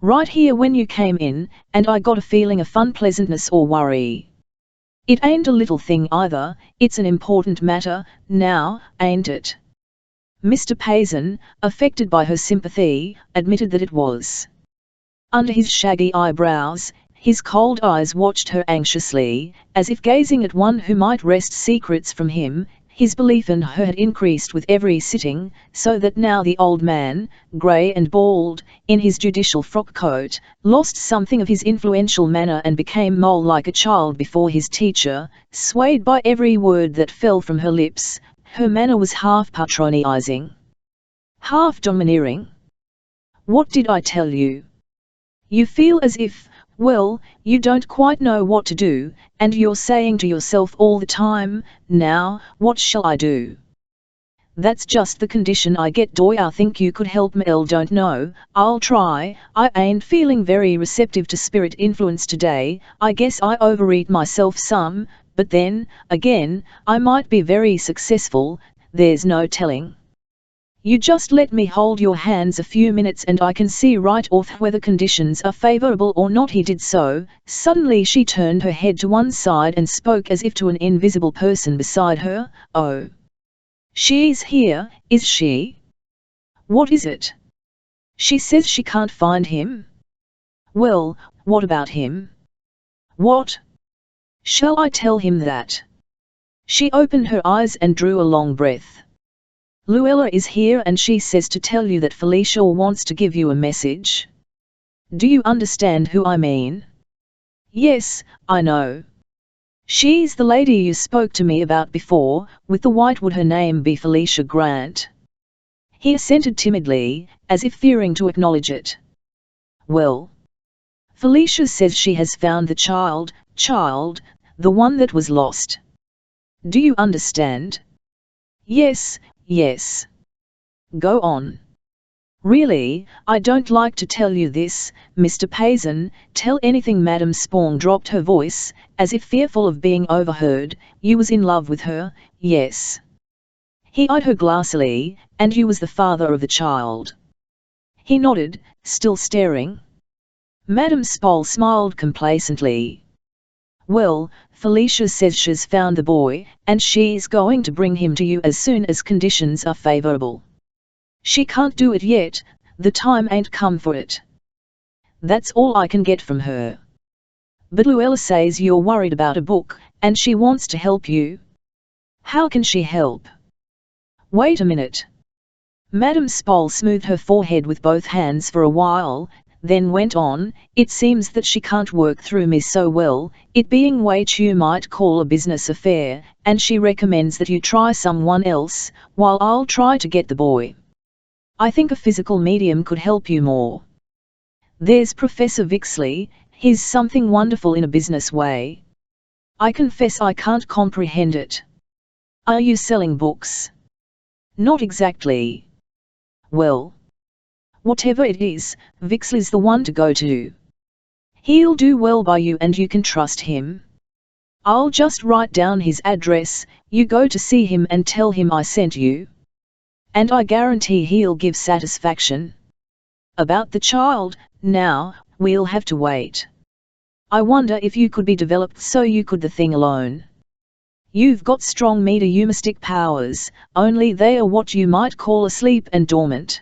Right here when you came in, and I got a feeling of unpleasantness or worry. It ain't a little thing either, it's an important matter, now, ain't it? Mr. Payson, affected by her sympathy, admitted that it was. Under his shaggy eyebrows, his cold eyes watched her anxiously, as if gazing at one who might wrest secrets from him. His belief in her had increased with every sitting, so that now the old man, grey and bald, in his judicial frock coat, lost something of his influential manner and became mole like a child before his teacher, swayed by every word that fell from her lips. Her manner was half patronizing, half domineering. What did I tell you? You feel as if, well, you don't quite know what to do, and you're saying to yourself all the time, now, what shall I do? That's just the condition I get. Do I think you could help me? Don't know, I'll try. I ain't feeling very receptive to spirit influence today. I guess I overeat myself some, but then, again, I might be very successful, there's no telling. You just let me hold your hands a few minutes and I can see right off whether conditions are favorable or not. He did so. Suddenly she turned her head to one side and spoke as if to an invisible person beside her. Oh. She's here, is she? What is it? She says she can't find him. Well, what about him? What? Shall I tell him that? She opened her eyes and drew a long breath. Luella is here and she says to tell you that Felicia wants to give you a message. Do you understand who I mean? Yes, I know. She's the lady you spoke to me about before, with the white. Would her name be Felicia Grant? He assented timidly, as if fearing to acknowledge it. Well, Felicia says she has found the child, the one that was lost. Do you understand? Yes. Yes. Go on. Really, I don't like to tell you this, Mr. Payson, tell anything. Madame Spong dropped her voice, as if fearful of being overheard. You was in love with her, yes. He eyed her glassily, and you was the father of the child. He nodded, still staring. Madame Spong smiled complacently. Well, Felicia says she's found the boy, and she's going to bring him to you as soon as conditions are favorable. She can't do it yet, the time ain't come for it. That's all I can get from her. But Luella says you're worried about a book, and she wants to help you. How can she help? Wait a minute. Madame Spong smoothed her forehead with both hands for a while, then went on, it seems that she can't work through me so well, it being what you might call a business affair, and she recommends that you try someone else, while I'll try to get the boy. I think a physical medium could help you more. There's Professor Vixley, he's something wonderful in a business way. I confess I can't comprehend it. Are you selling books? Not exactly. Well, whatever it is, Vixley's the one to go to. He'll do well by you and you can trust him. I'll just write down his address, you go to see him and tell him I sent you. And I guarantee he'll give satisfaction. About the child, now, we'll have to wait. I wonder if you could be developed so you could the thing alone. You've got strong mediumistic powers, only they are what you might call asleep and dormant.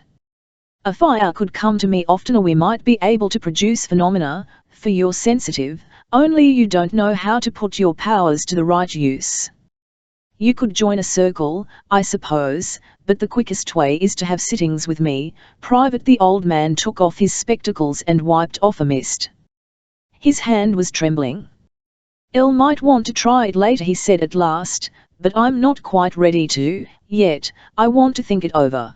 If I could come to me oftener we might be able to produce phenomena, for you're sensitive, only you don't know how to put your powers to the right use. You could join a circle, I suppose, but the quickest way is to have sittings with me. Private. The old man took off his spectacles and wiped off a mist. His hand was trembling. "Il might want to try it later," he said at last, "but I'm not quite ready to, yet. I want to think it over.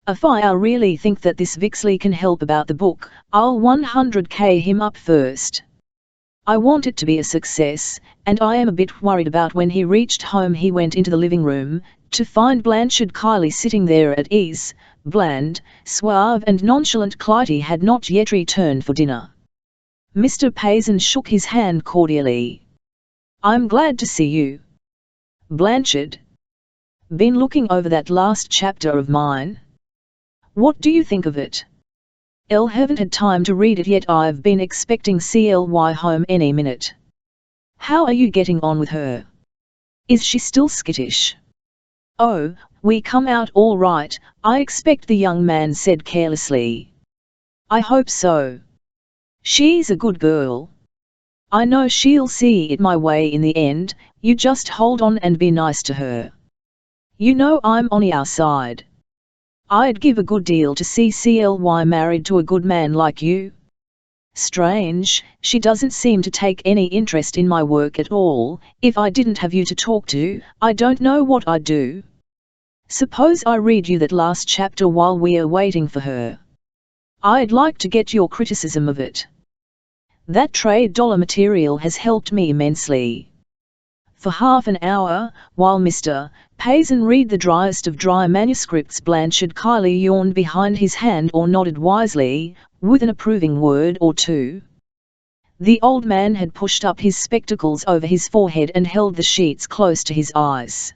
If I really think that this Vixley can help about the book, I'll 100k him up first. I want it to be a success, and I am a bit worried about." When he reached home he went into the living room, to find Blanchard Kiley sitting there at ease. Bland, suave and nonchalant Clytie had not yet returned for dinner. Mr. Payson shook his hand cordially. "I'm glad to see you, Blanchard. Been looking over that last chapter of mine. What do you think of it?" Elle haven't had time to read it yet. I've been expecting CLY home any minute. How are you getting on with her? Is she still skittish? Oh, we come out all right, I expect, the young man said carelessly. I hope so. She's a good girl. I know she'll see it my way in the end, you just hold on and be nice to her. You know I'm on your side. I'd give a good deal to see CLY married to a good man like you. Strange, she doesn't seem to take any interest in my work at all. If I didn't have you to talk to, I don't know what I'd do. Suppose I read you that last chapter while we are waiting for her. I'd like to get your criticism of it. That trade dollar material has helped me immensely. For half an hour, while Mr. Payson read the driest of dry manuscripts, Blanchard Kiley yawned behind his hand or nodded wisely, with an approving word or two. The old man had pushed up his spectacles over his forehead and held the sheets close to his eyes.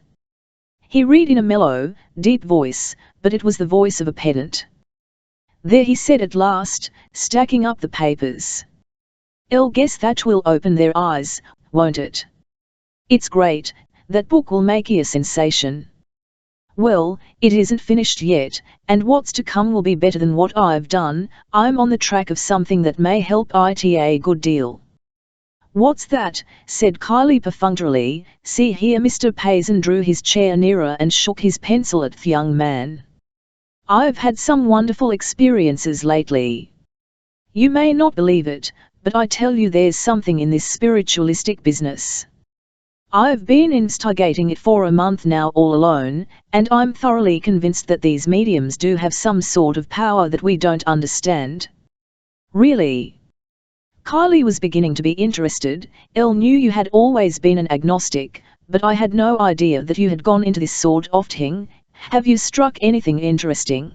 He read in a mellow, deep voice, but it was the voice of a pedant. There, he said at last, stacking up the papers. I'll guess that will open their eyes, won't it? It's great, that book will make a sensation. Well, it isn't finished yet, and what's to come will be better than what I've done. I'm on the track of something that may help it a good deal. What's that? Said Kiley perfunctorily. See here. Mr. Payson drew his chair nearer and shook his pencil at the young man. I've had some wonderful experiences lately. You may not believe it, but I tell you there's something in this spiritualistic business. I've been investigating it for a month now all alone, and I'm thoroughly convinced that these mediums do have some sort of power that we don't understand. Really? Kiley was beginning to be interested. Elle knew you had always been an agnostic, but I had no idea that you had gone into this sort of thing. Have you struck anything interesting?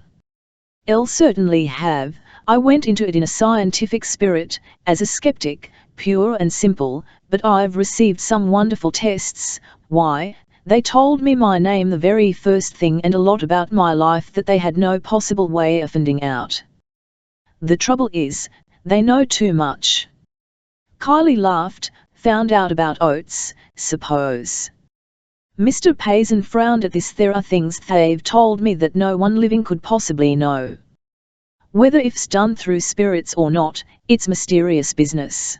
Elle certainly have. I went into it in a scientific spirit, as a skeptic, pure and simple, but I've received some wonderful tests. Why, they told me my name the very first thing and a lot about my life that they had no possible way of finding out. The trouble is, they know too much. Kiley laughed. Found out about oats, suppose. Mr. Payson frowned at this. There are things they've told me that no one living could possibly know. Whether it's done through spirits or not, it's mysterious business.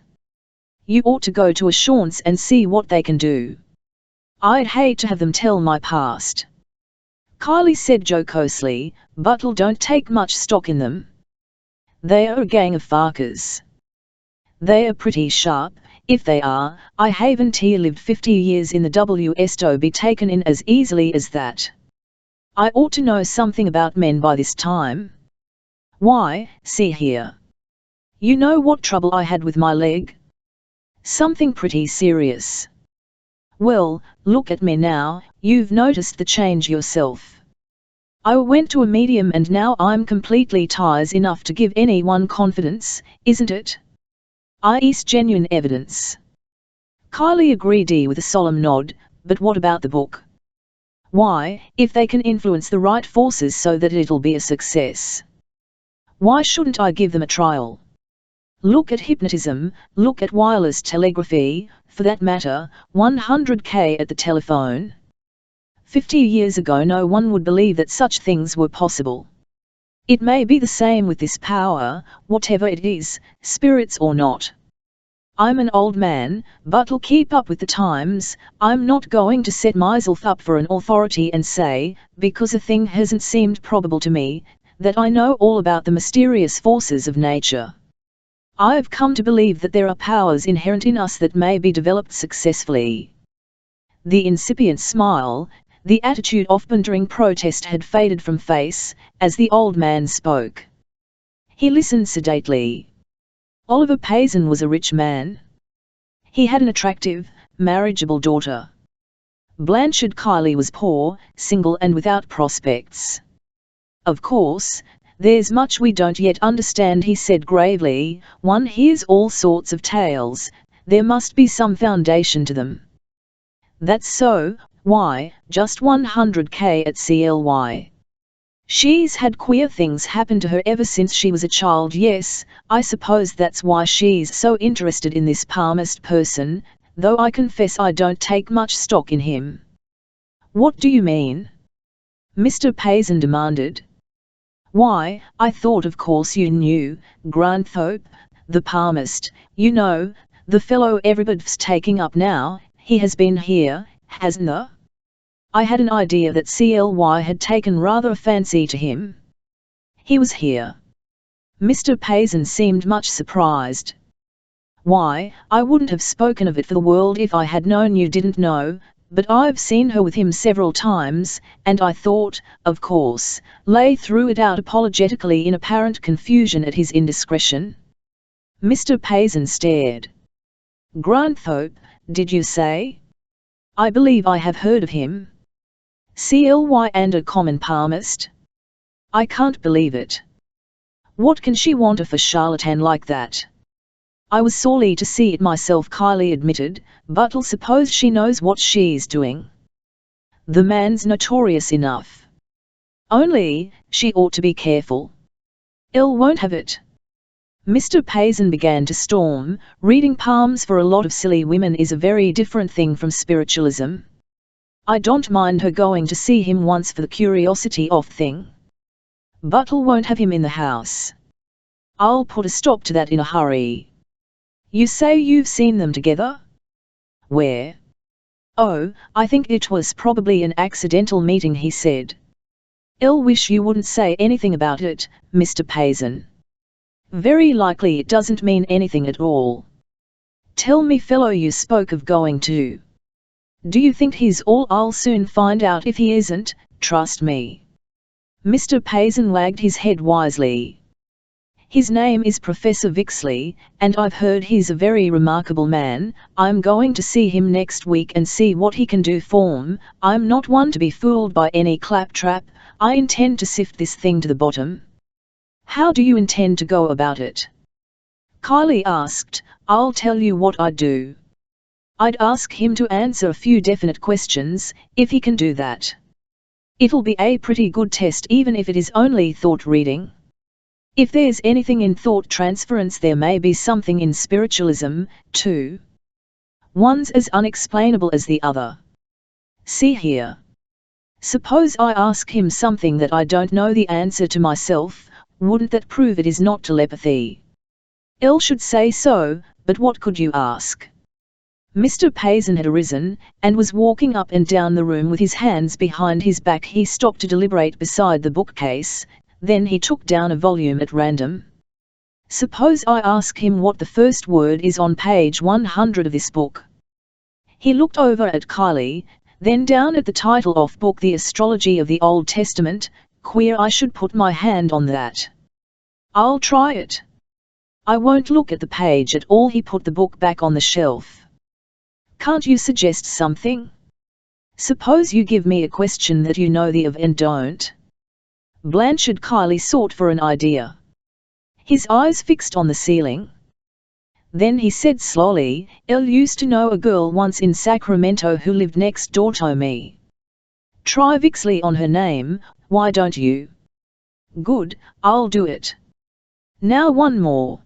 You ought to go to a seance and see what they can do. I'd hate to have them tell my past. Kiley said jocosely, but don't take much stock in them. They are a gang of farkers. They are pretty sharp. If they are, I haven't lived 50 years in the West to be taken in as easily as that. I ought to know something about men by this time. Why, see here. You know what trouble I had with my leg? Something pretty serious. Well, look at me now. You've noticed the change yourself. I went to a medium and now I'm completely tired enough to give anyone confidence, isn't it? It's genuine evidence. Kiley agreed with a solemn nod. But what about the book? Why, if they can influence the right forces so that it'll be a success, why shouldn't I give them a trial? Look at hypnotism, look at wireless telegraphy, for that matter, 100K at the telephone. 50 years ago no one would believe that such things were possible. It may be the same with this power, whatever it is, spirits or not. I'm an old man, but I'll keep up with the times. I'm not going to set myself up for an authority and say, because a thing hasn't seemed probable to me, that I know all about the mysterious forces of nature. I've come to believe that there are powers inherent in us that may be developed successfully. The incipient smile, the attitude of bantering protest had faded from face, as the old man spoke. He listened sedately. Oliver Payson was a rich man. He had an attractive, marriageable daughter. Blanchard Kiley was poor, single and without prospects. Of course, there's much we don't yet understand, he said gravely. One hears all sorts of tales. There must be some foundation to them. That's so. Why, just 100K at CLY. She's had queer things happen to her ever since she was a child. Yes, I suppose that's why she's so interested in this palmist person, though I confess I don't take much stock in him." "What do you mean?" Mr. Payson demanded. "Why, I thought of course you knew, Grunthorpe, the palmist, you know, the fellow everybody's taking up now. He has been here, hasn't he? I had an idea that CLY had taken rather a fancy to him." "He was here." Mr. Payson seemed much surprised. "Why, I wouldn't have spoken of it for the world if I had known you didn't know, but I've seen her with him several times, and I thought, of course," Lay threw it out apologetically in apparent confusion at his indiscretion. Mr. Payson stared. "Grunthorpe, did you say? I believe I have heard of him. CLY and a common palmist? I can't believe it. What can she want of a charlatan like that?" "I was sorry to see it myself," Kylie admitted, "but I'll suppose she knows what she's doing. The man's notorious enough. Only, she ought to be careful. Elle won't have it." Mr. Payson began to storm. "Reading palms for a lot of silly women is a very different thing from spiritualism. I don't mind her going to see him once for the curiosity of thing. But I won't have him in the house. I'll put a stop to that in a hurry." "You say you've seen them together? Where?" "Oh, I think it was probably an accidental meeting," he said. "I'll wish you wouldn't say anything about it, Mr. Payson. Very likely it doesn't mean anything at all. Tell me, fellow, you spoke of going to. Do you think he's all? I'll soon find out if he isn't, trust me." Mr. Payson wagged his head wisely. "His name is Professor Vixley, and I've heard he's a very remarkable man. I'm going to see him next week and see what he can do for me. I'm not one to be fooled by any claptrap. I intend to sift this thing to the bottom." "How do you intend to go about it?" Kylie asked. "I'll tell you what I'd do. I'd ask him to answer a few definite questions, if he can do that. It'll be a pretty good test even if it is only thought reading. If there's anything in thought transference, there may be something in spiritualism, too. One's as unexplainable as the other. See here. Suppose I ask him something that I don't know the answer to myself, wouldn't that prove it is not telepathy? Elle should say so, but what could you ask?" Mr. Payson had arisen, and was walking up and down the room with his hands behind his back. He stopped to deliberate beside the bookcase, then he took down a volume at random. "Suppose I ask him what the first word is on page 100 of this book." He looked over at Kylie, then down at the title of book, The Astrology of the Old Testament. "Queer, I should put my hand on that. I'll try it. I won't look at the page at all." He put the book back on the shelf. "Can't you suggest something? Suppose you give me a question that you know the of and don't." Blanchard Kylie sought for an idea. His eyes fixed on the ceiling. Then he said slowly, "Elle used to know a girl once in Sacramento who lived next door to me. Try Vixley on her name, why don't you?" "Good, I'll do it. Now one more.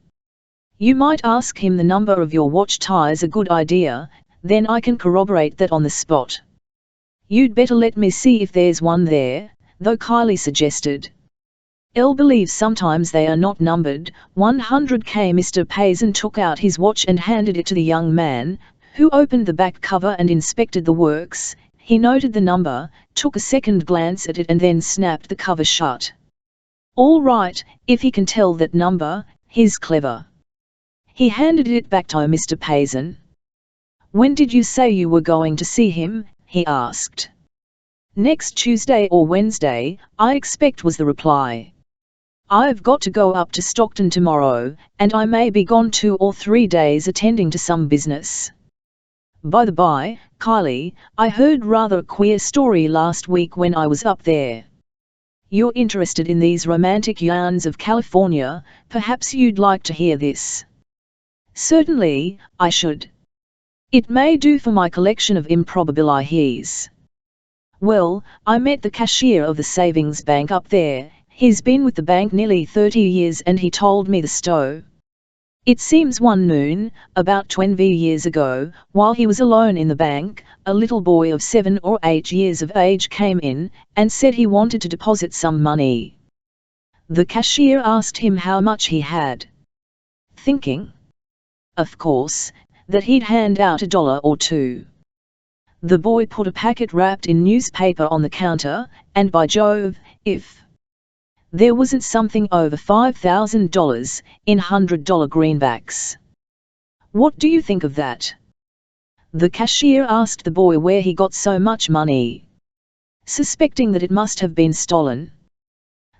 You might ask him the number of your watch. Tie's a good idea, then I can corroborate that on the spot." "You'd better let me see if there's one there, though," Kylie suggested. "Elle believes sometimes they are not numbered." 100K. Mr. Payson took out his watch and handed it to the young man, who opened the back cover and inspected the works. He noted the number, took a second glance at it, and then snapped the cover shut. "All right, if he can tell that number, he's clever." He handed it back to Mr. Payson. "When did you say you were going to see him?" he asked. "Next Tuesday or Wednesday, I expect," was the reply. "I've got to go up to Stockton tomorrow, and I may be gone 2 or 3 days attending to some business. By the by, Kylie, I heard rather a queer story last week when I was up there. You're interested in these romantic yarns of California, perhaps you'd like to hear this." "Certainly, I should. It may do for my collection of improbabilities." Well, I met the cashier of the savings bank up there. He's been with the bank nearly 30 years and he told me the story. It seems one noon, about 20 years ago, while he was alone in the bank, a little boy of 7 or 8 years of age came in, and said he wanted to deposit some money. The cashier asked him how much he had. Thinking, of course, that he'd hand out $1 or $2. The boy put a packet wrapped in newspaper on the counter, and by Jove, if there wasn't something over $5,000 in $100 greenbacks. What do you think of that? The cashier asked the boy where he got so much money, suspecting that it must have been stolen.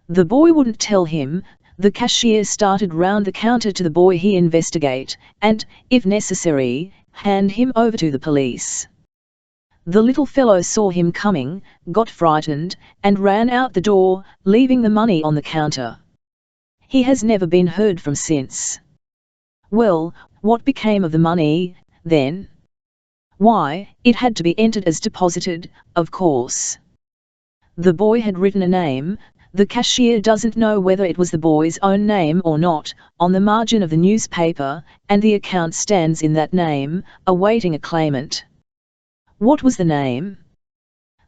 The boy wouldn't tell him. The cashier started round the counter to the boy he investigate, and, if necessary, hand him over to the police. The little fellow saw him coming, got frightened, and ran out the door, leaving the money on the counter. He has never been heard from since. Well, what became of the money, then? Why, it had to be entered as deposited, of course. The boy had written a name. The cashier doesn't know whether it was the boy's own name or not, on the margin of the newspaper, and the account stands in that name, awaiting a claimant. What was the name?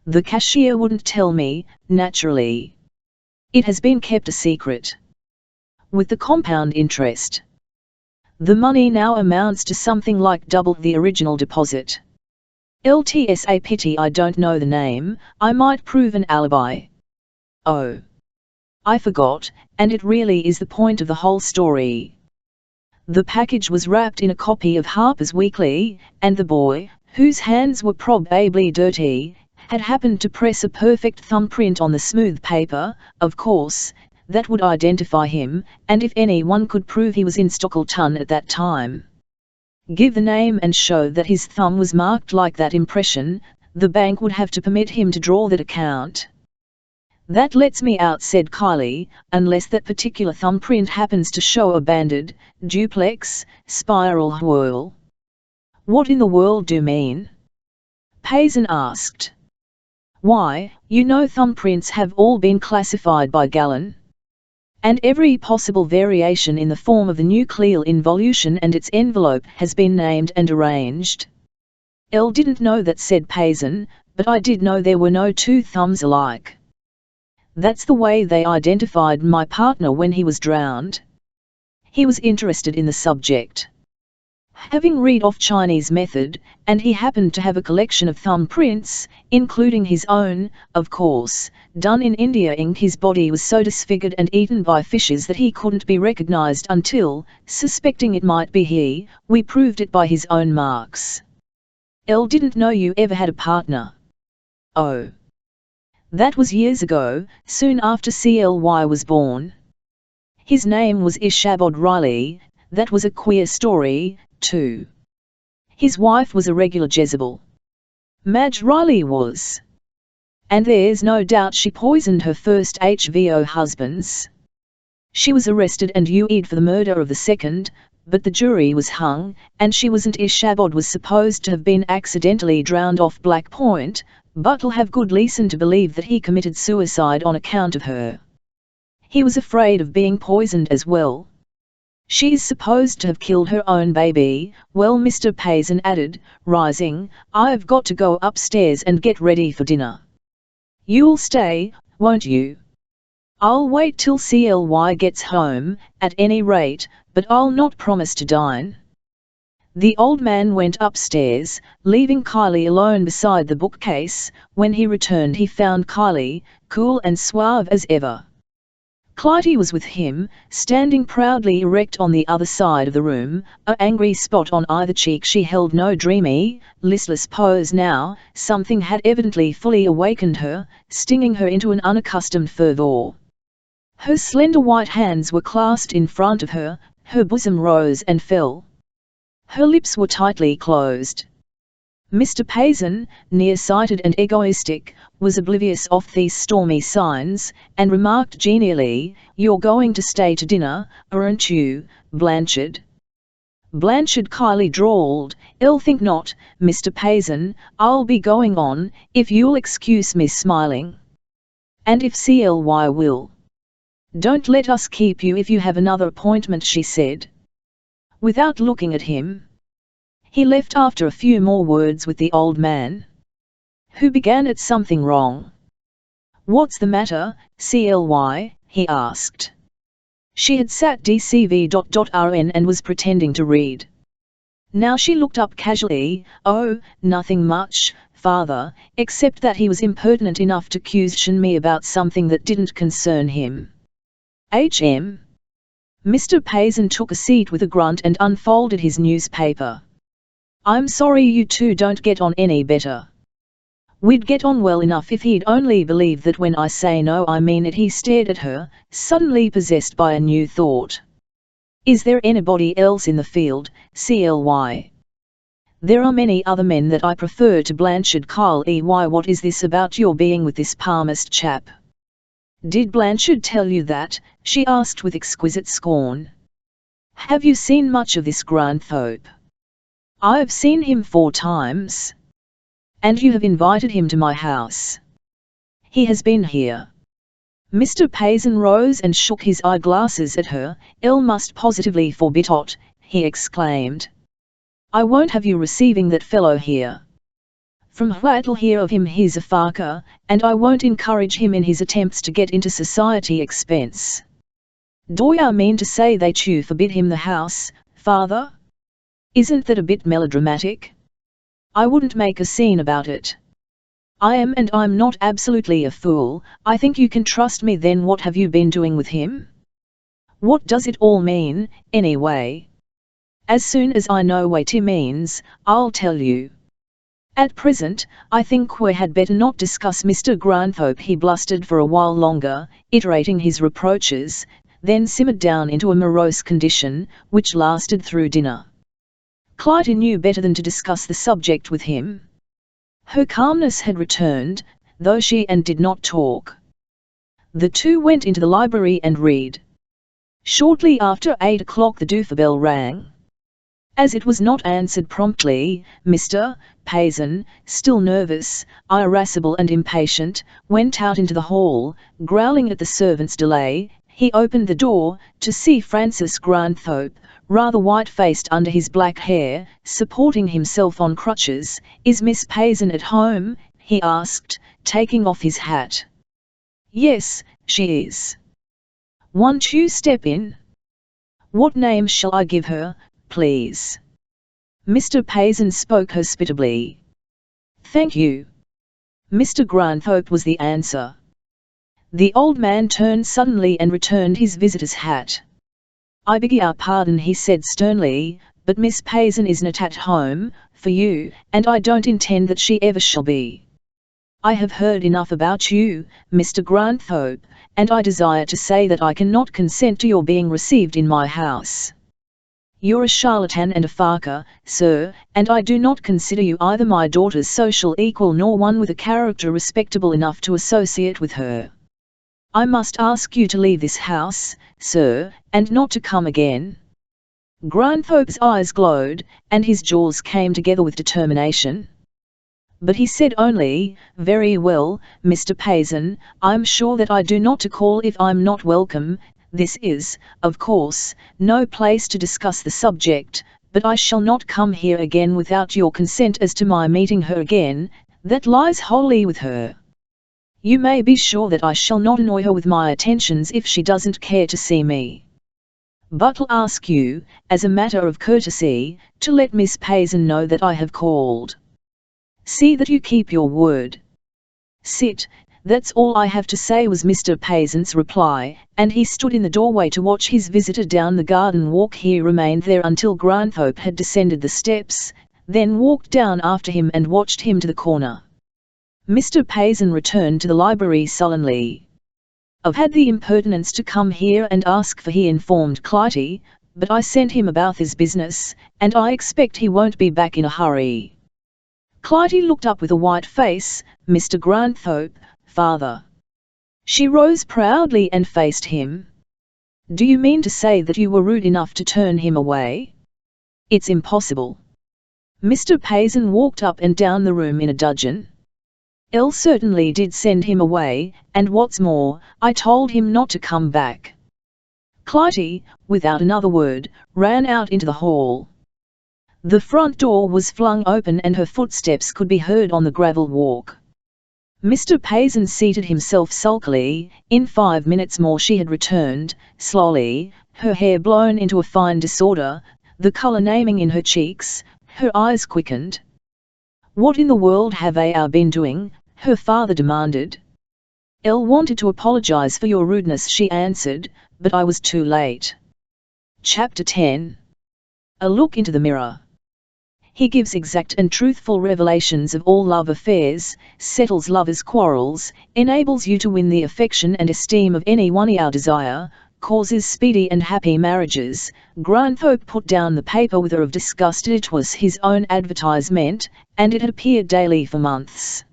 The cashier wouldn't tell me, naturally. It has been kept a secret. With the compound interest, the money now amounts to something like double the original deposit. LTS, a pity I don't know the name. I might prove an alibi. Oh, I forgot, and it really is the point of the whole story. The package was wrapped in a copy of Harper's Weekly, and the boy, whose hands were probably dirty, had happened to press a perfect thumbprint on the smooth paper. Of course, that would identify him, and if anyone could prove he was in Stockholm at that time, give the name and show that his thumb was marked like that impression, the bank would have to permit him to draw that account. That lets me out, said Kylie, unless that particular thumbprint happens to show a banded, duplex, spiral whirl. What in the world do you mean? Payson asked. Why, you know thumbprints have all been classified by Gallon. And every possible variation in the form of the nuclear involution and its envelope has been named and arranged. Elle didn't know that, said Payson, but I did know there were no two thumbs alike. That's the way they identified my partner when he was drowned. He was interested in the subject, having read off Chinese method, and he happened to have a collection of thumbprints, including his own, of course, done in India. His body was so disfigured and eaten by fishes that he couldn't be recognized until, suspecting it might be he, we proved it by his own marks. Elle didn't know you ever had a partner. Oh. That was years ago, soon after CLY was born. His name was Ishabod Riley. That was a queer story, too. His wife was a regular Jezebel. Madge Riley was. And there's no doubt she poisoned her first HVO husbands. She was arrested and UE'd for the murder of the second, but the jury was hung, and she wasn't. Ishabod was supposed to have been accidentally drowned off Black Point, but'll have good reason to believe that he committed suicide on account of her. He was afraid of being poisoned as well. She's supposed to have killed her own baby. Well, Mr. Payson added, rising, I've got to go upstairs and get ready for dinner. You'll stay, won't you? I'll wait till CLY gets home, at any rate, but I'll not promise to dine. The old man went upstairs, leaving Kylie alone beside the bookcase. When he returned he found Kylie, cool and suave as ever. Clytie was with him, standing proudly erect on the other side of the room, an angry spot on either cheek. She held no dreamy, listless pose now. Something had evidently fully awakened her, stinging her into an unaccustomed fervor. Her slender white hands were clasped in front of her, her bosom rose and fell. Her lips were tightly closed. Mr. Payson, nearsighted and egoistic, was oblivious of these stormy signs, and remarked genially, You're going to stay to dinner, aren't you, Blanchard? Blanchard Kiley drawled, "'Ill think not, Mr. Payson, I'll be going on, if you'll excuse me smiling. And if CLY will. Don't let us keep you if you have another appointment," she said. Without looking at him, he left after a few more words with the old man, who began at something wrong. "What's the matter, CLY?" he asked. She had sat DCV.RN and was pretending to read. Now she looked up casually. "Oh, nothing much, father, except that he was impertinent enough to question me about something that didn't concern him." H.M. Mr. Payson took a seat with a grunt and unfolded his newspaper. "I'm sorry you two don't get on any better. We'd get on well enough if he'd only believe that when I say no I mean it." He stared at her, suddenly possessed by a new thought. "Is there anybody else in the field, CLY?" "There are many other men that I prefer to Blanchard Kiley." "Why, what is this about your being with this palmist chap? Did Blanchard tell you that?" she asked with exquisite scorn. "Have you seen much of this Granthorpe?" "I've seen him 4 times. "And you have invited him to my house?" "He has been here." Mr. Payson rose and shook his eyeglasses at her. "Il must positively forbid it," he exclaimed. "I won't have you receiving that fellow here. From what'll hear of him he's a farker, and I won't encourage him in his attempts to get into society expense." "Do you mean to say that you forbid him the house, father? Isn't that a bit melodramatic?" "I wouldn't make a scene about it. I am, and I'm not absolutely a fool. I think you can trust me." "Then what have you been doing with him? What does it all mean, anyway?" "As soon as I know what he means, I'll tell you. At present, I think we had better not discuss Mr. Granthorpe." He blustered for a while longer, iterating his reproaches, then simmered down into a morose condition, which lasted through dinner. Clytie knew better than to discuss the subject with him. Her calmness had returned, though she did not talk. The two went into the library and read. Shortly after 8 o'clock the doorbell rang. As it was not answered promptly, Mr. Payson, still nervous, irascible and impatient, went out into the hall, growling at the servant's delay. He opened the door, to see Francis Granthorpe, rather white-faced under his black hair, supporting himself on crutches. "Is Miss Payson at home?" he asked, taking off his hat. "Yes, she is." "Won't you step in?" "What name shall I give her, please?" Mr. Payson spoke hospitably. "Thank you, Mr. Granthorpe," was the answer. The old man turned suddenly and returned his visitor's hat. "I beg your pardon," he said sternly, "but Miss Payson isn't at home for you, and I don't intend that she ever shall be. I have heard enough about you, Mr. Granthorpe, and I desire to say that I cannot consent to your being received in my house. You're a charlatan and a farker, sir, and I do not consider you either my daughter's social equal nor one with a character respectable enough to associate with her. I must ask you to leave this house, sir, and not to come again." Granthorpe's eyes glowed, and his jaws came together with determination. But he said only, "Very well, Mr. Payson, I'm sure that I do not to call if I'm not welcome. This is, of course, no place to discuss the subject, but I shall not come here again without your consent. As to my meeting her again, that lies wholly with her. You may be sure that I shall not annoy her with my attentions if she doesn't care to see me. But I'll ask you, as a matter of courtesy, to let Miss Payson know that I have called. See that you keep your word." "Sit, that's all I have to say," was Mr. Payson's reply, and he stood in the doorway to watch his visitor down the garden walk. He remained there until Granthorpe had descended the steps, then walked down after him and watched him to the corner. Mr. Payson returned to the library sullenly. "I've had the impertinence to come here and ask for," he informed Clytie, "but I sent him about his business, and I expect he won't be back in a hurry." Clytie looked up with a white face. "Mr. Granthorpe, father." She rose proudly and faced him. "Do you mean to say that you were rude enough to turn him away?" It's impossible. Mr. Payson walked up and down the room in a dudgeon. Elle certainly did send him away, and what's more, I told him not to come back. Clytie, without another word, ran out into the hall. The front door was flung open and her footsteps could be heard on the gravel walk. Mr. Payson seated himself sulkily. In 5 minutes more she had returned, slowly, her hair blown into a fine disorder, the colour naming in her cheeks. Her eyes quickened. "What in the world have you been doing?" her father demanded. "Elle wanted to apologize for your rudeness," she answered, "but I was too late." Chapter 10. A look into the mirror. He gives exact and truthful revelations of all love affairs, settles lovers' quarrels, enables you to win the affection and esteem of anyone you desire, causes speedy and happy marriages. Granthorpe put down the paper with a of disgust. It was his own advertisement, and it had appeared daily for months.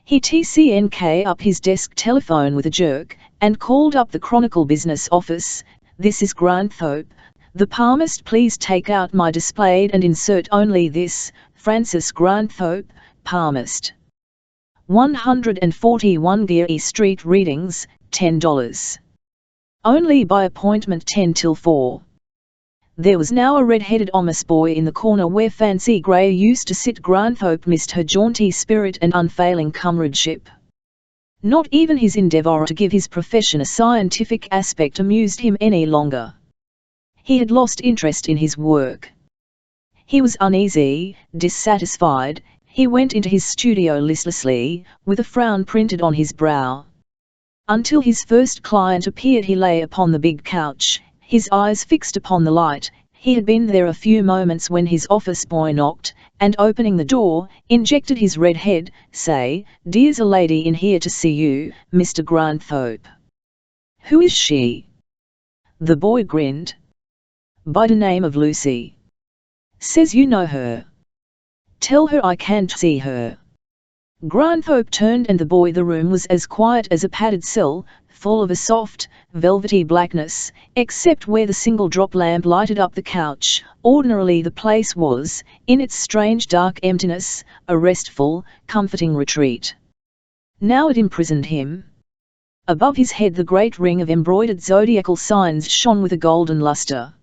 He TCNK up his desk telephone with a jerk, and called up the Chronicle business office. "This is Granthorpe. The palmist, please take out my displayed and insert only this, Francis Granthorpe, palmist. 141 Geary Street. Readings, $10. Only by appointment 10 till 4. There was now a red-headed ominous boy in the corner where Fancy Gray used to sit. Granthorpe missed her jaunty spirit and unfailing comradeship. Not even his endeavour to give his profession a scientific aspect amused him any longer. He had lost interest in his work. He was uneasy, dissatisfied. He went into his studio listlessly, with a frown printed on his brow. Until his first client appeared he lay upon the big couch, his eyes fixed upon the light. He had been there a few moments when his office boy knocked, and opening the door, injected his red head. "Say, dear's a lady in here to see you, Mr. Granthorpe." "Who is she?" The boy grinned. "By the name of Lucy. Says you know her. Tell her I can't see her." Granthorpe turned and the room was as quiet as a padded cell, full of a soft, velvety blackness, except where the single drop lamp lighted up the couch. Ordinarily the place was, in its strange dark emptiness, a restful, comforting retreat. Now it imprisoned him. Above his head the great ring of embroidered zodiacal signs shone with a golden lustre.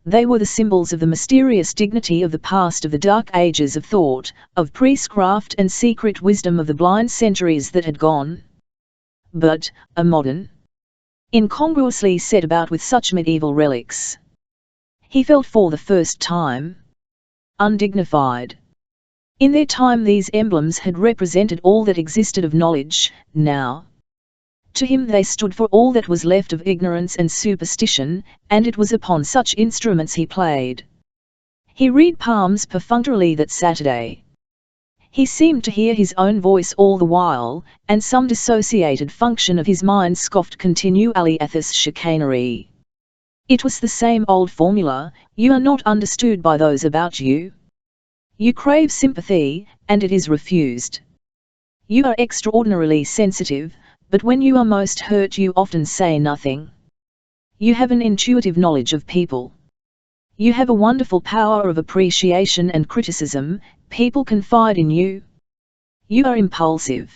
They were the symbols of the mysterious dignity of the past, of the dark ages of thought, of priestcraft and secret wisdom of the blind centuries that had gone. But, a modern, incongruously set about with such medieval relics. He felt for the first time undignified. In their time these emblems had represented all that existed of knowledge. Now, to him they stood for all that was left of ignorance and superstition, and it was upon such instruments he played. He read palms perfunctorily that Saturday. He seemed to hear his own voice all the while, and some dissociated function of his mind scoffed continually at this chicanery. It was the same old formula: you are not understood by those about you. You crave sympathy, and it is refused. You are extraordinarily sensitive, but when you are most hurt you often say nothing. You have an intuitive knowledge of people. You have a wonderful power of appreciation and criticism. People confide in you. You are impulsive.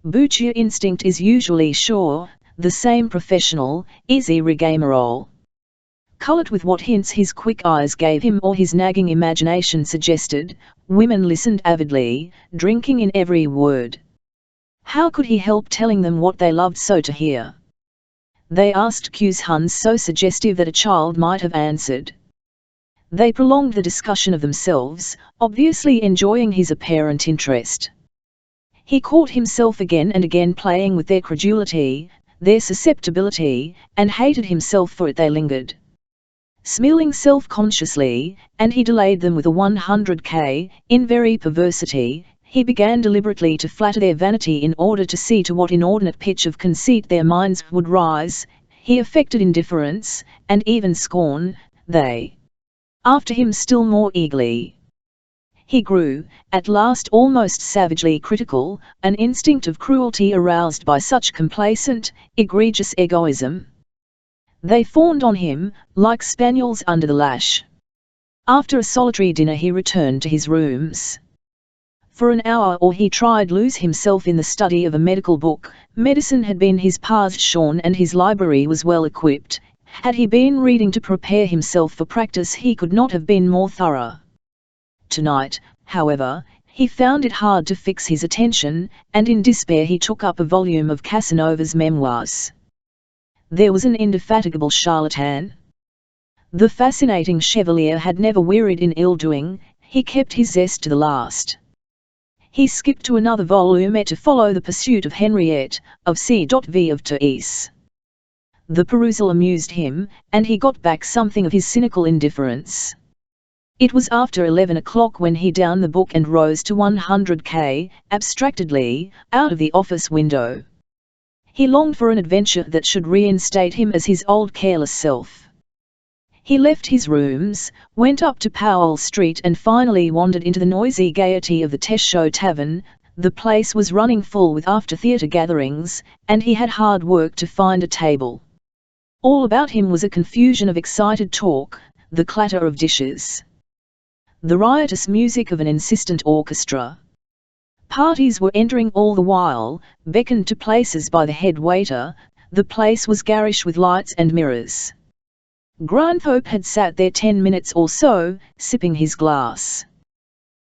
But your instinct is usually sure, the same professional, easy rigmarole. Coloured with what hints his quick eyes gave him or his nagging imagination suggested, women listened avidly, drinking in every word. How could he help telling them what they loved so to hear? They asked questions so suggestive that a child might have answered. They prolonged the discussion of themselves, obviously enjoying his apparent interest. He caught himself again and again playing with their credulity, their susceptibility, and hated himself for it. They lingered, smiling self-consciously, and he delayed them with a 100k, in very perversity. He began deliberately to flatter their vanity in order to see to what inordinate pitch of conceit their minds would rise. He affected indifference, and even scorn. They, after him still more eagerly. He grew, at last, almost savagely critical, an instinct of cruelty aroused by such complacent, egregious egoism. They fawned on him, like spaniels under the lash. After a solitary dinner he returned to his rooms. For an hour or he tried lose himself in the study of a medical book. Medicine had been his passion and his library was well equipped. Had he been reading to prepare himself for practice he could not have been more thorough. Tonight, however, he found it hard to fix his attention, and in despair he took up a volume of Casanova's memoirs. There was an indefatigable charlatan. The fascinating Chevalier had never wearied in ill-doing, he kept his zest to the last. He skipped to another volume to follow the pursuit of Henriette, of C.V. The perusal amused him, and he got back something of his cynical indifference. It was after 11 o'clock when he downed the book and rose to 100 abstractedly, out of the office window. He longed for an adventure that should reinstate him as his old careless self. He left his rooms, went up to Powell Street and finally wandered into the noisy gaiety of the Tesho Tavern. The place was running full with after-theatre gatherings, and he had hard work to find a table. All about him was a confusion of excited talk, the clatter of dishes, the riotous music of an insistent orchestra. Parties were entering all the while, beckoned to places by the head waiter. The place was garish with lights and mirrors. Granthorpe had sat there 10 minutes or so, sipping his glass,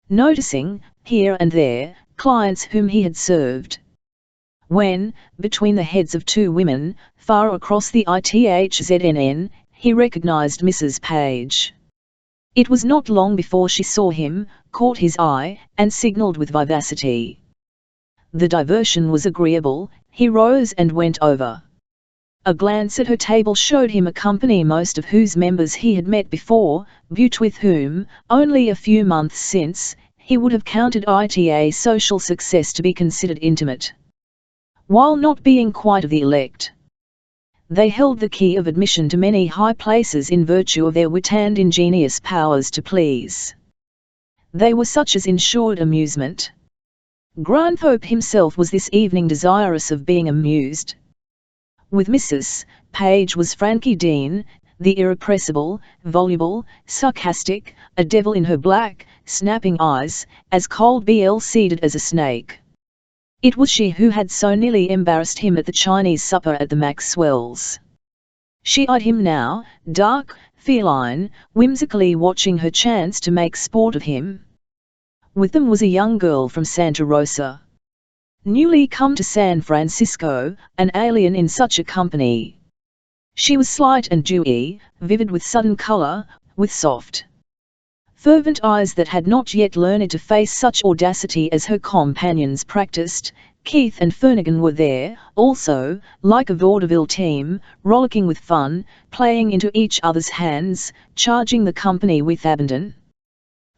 noticing, here and there, clients whom he had served, when, between the heads of two women, far across the ITHZNN, he recognized Mrs. Page. It was not long before she saw him, caught his eye, and signalled with vivacity. The diversion was agreeable. He rose and went over. A glance at her table showed him a company most of whose members he had met before, but with whom, only a few months since, he would have counted it a social success to be considered intimate, while not being quite of the elect. They held the key of admission to many high places in virtue of their wit and ingenious powers to please. They were such as ensured amusement. Granthorpe himself was this evening desirous of being amused. With Mrs. Page was Frankie Dean, the irrepressible, voluble, sarcastic, a devil in her black, snapping eyes, as cold-seated as a snake. It was she who had so nearly embarrassed him at the Chinese supper at the Maxwells. She eyed him now, dark, feline, whimsically watching her chance to make sport of him. With them was a young girl from Santa Rosa, newly come to San Francisco, an alien in such a company. She was slight and dewy, vivid with sudden colour, with soft, fervent eyes that had not yet learned to face such audacity as her companions practised. Keith and Furnigan were there, also, like a vaudeville team, rollicking with fun, playing into each other's hands, charging the company with abandon.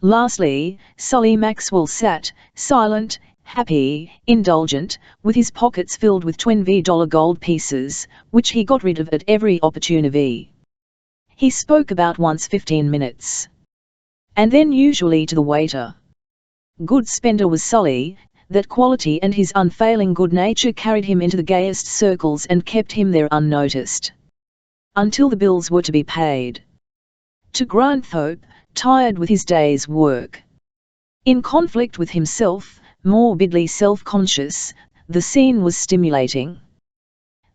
Lastly, Sully Maxwell sat, silent, happy, indulgent, with his pockets filled with $20 gold pieces, which he got rid of at every opportunity. He spoke about once 15 minutes. And then usually to the waiter. Good spender was Sully. That quality and his unfailing good nature carried him into the gayest circles and kept him there unnoticed, until the bills were to be paid. To Granthorpe, tired with his day's work, in conflict with himself, morbidly self-conscious, the scene was stimulating.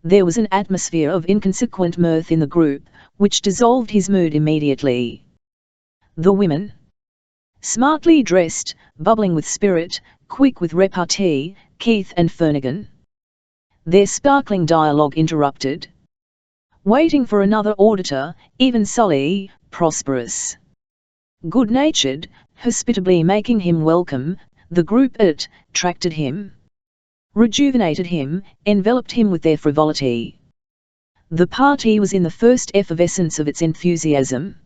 There was an atmosphere of inconsequent mirth in the group, which dissolved his mood immediately. The women, smartly dressed, bubbling with spirit, quick with repartee, Keith and Furnigan, their sparkling dialogue interrupted. Waiting for another auditor, even Sully, prosperous, good-natured, hospitably making him welcome, the group attracted him, rejuvenated him, enveloped him with their frivolity. The party was in the first effervescence of its enthusiasm.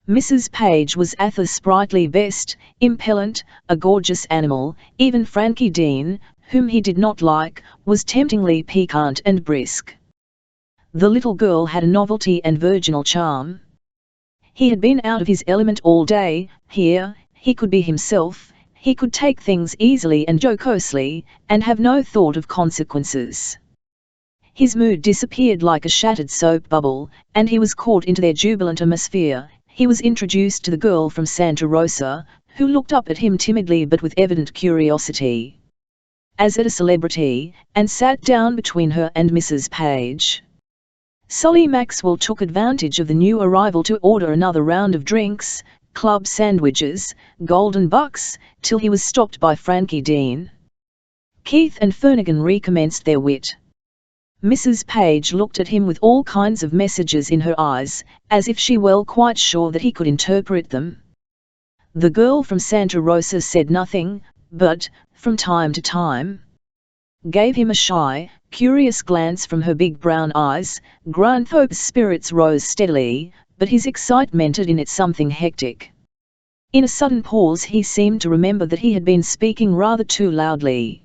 Mrs. Page was at the sprightly best, impellent, a gorgeous animal. Even Frankie Dean, whom he did not like, was temptingly piquant and brisk. The little girl had a novelty and virginal charm. He had been out of his element all day. Here, he could be himself, he could take things easily and jocosely, and have no thought of consequences. His mood disappeared like a shattered soap bubble, and he was caught into their jubilant atmosphere. he was introduced to the girl from Santa Rosa, who looked up at him timidly but with evident curiosity, as at a celebrity, and sat down between her and Mrs. Page. Solly Maxwell took advantage of the new arrival to order another round of drinks, club sandwiches, golden bucks, till he was stopped by Frankie Dean. Keith and Fernaghan recommenced their wit. Mrs. Page looked at him with all kinds of messages in her eyes, as if she were quite sure that he could interpret them. The girl from Santa Rosa said nothing, but, from time to time, gave him a shy, curious glance from her big brown eyes. Granthorpe's spirits rose steadily, but his excitement had in it something hectic. In a sudden pause he seemed to remember that he had been speaking rather too loudly.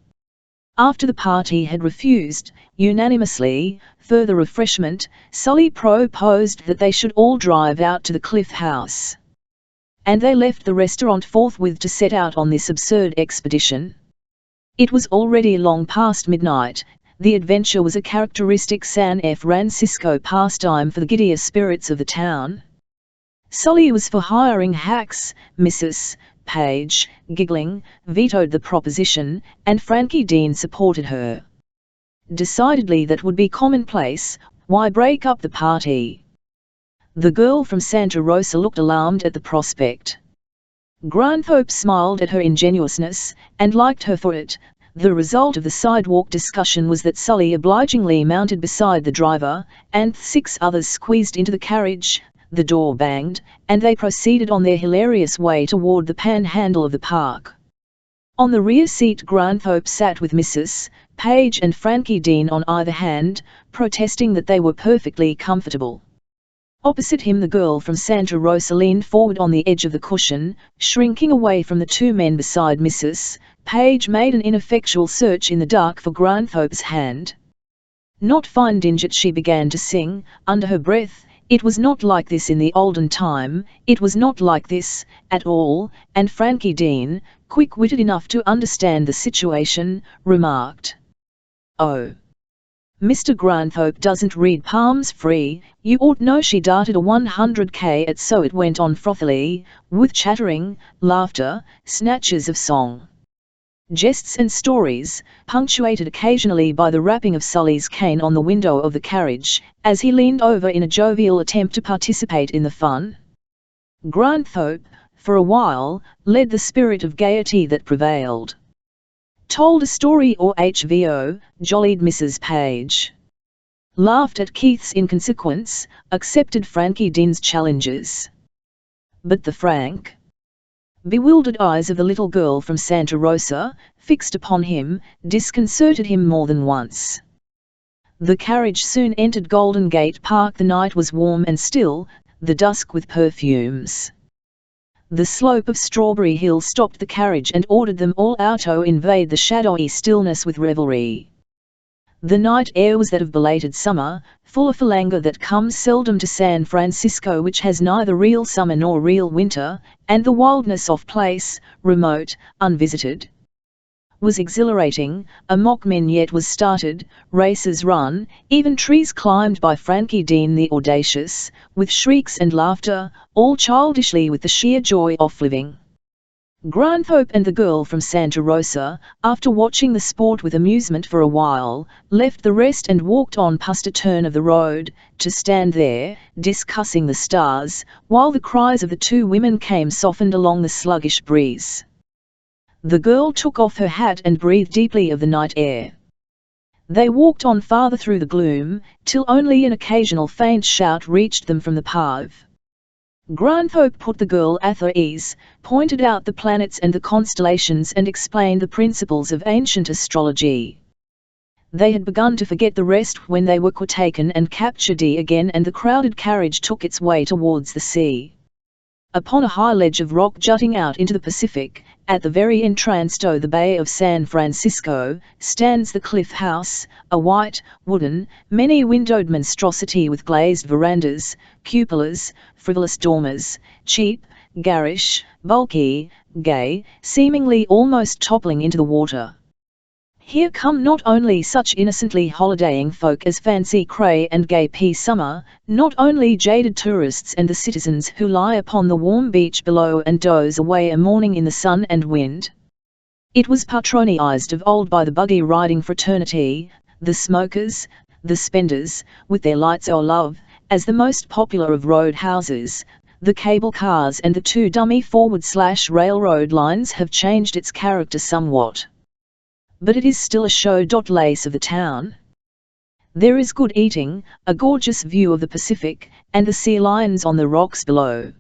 After the party had refused, unanimously, further refreshment, Solly proposed that they should all drive out to the Cliff House. And they left the restaurant forthwith to set out on this absurd expedition. It was already long past midnight. The adventure was a characteristic San Francisco pastime for the giddier spirits of the town. Solly was for hiring hacks. Mrs. Page, giggling, vetoed the proposition, and Frankie Dean supported her. Decidedly that would be commonplace. Why break up the party? The girl from Santa Rosa looked alarmed at the prospect. Granthorpe smiled at her ingenuousness, and liked her for it. The result of the sidewalk discussion was that Solly obligingly mounted beside the driver, and 6 others squeezed into the carriage. The door banged, and they proceeded on their hilarious way toward the panhandle of the park. On the rear seat Granthorpe sat with Mrs. Page and Frankie Dean on either hand, protesting that they were perfectly comfortable. Opposite him the girl from Santa Rosa leaned forward on the edge of the cushion, shrinking away from the 2 men beside Mrs. Page made an ineffectual search in the dark for Granthorpe's hand. Not finding it, she began to sing, under her breath, "It was not like this in the olden time, it was not like this, at all," and Frankie Dean, quick-witted enough to understand the situation, remarked, "Oh, Mr. Granthorpe doesn't read palms free, you ought know." She darted a 100k at, so it went on frothily, with chattering, laughter, snatches of song, jests and stories, punctuated occasionally by the rapping of Solly's cane on the window of the carriage, as he leaned over in a jovial attempt to participate in the fun. Granthorpe, for a while, led the spirit of gaiety that prevailed. Told a story or HVO, jollied Mrs. Page. Laughed at Keith's inconsequence, accepted Frankie Dean's challenges. But the frank, bewildered eyes of the little girl from Santa Rosa, fixed upon him, disconcerted him more than once. The carriage soon entered Golden Gate Park. The night was warm and still, the dusk with perfumes. The slope of Strawberry Hill stopped the carriage and ordered them all out to invade the shadowy stillness with revelry. The night air was that of belated summer, full of a languor that comes seldom to San Francisco, which has neither real summer nor real winter, and the wildness of place, remote, unvisited, was exhilarating. A mock minuet was started, races run, even trees climbed by Frankie Dean the audacious, with shrieks and laughter, all childishly with the sheer joy of living. Granthorpe and the girl from Santa Rosa, after watching the sport with amusement for a while, left the rest and walked on past a turn of the road, to stand there, discussing the stars, while the cries of the 2 women came softened along the sluggish breeze. The girl took off her hat and breathed deeply of the night air. They walked on farther through the gloom, till only an occasional faint shout reached them from the path. Granthorpe put the girl at her ease, pointed out the planets and the constellations, and explained the principles of ancient astrology. They had begun to forget the rest when they were taken and captured again, and the crowded carriage took its way towards the sea. Upon a high ledge of rock jutting out into the Pacific, at the very entrance to the Bay of San Francisco, stands the Cliff House, a white, wooden, many-windowed monstrosity with glazed verandas, cupolas, frivolous dormers, cheap, garish, bulky, gay, seemingly almost toppling into the water. Here come not only such innocently holidaying folk as fancy cray and gay pea summer, not only jaded tourists and the citizens who lie upon the warm beach below and doze away a morning in the sun and wind. It was patronized of old by the buggy-riding fraternity, the smokers, the spenders, with their lights o' love, as the most popular of road houses. The cable cars and the two dummy forward/railroad lines have changed its character somewhat. But it is still a show-lace of the town. There is good eating, a gorgeous view of the Pacific, and the sea lions on the rocks below.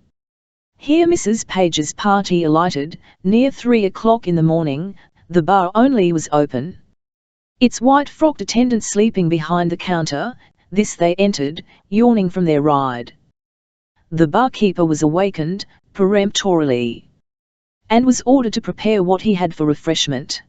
Here Mrs. Page's party alighted, near 3 o'clock in the morning. The bar only was open. Its white-frocked attendant sleeping behind the counter, this they entered, yawning from their ride. The barkeeper was awakened, peremptorily, and was ordered to prepare what he had for refreshment.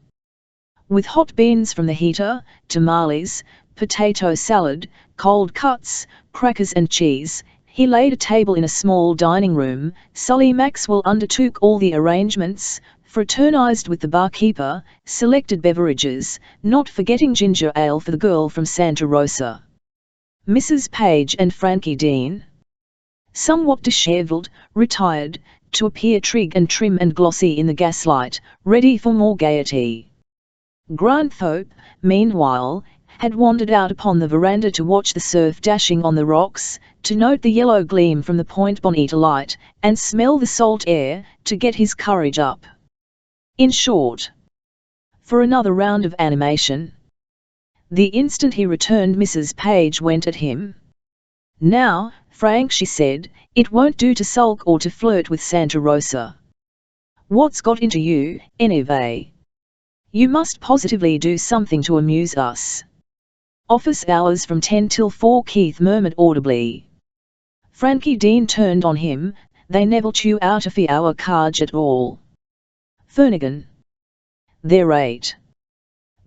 With hot beans from the heater, tamales, potato salad, cold cuts, crackers and cheese, he laid a table in a small dining room. Sully Maxwell undertook all the arrangements, fraternized with the barkeeper, selected beverages, not forgetting ginger ale for the girl from Santa Rosa, Mrs. Page, and Frankie Dean, somewhat dishevelled, retired, to appear trig and trim and glossy in the gaslight, ready for more gaiety. Granthope, meanwhile, had wandered out upon the veranda to watch the surf dashing on the rocks, to note the yellow gleam from the Point Bonita light, and smell the salt air, to get his courage up. In short, for another round of animation. The instant he returned, Mrs. Page went at him. "Now, Frank," she said, "it won't do to sulk or to flirt with Santa Rosa. What's got into you, anyway? You must positively do something to amuse us." "Office hours from 10 till 4, Keith murmured audibly. Frankie Dean turned on him. "They never chew out of our carge at all. Furnigan, they're 8.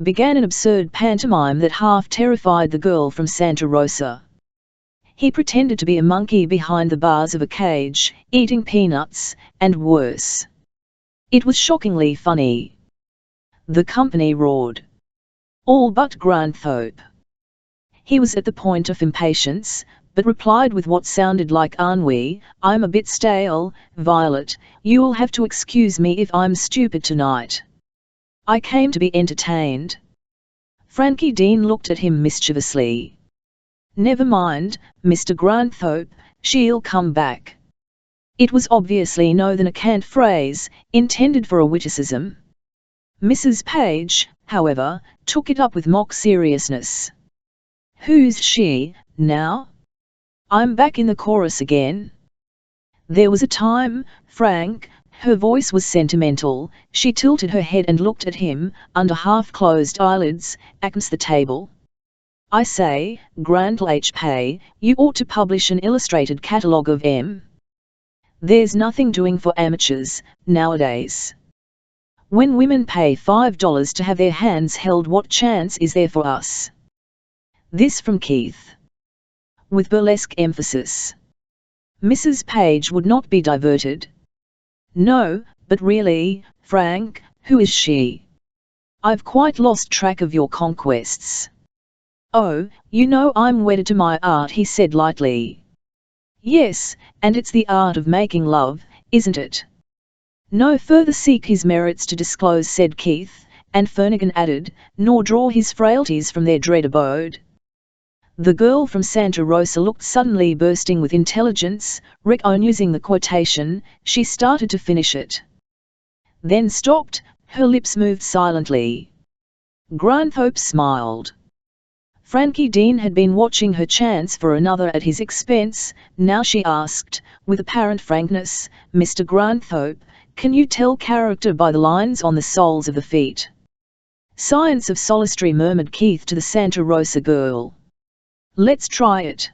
Began an absurd pantomime that half terrified the girl from Santa Rosa. He pretended to be a monkey behind the bars of a cage, eating peanuts, and worse. It was shockingly funny. The company roared. All but Granthope. He was at the point of impatience, but replied with what sounded like ennui, "I'm a bit stale, Violet. You'll have to excuse me if I'm stupid tonight. I came to be entertained." Frankie Dean looked at him mischievously. "Never mind, Mr. Granthope, she'll come back." It was obviously no than a cant phrase, intended for a witticism. Mrs. Page, however, took it up with mock seriousness. "Who's she, now? I'm back in the chorus again. There was a time, Frank," her voice was sentimental, she tilted her head and looked at him, under half-closed eyelids, "against the table. I say, Grant H. Pay, you ought to publish an illustrated catalogue of M. There's nothing doing for amateurs, nowadays. When women pay $5 to have their hands held, what chance is there for us?" This from Keith, with burlesque emphasis. Mrs. Page would not be diverted. "No, but really, Frank, who is she? I've quite lost track of your conquests." "Oh, you know I'm wedded to my art," he said lightly. "Yes, and it's the art of making love, isn't it?" "No further seek his merits to disclose," said Keith, and Furnigan added, "nor draw his frailties from their dread abode." The girl from Santa Rosa looked suddenly bursting with intelligence, using the quotation, she started to finish it. Then stopped, her lips moved silently. Granthope smiled. Frankie Dean had been watching her chance for another at his expense. Now she asked, with apparent frankness, "Mr. Granthope, can you tell character by the lines on the soles of the feet?" "Science of sophistry," murmured Keith to the Santa Rosa girl. "Let's try it,"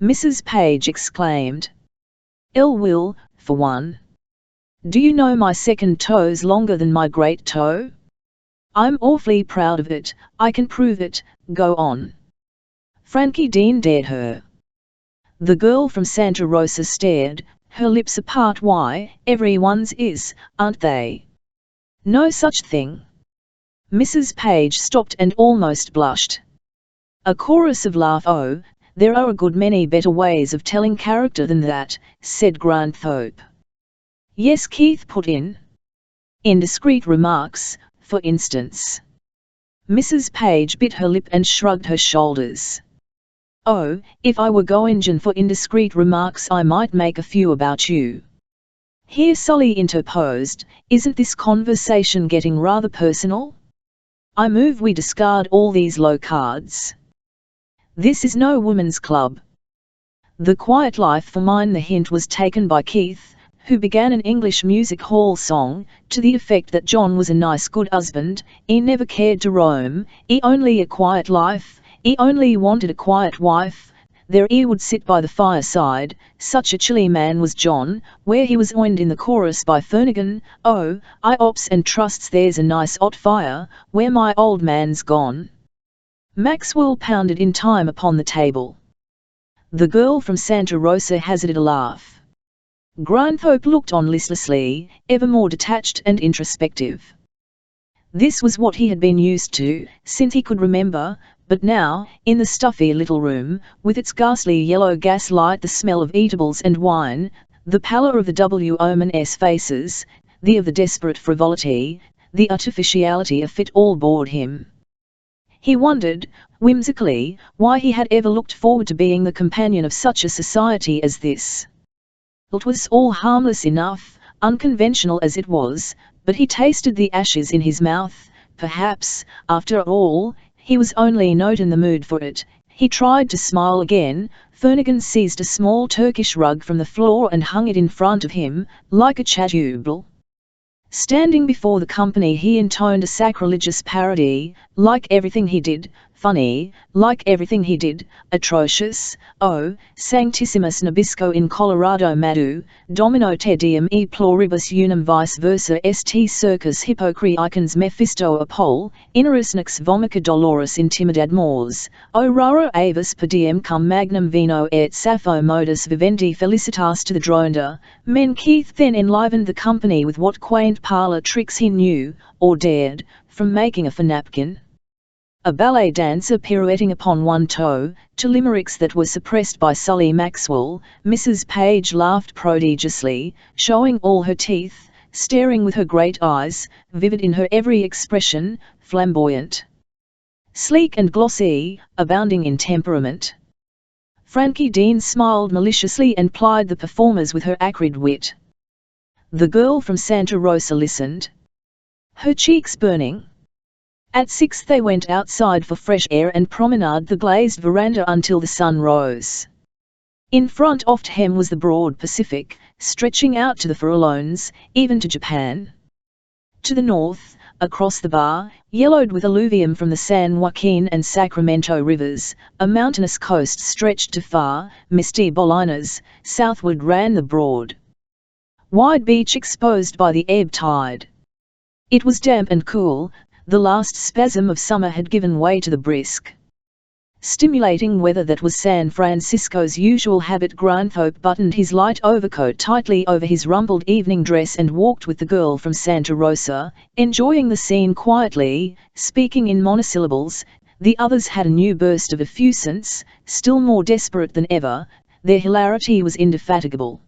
Mrs. Page exclaimed. "Ill will, for one. Do you know my second toe's longer than my great toe? I'm awfully proud of it, I can prove it, go on." Frankie Dean dared her. The girl from Santa Rosa stared, her lips apart. "Why, everyone's is, aren't they?" "No such thing. Mrs. Page stopped and almost blushed. A chorus of laugh. "Oh, there are a good many better ways of telling character than that," said Granthorpe. "Yes," Keith put in. "Indiscreet remarks, for instance." Mrs. Page bit her lip and shrugged her shoulders. "Oh, if I were going for indiscreet remarks I might make a few about you." Here Sully interposed, "Isn't this conversation getting rather personal? I move we discard all these low cards. This is no women's club." "The Quiet Life for Mine." The hint was taken by Keith, who began an English music hall song, to the effect that John was a nice good husband, he never cared to roam, he only a quiet life, he only wanted a quiet wife, there he would sit by the fireside, such a chilly man was John, where he was joined in the chorus by Fernaghan, "Oh, I ops and trusts there's a nice 'ot fire, where my old man's gone." Maxwell pounded in time upon the table. The girl from Santa Rosa hazarded a laugh. Granthorpe looked on listlessly, ever more detached and introspective. This was what he had been used to, since he could remember, but now, in the stuffy little room, with its ghastly yellow gas light, the smell of eatables and wine, the pallor of the women's faces, the of the desperate frivolity, the artificiality of it all bored him. He wondered, whimsically, why he had ever looked forward to being the companion of such a society as this. It was all harmless enough, unconventional as it was, but he tasted the ashes in his mouth. Perhaps, after all, he was only not in the mood for it. He tried to smile again. Fernaghan seized a small Turkish rug from the floor and hung it in front of him, like a chasuble. Standing before the company he intoned a sacrilegious parody, "Like everything he did, funny, like everything he did, atrocious, oh, sanctissimus nabisco in Colorado Madu, domino te diem e pluribus unum vice versa st circus hypocriicans Mephisto apol, inerus nix vomica doloris intimidad mors, o rara avis per diem cum magnum vino et sappho modus vivendi felicitas." To the dronda, men Keith then enlivened the company with what quaint parlour tricks he knew, or dared, from making a napkin. A ballet dancer pirouetting upon one toe, to limericks that were suppressed by Sully Maxwell. Mrs. Page laughed prodigiously, showing all her teeth, staring with her great eyes, vivid in her every expression, flamboyant, sleek and glossy, abounding in temperament. Frankie Dean smiled maliciously and plied the performers with her acrid wit. The girl from Santa Rosa listened, her cheeks burning. At 6 they went outside for fresh air and promenaded the glazed veranda until the sun rose. In front of him was the broad Pacific, stretching out to the furlongs, even to Japan. To the north, across the bar, yellowed with alluvium from the San Joaquin and Sacramento rivers, a mountainous coast stretched to far, misty Bolinas. Southward ran the broad, wide beach exposed by the ebb tide. It was damp and cool. The last spasm of summer had given way to the brisk, stimulating weather that was San Francisco's usual habit. Granthorpe buttoned his light overcoat tightly over his rumpled evening dress and walked with the girl from Santa Rosa, enjoying the scene quietly, speaking in monosyllables. The others had a new burst of effusence, still more desperate than ever. Their hilarity was indefatigable.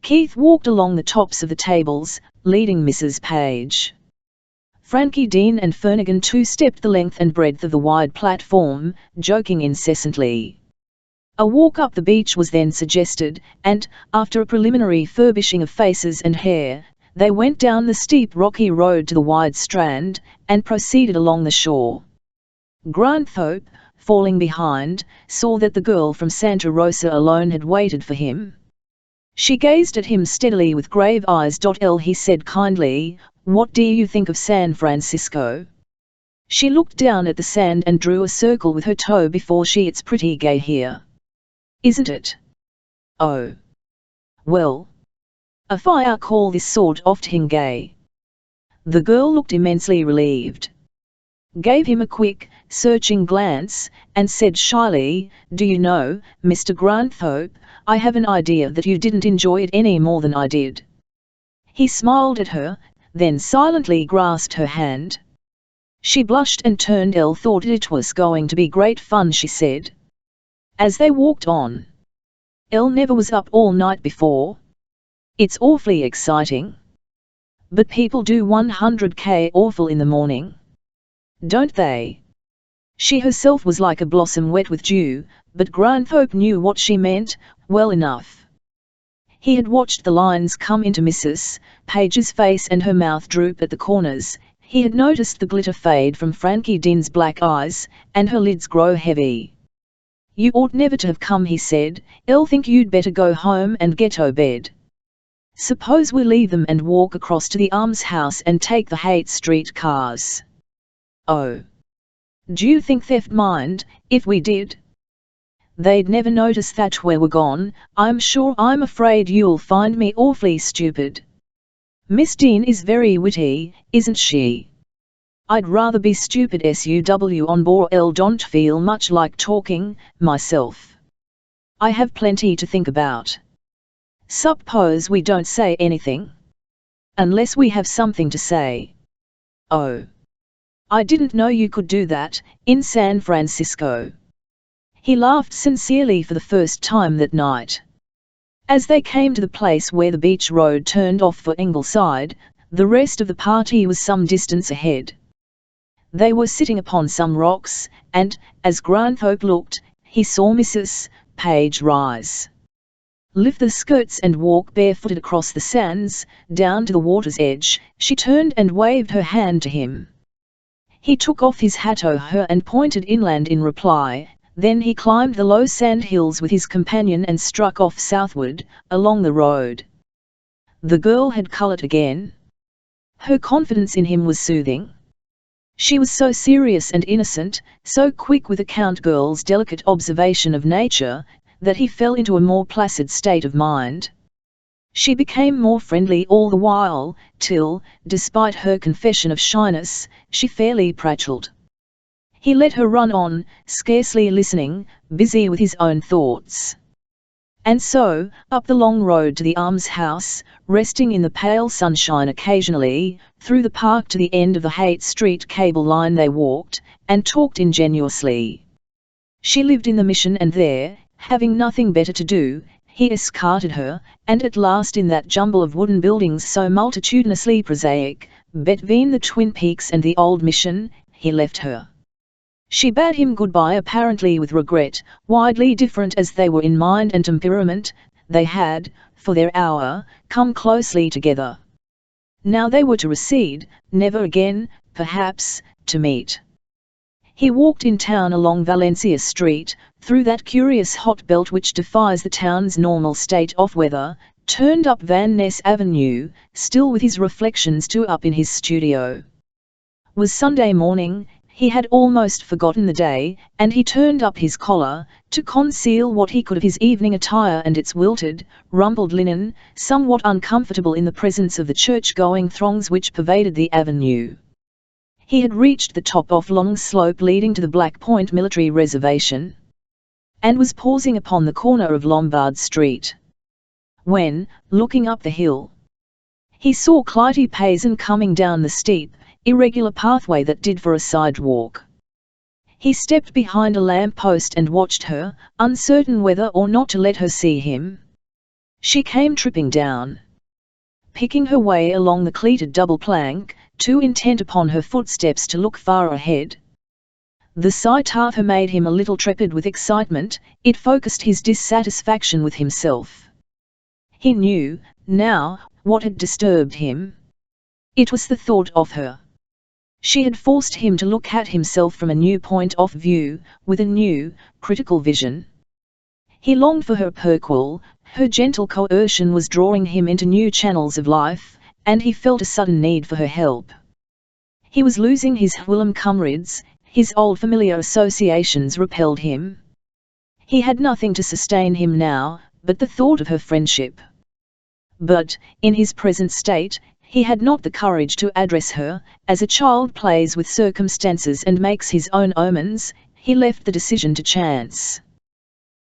Keith walked along the tops of the tables, leading Mrs. Page. Frankie Dean and Fernaghan two-stepped the length and breadth of the wide platform, joking incessantly. A walk up the beach was then suggested, and, after a preliminary furbishing of faces and hair, they went down the steep rocky road to the wide strand, and proceeded along the shore. Granthorpe, falling behind, saw that the girl from Santa Rosa alone had waited for him. She gazed at him steadily with grave eyes. He said kindly, "What do you think of San Francisco?" She looked down at the sand and drew a circle with her toe before she. "It's pretty gay here. Isn't it?" "Oh. Well. If I call this sort of thing gay." The girl looked immensely relieved, gave him a quick, searching glance, and said shyly, "Do you know, Mr. Granthorpe, I have an idea that you didn't enjoy it any more than I did." He smiled at her, then silently grasped her hand. She blushed and turned. Elle thought it was going to be great fun, she said. As they walked on. Elle never was up all night before. It's awfully exciting. But people do 100k awful in the morning. Don't they? She herself was like a blossom wet with dew, but Granthorpe knew what she meant, well enough. He had watched the lines come into Mrs. Page's face and her mouth droop at the corners. He had noticed the glitter fade from Frankie Dean's black eyes, and her lids grow heavy. You ought never to have come, he said. Elle think you'd better go home and get to bed. Suppose we leave them and walk across to the almshouse and take the Haight Street cars. Oh. Do you think they'd mind, if we did? They'd never notice that we were gone. I'm sure. I'm afraid you'll find me awfully stupid. Miss Dean is very witty, isn't she? I'd rather be stupid SUW on board. Elle don't feel much like talking, myself. I have plenty to think about. Suppose we don't say anything? Unless we have something to say. Oh. I didn't know you could do that, in San Francisco. He laughed sincerely for the first time that night. As they came to the place where the beach road turned off for Ingleside, the rest of the party was some distance ahead. They were sitting upon some rocks, and, as Granthorpe looked, he saw Mrs. Page rise. Lift the skirts and walk barefooted across the sands, down to the water's edge. She turned and waved her hand to him. He took off his hat to her and pointed inland in reply. Then he climbed the low sand hills with his companion and struck off southward, along the road. The girl had coloured again. Her confidence in him was soothing. She was so serious and innocent, so quick with a count girl's delicate observation of nature, that he fell into a more placid state of mind. She became more friendly all the while, till, despite her confession of shyness, she fairly prattled. He let her run on, scarcely listening, busy with his own thoughts. And so, up the long road to the almshouse, resting in the pale sunshine occasionally, through the park to the end of the Haight Street cable line they walked, and talked ingenuously. She lived in the Mission, and there, having nothing better to do, he escorted her, and at last in that jumble of wooden buildings so multitudinously prosaic, between the Twin Peaks and the old Mission, he left her. She bade him goodbye apparently with regret. Widely different as they were in mind and temperament, they had, for their hour, come closely together. Now they were to recede, never again, perhaps, to meet. He walked in town along Valencia Street, through that curious hot belt which defies the town's normal state of weather, turned up Van Ness Avenue, still with his reflections to up in his studio. Was Sunday morning. He had almost forgotten the day, and he turned up his collar, to conceal what he could of his evening attire and its wilted, rumpled linen, somewhat uncomfortable in the presence of the church-going throngs which pervaded the avenue. He had reached the top of long slope leading to the Black Point Military Reservation, and was pausing upon the corner of Lombard Street, when, looking up the hill, he saw Clytie Payson coming down the steep, irregular pathway that did for a sidewalk. He stepped behind a lamp-post and watched her, uncertain whether or not to let her see him. She came tripping down, picking her way along the cleated double plank, too intent upon her footsteps to look far ahead. The sight of her made him a little trepid with excitement. It focused his dissatisfaction with himself. He knew, now, what had disturbed him. It was the thought of her. She had forced him to look at himself from a new point of view, with a new, critical vision. He longed for her perquel. Her gentle coercion was drawing him into new channels of life, and he felt a sudden need for her help. He was losing his whilom comrades. His old familiar associations repelled him. He had nothing to sustain him now, but the thought of her friendship. But, in his present state, he had not the courage to address her. As a child plays with circumstances and makes his own omens, he left the decision to chance.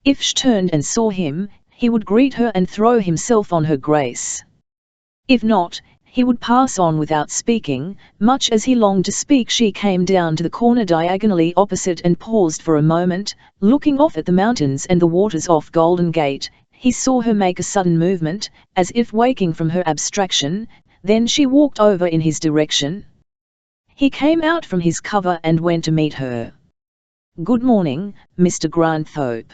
If she turned and saw him, he would greet her and throw himself on her grace. If not, he would pass on without speaking. Much as he longed to speak, she came down to the corner diagonally opposite and paused for a moment, looking off at the mountains and the waters off Golden Gate. He saw her make a sudden movement, as if waking from her abstraction, then she walked over in his direction. He came out from his cover and went to meet her. "Good morning, Mr. Granthorpe."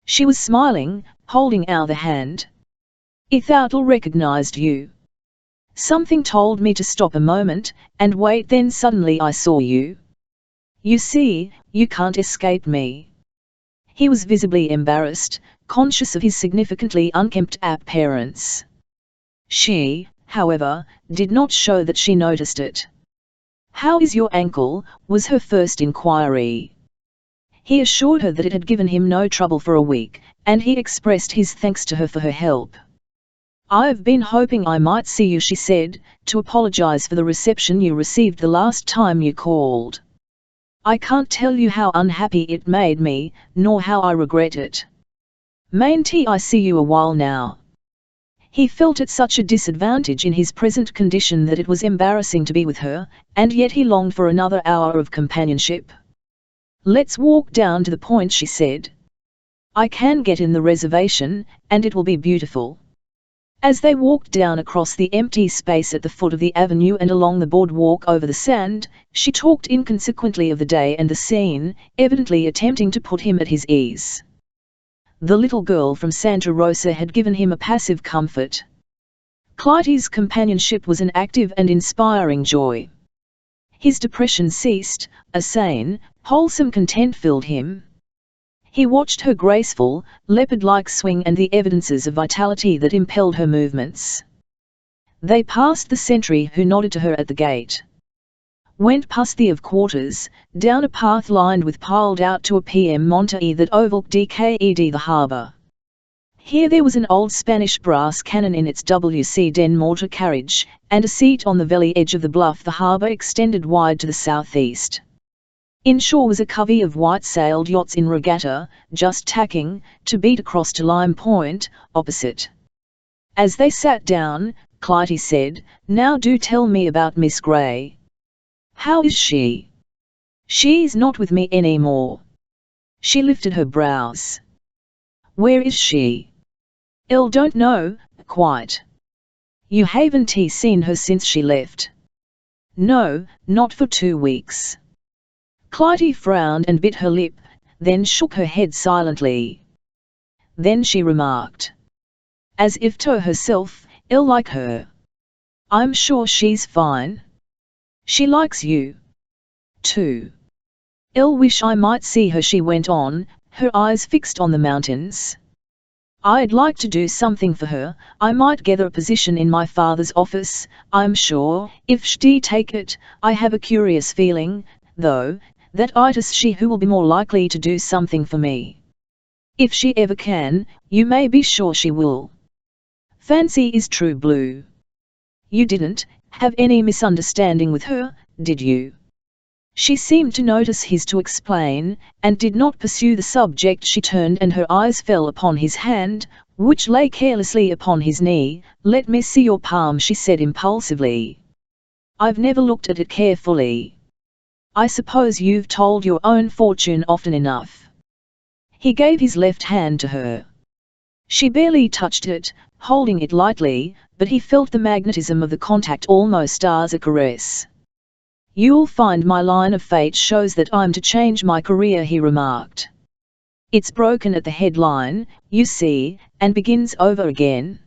She was smiling, holding out the hand. "I thought I recognized you. Something told me to stop a moment and wait, then suddenly I saw you. You see, you can't escape me." He was visibly embarrassed, conscious of his significantly unkempt appearance. She, however, did not show that she noticed it. "How is your ankle?" was her first inquiry. He assured her that it had given him no trouble for a week, and he expressed his thanks to her for her help. "I've been hoping I might see you," she said, "to apologize for the reception you received the last time you called. I can't tell you how unhappy it made me, nor how I regret it. Mayn't I see you a while now?" He felt at such a disadvantage in his present condition that it was embarrassing to be with her, and yet he longed for another hour of companionship. "Let's walk down to the point," she said. "I can get in the reservation, and it will be beautiful." As they walked down across the empty space at the foot of the avenue and along the boardwalk over the sand, she talked inconsequently of the day and the scene, evidently attempting to put him at his ease. The little girl from Santa Rosa had given him a passive comfort. Clytie's companionship was an active and inspiring joy. His depression ceased, a sane, wholesome content filled him. He watched her graceful, leopard-like swing and the evidences of vitality that impelled her movements. They passed the sentry, who nodded to her at the gate. Went past the of quarters, down a path lined with piled out to a PM Monte that overlooked the harbour. Here there was an old Spanish brass cannon in its WC Den mortar carriage, and a seat on the valley edge of the bluff. The harbour extended wide to the southeast. Inshore was a covey of white-sailed yachts in regatta, just tacking to beat across to Lime Point, opposite. As they sat down, Clytie said, "Now do tell me about Miss Gray. How is she?" "She's not with me anymore." She lifted her brows. "Where is she?" Don't know, quite." "You haven't seen her since she left?" "No, not for 2 weeks." Clytie frowned and bit her lip, then shook her head silently. Then she remarked, as if to herself, like her. "I'm sure she's fine. She likes you, too." "Wish I might see her," she went on, her eyes fixed on the mountains. "I'd like to do something for her. I might get her a position in my father's office, I'm sure, if she'd take it. I have a curious feeling, though, that it's she who will be more likely to do something for me. If she ever can, you may be sure she will. Fancy is true blue. You didn't have any misunderstanding with her, did you?" She seemed to notice his to explain, and did not pursue the subject. She turned and her eyes fell upon his hand, which lay carelessly upon his knee. "Let me see your palm," she said impulsively. "I've never looked at it carefully. I suppose you've told your own fortune often enough." He gave his left hand to her. She barely touched it, holding it lightly, but he felt the magnetism of the contact almost as a caress. "You'll find my line of fate shows that I'm to change my career," he remarked. "It's broken at the headline, you see, and begins over again.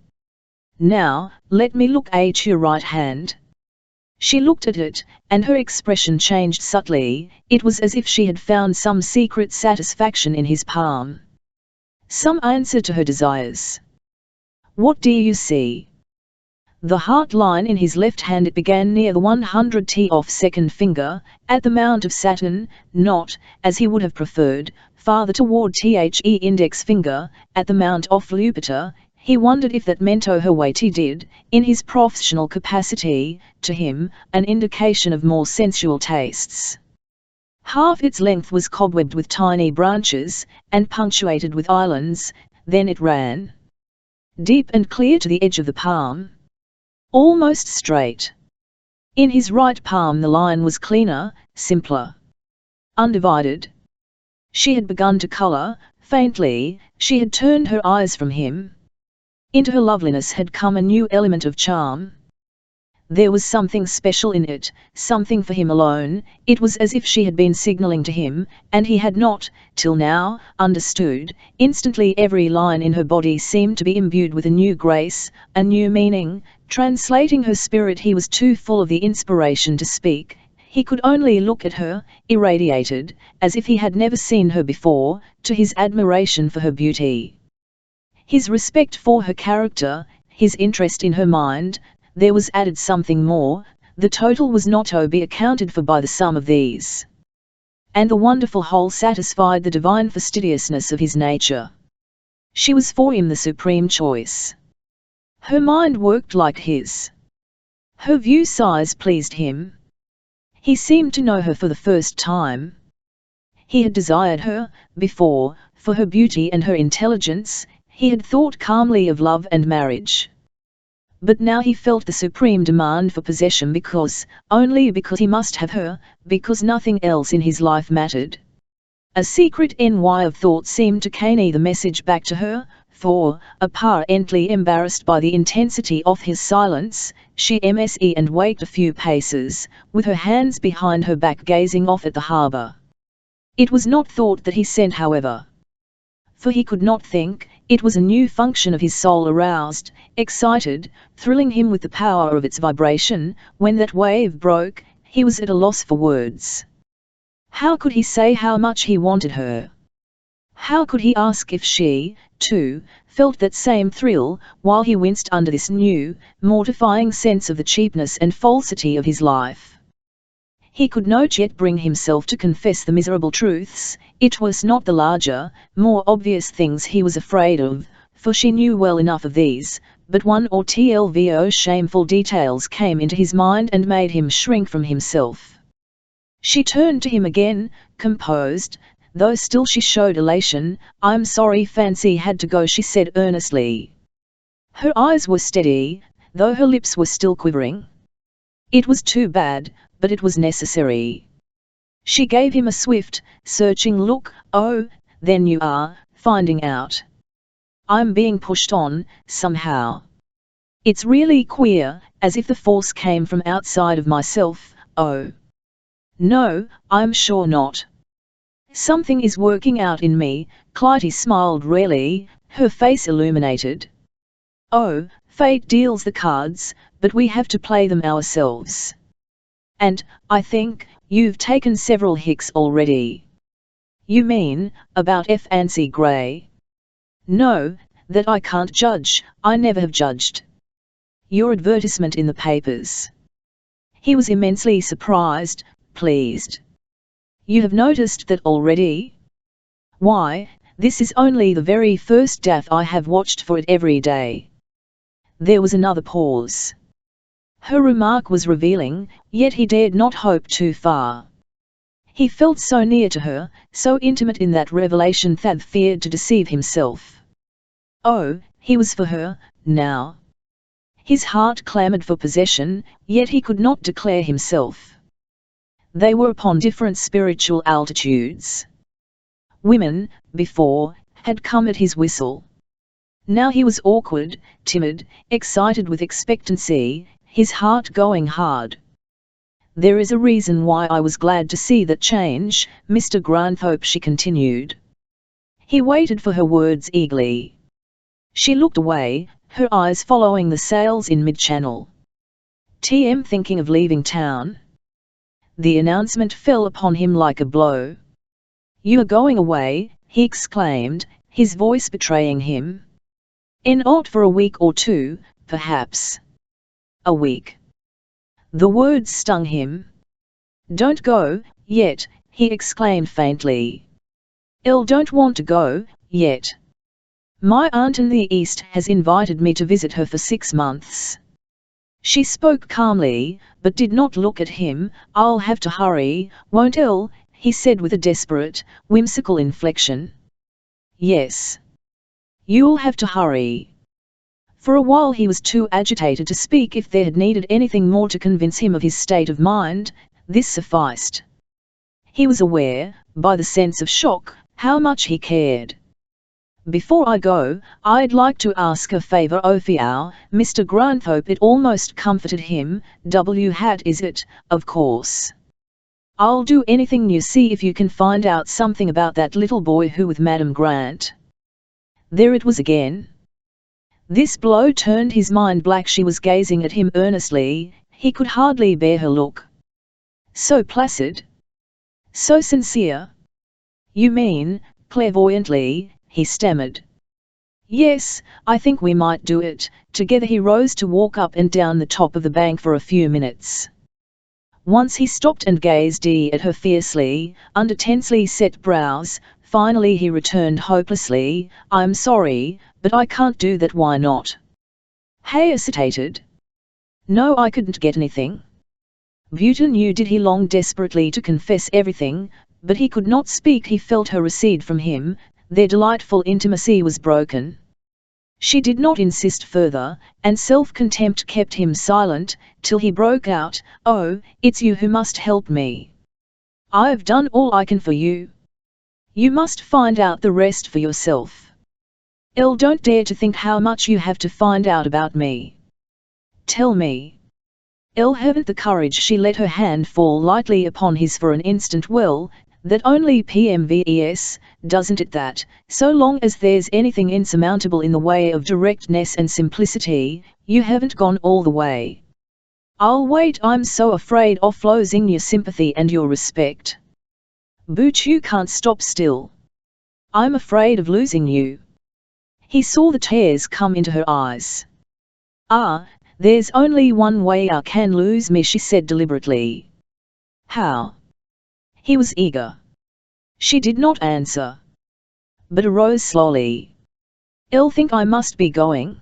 Now, let me look at your right hand." She looked at it, and her expression changed subtly. It was as if she had found some secret satisfaction in his palm. Some answer to her desires. "What do you see?" The heart line in his left hand. It began near the 100th off second finger, at the Mount of Saturn, not, as he would have preferred, farther toward the index finger, at the Mount of Jupiter. He wondered if that meant her weight. He did, in his professional capacity, to him, an indication of more sensual tastes. Half its length was cobwebbed with tiny branches, and punctuated with islands, then it ran deep and clear to the edge of the palm. almost straight. In his right palm the line was cleaner, simpler, undivided. She had begun to colour, faintly. She had turned her eyes from him. Into her loveliness had come a new element of charm. There was something special in it, something for him alone. It was as if she had been signalling to him, and he had not, till now, understood. Instantly every line in her body seemed to be imbued with a new grace, a new meaning, translating her spirit. He was too full of the inspiration to speak. He could only look at her, irradiated, as if he had never seen her before, to his admiration for her beauty, his respect for her character, his interest in her mind. There was added something more. The total was not to be accounted for by the sum of these. And the wonderful whole satisfied the divine fastidiousness of his nature. She was for him the supreme choice. Her mind worked like his. Her view size pleased him. He seemed to know her for the first time. He had desired her, before, for her beauty and her intelligence. He had thought calmly of love and marriage. But now he felt the supreme demand for possession only because he must have her, because nothing else in his life mattered. A secret envy of thought seemed to canny the message back to her, for, apparently embarrassed by the intensity of his silence, she mse and waked a few paces, with her hands behind her back gazing off at the harbour. It was not thought that he sent, however. For he could not think. It was a new function of his soul aroused, excited, thrilling him with the power of its vibration. When that wave broke, he was at a loss for words. How could he say how much he wanted her? How could he ask if she, too, felt that same thrill, while he winced under this new, mortifying sense of the cheapness and falsity of his life? He could not yet bring himself to confess the miserable truths. It was not the larger, more obvious things he was afraid of, for she knew well enough of these, but one or two shameful details came into his mind and made him shrink from himself. She turned to him again, composed, though still she showed elation. "I'm sorry Fancy had to go," she said earnestly. Her eyes were steady, though her lips were still quivering. It was too bad, but it was necessary. She gave him a swift, searching look. "Oh, then you are finding out. I'm being pushed on, somehow. It's really queer, as if the force came from outside of myself." "Oh. No, I'm sure not. Something is working out in me." Clytie smiled rarely, her face illuminated. "Oh, fate deals the cards, but we have to play them ourselves. And, I think, you've taken several hicks already." "You mean, about Fancy Gray?" "No, that I can't judge. I never have judged." "Your advertisement in the papers." He was immensely surprised, pleased. "You have noticed that already?" "Why, this is only the very first death I have watched for it every day." There was another pause. Her remark was revealing, yet he dared not hope too far. He felt so near to her, so intimate in that revelation that feared to deceive himself. Oh, he was for her, now. His heart clamoured for possession, yet he could not declare himself. They were upon different spiritual altitudes. Women, before, had come at his whistle. Now he was awkward, timid, excited with expectancy, his heart going hard. "There is a reason why I was glad to see that change, Mr. Granthorpe," she continued. He waited for her words eagerly. She looked away, her eyes following the sails in mid-channel. "TM thinking of leaving town?" The announcement fell upon him like a blow. "You are going away?" he exclaimed, his voice betraying him. "Not for a week or two, perhaps." "A week." The words stung him. "Don't go, yet," he exclaimed faintly. "Don't want to go, yet. My aunt in the East has invited me to visit her for 6 months." She spoke calmly, but did not look at him. "I'll have to hurry, won't I?" he said with a desperate, whimsical inflection. "Yes. You'll have to hurry. For a while he was too agitated to speak. If there had needed anything more to convince him of his state of mind, this sufficed. He was aware, by the sense of shock, how much he cared. "Before I go, I'd like to ask a favour of you, Mr. Granthorpe." It almost comforted him. "Hat is it, of course. I'll do anything you see if you can find out something about that little boy who with Madam Grant." There it was again. This blow turned his mind black. She was gazing at him earnestly. He could hardly bear her look. So placid. So sincere. "You mean," clairvoyantly, he stammered. "Yes, I think we might do it." Together he rose to walk up and down the top of the bank for a few minutes. Once he stopped and gazed at her fiercely, under tensely set brows. Finally he returned hopelessly, "I'm sorry, but I can't do that." "Why not?" Hay hesitated. "No, I couldn't get anything." Buter knew he longed desperately to confess everything, but he could not speak. He felt her recede from him. Their delightful intimacy was broken. She did not insist further, and self-contempt kept him silent, till he broke out, "Oh, it's you who must help me. I've done all I can for you. You must find out the rest for yourself. Don't dare to think how much you have to find out about me. Tell me." Haven't the courage. She let her hand fall lightly upon his for an instant. "Well, that only PMVES, doesn't it that, so long as there's anything insurmountable in the way of directness and simplicity, you haven't gone all the way." "I'll wait. I'm so afraid of losing your sympathy and your respect." "But you can't stop still." "I'm afraid of losing you." He saw the tears come into her eyes. "There's only one way I can lose me," she said deliberately. "How?" He was eager. She did not answer, but arose slowly. "Think I must be going."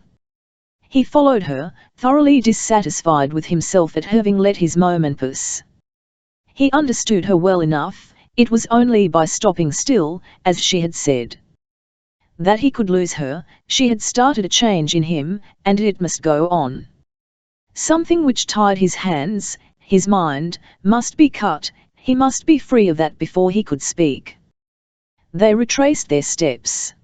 He followed her, thoroughly dissatisfied with himself at having let his moment pass. He understood her well enough. It was only by stopping still, as she had said, that he could lose her. She had started a change in him, and it must go on. Something which tied his hands, his mind, must be cut. He must be free of that before he could speak. They retraced their steps.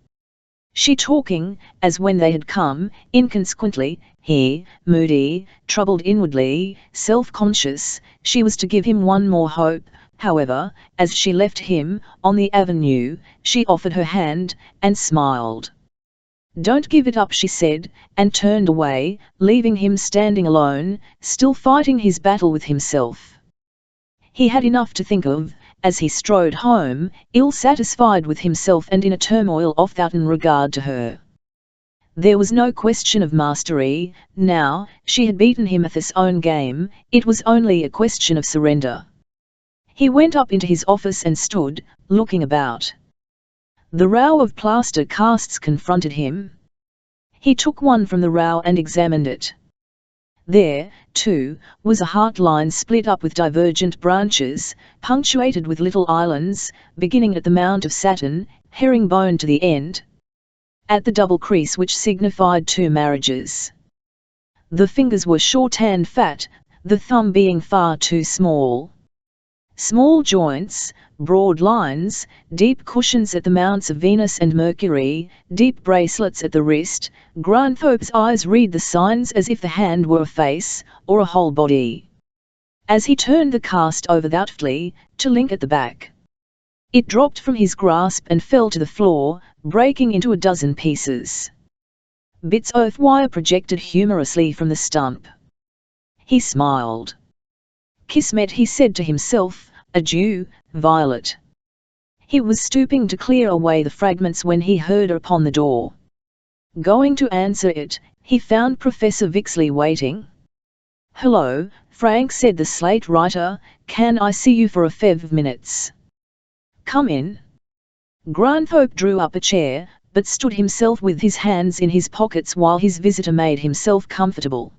She talking, as when they had come, inconsequently, he, moody, troubled inwardly, self-conscious. She was to give him one more hope. However, as she left him, on the avenue, she offered her hand, and smiled. "Don't give it up," she said, and turned away, leaving him standing alone, still fighting his battle with himself. He had enough to think of, as he strode home, ill-satisfied with himself and in a turmoil without regard to her. There was no question of mastery, now. She had beaten him at his own game. It was only a question of surrender. He went up into his office and stood, looking about. The row of plaster casts confronted him. He took one from the row and examined it. There, too, was a heart line split up with divergent branches, punctuated with little islands, beginning at the Mount of Saturn, herringbone to the end. At the double crease which signified 2 marriages. The fingers were short and fat, the thumb being far too small. Small joints, broad lines, deep cushions at the mounts of Venus and Mercury, deep bracelets at the wrist. Granthorpe's eyes read the signs as if the hand were a face, or a whole body. As he turned the cast over doubtfully, to link at the back, it dropped from his grasp and fell to the floor, breaking into a dozen pieces. Bits of wire projected humorously from the stump. He smiled. "Kismet," he said to himself. "Adieu, Violet." He was stooping to clear away the fragments when he heard her upon the door. Going to answer it, he found Professor Vixley waiting. "Hello, Frank," said the slate writer, "can I see you for a few minutes?" "Come in." Granthorpe drew up a chair, but stood himself with his hands in his pockets while his visitor made himself comfortable.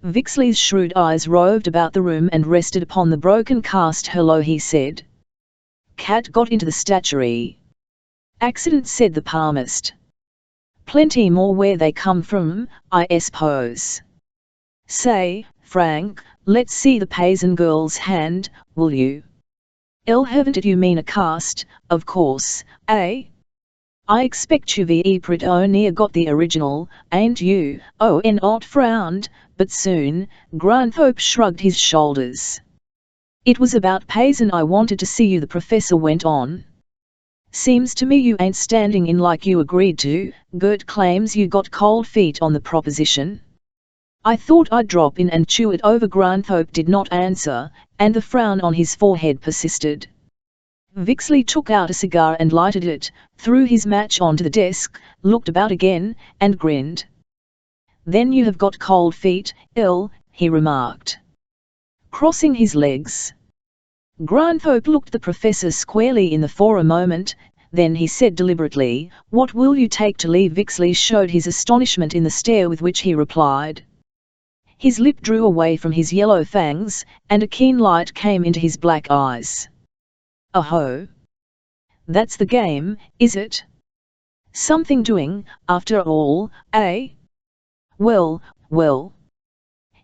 Vixley's shrewd eyes roved about the room and rested upon the broken cast. "Hello," he said. "Cat got into the statuary." "Accident," said the palmist. Plenty more where they come from, I suppose. Say, Frank, let's see the paysan girl's hand, will you? Haven't it you mean a cast, of course, eh? I expect you've pretty near got the original, ain't you? Ott frowned, but soon, Granthorpe shrugged his shoulders. It was about paysan I wanted to see you, the professor went on. Seems to me you ain't standing in like you agreed to. Gert claims you got cold feet on the proposition. I thought I'd drop in and chew it over. Granthorpe did not answer, and the frown on his forehead persisted. Vixley took out a cigar and lighted it, threw his match onto the desk, looked about again, and grinned. Then you have got cold feet, he remarked, crossing his legs. Granthorpe looked the professor squarely in the for a moment, then he said deliberately, "What will you take to leave?" Vixley showed his astonishment in the stare with which he replied. His lip drew away from his yellow fangs, and a keen light came into his black eyes. "Oh, that's the game, is it? Something doing, after all, eh? Well.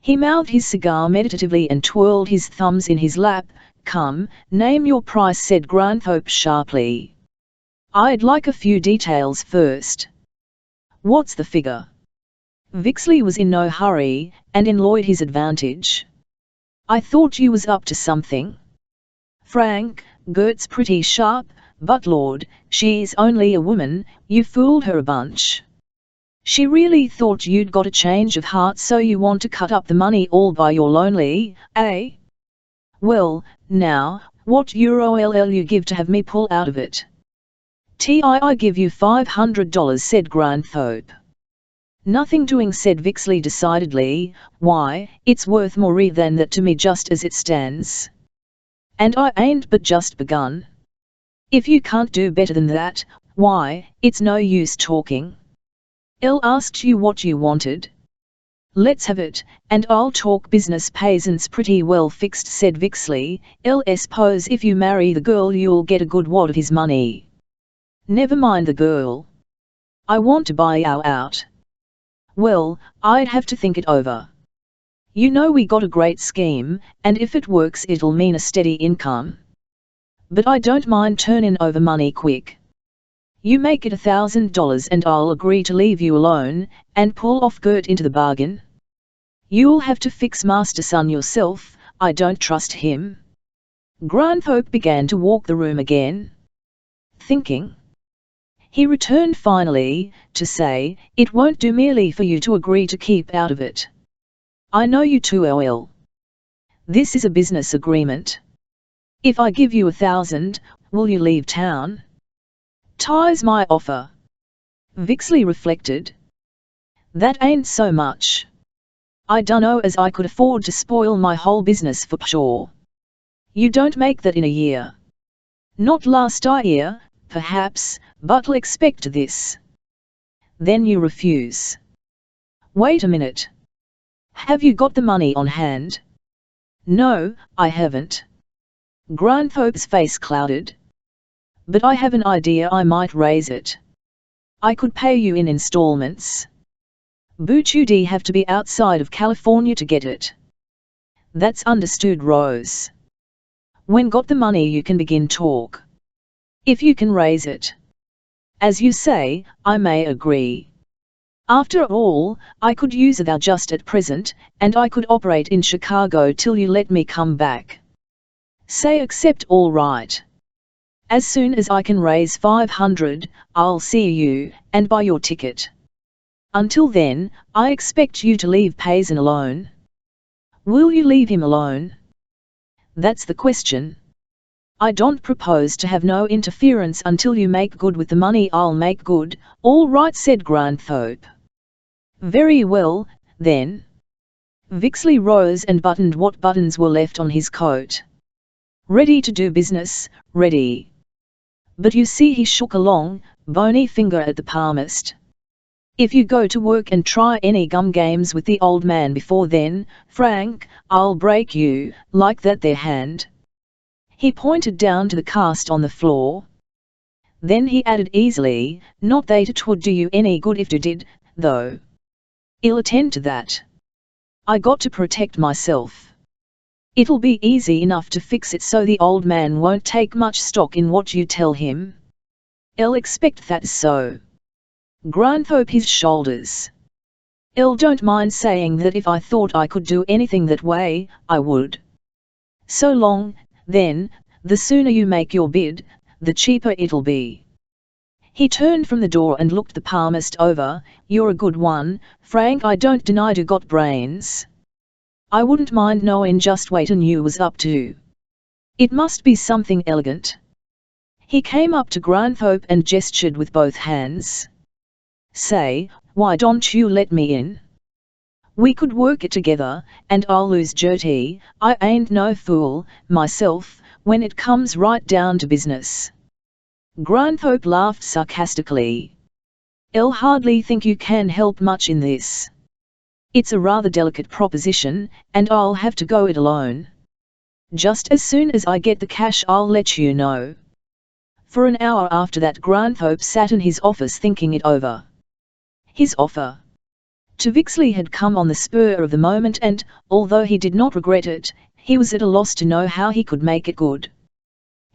He mouthed his cigar meditatively and twirled his thumbs in his lap. "Come, name your price," said Granthorpe sharply. "I'd like a few details first." "What's the figure?" Vixley was in no hurry, and enjoyed his advantage. "I thought you was up to something. Frank, Gert's pretty sharp, but Lord, she's only a woman, you fooled her a bunch. She really thought you'd got a change of heart, so you want to cut up the money all by your lonely, eh? Well, now, what €will you give to have me pull out of it?" "I give you $500, said Granthorpe. "Nothing doing," said Vixley decidedly. "Why, it's worth more than that to me just as it stands. And I ain't but just begun. If you can't do better than that, why, it's no use talking. Asked you what you wanted. Let's have it, and I'll talk business." "Paysan's pretty well fixed," said Vixley. "Suppose if you marry the girl you'll get a good wad of his money." "Never mind the girl. I want to buy you out." "Well, I'd have to think it over. You know we got a great scheme, and if it works it'll mean a steady income. But I don't mind turning over money quick. You make it $1,000 and I'll agree to leave you alone, and pull off Gert into the bargain. You'll have to fix Master Son yourself, I don't trust him." Granthorpe began to walk the room again. Thinking. He returned finally, to say, "It won't do merely for you to agree to keep out of it. I know you too well. This is a business agreement. If I give you $1,000, will you leave town?" "Tie's my offer." Vixley reflected. "That ain't so much. I dunno as I could afford to spoil my whole business for pshaw. You don't make that in a year. Not last year, perhaps, but'll expect this." "Then you refuse." "Wait a minute. Have you got the money on hand?" "No, I haven't." Granthorpe's face clouded. "But I have an idea I might raise it. I could pay you in installments. Book.2-2 have to be outside of California to get it." "That's understood, Rose. When got the money you can begin talk. If you can raise it. As you say, I may agree. After all, I could use it just at present, and I could operate in Chicago till you let me come back. Say accept, all right. As soon as I can raise 500, I'll see you, and buy your ticket. Until then, I expect you to leave Paysan alone." "Will you leave him alone?" "That's the question. I don't propose to have no interference until you make good with the money." "I'll make good, all right," said Granthorpe. "Very well, then." Vixley rose and buttoned what buttons were left on his coat. "Ready to do business, ready. But you see," he shook a long, bony finger at the palmist, "if you go to work and try any gum games with the old man before then, Frank, I'll break you, like that there hand." He pointed down to the cast on the floor. Then he added easily, not that it would do you any good if you did, though. I'll attend to that. I got to protect myself. It'll be easy enough to fix it so the old man won't take much stock in what you tell him. I'll expect that so. Granthorpe his shoulders. I don't mind saying that if I thought I could do anything that way, I would. So long, then, the sooner you make your bid, the cheaper it'll be. He turned from the door and looked the palmist over. You're a good one, Frank, I don't deny you got brains. I wouldn't mind knowing just what you was up to. It must be something elegant. He came up to Granthorpe and gestured with both hands. Say, why don't you let me in? We could work it together, and I'll lose Gertie. I ain't no fool, myself, when it comes right down to business. Granthorpe laughed sarcastically. I'll hardly think you can help much in this. It's a rather delicate proposition, and I'll have to go it alone. Just as soon as I get the cash I'll let you know. For an hour after that Granthorpe sat in his office thinking it over. His offer to Vixley had come on the spur of the moment and, although he did not regret it, he was at a loss to know how he could make it good.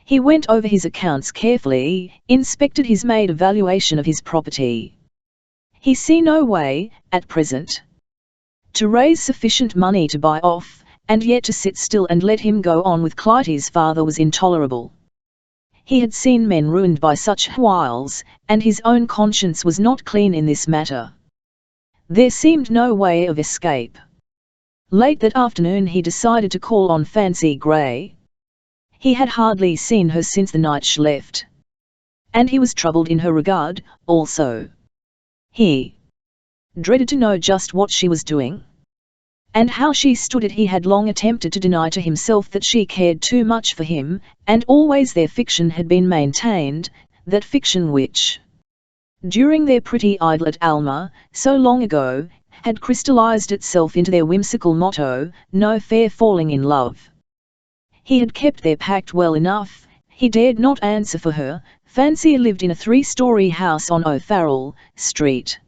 He went over his accounts carefully, inspected his maid evaluation of his property. He see no way, at present, to raise sufficient money to buy off, and yet to sit still and let him go on with Clytie's father was intolerable. He had seen men ruined by such wiles, and his own conscience was not clean in this matter. There seemed no way of escape. Late that afternoon he decided to call on Fancy Gray. He had hardly seen her since the night she left. And he was troubled in her regard, also. He dreaded to know just what she was doing. And how she stood it. He had long attempted to deny to himself that she cared too much for him, and always their fiction had been maintained, that fiction which, during their pretty idyll at Alma, so long ago, had crystallized itself into their whimsical motto, no fair falling in love. He had kept their pact well enough. He dared not answer for her. Fancy lived in a 3-story house on O'Farrell Street,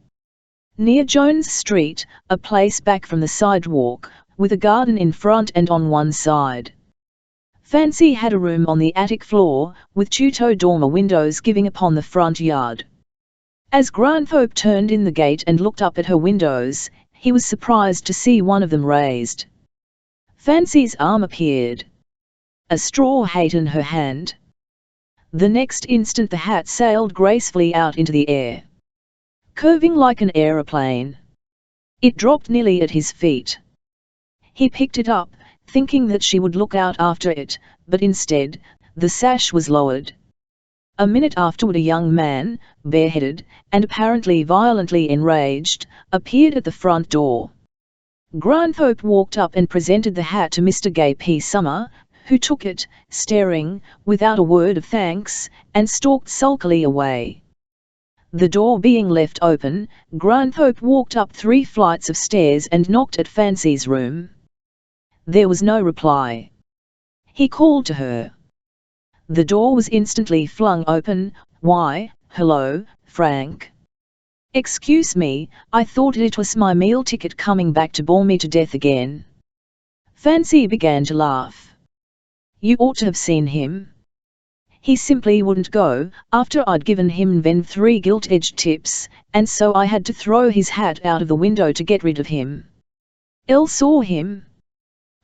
near Jones Street, a place back from the sidewalk, with a garden in front and on one side. Fancy had a room on the attic floor, with tuto dormer windows giving upon the front yard. As Granthorpe turned in the gate and looked up at her windows, he was surprised to see one of them raised. Fancy's arm appeared. A straw hat in her hand. The next instant the hat sailed gracefully out into the air, curving like an aeroplane. It dropped nearly at his feet. He picked it up, thinking that she would look out after it, but instead, the sash was lowered. A minute afterward a young man, bareheaded, and apparently violently enraged, appeared at the front door. Granthorpe walked up and presented the hat to Mr. Gay P. Summer, who took it, staring, without a word of thanks, and stalked sulkily away. The door being left open, Granthorpe walked up 3 flights of stairs and knocked at Fancy's room. There was no reply. He called to her. The door was instantly flung open. Why, hello, Frank. Excuse me, I thought it was my meal ticket coming back to bore me to death again. Fancy began to laugh. You ought to have seen him. He simply wouldn't go, after I'd given him them 3 gilt-edged tips, and so I had to throw his hat out of the window to get rid of him. Elle saw him.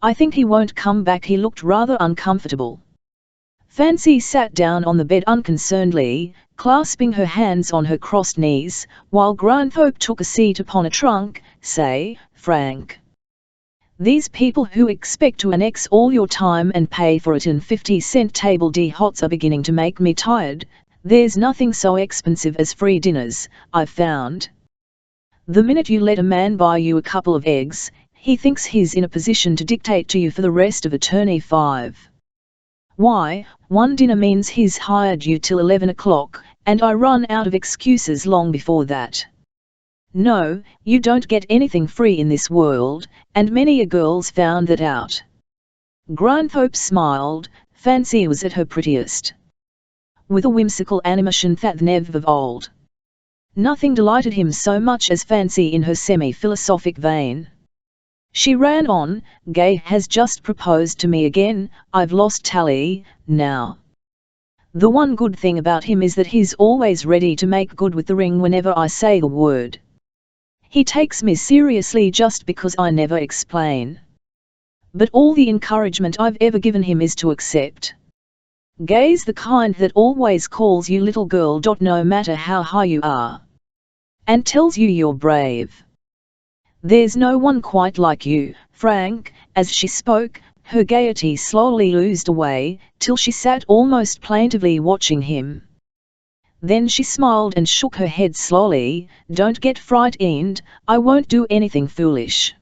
I think he won't come back. He looked rather uncomfortable. Fancy sat down on the bed unconcernedly, clasping her hands on her crossed knees, while Granthorpe took a seat upon a trunk. Say, Frank, these people who expect to annex all your time and pay for it in 50-cent table d'hotes are beginning to make me tired. There's nothing so expensive as free dinners, I've found. The minute you let a man buy you a couple of eggs, he thinks he's in a position to dictate to you for the rest of eternity. 5. Why, one dinner means he's hired you till 11 o'clock, and I run out of excuses long before that. No, you don't get anything free in this world, and many a girl's found that out. Granthorpe smiled. Fancy was at her prettiest with a whimsical animation that never of old. Nothing delighted him so much as fancy in her semi-philosophic vein. She ran on, Gay has just proposed to me again, I've lost tally, now. The one good thing about him is that he's always ready to make good with the ring whenever I say the word. He takes me seriously just because I never explain. But all the encouragement I've ever given him is to accept. Gay's the kind that always calls you little girl. No matter how high you are. And tells you you're brave. There's no one quite like you, Frank. As she spoke, her gaiety slowly oozed away, till she sat almost plaintively watching him. Then she smiled and shook her head slowly. Don't get frightened, I won't do anything foolish.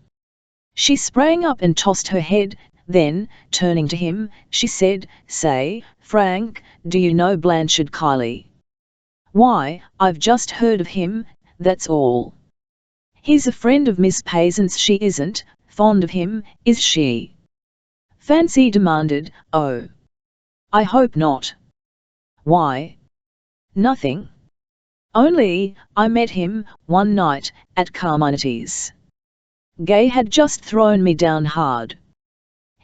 She sprang up and tossed her head, then, turning to him, she said, Say, Frank, do you know Blanchard Kiley? Why, I've just heard of him, that's all. He's a friend of Miss Payson's. She isn't fond of him, is she? Fancy demanded. Oh. I hope not. Why? Nothing. Only, I met him, one night, at Carminity's. Gay had just thrown me down hard.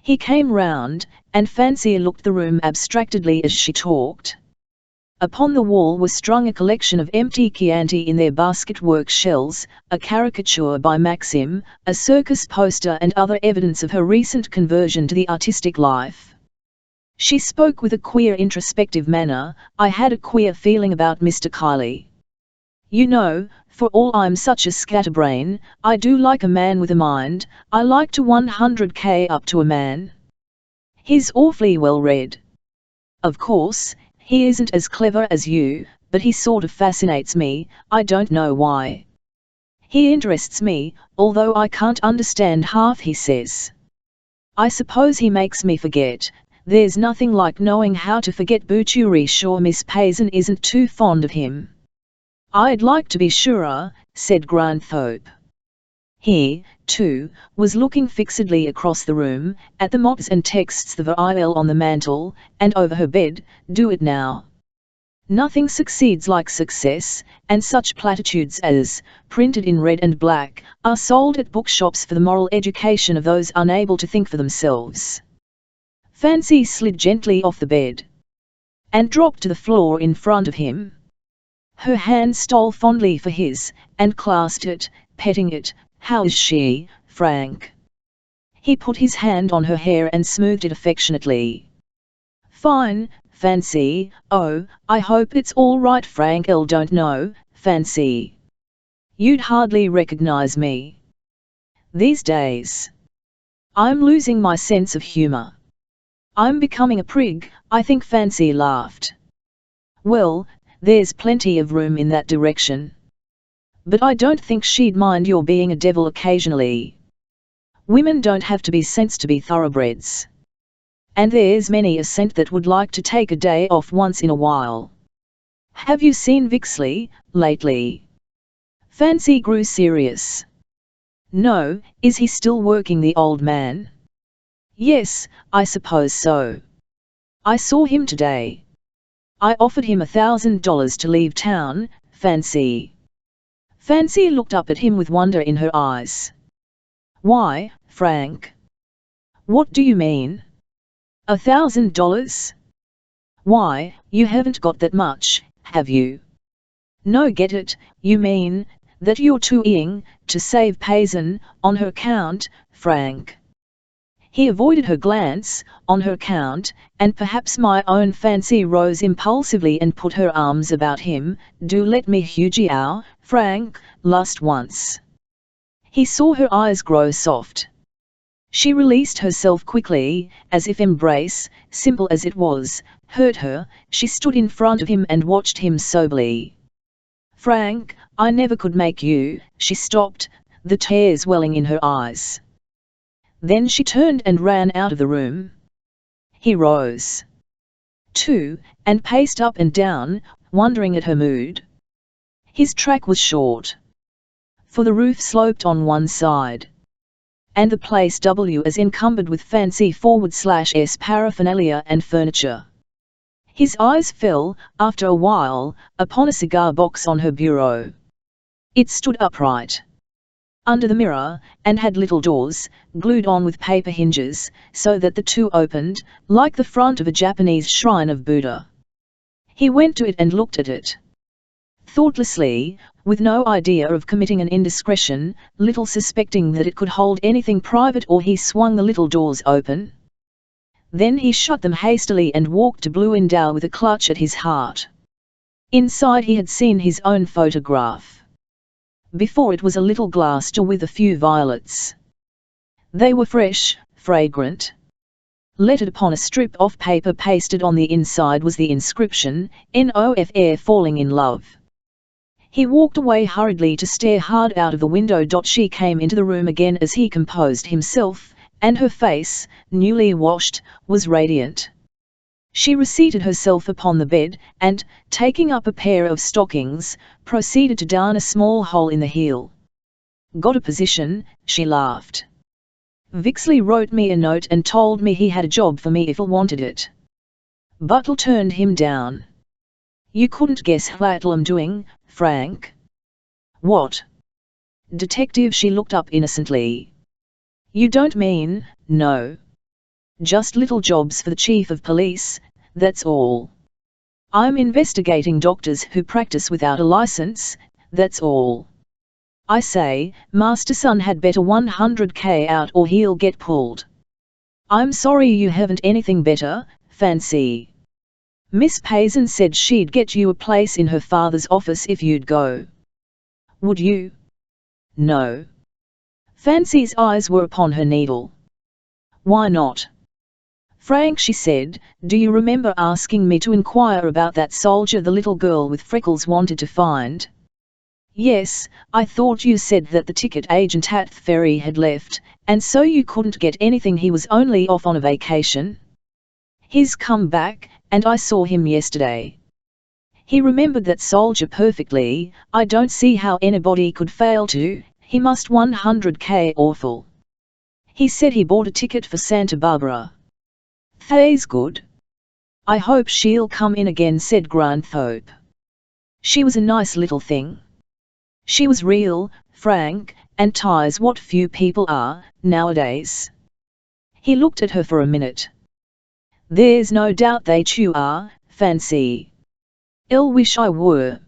He came round, and Fancy looked the room abstractedly as she talked. Upon the wall was strung a collection of empty Chianti in their basket-work shells, a caricature by Maxim, a circus poster and other evidence of her recent conversion to the artistic life. She spoke with a queer introspective manner. I had a queer feeling about Mr. Kiley. You know, for all I'm such a scatterbrain, I do like a man with a mind. I like to 100k up to a man. He's awfully well read. Of course, he isn't as clever as you, but he sort of fascinates me, I don't know why. He interests me, although I can't understand half he says. I suppose he makes me forget. There's nothing like knowing how to forget. Butchery sure Miss Payson isn't too fond of him. I'd like to be surer, said Granthorpe. He, too, was looking fixedly across the room, at the mops and texts the VIL on the mantel, and over her bed. Do it now. Nothing succeeds like success, and such platitudes as, printed in red and black, are sold at bookshops for the moral education of those unable to think for themselves. Fancy slid gently off the bed. And dropped to the floor in front of him. Her hand stole fondly for his, and clasped it, petting it. How is she, Frank? He put his hand on her hair and smoothed it affectionately. Fine, Fancy. Oh, I hope it's all right. Frank don't know, Fancy. You'd hardly recognize me. These days. I'm losing my sense of humor. I'm becoming a prig, I think. Fancy laughed. Well, there's plenty of room in that direction. But I don't think she'd mind your being a devil occasionally. Women don't have to be saints to be thoroughbreds. And there's many a saint that would like to take a day off once in a while. Have you seen Vixley, lately? Fancy grew serious. No, is he still working the old man? Yes, I suppose so. I saw him today. I offered him $1,000 to leave town, Fancy. Fancy looked up at him with wonder in her eyes. Why, Frank? What do you mean? $1,000? Why, you haven't got that much, have you? No, get it, you mean, that you're too-ing, to save Payson, on her account, Frank. He avoided her glance. On her account, and perhaps my own. Fancy rose impulsively and put her arms about him. Do let me hug you, Frank, last once. He saw her eyes grow soft. She released herself quickly, as if embrace, simple as it was, hurt her. She stood in front of him and watched him soberly. Frank, I never could make you. She stopped, the tears welling in her eyes. Then she turned and ran out of the room. He rose, too, and paced up and down, wondering at her mood. His track was short, for the roof sloped on one side, and the place was encumbered with fancy /s paraphernalia and furniture. His eyes fell, after a while, upon a cigar box on her bureau. It stood upright under the mirror, and had little doors, glued on with paper hinges, so that the two opened, like the front of a Japanese shrine of Buddha. He went to it and looked at it thoughtlessly, with no idea of committing an indiscretion, little suspecting that it could hold anything private, or he swung the little doors open. Then he shut them hastily and walked to Blue Endow with a clutch at his heart. Inside he had seen his own photograph. Before it was a little glass jar with a few violets. They were fresh, fragrant. Lettered upon a strip of paper pasted on the inside was the inscription, "N.O.F. Air Falling in Love." He walked away hurriedly to stare hard out of the window. She came into the room again as he composed himself, and her face, newly washed, was radiant. She reseated herself upon the bed, and, taking up a pair of stockings, proceeded to darn a small hole in the heel. "Got a position," she laughed. "Vixley wrote me a note and told me he had a job for me if I wanted it. Buttle turned him down. You couldn't guess what I'm doing, Frank." "What?" "Detective." She looked up innocently. "You don't mean, no. Just little jobs for the chief of police, that's all. I'm investigating doctors who practice without a license, that's all. I say, Masterson had better 100K out or he'll get pulled. I'm sorry you haven't anything better, Fancy. Miss Payson said she'd get you a place in her father's office if you'd go. Would you?" "No." Fancy's eyes were upon her needle. "Why not?" "Frank," she said, "do you remember asking me to inquire about that soldier the little girl with freckles wanted to find?" "Yes, I thought you said that the ticket agent at the ferry had left, and so you couldn't get anything. He was only off on a vacation. He's come back, and I saw him yesterday." He remembered that soldier perfectly. "I don't see how anybody could fail to. He must 100K awful. He said he bought a ticket for Santa Barbara." "Thay's good. I hope she'll come in again," said Granthorpe. "She was a nice little thing. She was real, frank, and Ty's what few people are, nowadays." He looked at her for a minute. "There's no doubt that you are, Fancy. I'll wish I were.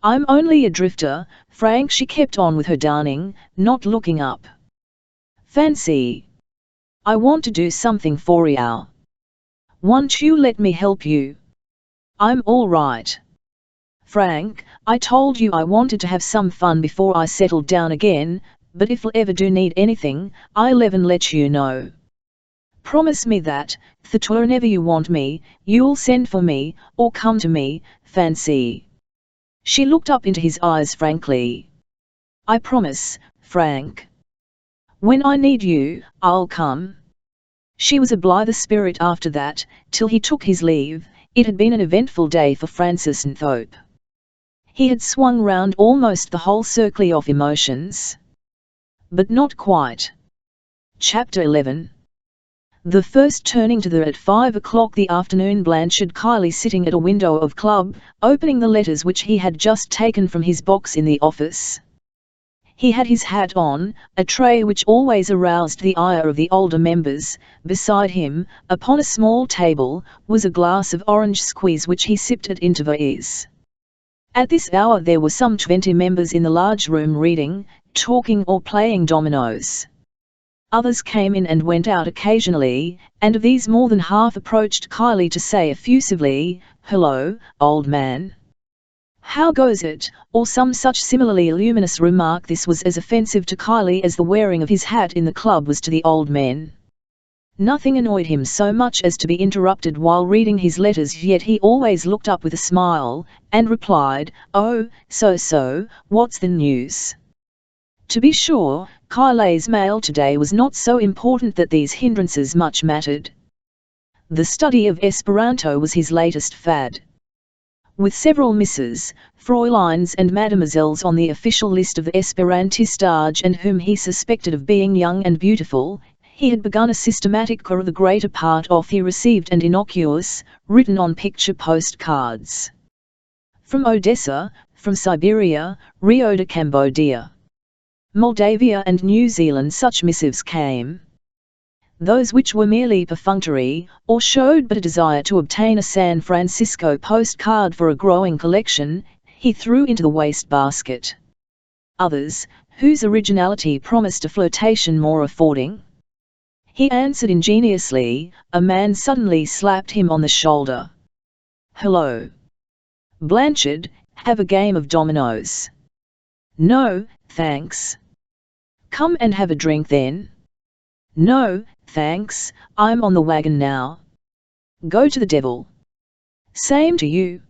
I'm only a drifter, Frank," she kept on with her darning, not looking up. "Fancy. I want to do something for you. Won't you let me help you?" "I'm all right. Frank, I told you I wanted to have some fun before I settled down again, but if I ever do need anything, I'll even let you know. Promise me that, whenever you want me, you'll send for me, or come to me, Fancy." She looked up into his eyes frankly. "I promise, Frank. When I need you, I'll come." She was a blithe spirit after that, till he took his leave. It had been an eventful day for Francis Granthorpe. He had swung round almost the whole circle of emotions. But not quite. Chapter 11. The first turning to the at 5 o'clock the afternoon Blanchard Kiley sitting at a window of club, opening the letters which he had just taken from his box in the office. He had his hat on, a tray which always aroused the ire of the older members. Beside him, upon a small table, was a glass of orange squeeze which he sipped at intervals. At this hour there were some 20 members in the large room reading, talking or playing dominoes. Others came in and went out occasionally, and of these more than half approached Kiley to say effusively, "Hello, old man. How goes it?" or some such similarly luminous remark. This was as offensive to Kiley as the wearing of his hat in the club was to the old men. Nothing annoyed him so much as to be interrupted while reading his letters, yet he always looked up with a smile, and replied, "Oh, so, what's the news?" To be sure, Kiley's mail today was not so important that these hindrances much mattered. The study of Esperanto was his latest fad. With several misses, Fräuleins and mademoiselles on the official list of the Esperantistage, and whom he suspected of being young and beautiful, He had begun a systematic cure, the greater part of he received and innocuous, written on picture postcards. From Odessa, from Siberia, Rio de Cambodia, Moldavia and New Zealand such missives came. Those which were merely perfunctory, or showed but a desire to obtain a San Francisco postcard for a growing collection, he threw into the wastebasket. Others, whose originality promised a flirtation more affording, he answered ingeniously. A man suddenly slapped him on the shoulder. "Hello, Blanchard, have a game of dominoes?" "No, thanks." "Come and have a drink then?" "No, thanks, I'm on the wagon now." "Go to the devil." "Same to you."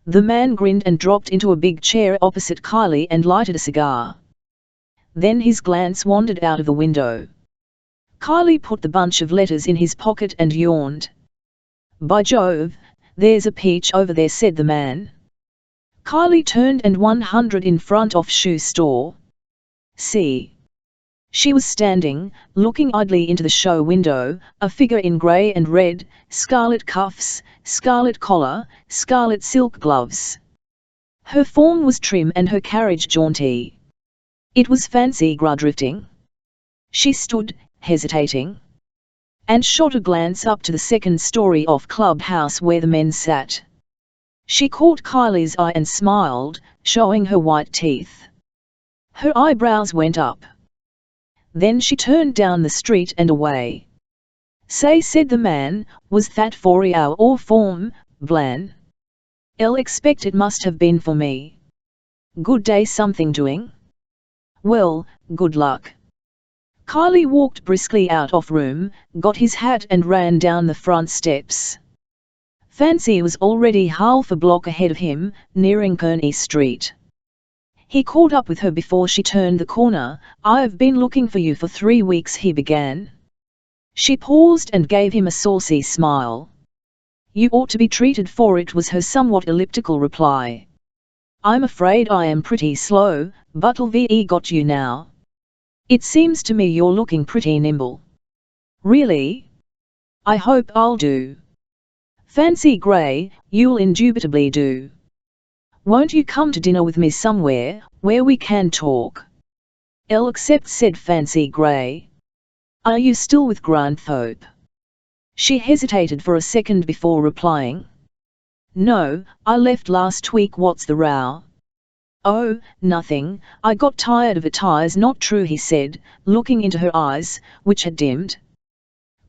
The man grinned and dropped into a big chair opposite Kylie and lighted a cigar. Then his glance wandered out of the window. Kylie put the bunch of letters in his pocket and yawned. "By Jove, there's a peach over there," said the man. Kylie turned and 100 in front of shoe store. See. She was standing, looking idly into the show window, a figure in grey and red, scarlet cuffs, scarlet collar, scarlet silk gloves. Her form was trim and her carriage jaunty. It was fancy drifting. She stood, hesitating, and shot a glance up to the second story of clubhouse where the men sat. She caught Kylie's eye and smiled, showing her white teeth. Her eyebrows went up. Then she turned down the street and away. "Say," said the man, "was that for you or form, Blan?" "I'll expect it must have been for me." "Good day, something doing?" "Well, good luck." Kylie walked briskly out of room, got his hat and ran down the front steps. Fancy was already half a block ahead of him, nearing Kearney Street. He caught up with her before she turned the corner. "I've been looking for you for 3 weeks," he began. She paused and gave him a saucy smile. "You ought to be treated for it," was her somewhat elliptical reply. "I'm afraid I am pretty slow, but I've got you now. It seems to me you're looking pretty nimble." "Really? I hope I'll do." "Fancy grey, you'll indubitably do. Won't you come to dinner with me somewhere, where we can talk?" "I'll accept," said Fancy Grey. "Are you still with Granthorpe?" She hesitated for a second before replying. "No, I left last week." "What's the row?" "Oh, nothing, I got tired of it." "Is not true," he said, looking into her eyes, which had dimmed.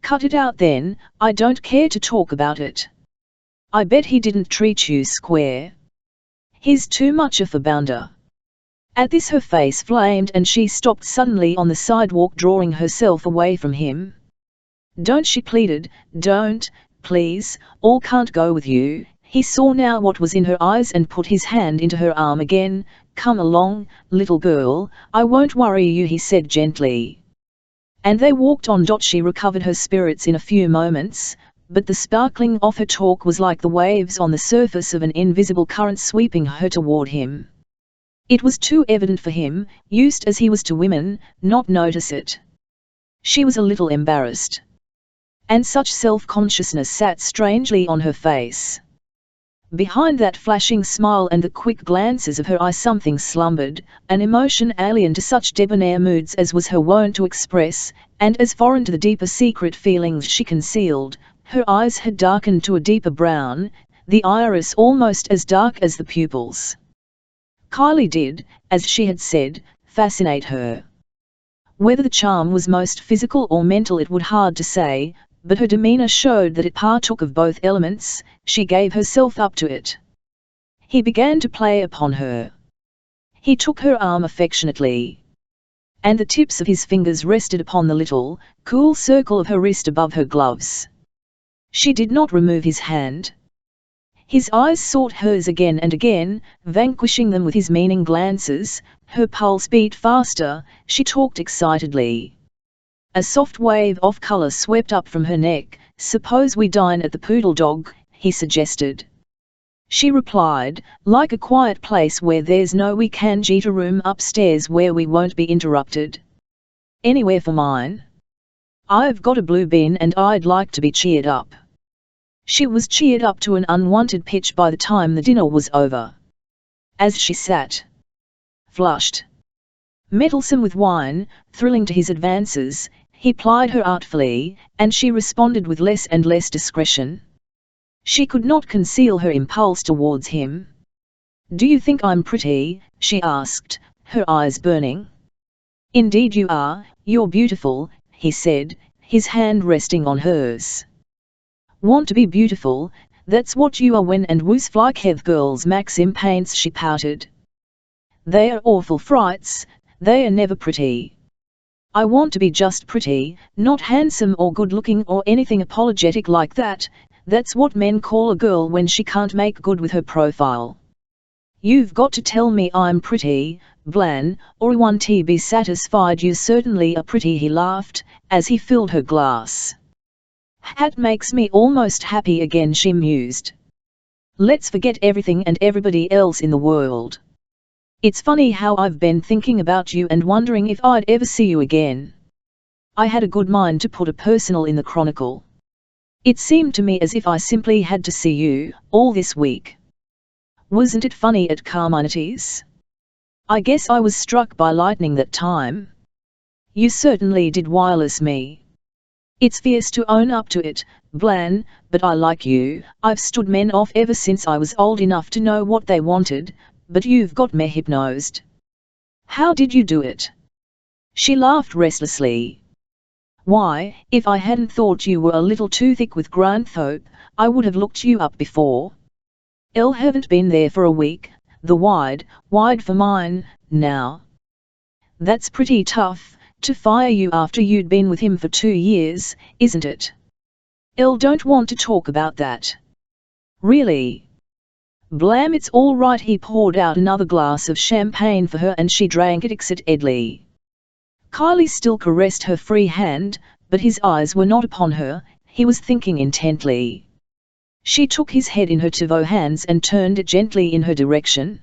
"Cut it out then, I don't care to talk about it." "I bet he didn't treat you square." "He's too much of a bounder." At this her face flamed and she stopped suddenly on the sidewalk, drawing herself away from him. "Don't," she pleaded, "don't, please, all can't go with you." He saw now what was in her eyes and put his hand into her arm again. "Come along, little girl, I won't worry you," he said gently. And they walked on. She recovered her spirits in a few moments, but the sparkling of her talk was like the waves on the surface of an invisible current sweeping her toward him. It was too evident for him, used as he was to women, not notice it. She was a little embarrassed. And such self-consciousness sat strangely on her face. Behind that flashing smile and the quick glances of her eyes something slumbered, an emotion alien to such debonair moods as was her wont to express, and as foreign to the deeper secret feelings she concealed. Her eyes had darkened to a deeper brown, the iris almost as dark as the pupils. Kylie did, as she had said, fascinate her. Whether the charm was most physical or mental it would hard to say, but her demeanor showed that it partook of both elements. She gave herself up to it. He began to play upon her. He took her arm affectionately, and the tips of his fingers rested upon the little, cool circle of her wrist above her gloves. She did not remove his hand. His eyes sought hers again and again, vanquishing them with his meaning glances. Her pulse beat faster, she talked excitedly. A soft wave of color swept up from her neck. "Suppose we dine at the Poodle Dog," he suggested. She replied, "Like a quiet place where there's no we can get a room upstairs where we won't be interrupted." "Anywhere for mine?" I've got a blue bean and I'd like to be cheered up. She was cheered up to an unwanted pitch by the time the dinner was over. As she sat, flushed, mettlesome with wine, thrilling to his advances, he plied her artfully, and she responded with less and less discretion. She could not conceal her impulse towards him. "Do you think I'm pretty?" she asked, her eyes burning. "Indeed you are, you're beautiful," he said, his hand resting on hers. "Want to be beautiful, that's what you are when and woos like have girls Maxim paints," she pouted. "They are awful frights, they are never pretty. I want to be just pretty, not handsome or good-looking or anything apologetic like that. That's what men call a girl when she can't make good with her profile. You've got to tell me I'm pretty, Blan, or I won't be satisfied." "You certainly are pretty," he laughed, as he filled her glass. "That makes me almost happy again," she mused. "Let's forget everything and everybody else in the world. It's funny how I've been thinking about you and wondering if I'd ever see you again. I had a good mind to put a personal in the Chronicle. It seemed to me as if I simply had to see you, all this week. Wasn't it funny at Carminites? I guess I was struck by lightning that time. You certainly did wireless me. It's fierce to own up to it, Blan, but I like you. I've stood men off ever since I was old enough to know what they wanted, but you've got me hypnosed. How did you do it?" She laughed restlessly. "Why, if I hadn't thought you were a little too thick with Granthorpe, I would have looked you up before. Haven't been there for a week, the wide for mine, now. That's pretty tough, to fire you after you'd been with him for 2 years, isn't it?" Don't want to talk about that." "Really?" "Blam, it's all right." He poured out another glass of champagne for her and she drank it excitedly. Kylie still caressed her free hand, but his eyes were not upon her, he was thinking intently. She took his head in her two hands and turned it gently in her direction.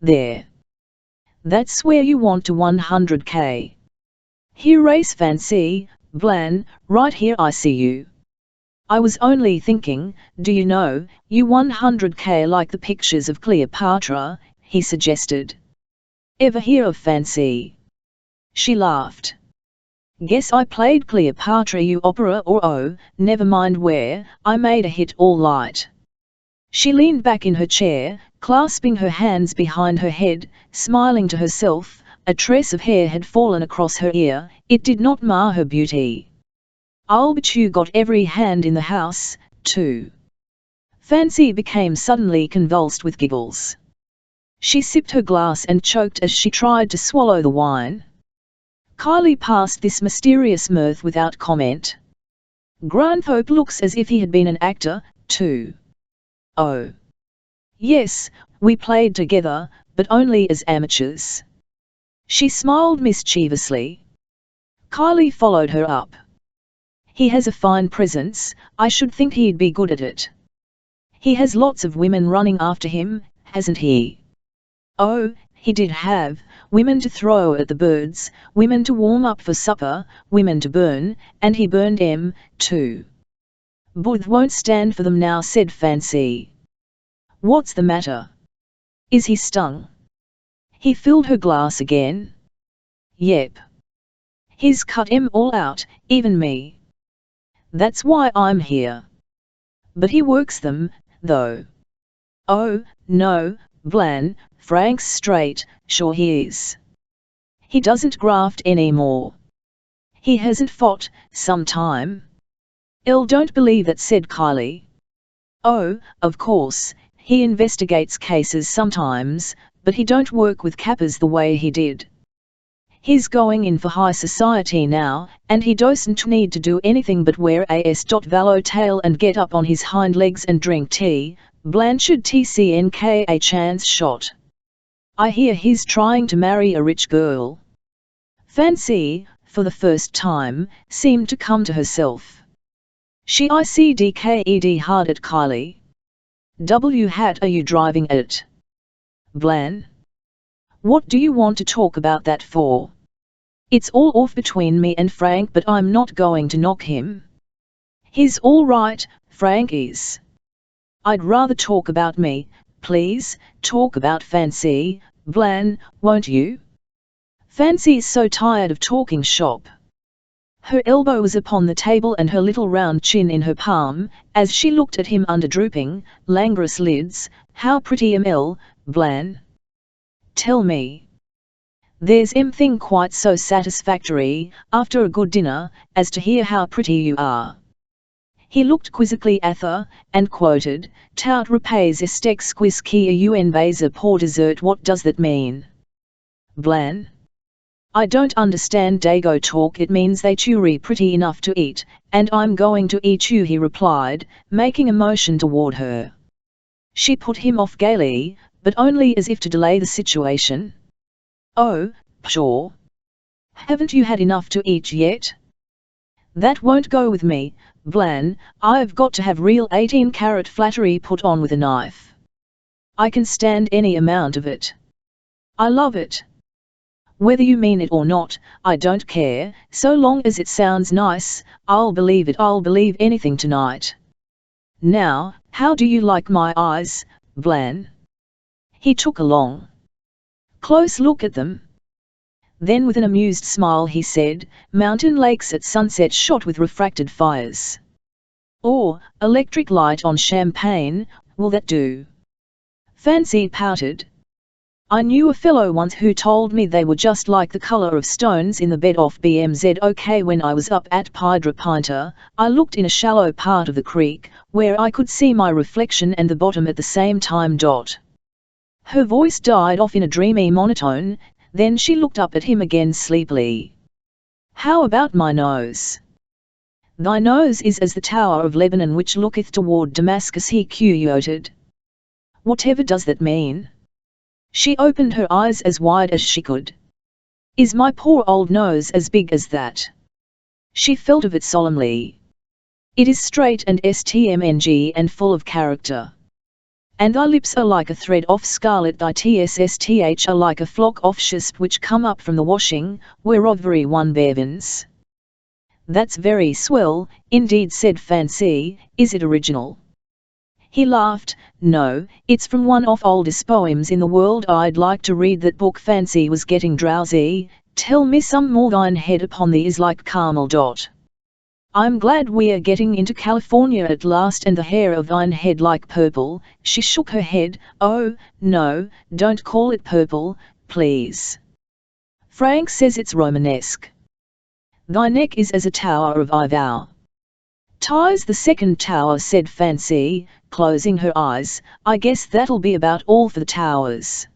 "There. That's where you want to 100k. Here, race fancy, Blan, right here I see you. I was only thinking, do you know, you 100k like the pictures of Cleopatra," he suggested. "Ever hear of fancy?" She laughed. "Guess I played Cleopatra you opera or oh, never mind where, I made a hit all right." She leaned back in her chair, clasping her hands behind her head, smiling to herself. A tress of hair had fallen across her ear, it did not mar her beauty. "I'll bet you got every hand in the house, too." Fancy became suddenly convulsed with giggles. She sipped her glass and choked as she tried to swallow the wine. Kylie passed this mysterious mirth without comment. "Granthorpe looks as if he had been an actor, too." "Oh. Yes, we played together, but only as amateurs." She smiled mischievously. Kylie followed her up. "He has a fine presence, I should think he'd be good at it. He has lots of women running after him, hasn't he?" "Oh, he did have, women to throw at the birds, women to warm up for supper, women to burn, and he burned 'em, too." "Booth won't stand for them now," said Fancy. "What's the matter? Is he stung?" He filled her glass again. "Yep. He's cut 'em all out, even me. That's why I'm here. But he works them, though." "Oh, no, Blan, Frank's straight, sure he is. He doesn't graft anymore. He hasn't fought, some time." "Don't believe that," said Kylie. "Oh, of course, he investigates cases sometimes, but he don't work with cappers the way he did. He's going in for high society now, and he doesn't need to do anything but wear a swallowtail and get up on his hind legs and drink tea. Blanchard TCNK a chance shot. I hear he's trying to marry a rich girl." Fancy, for the first time, seemed to come to herself. She ICDKED hard at Kylie. Hat are you driving at? Blan? What do you want to talk about that for?" It's all off between me and Frank, but I'm not going to knock him. He's all right, Frank is. I'd rather talk about me, please, talk about Fancy, Blan, won't you? Fancy's so tired of talking shop. Her elbow was upon the table and her little round chin in her palm, as she looked at him under drooping, languorous lids. How pretty am I, Blan? Tell me. There's thing quite so satisfactory, after a good dinner, as to hear how pretty you are. He looked quizzically at her, and quoted, Tout repais estex quis qui un baiser pour dessert. What does that mean? Blan? I don't understand Dago talk. It means they chewy pretty enough to eat, and I'm going to eat you, he replied, making a motion toward her. She put him off gaily, but only as if to delay the situation. Oh, pshaw. Haven't you had enough to eat yet? That won't go with me, Blan. I've got to have real 18-carat flattery put on with a knife. I can stand any amount of it. I love it. Whether you mean it or not, I don't care, so long as it sounds nice. I'll believe it. I'll believe anything tonight. Now, how do you like my eyes, Blan? He took a long, close look at them. Then with an amused smile he said, Mountain lakes at sunset shot with refracted fires. Or, electric light on champagne, will that do? Fancy pouted. I knew a fellow once who told me they were just like the colour of stones in the bed off BMZOK. When I was up at Pydra Pinter, I looked in a shallow part of the creek, where I could see my reflection and the bottom at the same time. Her voice died off in a dreamy monotone, then she looked up at him again sleepily. How about my nose? Thy nose is as the tower of Lebanon which looketh toward Damascus, he quoted. Whatever does that mean? She opened her eyes as wide as she could. Is my poor old nose as big as that? She felt of it solemnly. It is straight and stmng and full of character. And thy lips are like a thread off scarlet, thy tssth are like a flock of shisp which come up from the washing, whereof very one beavens. That's very swell, indeed, said Fancy. Is it original? He laughed. No, it's from one of oldest poems in the world. I'd like to read that book. Fancy was getting drowsy. Tell me some more. Thine head upon thee is like caramel. I'm glad we are getting into California at last, and the hair of thine head like purple. She shook her head. Oh, no, don't call it purple, please. Frank says it's Romanesque. Thy neck is as a tower of Ivau. Ties the second tower, said Fancy, closing her eyes. I guess that'll be about all for the towers.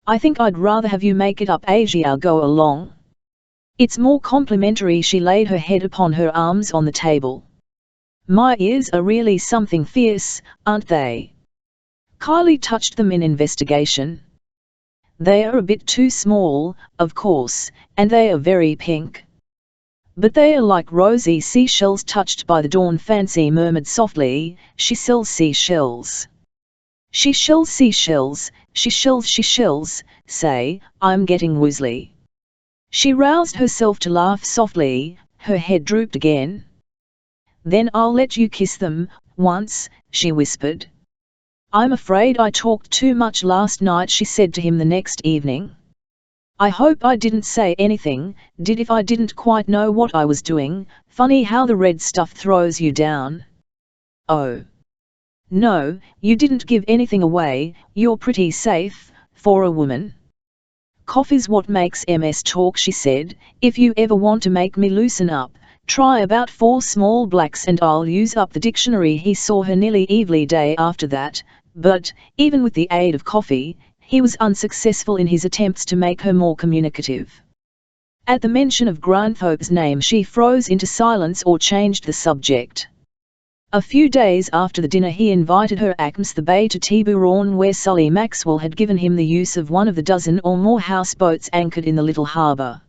I think I'd rather have you make it up, Asia. Go along. It's more complimentary. She laid her head upon her arms on the table. My ears are really something fierce, aren't they? Kylie touched them in investigation. They are a bit too small, of course, and they are very pink. But they are like rosy seashells touched by the dawn. Fancy murmured softly, she sells seashells. She shells seashells, she shells, say, I'm getting woozly. She roused herself to laugh softly, her head drooped again. Then I'll let you kiss them, once, she whispered. I'm afraid I talked too much last night, she said to him the next evening. I hope I didn't say anything, if I didn't quite know what I was doing. Funny how the red stuff throws you down. Oh. No, you didn't give anything away, you're pretty safe, for a woman. Cough is what makes MS talk, she said. If you ever want to make me loosen up, try about 4 small blacks and I'll use up the dictionary. He saw her nearly every day after that, but, even with the aid of coffee, he was unsuccessful in his attempts to make her more communicative. At the mention of Granthope's name she froze into silence or changed the subject. A few days after the dinner he invited her across the bay to Tiburon, where Sully Maxwell had given him the use of one of the dozen or more houseboats anchored in the little harbour.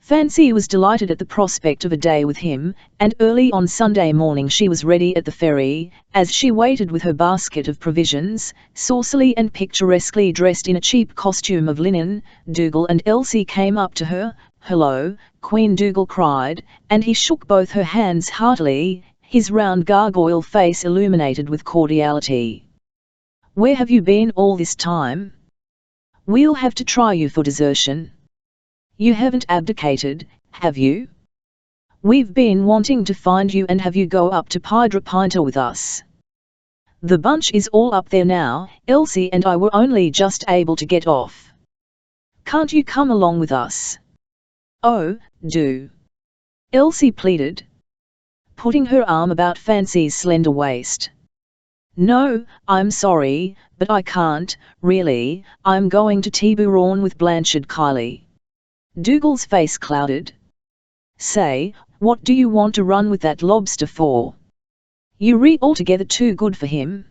Fancy was delighted at the prospect of a day with him, and early on Sunday morning she was ready at the ferry. As she waited with her basket of provisions, saucily and picturesquely dressed in a cheap costume of linen, Dougal and Elsie came up to her, "Hello," Queen Dougal cried, and he shook both her hands heartily, his round gargoyle face illuminated with cordiality. "Where have you been all this time? We'll have to try you for desertion. You haven't abdicated, have you? We've been wanting to find you and have you go up to Pinter with us. The bunch is all up there now, Elsie and I were only just able to get off. Can't you come along with us?" "Oh, do," Elsie pleaded, putting her arm about Fancy's slender waist. "No, I'm sorry, but I can't, really. I'm going to Tiburon with Blanchard Kiley." Dougal's face clouded. "Say, what do you want to run with that lobster for? You're altogether too good for him."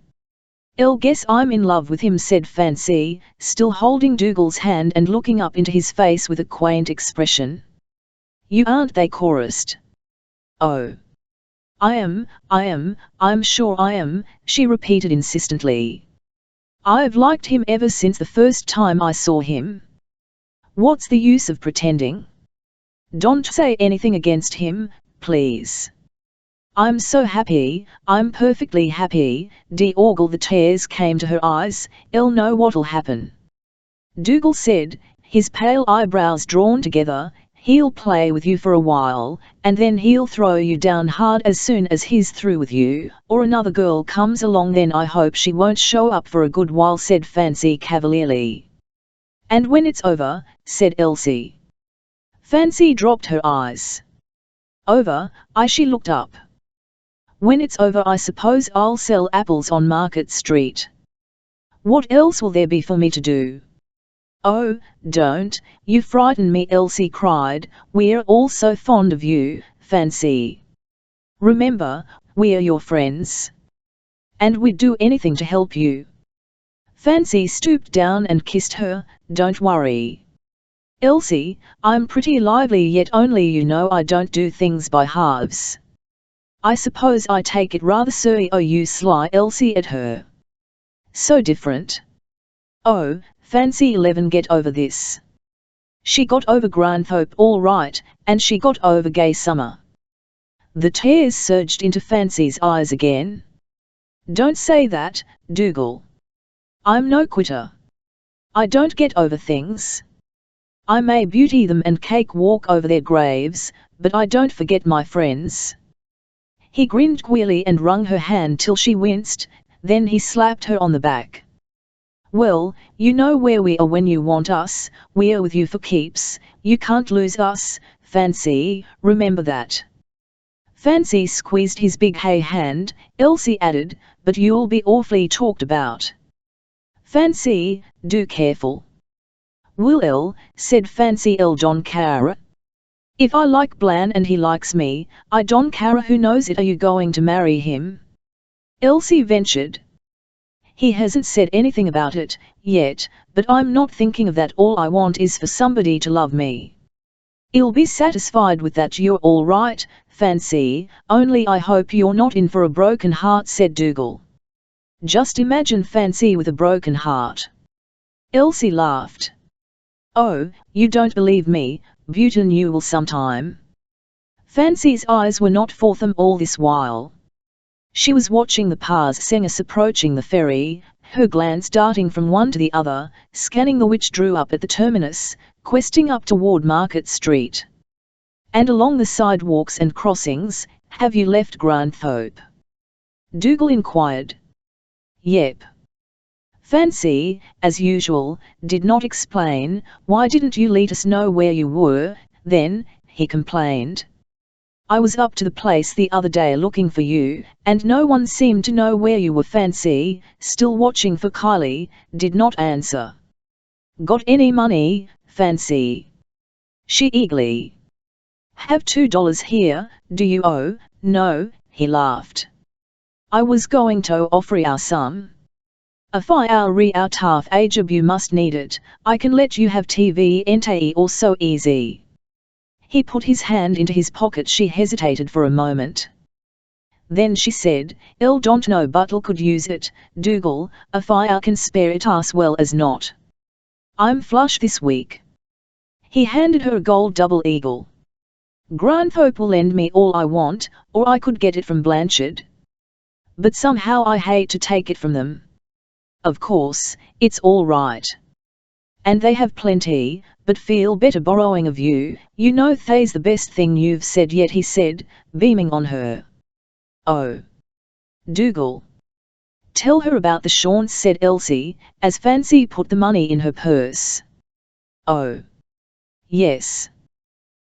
"I'll guess I'm in love with him," said Fancy, still holding Dougal's hand and looking up into his face with a quaint expression. "You aren't," they chorused. "Oh. I'm sure I am," she repeated insistently. "I've liked him ever since the first time I saw him. What's the use of pretending? Don't say anything against him, please. I'm so happy, I'm perfectly happy." Dougal, the tears came to her eyes. "I'll know what'll happen," Dougal said, his pale eyebrows drawn together. "He'll play with you for a while, and then he'll throw you down hard as soon as he's through with you, or another girl comes along. Then I hope she won't show up for a good while," said Fancy cavalierly. "And when it's over," said Elsie. Fancy dropped her eyes. "Over?" She looked up. "When it's over, I suppose I'll sell apples on Market Street. What else will there be for me to do?" "Oh, don't, you frighten me," Elsie cried. "We're all so fond of you, Fancy. Remember, we're your friends. And we'd do anything to help you." Fancy stooped down and kissed her. "Don't worry, Elsie, I'm pretty lively, yet only you know I don't do things by halves. I suppose I take it rather surly." "Oh, you sly," Elsie at her. "So different." "Oh, Fancy 11, get over this. She got over Granthorpe all right, and she got over Gay Summer." The tears surged into Fancy's eyes again. "Don't say that, Dougal. I'm no quitter. I don't get over things. I may beauty them and cake walk over their graves, but I don't forget my friends." He grinned queerly and wrung her hand till she winced, then he slapped her on the back. "Well, you know where we are when you want us. We're with you for keeps. You can't lose us, Fancy, remember that." Fancy squeezed his big hay hand. Elsie added, "But you'll be awfully talked about. Fancy, do careful." "Will," said Fancy. "I'll don't care. If I like Blan and he likes me, I don't care who knows it." "Are you going to marry him?" Elsie ventured. "He hasn't said anything about it yet, but I'm not thinking of that. All I want is for somebody to love me. I'll be satisfied with that." "You're all right, Fancy, only I hope you're not in for a broken heart," said Dougal. "Just imagine Fancy with a broken heart." Elsie laughed. "Oh, you don't believe me, Button, you will sometime." Fancy's eyes were not for them all this while. She was watching the Parsengers approaching the ferry, her glance darting from one to the other, scanning the which drew up at the terminus, questing up toward Market Street. "And along the sidewalks and crossings, have you left Granthorpe?" Dougal inquired. "Yep." Fancy, as usual, did not explain. "Why didn't you let us know where you were, then?" he complained. "I was up to the place the other day looking for you, and no one seemed to know where you were." Fancy, still watching for Kiley, did not answer. "Got any money, Fancy?" she eagerly. "Have $2 here, do you?" "Oh, no," he laughed. "I was going to offer you some. If I re out half a job you must need it, I can let you have TV NTE or so easy." He put his hand into his pocket. She hesitated for a moment. Then she said, "I don't know, but I could use it, Dougal, if I can spare it as well as not. I'm flush this week." He handed her a gold double eagle. "Grandpope will lend me all I want, or I could get it from Blanchard. But somehow I hate to take it from them." "Of course, it's all right. And they have plenty, but feel better borrowing of you. You know they's the best thing you've said yet," he said, beaming on her. "Oh, Dougal. Tell her about the Shaunts," said Elsie, as Fancy put the money in her purse. "Oh, yes.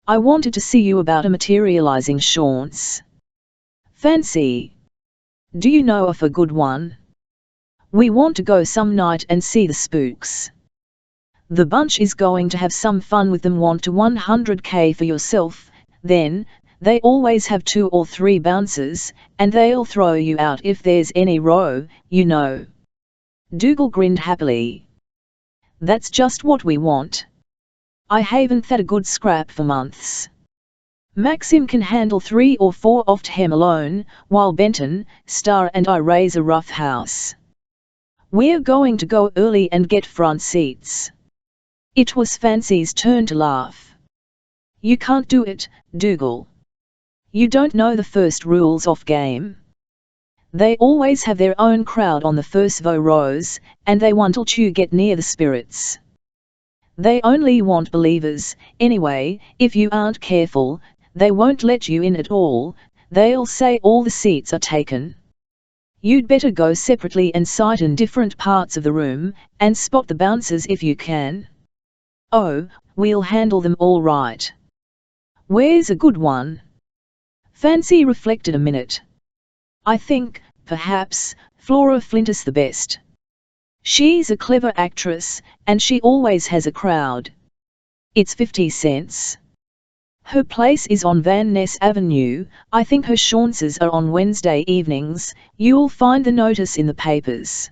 I wanted to see you about a materializing Shaunts. Fancy. Do you know of a good one? We want to go some night and see the spooks. The bunch is going to have some fun with them. Want to 100k for yourself, then. They always have 2 or 3 bouncers, and they'll throw you out if there's any row, you know." Dougal grinned happily. "That's just what we want. I haven't had a good scrap for months. Maxim can handle 3 or 4 oft him alone, while Benton, Star and I raise a rough house. We're going to go early and get front seats." It was Fancy's turn to laugh. "You can't do it, Dougal. You don't know the first rules of game. They always have their own crowd on the first rows, and they want till you get near the spirits. They only want believers, anyway. If you aren't careful, they won't let you in at all. They'll say all the seats are taken. You'd better go separately and sit in different parts of the room, and spot the bouncers if you can." "Oh, we'll handle them all right. Where's a good one?" Fancy reflected a minute. "I think, perhaps, Flora Flint is the best. She's a clever actress, and she always has a crowd. It's 50 cents. Her place is on Van Ness Avenue. I think her Shaunts are on Wednesday evenings. You'll find the notice in the papers.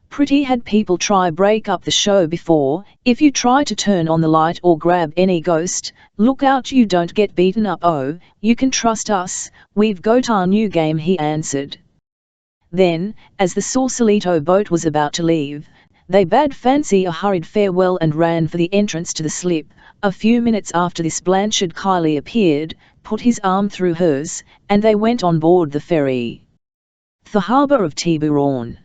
Pretty had people try break up the show before. If you try to turn on the light or grab any ghost, look out you don't get beaten up." "Oh, you can trust us, we've got our new game," he answered. Then, as the Sausalito boat was about to leave, they bade Fancy a hurried farewell and ran for the entrance to the slip. A few minutes after this Blanchard Kiley appeared, put his arm through hers, and they went on board the ferry. The harbour of Tiburon.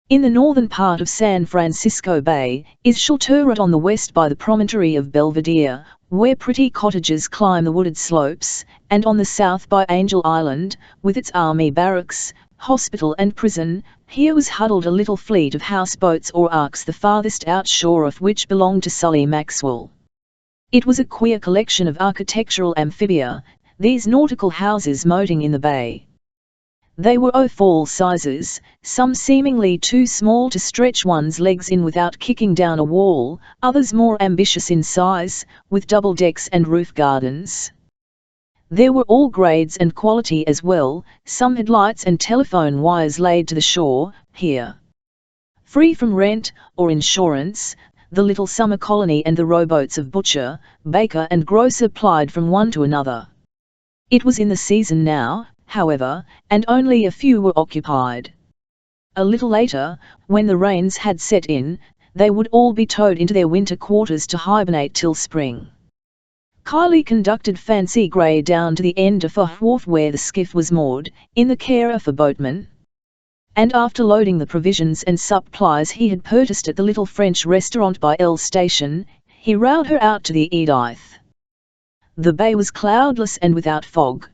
In the northern part of San Francisco Bay, is sheltered on the west by the promontory of Belvedere, where pretty cottages climb the wooded slopes, and on the south by Angel Island, with its army barracks, hospital and prison. Here was huddled a little fleet of houseboats or arks, the farthest out shore of which belonged to Sully Maxwell. It was a queer collection of architectural amphibia, these nautical houses moating in the bay. They were of all sizes, some seemingly too small to stretch one's legs in without kicking down a wall, others more ambitious in size, with double decks and roof gardens. There were all grades and quality as well. Some had lights and telephone wires laid to the shore. Here, free from rent or insurance, the little summer colony and the rowboats of butcher, baker and grocer plied from one to another. It was in the season now, however, and only a few were occupied. A little later, when the rains had set in, they would all be towed into their winter quarters to hibernate till spring. Kiley conducted Fancy Grey down to the end of a wharf where the skiff was moored, in the care of a boatman. And after loading the provisions and supplies he had purchased at the little French restaurant by L Station, he rowed her out to the Edith. The bay was cloudless and without fog.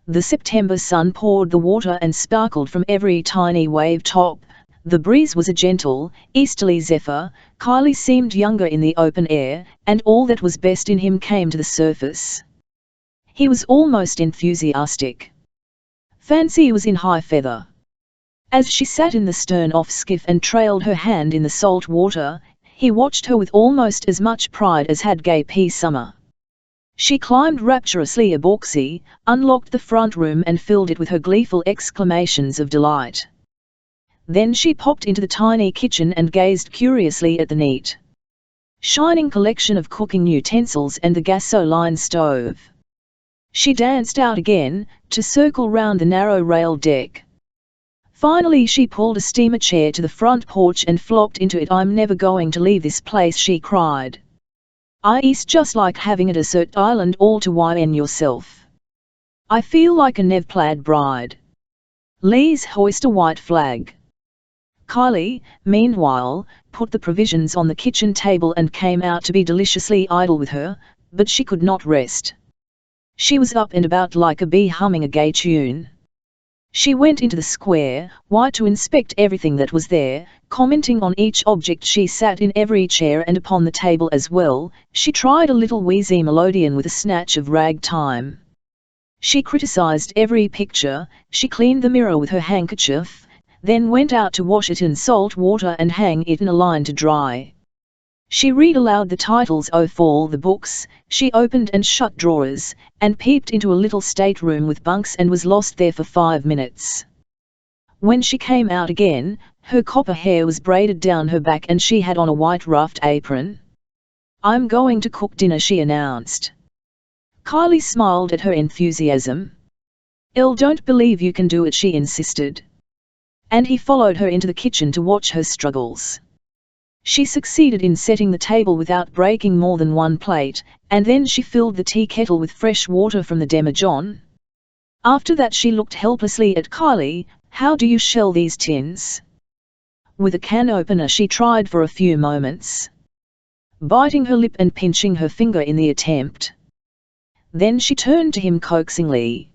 The September sun poured the water and sparkled from every tiny wave top. The breeze was a gentle, easterly zephyr. Kiley seemed younger in the open air, and all that was best in him came to the surface. He was almost enthusiastic. Fancy was in high feather. As she sat in the stern off skiff and trailed her hand in the salt water, he watched her with almost as much pride as had Gay P. Summer. She climbed rapturously a boxy, unlocked the front room and filled it with her gleeful exclamations of delight. Then she popped into the tiny kitchen and gazed curiously at the neat, shining collection of cooking utensils and the gasoline stove. She danced out again, to circle round the narrow rail deck. Finally she pulled a steamer chair to the front porch and flopped into it. "I'm never going to leave this place," she cried. It's just like having a desert island all to yourself. I feel like a nev-plaid bride. Please hoist a white flag. Kylie, meanwhile, put the provisions on the kitchen table and came out to be deliciously idle with her, but she could not rest. She was up and about like a bee humming a gay tune. She went into the square, to inspect everything that was there, commenting on each object. She sat in every chair and upon the table as well. She tried a little wheezy melodeon with a snatch of ragtime. She criticized every picture, she cleaned the mirror with her handkerchief, then went out to wash it in salt water and hang it in a line to dry. She read aloud the titles of all the books, she opened and shut drawers, and peeped into a little stateroom with bunks and was lost there for 5 minutes. When she came out again, her copper hair was braided down her back and she had on a white ruffed apron. "I'm going to cook dinner," she announced. Kylie smiled at her enthusiasm. "Don't believe you can do it," she insisted. And he followed her into the kitchen to watch her struggles. She succeeded in setting the table without breaking more than one plate, and then she filled the tea kettle with fresh water from the demijohn. After that she looked helplessly at Kylie. "How do you shell these tins?" With a can opener she tried for a few moments, biting her lip and pinching her finger in the attempt. Then she turned to him coaxingly.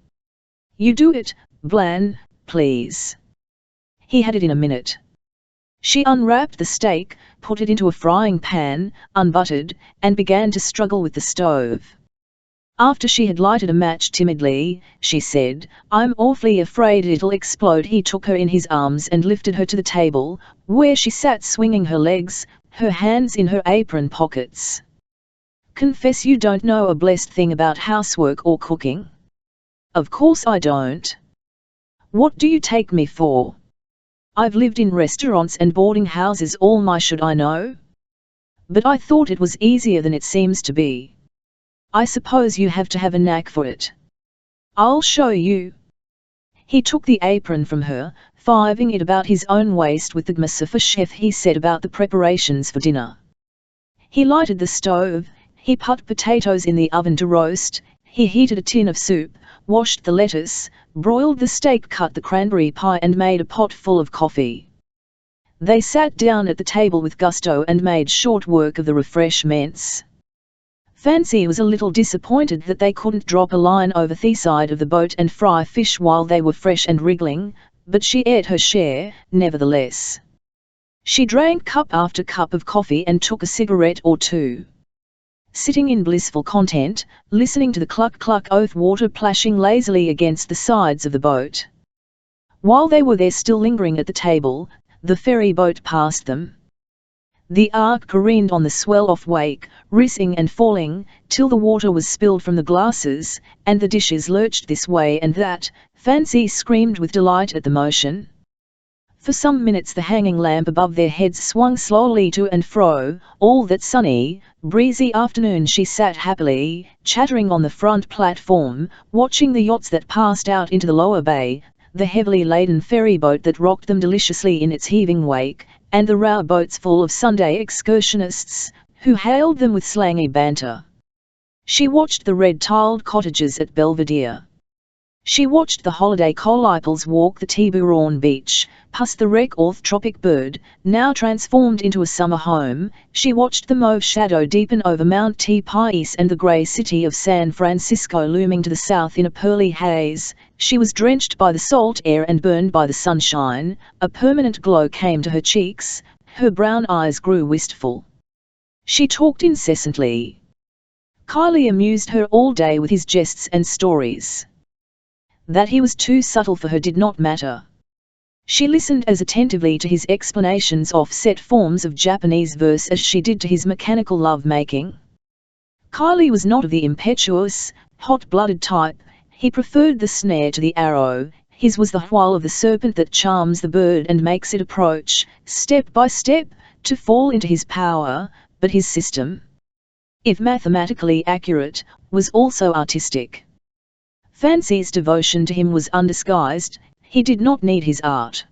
"You do it, Blan, please." He had it in a minute. She unwrapped the steak, put it into a frying pan, unbuttered, and began to struggle with the stove. After she had lighted a match timidly, she said, "I'm awfully afraid it'll explode." He took her in his arms and lifted her to the table, where she sat swinging her legs, her hands in her apron pockets. "Confess you don't know a blessed thing about housework or cooking?" "Of course I don't. What do you take me for? I've lived in restaurants and boarding houses all my should I know? But I thought it was easier than it seems to be. I suppose you have to have a knack for it. I'll show you." He took the apron from her, fiving it about his own waist with the gmasa for chef he said about the preparations for dinner. He lighted the stove, he put potatoes in the oven to roast, he heated a tin of soup, washed the lettuce, broiled the steak, cut the cranberry pie and made a pot full of coffee. They sat down at the table with gusto and made short work of the refreshments. Fancy was a little disappointed that they couldn't drop a line over the side of the boat and fry fish while they were fresh and wriggling, but she ate her share, nevertheless. She drank cup after cup of coffee and took a cigarette or two. Sitting in blissful content, listening to the cluck-cluck of water plashing lazily against the sides of the boat. While they were there still lingering at the table, the ferry boat passed them. The ark careened on the swell-off wake, rising and falling, till the water was spilled from the glasses, and the dishes lurched this way and that. Fancy screamed with delight at the motion. For some minutes the hanging lamp above their heads swung slowly to and fro. All that sunny, breezy afternoon she sat happily, chattering on the front platform, watching the yachts that passed out into the lower bay, the heavily laden ferry boat that rocked them deliciously in its heaving wake, and the row boats full of Sunday excursionists, who hailed them with slangy banter. She watched the red-tiled cottages at Belvedere. She watched the holiday coleoples walk the Tiburon beach, past the wreck of Tropic Bird, now transformed into a summer home. She watched the mauve shadow deepen over Mount Taipei and the grey city of San Francisco looming to the south in a pearly haze. She was drenched by the salt air and burned by the sunshine. A permanent glow came to her cheeks, her brown eyes grew wistful. She talked incessantly. Kylie amused her all day with his jests and stories. That he was too subtle for her did not matter. She listened as attentively to his explanations of set forms of Japanese verse as she did to his mechanical love-making. Kylie was not of the impetuous, hot-blooded type. He preferred the snare to the arrow. His was the while of the serpent that charms the bird and makes it approach, step by step, to fall into his power. But his system, if mathematically accurate, was also artistic. Fancy's devotion to him was undisguised. He did not need his art.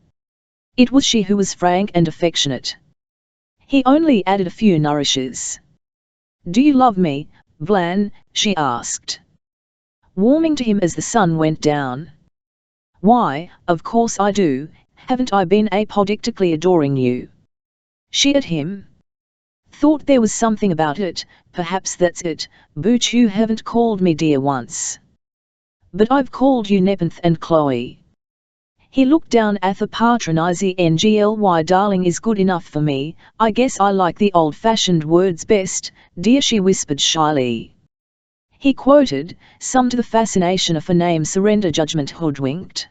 It was she who was frank and affectionate. He only added a few nourishes. Do you love me, Blan? She asked, warming to him as the sun went down. Why, of course I do, haven't I been apodictically adoring you? She at him. Thought there was something about it, perhaps that's it, but you haven't called me dear once. But I've called you Nepenthe and Chloe. He looked down at the patronizingly. Darling is good enough for me, I guess I like the old-fashioned words best, dear, she whispered shyly. He quoted, some to the fascination of a name surrender judgment hoodwinked.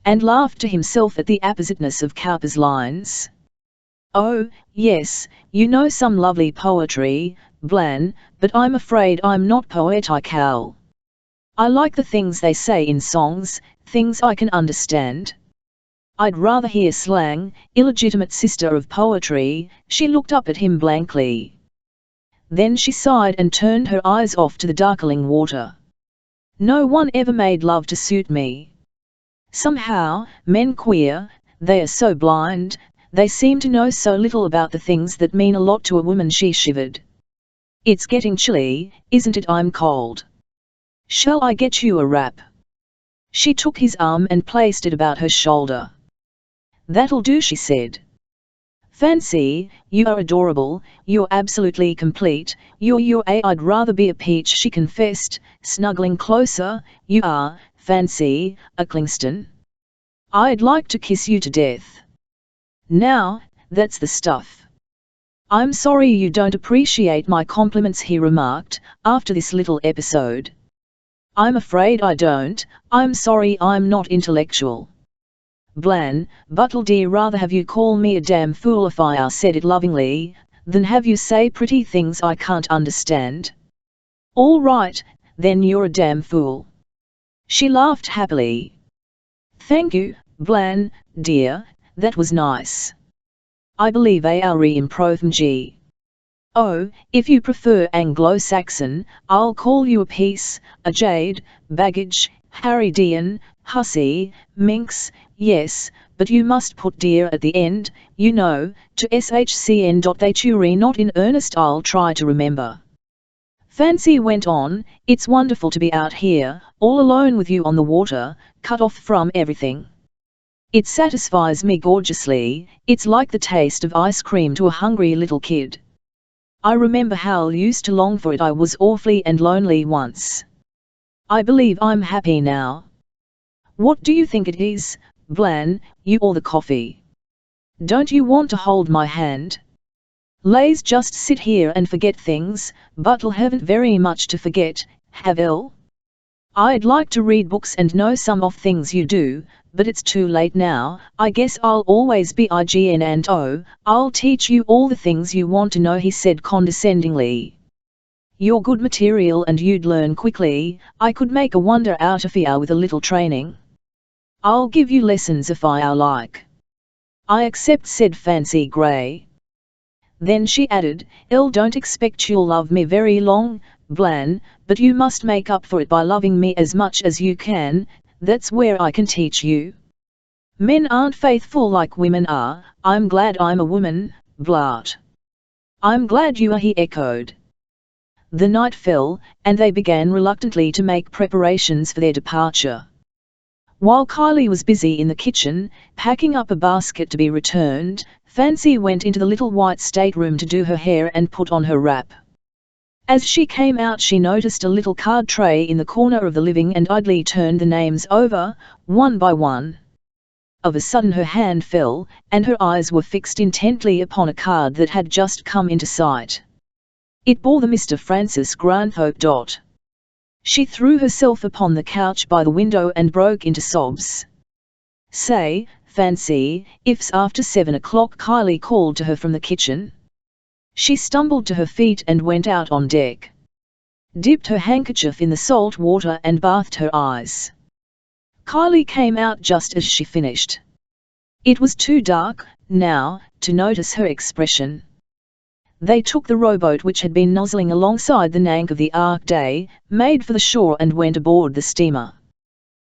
And laughed to himself at the appositeness of Cowper's lines. Oh, yes, you know some lovely poetry, Blan, but I'm afraid I'm not poetical. I like the things they say in songs, things I can understand. I'd rather hear slang, illegitimate sister of poetry. She looked up at him blankly. Then she sighed and turned her eyes off to the darkling water. No one ever made love to suit me. Somehow, men queer, they are so blind, they seem to know so little about the things that mean a lot to a woman. She shivered. It's getting chilly, isn't it? I'm cold. Shall I get you a wrap? She took his arm and placed it about her shoulder. That'll do, she said. Fancy, you are adorable, you're absolutely complete, I'd rather be a peach, she confessed, snuggling closer. You are, Fancy, a Clingston. I'd like to kiss you to death. Now, that's the stuff. I'm sorry you don't appreciate my compliments, he remarked, after this little episode. I'm afraid I don't, I'm sorry I'm not intellectual. Blan, but'll dear rather have you call me a damn fool if I said it lovingly, than have you say pretty things I can't understand. All right, then you're a damn fool. She laughed happily. Thank you, Blan, dear, that was nice. I believe Auri improving. Oh, if you prefer Anglo-Saxon, I'll call you a piece, a jade, baggage, Harridian, hussy, minx, yes, but you must put dear at the end, you know, to shcn.thaturi. Not in earnest, I'll try to remember. Fancy went on, it's wonderful to be out here, all alone with you on the water, cut off from everything. It satisfies me gorgeously, it's like the taste of ice cream to a hungry little kid. I remember Hal used to long for it. I was awfully and lonely once. I believe I'm happy now. What do you think it is, Blan, you or the coffee? Don't you want to hold my hand? Lays just sit here and forget things, but'll haven't very much to forget, have-el? I'd like to read books and know some of things you do, but it's too late now. I guess I'll always be IGN and oh, I'll teach you all the things you want to know, he said condescendingly. You're good material and you'd learn quickly, I could make a wonder out of you with a little training. I'll give you lessons if I like. I accept, said Fancy Grey. Then she added, don't expect you'll love me very long, Blan, but you must make up for it by loving me as much as you can, that's where I can teach you. Men aren't faithful like women are, I'm glad I'm a woman, Blart. I'm glad you are, he echoed. The night fell, and they began reluctantly to make preparations for their departure. While Kylie was busy in the kitchen, packing up a basket to be returned, Fancy went into the little white stateroom to do her hair and put on her wrap. As she came out, she noticed a little card tray in the corner of the living and idly turned the names over, one by one. Of a sudden her hand fell, and her eyes were fixed intently upon a card that had just come into sight. It bore the Mr. Francis Granthorpe. She threw herself upon the couch by the window and broke into sobs. Say, Fancy, if's after 7 o'clock, Kylie called to her from the kitchen. She stumbled to her feet and went out on deck. Dipped her handkerchief in the salt water and bathed her eyes. Kylie came out just as she finished. It was too dark, now, to notice her expression. They took the rowboat which had been nuzzling alongside the Nank of the Ark Day, made for the shore and went aboard the steamer.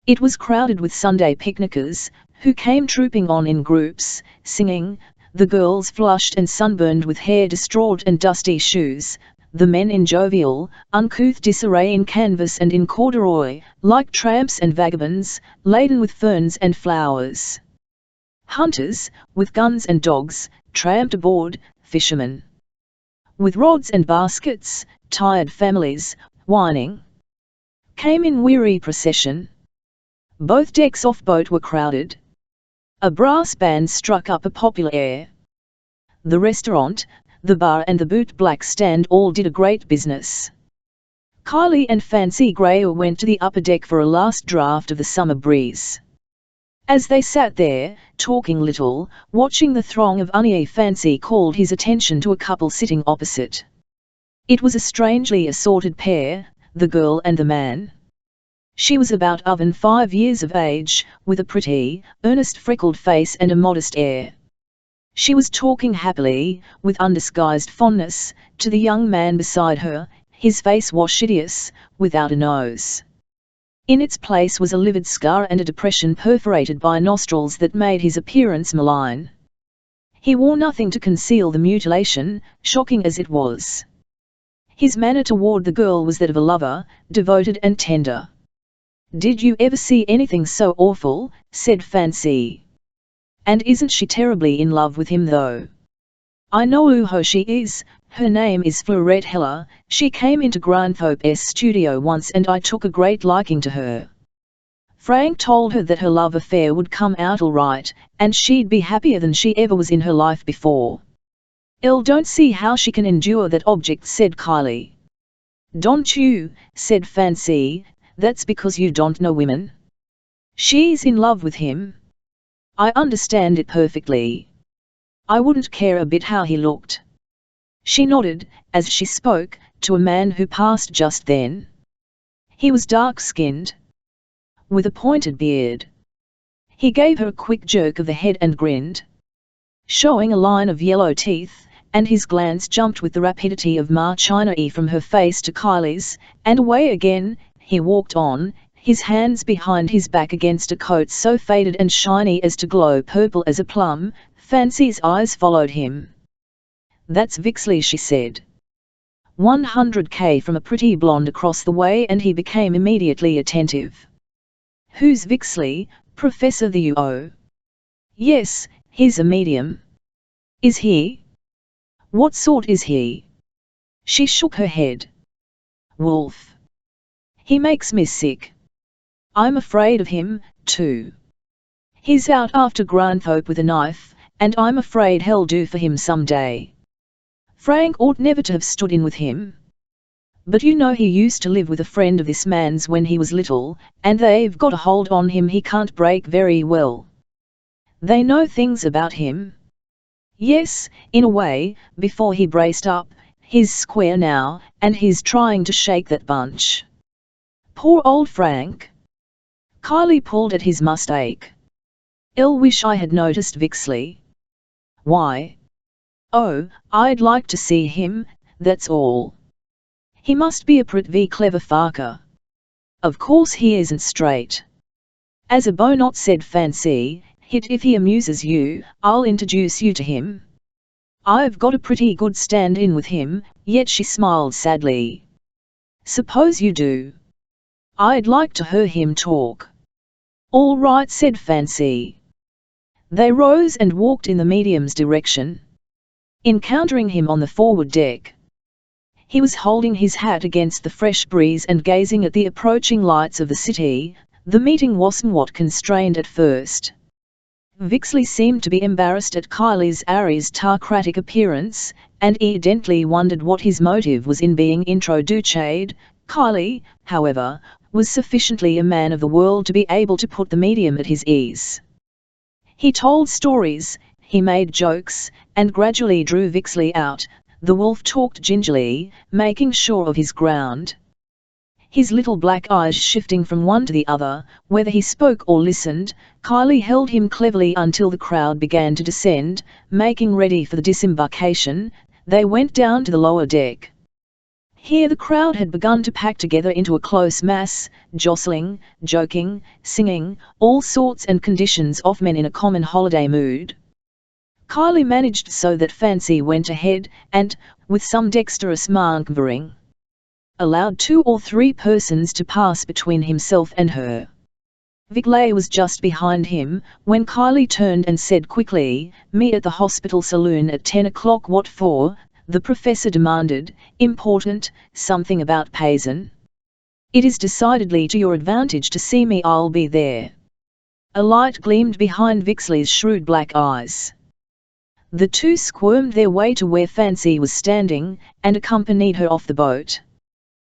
It was crowded with Sunday picnickers, who came trooping on in groups, singing, the girls flushed and sunburned with hair distraught and dusty shoes, the men in jovial, uncouth disarray in canvas and in corduroy, like tramps and vagabonds, laden with ferns and flowers. Hunters, with guns and dogs, tramped aboard, fishermen with rods and baskets, tired families, whining, came in weary procession. Both decks off boat were crowded. A brass band struck up a popular air. The restaurant, the bar and the boot-black stand all did a great business. Kylie and Fancy Grayer went to the upper deck for a last draught of the summer breeze. As they sat there, talking little, watching the throng of uneasy, Fancy called his attention to a couple sitting opposite. It was a strangely assorted pair, the girl and the man. She was about 5 years of age, with a pretty, earnest freckled face and a modest air. She was talking happily, with undisguised fondness, to the young man beside her. His face was hideous, without a nose. In its place was a livid scar and a depression perforated by nostrils that made his appearance malign. He wore nothing to conceal the mutilation, shocking as it was. His manner toward the girl was that of a lover, devoted and tender. "Did you ever see anything so awful?" said Fancy. "And isn't she terribly in love with him though? I know who she is. Her name is Fleurette Heller. She came into Granthope's studio once and I took a great liking to her. Frank told her that her love affair would come out all right, and she'd be happier than she ever was in her life before." "Don't see how she can endure that object," said Kylie. "Don't you?" said Fancy. "That's because you don't know women. She's in love with him. I understand it perfectly. I wouldn't care a bit how he looked." She nodded, as she spoke, to a man who passed just then. He was dark-skinned, with a pointed beard. He gave her a quick jerk of the head and grinned, showing a line of yellow teeth, and his glance jumped with the rapidity of China from her face to Kylie's, and away again. He walked on, his hands behind his back against a coat so faded and shiny as to glow purple as a plum. Fancy's eyes followed him. "That's Vixley," she said. 100k from a pretty blonde across the way, and he became immediately attentive. "Who's Vixley, Professor the UO?" "Yes, he's a medium." "Is he? What sort is he?" She shook her head. "Wolf. He makes me sick. I'm afraid of him, too. He's out after Granthope with a knife, and I'm afraid hell'll do for him some day. Frank ought never to have stood in with him. But you know he used to live with a friend of this man's when he was little, and they've got a hold on him he can't break very well. They know things about him." "Yes, in a way. Before he braced up, he's square now, and he's trying to shake that bunch. Poor old Frank." Kylie pulled at his moustache. "Wish I had noticed Vixley." "Why?" "Oh, I'd like to see him, that's all. He must be a pretty clever farker." "Of course he isn't straight." "As a bonot," said Fancy. If he amuses you, I'll introduce you to him. I've got a pretty good stand-in with him." Yet she smiled sadly. "Suppose you do? I'd like to hear him talk." "All right," said Fancy. They rose and walked in the medium's direction, encountering him on the forward deck. He was holding his hat against the fresh breeze and gazing at the approaching lights of the city. The meeting was somewhat constrained at first. Vixley seemed to be embarrassed at Kylie's aristocratic appearance, and evidently wondered what his motive was in being introduced. Kylie, however, was sufficiently a man of the world to be able to put the medium at his ease. He told stories, he made jokes, and gradually drew Vixley out. The wolf talked gingerly, making sure of his ground, his little black eyes shifting from one to the other, whether he spoke or listened. Kylie held him cleverly until the crowd began to descend, making ready for the disembarkation. They went down to the lower deck. Here the crowd had begun to pack together into a close mass, jostling, joking, singing, all sorts and conditions of men in a common holiday mood. Kylie managed so that Fancy went ahead, and, with some dexterous manoeuvring, allowed 2 or 3 persons to pass between himself and her. Vickley was just behind him, when Kylie turned and said quickly, "Me at the hospital saloon at 10 o'clock. What for?" the professor demanded. "Important, something about Payson." "It is decidedly to your advantage to see me. I'll be there." A light gleamed behind Vixley's shrewd black eyes. The two squirmed their way to where Fancy was standing, and accompanied her off the boat.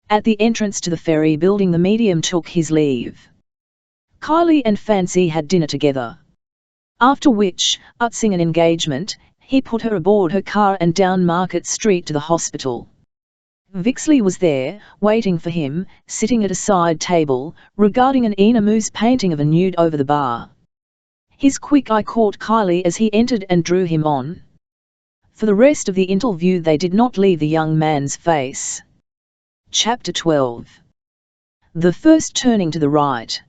At the entrance to the ferry building, the medium took his leave. Kylie and Fancy had dinner together. After which, utsing an engagement, he put her aboard her car and down Market Street to the hospital. Vixley was there, waiting for him, sitting at a side table, regarding an Ina Moose painting of a nude over the bar. His quick eye caught Kylie as he entered and drew him on. For the rest of the interview they did not leave the young man's face. Chapter 12. The first turning to the right.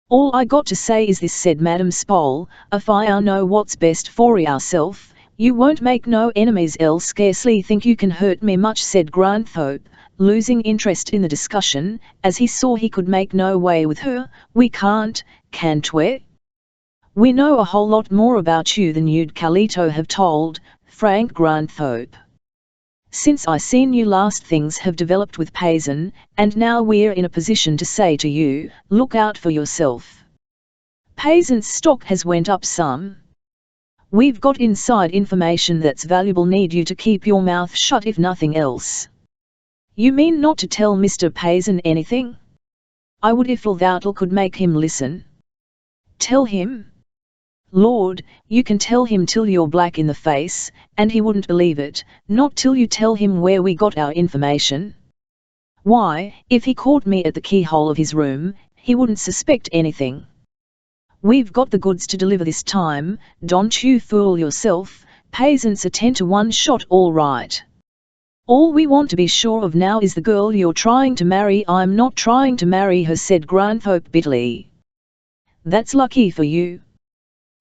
"All I got to say is this," said Madame Spole, "if I know what's best for ourself, you won't make no enemies. I'll scarcely think you can hurt me much," said Granthorpe, losing interest in the discussion, as he saw he could make no way with her. "We can't we? We know a whole lot more about you than you'd Calito have told, Frank Granthorpe. Since I seen you last, things have developed with Payson, and now we're in a position to say to you, look out for yourself. Payson's stock has went up some. We've got inside information that's valuable. Need you to keep your mouth shut if nothing else." "You mean not to tell Mr. Payson anything?" "I would if that'll could make him listen." "Tell him? Lord, you can tell him till you're black in the face, and he wouldn't believe it, not till you tell him where we got our information. Why, if he caught me at the keyhole of his room, he wouldn't suspect anything. We've got the goods to deliver this time, don't you fool yourself. Payson's a 10 to 1 shot all right. All we want to be sure of now is the girl you're trying to marry." "I'm not trying to marry her," said Granthorpe bitterly. "That's lucky for you."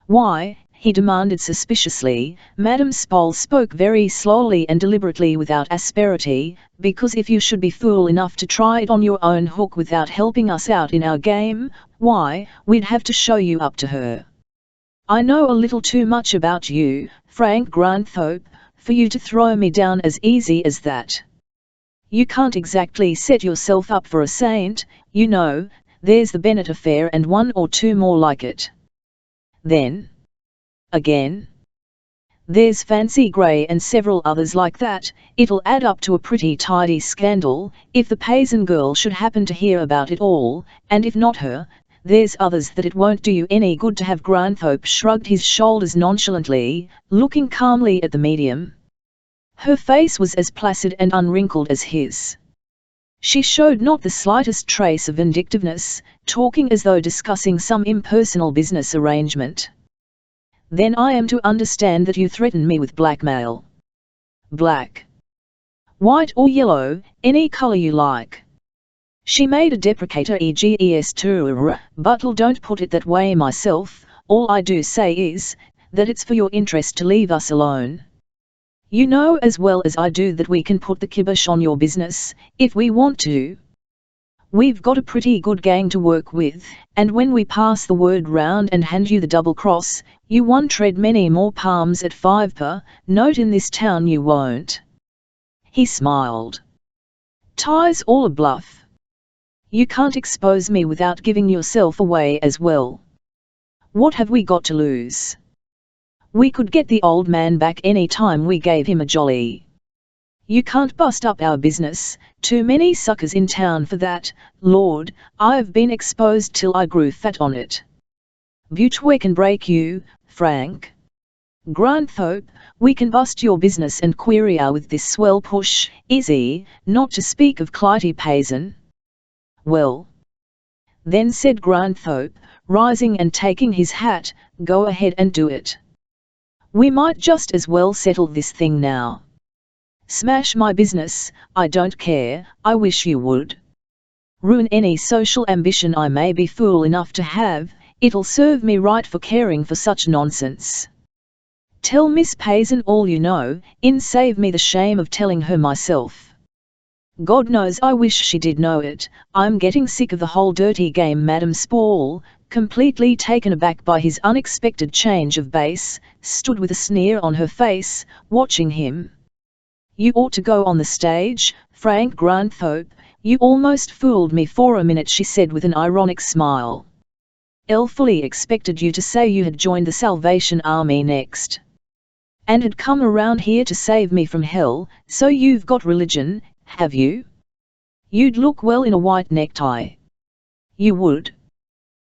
"Why?" he demanded suspiciously. Madame Spole spoke very slowly and deliberately without asperity. "Because if you should be fool enough to try it on your own hook without helping us out in our game, why, we'd have to show you up to her. I know a little too much about you, Frank Granthorpe, for you to throw me down as easy as that. You can't exactly set yourself up for a saint, you know. There's the Bennett affair and 1 or 2 more like it. Then, again, there's Fancy Gray and several others like that. It'll add up to a pretty tidy scandal, if the Payson girl should happen to hear about it all, and if not her, there's others that it won't do you any good to have." Granthorpe shrugged his shoulders nonchalantly, looking calmly at the medium. Her face was as placid and unwrinkled as his. She showed not the slightest trace of vindictiveness, talking as though discussing some impersonal business arrangement. "Then I am to understand that you threaten me with blackmail?" "Black, white or yellow, any color you like." She made a deprecator gesture. "But don't put it that way myself. All I do say is, that it's for your interest to leave us alone. You know as well as I do that we can put the kibosh on your business, if we want to. We've got a pretty good gang to work with, and when we pass the word round and hand you the double cross, you won't tread many more palms at 5 per note in this town, you won't." He smiled. "Tie's all a bluff. You can't expose me without giving yourself away as well. What have we got to lose? We could get the old man back any time we gave him a jolly. You can't bust up our business, too many suckers in town for that. Lord, I've been exposed till I grew fat on it. Butch, can break you, Frank Granthorpe, we can bust your business and query with this swell push, easy, not to speak of Clytie Payson." "Well, then," said Granthorpe, rising and taking his hat, "go ahead and do it. We might just as well settle this thing now. Smash my business, I don't care. I wish you would. Ruin any social ambition I may be fool enough to have, it'll serve me right for caring for such nonsense. Tell Miss Payson all you know, save me the shame of telling her myself. God knows I wish she did know it. I'm getting sick of the whole dirty game. Madame Spaull, completely taken aback by his unexpected change of base, stood with a sneer on her face, watching him. You ought to go on the stage, Frank Granthope. You almost fooled me for a minute, she said with an ironic smile. I fully expected you to say you had joined the Salvation Army next. And had come around here to save me from hell. So you've got religion, have you? You'd look well in a white necktie. You would.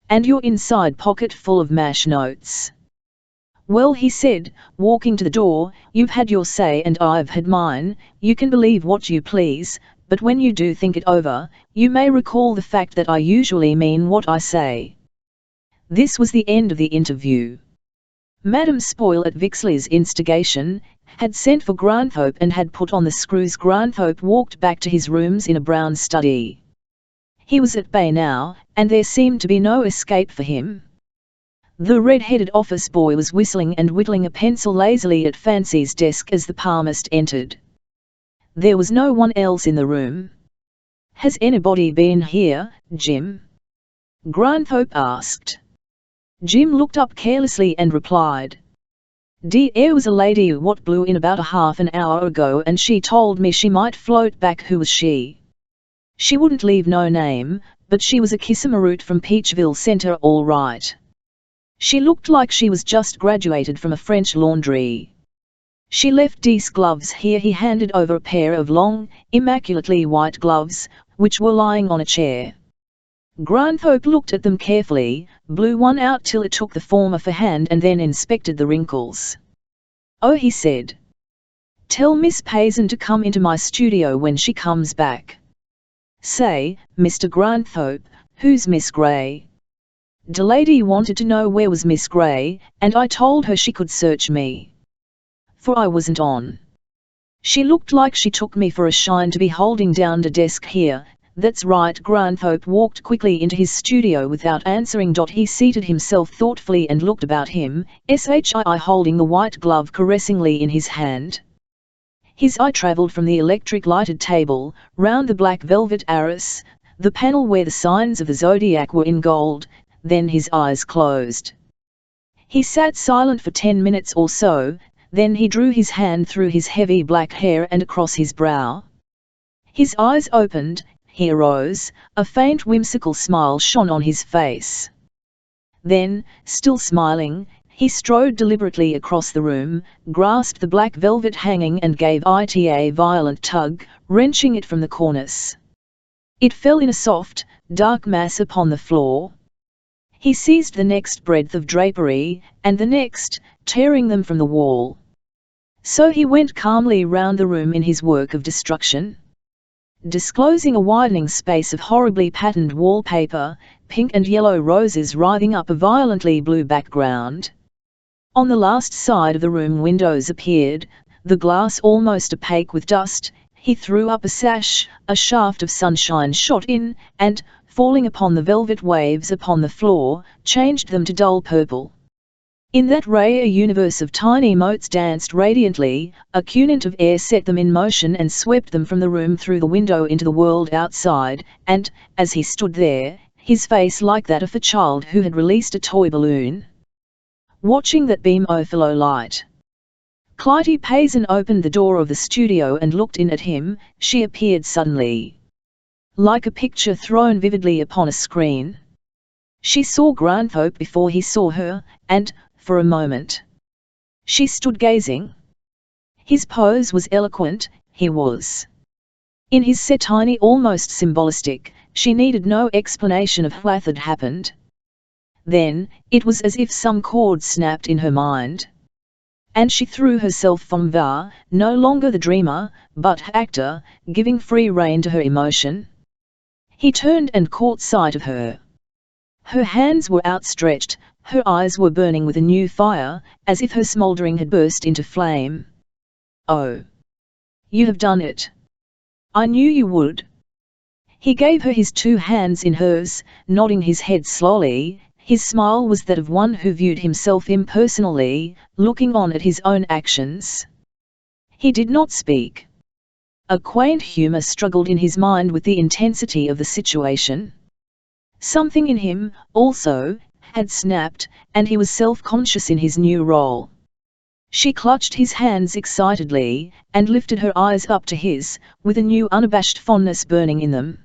And your inside pocket full of MASH notes. Well, he said, walking to the door, you've had your say and I've had mine. You can believe what you please, but when you do think it over, you may recall the fact that I usually mean what I say. This was the end of the interview. Madame Spaull, at Vixley's instigation, had sent for Granthope and had put on the screws. Granthope walked back to his rooms in a brown study. He was at bay now, and there seemed to be no escape for him. The red-headed office boy was whistling and whittling a pencil lazily at Fancy's desk as the palmist entered. There was no one else in the room. Has anybody been here, Jim? Granthope asked. Jim looked up carelessly and replied. There was a lady what blew in about a half an hour ago and she told me she might float back. Who was she? She wouldn't leave no name, but she was a Kissimaroot from Peachville Center all right. She looked like she was just graduated from a French laundry. She left these gloves here. He handed over a pair of long, immaculately white gloves, which were lying on a chair. Granthope looked at them carefully, blew one out till it took the form of a hand and then inspected the wrinkles. Oh, he said. Tell Miss Payson to come into my studio when she comes back. Say, Mr. Granthope, who's Miss Gray? The lady wanted to know where was Miss Gray, and I told her she could search me. For I wasn't on. She looked like she took me for a shine to be holding down the desk here. That's right. Granthope walked quickly into his studio without answering. He seated himself thoughtfully and looked about him, holding the white glove caressingly in his hand. His eye travelled from the electric lighted table, round the black velvet arras, the panel where the signs of the zodiac were in gold, then his eyes closed. He sat silent for 10 minutes or so, then he drew his hand through his heavy black hair and across his brow. His eyes opened. He arose, a faint whimsical smile shone on his face. Then, still smiling, he strode deliberately across the room, grasped the black velvet hanging and gave it a violent tug, wrenching it from the cornice. It fell in a soft, dark mass upon the floor. He seized the next breadth of drapery, and the next, tearing them from the wall. So he went calmly round the room in his work of destruction, disclosing a widening space of horribly patterned wallpaper, pink and yellow roses writhing up a violently blue background. On the last side of the room windows appeared, the glass almost opaque with dust. He threw up a sash, a shaft of sunshine shot in, and, falling upon the velvet waves upon the floor, changed them to dull purple. In that ray a universe of tiny motes danced radiantly, a current of air set them in motion and swept them from the room through the window into the world outside, and, as he stood there, his face like that of a child who had released a toy balloon, watching that beam of fellow light. Clytie Payson opened the door of the studio and looked in at him. She appeared suddenly, like a picture thrown vividly upon a screen. She saw Granthope before he saw her, and, for a moment, she stood gazing. His pose was eloquent. He was, in his satiny, almost symbolistic. She needed no explanation of what had happened. Then, it was as if some chord snapped in her mind, and she threw herself from var, no longer the dreamer, but actor, giving free rein to her emotion. He turned and caught sight of her. Her hands were outstretched, her eyes were burning with a new fire, as if her smouldering had burst into flame. Oh! You have done it! I knew you would! He gave her his 2 hands in hers, nodding his head slowly. His smile was that of one who viewed himself impersonally, looking on at his own actions. He did not speak. A quaint humour struggled in his mind with the intensity of the situation. Something in him, also, had snapped, and he was self-conscious in his new role. She clutched his hands excitedly, and lifted her eyes up to his, with a new unabashed fondness burning in them.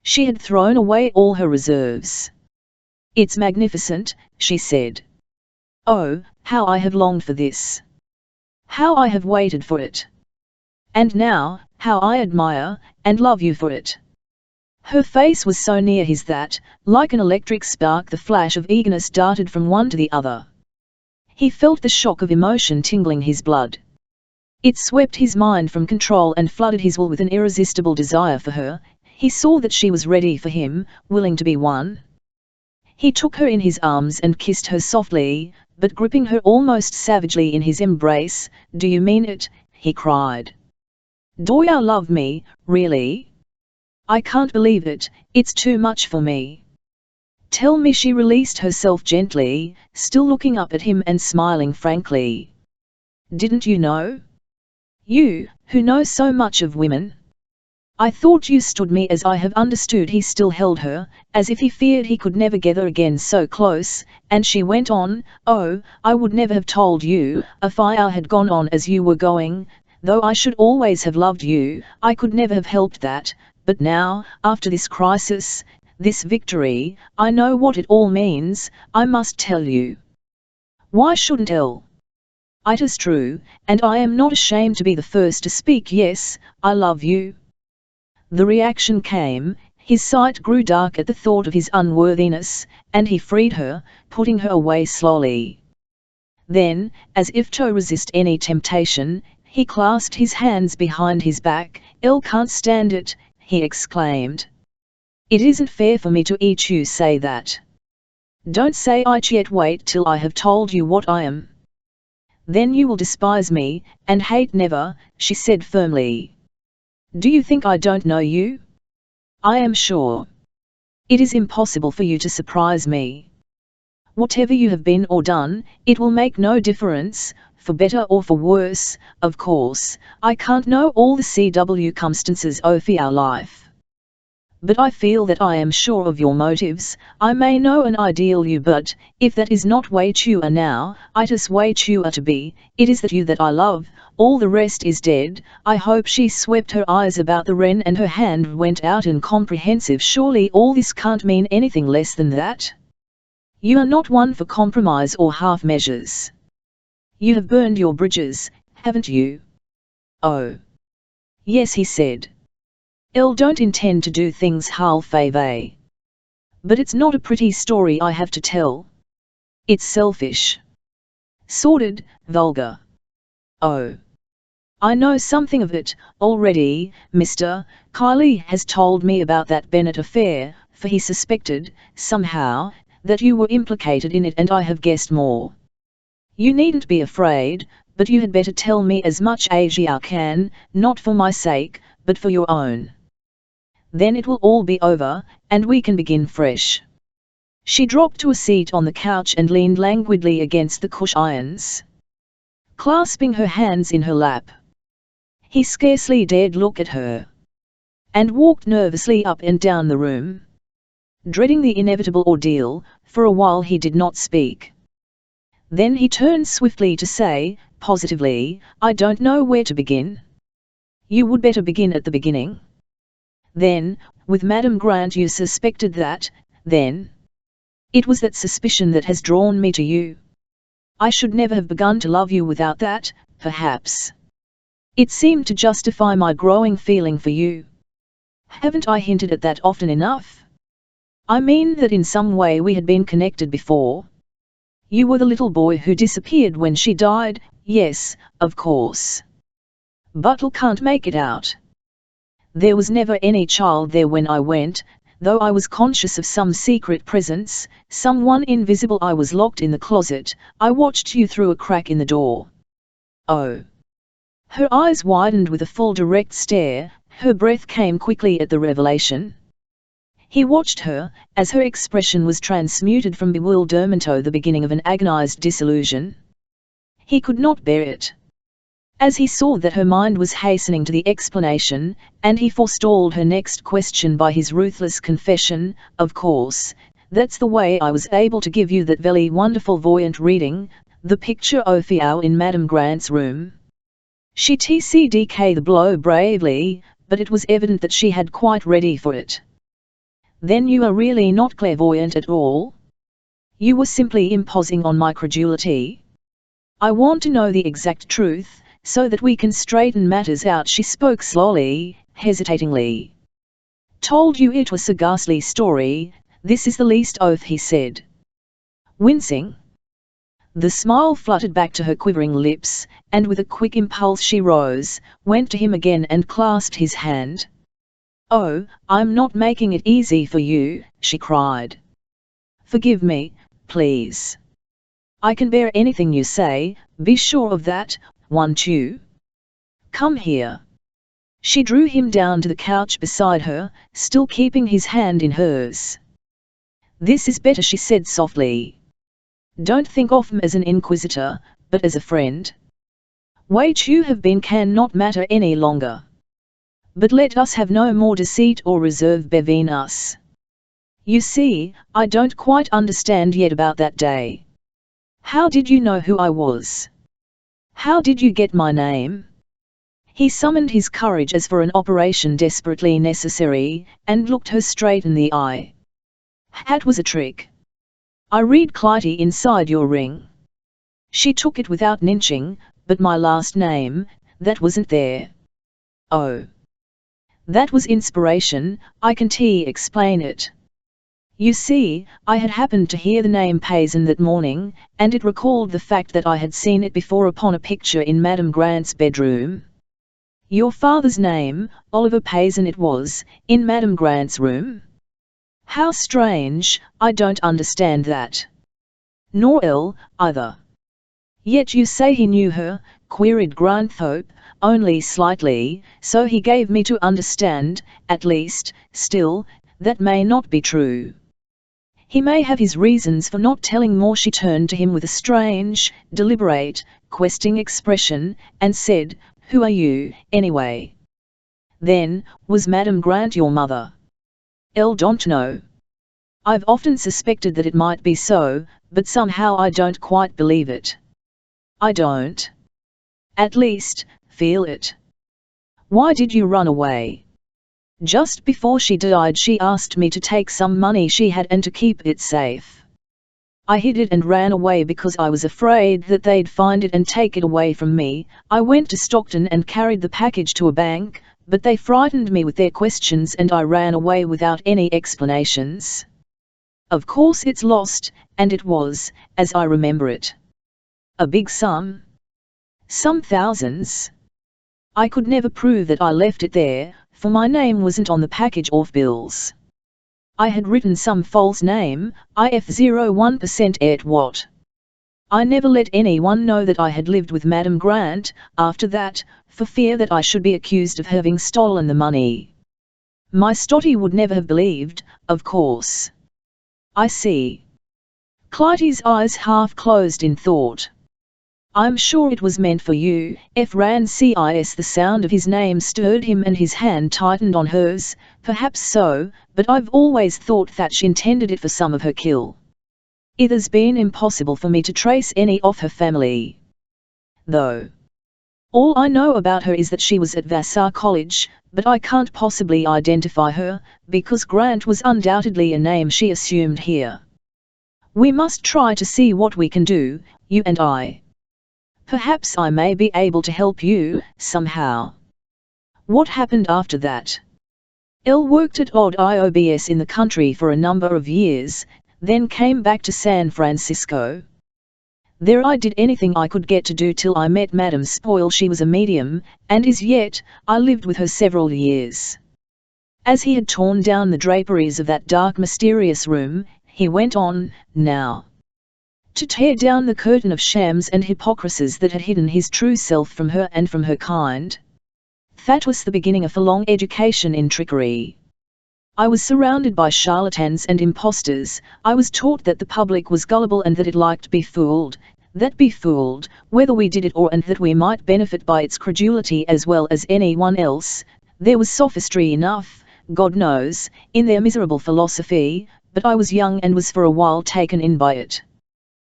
She had thrown away all her reserves. "It's magnificent," she said. "Oh, how I have longed for this! How I have waited for it! And now, how I admire and love you for it!" Her face was so near his that, like an electric spark, the flash of eagerness darted from one to the other. He felt the shock of emotion tingling his blood. It swept his mind from control and flooded his will with an irresistible desire for her. He saw that she was ready for him, willing to be won. He took her in his arms and kissed her softly, but gripping her almost savagely in his embrace. "Do you mean it?" he cried. "Do you love me, really? I can't believe it, it's too much for me. Tell me." She released herself gently, still looking up at him and smiling frankly. "Didn't you know? You, who know so much of women? I thought you stood me as I have understood." He still held her, as if he feared he could never get her again so close, and she went on, "Oh, I would never have told you, if I had gone on as you were going, though I should always have loved you, I could never have helped that, but now, after this crisis, this victory, I know what it all means. I must tell you." "Why shouldn't I? It is true, and I am not ashamed to be the first to speak. Yes, I love you." The reaction came. His sight grew dark at the thought of his unworthiness, and he freed her, putting her away slowly. Then, as if to resist any temptation, he clasped his hands behind his back. "I can't stand it," he exclaimed. "It isn't fair for me to eat you say that. Don't say it yet, wait till I have told you what I am. Then you will despise me, and hate never," she said firmly. "Do you think I don't know you? I am sure. It is impossible for you to surprise me. Whatever you have been or done, it will make no difference, for better or for worse. Of course, I can't know all the circumstances of your life. But I feel that I am sure of your motives. I may know an ideal you, but, if that is not what you are now, it is what you are to be. It is that you that I love, all the rest is dead." I hope. She swept her eyes about the wren and her hand went out incomprehensive. "Surely all this can't mean anything less than that? You are not one for compromise or half measures. You have burned your bridges, haven't you?" "Oh, yes," he said. "I don't intend to do things half-way. But it's not a pretty story I have to tell. It's selfish. Sordid, vulgar. Oh, I know something of it already. Mr. Kiley has told me about that Bennett affair, for he suspected, somehow, that you were implicated in it, and I have guessed more. You needn't be afraid, but you had better tell me as much as you can, not for my sake, but for your own. Then it will all be over, and we can begin fresh." She dropped to a seat on the couch and leaned languidly against the cushions, clasping her hands in her lap. He scarcely dared look at her, and walked nervously up and down the room. Dreading the inevitable ordeal, for a while he did not speak. Then he turned swiftly to say, positively, "I don't know where to begin." "You would better begin at the beginning." "Then, with Madame Grant you suspected that, then? It was that suspicion that has drawn me to you. I should never have begun to love you without that, perhaps. It seemed to justify my growing feeling for you. Haven't I hinted at that often enough? I mean that in some way we had been connected before. You were the little boy who disappeared when she died. Yes, of course. But I can't make it out. There was never any child there when I went, though I was conscious of some secret presence, someone invisible. I was locked in the closet. I watched you through a crack in the door." "Oh." Her eyes widened with a full direct stare. Her breath came quickly at the revelation. He watched her, as her expression was transmuted from bewilderment to the beginning of an agonized disillusion. He could not bear it. As he saw that her mind was hastening to the explanation, and he forestalled her next question by his ruthless confession, "Of course, that's the way I was able to give you that very wonderful voyant reading, the picture of you in Madame Grant's room." She TCDK the blow bravely, but it was evident that she had quite ready for it. "Then you are really not clairvoyant at all? You were simply imposing on my credulity? I want to know the exact truth, so that we can straighten matters out." She spoke slowly, hesitatingly. "Told you it was a ghastly story, this is the least oath," he said. Wincing. The smile fluttered back to her quivering lips, and with a quick impulse she rose, went to him again and clasped his hand. "Oh, I'm not making it easy for you," she cried. "Forgive me, please. I can bear anything you say, be sure of that, won't you? Come here." She drew him down to the couch beside her, still keeping his hand in hers. "This is better," she said softly. "Don't think of me as an inquisitor, but as a friend. What you have been cannot matter any longer. But let us have no more deceit or reserve between us. You see, I don't quite understand yet about that day. How did you know who I was? How did you get my name?" He summoned his courage as for an operation desperately necessary, and looked her straight in the eye. "That was a trick. I read Clytie inside your ring." She took it without ninching, "But my last name, that wasn't there." "Oh. That was inspiration, I can explain it. You see, I had happened to hear the name Payson that morning, and it recalled the fact that I had seen it before upon a picture in Madame Grant's bedroom. Your father's name, Oliver Payson it was, in Madame Grant's room? How strange, I don't understand that. Nor Elle, either." "Yet you say he knew her?" queried Granthope, "only slightly, so he gave me to understand, at least. Still, that may not be true. He may have his reasons for not telling more." She turned to him with a strange, deliberate, questing expression, and said, "Who are you, anyway? Then, was Madame Grant your mother?" "Elle don't know. I've often suspected that it might be so, but somehow I don't quite believe it. I don't. At least, feel it. Why did you run away?" "Just before she died she asked me to take some money she had and to keep it safe. I hid it and ran away because I was afraid that they'd find it and take it away from me. I went to Stockton and carried the package to a bank, but they frightened me with their questions and I ran away without any explanations. Of course it's lost, and it was, as I remember it. A big sum. Some thousands. I could never prove that I left it there, for my name wasn't on the package or bills. I had written some false name, if 01% et what. I never let anyone know that I had lived with Madame Grant, after that, for fear that I should be accused of having stolen the money. My Stotty would never have believed, of course." "I see." Clytie's eyes half closed in thought. "I'm sure it was meant for you, Francis." The sound of his name stirred him and his hand tightened on hers. "Perhaps so, but I've always thought that she intended it for some of her kill. It has been impossible for me to trace any of her family, though. All I know about her is that she was at Vassar College, but I can't possibly identify her, because Grant was undoubtedly a name she assumed here. We must try to see what we can do, you and I. Perhaps I may be able to help you, somehow." "What happened after that?" "Elle worked at odd IOBS in the country for a number of years, then came back to San Francisco. There I did anything I could get to do till I met Madame Spoil. She was a medium, and is yet. I lived with her several years." As he had torn down the draperies of that dark mysterious room, he went on, now, to tear down the curtain of shams and hypocrisies that had hidden his true self from her and from her kind. That was the beginning of a long education in trickery. I was surrounded by charlatans and impostors. I was taught that the public was gullible and that it liked be fooled, whether we did it or, and that we might benefit by its credulity as well as anyone else. There was sophistry enough, God knows, in their miserable philosophy, but I was young and was for a while taken in by it.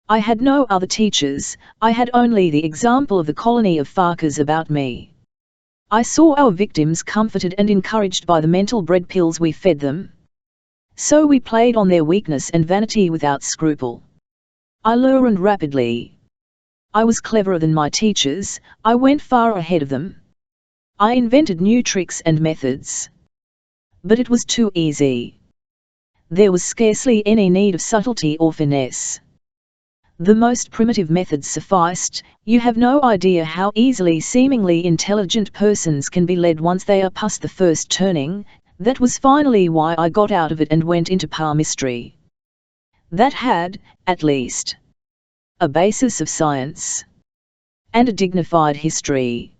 I had no other teachers, I had only the example of the colony of Farkers about me. I saw our victims comforted and encouraged by the mental bread pills we fed them. So we played on their weakness and vanity without scruple. I learned rapidly. I was cleverer than my teachers, I went far ahead of them. I invented new tricks and methods. But it was too easy. There was scarcely any need of subtlety or finesse. The most primitive methods sufficed. You have no idea how easily seemingly intelligent persons can be led once they are past the first turning. That was finally why I got out of it and went into palmistry. That had, at least, a basis of science and a dignified history.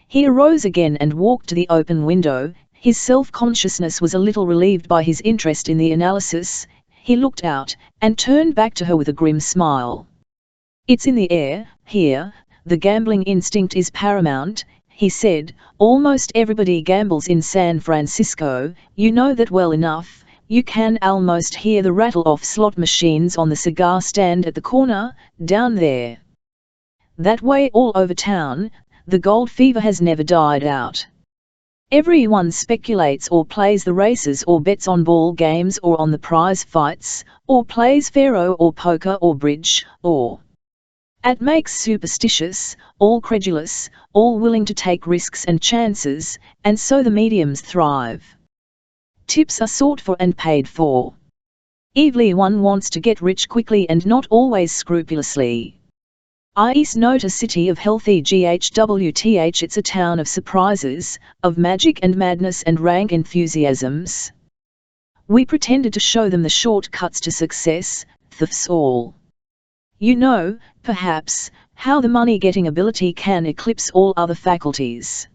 He arose again and walked to the open window. His self-consciousness was a little relieved by his interest in the analysis. He looked out, and turned back to her with a grim smile. "It's in the air, here, the gambling instinct is paramount," he said. "Almost everybody gambles in San Francisco, you know that well enough. You can almost hear the rattle of slot machines on the cigar stand at the corner, down there. That way all over town, the gold fever has never died out. Everyone speculates or plays the races or bets on ball games or on the prize fights, or plays faro or poker or bridge, or it makes superstitious, all credulous, all willing to take risks and chances, and so the mediums thrive. Tips are sought for and paid for. Everyone wants to get rich quickly and not always scrupulously. Is not a city of healthy GHWTH, it's a town of surprises, of magic and madness and rank enthusiasms. We pretended to show them the shortcuts to success, that's all. You know, perhaps, how the money-getting ability can eclipse all other faculties.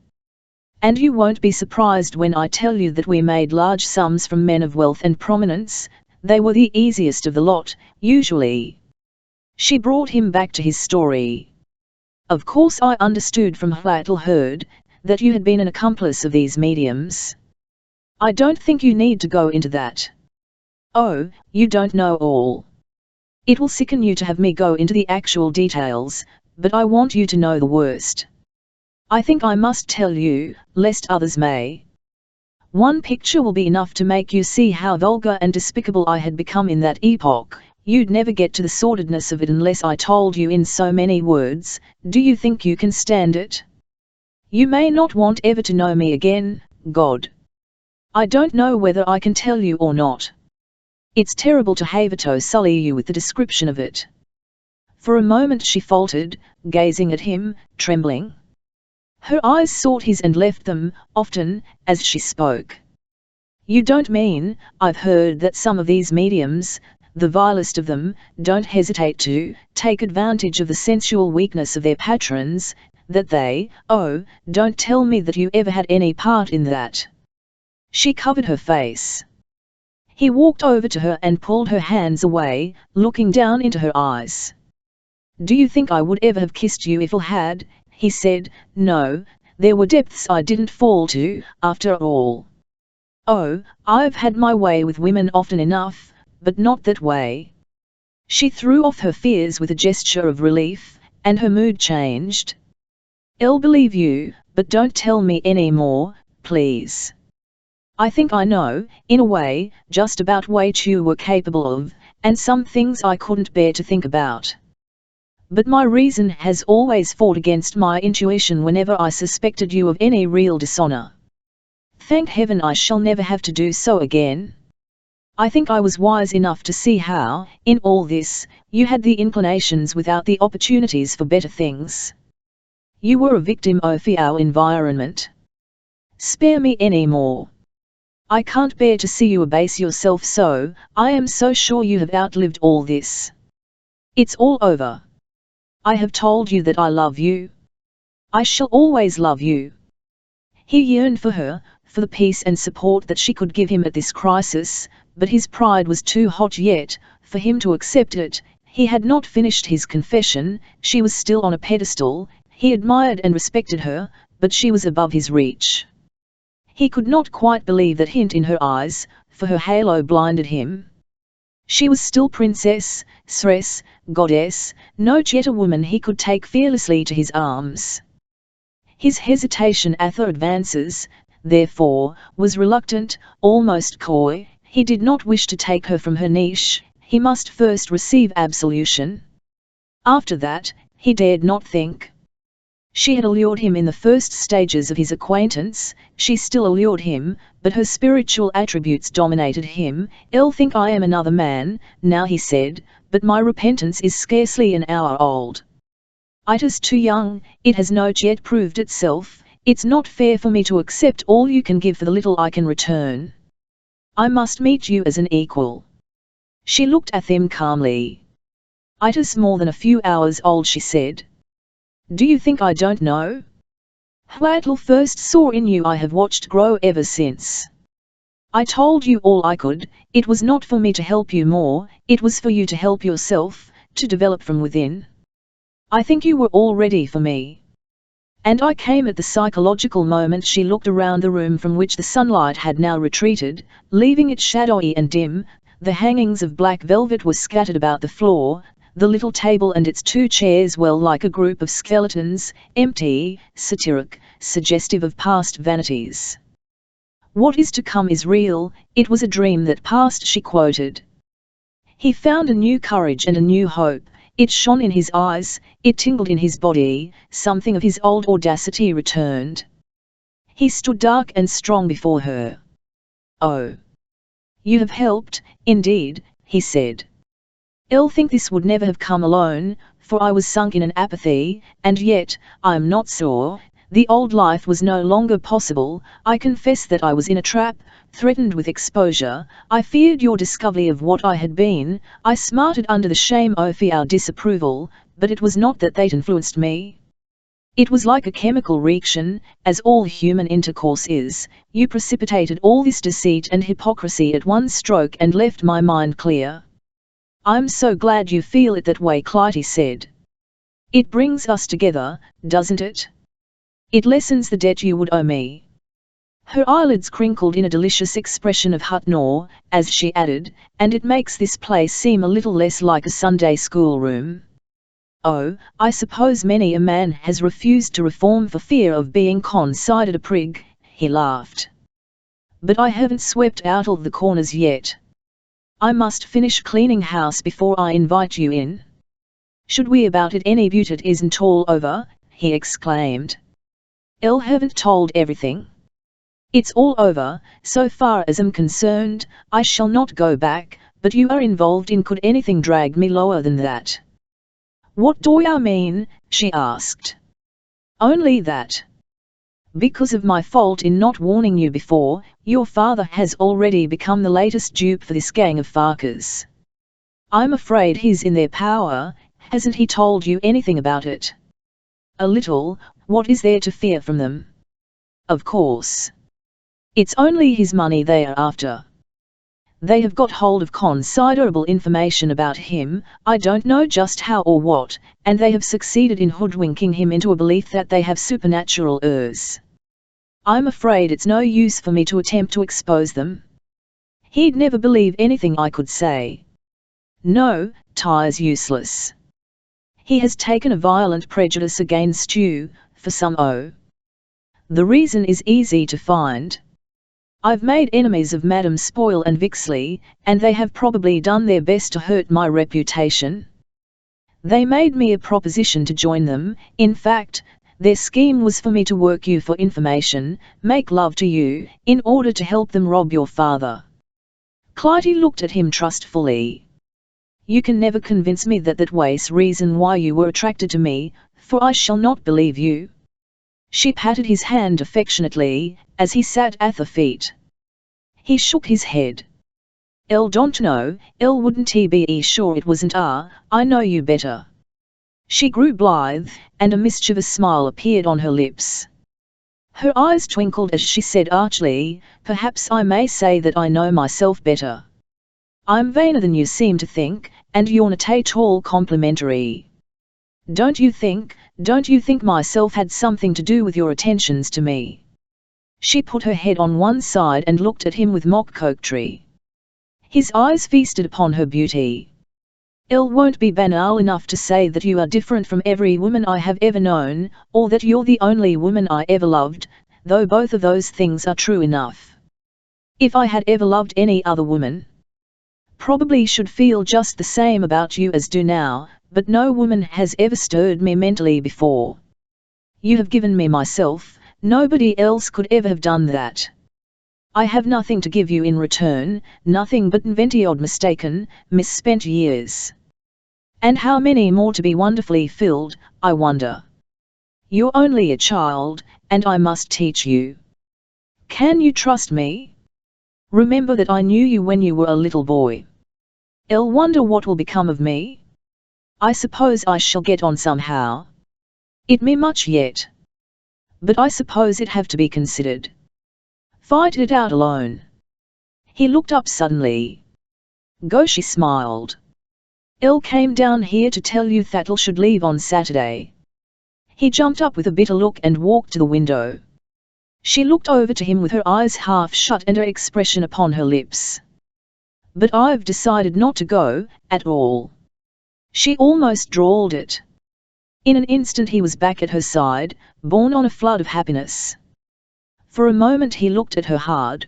And you won't be surprised when I tell you that we made large sums from men of wealth and prominence. They were the easiest of the lot, usually." She brought him back to his story. "Of course I understood from what I heard, that you had been an accomplice of these mediums. I don't think you need to go into that. Oh, you don't know all. It will sicken you to have me go into the actual details, but I want you to know the worst. I think I must tell you, lest others may. One picture will be enough to make you see how vulgar and despicable I had become in that epoch. You'd never get to the sordidness of it unless I told you in so many words. Do you think you can stand it? You may not want ever to know me again, God. I don't know whether I can tell you or not. It's terrible to have to sully you with the description of it." For a moment she faltered, gazing at him, trembling. Her eyes sought his and left them, often, as she spoke. "You don't mean, I've heard that some of these mediums, the vilest of them, don't hesitate to take advantage of the sensual weakness of their patrons, that they, oh, don't tell me that you ever had any part in that." She covered her face. He walked over to her and pulled her hands away, looking down into her eyes. "Do you think I would ever have kissed you if I had?" he said. "No, there were depths I didn't fall to, after all. Oh, I've had my way with women often enough, but not that way." She threw off her fears with a gesture of relief, and her mood changed. "I'll believe you, but don't tell me any more, please. I think I know, in a way, just about what you were capable of, and some things I couldn't bear to think about. But my reason has always fought against my intuition whenever I suspected you of any real dishonor. Thank heaven I shall never have to do so again. I think I was wise enough to see how, in all this, you had the inclinations without the opportunities for better things. You were a victim of our environment. Spare me any more. I can't bear to see you abase yourself so. I am so sure you have outlived all this. It's all over. I have told you that I love you. I shall always love you." He yearned for her, for the peace and support that she could give him at this crisis, but his pride was too hot yet for him to accept it. He had not finished his confession, she was still on a pedestal, he admired and respected her, but she was above his reach. He could not quite believe that hint in her eyes, for her halo blinded him. She was still princess, Sress, goddess, not yet a woman he could take fearlessly to his arms. His hesitation at her advances, therefore, was reluctant, almost coy. He did not wish to take her from her niche, he must first receive absolution. After that, he dared not think. She had allured him in the first stages of his acquaintance, she still allured him, but her spiritual attributes dominated him. "I'll think I am another man, now," he said, "but my repentance is scarcely an hour old. It is too young, it has not yet proved itself, it's not fair for me to accept all you can give for the little I can return. I must meet you as an equal." She looked at him calmly. "It is more than a few hours old," she said. "Do you think I don't know? What I first saw in you I have watched grow ever since. I told you all I could, it was not for me to help you more, it was for you to help yourself, to develop from within. I think you were all ready for me. And I came at the psychological moment." She looked around the room from which the sunlight had now retreated, leaving it shadowy and dim. The hangings of black velvet were scattered about the floor, the little table and its two chairs well like a group of skeletons, empty, satiric, suggestive of past vanities. "What is to come is real, it was a dream that passed," she quoted. He found a new courage and a new hope, it shone in his eyes, it tingled in his body, something of his old audacity returned. He stood dark and strong before her. "Oh, you have helped, indeed," he said. "I'll think this would never have come alone, for I was sunk in an apathy, and yet, I am not sure, the old life was no longer possible. I confess that I was in a trap, threatened with exposure, I feared your discovery of what I had been, I smarted under the shame of your disapproval, but it was not that they influenced me. It was like a chemical reaction, as all human intercourse is. You precipitated all this deceit and hypocrisy at one stroke and left my mind clear." "I'm so glad you feel it that way," Clytie said. "It brings us together, doesn't it? It lessens the debt you would owe me." Her eyelids crinkled in a delicious expression of hut-gnaw, as she added, "and it makes this place seem a little less like a Sunday schoolroom." "Oh, I suppose many a man has refused to reform for fear of being considered a prig," he laughed. "But I haven't swept out all the corners yet. I must finish cleaning house before I invite you in." "Should we about it any beaut it isn't all over?" he exclaimed. "I haven't told everything. It's all over, so far as I'm concerned, I shall not go back, but you are involved in. Could anything drag me lower than that?" "What do you mean?" she asked. "Only that. Because of my fault in not warning you before, your father has already become the latest dupe for this gang of Farkers. I'm afraid he's in their power. Hasn't he told you anything about it?" "A little. What is there to fear from them?" "Of course. It's only his money they are after. They have got hold of considerable information about him, I don't know just how or what, and they have succeeded in hoodwinking him into a belief that they have supernatural heirs. I'm afraid it's no use for me to attempt to expose them. He'd never believe anything I could say. No, Ty's useless. He has taken a violent prejudice against you, for some the reason is easy to find. I've made enemies of Madame Spoil and Vixley, and they have probably done their best to hurt my reputation. They made me a proposition to join them, in fact, their scheme was for me to work you for information, make love to you, in order to help them rob your father." Clytie looked at him trustfully. "You can never convince me that was reason why you were attracted to me, for I shall not believe you." She patted his hand affectionately, as he sat at her feet. He shook his head. "I don't know, I wouldn't be sure it wasn't I know you better." She grew blithe, and a mischievous smile appeared on her lips. Her eyes twinkled as she said archly, "Perhaps I may say that I know myself better. I'm vainer than you seem to think, and you're not at all complimentary. Don't you think myself had something to do with your attentions to me?" She put her head on one side and looked at him with mock coquetry. His eyes feasted upon her beauty. "It won't be banal enough to say that you are different from every woman I have ever known, or that you're the only woman I ever loved, though both of those things are true enough. If I had ever loved any other woman, probably should feel just the same about you as do now, but no woman has ever stirred me mentally before. You have given me myself, nobody else could ever have done that. I have nothing to give you in return, nothing but 20-odd mistaken, misspent years. And how many more to be wonderfully filled, I wonder. You're only a child, and I must teach you. Can you trust me? Remember that I knew you when you were a little boy. I'll wonder what will become of me. I suppose I shall get on somehow. It may much yet. But I suppose it have to be considered. Fight it out alone." He looked up suddenly. "Go," she smiled. "Il came down here to tell you That'll should leave on Saturday." He jumped up with a bitter look and walked to the window. She looked over to him with her eyes half shut and an expression upon her lips. "But I've decided not to go, at all." She almost drawled it. In an instant he was back at her side, borne on a flood of happiness. For a moment he looked at her hard.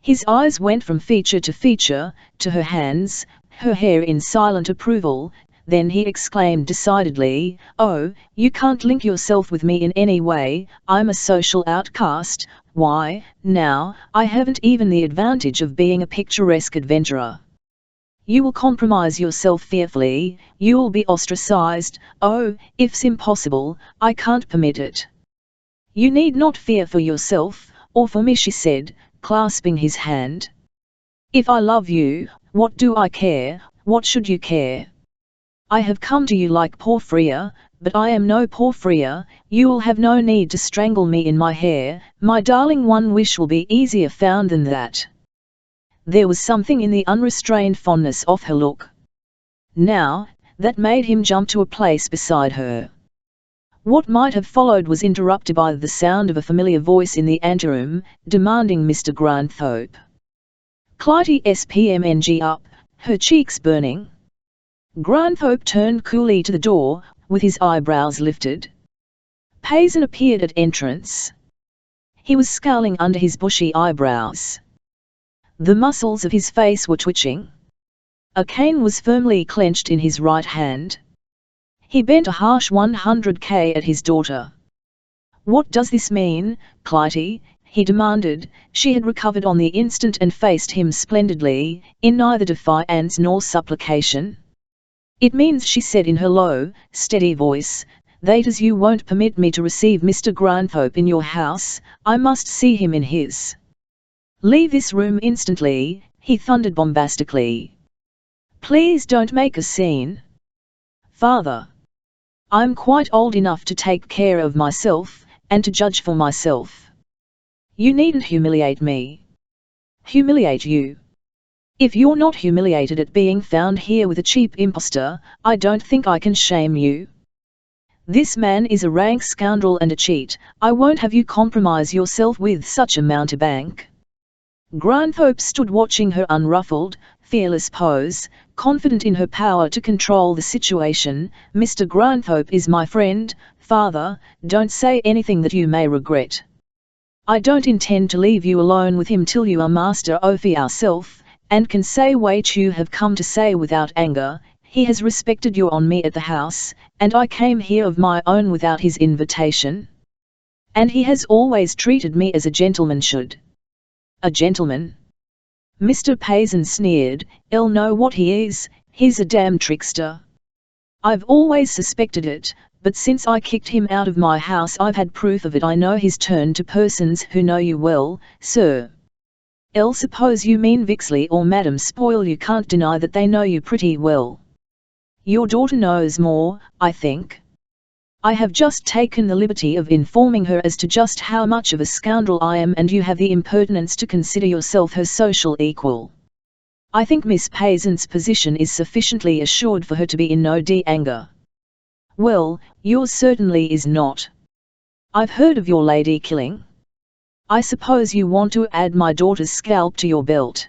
His eyes went from feature to feature, to her hands, her hair in silent approval, then he exclaimed decidedly, "Oh, you can't link yourself with me in any way, I'm a social outcast. Why, now, I haven't even the advantage of being a picturesque adventurer. You will compromise yourself fearfully, you'll be ostracized. Oh, if's impossible, I can't permit it." "You need not fear for yourself, or for me," she said, clasping his hand. "If I love you, what do I care, what should you care? I have come to you like Porphyria, but I am no Porphyria, you'll have no need to strangle me in my hair, my darling, one wish will be easier found than that." There was something in the unrestrained fondness of her look now, that made him jump to a place beside her. What might have followed was interrupted by the sound of a familiar voice in the anteroom, demanding Mr. Granthorpe. Clytie spmng up, her cheeks burning. Granthorpe turned coolly to the door, with his eyebrows lifted. Payson appeared at entrance. He was scowling under his bushy eyebrows. The muscles of his face were twitching. A cane was firmly clenched in his right hand. He bent a harsh 100k at his daughter. "What does this mean, Clytie?" he demanded. She had recovered on the instant and faced him splendidly, in neither defiance nor supplication. "It means," she said in her low, steady voice, "that as you won't permit me to receive Mr. Granthorpe in your house, I must see him in his. Leave this room instantly," he thundered bombastically. "Please don't make a scene. Father. I'm quite old enough to take care of myself, and to judge for myself. You needn't humiliate me." "Humiliate you? If you're not humiliated at being found here with a cheap impostor, I don't think I can shame you. This man is a rank scoundrel and a cheat, I won't have you compromise yourself with such a mountebank." Granthorpe stood watching her unruffled, fearless pose, confident in her power to control the situation. "Mr. Granthorpe is my friend, Father, don't say anything that you may regret. I don't intend to leave you alone with him till you are master of yourself, and can say what you have come to say without anger. He has respected you on me at the house, and I came here of my own without his invitation. And he has always treated me as a gentleman should." "A gentleman?" Mr. Payson sneered. "I'll know what he is, he's a damn trickster. I've always suspected it, but since I kicked him out of my house I've had proof of it. I know his turn to persons who know you well, sir. I'll suppose you mean Vixley or Madam Spoil. You can't deny that they know you pretty well. Your daughter knows more, I think." I have just taken the liberty of informing her as to just how much of a scoundrel I am, and you have the impertinence to consider yourself her social equal. I think Miss Payson's position is sufficiently assured for her to be in no anger. Well, yours certainly is not. I've heard of your lady killing. I suppose you want to add my daughter's scalp to your belt.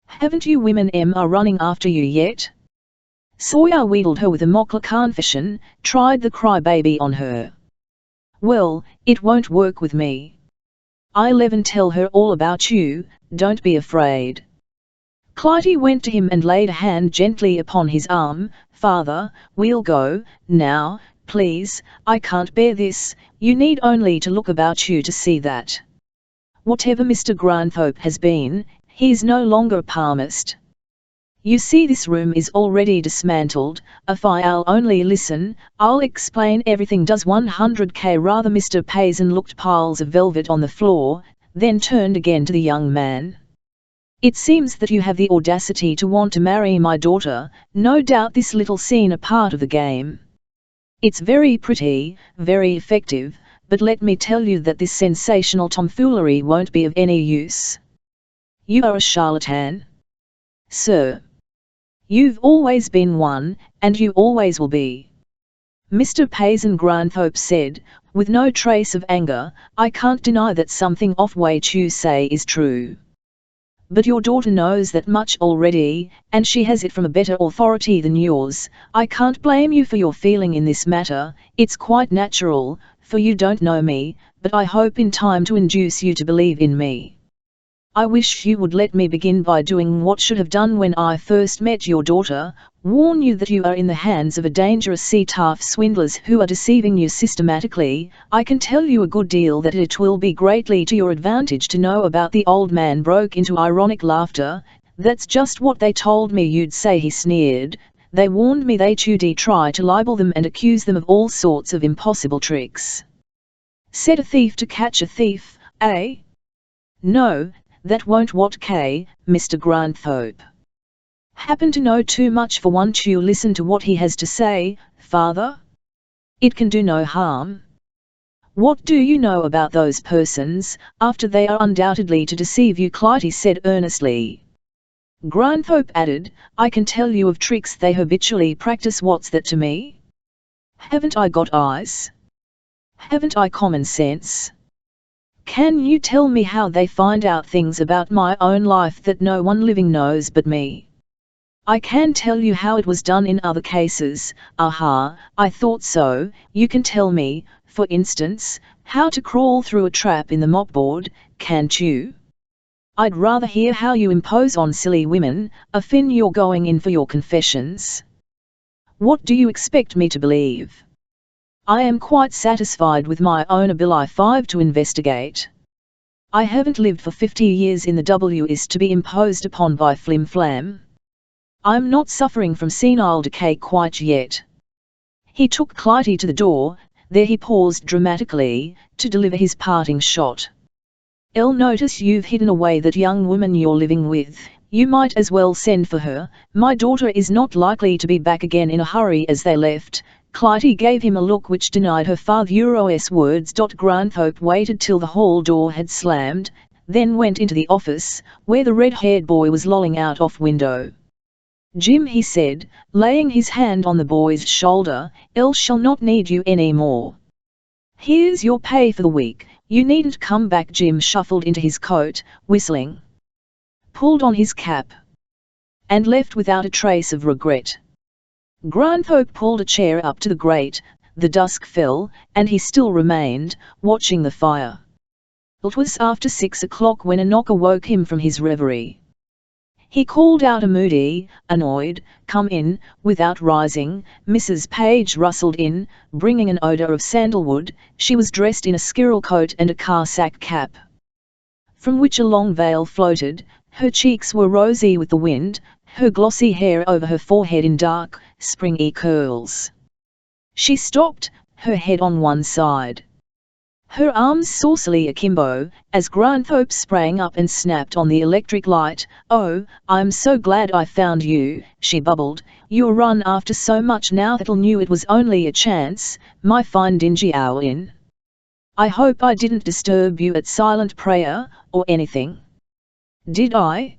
Haven't you women are running after you yet? Sawyer wheedled her with a mock confession, tried the crybaby on her. Well, it won't work with me. I'll even tell her all about you, don't be afraid. Clytie went to him and laid a hand gently upon his arm. Father, we'll go, now, please, I can't bear this, you need only to look about you to see that. Whatever Mr. Granthorpe has been, he's no longer a palmist. You see, this room is already dismantled. If I'll only listen, I'll explain everything. Does 100k rather? Mr. Payson looked piles of velvet on the floor, then turned again to the young man. It seems that you have the audacity to want to marry my daughter. No doubt this little scene a part of the game. It's very pretty, very effective, but let me tell you that this sensational tomfoolery won't be of any use. You are a charlatan, sir. You've always been one, and you always will be. Mr. Payson Granthorpe said, with no trace of anger, I can't deny that something of what you say is true. But your daughter knows that much already, and she has it from a better authority than yours. I can't blame you for your feeling in this matter, it's quite natural, for you don't know me, but I hope in time to induce you to believe in me. I wish you would let me begin by doing what should have done when I first met your daughter, warn you that you are in the hands of a dangerous set of swindlers who are deceiving you systematically. I can tell you a good deal that it will be greatly to your advantage to know about. The old man broke into ironic laughter. That's just what they told me you'd say, he sneered. They warned me that you'd try to libel them and accuse them of all sorts of impossible tricks. Set a thief to catch a thief, eh? No, that won't work, Mr. Granthorpe. Happen to know too much for one to listen to what he has to say, father? It can do no harm. What do you know about those persons, after they are undoubtedly to deceive you? Clytie said earnestly. Granthorpe added, I can tell you of tricks they habitually practice. What's that to me? Haven't I got eyes? Haven't I common sense? Can you tell me how they find out things about my own life that no one living knows but me? I can tell you how it was done in other cases. Aha, I thought so. You can tell me, for instance, how to crawl through a trap in the mopboard, can't you? I'd rather hear how you impose on silly women. Affin, you're going in for your confessions. What do you expect me to believe? I am quite satisfied with my own ability to investigate. I haven't lived for 50 years in the W.S. to be imposed upon by flim-flam. I'm not suffering from senile decay quite yet. He took Clytie to the door. There he paused dramatically, to deliver his parting shot. I'll notice you've hidden away that young woman you're living with. You might as well send for her. My daughter is not likely to be back again in a hurry as they left. Clytie gave him a look which denied her father's words. Granthorpe waited till the hall door had slammed, then went into the office, where the red-haired boy was lolling out of window. Jim, he said, laying his hand on the boy's shoulder, I shall not need you any more. Here's your pay for the week, you needn't come back. Jim shuffled into his coat, whistling, pulled on his cap, and left without a trace of regret. Granthorpe pulled a chair up to the grate. The dusk fell, and he still remained, watching the fire. It was after 6 o'clock when a knock awoke him from his reverie. He called out a moody, annoyed, "Come in," without rising. Mrs. Page rustled in, bringing an odour of sandalwood. She was dressed in a squirrel coat and a car-sack cap, from which a long veil floated. Her cheeks were rosy with the wind, her glossy hair over her forehead in dark, springy curls. She stopped, her head on one side. her arms saucily akimbo, as Granthorpe sprang up and snapped on the electric light. "Oh, I'm so glad I found you," she bubbled. "You're run after so much now that I knew it was only a chance, my fine dingy Owen. I hope I didn't disturb you at silent prayer, or anything. Did I?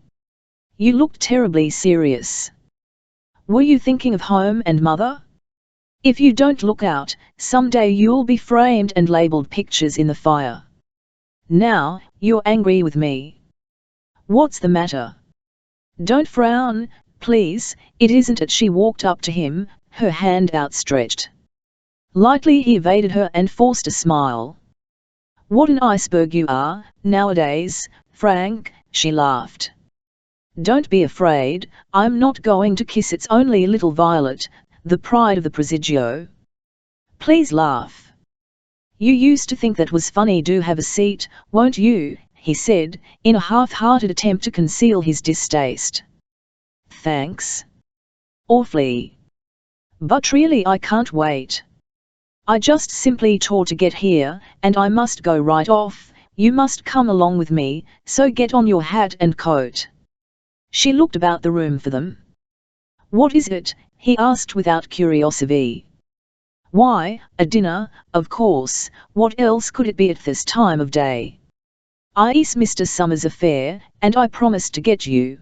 You looked terribly serious. Were you thinking of home and mother? If you don't look out, someday you'll be framed and labelled pictures in the fire. Now, you're angry with me. What's the matter? Don't frown, please, it isn't it." She walked up to him, her hand outstretched. Lightly he evaded her and forced a smile. "What an iceberg you are, nowadays, Frank," she laughed. "Don't be afraid, I'm not going to kiss its only little Violet, the pride of the Presidio. Please laugh. You used to think that was funny. Do have a seat, won't you?" he said, in a half-hearted attempt to conceal his distaste. "Thanks. Awfully. But really I can't wait. I just simply tore to get here, and I must go right off. You must come along with me, so get on your hat and coat." She looked about the room for them. "What is it?" he asked without curiosity. "Why, a dinner, of course. What else could it be at this time of day? It's Mr. Summer's affair, and I promised to get you.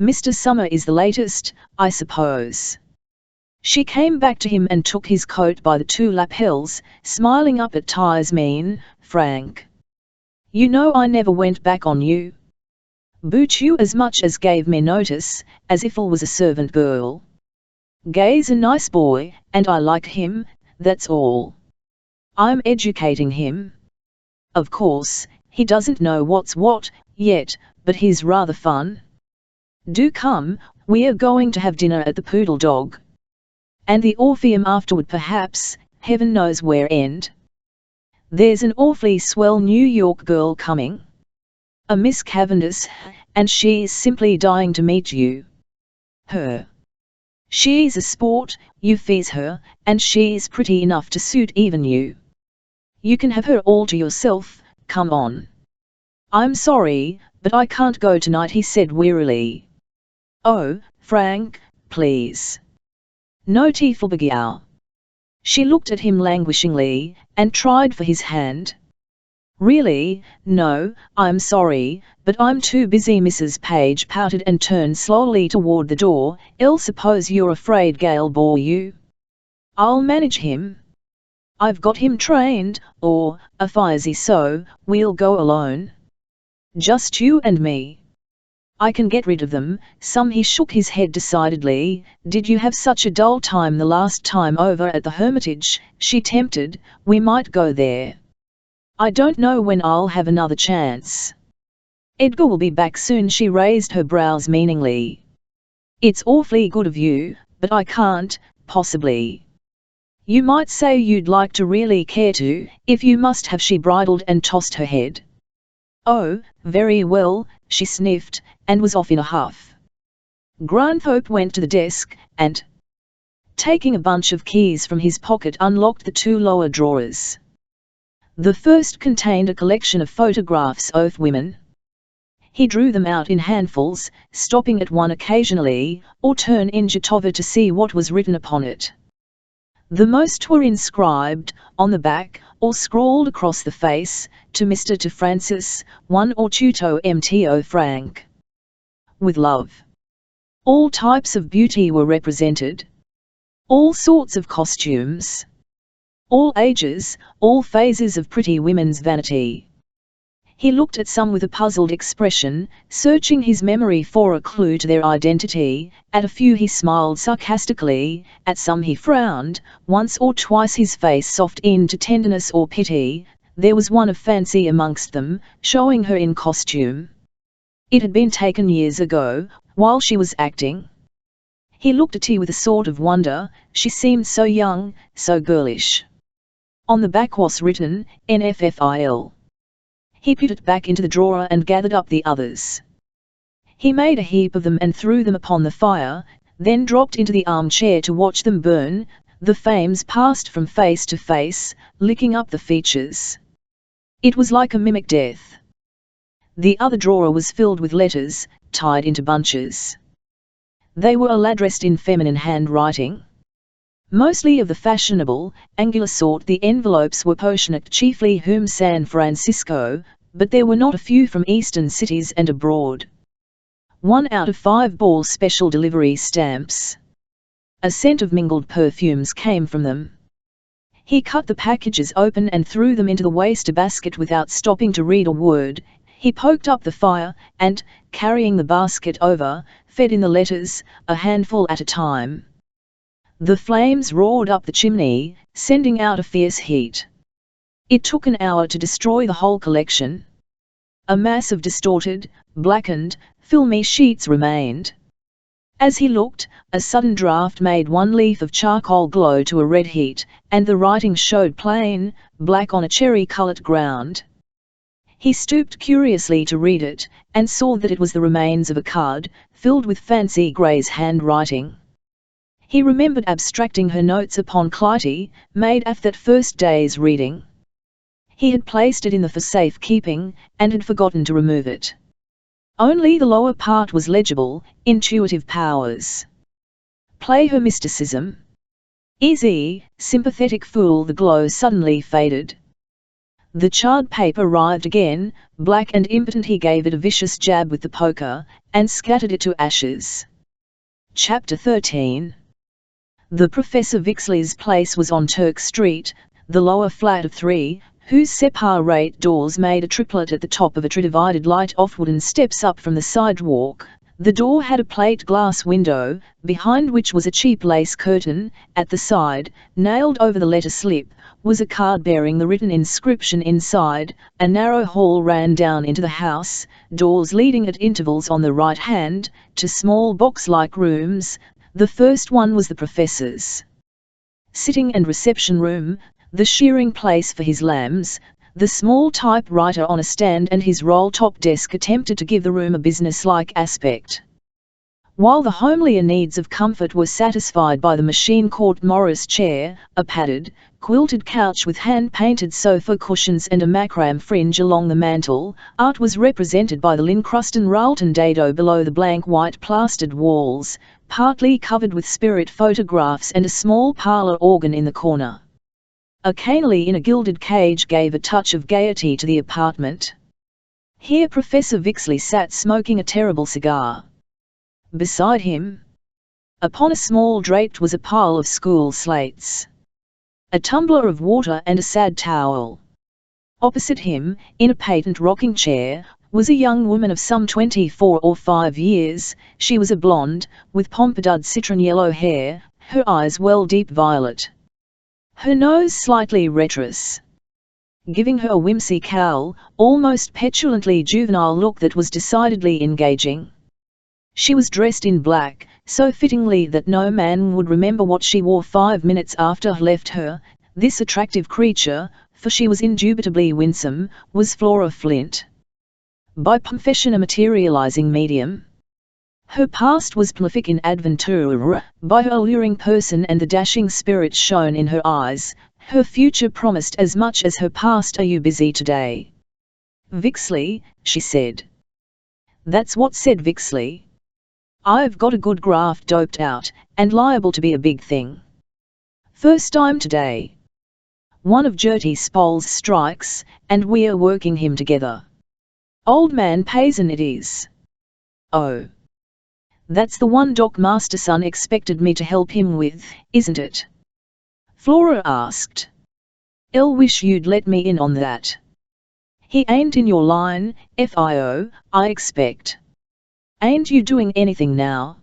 Mr. Summer is the latest, I suppose." She came back to him and took his coat by the two lapels, smiling up at Ty's mean, "Frank. You know I never went back on you. Boot you as much as gave me notice, as if I was a servant girl. Gay's a nice boy, and I like him, that's all. I'm educating him. Of course, he doesn't know what's what, yet, but he's rather fun. Do come, we are going to have dinner at the Poodle Dog. And the Orpheum afterward perhaps, heaven knows where end. There's an awfully swell New York girl coming. A Miss Cavendish, and she's simply dying to meet you. Her. She's a sport, you fees her, and she's pretty enough to suit even you. You can have her all to yourself, come on." "I'm sorry, but I can't go tonight," he said wearily. "Oh, Frank, please. No teeflebagiow." She looked at him languishingly, and tried for his hand. "Really, no, I'm sorry, but I'm too busy." Mrs. Page pouted and turned slowly toward the door. "I'll suppose you're afraid Gay'll bore you. I'll manage him. I've got him trained, or, if so, we'll go alone. Just you and me. I can get rid of them, some." He shook his head decidedly. "Did you have such a dull time the last time over at the Hermitage?" she tempted. "We might go there. I don't know when I'll have another chance. Edgar will be back soon." She raised her brows meaningly. "It's awfully good of you, but I can't, possibly. You might say you'd like to really care to, if you must have." She bridled and tossed her head. "Oh, very well," she sniffed, and was off in a huff. Granthorpe went to the desk, and, taking a bunch of keys from his pocket, unlocked the two lower drawers. The first contained a collection of photographs of women. He drew them out in handfuls, stopping at one occasionally, or turn inches over to see what was written upon it. The most were inscribed, on the back, or scrawled across the face, "To Mr. to Francis, 1 or 2 Mto Frank. With love." All types of beauty were represented. All sorts of costumes. All ages, all phases of pretty women's vanity. He looked at some with a puzzled expression, searching his memory for a clue to their identity. At a few he smiled sarcastically, at some he frowned, once or twice his face softened into tenderness or pity. There was one of fancy amongst them, showing her in costume. It had been taken years ago, while she was acting. He looked at her with a sort of wonder, she seemed so young, so girlish. On the back was written, NFFIL. He put it back into the drawer and gathered up the others. He made a heap of them and threw them upon the fire, then dropped into the armchair to watch them burn. The flames passed from face to face, licking up the features. It was like a mimic death. The other drawer was filled with letters, tied into bunches. They were all addressed in feminine handwriting. Mostly of the fashionable, angular sort. The envelopes were postmarked chiefly Home San Francisco, but there were not a few from eastern cities and abroad. 1 out of 5 bore special delivery stamps. A scent of mingled perfumes came from them. He cut the packages open and threw them into the wastebasket without stopping to read a word. He poked up the fire, and, carrying the basket over, fed in the letters, a handful at a time. The flames roared up the chimney, sending out a fierce heat. It took an hour to destroy the whole collection. A mass of distorted, blackened, filmy sheets remained. As he looked, a sudden draught made one leaf of charcoal glow to a red heat, and the writing showed plain, black on a cherry-coloured ground. He stooped curiously to read it, and saw that it was the remains of a card, filled with Fancy Gray's handwriting. He remembered abstracting her notes upon Clytie, made after that first day's reading. He had placed it in the for safe keeping, and had forgotten to remove it. Only the lower part was legible, intuitive powers. Play her mysticism. Easy, sympathetic fool. The glow suddenly faded. The charred paper writhed again, black and impotent. He gave it a vicious jab with the poker, and scattered it to ashes. Chapter 13. The Professor Vixley's place was on Turk Street, the lower flat of 3, whose separate doors made a triplet at the top of a divided light off wooden steps up from the sidewalk. The door had a plate glass window, behind which was a cheap lace curtain. At the side, nailed over the letter slip, was a card bearing the written inscription inside. A narrow hall ran down into the house, doors leading at intervals on the right hand, to small box-like rooms. The first one was the professor's sitting and reception room, the shearing place for his lambs, the small typewriter on a stand and his roll-top desk attempted to give the room a business-like aspect. While the homelier needs of comfort were satisfied by the machine-corked Morris chair, a padded, quilted couch with hand-painted sofa cushions and a macrame fringe along the mantel, art was represented by the Lincruston Ralton dado below the blank white plastered walls, partly covered with spirit photographs, and a small parlour organ in the corner. A canary in a gilded cage gave a touch of gaiety to the apartment. Here Professor Vixley sat smoking a terrible cigar. Beside him, upon a small draped, was a pile of school slates, a tumbler of water and a sad towel. Opposite him, in a patent rocking chair, was a young woman of some 24 or 5 years. She was a blonde, with pompadour citron-yellow hair, her eyes well deep violet, her nose slightly retrous, giving her a whimsical, almost petulantly juvenile look that was decidedly engaging. She was dressed in black, so fittingly that no man would remember what she wore 5 minutes after he left her. This attractive creature, for she was indubitably winsome, was Flora Flint. By profession a materializing medium. Her past was prolific in adventure. By her alluring person and the dashing spirit shown in her eyes, her future promised as much as her past. Are you busy today, Vixley? She said. That's what, said Vixley. I've got a good graft doped out, and liable to be a big thing. First time today. One of Gertie Spol's strikes, and we're working him together. Old man Payson it is. Oh. That's the one Doc Masterson expected me to help him with, isn't it? Flora asked. I'll wish you'd let me in on that. He ain't in your line, FIO, I expect. Ain't you doing anything now?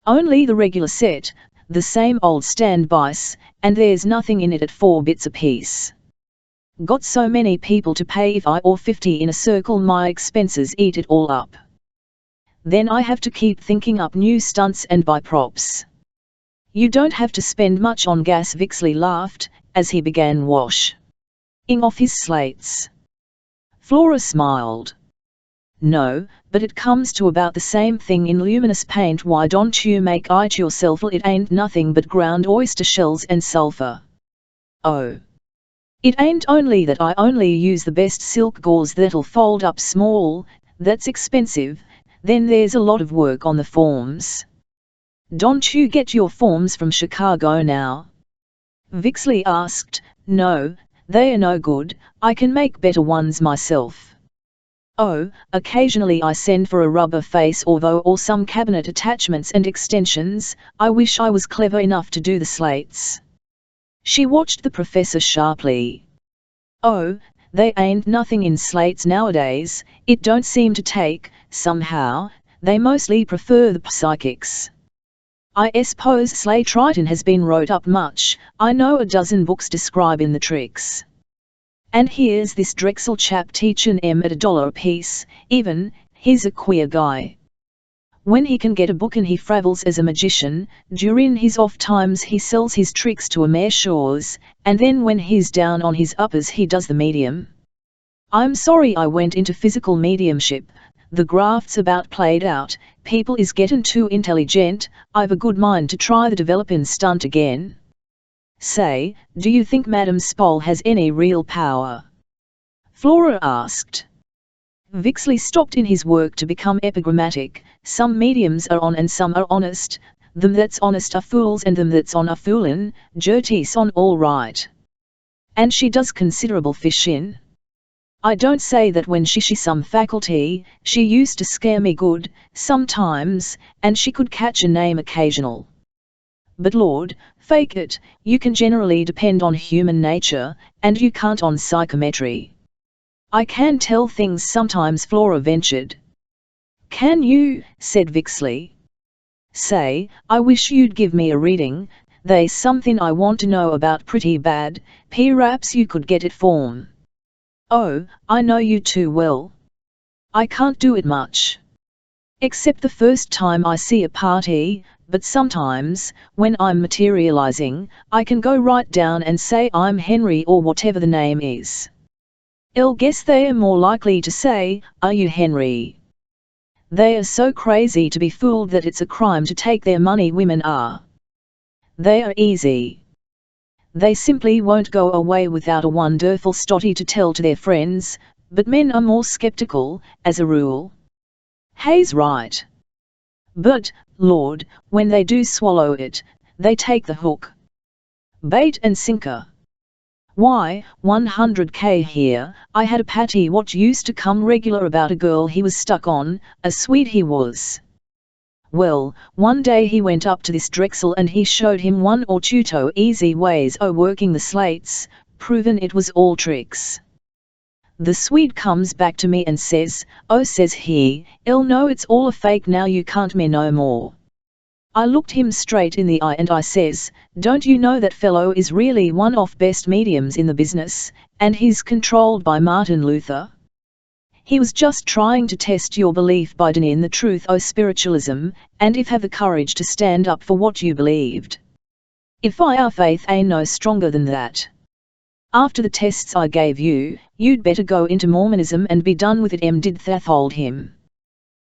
Only the regular set, the same old standbys, and there's nothing in it at 4 bits apiece. Got so many people to pay if I or 50 in a circle, my expenses eat it all up. Then I have to keep thinking up new stunts and buy props. You don't have to spend much on gas, Vixley laughed, as he began washing off his slates. Flora smiled. No, but it comes to about the same thing in luminous paint. Why don't you make it yourself? It ain't nothing but ground oyster shells and sulphur. Oh. It ain't only that I only use the best silk gauze that'll fold up small, that's expensive, then there's a lot of work on the forms. Don't you get your forms from Chicago now? Vixley asked. No, they are no good, I can make better ones myself. Oh, occasionally I send for a rubber face or some cabinet attachments and extensions. I wish I was clever enough to do the slates. She watched the professor sharply. Oh, they ain't nothing in slates nowadays, it don't seem to take, somehow, they mostly prefer the psychics. I suppose slate writing has been wrote up much, I know a dozen books describing the tricks. And here's this Drexel chap teaching 'em at $1 a piece, even, he's a queer guy. When he can get a book and he travels as a magician, during his off times he sells his tricks to amateurs, and then when he's down on his uppers he does the medium. I'm sorry I went into physical mediumship, the graft's about played out, people is getting too intelligent, I've a good mind to try the developing stunt again. Say, do you think Madame Spole has any real power? Flora asked. Vixley stopped in his work to become epigrammatic. Some mediums are on and some are honest, them that's honest are fools and them that's on are foolin', Gertie's on all right. And she does considerable fishin'. I don't say that when she some faculty, she used to scare me good, sometimes, and she could catch a name occasional. But Lord, fake it, you can generally depend on human nature, and you can't on psychometry. I can tell things sometimes, Flora ventured. Can you? Said Vixley. Say, I wish you'd give me a reading, they's something I want to know about pretty bad, perhaps you could get it for me. Oh, I know you too well. I can't do it much. Except the first time I see a party, but sometimes, when I'm materializing, I can go right down and say I'm Henry or whatever the name is. I'll guess they are more likely to say, are you Henry? They are so crazy to be fooled that it's a crime to take their money, women are. They are easy. They simply won't go away without a wonderful story to tell to their friends, but men are more skeptical, as a rule. Hay's right. But, Lord, when they do swallow it, they take the hook. Bait and sinker. Why, 100K here, I had a Patty what used to come regular about a girl he was stuck on, a sweet he was. Well, one day he went up to this Drexel and he showed him 1 or 2 easy ways o' working the slates, proving it was all tricks. The Swede comes back to me and says, oh, says he, I'll know it's all a fake now, you can't me no more. I looked him straight in the eye and I says, don't you know that fellow is really one of best mediums in the business, and he's controlled by Martin Luther? He was just trying to test your belief by denying the truth o' spiritualism, and if have the courage to stand up for what you believed. If our faith ain't no stronger than that. After the tests I gave you, you'd better go into Mormonism and be done with it, did Thathold him.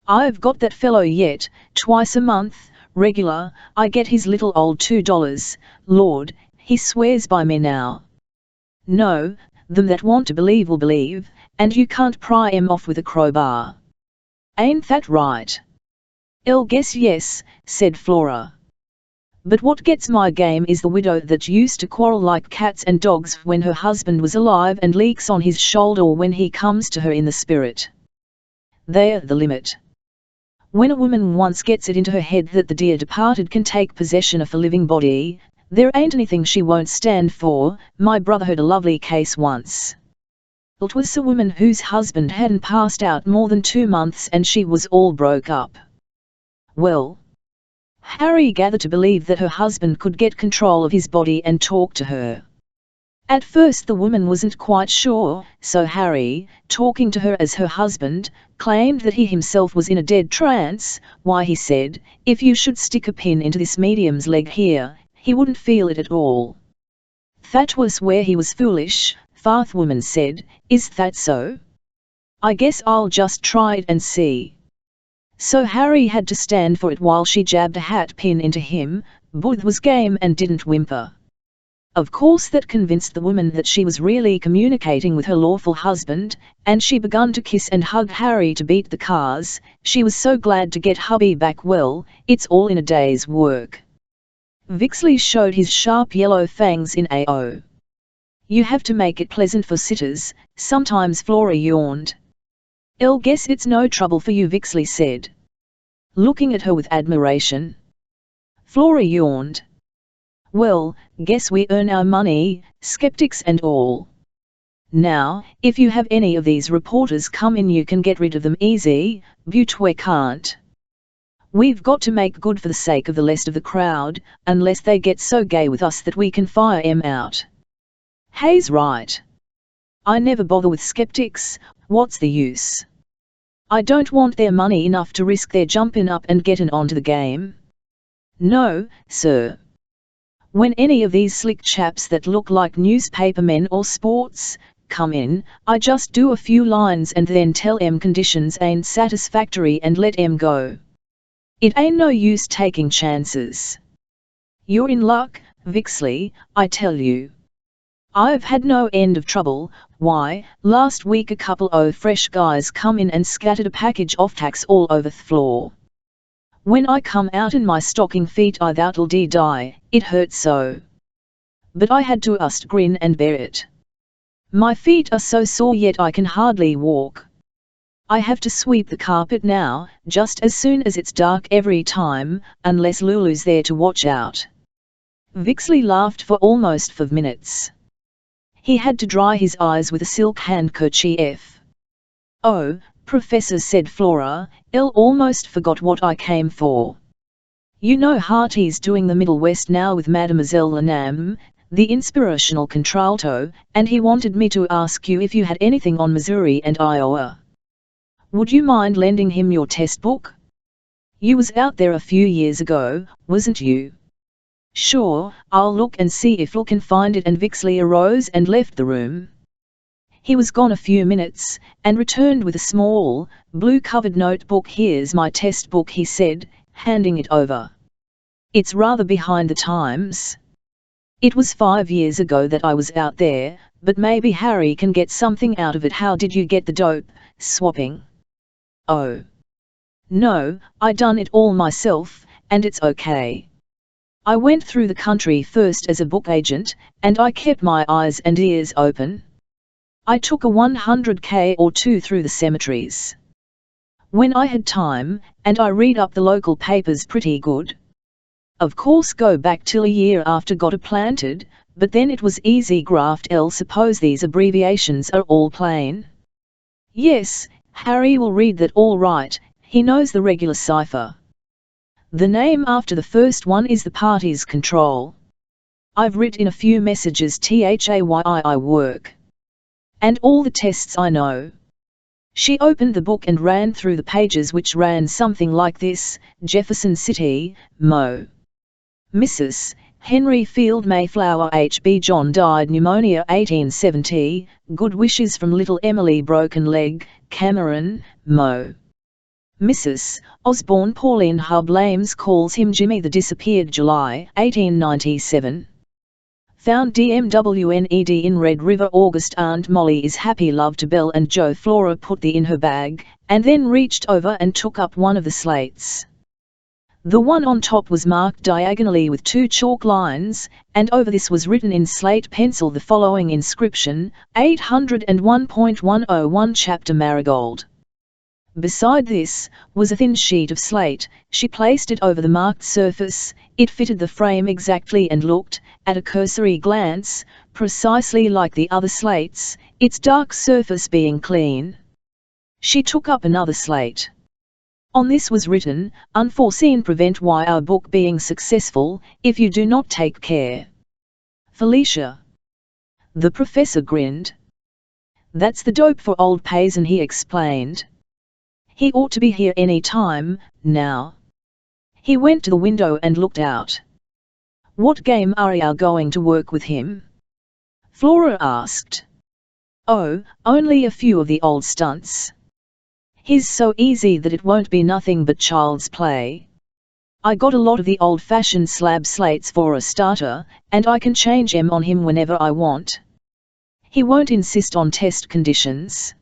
I've got that fellow yet, twice a month, regular, I get his little old $2, Lord, he swears by me now. No, them that want to believe will believe, and you can't pry 'em off with a crowbar. Ain't that right? I'll guess yes, said Flora. But what gets my game is the widow that used to quarrel like cats and dogs when her husband was alive and leaks on his shoulder when he comes to her in the spirit. They're the limit. When a woman once gets it into her head that the dear departed can take possession of a living body, there ain't anything she won't stand for. My brother heard a lovely case once. It was a woman whose husband hadn't passed out more than 2 months and she was all broke up. Well, Harry gathered to believe that her husband could get control of his body and talk to her. At first the woman wasn't quite sure, so Harry, talking to her as her husband, claimed that he himself was in a dead trance. Why, he said, if you should stick a pin into this medium's leg here, he wouldn't feel it at all. That was where he was foolish, Farth woman said, is that so? I guess I'll just try it and see. So Harry had to stand for it while she jabbed a hat pin into him. Booth was game and didn't whimper. Of course that convinced the woman that she was really communicating with her lawful husband, and she begun to kiss and hug Harry to beat the cars. She was so glad to get hubby back. Well, it's all in a day's work. Vixley showed his sharp yellow fangs in AO. You have to make it pleasant for sitters, sometimes. Flora yawned. I'll guess it's no trouble for you, Vixley said, looking at her with admiration. Flora yawned. Well, guess we earn our money, skeptics and all. Now, if you have any of these reporters come in, you can get rid of them easy. Book.2 can't. We've got to make good for the sake of the rest of the crowd, unless they get so gay with us that we can fire 'em out. Hayes right. I never bother with skeptics. What's the use? I don't want their money enough to risk their jumping up and getting onto the game. No, sir. When any of these slick chaps that look like newspapermen or sports come in, I just do a few lines and then tell 'em conditions ain't satisfactory and let 'em go. It ain't no use taking chances. You're in luck, Vixley, I tell you. I've had no end of trouble. Why, last week a couple o' fresh guys come in and scattered a package of tacks all over the floor. When I come out in my stocking feet I thout'll die, it hurt so. But I had to just grin and bear it. My feet are so sore yet I can hardly walk. I have to sweep the carpet now, just as soon as it's dark every time, unless Lulu's there to watch out. Vixley laughed for almost 5 minutes. He had to dry his eyes with a silk handkerchief. Oh, Professor, said Flora, I almost forgot what I came for. You know Harty's doing the Middle West now with Mademoiselle Lanham, the inspirational contralto, and he wanted me to ask you if you had anything on Missouri and Iowa. Would you mind lending him your test book? You was out there a few years ago, wasn't you? Sure, I'll look and see if I can find it. And Vixley arose and left the room. He was gone a few minutes, and returned with a small, blue-covered notebook. Here's my test book, he said, handing it over. It's rather behind the times. It was 5 years ago that I was out there, but maybe Harry can get something out of it. How did you get the dope swapping? Oh. No, I done it all myself, and it's okay. I went through the country first as a book agent, and I kept my eyes and ears open. I took a 100k or 2 through the cemeteries. When I had time, and I read up the local papers pretty good. Of course go back till a year after got it planted, but then it was easy graft. I'll suppose these abbreviations are all plain. Yes, Harry will read that all right, he knows the regular cipher. The name after the first one is the party's control. I've written a few messages THAYI work. And all the tests I know. She opened the book and ran through the pages, which ran something like this: Jefferson City, Mo. Mrs. Henry Field Mayflower H.B. John died pneumonia 1870, good wishes from little Emily Broken Leg, Cameron, Mo. Mrs. Osborne Pauline Hub Lames calls him Jimmy the disappeared July 1897. Found DMWNED in Red River August. Aunt Molly is happy love to Belle and Joe. Flora put the in her bag, and then reached over and took up one of the slates. The one on top was marked diagonally with 2 chalk lines, and over this was written in slate pencil the following inscription: 801.101 Chapter Marigold. Beside this was a thin sheet of slate. She placed it over the marked surface. It fitted the frame exactly and looked, at a cursory glance, precisely like the other slates, its dark surface being clean. She took up another slate. On this was written: "Unforeseen prevent our book being successful, if you do not take care. Felicia." The professor grinned. "That's the dope for old Payson," he explained. "He ought to be here any time, now." He went to the window and looked out. "What game are you going to work with him?" Flora asked. "Oh, only a few of the old stunts. He's so easy that it won't be nothing but child's play. I got a lot of the old-fashioned slab slates for a starter, and I can change 'em on him whenever I want. He won't insist on test conditions.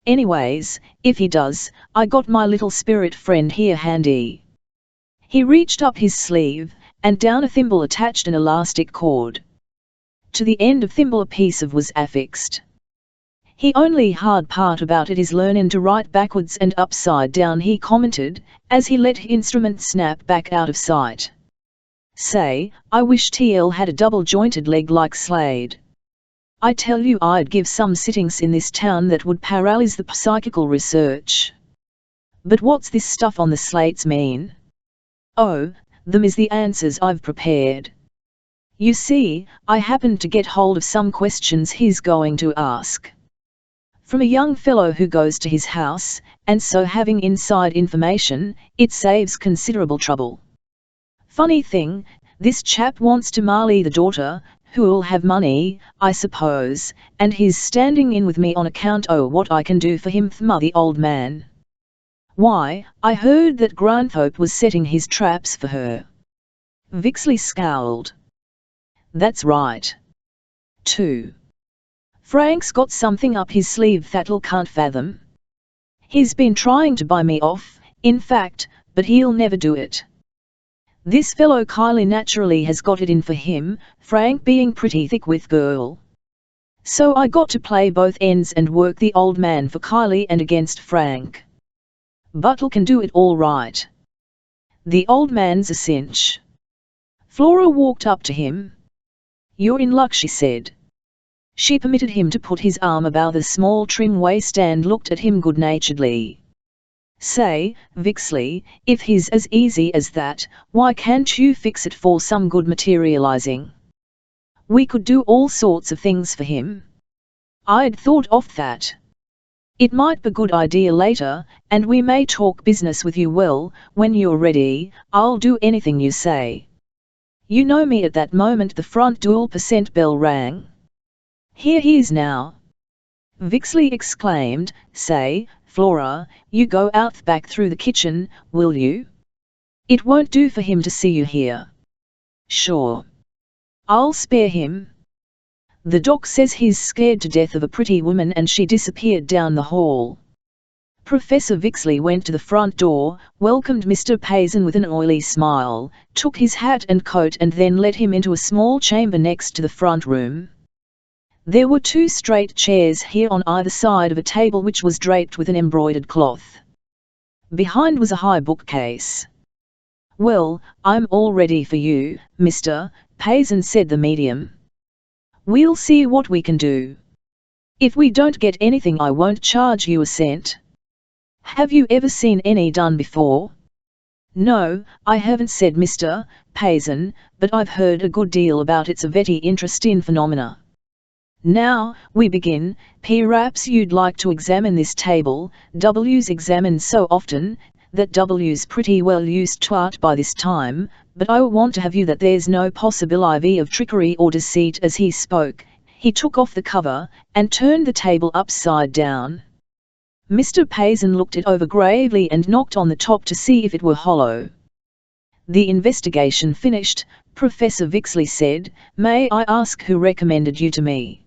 Anyways, if he does, I got my little spirit friend here handy. He reached up his sleeve, and down a thimble attached an elastic cord. To the end of thimble a piece of was affixed. The only hard part about it is learning to write backwards and upside down, he commented, as he let instrument snap back out of sight. Say, I wish TL had a double-jointed leg like Slade. I tell you, I'd give some sittings in this town that would paralyze the psychical research. But what's this stuff on the slates mean? Oh, them is the answers I've prepared. You see, I happened to get hold of some questions he's going to ask. From a young fellow who goes to his house, and so having inside information, it saves considerable trouble. Funny thing, this chap wants to marry the daughter, who'll have money, I suppose, and he's standing in with me on account o' what I can do for him, the old man. Why, I heard that Granthorpe was setting his traps for her. Vixley scowled. That's right. 2. Frank's got something up his sleeve that'll can't fathom. He's been trying to buy me off, in fact, but he'll never do it. This fellow Kylie naturally has got it in for him, Frank being pretty thick with girl. So I got to play both ends and work the old man for Kylie and against Frank. Buttle can do it all right. The old man's a cinch. Flora walked up to him. You're in luck, she said. She permitted him to put his arm about the small trim waist and looked at him good-naturedly. Say, Vixley, if he's as easy as that, why can't you fix it for some good materializing? We could do all sorts of things for him. I'd thought of that. It might be a good idea later, and we may talk business with you. Well, when you're ready, I'll do anything you say. You know me. At that moment the front door bell rang. Here he is now. Vixley exclaimed. Say, Flora, you go out back through the kitchen, will you? It won't do for him to see you here. Sure. I'll spare him. The doc says he's scared to death of a pretty woman, and she disappeared down the hall. Professor Vixley went to the front door, welcomed Mr. Payson with an oily smile, took his hat and coat and then led him into a small chamber next to the front room. There were 2 straight chairs here on either side of a table which was draped with an embroidered cloth. Behind was a high bookcase. Well, I'm all ready for you, Mr. Payson, said the medium. We'll see what we can do. If we don't get anything, I won't charge you a cent. Have you ever seen any done before? No, I haven't, said Mr. Payson, but I've heard a good deal about its a very interesting phenomena. Now, we begin. Perhaps you'd like to examine this table. W's examined so often, that W's pretty well used to it by this time, but I want to have you that there's no possibility of trickery or deceit. As he spoke, he took off the cover, and turned the table upside down. Mr. Payson looked it over gravely and knocked on the top to see if it were hollow. The investigation finished, Professor Vixley said, may I ask who recommended you to me?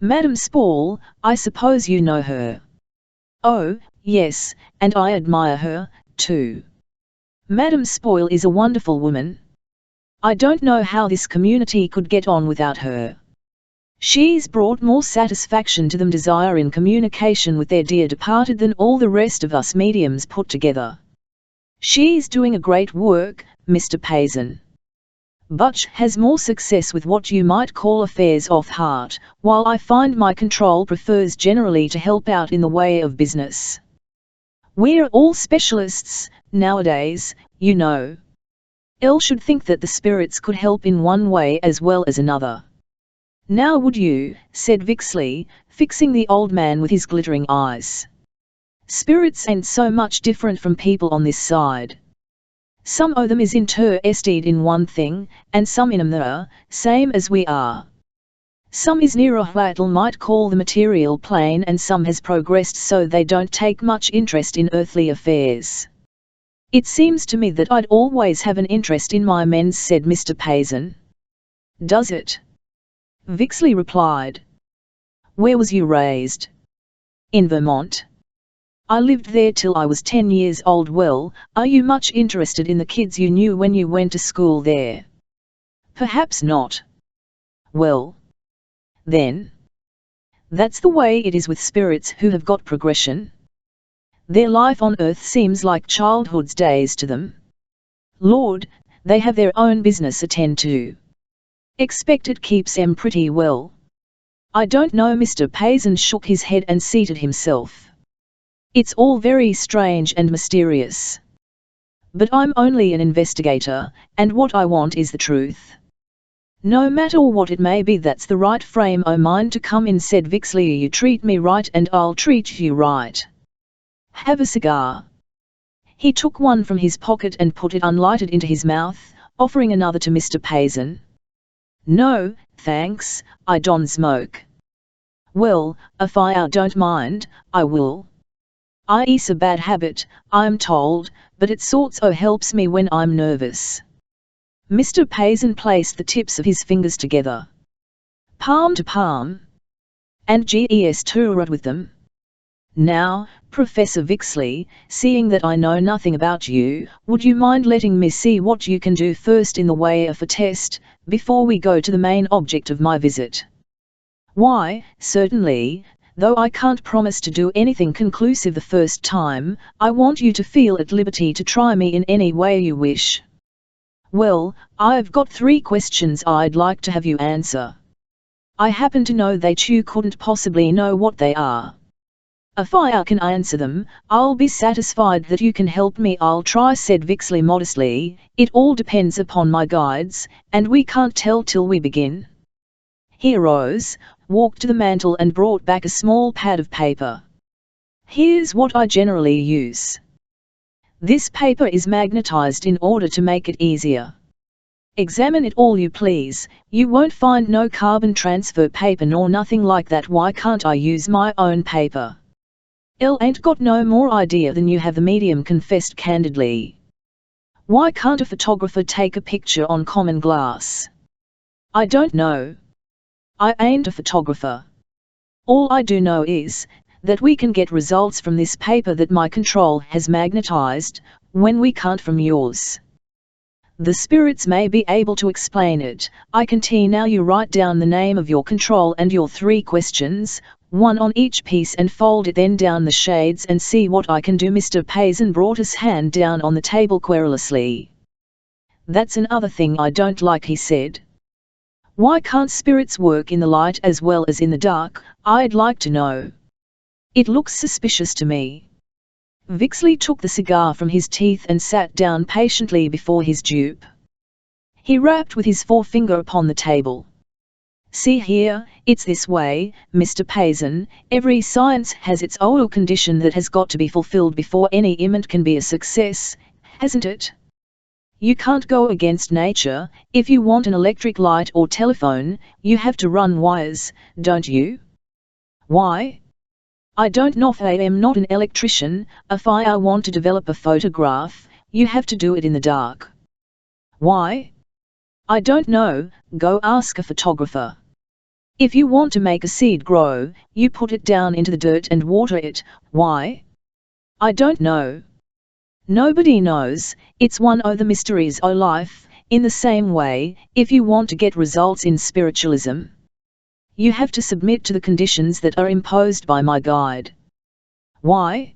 Madam Spall, I suppose you know her. Oh, yes, and I admire her, too. Madam Spall is a wonderful woman. I don't know how this community could get on without her. She's brought more satisfaction to them desire in communication with their dear departed than all the rest of us mediums put together. She's doing a great work, Mr. Payson. Butch has more success with what you might call affairs off heart, while I find my control prefers generally to help out in the way of business. We're all specialists, nowadays, you know. Elle should think that the spirits could help in one way as well as another. Now would you, said Vixley, fixing the old man with his glittering eyes. Spirits ain't so much different from people on this side. Some o' them is interested in one thing, and some in 'em the same as we are. Some is nearer what might call the material plane, and some has progressed so they don't take much interest in earthly affairs. It seems to me that I'd always have an interest in my men, said Mr. Payson. Does it? Vixley replied. Where was you raised? In Vermont. I lived there till I was 10 years old. Well, are you much interested in the kids you knew when you went to school there? Perhaps not. Well, then, that's the way it is with spirits who have got progression. Their life on earth seems like childhood's days to them. Lord, they have their own business attend to. Expect it keeps them pretty well. I don't know. Mr. Payson shook his head and seated himself. It's all very strange and mysterious. But I'm only an investigator, and what I want is the truth. No matter what it may be, that's the right frame o' mind to come in, said Vixley. You treat me right and I'll treat you right. Have a cigar. He took one from his pocket and put it unlighted into his mouth, offering another to Mr. Payson. No, thanks, I don't smoke. Well, if I don't mind, I will. It's a bad habit, I'm told, but it sorts o' helps me when I'm nervous. Mr. Payson placed the tips of his fingers together, palm to palm, and gestured with them. Now, Professor Vixley, seeing that I know nothing about you, would you mind letting me see what you can do first in the way of a test, before we go to the main object of my visit? Why, certainly. Though I can't promise to do anything conclusive the first time, I want you to feel at liberty to try me in any way you wish. Well, I've got 3 questions I'd like to have you answer. I happen to know that you couldn't possibly know what they are. If I can answer them, I'll be satisfied that you can help me. I'll try, said Vixley modestly. It all depends upon my guides, and we can't tell till we begin. He arose, walked to the mantel and brought back a small pad of paper. Here's what I generally use. This paper is magnetized in order to make it easier. Examine it all you please, you won't find no carbon transfer paper nor nothing like that. Why can't I use my own paper? Ain't got no more idea than you have, the medium confessed candidly. Why can't a photographer take a picture on common glass? I don't know. I ain't a photographer. All I do know is that we can get results from this paper that my control has magnetized, when we can't from yours. The spirits may be able to explain it. I can tell now. You write down the name of your control and your 3 questions, one on each piece, and fold it then down the shades and see what I can do. Mr. Payson brought his hand down on the table querulously. That's another thing I don't like, he said. Why can't spirits work in the light as well as in the dark, I'd like to know. It looks suspicious to me. Vixley took the cigar from his teeth and sat down patiently before his dupe. He rapped with his forefinger upon the table. See here, it's this way, Mr. Payson. Every science has its own condition that has got to be fulfilled before any event can be a success, hasn't it? You can't go against nature. If you want an electric light or telephone, you have to run wires, don't you? Why? I don't know. I am not an electrician. If I want to develop a photograph, you have to do it in the dark. Why? I don't know. Go ask a photographer. If you want to make a seed grow, you put it down into the dirt and water it. Why? I don't know. Nobody knows. It's one of the mysteries of life. In the same way, if you want to get results in spiritualism, you have to submit to the conditions that are imposed by my guide. Why?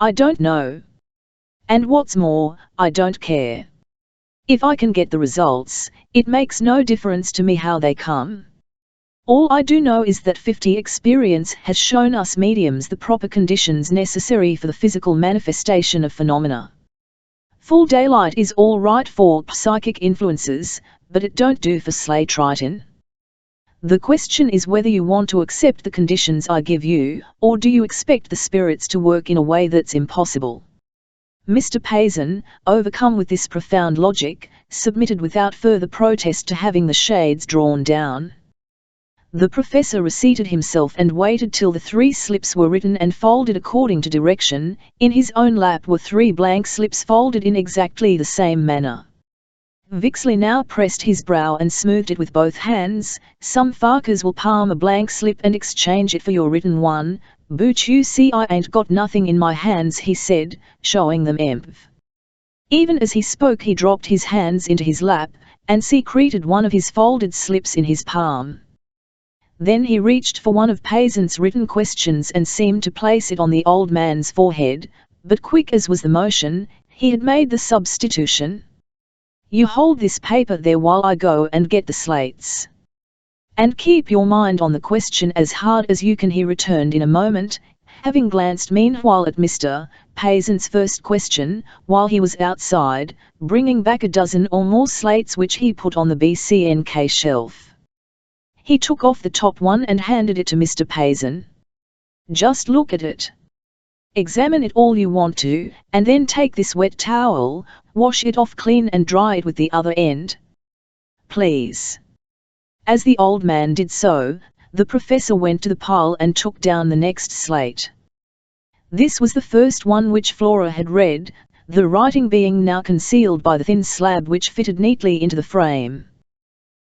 I don't know. And what's more, I don't care. If I can get the results, it makes no difference to me how they come. All I do know is that 50 experience has shown us mediums the proper conditions necessary for the physical manifestation of phenomena. Full daylight is all right for psychic influences, but it don't do for sleigh triton. The question is whether you want to accept the conditions I give you, or do you expect the spirits to work in a way that's impossible? Mr. Payson, overcome with this profound logic, submitted without further protest to having the shades drawn down. The professor reseated himself and waited till the 3 slips were written and folded according to direction. In his own lap were 3 blank slips folded in exactly the same manner. Vixley now pressed his brow and smoothed it with both hands. Some farkers will palm a blank slip and exchange it for your written one. But you see I ain't got nothing in my hands, he said, showing them empty. Even as he spoke he dropped his hands into his lap, and secreted one of his folded slips in his palm. Then he reached for one of Paysan's written questions and seemed to place it on the old man's forehead, but quick as was the motion, he had made the substitution. You hold this paper there while I go and get the slates. And keep your mind on the question as hard as you can, he returned in a moment, having glanced meanwhile at Mr. Paysan's first question, while he was outside, bringing back a dozen or more slates which he put on the BCNK shelf. He took off the top one and handed it to Mr. Paysan. Just look at it. Examine it all you want to, and then take this wet towel, wash it off clean and dry it with the other end. Please. As the old man did so, the professor went to the pile and took down the next slate. This was the first one which Flora had read, the writing being now concealed by the thin slab which fitted neatly into the frame.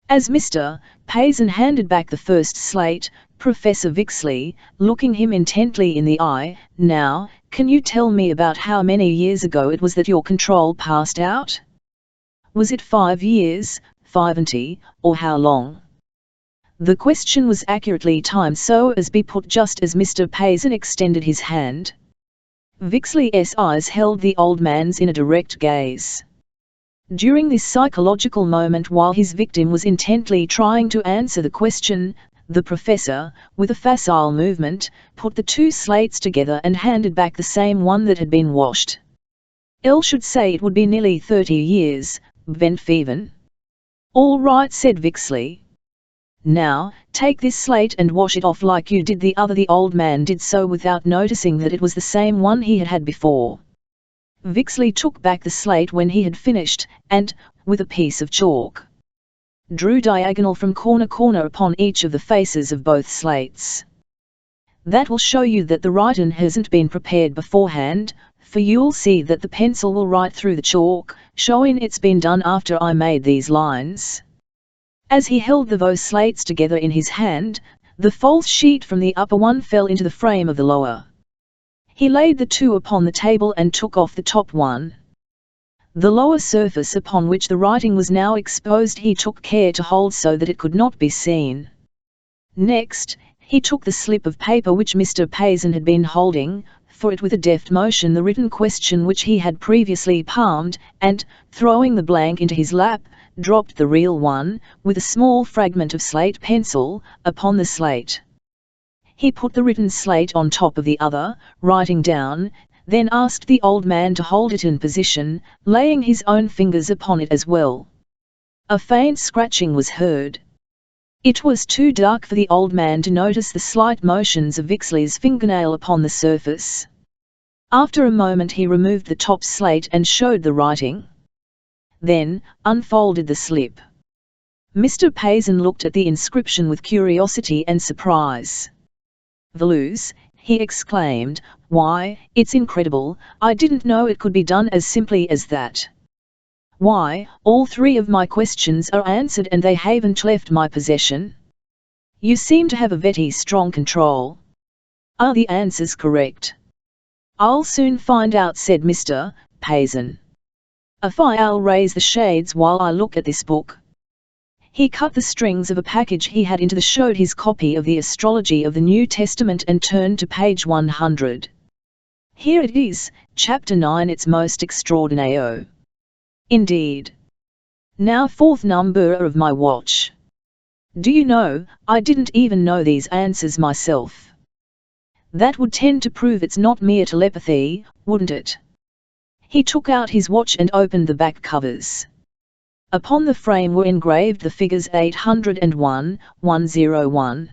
As Mr. Paysan handed back the first slate, Professor Vixley, looking him intently in the eye, now, can you tell me about how many years ago it was that your control passed out? Was it 5 years, 50, or how long? The question was accurately timed so as be put just as Mr. Paysan extended his hand. Vixley's eyes held the old man's in a direct gaze. During this psychological moment, while his victim was intently trying to answer the question, the professor, with a facile movement, put the 2 slates together and handed back the same one that had been washed. I should say it would be nearly 30 years, Vent Feven. All right, said Vixley. Now, take this slate and wash it off like you did the other. The old man did so without noticing that it was the same one he had had before. Vixley took back the slate when he had finished, and, with a piece of chalk, drew diagonal from corner upon each of the faces of both slates. That will show you that the writing hasn't been prepared beforehand, for you'll see that the pencil will write through the chalk, showing it's been done after I made these lines. As he held the both slates together in his hand, the false sheet from the upper one fell into the frame of the lower. He laid the 2 upon the table and took off the top one. The lower surface upon which the writing was now exposed he took care to hold so that it could not be seen. Next, he took the slip of paper which Mr. Paysan had been holding, for it with a deft motion the written question which he had previously palmed, and, throwing the blank into his lap, dropped the real one, with a small fragment of slate pencil, upon the slate. He put the written slate on top of the other, writing down, then asked the old man to hold it in position, laying his own fingers upon it as well. A faint scratching was heard. It was too dark for the old man to notice the slight motions of Vixley's fingernail upon the surface. After a moment he removed the top slate and showed the writing. Then, unfolded the slip. Mr. Paysan looked at the inscription with curiosity and surprise. "Velours," he exclaimed, "why, it's incredible, I didn't know it could be done as simply as that. Why, all 3 of my questions are answered and they haven't left my possession. You seem to have a very strong control. Are the answers correct?" "I'll soon find out," said Mr. Paysan. "If I'll raise the shades while I look at this book." He cut the strings of a package he had into the showed his copy of the Astrology of the New Testament and turned to page 100. "Here it is, chapter 9, it's most extraordinary." "Indeed. Now 4th number of my watch. Do you know, I didn't even know these answers myself. That would tend to prove it's not mere telepathy, wouldn't it?" He took out his watch and opened the back covers. Upon the frame were engraved the figures 801, 101.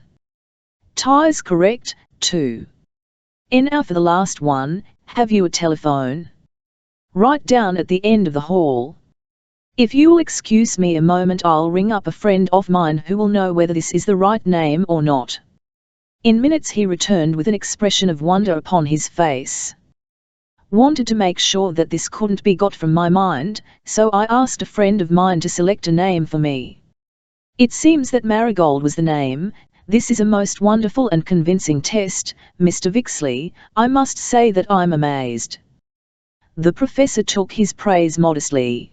"Tie's correct, too. And now for the last one, have you a telephone?" "Right down at the end of the hall." If you'll excuse me a moment, I'll ring up a friend of mine who will know whether this is the right name or not." In minutes he returned with an expression of wonder upon his face. "Wanted to make sure that this couldn't be got from my mind, so I asked a friend of mine to select a name for me. It seems that Marigold was the name. This is a most wonderful and convincing test, Mr. Vixley. I must say that I'm amazed." The professor took his praise modestly.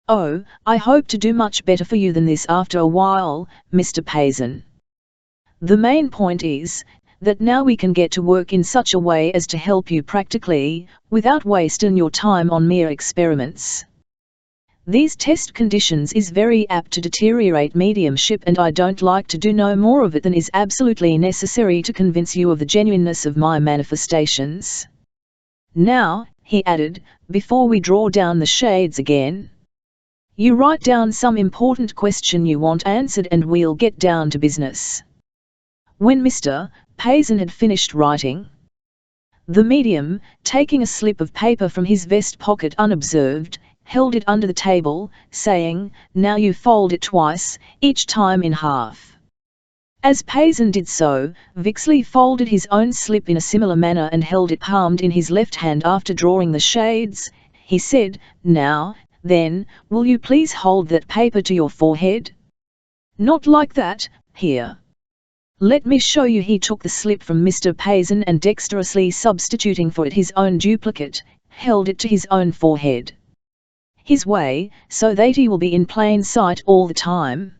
"Oh, I hope to do much better for you than this after a while, Mr. Payson. The main point is that now we can get to work in such a way as to help you practically, without wasting your time on mere experiments. These test conditions is very apt to deteriorate mediumship, and I don't like to do no more of it than is absolutely necessary to convince you of the genuineness of my manifestations. Now," he added, "before we draw down the shades again, you write down some important question you want answered and we'll get down to business." When Mr. Payson had finished writing, the medium, taking a slip of paper from his vest pocket unobserved, held it under the table, saying, "Now you fold it twice, each time in half." As Payson did so, Vixley folded his own slip in a similar manner and held it palmed in his left hand. After drawing the shades, he said, "Now, then, will you please hold that paper to your forehead? Not like that, here. Let me show you." He took the slip from Mr. Payson and, dexterously substituting for it his own duplicate, held it to his own forehead. His way, so that he will be in plain sight all the time.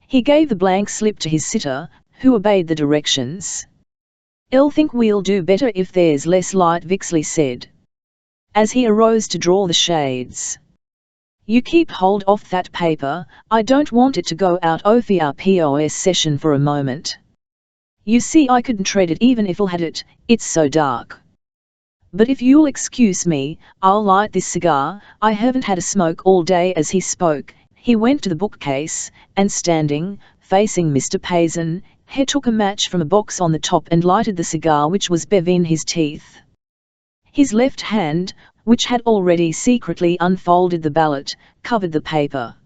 He gave the blank slip to his sitter, who obeyed the directions. "I'll think we'll do better if there's less light," Vixley said, as he arose to draw the shades. "You keep hold of that paper. I don't want it to go out of our POS session for a moment. You see, I couldn't tread it even if I had it, it's so dark. But if you'll excuse me, I'll light this cigar. I haven't had a smoke all day." As he spoke, he went to the bookcase, and standing, facing Mr. Payson, he took a match from a box on the top and lighted the cigar which was between his teeth. His left hand, which had already secretly unfolded the ballot, covered the paper.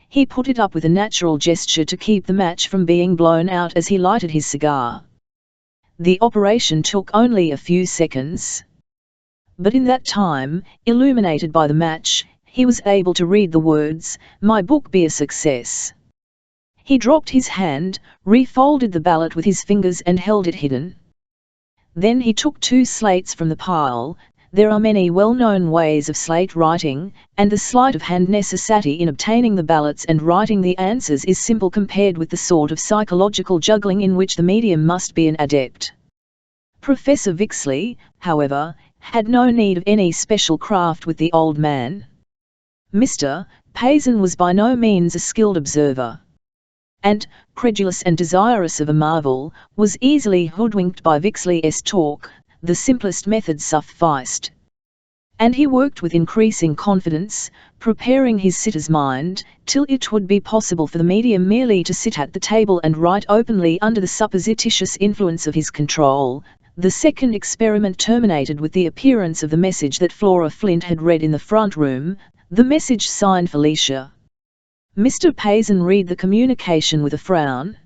He put it up with a natural gesture to keep the match from being blown out as he lighted his cigar. The operation took only a few seconds. But in that time, illuminated by the match, he was able to read the words, "My book be a success." He dropped his hand, refolded the ballot with his fingers and held it hidden. Then he took 2 slates from the pile. There are many well-known ways of slate writing, and the sleight of hand necessity in obtaining the ballots and writing the answers is simple compared with the sort of psychological juggling in which the medium must be an adept. Professor Vixley, however, had no need of any special craft with the old man. Mr. Payson was by no means a skilled observer, and, credulous and desirous of a marvel, was easily hoodwinked by Vixley's talk. The simplest method sufficed, and he worked with increasing confidence, preparing his sitter's mind, till it would be possible for the medium merely to sit at the table and write openly under the supposititious influence of his control. The second experiment terminated with the appearance of the message that Flora Flint had read in the front room, the message signed Felicia. Mr. Payson read the communication with a frown.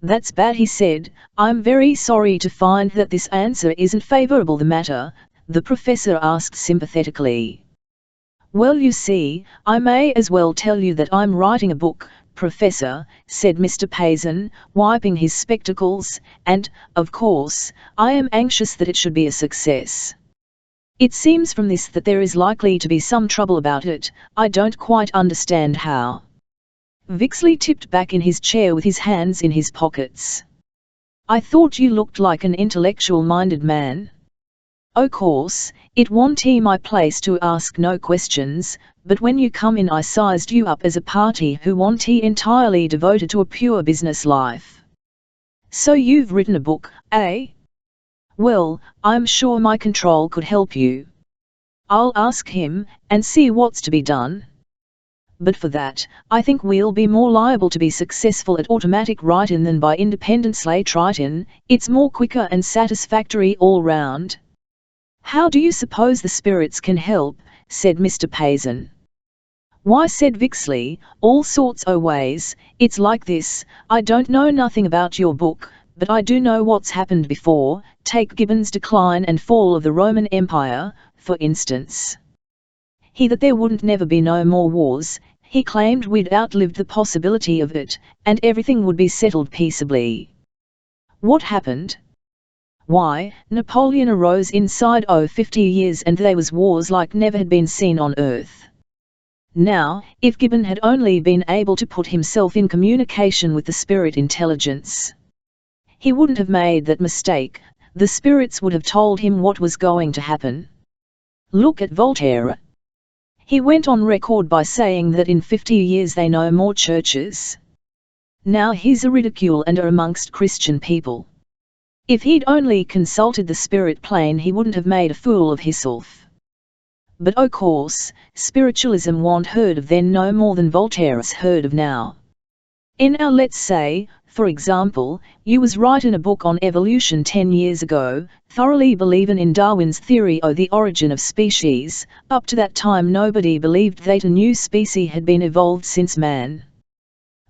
"That's bad," he said. "I'm very sorry to find that this answer isn't favorable." "The matter?" the professor asked sympathetically. "Well, you see, I may as well tell you that I'm writing a book, Professor," said Mr. Payson, wiping his spectacles, "and, of course, I am anxious that it should be a success. It seems from this that there is likely to be some trouble about it. I don't quite understand how." Vixley tipped back in his chair with his hands in his pockets. "I thought you looked like an intellectual-minded man. O' course, it wa'n't my place to ask no questions, but when you come in I sized you up as a party who wa'n't entirely devoted to a pure business life. So you've written a book, eh? Well, I'm sure my control could help you. I'll ask him, and see what's to be done. But for that, I think we'll be more liable to be successful at automatic writing than by independent slate writing. It's more quicker and satisfactory all round." "How do you suppose the spirits can help?" said Mr. Payson. "Why," said Vixley, "all sorts o' ways. It's like this, I don't know nothing about your book, but I do know what's happened before. Take Gibbon's Decline and Fall of the Roman Empire, for instance. He that there wouldn't never be no more wars, he claimed we'd outlived the possibility of it, and everything would be settled peaceably. What happened? Why, Napoleon arose inside 50 years and they was wars like never had been seen on earth. Now, if Gibbon had only been able to put himself in communication with the spirit intelligence, he wouldn't have made that mistake. The spirits would have told him what was going to happen. Look at Voltaire. He went on record by saying that in 50 years they no more churches. Now he's a ridicule and are amongst Christian people. If he'd only consulted the spirit plane he wouldn't have made a fool of hisself. But o' course, spiritualism wa'n't heard of then no more than Voltaire's heard of now. Now let's say, for example, you was writing a book on evolution 10 years ago, thoroughly believing in Darwin's theory o' the origin of species. Up to that time nobody believed that a new species had been evolved since man.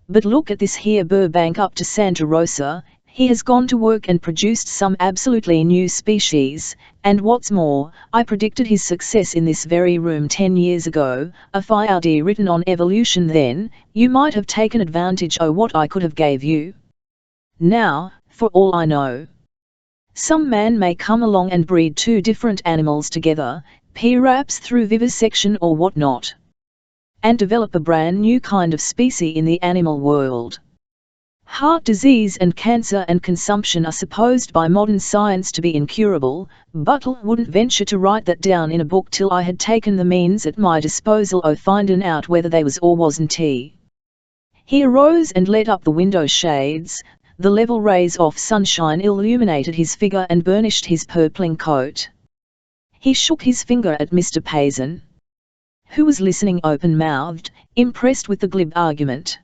But look at this here Burbank up to Santa Rosa. He has gone to work and produced some absolutely new species, and what's more, I predicted his success in this very room 10 years ago. If I'd written on evolution then, you might have taken advantage o' what I could have gave you. Now, for all I know, some man may come along and breed two different animals together, perhaps through vivisection or what not, and develop a brand new kind of species in the animal world. Heart disease and cancer and consumption are supposed by modern science to be incurable, but I wouldn't venture to write that down in a book till I had taken the means at my disposal o' finding out whether they was or wasn't he. He arose and let up the window shades. The level rays of sunshine illuminated his figure and burnished his purpling coat. He shook his finger at Mr. Payson, who was listening open-mouthed, impressed with the glib argument.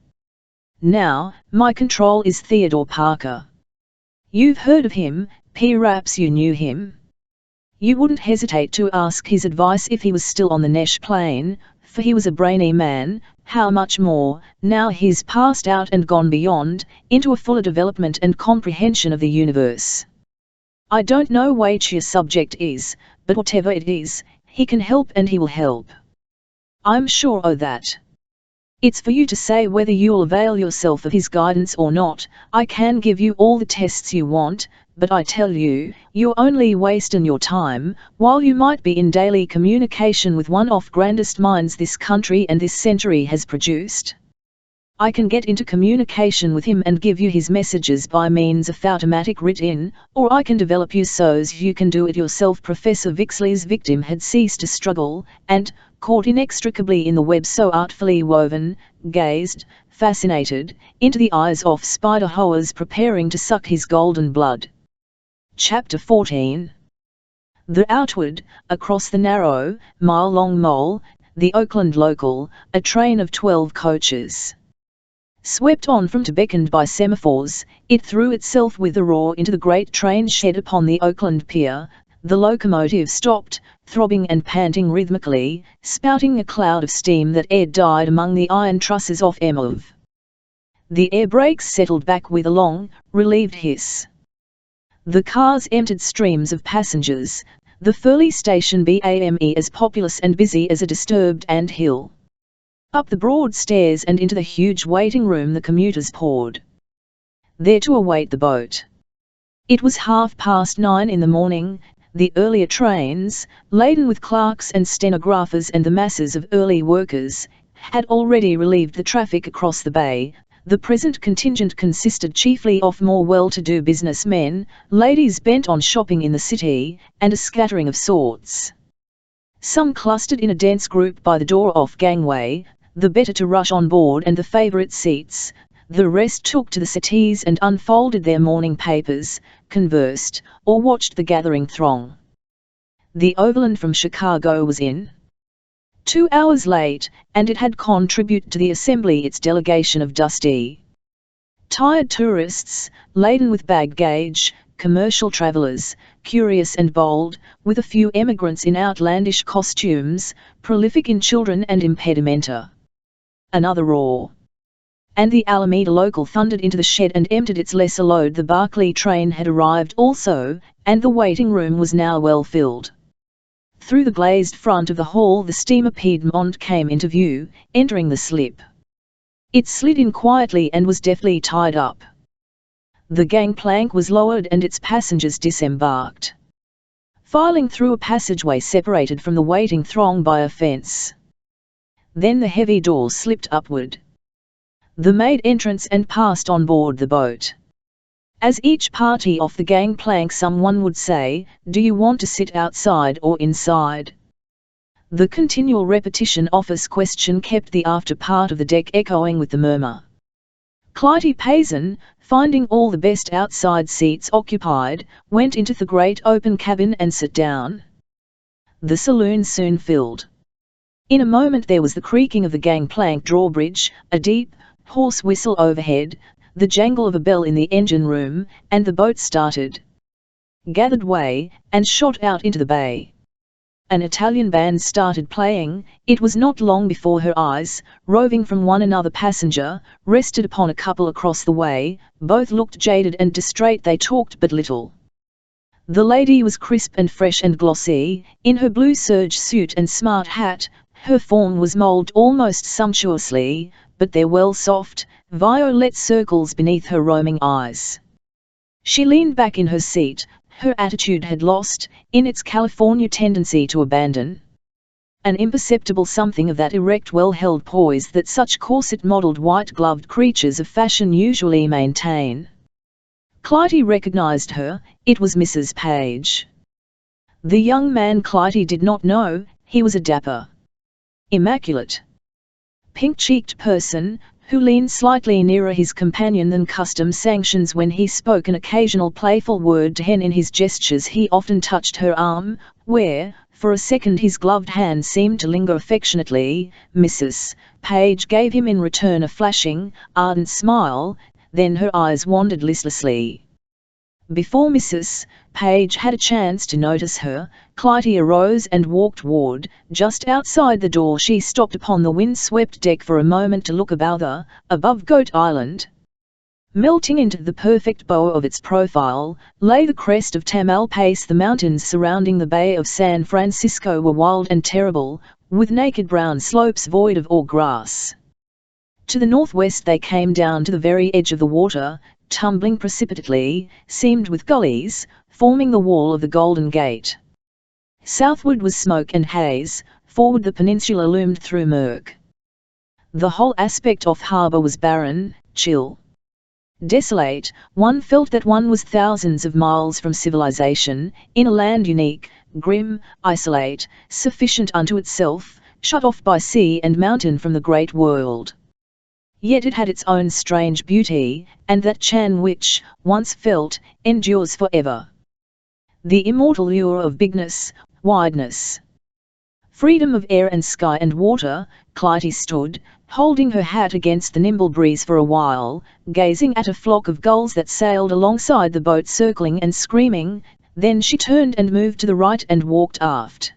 Now, my control is Theodore Parker. You've heard of him, perhaps you knew him. You wouldn't hesitate to ask his advice if he was still on the Nesh plane, for he was a brainy man. How much more, now he's passed out and gone beyond, into a fuller development and comprehension of the universe. I don't know which your subject is, but whatever it is, he can help and he will help. I'm sure o' that. It's for you to say whether you'll avail yourself of his guidance or not. I can give you all the tests you want, but I tell you, you're only wasting your time, while you might be in daily communication with one of grandest minds this country and this century has produced. I can get into communication with him and give you his messages by means of automatic writ-in, or I can develop you so's you can do it yourself. Professor Vixley's victim had ceased to struggle, and, caught inextricably in the web so artfully woven, gazed, fascinated, into the eyes of spider hoers preparing to suck his golden blood. Chapter 14. The outward, across the narrow, mile-long mole, the Oakland local, a train of 12 coaches swept on from to, beckoned by semaphores. It threw itself with a roar into the great train shed upon the Oakland pier. The locomotive stopped, throbbing and panting rhythmically, spouting a cloud of steam that died among the iron trusses of Emov. The air brakes settled back with a long, relieved hiss. The cars emptied streams of passengers, the Furley station became as populous and busy as a disturbed ant hill. Up the broad stairs and into the huge waiting room the commuters poured, there to await the boat. It was 9:30 in the morning. The earlier trains, laden with clerks and stenographers and the masses of early workers, had already relieved the traffic across the bay. The present contingent consisted chiefly of more well-to-do businessmen, ladies bent on shopping in the city, and a scattering of sorts. Some clustered in a dense group by the door-off gangway, the better to rush on board and the favourite seats. The rest took to the settees and unfolded their morning papers, conversed, or watched the gathering throng. The Overland from Chicago was in 2 hours late, and it had contributed to the assembly its delegation of dusty, tired tourists, laden with baggage, commercial travellers, curious and bold, with a few emigrants in outlandish costumes, prolific in children and impedimenta. Another roar. And the Alameda local thundered into the shed and emptied its lesser load. The Barclay train had arrived also, and the waiting room was now well filled. Through the glazed front of the hall the steamer Piedmont came into view, entering the slip. It slid in quietly and was deftly tied up. The gangplank was lowered and its passengers disembarked, filing through a passageway separated from the waiting throng by a fence. Then the heavy door slipped upward. The made entrance and passed on board the boat. As each party off the gangplank someone would say, "Do you want to sit outside or inside?" The continual repetition office question kept the after part of the deck echoing with the murmur. Clytie Payson, finding all the best outside seats occupied, went into the great open cabin and sat down. The saloon soon filled. In a moment there was the creaking of the gangplank drawbridge, a deep, hoarse whistle overhead, the jangle of a bell in the engine room, and the boat started, gathered way, and shot out into the bay. An Italian band started playing. It was not long before her eyes, roving from one another passenger, rested upon a couple across the way. Both looked jaded and distrait. They talked but little. The lady was crisp and fresh and glossy, in her blue serge suit and smart hat. Her form was moulded almost sumptuously, but there were soft, violet circles beneath her roaming eyes. She leaned back in her seat. Her attitude had lost, in its California tendency to abandon, an imperceptible something of that erect well-held poise that such corset-modelled white-gloved creatures of fashion usually maintain. Clytie recognized her. It was Mrs. Page. The young man Clytie did not know. He was a dapper, immaculate, pink-cheeked person, who leaned slightly nearer his companion than custom sanctions when he spoke an occasional playful word to her. In his gestures he often touched her arm, where, for a second his gloved hand seemed to linger affectionately. Mrs. Page gave him in return a flashing, ardent smile, then her eyes wandered listlessly. Before Mrs. Page had a chance to notice her, Clytie arose and walked toward. Just outside the door she stopped upon the wind-swept deck for a moment to look above Goat Island. Melting into the perfect bow of its profile, lay the crest of Tamalpais. The mountains surrounding the Bay of San Francisco were wild and terrible, with naked brown slopes void of all grass. To the northwest they came down to the very edge of the water, tumbling precipitately, seamed with gullies, forming the wall of the Golden Gate. Southward was smoke and haze, forward the peninsula loomed through murk. The whole aspect of harbour was barren, chill, desolate. One felt that one was thousands of miles from civilization, in a land unique, grim, isolate, sufficient unto itself, shut off by sea and mountain from the great world. Yet it had its own strange beauty, and that charm which, once felt, endures forever. The immortal lure of bigness, wideness, freedom of air and sky and water. Clytie stood, holding her hat against the nimble breeze for a while, gazing at a flock of gulls that sailed alongside the boat circling and screaming. Then she turned and moved to the right and walked aft.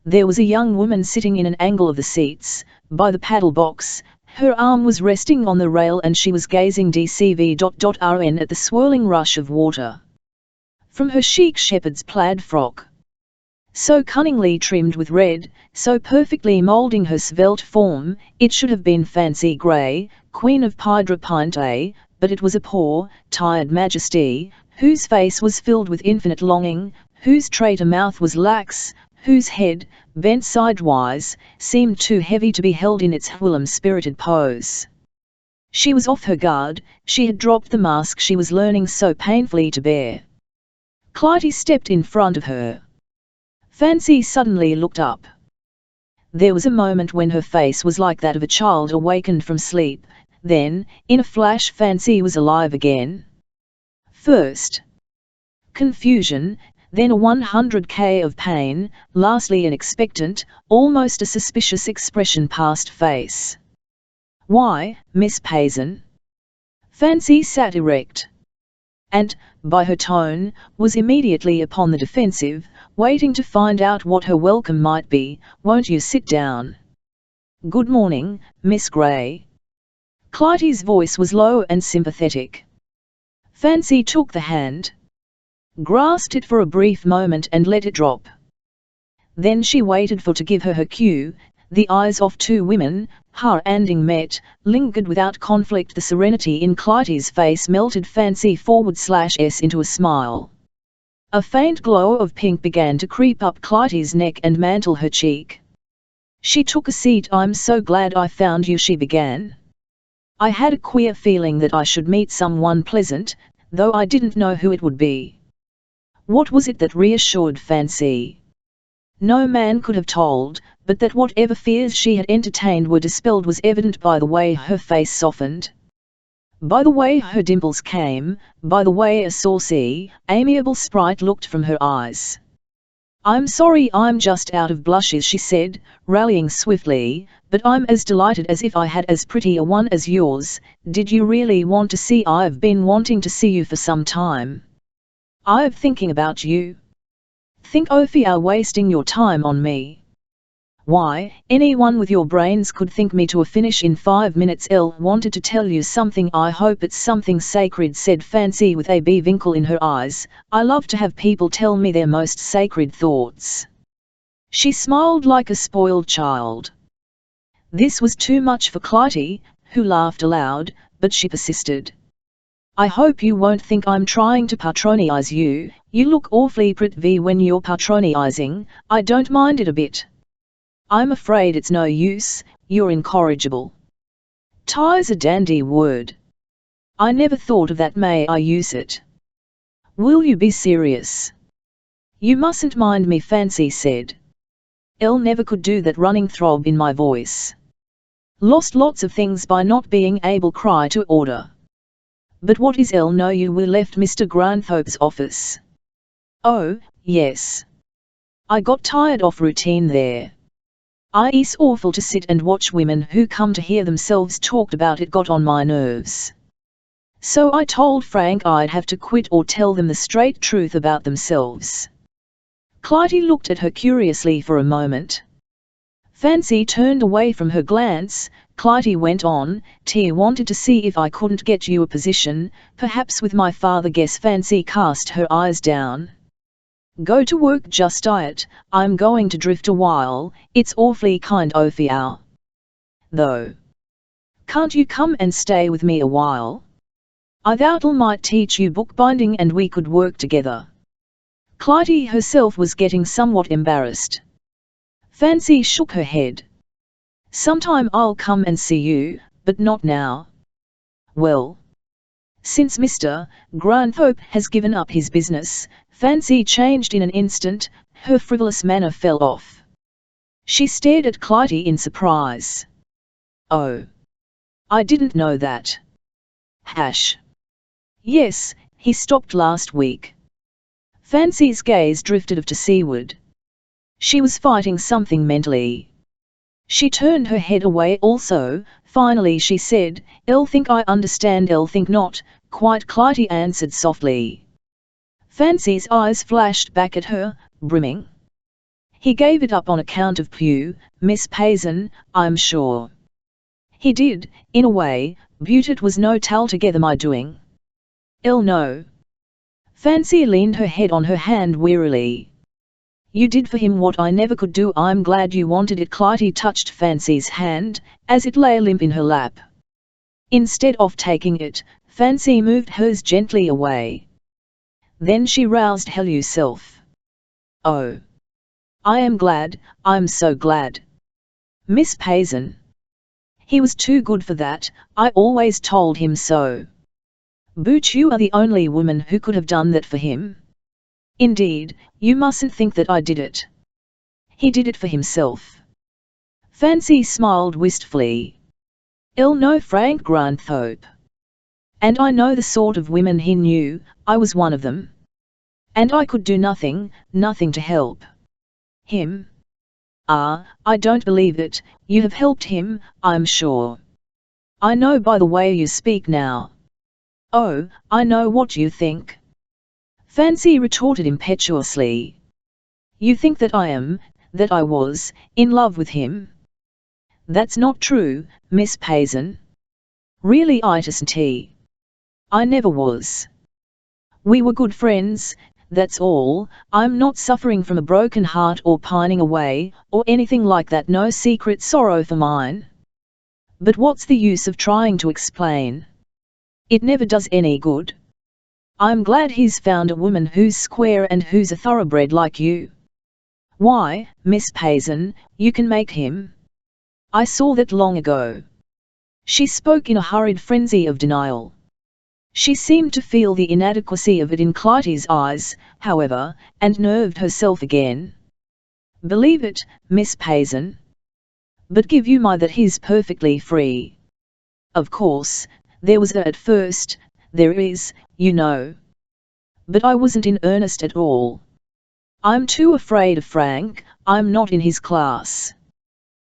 There was a young woman sitting in an angle of the seats, by the paddle box. Her arm was resting on the rail and she was gazing DCV.RN at the swirling rush of water. From her chic shepherd's plaid frock, so cunningly trimmed with red, so perfectly moulding her svelte form, it should have been fancy grey, queen of Piedra Pinte, but it was a poor, tired majesty, whose face was filled with infinite longing, whose traitor mouth was lax, whose head, bent sidewise, seemed too heavy to be held in its whilom-spirited pose. She was off her guard. She had dropped the mask she was learning so painfully to bear. Clytie stepped in front of her. Fancy suddenly looked up. There was a moment when her face was like that of a child awakened from sleep. Then, in a flash, Fancy was alive again. First confusion, then a 100k of pain, lastly an expectant, almost a suspicious expression passed face. "Why, Miss Payson?" Fancy sat erect, and, by her tone, was immediately upon the defensive, waiting to find out what her welcome might be. "Won't you sit down?" Good morning, Miss Gray. Clytie's voice was low and sympathetic. Fancy took the hand, grasped it for a brief moment and let it drop. Then she waited for to give her cue. The eyes of two women, her-ending met, lingered without conflict. The serenity in Clytie's face melted Fancy /s into a smile. A faint glow of pink began to creep up Clytie's neck and mantle her cheek. She took a seat. I'm so glad I found you, she began. I had a queer feeling that I should meet someone pleasant, though I didn't know who it would be. What was it that reassured Fancy? No man could have told, but that whatever fears she had entertained were dispelled was evident by the way her face softened, by the way her dimples came, by the way a saucy, amiable sprite looked from her eyes. I'm sorry I'm just out of blushes, she said, rallying swiftly, but I'm as delighted as if I had as pretty a one as yours. Did you really want to see? I've been wanting to see you for some time. I've thinking about you. Think of you wasting your time on me. Why, anyone with your brains could think me to a finish in 5 minutes. Elle wanted to tell you something. I hope it's something sacred, said Fancy with a bewinkle in her eyes. I love to have people tell me their most sacred thoughts. She smiled like a spoiled child. This was too much for Clytie, who laughed aloud, but she persisted. I hope you won't think I'm trying to patronize you. You look awfully pretty when you're patronizing. I don't mind it a bit. I'm afraid it's no use, you're incorrigible. Tie's a dandy word. I never thought of that. May I use it? Will you be serious? You mustn't mind me, Fancy said. Elle never could do that running throb in my voice. Lost lots of things by not being able cry to order. But what is Elle? No, you will left Mr. Granthorpe's office. Oh, yes. I got tired of routine there. It's awful to sit and watch women who come to hear themselves talked about. It got on my nerves. So I told Frank I'd have to quit or tell them the straight truth about themselves. Clytie looked at her curiously for a moment. Fancy turned away from her glance. Clytie went on, Tia wanted to see if I couldn't get you a position, perhaps with my father. Guess Fancy cast her eyes down. Go to work, just it. I'm going to drift a while. It's awfully kind of you. Though. Can't you come and stay with me a while? I thought I might teach you bookbinding and we could work together. Clytie herself was getting somewhat embarrassed. Fancy shook her head. Sometime I'll come and see you, but not now. Well, since Mr. Granthorpe has given up his business, Fancy changed in an instant. Her frivolous manner fell off. She stared at Clytie in surprise. Oh. I didn't know that. Hash. Yes, he stopped last week. Fancy's gaze drifted to seaward. She was fighting something mentally. She turned her head away also. Finally she said, Elle think I understand, Elle think not, quite, Clytie answered softly. Fancy's eyes flashed back at her, brimming. He gave it up on account of you, Miss Payson, I'm sure. He did, in a way, but it was no altogether my doing. Elle no. Fancy leaned her head on her hand wearily. You did for him what I never could do. I'm glad you wanted it. Clytie touched Fancy's hand, as it lay limp in her lap. Instead of taking it, Fancy moved hers gently away. Then she roused herself. Oh. I am glad, I'm so glad. Miss Payson. He was too good for that, I always told him so. But you are the only woman who could have done that for him. Indeed, you mustn't think that I did it. He did it for himself. Fancy smiled wistfully. I'll know Frank Granthorpe. And I know the sort of women he knew. I was one of them. And I could do nothing to help him. Ah, I don't believe it. You have helped him, I'm sure. I know by the way you speak now. Oh, I know what you think. Fancy retorted impetuously. You think that I was, in love with him? That's not true, Miss Payson. Really it isn't. I never was. We were good friends, that's all. I'm not suffering from a broken heart or pining away, or anything like that, no secret sorrow for mine. But what's the use of trying to explain? It never does any good. I'm glad he's found a woman who's square and who's a thoroughbred like you. Why, Miss Payson, you can make him. I saw that long ago. She spoke in a hurried frenzy of denial. She seemed to feel the inadequacy of it in Clytie's eyes, however, and nerved herself again. Believe it, Miss Payson. But give you my that he's perfectly free. Of course, there was at first, there is, you know. But I wasn't in earnest at all. I'm too afraid of Frank, I'm not in his class.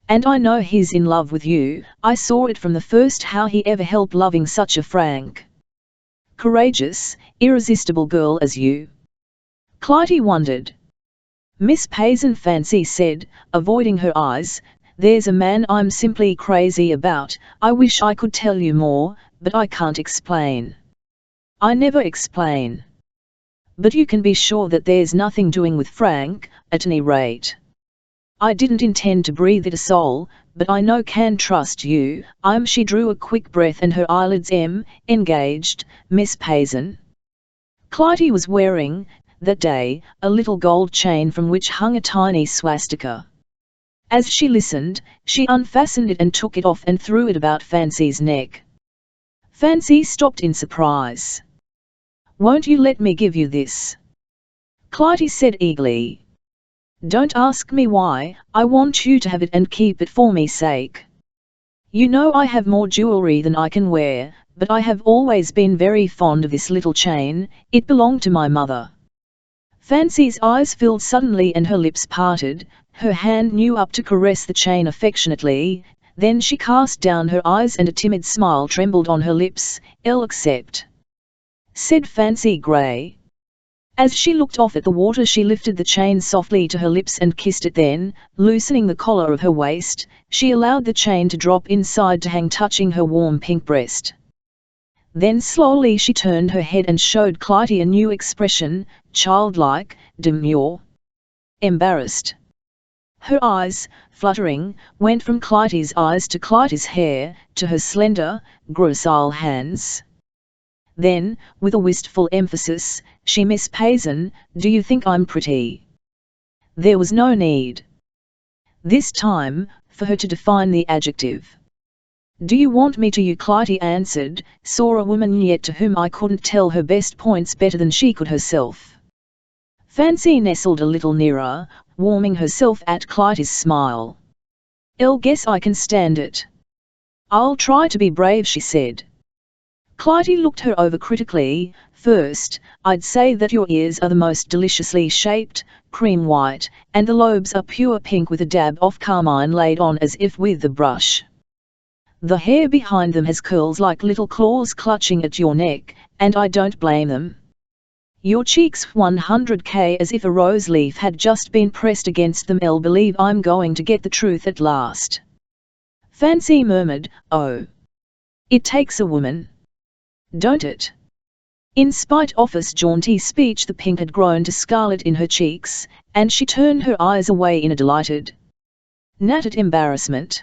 And I know he's in love with you, I saw it from the first how he ever helped loving such a frank, courageous, irresistible girl as you. Clytie wondered. Miss Payson Fancy said, avoiding her eyes, there's a man I'm simply crazy about, I wish I could tell you more, but I can't explain. I never explain. But you can be sure that there's nothing doing with Frank, at any rate. I didn't intend to breathe it a soul, but I know can trust you, She drew a quick breath and her eyelids engaged, Miss Payson. Clytie was wearing, that day, a little gold chain from which hung a tiny swastika. As she listened, she unfastened it and took it off and threw it about Fancy's neck. Fancy stopped in surprise. Won't you let me give you this? Clytie said eagerly. Don't ask me why, I want you to have it and keep it for me sake. You know I have more jewelry than I can wear, but I have always been very fond of this little chain, it belonged to my mother. Fancy's eyes filled suddenly and her lips parted, her hand knew up to caress the chain affectionately, then she cast down her eyes and a timid smile trembled on her lips. I'll accept, said Fancy Grey. As she looked off at the water she lifted the chain softly to her lips and kissed it, then, loosening the collar of her waist, she allowed the chain to drop inside to hang touching her warm pink breast. Then slowly she turned her head and showed Clytie a new expression, childlike, demure, embarrassed. Her eyes, fluttering, went from Clytie's eyes to Clytie's hair, to her slender, gracile hands. Then, with a wistful emphasis, Miss Payson, do you think I'm pretty? There was no need, this time, for her to define the adjective. Do you want me to? You Clytie answered, saw a woman yet to whom I couldn't tell her best points better than she could herself. Fancy nestled a little nearer, warming herself at Clytie's smile. I'll guess I can stand it. I'll try to be brave, she said. Clytie looked her over critically. First, I'd say that your ears are the most deliciously shaped, cream white, and the lobes are pure pink with a dab of carmine laid on as if with a brush. The hair behind them has curls like little claws clutching at your neck, and I don't blame them. Your cheeks 100k as if a rose leaf had just been pressed against them. I'll believe I'm going to get the truth at last. Fancy murmured, oh. It takes a woman. Don't it? In spite of his jaunty speech the pink had grown to scarlet in her cheeks, and she turned her eyes away in a delighted, gnatted embarrassment.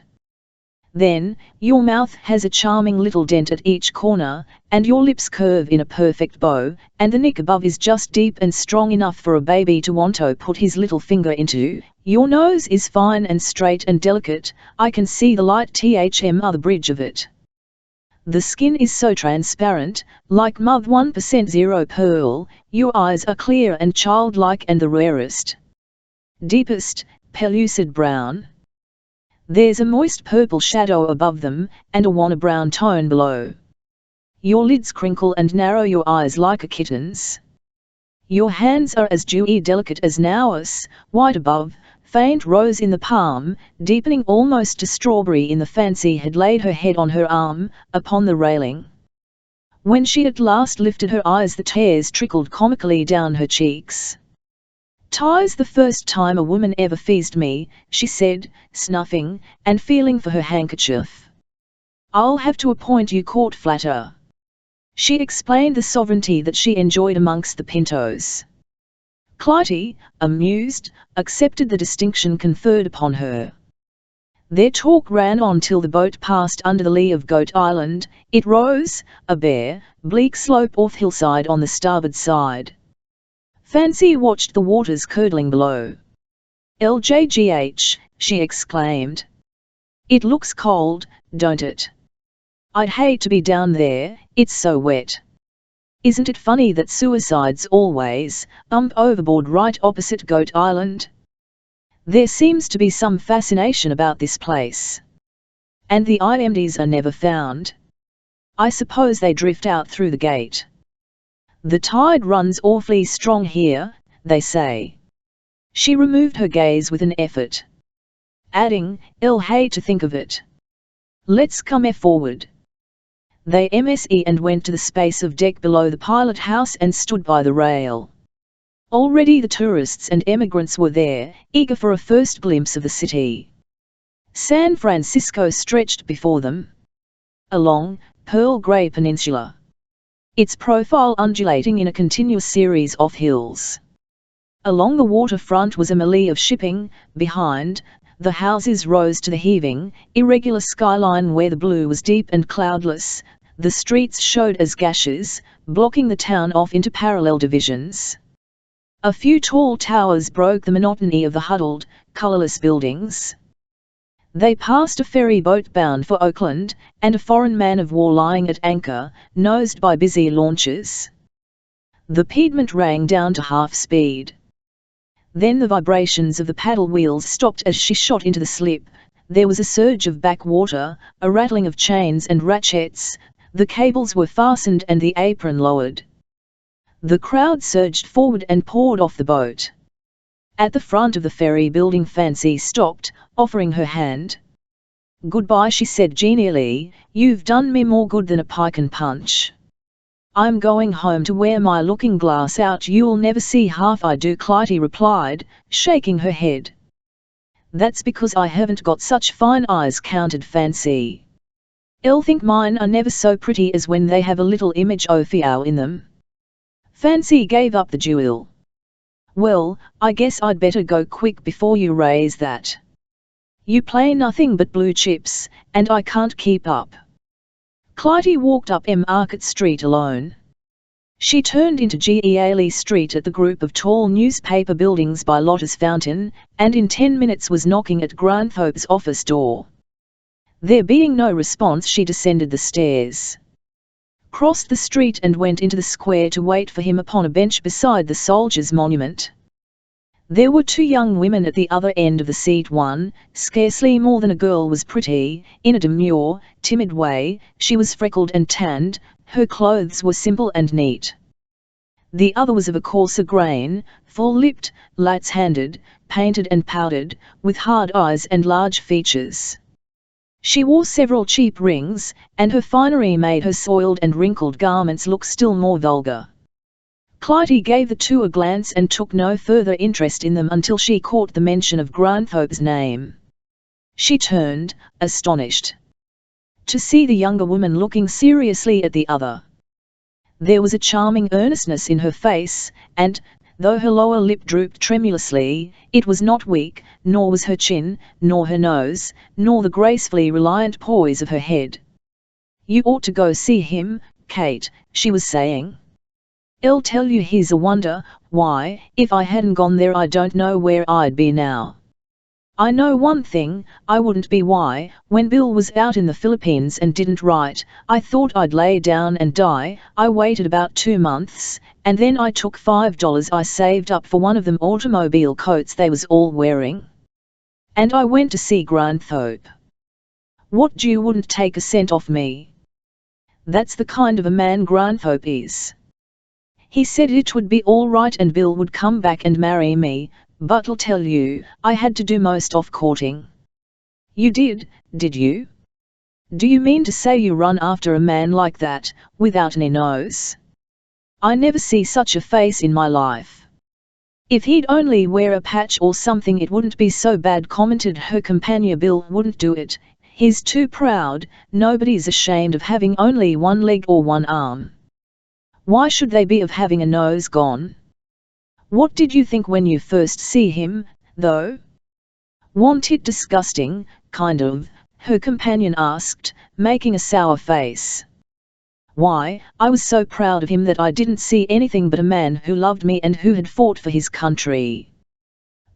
Then, your mouth has a charming little dent at each corner, and your lips curve in a perfect bow, and the nick above is just deep and strong enough for a baby to want to put his little finger into. Your nose is fine and straight and delicate, I can see the light other bridge of it. The skin is so transparent, like mother 1% zero pearl, your eyes are clear and childlike and the rarest, deepest, pellucid brown. There's a moist purple shadow above them, and a wan brown tone below. Your lids crinkle and narrow your eyes like a kitten's. Your hands are as dewy delicate as Noah's, white above, faint rose in the palm, deepening almost to strawberry in the. Fancy had laid her head on her arm, upon the railing. When she at last lifted her eyes the tears trickled comically down her cheeks. "'Tis the first time a woman ever feasted me," she said, snuffing, and feeling for her handkerchief. "I'll have to appoint you court flatterer." She explained the sovereignty that she enjoyed amongst the Pintos. Clytie, amused, accepted the distinction conferred upon her. Their talk ran on till the boat passed under the lee of Goat Island. It rose, a bare, bleak slope off hillside on the starboard side. Fancy watched the waters curdling below. "LJGH," she exclaimed. "It looks cold, don't it? I'd hate to be down there, it's so wet. Isn't it funny that suicides always overboard right opposite Goat Island? There seems to be some fascination about this place. And the IMDs are never found. I suppose they drift out through the gate. The tide runs awfully strong here, they say." She removed her gaze with an effort, adding, "I'll hate to think of it. Let's come forward." They MSE and went to the space of deck below the pilot house and stood by the rail. Already the tourists and emigrants were there, eager for a first glimpse of the city. San Francisco stretched before them. A long, pearl-grey peninsula. Its profile undulating in a continuous series of hills. Along the waterfront was a melee of shipping. Behind, the houses rose to the heaving, irregular skyline where the blue was deep and cloudless. The streets showed as gashes, blocking the town off into parallel divisions. A few tall towers broke the monotony of the huddled, colourless buildings. They passed a ferry boat bound for Oakland, and a foreign man-of-war lying at anchor, nosed by busy launches. The Piedmont rang down to half speed. Then the vibrations of the paddle wheels stopped as she shot into the slip. There was a surge of backwater, a rattling of chains and ratchets. The cables were fastened and the apron lowered. The crowd surged forward and poured off the boat. At the front of the ferry building Fancy stopped, offering her hand. "Goodbye," she said genially, "you've done me more good than a pike and punch. I'm going home to wear my looking glass out. You'll never see half I do," Clytie replied, shaking her head. "That's because I haven't got such fine eyes," countered Fancy. "I'll think mine are never so pretty as when they have a little image o' Fiao in them." Fancy gave up the duel. "Well, I guess I'd better go quick before you raise that. You play nothing but blue chips, and I can't keep up." Clytie walked up Market Street alone. She turned into Geale Street at the group of tall newspaper buildings by Lotta's Fountain, and in 10 minutes was knocking at Granthorpe's office door. There being no response, she descended the stairs, crossed the street and went into the square to wait for him upon a bench beside the Soldiers' Monument. There were 2 young women at the other end of the seat. One, scarcely more than a girl, was pretty, in a demure, timid way. She was freckled and tanned, her clothes were simple and neat. The other was of a coarser grain, full-lipped, light-handed, painted and powdered, with hard eyes and large features. She wore several cheap rings, and her finery made her soiled and wrinkled garments look still more vulgar. Clytie gave the 2 a glance and took no further interest in them until she caught the mention of Granthorpe's name. She turned, astonished, to see the younger woman looking seriously at the other. There was a charming earnestness in her face, and, though her lower lip drooped tremulously, it was not weak, nor was her chin, nor her nose, nor the gracefully reliant poise of her head. "You ought to go see him, Kate," she was saying. "I'll tell you he's a wonder. Why, if I hadn't gone there I don't know where I'd be now. I know one thing, I wouldn't be. Why, when Bill was out in the Philippines and didn't write, I thought I'd lay down and die. I waited about 2 months, and then I took $5 I saved up for one of them automobile coats they was all wearing. And I went to see Granthorpe. What, you wouldn't take a cent off me? That's the kind of a man Granthorpe is. He said it would be all right and Bill would come back and marry me, but I'll tell you, I had to do most of courting." "You did you? Do you mean to say you run after a man like that, without any nose? I never see such a face in my life. If he'd only wear a patch or something it wouldn't be so bad, commented her companion. Bill wouldn't do it. He's too proud. Nobody's ashamed of having only one leg or one arm. Why should they be of having a nose gone? What did you think when you first see him, though? Wasn't it disgusting, kind of? Her companion asked, making a sour face. Why, I was so proud of him that I didn't see anything but a man who loved me and who had fought for his country.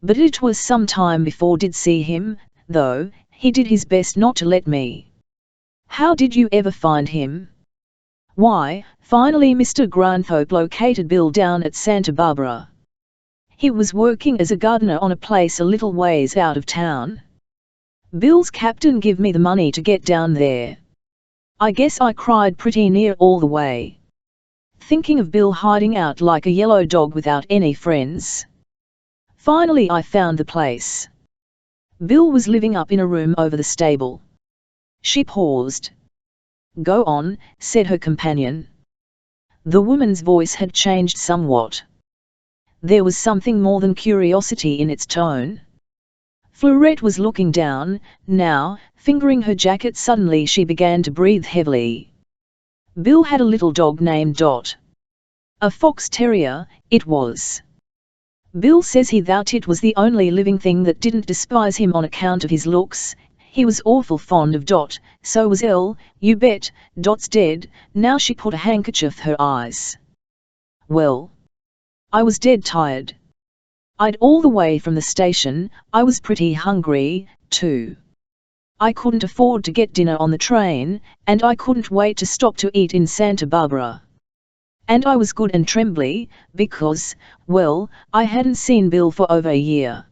But it was some time before did see him, though. He did his best not to let me. How did you ever find him? Why, finally Mr. Granthorpe located Bill down at Santa Barbara. He was working as a gardener on a place a little ways out of town. Bill's captain give me the money to get down there. I guess I cried pretty near all the way, thinking of Bill hiding out like a yellow dog without any friends. Finally I found the place. Bill was living up in a room over the stable. She paused. Go on, said her companion. The woman's voice had changed somewhat. There was something more than curiosity in its tone. Fleurette was looking down, now, fingering her jacket. Suddenly she began to breathe heavily. Bill had a little dog named Dot. A fox terrier, it was. Bill says he thought it was the only living thing that didn't despise him on account of his looks. He was awful fond of Dot, so was Elle. You bet, Dot's dead. Now she put a handkerchief her eyes. Well, I was dead tired. I'd all the way from the station. I was pretty hungry, too. I couldn't afford to get dinner on the train, and I couldn't wait to stop to eat in Santa Barbara. And I was good and trembly, because, well, I hadn't seen Bill for over a year.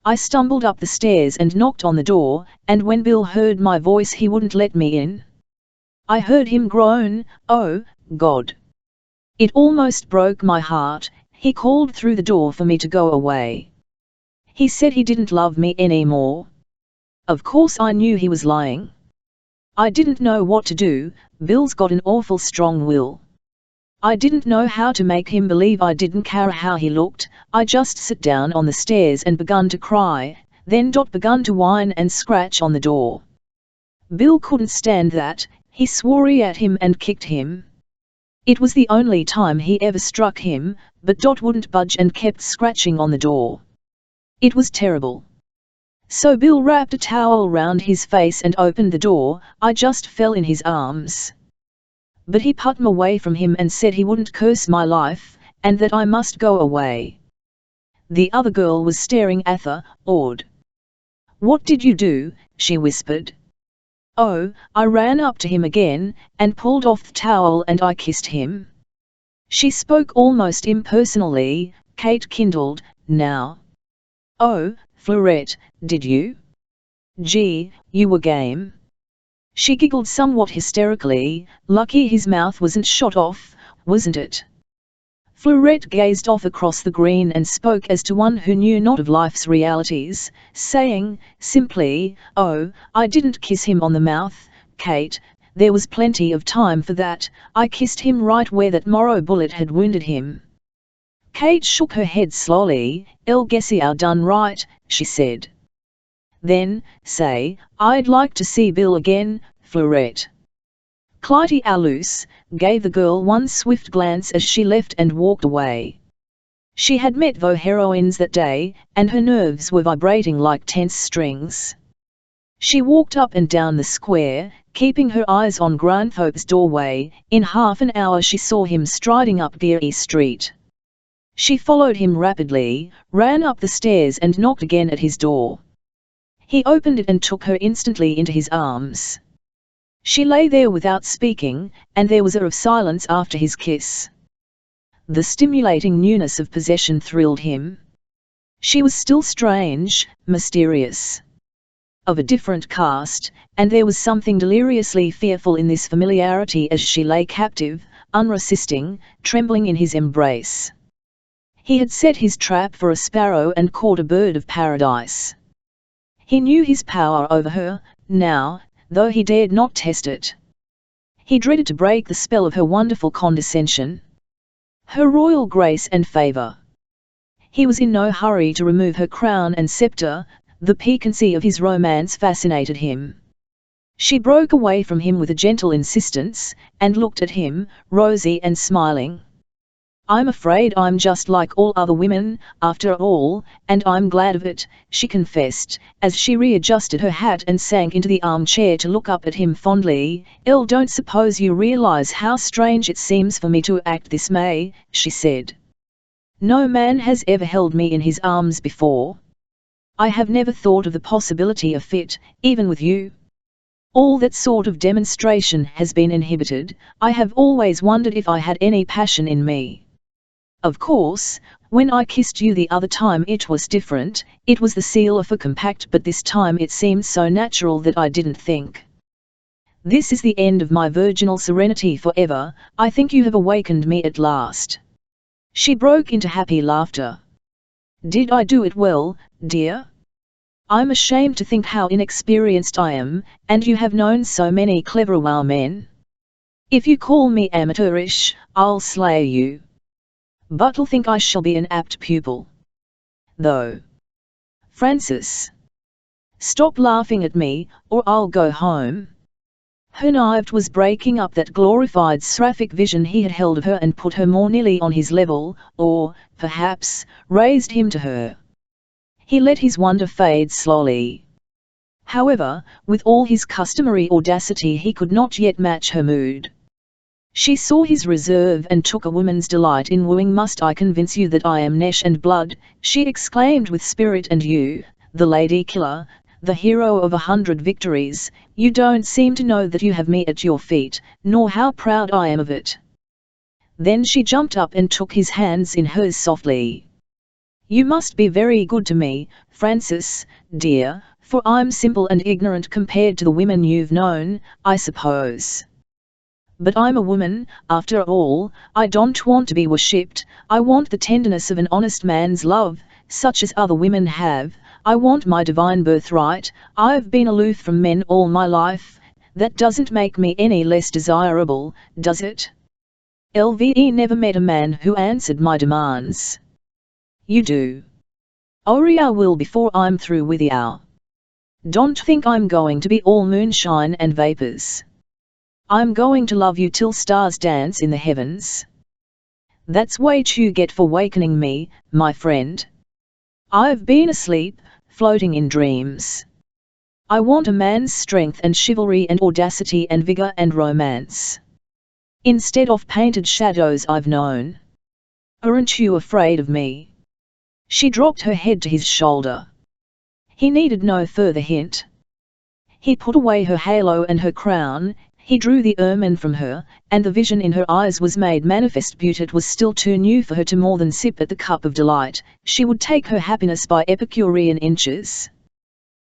I stumbled up the stairs and knocked on the door, and when Bill heard my voice he wouldn't let me in. I heard him groan, oh, God. It almost broke my heart. He called through the door for me to go away. He said he didn't love me anymore. Of course I knew he was lying. I didn't know what to do. Bill's got an awful strong will. I didn't know how to make him believe I didn't care how he looked. I just sat down on the stairs and begun to cry. Then Dot begun to whine and scratch on the door. Bill couldn't stand that. He swore at him and kicked him. It was the only time he ever struck him, but Dot wouldn't budge and kept scratching on the door. It was terrible. So Bill wrapped a towel round his face and opened the door. I just fell in his arms. But he put me away from him and said he wouldn't curse my life, and that I must go away. The other girl was staring at her, awed. What did you do? She whispered. Oh, I ran up to him again, and pulled off the towel and I kissed him. She spoke almost impersonally. Kate kindled, now. Oh, Fleurette, did you? Gee, you were game. She giggled somewhat hysterically. Lucky his mouth wasn't shot off, wasn't it? Fleurette gazed off across the green and spoke as to one who knew not of life's realities, saying, simply, oh, I didn't kiss him on the mouth, Kate, there was plenty of time for that. I kissed him right where that Morrow bullet had wounded him. Kate shook her head slowly. I'll guess you done right, she said. Then, say, I'd like to see Bill again, Fleurette. Clytie Alous gave the girl one swift glance as she left and walked away. She had met the heroines that day, and her nerves were vibrating like tense strings. She walked up and down the square, keeping her eyes on Granthorpe's doorway. In half an hour she saw him striding up Geary Street. She followed him rapidly, ran up the stairs and knocked again at his door. He opened it and took her instantly into his arms. She lay there without speaking, and there was a of silence after his kiss. The stimulating newness of possession thrilled him. She was still strange, mysterious. Of a different caste, and there was something deliriously fearful in this familiarity as she lay captive, unresisting, trembling in his embrace. He had set his trap for a sparrow and caught a bird of paradise. He knew his power over her, now, though he dared not test it. He dreaded to break the spell of her wonderful condescension, her royal grace and favour. He was in no hurry to remove her crown and scepter. The piquancy of his romance fascinated him. She broke away from him with a gentle insistence, and looked at him, rosy and smiling. "I'm afraid I'm just like all other women, after all, and I'm glad of it," she confessed, as she readjusted her hat and sank into the armchair to look up at him fondly. "Don't suppose you realize how strange it seems for me to act this way," she said. "No man has ever held me in his arms before. I have never thought of the possibility of it, even with you. All that sort of demonstration has been inhibited. I have always wondered if I had any passion in me. Of course, when I kissed you the other time it was different, it was the seal of a compact, but this time it seemed so natural that I didn't think. This is the end of my virginal serenity forever. I think you have awakened me at last." She broke into happy laughter. "Did I do it well, dear? I'm ashamed to think how inexperienced I am, and you have known so many clever wow men. If you call me amateurish, I'll slay you. But'll think I shall be an apt pupil. Though. Francis. Stop laughing at me, or I'll go home." Her knife was breaking up that glorified seraphic vision he had held of her and put her more nearly on his level, or, perhaps, raised him to her. He let his wonder fade slowly. However, with all his customary audacity he could not yet match her mood. She saw his reserve and took a woman's delight in wooing. "Must I convince you that I am flesh and blood?" she exclaimed with spirit. "And you, the lady killer, the hero of 100 victories, you don't seem to know that you have me at your feet, nor how proud I am of it." Then she jumped up and took his hands in hers softly. "You must be very good to me, Francis, dear, for I'm simple and ignorant compared to the women you've known, I suppose. But I'm a woman, after all. I don't want to be worshipped. I want the tenderness of an honest man's love, such as other women have. I want my divine birthright. I've been aloof from men all my life. That doesn't make me any less desirable, does it? Lve never met a man who answered my demands. You do. I will before I'm through with you. Don't think I'm going to be all moonshine and vapors. I'm going to love you till stars dance in the heavens. That's what you get for wakening me, my friend. I've been asleep, floating in dreams. I want a man's strength and chivalry and audacity and vigor and romance, instead of painted shadows I've known. Aren't you afraid of me?" She dropped her head to his shoulder. He needed no further hint. He put away her halo and her crown. He drew the ermine from her, and the vision in her eyes was made manifest. But it was still too new for her to more than sip at the cup of delight. She would take her happiness by Epicurean inches.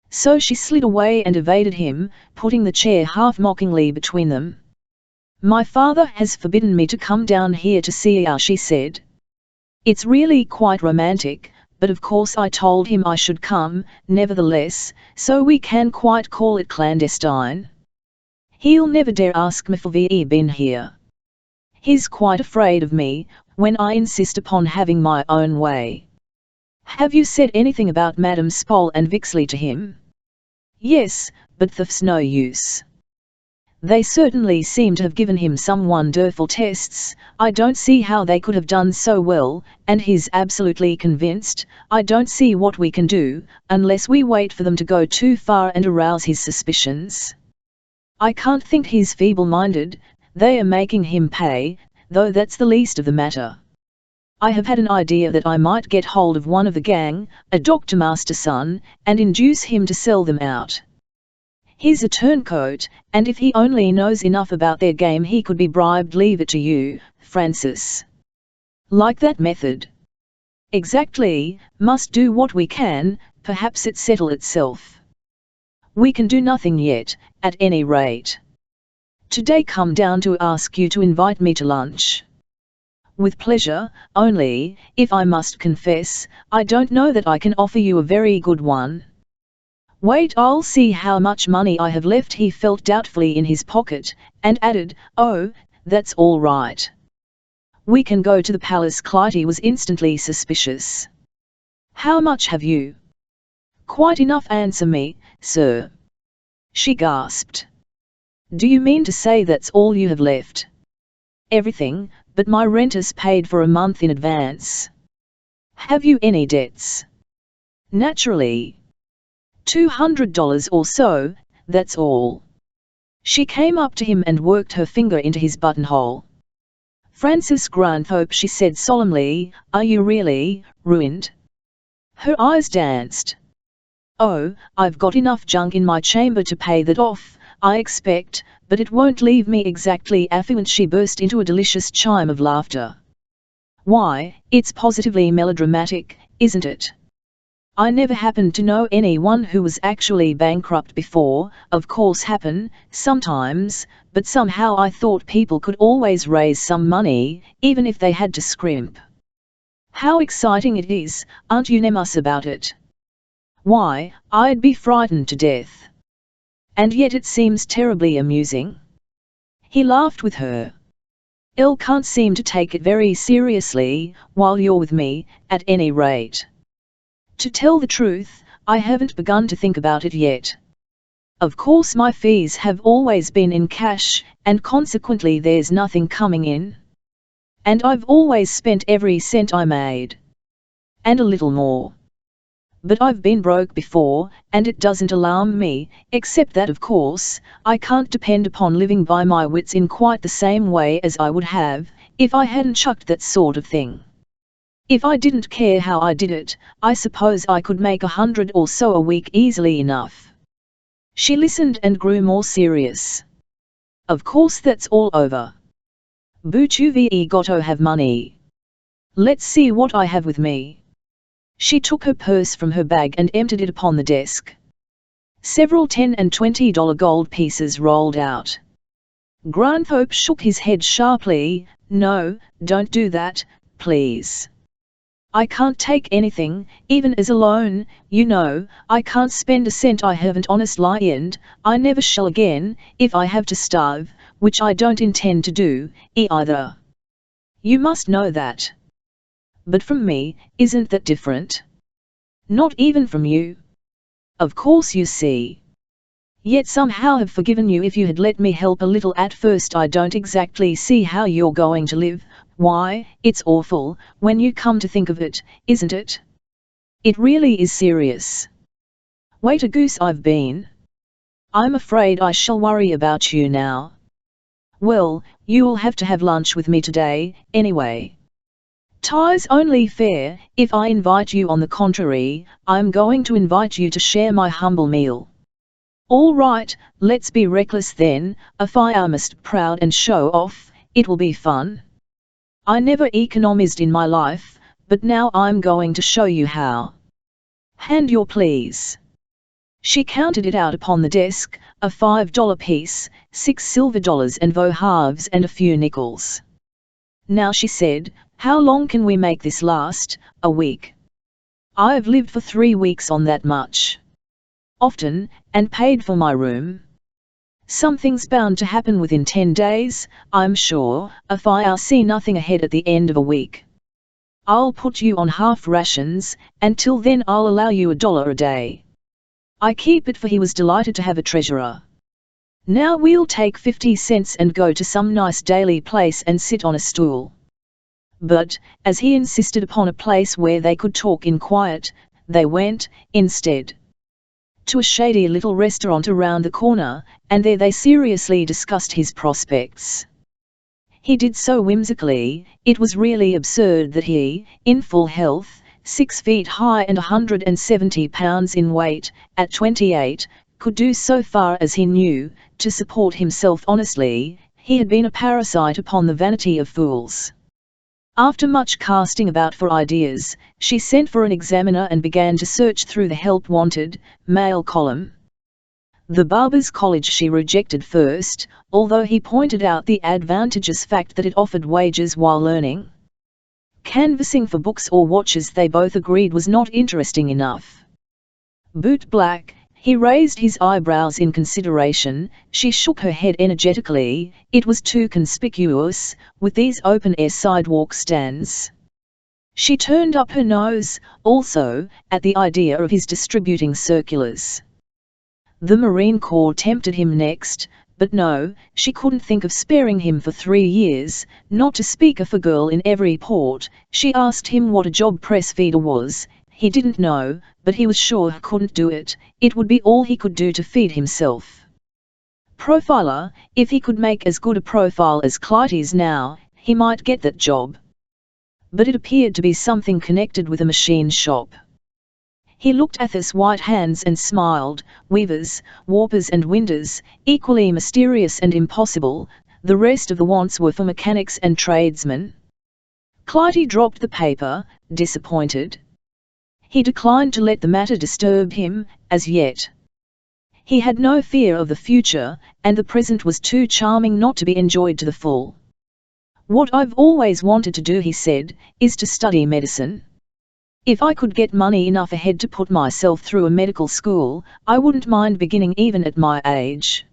So she slid away and evaded him, putting the chair half-mockingly between them. "My father has forbidden me to come down here to see you," she said. "It's really quite romantic, but of course I told him I should come, nevertheless, so we can quite call it clandestine. He'll never dare ask me for I've been here. He's quite afraid of me, when I insist upon having my own way." "Have you said anything about Madame Spole and Vixley to him?" "Yes, but that's no use. They certainly seem to have given him some wonderful tests. I don't see how they could have done so well, and he's absolutely convinced. I don't see what we can do, unless we wait for them to go too far and arouse his suspicions. I can't think he's feeble-minded. They are making him pay, though that's the least of the matter. I have had an idea that I might get hold of one of the gang, a Dr. Masterson, and induce him to sell them out. He's a turncoat, and if he only knows enough about their game he could be bribed. Leave it to you, Francis." "Like that method?" "Exactly. Must do what we can, perhaps it settle itself." "We can do nothing yet, at any rate. Today come down to ask you to invite me to lunch." "With pleasure, only, if I must confess, I don't know that I can offer you a very good one." "Wait, I'll see how much money I have left." He felt doubtfully in his pocket, and added, "Oh, that's all right. We can go to the palace." Clytie was instantly suspicious. How much have you? Quite enough, answer me, sir. She gasped. Do you mean to say that's all you have left? Everything, but my rent is paid for a month in advance. Have you any debts? Naturally. $200 or so, that's all. She came up to him and worked her finger into his buttonhole. Francis Granthorpe, she said solemnly, are you really ruined? Her eyes danced. Oh, I've got enough junk in my chamber to pay that off, I expect, but it won't leave me exactly affluent. She burst into a delicious chime of laughter. Why, it's positively melodramatic, isn't it? I never happened to know anyone who was actually bankrupt before. Of course happen, sometimes, but somehow I thought people could always raise some money, even if they had to scrimp. How exciting it is, aren't you nervous about it? Why, I'd be frightened to death. And yet it seems terribly amusing. He laughed with her. Elle can't seem to take it very seriously, while you're with me, at any rate. To tell the truth, I haven't begun to think about it yet. Of course my fees have always been in cash, and consequently there's nothing coming in. And I've always spent every cent I made. And a little more. But I've been broke before, and it doesn't alarm me, except that of course, I can't depend upon living by my wits in quite the same way as I would have, if I hadn't chucked that sort of thing. If I didn't care how I did it, I suppose I could make 100 or so a week easily enough. She listened and grew more serious. Of course that's all over. Book.2-2 have money. Let's see what I have with me. She took her purse from her bag and emptied it upon the desk. Several $10 and $20 gold pieces rolled out. Granthorpe shook his head sharply. No, don't do that, please. I can't take anything, even as a loan, you know. I can't spend a cent I haven't honestly earned. I never shall again, if I have to starve, which I don't intend to do, either. You must know that. But from me, isn't that different? Not even from you. Of course you see. Yet somehow have forgiven you if you had let me help a little at first. I don't exactly see how you're going to live. Why, it's awful, when you come to think of it, isn't it? It really is serious. Wait a goose I've been. I'm afraid I shall worry about you now. Well, you'll have to have lunch with me today, anyway. Tie's only fair. If I invite you, on the contrary, I'm going to invite you to share my humble meal. All right, let's be reckless then. If I must proud and show off, it will be fun. I never economized in my life, but now I'm going to show you how. Hand your please. She counted it out upon the desk, a $5 piece, 6 silver dollars and vo halves and a few nickels. Now, she said, how long can we make this last? A week. I've lived for 3 weeks on that much. Often, and paid for my room. Something's bound to happen within 10 days, I'm sure, if I see nothing ahead at the end of a week. I'll put you on half rations, and till then I'll allow you $1 a day. I keep it, for he was delighted to have a treasurer. Now we'll take 50 cents and go to some nice daily place and sit on a stool. But, as he insisted upon a place where they could talk in quiet, they went, instead, to a shady little restaurant around the corner, and there they seriously discussed his prospects. He did so whimsically, it was really absurd that he, in full health, 6 feet high and 170 pounds in weight, at 28, could do so far as he knew, to support himself honestly. He had been a parasite upon the vanity of fools. After much casting about for ideas, she sent for an examiner and began to search through the help wanted male column. The Barbers' College she rejected first, although he pointed out the advantageous fact that it offered wages while learning. Canvassing for books or watches, they both agreed, was not interesting enough. Boot black. He raised his eyebrows in consideration. She shook her head energetically. It was too conspicuous, with these open-air sidewalk stands. She turned up her nose, also, at the idea of his distributing circulars. The Marine Corps tempted him next, but no, she couldn't think of sparing him for 3 years, not to speak of a girl in every port. She asked him what a job press feeder was. He didn't know, but he was sure he couldn't do it. It would be all he could do to feed himself. Profiler, if he could make as good a profile as Clytie's now, he might get that job. But it appeared to be something connected with a machine shop. He looked at his white hands and smiled. Weavers, warpers and winders, equally mysterious and impossible. The rest of the wants were for mechanics and tradesmen. Clytie dropped the paper, disappointed. He declined to let the matter disturb him, as yet. He had no fear of the future, and the present was too charming not to be enjoyed to the full. "What I've always wanted to do," he said, "is to study medicine. If I could get money enough ahead to put myself through a medical school, I wouldn't mind beginning even at my age.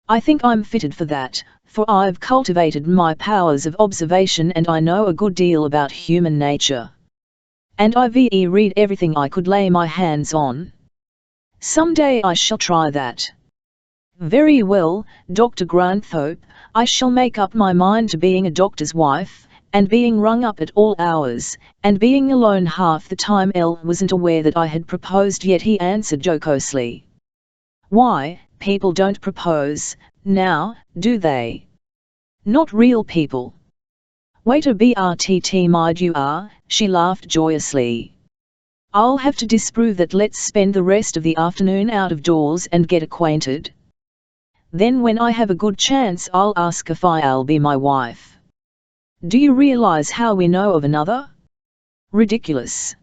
I think I'm fitted for that, for I've cultivated my powers of observation and I know a good deal about human nature. And I've read everything I could lay my hands on. Some day I shall try that." "Very well, Dr. Granthorpe, I shall make up my mind to being a doctor's wife, and being rung up at all hours, and being alone half the time." Elle wasn't aware that I had proposed yet, he answered jocosely. "Why, people don't propose, now, do they? Not real people." "Wait a bit, my dear," she laughed joyously. "I'll have to disprove that. Let's spend the rest of the afternoon out of doors and get acquainted. Then when I have a good chance I'll ask if I'll be my wife. Do you realize how we know of another? Ridiculous.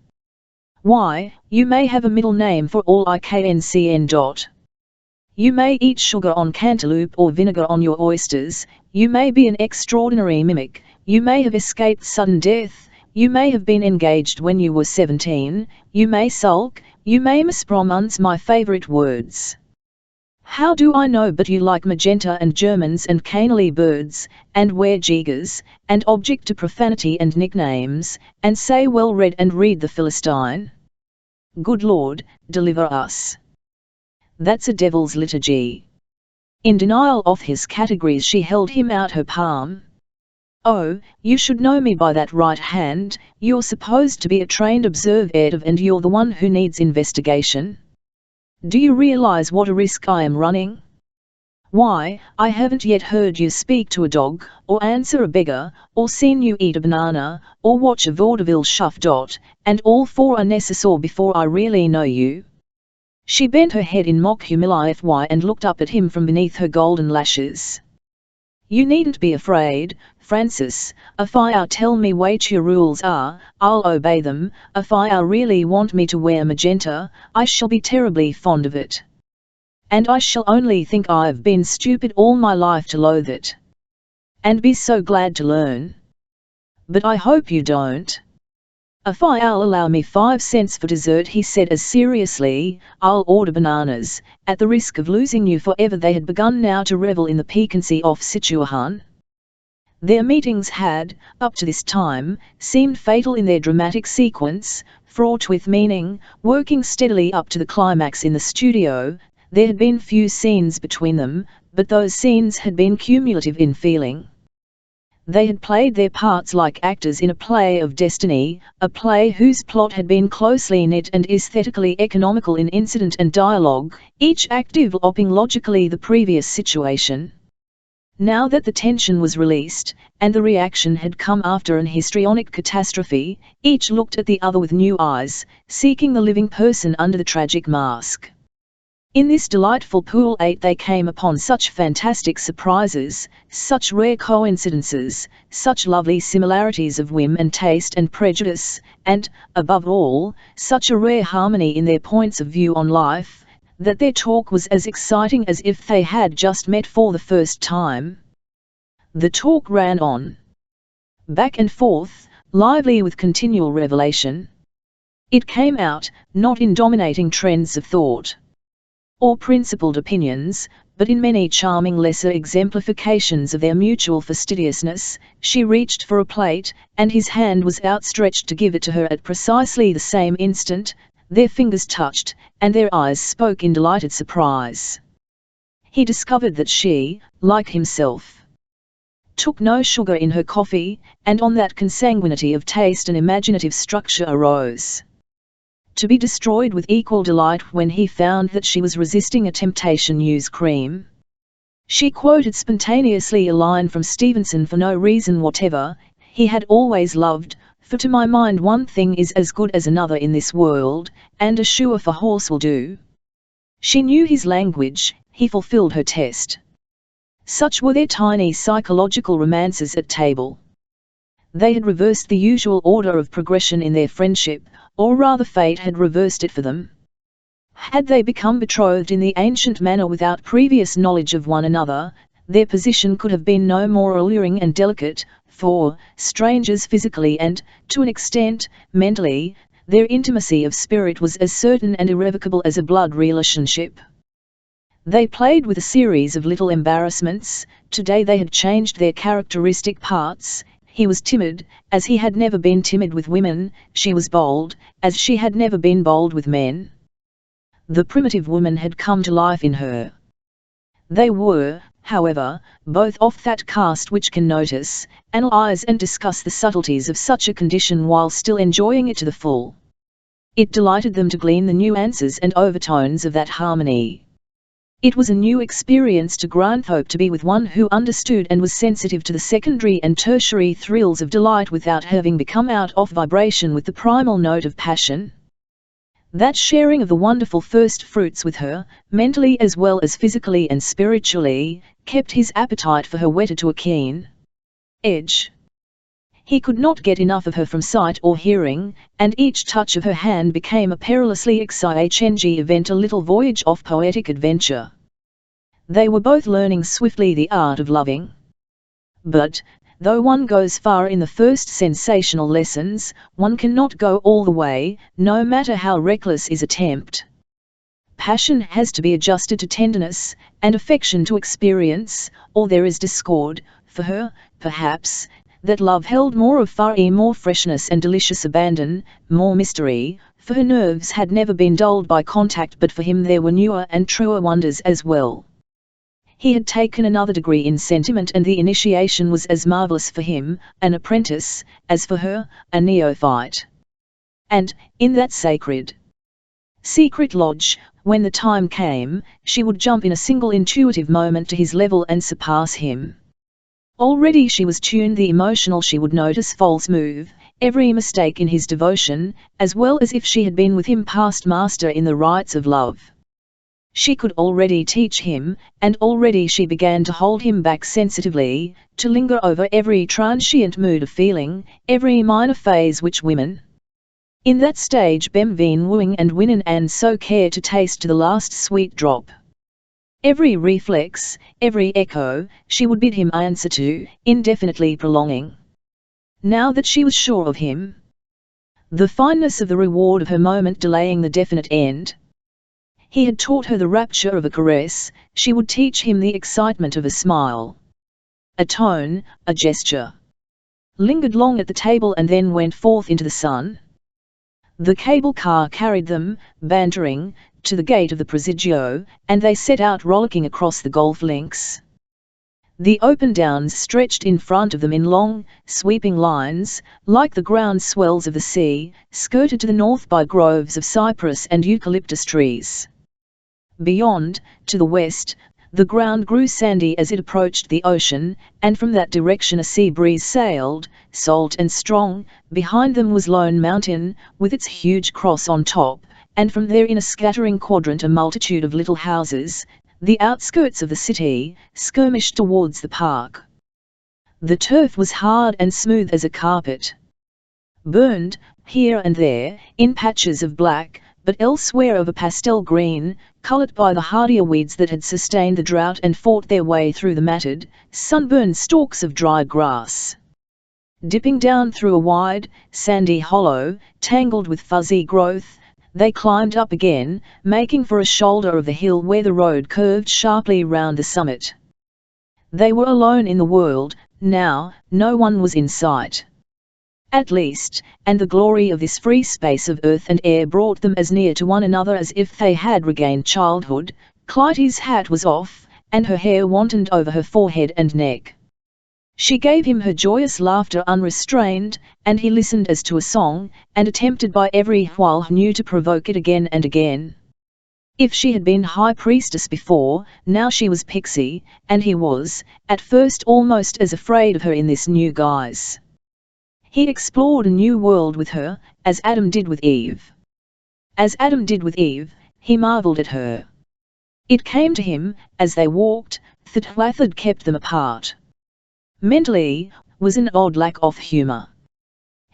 Why, you may have a middle name for all I can. You may eat sugar on cantaloupe or vinegar on your oysters, you may be an extraordinary mimic, you may have escaped sudden death, you may have been engaged when you were 17, you may sulk, you may mispronounce my favorite words. How do I know but you like magenta and Germans and canary birds, and wear jiggers, and object to profanity and nicknames, and say well read and read the Philistine? Good Lord, deliver us. That's a devil's liturgy." In denial of his categories she held him out her palm. "Oh, you should know me by that right hand. You're supposed to be a trained observative and you're the one who needs investigation. Do you realize what a risk I am running? Why, I haven't yet heard you speak to a dog, or answer a beggar, or seen you eat a banana, or watch a vaudeville shuffle, and all for a necessaire before I really know you." She bent her head in mock humility and looked up at him from beneath her golden lashes. "You needn't be afraid, Francis. If I tell me what your rules are, I'll obey them. If I really want me to wear magenta, I shall be terribly fond of it. And I shall only think I've been stupid all my life to loathe it. And be so glad to learn. But I hope you don't. If I'll allow me 5 cents for dessert," he said as seriously, "I'll order bananas, at the risk of losing you forever." They had begun now to revel in the piquancy of situation. Their meetings had, up to this time, seemed fatal in their dramatic sequence, fraught with meaning, working steadily up to the climax in the studio. There had been few scenes between them, but those scenes had been cumulative in feeling. They had played their parts like actors in a play of destiny, a play whose plot had been closely knit and aesthetically economical in incident and dialogue, each act developing logically the previous situation. Now that the tension was released, and the reaction had come after an histrionic catastrophe, each looked at the other with new eyes, seeking the living person under the tragic mask. In this delightful pool 8 they came upon such fantastic surprises, such rare coincidences, such lovely similarities of whim and taste and prejudice, and, above all, such a rare harmony in their points of view on life, that their talk was as exciting as if they had just met for the first time. The talk ran on. Back and forth, lively with continual revelation. It came out, not in dominating trends of thought or principled opinions, but in many charming lesser exemplifications of their mutual fastidiousness, she reached for a plate, and his hand was outstretched to give it to her at precisely the same instant. Their fingers touched, and their eyes spoke in delighted surprise. He discovered that she, like himself, took no sugar in her coffee, and on that consanguinity of taste and imaginative structure arose to be destroyed with equal delight when he found that she was resisting a temptation use cream. She quoted spontaneously a line from Stevenson for no reason whatever: he had always loved, for to my mind one thing is as good as another in this world, and a shoe of a horse will do. She knew his language, he fulfilled her test. Such were their tiny psychological romances at table. They had reversed the usual order of progression in their friendship, or rather fate had reversed it for them. Had they become betrothed in the ancient manner without previous knowledge of one another, their position could have been no more alluring and delicate, for, strangers physically and, to an extent, mentally, their intimacy of spirit was as certain and irrevocable as a blood relationship. They played with a series of little embarrassments. Today they had changed their characteristic parts. He was timid, as he had never been timid with women; she was bold, as she had never been bold with men. The primitive woman had come to life in her. They were, however, both of that caste which can notice, analyze and discuss the subtleties of such a condition while still enjoying it to the full. It delighted them to glean the nuances and overtones of that harmony. It was a new experience to Granthorpe to be with one who understood and was sensitive to the secondary and tertiary thrills of delight without having become out of vibration with the primal note of passion. That sharing of the wonderful first fruits with her, mentally as well as physically and spiritually, kept his appetite for her whetted to a keen edge. He could not get enough of her from sight or hearing, and each touch of her hand became a perilously exciting event, a little voyage of poetic adventure. They were both learning swiftly the art of loving. But, though one goes far in the first sensational lessons, one cannot go all the way, no matter how reckless is attempt. Passion has to be adjusted to tenderness, and affection to experience, or there is discord. For her, perhaps, that love held more of more freshness and delicious abandon, more mystery, for her nerves had never been dulled by contact, but for him there were newer and truer wonders as well. He had taken another degree in sentiment, and the initiation was as marvellous for him, an apprentice, as for her, a neophyte. And, in that sacred, secret lodge, when the time came, she would jump in a single intuitive moment to his level and surpass him. Already she was tuned the emotional; she would notice false move, every mistake in his devotion, as well as if she had been with him past master in the rites of love. She could already teach him, and already she began to hold him back sensitively, to linger over every transient mood of feeling, every minor phase which women in that stage been wooing and winning and so care to taste to the last sweet drop. Every reflex, every echo, she would bid him answer to, indefinitely prolonging. Now that she was sure of him, the fineness of the reward of her moment delaying the definite end. He had taught her the rapture of a caress; she would teach him the excitement of a smile. A tone, a gesture. Lingered long at the table and then went forth into the sun. The cable car carried them, bantering, to the gate of the Presidio, and they set out rollicking across the golf links. The open downs stretched in front of them in long, sweeping lines, like the ground swells of the sea, skirted to the north by groves of cypress and eucalyptus trees. Beyond, to the west, the ground grew sandy as it approached the ocean, and from that direction a sea breeze sailed, salt and strong. Behind them was Lone Mountain, with its huge cross on top, and from there in a scattering quadrant a multitude of little houses, the outskirts of the city, skirmished towards the park. The turf was hard and smooth as a carpet. Burned, here and there, in patches of black, but elsewhere of a pastel green, coloured by the hardier weeds that had sustained the drought and fought their way through the matted, sunburned stalks of dry grass. Dipping down through a wide, sandy hollow, tangled with fuzzy growth, they climbed up again, making for a shoulder of the hill where the road curved sharply round the summit. They were alone in the world, now, no one was in sight. At least, and the glory of this free space of earth and air brought them as near to one another as if they had regained childhood. Clytie's hat was off, and her hair wantoned over her forehead and neck. She gave him her joyous laughter unrestrained, and he listened as to a song, and attempted by every while new to provoke it again and again. If she had been high priestess before, now she was pixie, and he was, at first almost as afraid of her in this new guise. He explored a new world with her, as Adam did with Eve. As Adam did with Eve, he marveled at her. It came to him, as they walked, that what had kept them apart. Mentally, was an odd lack of humour.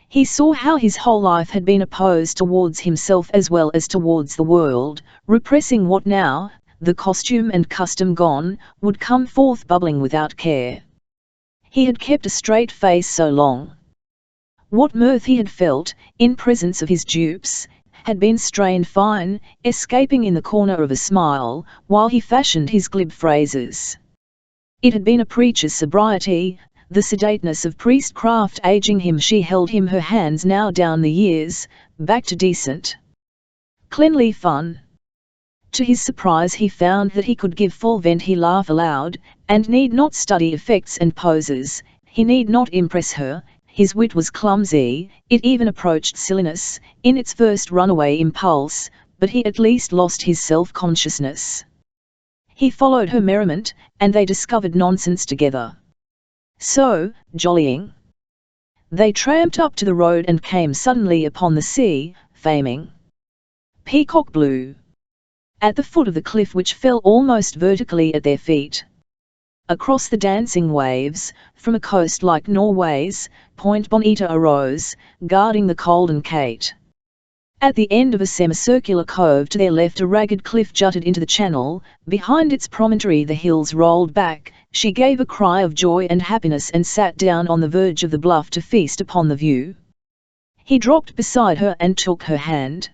He saw how his whole life had been opposed towards himself as well as towards the world, repressing what now, the costume and custom gone, would come forth bubbling without care. He had kept a straight face so long. What mirth he had felt, in presence of his dupes, had been strained fine, escaping in the corner of a smile, while he fashioned his glib phrases. It had been a preacher's sobriety, the sedateness of priestcraft aging him. She held him her hands now down the years, back to decent, cleanly fun. To his surprise he found that he could give full vent. He laughed aloud, and need not study effects and poses, he need not impress her. His wit was clumsy, it even approached silliness, in its first runaway impulse, but he at least lost his self-consciousness. He followed her merriment, and they discovered nonsense together. So, jollying, they tramped up to the road and came suddenly upon the sea, faming peacock blue, at the foot of the cliff which fell almost vertically at their feet. Across the dancing waves, from a coast like Norway's, Point Bonita arose, guarding the Golden Gate. At the end of a semicircular cove to their left a ragged cliff jutted into the channel, behind its promontory the hills rolled back. She gave a cry of joy and happiness and sat down on the verge of the bluff to feast upon the view. He dropped beside her and took her hand.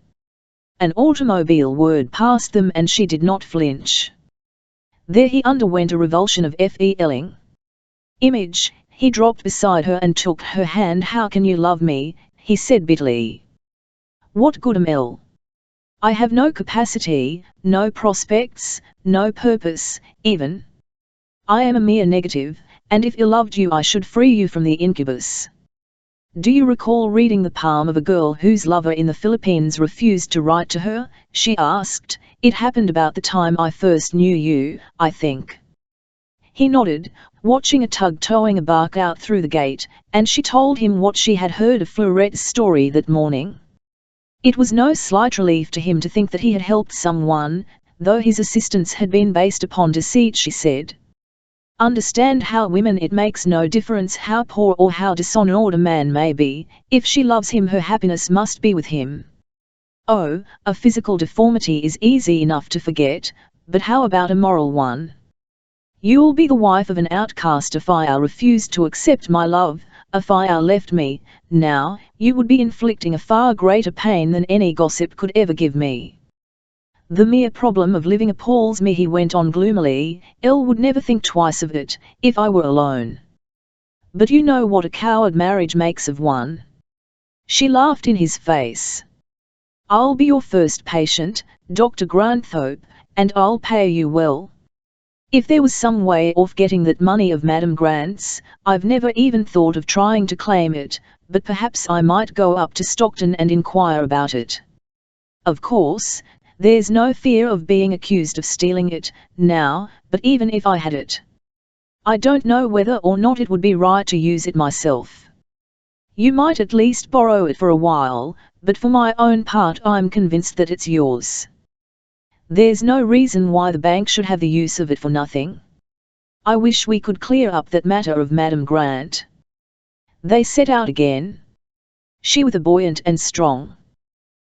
An automobile whirred past them and she did not flinch. There he underwent a revulsion of feeling. Image, he dropped beside her and took her hand. How can you love me, he said bitterly. What good am I? I have no capacity, no prospects, no purpose, even. I am a mere negative, and if I loved you I should free you from the incubus. Do you recall reading the poem of a girl whose lover in the Philippines refused to write to her? She asked. It happened about the time I first knew you, I think. He nodded, watching a tug towing a bark out through the gate, and she told him what she had heard of Fleuret's story that morning. It was no slight relief to him to think that he had helped someone, though his assistance had been based upon deceit. She said, "Understand how women, it makes no difference how poor or how dishonored a man may be, if she loves him her happiness must be with him. Oh, a physical deformity is easy enough to forget, but how about a moral one? You'll be the wife of an outcast if I refused to accept my love. If I left me, now, you would be inflicting a far greater pain than any gossip could ever give me. The mere problem of living appalls me," he went on gloomily. "Elle would never think twice of it, if I were alone. But you know what a coward marriage makes of one." She laughed in his face. "I'll be your first patient, Dr. Granthorpe, and I'll pay you well. If there was some way of getting that money of Madame Grant's, I've never even thought of trying to claim it, but perhaps I might go up to Stockton and inquire about it. Of course, there's no fear of being accused of stealing it, now, but even if I had it, I don't know whether or not it would be right to use it myself. You might at least borrow it for a while, but for my own part I'm convinced that it's yours. There's no reason why the bank should have the use of it for nothing. I wish we could clear up that matter of Madame Grant." They set out again. She was buoyant and strong.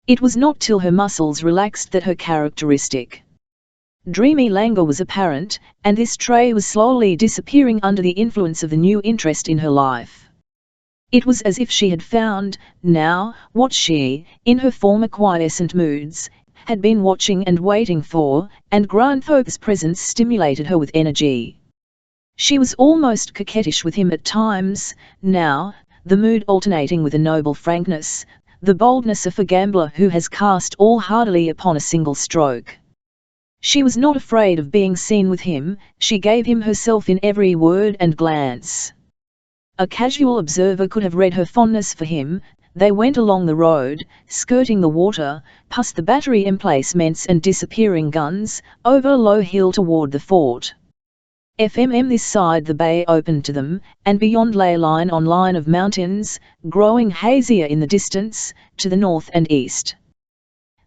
It was not till her muscles relaxed that her characteristic dreamy languor was apparent, and this trait was slowly disappearing under the influence of the new interest in her life. It was as if she had found, now, what she, in her former quiescent moods, had been watching and waiting for, and Granthope's presence stimulated her with energy. She was almost coquettish with him at times, now, the mood alternating with a noble frankness, the boldness of a gambler who has cast all hardily upon a single stroke. She was not afraid of being seen with him, she gave him herself in every word and glance. A casual observer could have read her fondness for him. They went along the road, skirting the water, past the battery emplacements and disappearing guns, over a low hill toward the fort. This side the bay opened to them, and beyond lay line on line of mountains, growing hazier in the distance, to the north and east.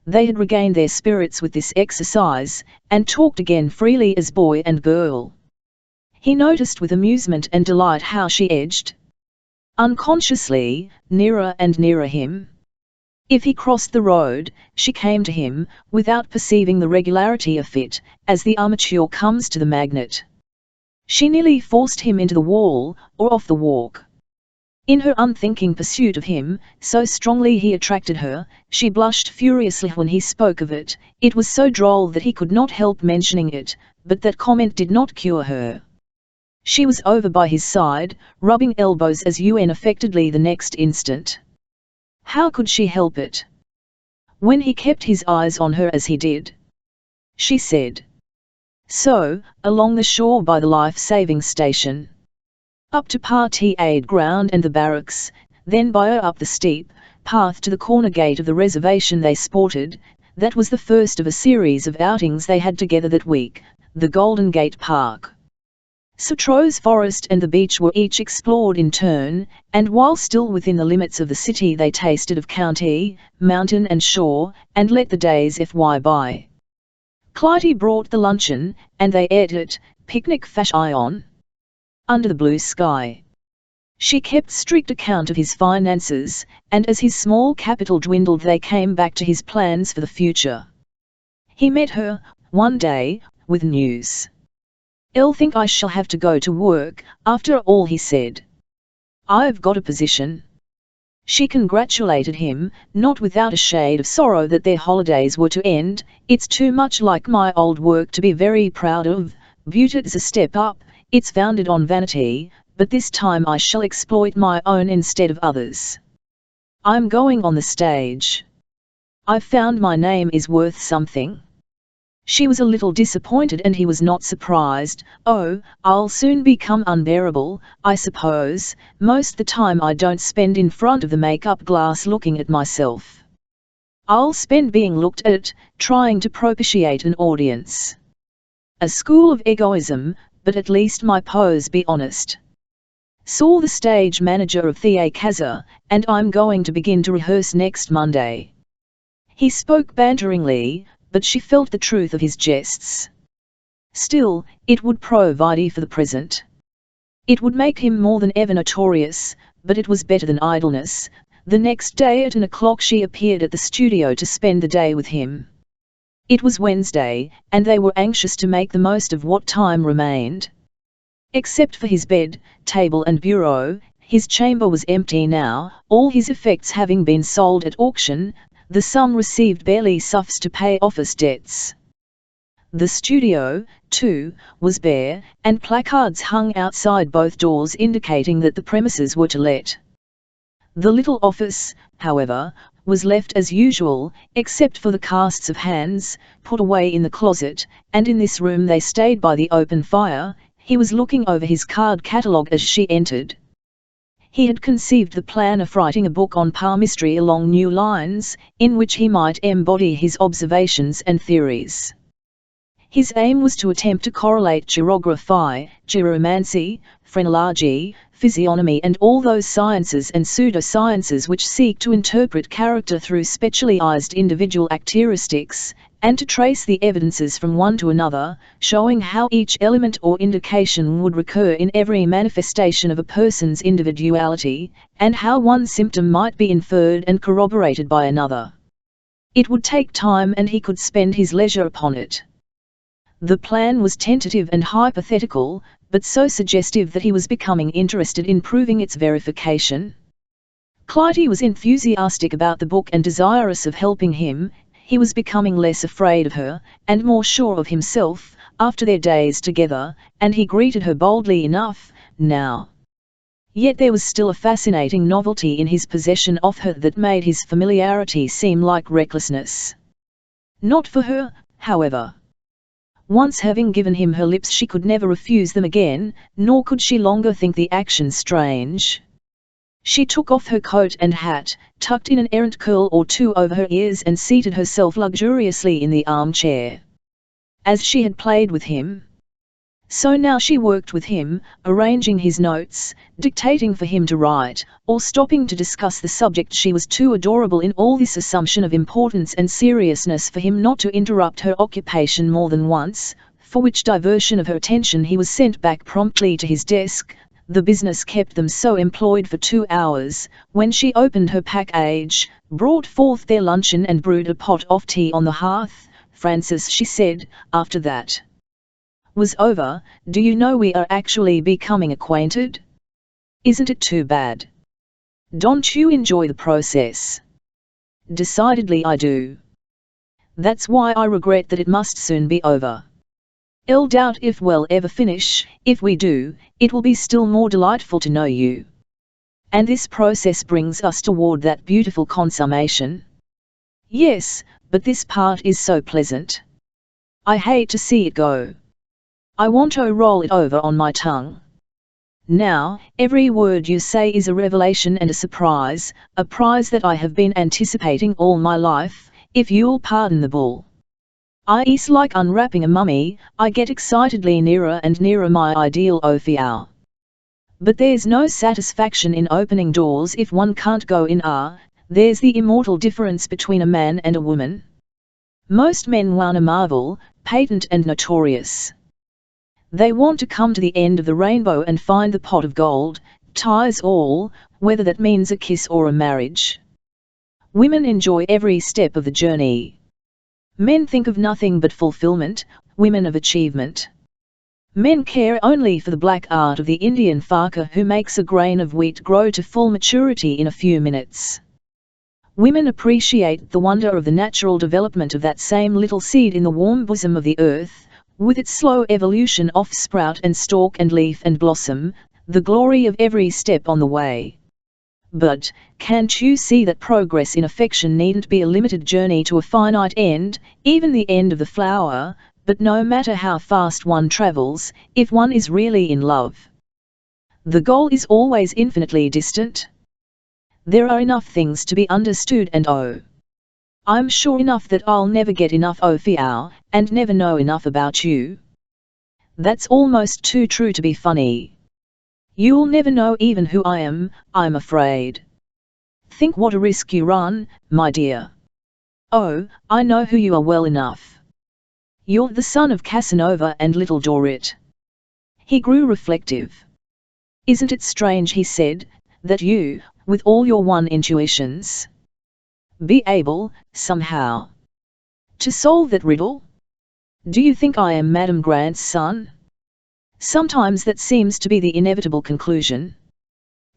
They had regained their spirits with this exercise, and talked again freely as boy and girl. He noticed with amusement and delight how she edged, unconsciously, nearer and nearer him. If he crossed the road, she came to him, without perceiving the regularity of it, as the armature comes to the magnet. She nearly forced him into the wall, or off the walk. In her unthinking pursuit of him, so strongly he attracted her, she blushed furiously when he spoke of it. It was so droll that he could not help mentioning it, but that comment did not cure her. She was over by his side, rubbing elbows as unaffectedly the next instant. How could she help it? When he kept his eyes on her as he did. She said. So, along the shore by the life-saving station. Up to parade ground and the barracks, then by up the steep path to the corner gate of the reservation they sported. That was the first of a series of outings they had together that week, the Golden Gate Park. Sutros Forest and the beach were each explored in turn, and while still within the limits of the city they tasted of county, mountain and shore, and let the days fly by. Clytie brought the luncheon, and they ate it, picnic fashion, under the blue sky. She kept strict account of his finances, and as his small capital dwindled they came back to his plans for the future. He met her, one day, with news. "I'll think I shall have to go to work, after all," he said. "I've got a position." She congratulated him, not without a shade of sorrow that their holidays were to end. "It's too much like my old work to be very proud of, but it's a step up, it's founded on vanity, but this time I shall exploit my own instead of others. I'm going on the stage. I've found my name is worth something." She was a little disappointed and he was not surprised. "Oh, I'll soon become unbearable, I suppose. Most the time I don't spend in front of the makeup glass looking at myself. I'll spend being looked at, trying to propitiate an audience. A school of egoism, but at least my pose be honest. Saw the stage manager of Theater, and I'm going to begin to rehearse next Monday." He spoke banteringly, but she felt the truth of his jests. Still, it would provide for the present. It would make him more than ever notorious, but it was better than idleness. The next day at 10:00 she appeared at the studio to spend the day with him. It was Wednesday, and they were anxious to make the most of what time remained. Except for his bed, table and bureau, his chamber was empty now, all his effects having been sold at auction. The sum received barely sufficed to pay office debts. The studio, too, was bare, and placards hung outside both doors indicating that the premises were to let. The little office, however, was left as usual, except for the casts of hands, put away in the closet, and in this room they stayed by the open fire. He was looking over his card catalogue as she entered. He had conceived the plan of writing a book on palmistry along new lines, in which he might embody his observations and theories. His aim was to attempt to correlate chirography, chiromancy, phrenology, physiognomy and all those sciences and pseudosciences which seek to interpret character through specialized individual characteristics, and to trace the evidences from one to another, showing how each element or indication would recur in every manifestation of a person's individuality, and how one symptom might be inferred and corroborated by another. It would take time and he could spend his leisure upon it. The plan was tentative and hypothetical, but so suggestive that he was becoming interested in proving its verification. Clytie was enthusiastic about the book and desirous of helping him. He was becoming less afraid of her, and more sure of himself, after their days together, and he greeted her boldly enough, now. Yet there was still a fascinating novelty in his possession of her that made his familiarity seem like recklessness. Not for her, however. Once having given him her lips, she could never refuse them again, nor could she longer think the action strange. She took off her coat and hat, tucked in an errant curl or two over her ears, and seated herself luxuriously in the armchair. As she had played with him, so now she worked with him, arranging his notes, dictating for him to write, or stopping to discuss the subject. She was too adorable in all this assumption of importance and seriousness for him not to interrupt her occupation more than once, for which diversion of her attention he was sent back promptly to his desk. The business kept them so employed for 2 hours, when she opened her package, brought forth their luncheon and brewed a pot of tea on the hearth. "Francis," she said, after that was over, "do you know we are actually becoming acquainted? Isn't it too bad? Don't you enjoy the process?" "Decidedly I do. That's why I regret that it must soon be over. I'll doubt if we'll ever finish. If we do, it will be still more delightful to know you. And this process brings us toward that beautiful consummation." "Yes, but this part is so pleasant. I hate to see it go. I want to roll it over on my tongue. Now, every word you say is a revelation and a surprise, a prize that I have been anticipating all my life, if you'll pardon the bull. It's like unwrapping a mummy. I get excitedly nearer and nearer my ideal Ophiao. But there's no satisfaction in opening doors if one can't go in. There's the immortal difference between a man and a woman. Most men want a marvel, patent and notorious. They want to come to the end of the rainbow and find the pot of gold, ties all, whether that means a kiss or a marriage. Women enjoy every step of the journey. Men think of nothing but fulfillment, women of achievement. Men care only for the black art of the Indian farmer who makes a grain of wheat grow to full maturity in a few minutes. Women appreciate the wonder of the natural development of that same little seed in the warm bosom of the earth, with its slow evolution of sprout and stalk and leaf and blossom, the glory of every step on the way. But, can't you see that progress in affection needn't be a limited journey to a finite end, even the end of the flower? But no matter how fast one travels, if one is really in love, the goal is always infinitely distant. There are enough things to be understood, and I'm sure enough that I'll never get enough Ophiao, and never know enough about you. That's almost too true to be funny. You'll never know even who I am, I'm afraid. Think what a risk you run, my dear. Oh, I know who you are well enough. You're the son of Casanova and little Dorit." He grew reflective. "Isn't it strange," he said, "that you, with all your one intuitions, be able, somehow, to solve that riddle? Do you think I am Madame Grant's son? Sometimes that seems to be the inevitable conclusion.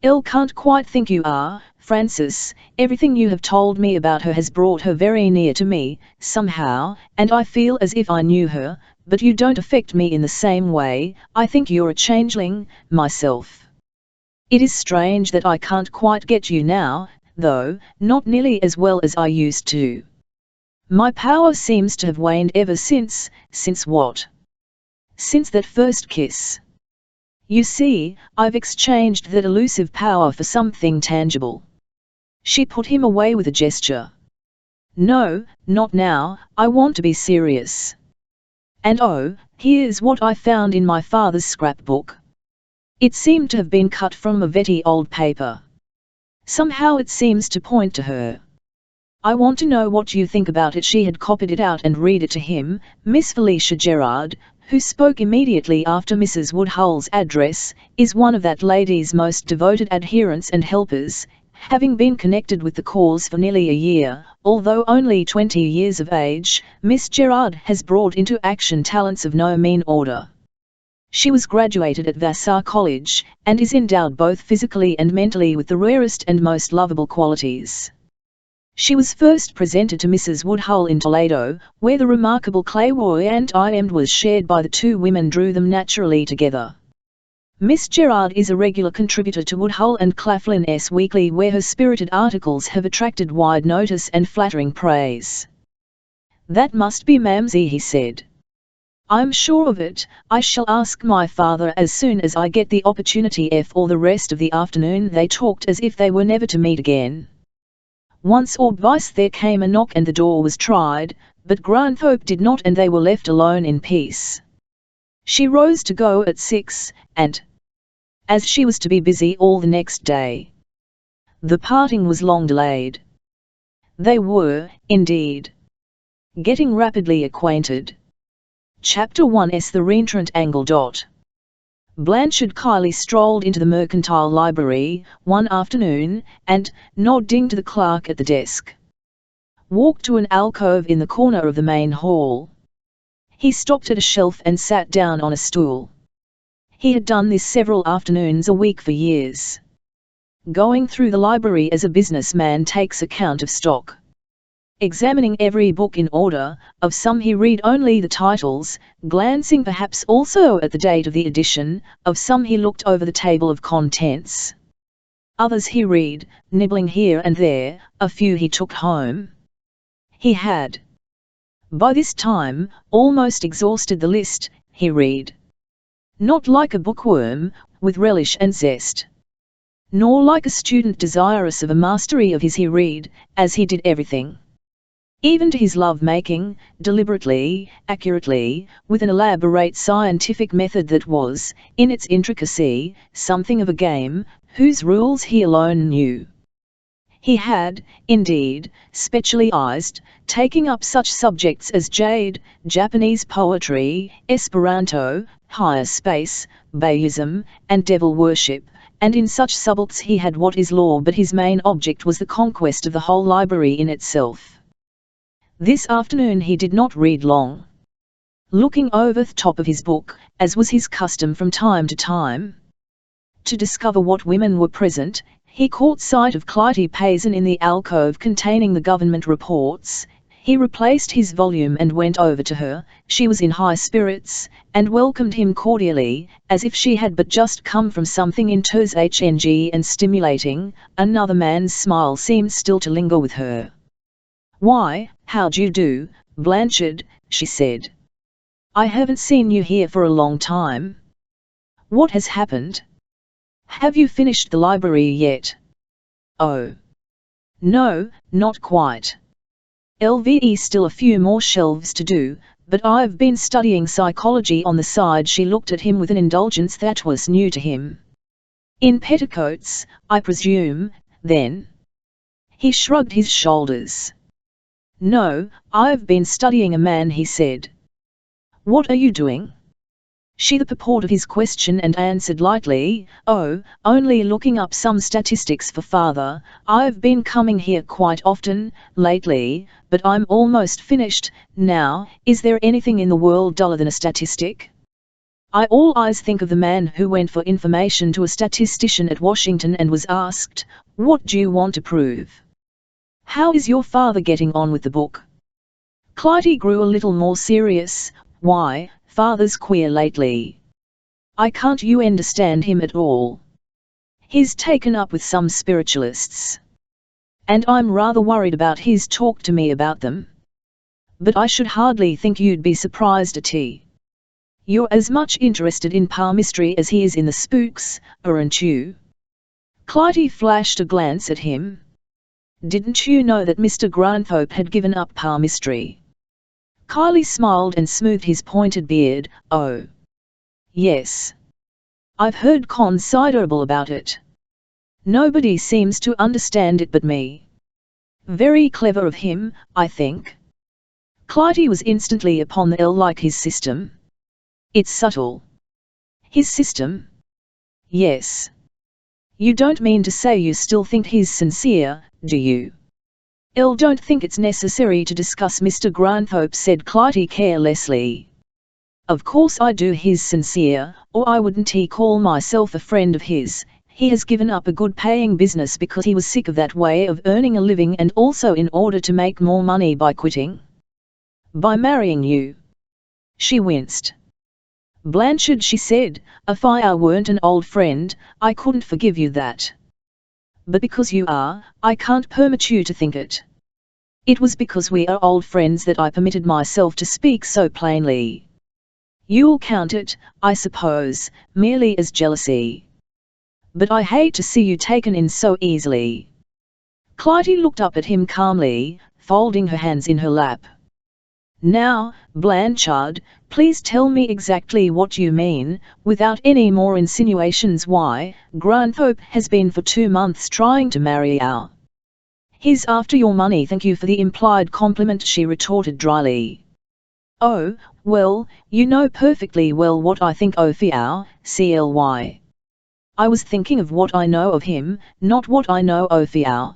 I can't quite think you are, Francis. Everything you have told me about her has brought her very near to me, somehow, and I feel as if I knew her, but you don't affect me in the same way. I think you're a changeling, myself. It is strange that I can't quite get you now, though, not nearly as well as I used to. My power seems to have waned ever since what? Since that first kiss. You see, I've exchanged that elusive power for something tangible." She put him away with a gesture. "No, not now, I want to be serious. And here's what I found in my father's scrapbook." It seemed to have been cut from a vetty old paper. Somehow it seems to point to her. "I want to know what you think about it." She had copied it out and read it to him. Miss Felicia Gerard, who spoke immediately after Mrs. Woodhull's address, is one of that lady's most devoted adherents and helpers, having been connected with the cause for nearly a year. Although only 20 years of age, Miss Gerard has brought into action talents of no mean order. She was graduated at Vassar College, and is endowed both physically and mentally with the rarest and most lovable qualities. She was first presented to Mrs. Woodhull in Toledo, where the remarkable clairvoyant IMD was shared by the two women drew them naturally together. Miss Gerard is a regular contributor to Woodhull and Claflin's Weekly, where her spirited articles have attracted wide notice and flattering praise. "That must be Mamsie," he said. "I'm sure of it. I shall ask my father as soon as I get the opportunity." For the rest of the afternoon they talked as if they were never to meet again. Once or twice there came a knock and the door was tried, but Granthorpe did not, and they were left alone in peace. She rose to go at 6, and as she was to be busy all the next day, the parting was long delayed. They were, indeed, getting rapidly acquainted. Chapter 1. The Reentrant Angle. Blanchard Kiley strolled into the Mercantile Library one afternoon, and, nodding to the clerk at the desk, walked to an alcove in the corner of the main hall. He stopped at a shelf and sat down on a stool. He had done this several afternoons a week for years. Going through the library as a businessman takes account of stock. Examining every book in order, of some he read only the titles, glancing perhaps also at the date of the edition, of some he looked over the table of contents. Others he read, nibbling here and there, a few he took home. He had, by this time, almost exhausted the list. He read, not like a bookworm, with relish and zest, nor like a student desirous of a mastery of his. He read, as he did everything, even to his love-making, deliberately, accurately, with an elaborate scientific method that was, in its intricacy, something of a game, whose rules he alone knew. He had, indeed, specialized, taking up such subjects as jade, Japanese poetry, Esperanto, higher space, Bayism, and devil worship, and in such subjects he had what is law, but his main object was the conquest of the whole library in itself. This afternoon he did not read long. Looking over the top of his book, as was his custom from time to time, to discover what women were present, he caught sight of Clytie Payson in the alcove containing the government reports. He replaced his volume and went over to her. She was in high spirits, and welcomed him cordially, as if she had but just come from something intoxicating and stimulating. Another man's smile seemed still to linger with her. "Why, how d'you do, Blanchard?" she said. "I haven't seen you here for a long time. What has happened? Have you finished the library yet?" "Oh, no, not quite. LVE still a few more shelves to do, but I've been studying psychology on the side." She looked at him with an indulgence that was new to him. "In petticoats, I presume, then?" He shrugged his shoulders. "No, I've been studying a man," he said. "What are you doing?" She the purport of his question and answered lightly, "Oh, only looking up some statistics for father. I've been coming here quite often, lately, but I'm almost finished, now. Is there anything in the world duller than a statistic? I always think of the man who went for information to a statistician at Washington and was asked, 'What do you want to prove?' How is your father getting on with the book?" Clytie grew a little more serious. "Why, father's queer lately. I can't you understand him at all. He's taken up with some spiritualists, and I'm rather worried about his talk to me about them. But I should hardly think you'd be surprised at it. You're as much interested in palmistry as he is in the spooks, aren't you?" Clytie flashed a glance at him. "Didn't you know that Mr. Granthorpe had given up palmistry?" Kiley smiled and smoothed his pointed beard. "Oh, yes. I've heard considerable about it. Nobody seems to understand it but me. Very clever of him, I think." Clytie was instantly upon the like his system. "It's subtle." "His system?" "Yes. You don't mean to say you still think he's sincere, do you?" "Don't think it's necessary to discuss Mr. Granthorpe," said Clytie carelessly. Of course I do. He's sincere, or I wouldn't he call myself a friend of his. He has given up a good paying business because he was sick of that way of earning a living, and also in order to make more money by quitting. By marrying you. She winced. Blanchard, she said, if I weren't an old friend, I couldn't forgive you that. But because you are, I can't permit you to think it. It was because we are old friends that I permitted myself to speak so plainly. You'll count it, I suppose, merely as jealousy. But I hate to see you taken in so easily. Clytie looked up at him calmly, folding her hands in her lap. Now, Blanchard, please tell me exactly what you mean, without any more insinuations. Why, Granthorpe has been for 2 months trying to marry you. He's after your money. Thank you for the implied compliment, she retorted dryly. Oh, well, you know perfectly well what I think of you, Cly. I was thinking of what I know of him, not what I know of you.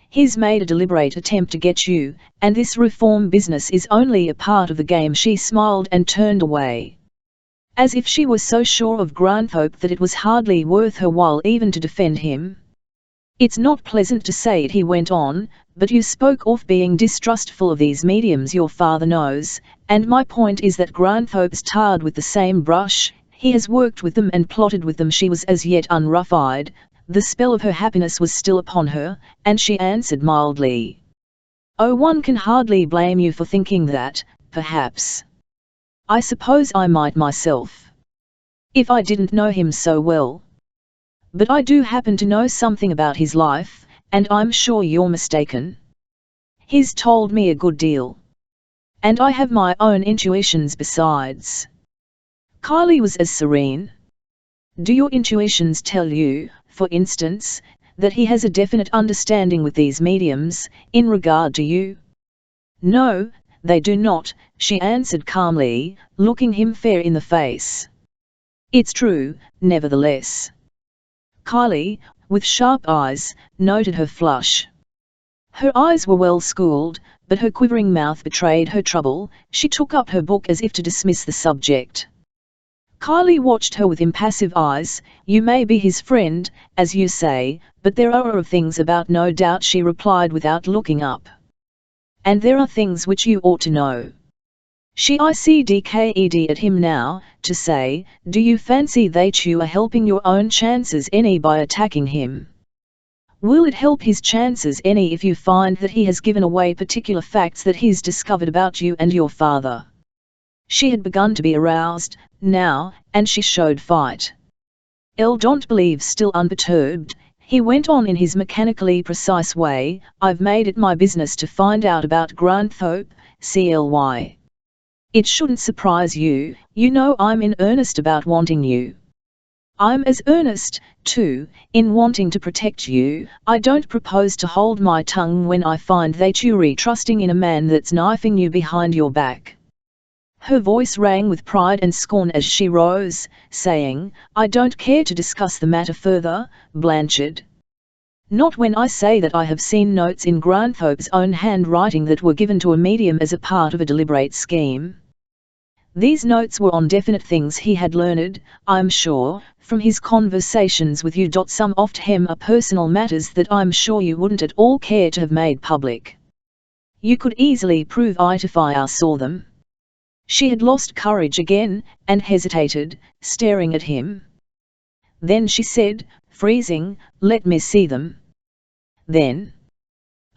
He's made a deliberate attempt to get you, and this reform business is only a part of the game. She smiled and turned away. As if she was so sure of Granthorpe that it was hardly worth her while even to defend him. It's not pleasant to say it, he went on, but you spoke of being distrustful of these mediums. Your father knows, and my point is that Granthorpe's tarred with the same brush. He has worked with them and plotted with them. She was as yet unruffled. The spell of her happiness was still upon her, and she answered mildly. Oh, one can hardly blame you for thinking that, perhaps. I suppose I might myself. If I didn't know him so well. But I do happen to know something about his life, and I'm sure you're mistaken. He's told me a good deal. And I have my own intuitions besides. Kylie was as serene. Do your intuitions tell you, for instance, that he has a definite understanding with these mediums, in regard to you? No, they do not, she answered calmly, looking him fair in the face. It's true, nevertheless. Kylie, with sharp eyes, noted her flush. Her eyes were well schooled, but her quivering mouth betrayed her trouble. She took up her book as if to dismiss the subject. Kylie watched her with impassive eyes. You may be his friend, as you say, but there are things about, no doubt, she replied without looking up. And there are things which you ought to know. She ICDKED at him now, to say, do you fancy that you are helping your own chances any by attacking him? Will it help his chances any if you find that he has given away particular facts that he's discovered about you and your father? She had begun to be aroused, now, and she showed fight. Don't believe, still unperturbed, he went on in his mechanically precise way, I've made it my business to find out about Granthorpe, Cly. It shouldn't surprise you, you know I'm in earnest about wanting you. I'm as earnest, too, in wanting to protect you. I don't propose to hold my tongue when I find that you're trusting in a man that's knifing you behind your back. Her voice rang with pride and scorn as she rose, saying, I don't care to discuss the matter further, Blanchard. Not when I say that I have seen notes in Granthorpe's own handwriting that were given to a medium as a part of a deliberate scheme. These notes were on definite things he had learned, I'm sure, from his conversations with you. Some of them are personal matters that I'm sure you wouldn't at all care to have made public. You could easily prove it if I saw them. She had lost courage again, and hesitated, staring at him. Then she said, freezing, let me see them. Then,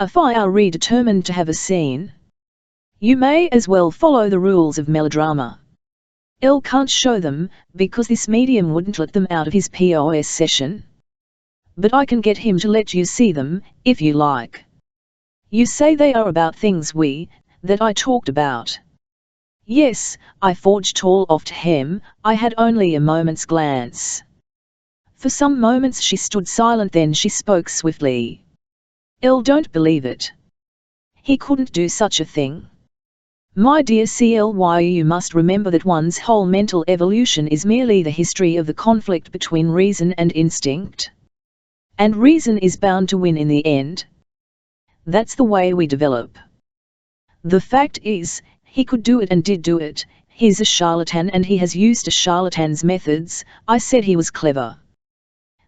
if I are determined to have a scene, you may as well follow the rules of melodrama. Can't show them, because this medium wouldn't let them out of his POS session. But I can get him to let you see them, if you like. You say they are about things that I talked about. Yes, I forged all of him. I had only a moment's glance. For some moments she stood silent, then she spoke swiftly. Don't believe it. He couldn't do such a thing. My dear Cly, you must remember that one's whole mental evolution is merely the history of the conflict between reason and instinct. And reason is bound to win in the end. That's the way we develop. The fact is, he could do it and did do it. he's a charlatan and he has used a charlatan's methods. I said he was clever.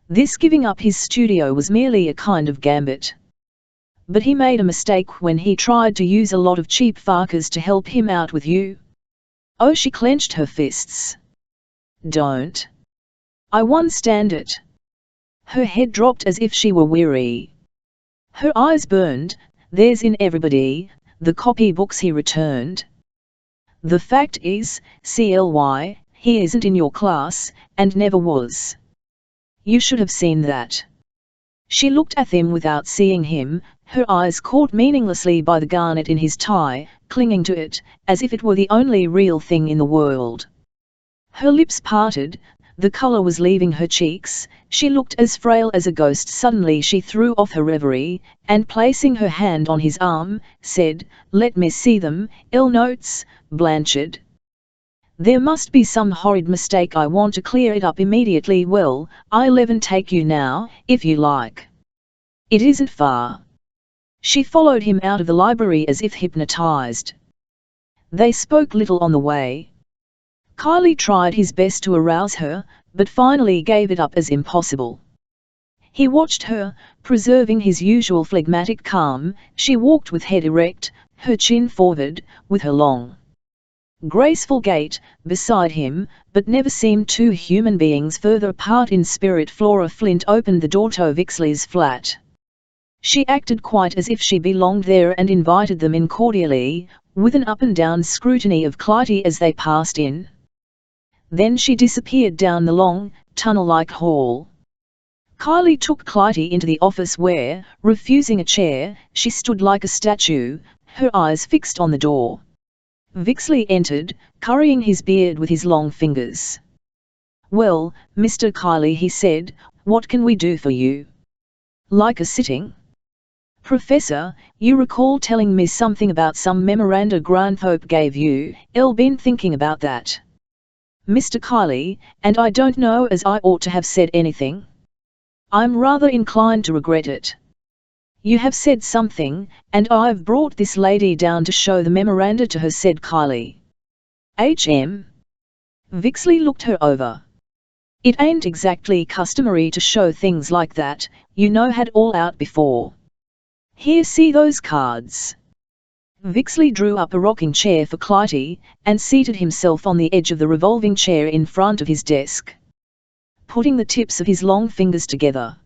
This giving up his studio was merely a kind of gambit. But he made a mistake when he tried to use a lot of cheap fuckers to help him out with you. Oh, she clenched her fists. Don't. I won't stand it. Her head dropped as if she were weary. Her eyes burned. There's in everybody, the copybooks he returned. The fact is, CLY, he isn't in your class, and never was. You should have seen that. She looked at him without seeing him, her eyes caught meaninglessly by the garnet in his tie, clinging to it, as if it were the only real thing in the world. Her lips parted, the colour was leaving her cheeks, she looked as frail as a ghost. Suddenly she threw off her reverie, and placing her hand on his arm, said, "Let me see them, ill notes, Blanchard. There must be some horrid mistake. I want to clear it up immediately." "Well, I'll even take you now, if you like. It isn't far." She followed him out of the library as if hypnotized. They spoke little on the way. Kylie tried his best to arouse her, but finally gave it up as impossible. He watched her, preserving his usual phlegmatic calm. She walked with head erect, her chin forward, with her long, graceful gait, beside him, but never seemed two human beings further apart in spirit. Flora Flint opened the door to Vixley's flat. She acted quite as if she belonged there and invited them in cordially, with an up-and-down scrutiny of Clytie as they passed in. Then she disappeared down the long, tunnel-like hall. Kylie took Clytie into the office where, refusing a chair, she stood like a statue, her eyes fixed on the door. Vixley entered, currying his beard with his long fingers. "Well, Mr. Kylie," he said, "what can we do for you? Like a sitting? Professor, you recall telling me something about some memoranda Granthorpe gave you. I've been thinking about that, Mr. Kylie, and I don't know as I ought to have said anything. I'm rather inclined to regret it. You have said something, and I've brought this lady down to show the memoranda to her," said Kylie. "H.M. Vixley looked her over. "It ain't exactly customary to show things like that, you know. Had all out before. Here, see those cards." Vixley drew up a rocking chair for Clytie, and seated himself on the edge of the revolving chair in front of his desk, putting the tips of his long fingers together.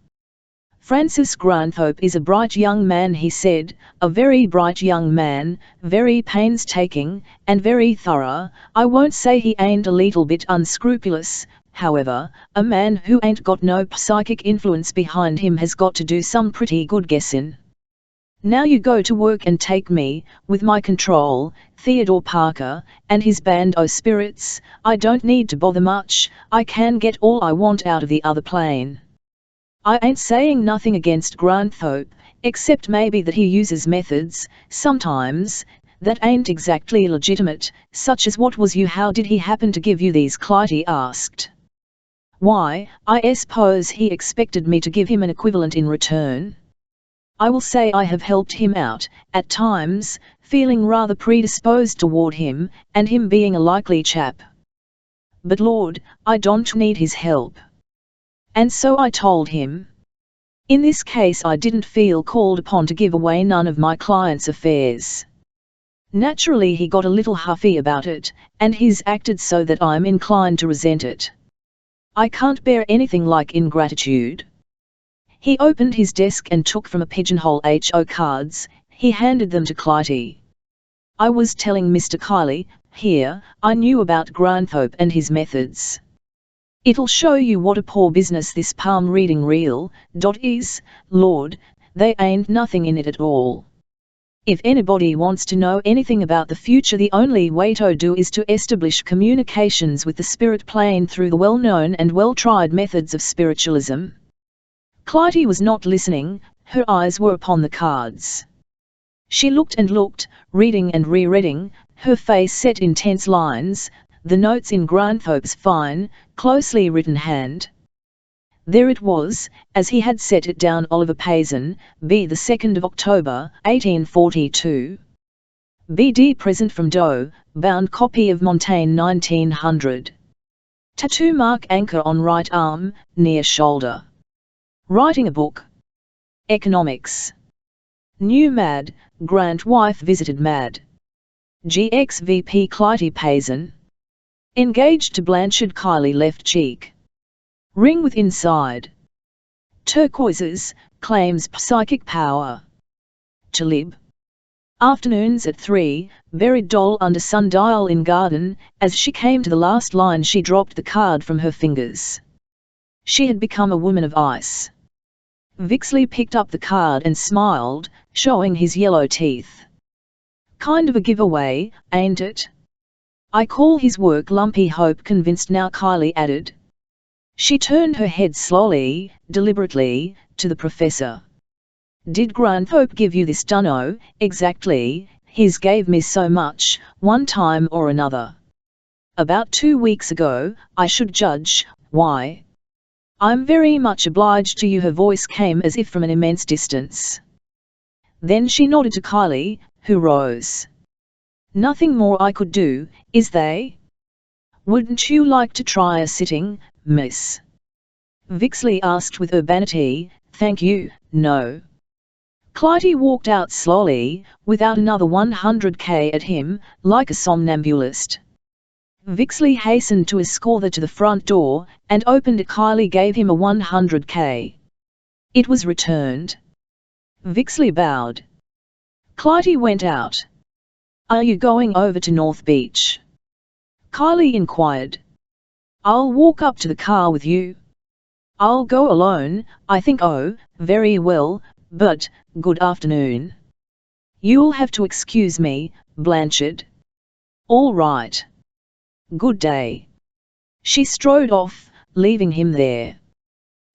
"Francis Granthorpe is a bright young man," he said, "a very bright young man, very painstaking, and very thorough. I won't say he ain't a little bit unscrupulous, however. A man who ain't got no psychic influence behind him has got to do some pretty good guessing. Now you go to work and take me, with my control, Theodore Parker, and his band o' spirits. I don't need to bother much, I can get all I want out of the other plane. I ain't saying nothing against Granthorpe, except maybe that he uses methods, sometimes, that ain't exactly legitimate." "Such as what was you? How did he happen to give you these?" Clytie asked. "Why, I suppose he expected me to give him an equivalent in return. I will say I have helped him out, at times, feeling rather predisposed toward him, and him being a likely chap. But Lord, I don't need his help. And so I told him. In this case I didn't feel called upon to give away none of my client's affairs. Naturally he got a little huffy about it, and he's acted so that I'm inclined to resent it. I can't bear anything like ingratitude." He opened his desk and took from a pigeonhole HO cards. He handed them to Clytie. "I was telling Mr. Kylie, here, I knew about Granthorpe and his methods. It'll show you what a poor business this palm reading reel is. Lord, they ain't nothing in it at all. If anybody wants to know anything about the future, the only way to do is to establish communications with the spirit plane through the well-known and well-tried methods of spiritualism." Clytie was not listening, her eyes were upon the cards. She looked and looked, reading and rereading, her face set in tense lines, the notes in Granthorpe's fine, closely written hand. There it was, as he had set it down: Oliver Payson, B. the 2nd of October, 1842. BD present from Doe, bound copy of Montaigne 1900. Tattoo mark anchor on right arm, near shoulder. Writing a book. Economics. New Mad, Grant wife visited Mad. GXVP Clytie Payson. Engaged to Blanchard Kylie left cheek. Ring with inside. Turquoises, claims psychic power. Talib. Afternoons at 3, buried doll under sundial in garden. As she came to the last line she dropped the card from her fingers. She had become a woman of ice. Vixley picked up the card and smiled, showing his yellow teeth. Kind of a giveaway, ain't it? I call his work lumpy. Hope convinced now, Kylie added. She turned her head slowly, deliberately, to the professor. Did Grant Hope give you this? Dunno, exactly, his gave me so much, one time or another. About 2 weeks ago, I should judge. Why? I'm very much obliged to you. Her voice came as if from an immense distance. Then she nodded to Kylie, who rose. Nothing more I could do, is they? Wouldn't you like to try a sitting, miss? Vixley asked with urbanity. Thank you, no. Clytie walked out slowly, without another 100k at him, like a somnambulist. Vixley hastened to escort her to the front door, and opened it. Kylie gave him a 100k. It was returned. Vixley bowed. Clytie went out. Are you going over to North Beach? Kylie inquired. I'll walk up to the car with you. I'll go alone, I think. Oh, very well, but, good afternoon. You'll have to excuse me, Blanchard. All right. Good day. She strode off, leaving him there.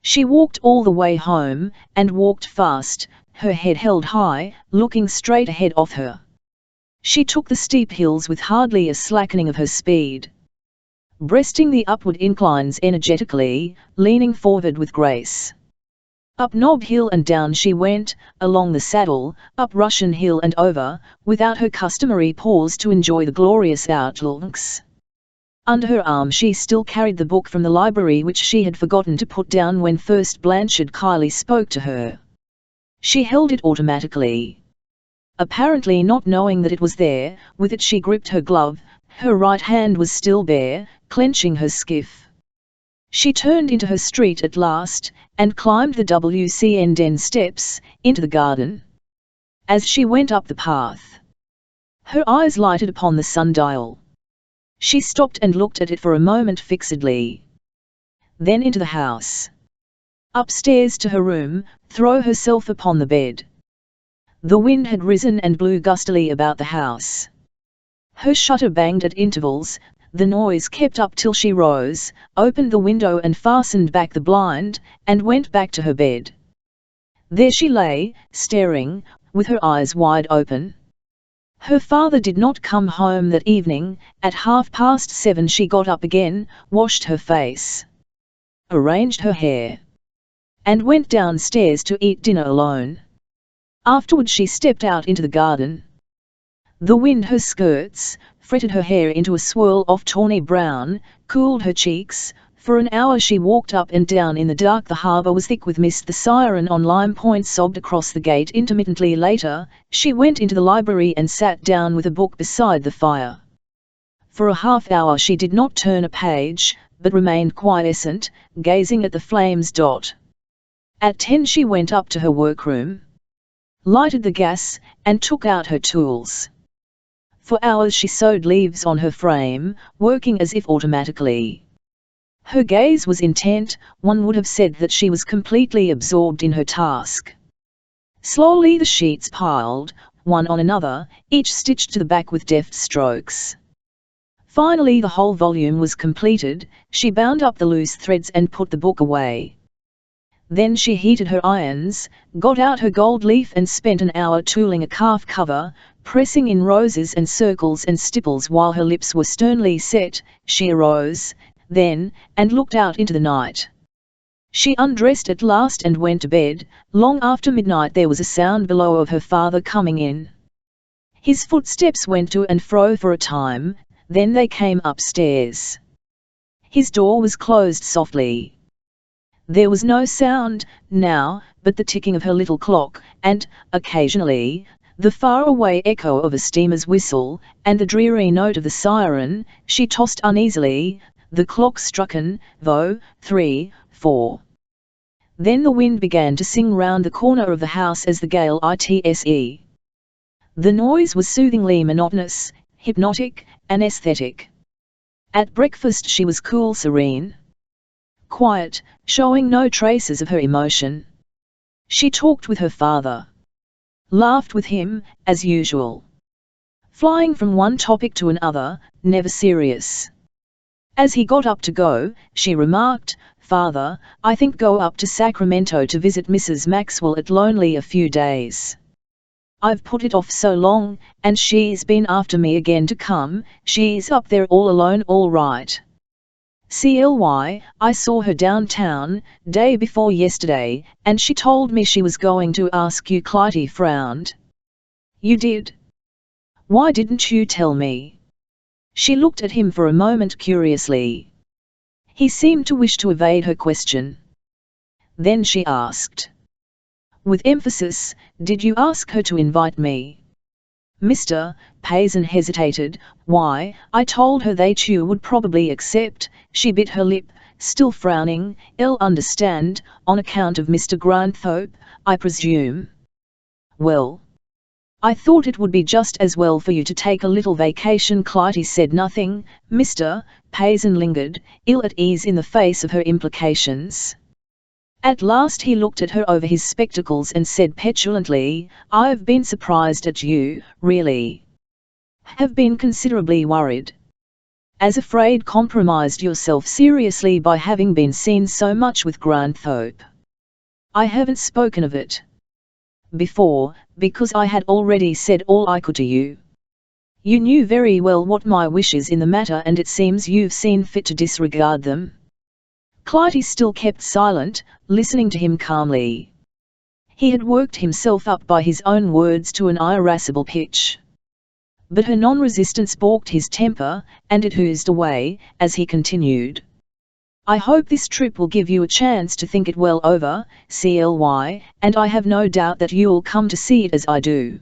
She walked all the way home, and walked fast, her head held high, looking straight ahead of her. She took the steep hills with hardly a slackening of her speed. Breasting the upward inclines energetically, leaning forward with grace. Up Knob Hill and down she went, along the saddle, up Russian Hill and over, without her customary pause to enjoy the glorious outlooks. Under her arm she still carried the book from the library which she had forgotten to put down when first Blanchard Kylie spoke to her. She held it automatically. Apparently not knowing that it was there, with it she gripped her glove. Her right hand was still bare, clenching her skiff. She turned into her street at last, and climbed the WCN den steps, into the garden. As she went up the path, her eyes lighted upon the sundial. She stopped and looked at it for a moment fixedly. Then into the house. Upstairs to her room, throw herself upon the bed. The wind had risen and blew gustily about the house. Her shutter banged at intervals. The noise kept up till she rose, opened the window and fastened back the blind, and went back to her bed. There she lay, staring, with her eyes wide open. Her father did not come home that evening. At 7:30 she got up again, washed her face, arranged her hair, and went downstairs to eat dinner alone. Afterward she stepped out into the garden. The wind her skirts, fretted her hair into a swirl of tawny brown, cooled her cheeks. For an hour she walked up and down in the dark. The harbour was thick with mist. The siren on Lime Point sobbed across the gate intermittently. Later, she went into the library and sat down with a book beside the fire. For a half hour she did not turn a page, but remained quiescent, gazing at the flames. At 10 she went up to her workroom, lighted the gas, and took out her tools. For hours she sewed leaves on her frame, working as if automatically. Her gaze was intent. One would have said that she was completely absorbed in her task. Slowly the sheets piled, one on another, each stitched to the back with deft strokes. Finally the whole volume was completed. She bound up the loose threads and put the book away. Then she heated her irons, got out her gold leaf and spent an hour tooling a calf cover, pressing in roses and circles and stipples while her lips were sternly set. She arose, then, and looked out into the night. She undressed at last and went to bed. Long after midnight there was a sound below of her father coming in. His footsteps went to and fro for a time, then they came upstairs. His door was closed softly. There was no sound, now, but the ticking of her little clock, and, occasionally, the far-away echo of a steamer's whistle, and the dreary note of the siren. She tossed uneasily. The clock struck an, though, 3, 4. Then the wind began to sing round the corner of the house as the gale itse. The noise was soothingly monotonous, hypnotic, anesthetic. At breakfast she was cool, serene, quiet, showing no traces of her emotion. She talked with her father, laughed with him, as usual, flying from one topic to another, never serious. As he got up to go, she remarked, "Father, I think go up to Sacramento to visit Mrs. Maxwell at Lonely a few days. I've put it off so long, and she's been after me again to come. She's up there all alone, all right. CLY, I saw her downtown, day before yesterday, and she told me she was going to ask you." Clytie frowned. "You did? Why didn't you tell me?" She looked at him for a moment curiously. He seemed to wish to evade her question. Then she asked, with emphasis, "Did you ask her to invite me?" Mr. Payson hesitated. "Why, I told her that you would probably accept." She bit her lip, still frowning. "I'll understand, on account of Mr. Granthope, I presume." "Well, I thought it would be just as well for you to take a little vacation." Clytie said nothing. Mr. Payson lingered, ill at ease in the face of her implications. At last he looked at her over his spectacles and said petulantly, "I've been surprised at you, really. Have been considerably worried. As afraid compromised yourself seriously by having been seen so much with Granthope. I haven't spoken of it before, because I had already said all I could to you. You knew very well what my wishes in the matter, and it seems you've seen fit to disregard them." Clytie still kept silent, listening to him calmly. He had worked himself up by his own words to an irascible pitch. But her non-resistance balked his temper, and it oozed away, as he continued. "I hope this trip will give you a chance to think it well over, CLY, and I have no doubt that you'll come to see it as I do."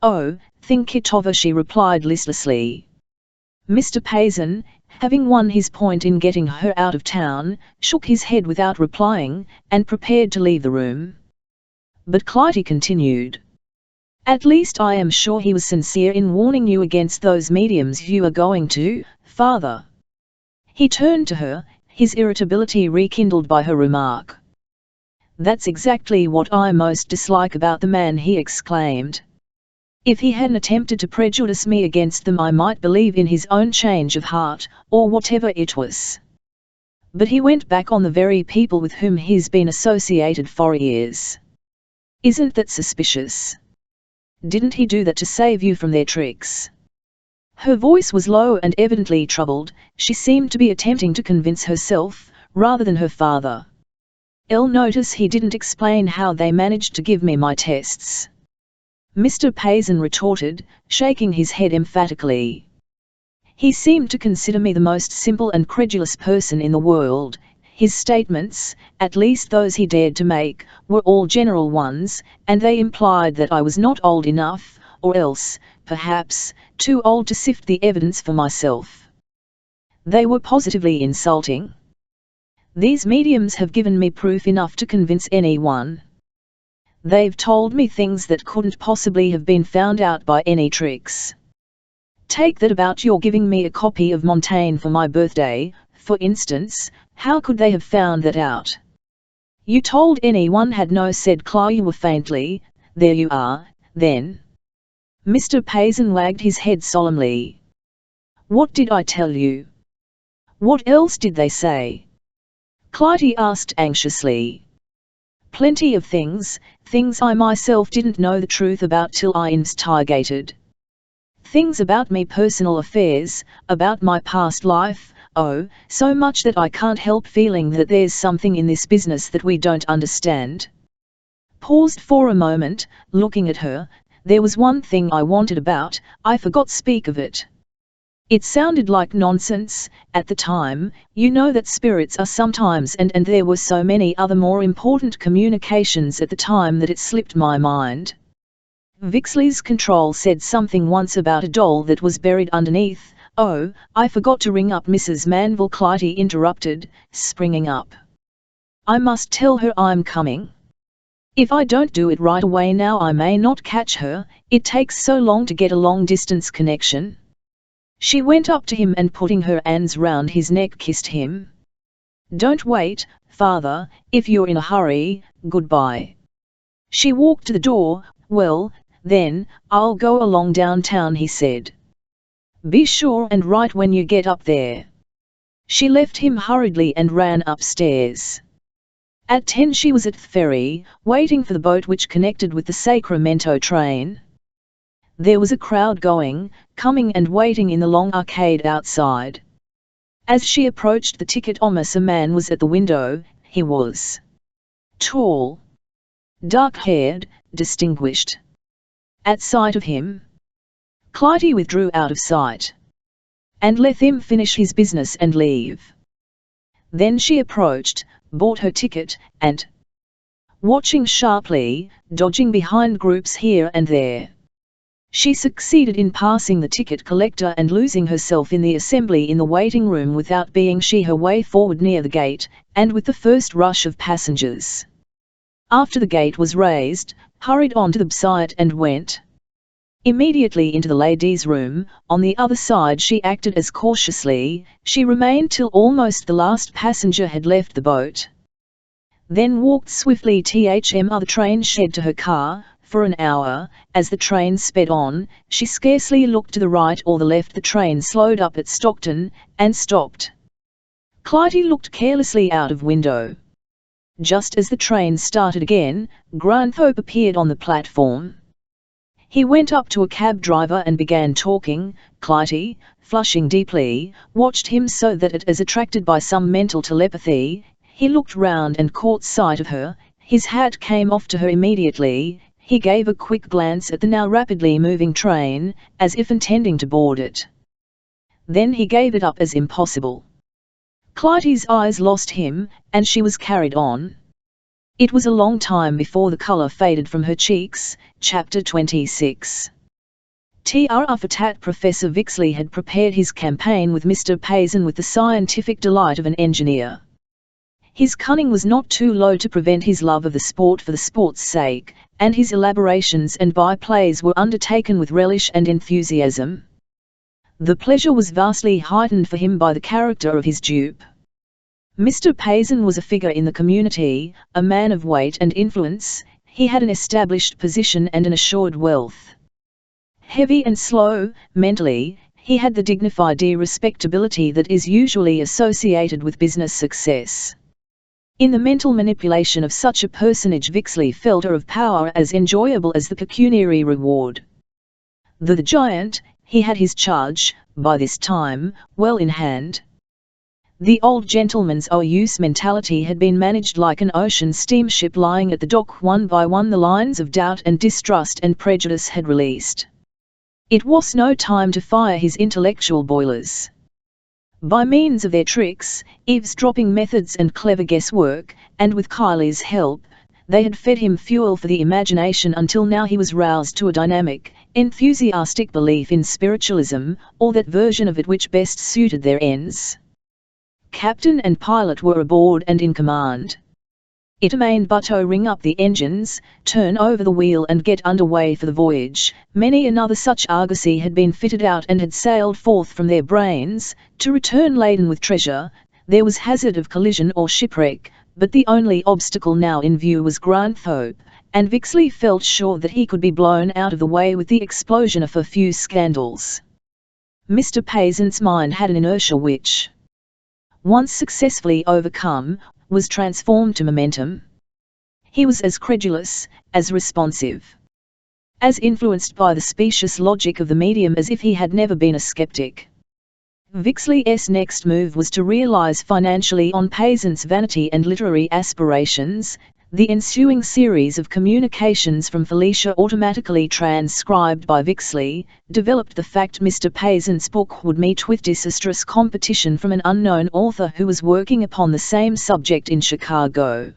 "Oh, think it over," she replied listlessly. Mr. Payson, having won his point in getting her out of town, shook his head without replying, and prepared to leave the room. But Clytie continued, "At least I am sure he was sincere in warning you against those mediums you are going to, Father." He turned to her, his irritability rekindled by her remark. "That's exactly what I most dislike about the man," he exclaimed. "If he hadn't attempted to prejudice me against them, I might believe in his own change of heart, or whatever it was. But he went back on the very people with whom he's been associated for years. Isn't that suspicious? Didn't he do that to save you from their tricks?" Her voice was low and evidently troubled. She seemed to be attempting to convince herself, rather than her father. "I'll notice he didn't explain how they managed to give me my tests," Mr. Payson retorted, shaking his head emphatically. "He seemed to consider me the most simple and credulous person in the world. His statements, at least those he dared to make, were all general ones, and they implied that I was not old enough, or else, perhaps, too old to sift the evidence for myself. They were positively insulting. These mediums have given me proof enough to convince anyone. They've told me things that couldn't possibly have been found out by any tricks. Take that about your giving me a copy of Montaigne for my birthday, for instance. How could they have found that out?" "You told anyone had no," said Clytie faintly. "There you are, then." Mr. Payson wagged his head solemnly. "What did I tell you?" "What else did they say?" Clytie asked anxiously. "Plenty of things I myself didn't know the truth about till I investigated. Things about me, personal affairs, about my past life, oh, so much that I can't help feeling that there's something in this business that we don't understand." Paused for a moment, looking at her, there was one thing I wanted about, I forgot speak of it. It sounded like nonsense, at the time, you know that spirits are sometimes and there were so many other more important communications at the time that it slipped my mind. Vixley's control said something once about a doll that was buried underneath. Oh, I forgot to ring up Mrs. Manville, Clytie interrupted, springing up. I must tell her I'm coming. If I don't do it right away now I may not catch her, it takes so long to get a long-distance connection. She went up to him and putting her hands round his neck kissed him. Don't wait, father, if you're in a hurry, goodbye. She walked to the door. Well, then, I'll go along downtown, he said. Be sure and write when you get up there. She left him hurriedly and ran upstairs. At 10 she was at the ferry, waiting for the boat which connected with the Sacramento train. There was a crowd coming and waiting in the long arcade outside. As she approached the ticket office a man was at the window. He was tall, dark-haired, distinguished. At sight of him, Clytie withdrew out of sight, and let him finish his business and leave. Then she approached, bought her ticket, and, watching sharply, dodging behind groups here and there, she succeeded in passing the ticket collector and losing herself in the assembly in the waiting room without being she her way forward near the gate, and with the first rush of passengers. After the gate was raised, hurried on to the side and went immediately into the ladies' room. On the other side she acted as cautiously, she remained till almost the last passenger had left the boat. Then walked swiftly thm the train shed to her car. For an hour, as the train sped on, she scarcely looked to the right or the left. The train slowed up at Stockton, and stopped. Clytie looked carelessly out of window. Just as the train started again, Granthorpe appeared on the platform. He went up to a cab driver and began talking. Clytie, flushing deeply, watched him so that as attracted by some mental telepathy, he looked round and caught sight of her. His hat came off to her immediately. He gave a quick glance at the now rapidly moving train, as if intending to board it. Then he gave it up as impossible. Clytie's eyes lost him, and she was carried on. It was a long time before the colour faded from her cheeks. Chapter 26. Tat Professor Vixley had prepared his campaign with Mr. Payson with the scientific delight of an engineer. His cunning was not too low to prevent his love of the sport for the sport's sake, and his elaborations and by-plays were undertaken with relish and enthusiasm. The pleasure was vastly heightened for him by the character of his dupe. Mr. Payson was a figure in the community, a man of weight and influence. He had an established position and an assured wealth. Heavy and slow, mentally, he had the dignified respectability that is usually associated with business success. In the mental manipulation of such a personage Vixley felt of power as enjoyable as the pecuniary reward. The giant, he had his charge, by this time, well in hand. The old gentleman's use mentality had been managed like an ocean steamship lying at the dock. One by one the lines of doubt and distrust and prejudice had released. It was no time to fire his intellectual boilers. By means of their tricks, eavesdropping methods and clever guesswork, and with Kylie's help, they had fed him fuel for the imagination until now he was roused to a dynamic, enthusiastic belief in spiritualism, or that version of it which best suited their ends. Captain and pilot were aboard and in command. It remained but to ring up the engines, turn over the wheel and get under way for the voyage. Many another such argosy had been fitted out and had sailed forth from their brains, to return laden with treasure. There was hazard of collision or shipwreck, but the only obstacle now in view was Granthorpe, and Vixley felt sure that he could be blown out of the way with the explosion of a few scandals. Mr. Payson's mind had an inertia which, once successfully overcome, was transformed to momentum. He was as credulous, as responsive, as influenced by the specious logic of the medium as if he had never been a skeptic. Vixley's next move was to realize financially on Payson's vanity and literary aspirations. The ensuing series of communications from Felicia, automatically transcribed by Vixley, developed the fact Mr. Paysen's book would meet with disastrous competition from an unknown author who was working upon the same subject in Chicago.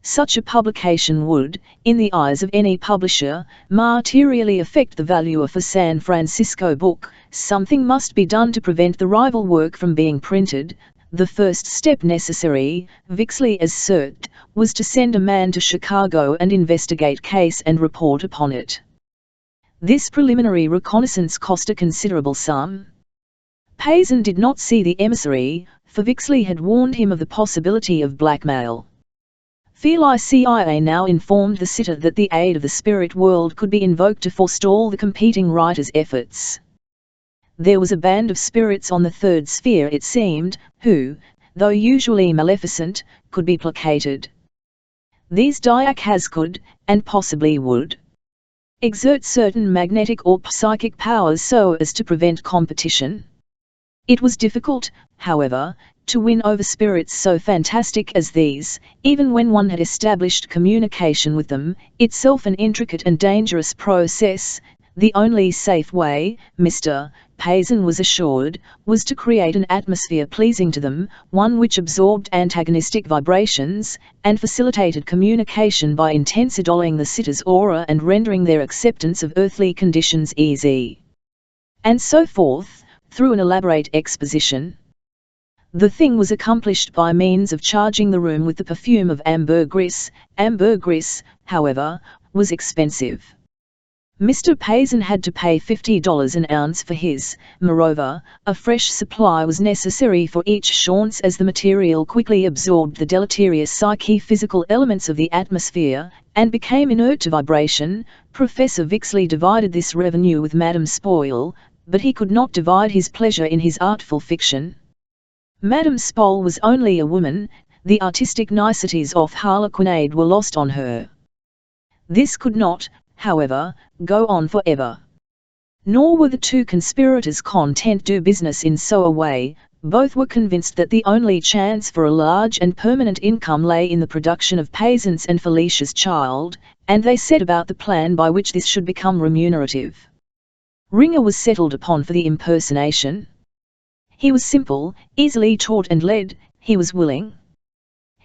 Such a publication would, in the eyes of any publisher, materially affect the value of a San Francisco book. Something must be done to prevent the rival work from being printed. The first step necessary, Vixley asserted, was to send a man to Chicago and investigate case and report upon it. This preliminary reconnaissance cost a considerable sum. Payson did not see the emissary, for Vixley had warned him of the possibility of blackmail. Felicia now informed the sitter that the aid of the spirit world could be invoked to forestall the competing writer's efforts. There was a band of spirits on the third sphere, it seemed, who, though usually maleficent, could be placated. These Dyakas could, and possibly would, exert certain magnetic or psychic powers so as to prevent competition. It was difficult, however, to win over spirits so fantastic as these, even when one had established communication with them, itself an intricate and dangerous process. The only safe way, Mr. Payson was assured, was to create an atmosphere pleasing to them, one which absorbed antagonistic vibrations, and facilitated communication by intensidifying the sitter's aura and rendering their acceptance of earthly conditions easy. And so forth, through an elaborate exposition. The thing was accomplished by means of charging the room with the perfume of ambergris. Ambergris, however, was expensive. Mr. Payson had to pay $50 an ounce for his. Moreover, a fresh supply was necessary for each chaunce, as the material quickly absorbed the deleterious psyche-physical elements of the atmosphere, and became inert to vibration. Professor Vixley divided this revenue with Madame Spoil, but he could not divide his pleasure in his artful fiction. Madame Spoil was only a woman, the artistic niceties of harlequinade were lost on her. This could not, however, go on forever. Nor were the two conspirators content to do business in so a way. Both were convinced that the only chance for a large and permanent income lay in the production of Payson's and Felicia's child, and they set about the plan by which this should become remunerative. Ringer was settled upon for the impersonation. He was simple, easily taught and led. He was willing.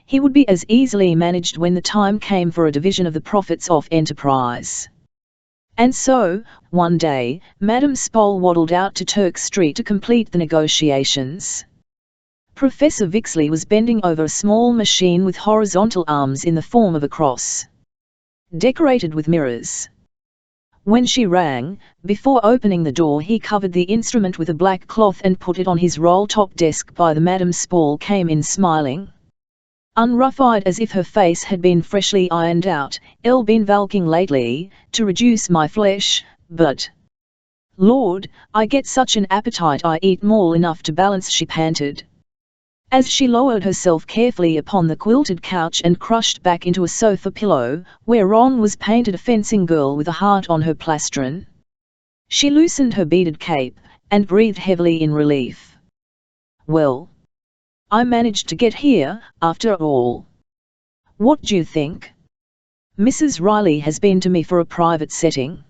He would be as easily managed when the time came for a division of the profits of enterprise. And so, one day, Madame Spoil waddled out to Turk Street to complete the negotiations. Professor Vixley was bending over a small machine with horizontal arms in the form of a cross, decorated with mirrors. When she rang, before opening the door he covered the instrument with a black cloth and put it on his roll-top desk by the. Madame Spoil came in smiling, unruffled, as if her face had been freshly ironed out. "I've been valking lately, to reduce my flesh, but Lord, I get such an appetite I eat more enough to balance," she panted, as she lowered herself carefully upon the quilted couch and crushed back into a sofa pillow, whereon was painted a fencing girl with a heart on her plastron. She loosened her beaded cape, and breathed heavily in relief. "Well, I managed to get here, after all. What do you think? Mrs. Riley has been to me for a private setting.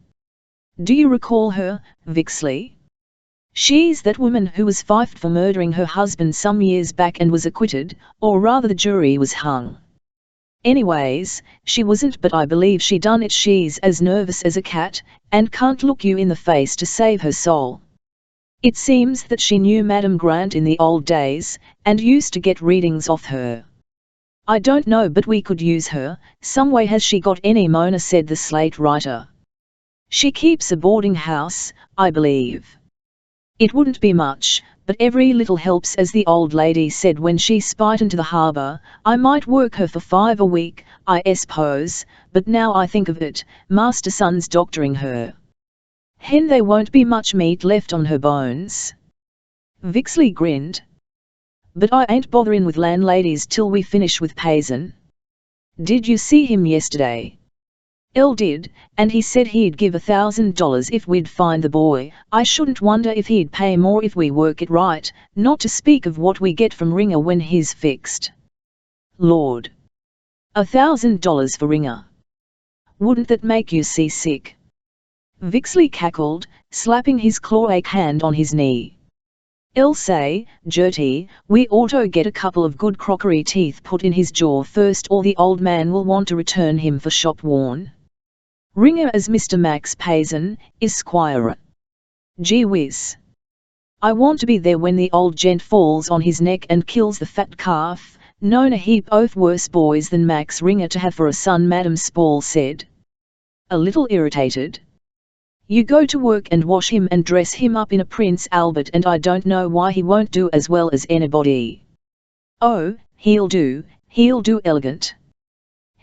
Do you recall her, Vixley? She's that woman who was fifed for murdering her husband some years back and was acquitted, or rather the jury was hung. Anyways, she wasn't, but I believe she done it. She's as nervous as a cat, and can't look you in the face to save her soul. It seems that she knew Madam Grant in the old days, and used to get readings off her. I don't know, but we could use her, some way. Has she got any?" Mona said, the slate writer. "She keeps a boarding house, I believe. It wouldn't be much, but every little helps, as the old lady said when she spied into the harbour. I might work her for $5 a week, I suppose, but now I think of it, Master Son's doctoring her. Hen, there won't be much meat left on her bones." Vixley grinned. "But I ain't bothering with landladies till we finish with Payson. Did you see him yesterday?" "El did, and he said he'd give $1,000 if we'd find the boy. I shouldn't wonder if he'd pay more if we work it right, not to speak of what we get from Ringer when he's fixed." "Lord, $1,000 for Ringer. Wouldn't that make you seasick? Vixley cackled, slapping his claw-ache hand on his knee. "I'll say, Gertie, we oughto get a couple of good crockery teeth put in his jaw first, or the old man will want to return him for shop worn. Ringer as Mr. Max Payson, Esquire. Gee whiz. I want to be there when the old gent falls on his neck and kills the fat calf. Known a heap of worse boys than Max Ringer to have for a son," Madame Spall said, a little irritated. "You go to work and wash him and dress him up in a Prince Albert, and I don't know why he won't do as well as anybody." "Oh, he'll do elegant.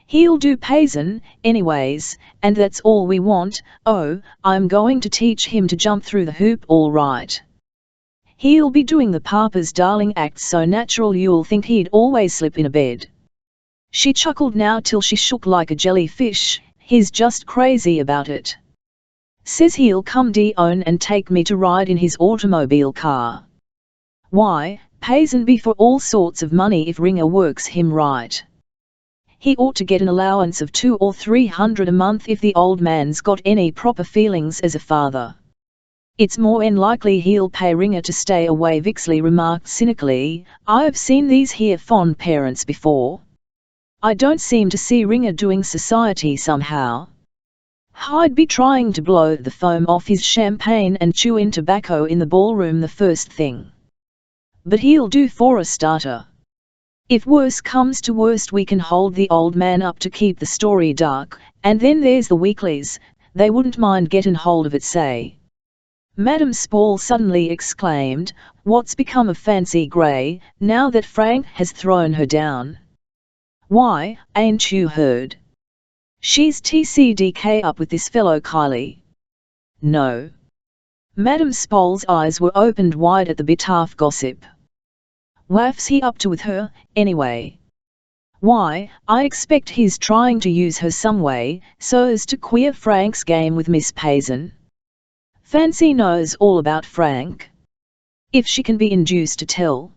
He'll do Payson, anyways, and that's all we want. Oh, I'm going to teach him to jump through the hoop all right. He'll be doing the Papa's darling act so natural you'll think he'd always slip in a bed." She chuckled now till she shook like a jellyfish. "He's just crazy about it. Says he'll come down and take me to ride in his automobile car. Why, Payson be for all sorts of money if Ringer works him right. He ought to get an allowance of $200 or $300 a month if the old man's got any proper feelings as a father. It's more 'n likely he'll pay Ringer to stay away," Vixley remarked cynically. "I've seen these here fond parents before. I don't seem to see Ringer doing society somehow. I'd be trying to blow the foam off his champagne and chew in tobacco in the ballroom the first thing. But he'll do for a starter. If worse comes to worst, we can hold the old man up to keep the story dark, and then there's the weeklies, they wouldn't mind getting hold of it, say." Madame Spall suddenly exclaimed, "What's become of Fancy Gray, now that Frank has thrown her down? Why, ain't you heard? She's TCDK up with this fellow Kylie." "No." Madame Spall's eyes were opened wide at the bit half gossip. "What's he up to with her, anyway?" "Why, I expect he's trying to use her some way, so as to queer Frank's game with Miss Payson. Fancy knows all about Frank. If she can be induced to tell.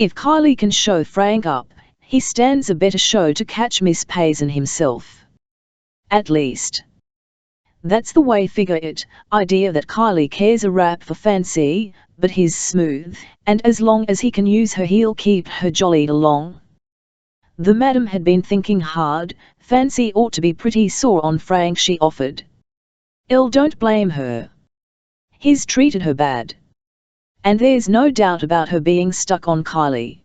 If Kylie can show Frank up, he stands a better show to catch Miss Payson himself. At least, that's the way figure it. Idea that Kylie cares a rap for Fancy, but he's smooth, and as long as he can use her he'll keep her jollied along." The madam had been thinking hard. Fancy ought to be pretty sore on Frank, she offered. Don't blame her. He's treated her bad. And there's no doubt about her being stuck on Kylie.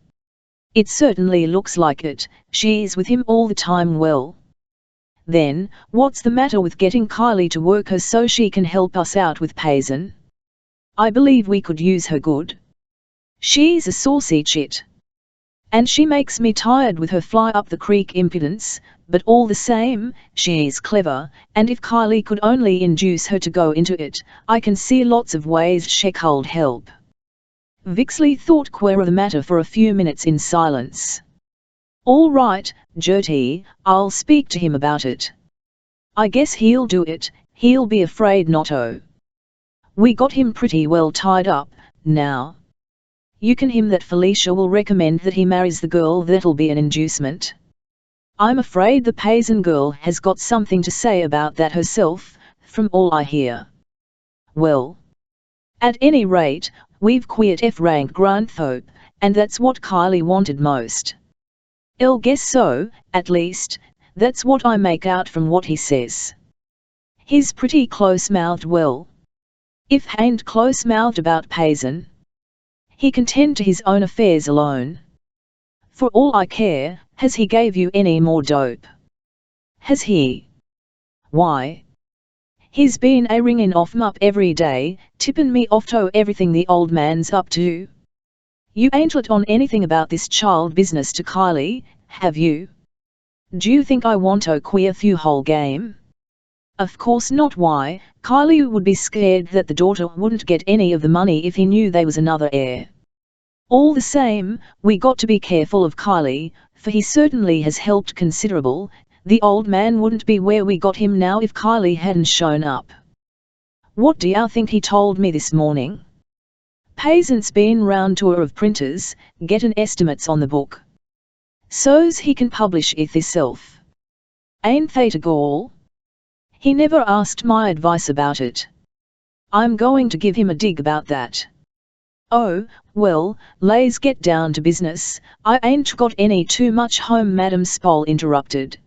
It certainly looks like it. She's with him all the time. Well, then, what's the matter with getting Kylie to work her so she can help us out with Payson? I believe we could use her good. She's a saucy chit. And she makes me tired with her fly up the creek impudence, but all the same, she's clever, and if Kylie could only induce her to go into it, I can see lots of ways she could help." Vixley thought queer of the matter for a few minutes in silence. "All right, Gertie, I'll speak to him about it. I guess he'll do it, he'll be afraid not to. We got him pretty well tied up, now. You can him that Felicia will recommend that he marries the girl that'll be an inducement. I'm afraid the Payson girl has got something to say about that herself, from all I hear. Well, at any rate, we've queered Frank Granthope, and that's what Kylie wanted most. I'll guess so, at least, that's what I make out from what he says. He's pretty close-mouthed. Well, if he ain't close-mouthed about Payson, he can tend to his own affairs alone. For all I care, has he gave you any more dope? Has he? Why, he's been a ringing off m'up every day, tippin' me off to everything the old man's up to. You ain't let on anything about this child business to Kylie, have you? Do you think I want to queer through whole game? Of course not. Why, Kylie would be scared that the daughter wouldn't get any of the money if he knew there was another heir. All the same, we got to be careful of Kylie, for he certainly has helped considerable. The old man wouldn't be where we got him now if Kylie hadn't shown up. What do you think he told me this morning? Payson's been round to a of printers, gettin' estimates on the book. so's he can publish it hisself. Ain't that a gall? He never asked my advice about it. I'm going to give him a dig about that. Oh, well, lays get down to business, I ain't got any too much home, Madam Spole interrupted.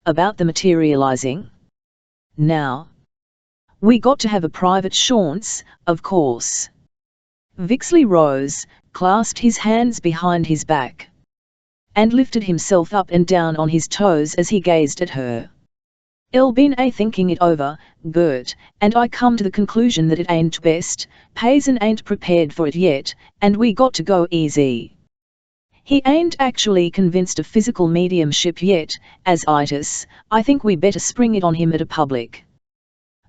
About the materializing? Now. We got to have a private chaunce, of course. Vixley rose, clasped his hands behind his back, and lifted himself up and down on his toes as he gazed at her. Been thinking it over, Gert, and I come to the conclusion that it ain't best, Payson ain't prepared for it yet, and we got to go easy. He ain't actually convinced of physical mediumship yet, as itis, I think we better spring it on him at a public.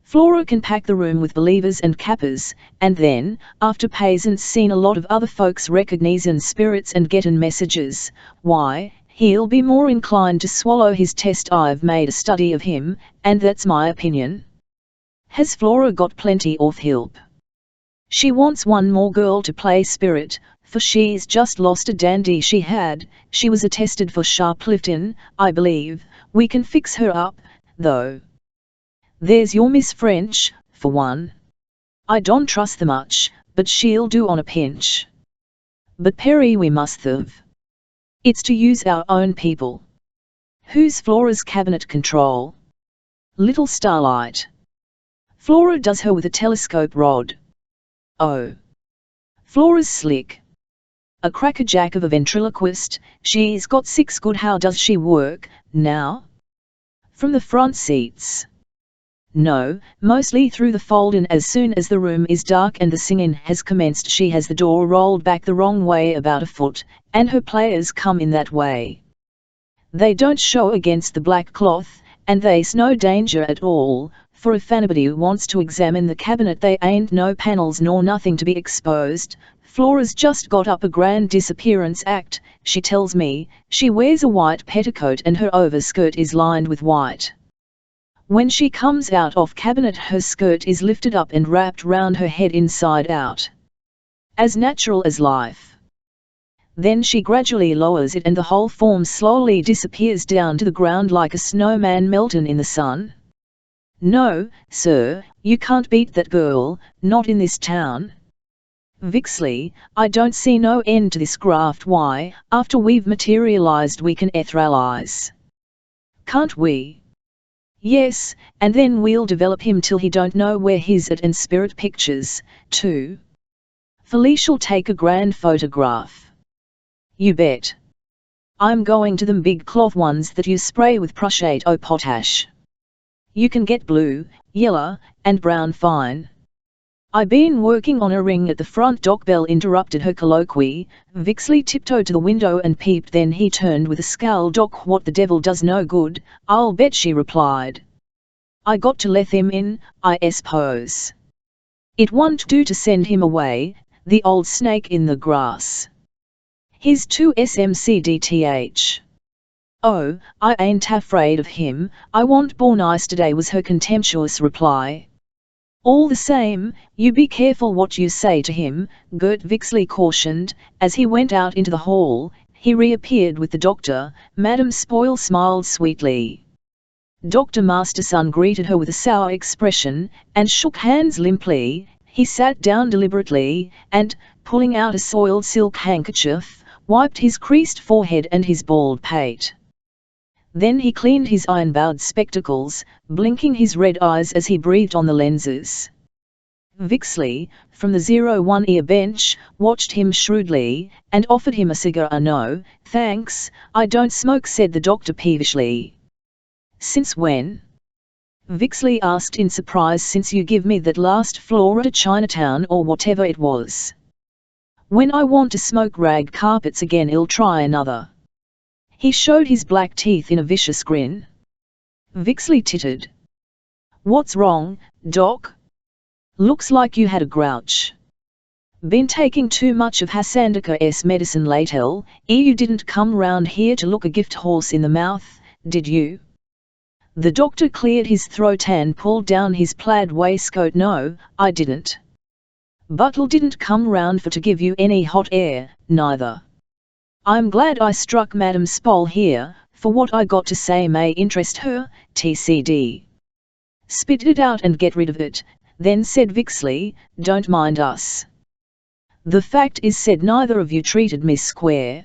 Flora can pack the room with believers and cappers, and then, after Payson's seen a lot of other folks recognizin' spirits and gettin' messages, why, he'll be more inclined to swallow his test. I've made a study of him, and that's my opinion. Has Flora got plenty of help? She wants one more girl to play spirit, for she's just lost a dandy she had. She was attested for sharpliftin', I believe. We can fix her up, though. There's your Miss French, for one. I don't trust her much, but she'll do on a pinch. But Perry we must have. It's to use our own people. Who's Flora's cabinet control? Little Starlight. Flora does her with a telescope rod. Oh. Flora's slick. A crackerjack of a ventriloquist, she's got 6 good. How does she work, now? From the front seats. No, mostly through the fold-in. As soon as the room is dark and the singing has commenced, she has the door rolled back the wrong way about a foot, and her players come in that way. They don't show against the black cloth, and they's no danger at all, for if anybody wants to examine the cabinet they ain't no panels nor nothing to be exposed. Flora's just got up a grand disappearance act, she tells me. She wears a white petticoat and her overskirt is lined with white. When she comes out of cabinet her skirt is lifted up and wrapped round her head inside out. As natural as life. Then she gradually lowers it and the whole form slowly disappears down to the ground like a snowman melting in the sun. No, sir, you can't beat that girl, not in this town. Vixley, I don't see no end to this graft. Why, after we've materialized we can etheralize. Can't we? Yes, and then we'll develop him till he don't know where he's at, and spirit pictures, too. Felicia'll take a grand photograph. You bet. I'm going to them big cloth ones that you spray with prussiate o' potash. You can get blue, yellow, and brown fine. I been working on a ring at the front. Doc Bell interrupted her colloquy. Vixley tiptoed to the window and peeped, then he turned with a scowl. Doc, what the devil does no good, I'll bet, she replied. I got to let him in, I suppose. It won't do to send him away, the old snake in the grass. He's too smcdth. Oh, I ain't afraid of him, I want born ice today, was her contemptuous reply. All the same, you be careful what you say to him, Gert Vixley cautioned. As he went out into the hall, he reappeared with the doctor. Madam Spoyle smiled sweetly. Dr. Masterson greeted her with a sour expression, and shook hands limply. He sat down deliberately, and, pulling out a soiled silk handkerchief, wiped his creased forehead and his bald pate. Then he cleaned his iron-bound spectacles, blinking his red eyes as he breathed on the lenses. Vixley, from the 01-ear bench, watched him shrewdly, and offered him a cigar. No, thanks, I don't smoke, said the doctor peevishly. Since when? Vixley asked in surprise. Since you give me that last Flora to Chinatown or whatever it was. When I want to smoke rag carpets again I'll try another. He showed his black teeth in a vicious grin. Vixley tittered. What's wrong, Doc? Looks like you had a grouch. Been taking too much of Hassandika's medicine lately. You didn't come round here to look a gift horse in the mouth, did you? The doctor cleared his throat and pulled down his plaid waistcoat. No, I didn't. Buttle didn't come round for to give you any hot air, neither. I'm glad I struck Madame Spole here, for what I got to say may interest her, TCD. Spit it out and get rid of it, then said Vixley, don't mind us. The fact is, said, neither of you treated me square.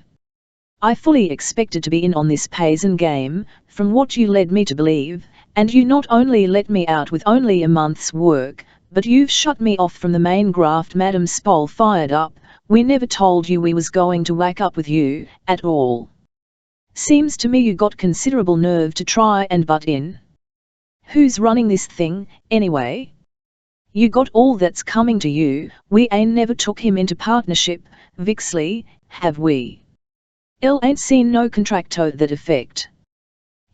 I fully expected to be in on this Payson game, from what you led me to believe, and you not only let me out with only a month's work, but you've shut me off from the main graft. Madame Spole fired up. We never told you we was going to whack up with you, at all. Seems to me you got considerable nerve to try and butt in. Who's running this thing, anyway? You got all that's coming to you. We ain't never took him into partnership, Vixley, have we? Ain't seen no contract to that effect.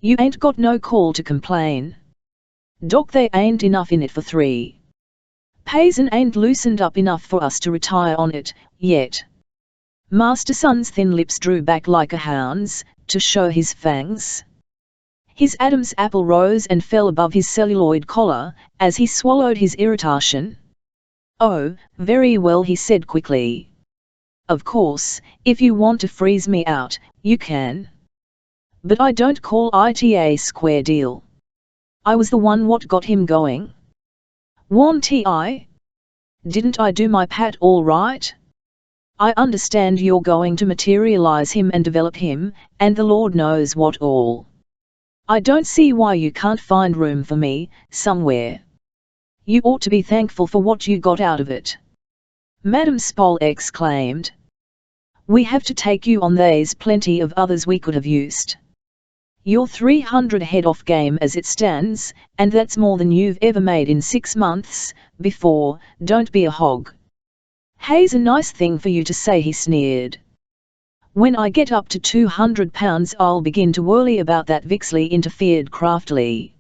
You ain't got no call to complain. Doc, they ain't enough in it for three. Payson ain't loosened up enough for us to retire on it, yet. Masterson's thin lips drew back like a hound's, to show his fangs. His Adam's apple rose and fell above his celluloid collar, as he swallowed his irritation. Oh, very well, he said quickly. Of course, if you want to freeze me out, you can. But I don't call it a square deal. I was the one what got him going. Warn't I? Didn't I do my part all right? I understand you're going to materialize him and develop him, and the Lord knows what all. I don't see why you can't find room for me, somewhere. You ought to be thankful for what you got out of it. Madame Spole exclaimed. We have to take you on, there's plenty of others we could have used. You're 300 head off game as it stands, and that's more than you've ever made in 6 months, before. Don't be a hog. Hay's a nice thing for you to say, he sneered. When I get up to 200 pounds I'll begin to worry about that, Vixley interfered craftily.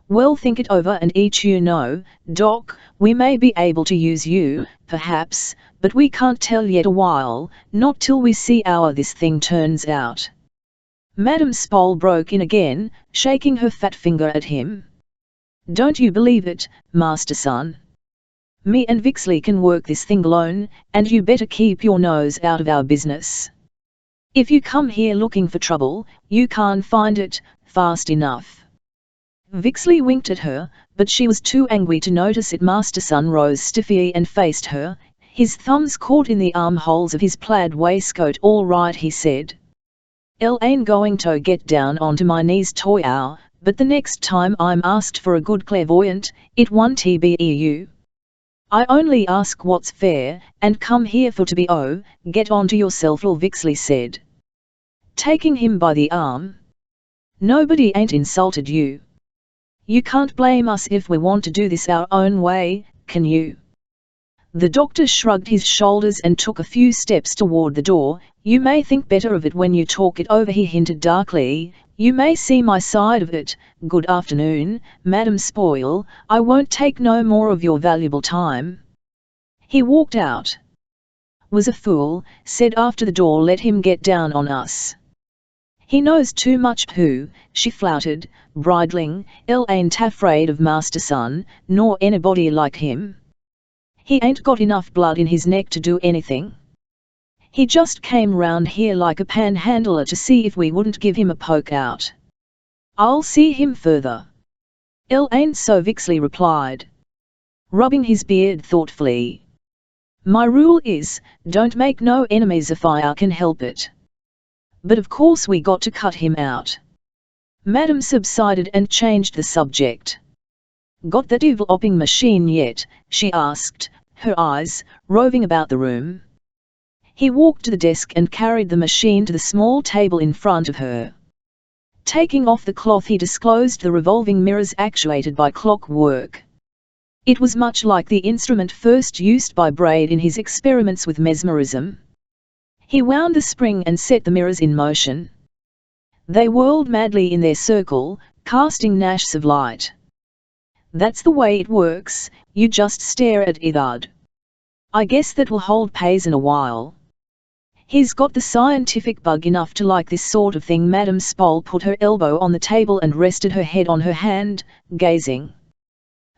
Well, think it over and each you know, Doc. We may be able to use you, perhaps, but we can't tell yet a while, not till we see how this thing turns out. Madame Spole broke in again, shaking her fat finger at him. Don't you believe it, Masterson? Me and Vixley can work this thing alone, and you better keep your nose out of our business. If you come here looking for trouble, you can't find it fast enough. Vixley winked at her, but she was too angry to notice it. Masterson rose stiffly and faced her, his thumbs caught in the armholes of his plaid waistcoat. All right, he said. Ain't going to get down onto my knees toy hour, but the next time I'm asked for a good clairvoyant, it won't be you. I only ask what's fair, and come here for to be. Oh, get on to yourself, Vixley said, taking him by the arm. Nobody ain't insulted you. You can't blame us if we want to do this our own way, can you? The doctor shrugged his shoulders and took a few steps toward the door. You may think better of it when you talk it over, he hinted darkly. You may see my side of it. Good afternoon, Madame Spole. I won't take no more of your valuable time. He walked out. Was a fool, said after the door, let him get down on us. He knows too much. Who? She flouted, bridling. Ain't afraid of Masterson, nor anybody like him. He ain't got enough blood in his neck to do anything. He just came round here like a panhandler to see if we wouldn't give him a poke out. I'll see him further. Ain't so, Vixley replied, rubbing his beard thoughtfully. My rule is, don't make no enemies if I can help it. But of course we got to cut him out. Madame subsided and changed the subject. Got that developing machine yet? She asked, her eyes roving about the room. He walked to the desk and carried the machine to the small table in front of her. Taking off the cloth, he disclosed the revolving mirrors actuated by clockwork. It was much like the instrument first used by Braid in his experiments with mesmerism. He wound the spring and set the mirrors in motion. They whirled madly in their circle, casting gnashs of light. That's the way it works, you just stare at it. I guess that will hold Payson a while. He's got the scientific bug enough to like this sort of thing. Madame Spole put her elbow on the table and rested her head on her hand, gazing,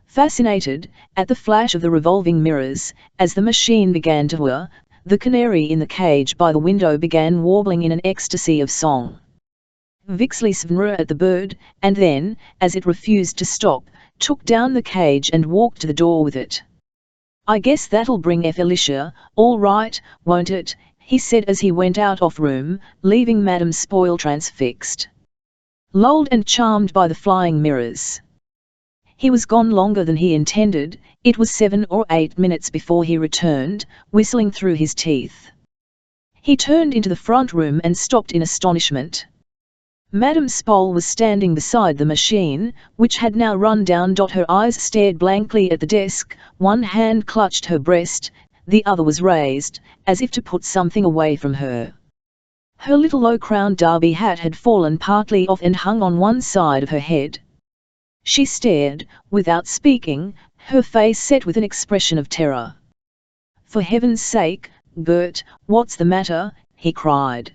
fascinated, at the flash of the revolving mirrors. As the machine began to whir, the canary in the cage by the window began warbling in an ecstasy of song. Vixley snarled at the bird, and then, as it refused to stop, took down the cage and walked to the door with it. "I guess that'll bring Felicia, all right, won't it?" he said as he went out of room, leaving Madame Spoil transfixed, lulled and charmed by the flying mirrors. He was gone longer than he intended. It was 7 or 8 minutes before he returned, whistling through his teeth. He turned into the front room and stopped in astonishment. Madame Spoil was standing beside the machine, which had now run down. Her eyes stared blankly at the desk, one hand clutched her breast, the other was raised, as if to put something away from her. Her little low-crowned derby hat had fallen partly off and hung on one side of her head. She stared, without speaking, her face set with an expression of terror. "For heaven's sake, Bert, what's the matter?" he cried.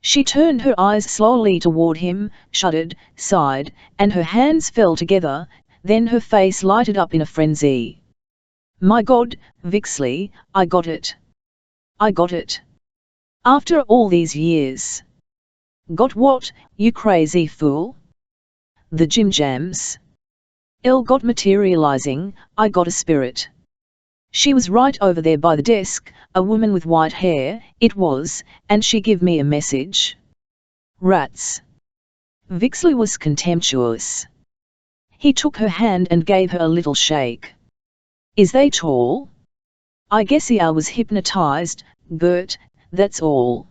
She turned her eyes slowly toward him, shuddered, sighed, and her hands fell together, then her face lighted up in a frenzy. "My God, Vixley, I got it! I got it! After all these years!" "Got what, you crazy fool?" "The Jim Jams. Got materializing, I got a spirit." She was right over there by the desk, a woman with white hair, it was, and she give me a message. Rats. Vixley was contemptuous. He took her hand and gave her a little shake. "Is they tall?" "I guess I was hypnotized, Bert, that's all.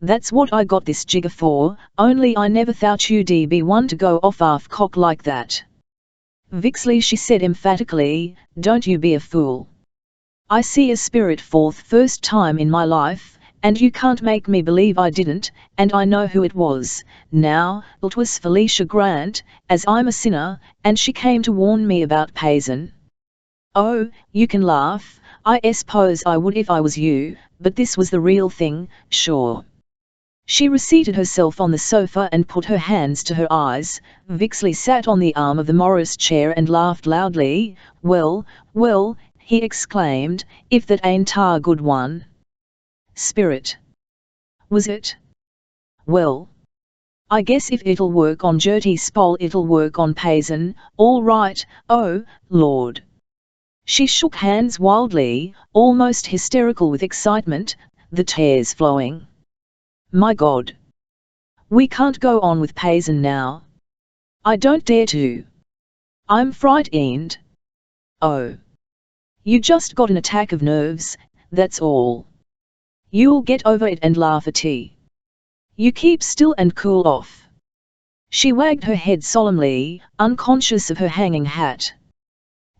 That's what I got this jigger for, only I never thought you'd be one to go off half-cock like that." "Vixley," she said emphatically, "don't you be a fool. I see a spirit for the first time in my life, and you can't make me believe I didn't, and I know who it was. Now, it was Felicia Grant, as I'm a sinner, and she came to warn me about Payson." "Oh, you can laugh, I suppose I would if I was you, but this was the real thing, sure." She reseated herself on the sofa and put her hands to her eyes. Vixley sat on the arm of the Morris chair and laughed loudly. Well, he exclaimed, "if that ain't a good one." "Spirit. Was it? Well, I guess if it'll work on Gertie Spoll it'll work on Payson, all right. Oh, Lord." She shook hands wildly, almost hysterical with excitement, the tears flowing. "My God! We can't go on with Payson now. I don't dare to. I'm frightened." "Oh. You just got an attack of nerves, that's all. You'll get over it and laugh at it. You keep still and cool off." She wagged her head solemnly, unconscious of her hanging hat.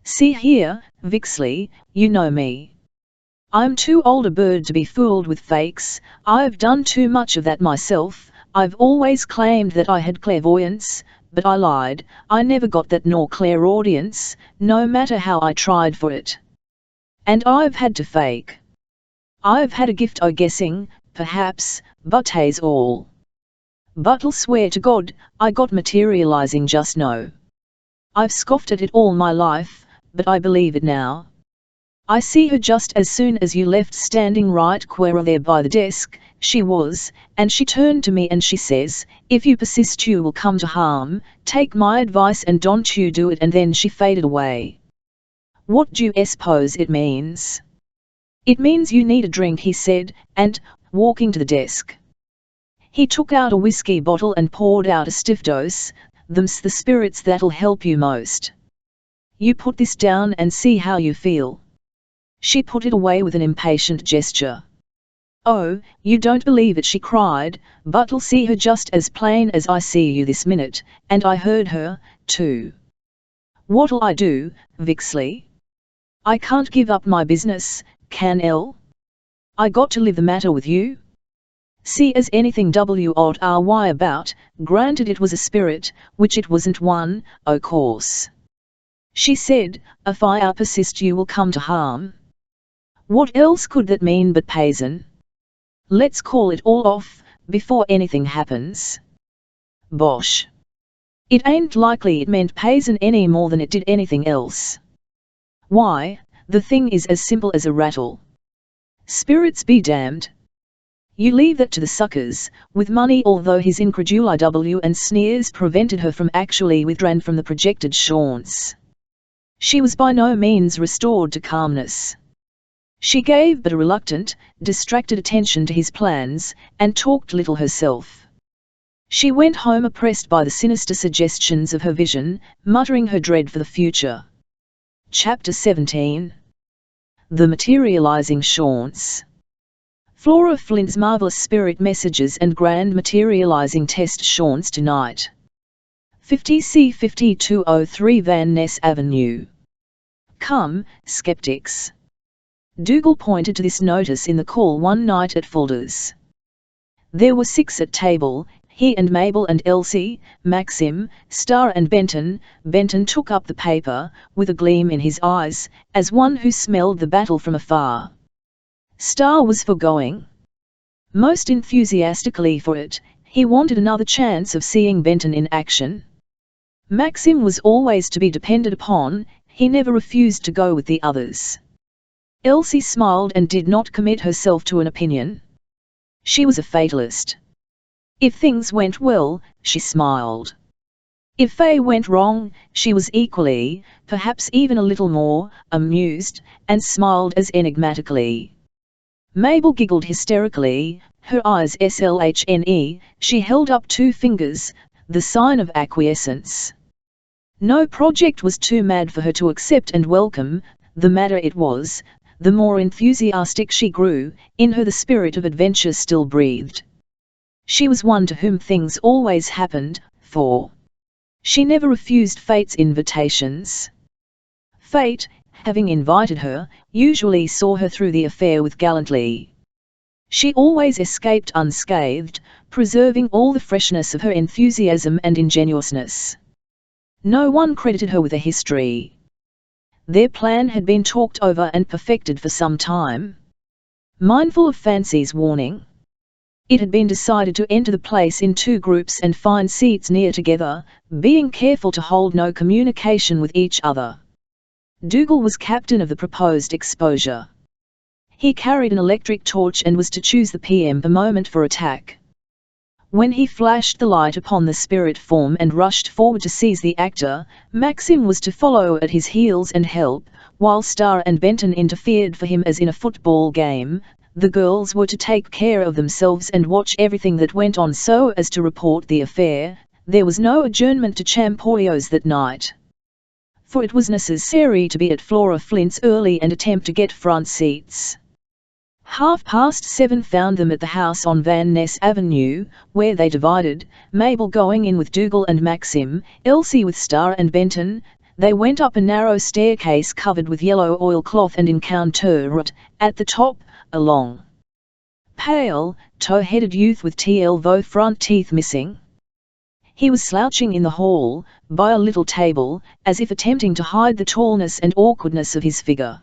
"See here, Vixley, you know me. I'm too old a bird to be fooled with fakes. I've done too much of that myself. I've always claimed that I had clairvoyance, but I lied. I never got that nor clairaudience, no matter how I tried for it. And I've had to fake. I've had a gift o' guessing, perhaps, but that's all. But I'll swear to God, I got materializing just now. I've scoffed at it all my life, but I believe it now. I see her just as soon as you left, standing right square there by the desk, she was, and she turned to me and she says, 'If you persist you will come to harm, take my advice and don't you do it,' and then she faded away." "What do you suppose it means?" "It means you need a drink," he said, and, walking to the desk, he took out a whiskey bottle and poured out a stiff dose. "Them's the spirits that'll help you most. You put this down and see how you feel." She put it away with an impatient gesture. "Oh, you don't believe it," she cried, "but I'll see her just as plain as I see you this minute, and I heard her, too." "What'll I do, Vixley? I can't give up my business, can I got to live the matter with you? See as anything WRY about, granted it was a spirit, which it wasn't one, o' course." She said, "If I persist you will come to harm." What else could that mean but Payson? Let's call it all off, before anything happens. Bosh. It ain't likely it meant Payson any more than it did anything else. Why, the thing is as simple as a rattle. Spirits be damned. You leave that to the suckers, with money, although his incredulity and sneers prevented her from actually withdrawing from the projected chaunce. She was by no means restored to calmness. She gave but a reluctant, distracted attention to his plans, and talked little herself. She went home oppressed by the sinister suggestions of her vision, muttering her dread for the future. Chapter 17. The Materializing Chaunce. Flora Flint's marvelous spirit messages and grand materializing test chaunce tonight. 50C 5203 Van Ness Avenue. Come, skeptics. Dougal pointed to this notice in the call one night at Fulder's. There were 6 at table, he and Mabel and Elsie, Maxim, Starr and Benton. Benton took up the paper, with a gleam in his eyes, as one who smelled the battle from afar. Starr was for going. Most enthusiastically for it, he wanted another chance of seeing Benton in action. Maxim was always to be depended upon, he never refused to go with the others. Elsie smiled and did not commit herself to an opinion. She was a fatalist. If things went well, she smiled. If they went wrong, she was equally, perhaps even a little more, amused, and smiled as enigmatically. Mabel giggled hysterically, her eyes slhne, she held up 2 fingers, the sign of acquiescence. No project was too mad for her to accept and welcome, the madder it was, the more enthusiastic she grew, in her the spirit of adventure still breathed. She was one to whom things always happened, for she never refused fate's invitations. Fate, having invited her, usually saw her through the affair with gallantly. She always escaped unscathed, preserving all the freshness of her enthusiasm and ingenuousness. No one credited her with a history. Their plan had been talked over and perfected for some time. Mindful of Fancy's warning, it had been decided to enter the place in 2 groups and find seats near together, being careful to hold no communication with each other. Dougal was captain of the proposed exposure. He carried an electric torch and was to choose the PM per moment for attack. When he flashed the light upon the spirit form and rushed forward to seize the actor, Maxim was to follow at his heels and help, while Starr and Benton interfered for him as in a football game. The girls were to take care of themselves and watch everything that went on so as to report the affair. There was no adjournment to Champoyos that night, for it was necessary to be at Flora Flint's early and attempt to get front seats. 7:30 found them at the house on Van Ness Avenue, where they divided, Mabel going in with Dougal and Maxim, Elsie with Starr and Benton. They went up a narrow staircase covered with yellow oilcloth and encountered, at the top, a long, pale, tow-headed youth with T-elbow front teeth missing. He was slouching in the hall, by a little table, as if attempting to hide the tallness and awkwardness of his figure.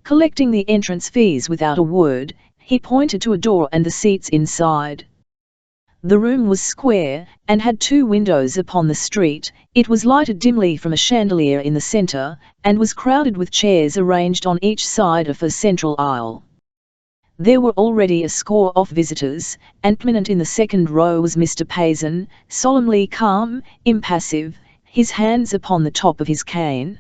Collecting the entrance fees without a word, he pointed to a door and the seats inside. The room was square, and had 2 windows upon the street. It was lighted dimly from a chandelier in the centre, and was crowded with chairs arranged on each side of a central aisle. There were already a score of visitors, and prominent in the second row was Mr. Payson, solemnly calm, impassive, his hands upon the top of his cane.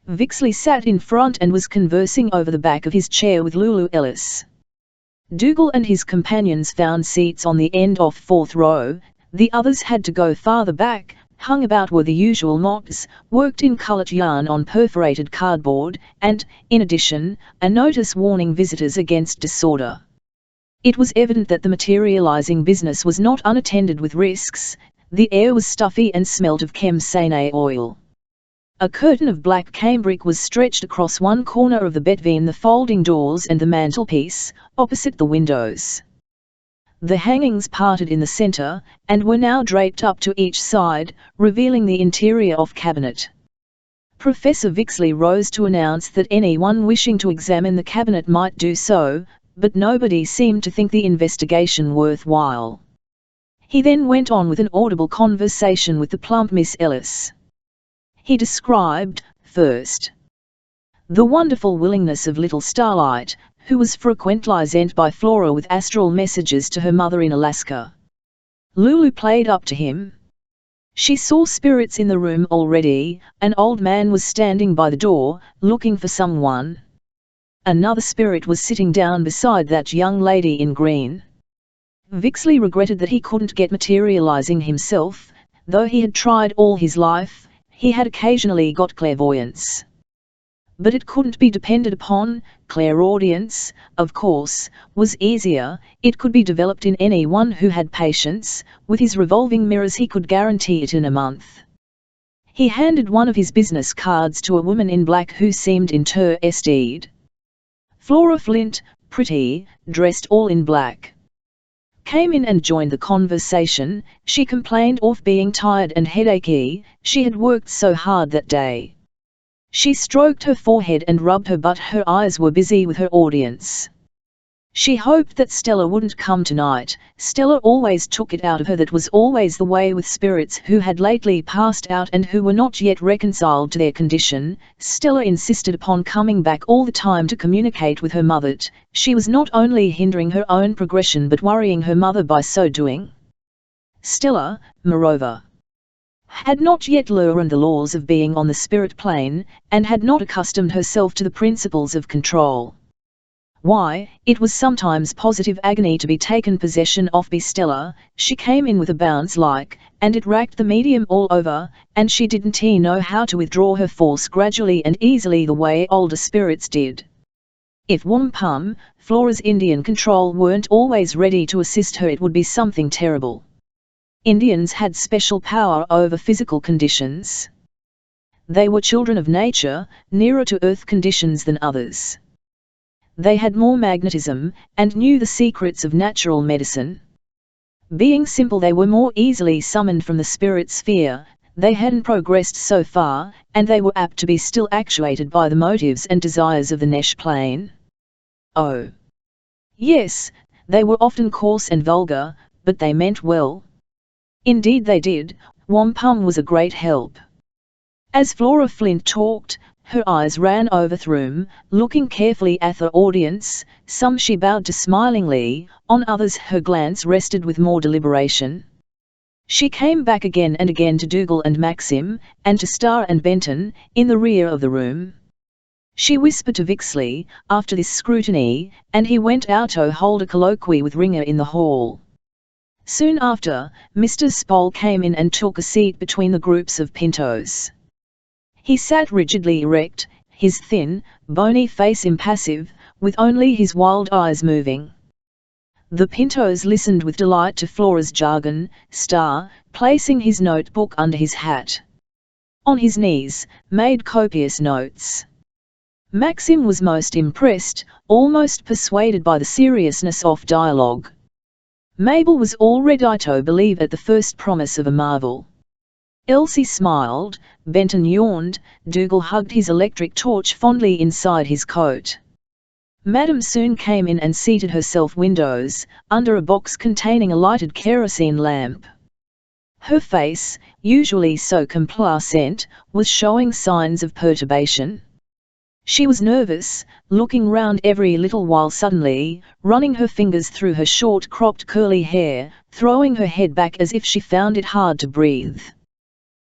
Vixley sat in front and was conversing over the back of his chair with Lulu Ellis. Dougal and his companions found seats on the end of 4th row. The others had to go farther back. Hung about were the usual mops, worked in coloured yarn on perforated cardboard, and, in addition, a notice warning visitors against disorder. It was evident that the materializing business was not unattended with risks. The air was stuffy and smelt of Kemsane oil. A curtain of black cambric was stretched across one corner of the between the folding doors and the mantelpiece, opposite the windows. The hangings parted in the centre, and were now draped up to each side, revealing the interior of cabinet. Professor Vixley rose to announce that anyone wishing to examine the cabinet might do so, but nobody seemed to think the investigation worthwhile. He then went on with an audible conversation with the plump Miss Ellis. He described, first, the wonderful willingness of little Starlight, who was frequently sent by Flora with astral messages to her mother in Alaska. Lulu played up to him. She saw spirits in the room already. An old man was standing by the door, looking for someone. Another spirit was sitting down beside that young lady in green. Vixley regretted that he couldn't get materializing himself. Though he had tried all his life, he had occasionally got clairvoyance. But it couldn't be depended upon. Clairaudience, of course, was easier. It could be developed in anyone who had patience. With his revolving mirrors he could guarantee it in a month. He handed one of his business cards to a woman in black who seemed interested. Flora Flint, pretty, dressed all in black, came in and joined the conversation. She complained of being tired and headachy. She had worked so hard that day. She stroked her forehead and rubbed her butt. Her eyes were busy with her audience. She hoped that Stella wouldn't come tonight. Stella always took it out of her. That was always the way with spirits who had lately passed out and who were not yet reconciled to their condition. Stella insisted upon coming back all the time to communicate with her mother. She was not only hindering her own progression but worrying her mother by so doing. Stella, moreover, had not yet learned the laws of being on the spirit plane, and had not accustomed herself to the principles of control. Why, it was sometimes positive agony to be taken possession of by Stella. She came in with a bounce and it racked the medium all over, and she didn't know how to withdraw her force gradually and easily the way older spirits did. If Wampum, Flora's Indian control, weren't always ready to assist her, it would be something terrible. Indians had special power over physical conditions. They were children of nature, nearer to earth conditions than others. They had more magnetism, and knew the secrets of natural medicine. Being simple, they were more easily summoned from the spirit sphere. They hadn't progressed so far, and they were apt to be still actuated by the motives and desires of the Nesh plane. Oh, yes, they were often coarse and vulgar, but they meant well. Indeed they did. Wampum was a great help. As Flora Flint talked, her eyes ran over the room, looking carefully at the audience. Some she bowed to smilingly, on others her glance rested with more deliberation. She came back again and again to Dougal and Maxim, and to Starr and Benton, in the rear of the room. She whispered to Vixley, after this scrutiny, and he went out to hold a colloquy with Ringer in the hall. Soon after, Mr. Spole came in and took a seat between the groups of pintos. He sat rigidly erect, his thin, bony face impassive, with only his wild eyes moving. The pintos listened with delight to Flora's jargon. Starr, placing his notebook under his hat, on his knees, made copious notes. Maxim was most impressed, almost persuaded by the seriousness of dialogue. Mabel was all ready to believe at the first promise of a marvel. Elsie smiled, Benton yawned, Dougal hugged his electric torch fondly inside his coat. Madame soon came in and seated herself windows, under a box containing a lighted kerosene lamp. Her face, usually so complacent, was showing signs of perturbation. She was nervous, looking round every little while, suddenly, running her fingers through her short cropped curly hair, throwing her head back as if she found it hard to breathe.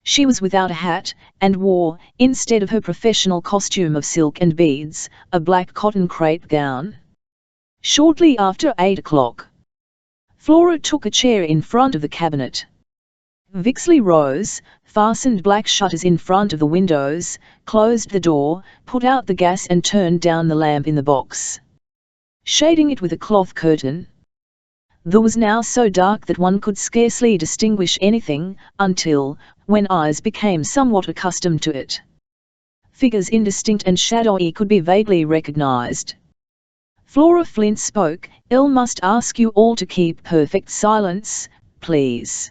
She was without a hat, and wore, instead of her professional costume of silk and beads, a black cotton crepe gown. Shortly after 8 o'clock, Flora took a chair in front of the cabinet. Vixley rose, fastened black shutters in front of the windows, closed the door, put out the gas and turned down the lamp in the box, shading it with a cloth curtain. There was now so dark that one could scarcely distinguish anything, until, when eyes became somewhat accustomed to it, figures indistinct and shadowy could be vaguely recognized. Flora Flint spoke. "I must ask you all to keep perfect silence, please.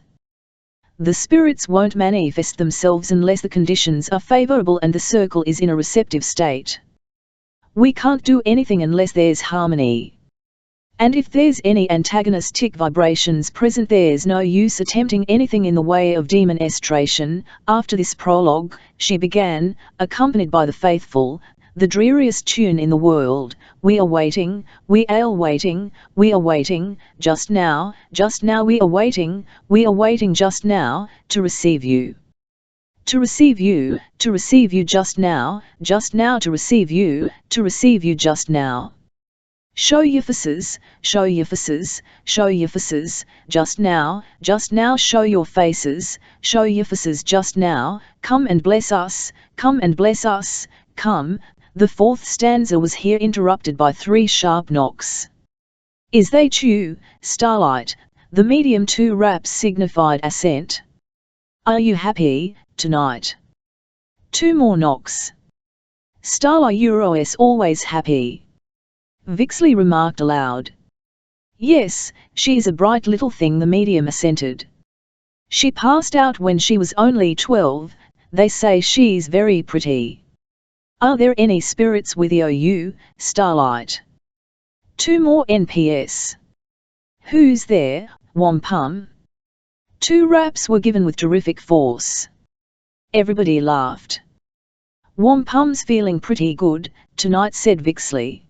The spirits won't manifest themselves unless the conditions are favorable and the circle is in a receptive state. We can't do anything unless there's harmony. And if there's any antagonistic vibrations present, there's no use attempting anything in the way of demonestration." After this prologue, she began, accompanied by the faithful, the dreariest tune in the world. We are waiting, we are waiting, we are waiting, just now we are waiting just now, to receive you. To receive you just now to receive you just now. Show your faces, show your faces, show your faces, just now show your faces just now, come and bless us, come and bless us, come. The fourth stanza was here interrupted by 3 sharp knocks. Is that you, Starlight? The medium 2 raps signified assent. Are you happy tonight? 2 more knocks. Starlight, you're always happy. Vixley remarked aloud. Yes, she's a bright little thing, the medium assented. She passed out when she was only 12, they say she's very pretty. Are there any spirits with you, Starlight? 2 more NPS. Who's there, Wampum? 2 raps were given with terrific force. Everybody laughed. Wampum's feeling pretty good tonight, said Vixley.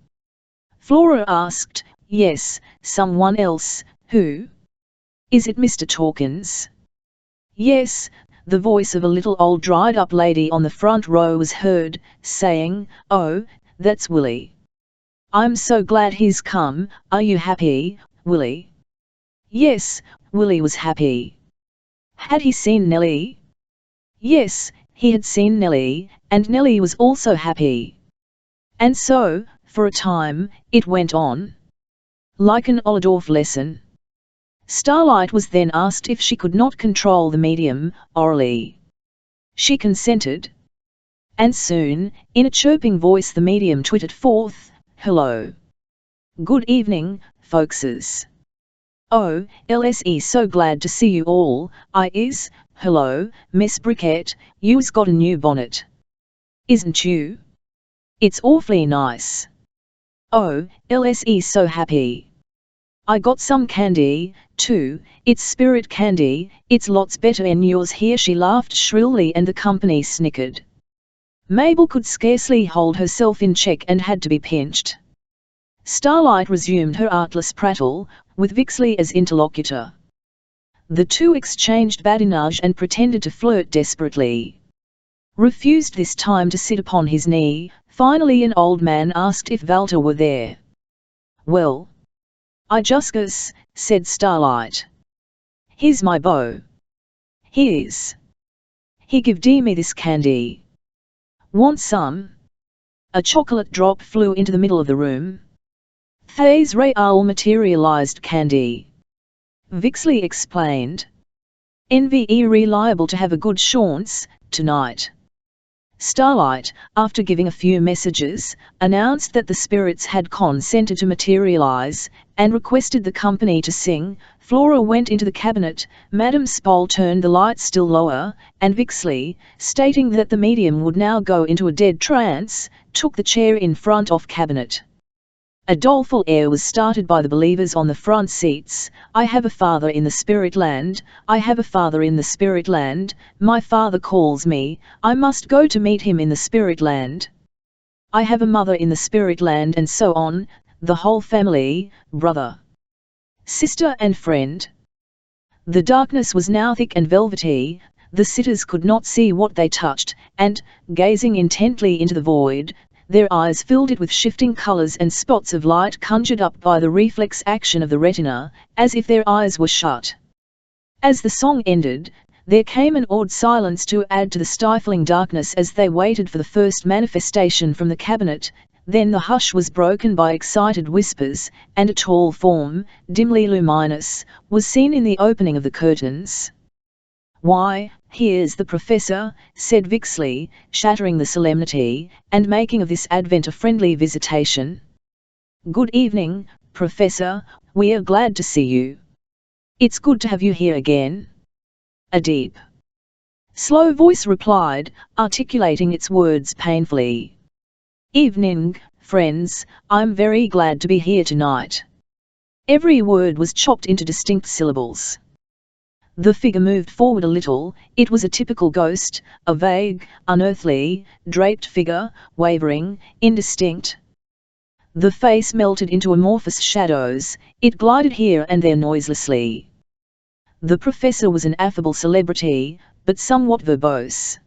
Flora asked, yes, someone else, who? Is it Mr. Torkins? Yes, the voice of a little old dried-up lady on the front row was heard, saying, oh, that's Willie. I'm so glad he's come. Are you happy, Willie? Yes, Willie was happy. Had he seen Nellie? Yes, he had seen Nellie, and Nellie was also happy. And so, for a time, it went on. Like an Ollendorff lesson. Starlight was then asked if she could not control the medium, orally. She consented. And soon, in a chirping voice, the medium twittered forth, hello. Good evening, folkses. Oh, LSE, so glad to see you all. I is, hello, Miss Briquette, you's got a new bonnet. Isn't you? It's awfully nice. Oh, LSE, so happy. I got some candy, too. It's spirit candy, it's lots better than yours. Here she laughed shrilly and the company snickered. Mabel could scarcely hold herself in check and had to be pinched. Starlight resumed her artless prattle, with Vixley as interlocutor. The 2 exchanged badinage and pretended to flirt desperately. Refused this time to sit upon his knee. Finally an old man asked if Walter were there. Well, I just guess, said Starlight. Here's my beau. Here's. He give me this candy. Want some? A chocolate drop flew into the middle of the room. Thays real materialized candy. Vixley explained. NVE reliable to have a good chance tonight. Starlight, after giving a few messages, announced that the spirits had consented to materialize, and requested the company to sing. Flora went into the cabinet, Madame Spole turned the light still lower, and Vixley, stating that the medium would now go into a dead trance, took the chair in front of cabinet. A doleful air was started by the believers on the front seats. I have a father in the spirit land, I have a father in the spirit land, my father calls me, I must go to meet him in the spirit land. I have a mother in the spirit land, and so on, the whole family, brother, sister and friend. The darkness was now thick and velvety, the sitters could not see what they touched, and, gazing intently into the void, their eyes filled it with shifting colors and spots of light conjured up by the reflex action of the retina, as if their eyes were shut. As the song ended, there came an awed silence to add to the stifling darkness as they waited for the first manifestation from the cabinet. Then the hush was broken by excited whispers, and a tall form, dimly luminous, was seen in the opening of the curtains. Why, here's the Professor, said Vixley, shattering the solemnity, and making of this advent a friendly visitation. Good evening, Professor, we are glad to see you. It's good to have you here again. A deep, slow voice replied, articulating its words painfully. Evening, friends, I'm very glad to be here tonight. Every word was chopped into distinct syllables. The figure moved forward a little. It was a typical ghost, a vague, unearthly, draped figure, wavering, indistinct. The face melted into amorphous shadows. It glided here and there noiselessly. The professor was an affable celebrity, but somewhat verbose.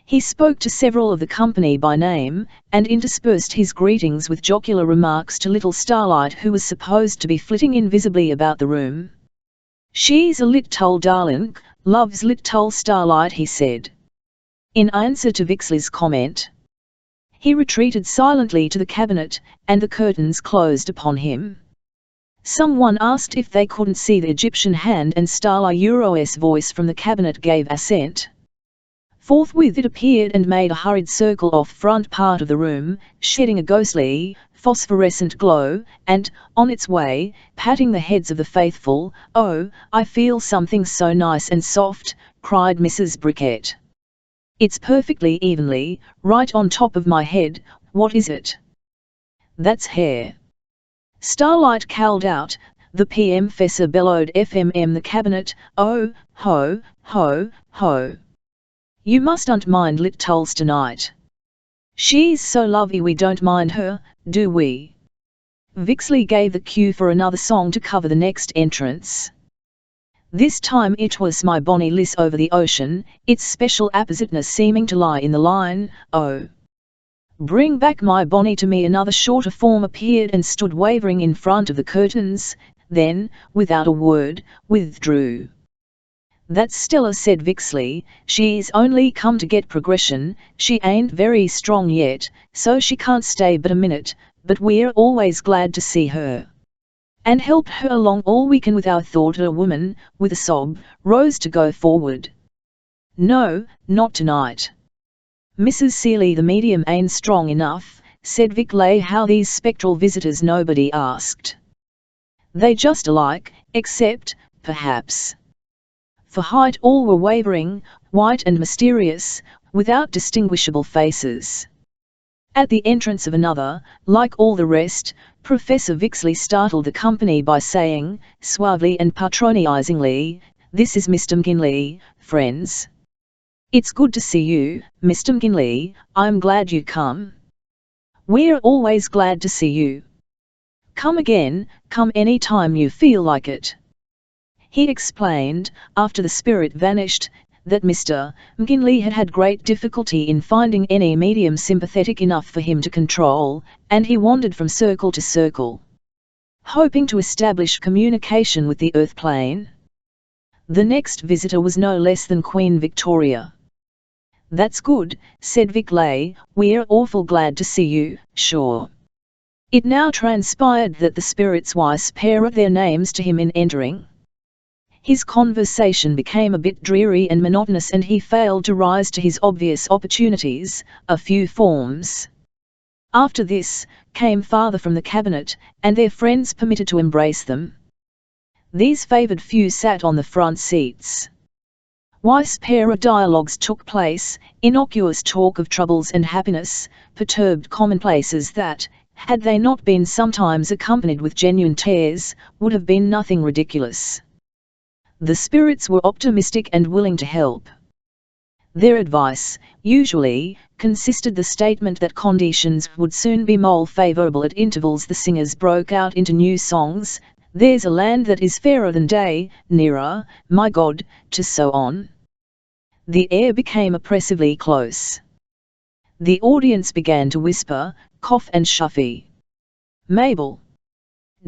He spoke to several of the company by name, and interspersed his greetings with jocular remarks to little Starlight, who was supposed to be flitting invisibly about the room. "She's a little darling, loves little Starlight," he said. In answer to Vixley's comment, he retreated silently to the cabinet, and the curtains closed upon him. Someone asked if they couldn't see the Egyptian hand, and Starlight's voice from the cabinet gave assent. Forthwith it appeared and made a hurried circle off front part of the room, shedding a ghostly, phosphorescent glow, and, on its way, patting the heads of the faithful. "Oh, I feel something so nice and soft," cried Mrs. Briquette. "It's perfectly evenly, right on top of my head." "What is it?" "That's hair." Starlight called out. The PM-fessor bellowed FMM the cabinet. "Oh, ho, ho, ho. You mustn't mind little tonight. She's so lovely we don't mind her, do we?" Vixley gave the cue for another song to cover the next entrance. This time it was My Bonnie Liss Over the Ocean, its special appositeness seeming to lie in the line, "Oh, bring back my Bonnie to me." Another shorter form appeared and stood wavering in front of the curtains, then, without a word, withdrew. "That's Stella," said Vixley. "She's only come to get progression. She ain't very strong yet, so she can't stay but a minute, but we're always glad to see her, and help her along all we can with our thought." A woman, with a sob, rose to go forward. "No, not tonight. Mrs. Seeley, the medium ain't strong enough," said Vixley. "How these spectral visitors?" nobody asked. "They just alike, except, perhaps, for height." All were wavering, white and mysterious, without distinguishable faces. At the entrance of another, like all the rest, Professor Vixley startled the company by saying, suavely and patronizingly, "This is Mr. McGinley, friends. It's good to see you, Mr. McGinley. I'm glad you come." "We're always glad to see you. Come again, come any time you feel like it." He explained, after the spirit vanished, that Mr. McGinley had had great difficulty in finding any medium sympathetic enough for him to control, and he wandered from circle to circle, hoping to establish communication with the earth plane. The next visitor was no less than Queen Victoria. "That's good," said Vixley. "We're awful glad to see you, sure." It now transpired that the spirits whispered their names to him in entering. His conversation became a bit dreary and monotonous, and he failed to rise to his obvious opportunities, a few forms. After this, came farther from the cabinet, and their friends permitted to embrace them. These favoured few sat on the front seats. Whisperer dialogues took place, innocuous talk of troubles and happiness, perturbed commonplaces that, had they not been sometimes accompanied with genuine tears, would have been nothing ridiculous. The spirits were optimistic and willing to help. Their advice, usually, consisted the statement that conditions would soon be more favourable. At intervals the singers broke out into new songs, "There's a land that is fairer than day," "Nearer, my God," to so on. The air became oppressively close. The audience began to whisper, cough and shuffle. Mabel,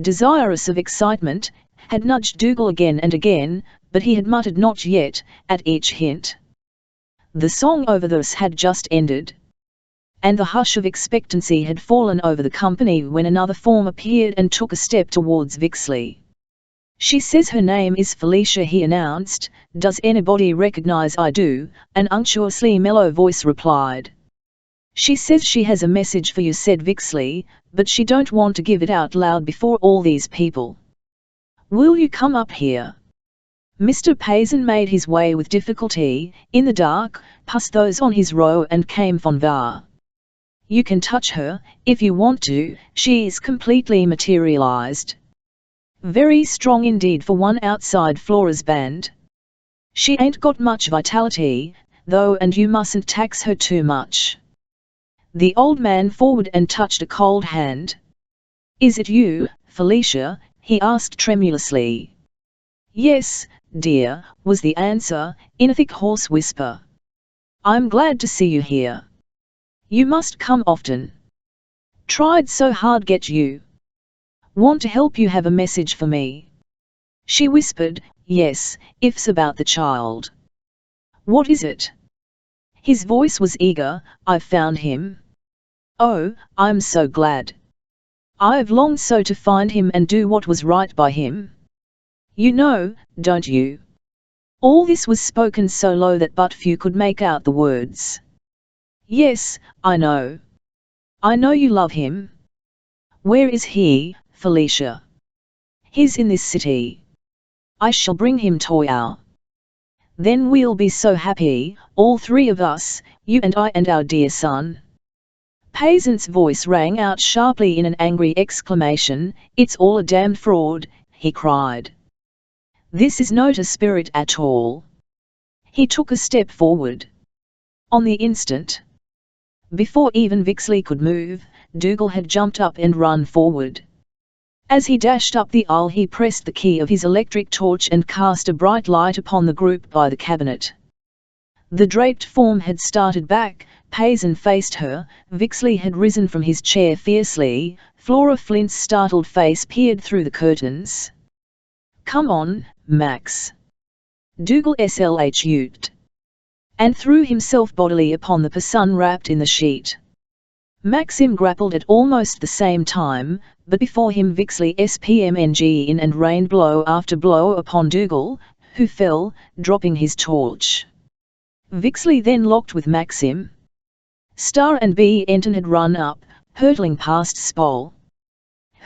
desirous of excitement, had nudged Dougal again and again, but he had muttered "not yet" at each hint. The song over thus had just ended, and the hush of expectancy had fallen over the company when another form appeared and took a step towards Vixley. "She says her name is Felicia," he announced. "Does anybody recognize?" "I do," an unctuously mellow voice replied. "She says she has a message for you," said Vixley, "but she don't want to give it out loud before all these people. Will you come up here?" Mr. Payson made his way with difficulty, in the dark, past those on his row and came von var. "You can touch her, if you want to, she's completely materialized. Very strong indeed for one outside Flora's band." She ain't got much vitality, though, and you mustn't tax her too much." The old man forward and touched a cold hand. "Is it you, Felicia?" he asked tremulously. "Yes, dear," was the answer, in a thick hoarse whisper. "I'm glad to see you here. You must come often. Tried so hard get you. Want to help you have a message for me." She whispered, "Yes, if's about the child." "What is it?" His voice was eager. "I've found him." "Oh, I'm so glad. I've longed so to find him and do what was right by him. You know, don't you?" All this was spoken so low that but few could make out the words. "Yes, I know. I know you love him." "Where is he, Felicia?" "He's in this city. I shall bring him to you. Then we'll be so happy, all three of us, you and I and our dear son." Paysan's voice rang out sharply in an angry exclamation. "It's all a damned fraud," he cried. "This is not a spirit at all." He took a step forward. On the instant, before even Vixley could move, Dougal had jumped up and run forward. As he dashed up the aisle, he pressed the key of his electric torch and cast a bright light upon the group by the cabinet. The draped form had started back. Paysan faced her. Vixley had risen from his chair fiercely. Flora Flint's startled face peered through the curtains. "Come on, Max." Dougal slh'd, and threw himself bodily upon the person wrapped in the sheet. Maxim grappled at almost the same time, but before him Vixley spmng in and rained blow after blow upon Dougal, who fell, dropping his torch. Vixley then locked with Maxim. Star and B. Enton had run up, hurtling past Spol,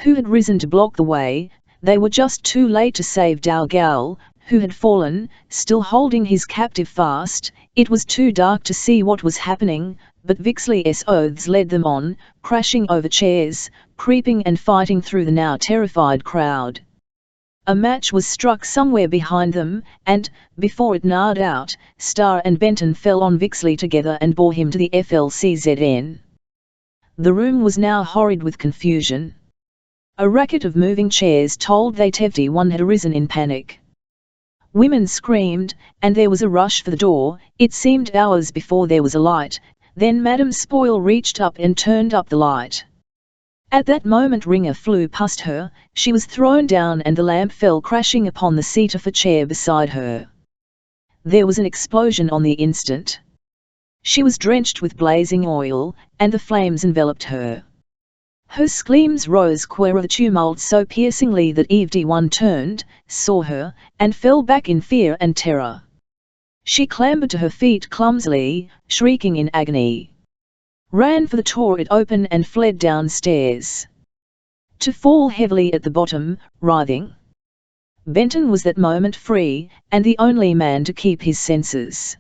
who had risen to block the way. They were just too late to save Dougal, who had fallen, still holding his captive fast. It was too dark to see what was happening, but Vixley's oaths led them on, crashing over chairs, creeping and fighting through the now terrified crowd. A match was struck somewhere behind them, and, before it gnawed out, Star and Benton fell on Vixley together and bore him to the FLCZN. The room was now horrid with confusion. A racket of moving chairs told that everyone had arisen in panic. Women screamed, and there was a rush for the door. It seemed hours before there was a light. Then Madame Spoil reached up and turned up the light. At that moment Ringer flew past her. She was thrown down and the lamp fell crashing upon the seat of a chair beside her. There was an explosion on the instant. She was drenched with blazing oil, and the flames enveloped her. Her screams rose queer the tumult so piercingly that everyone turned, saw her, and fell back in fear and terror. She clambered to her feet clumsily, shrieking in agony, ran for the door it open and fled downstairs, to fall heavily at the bottom, writhing. Benton was that moment free, and the only man to keep his senses.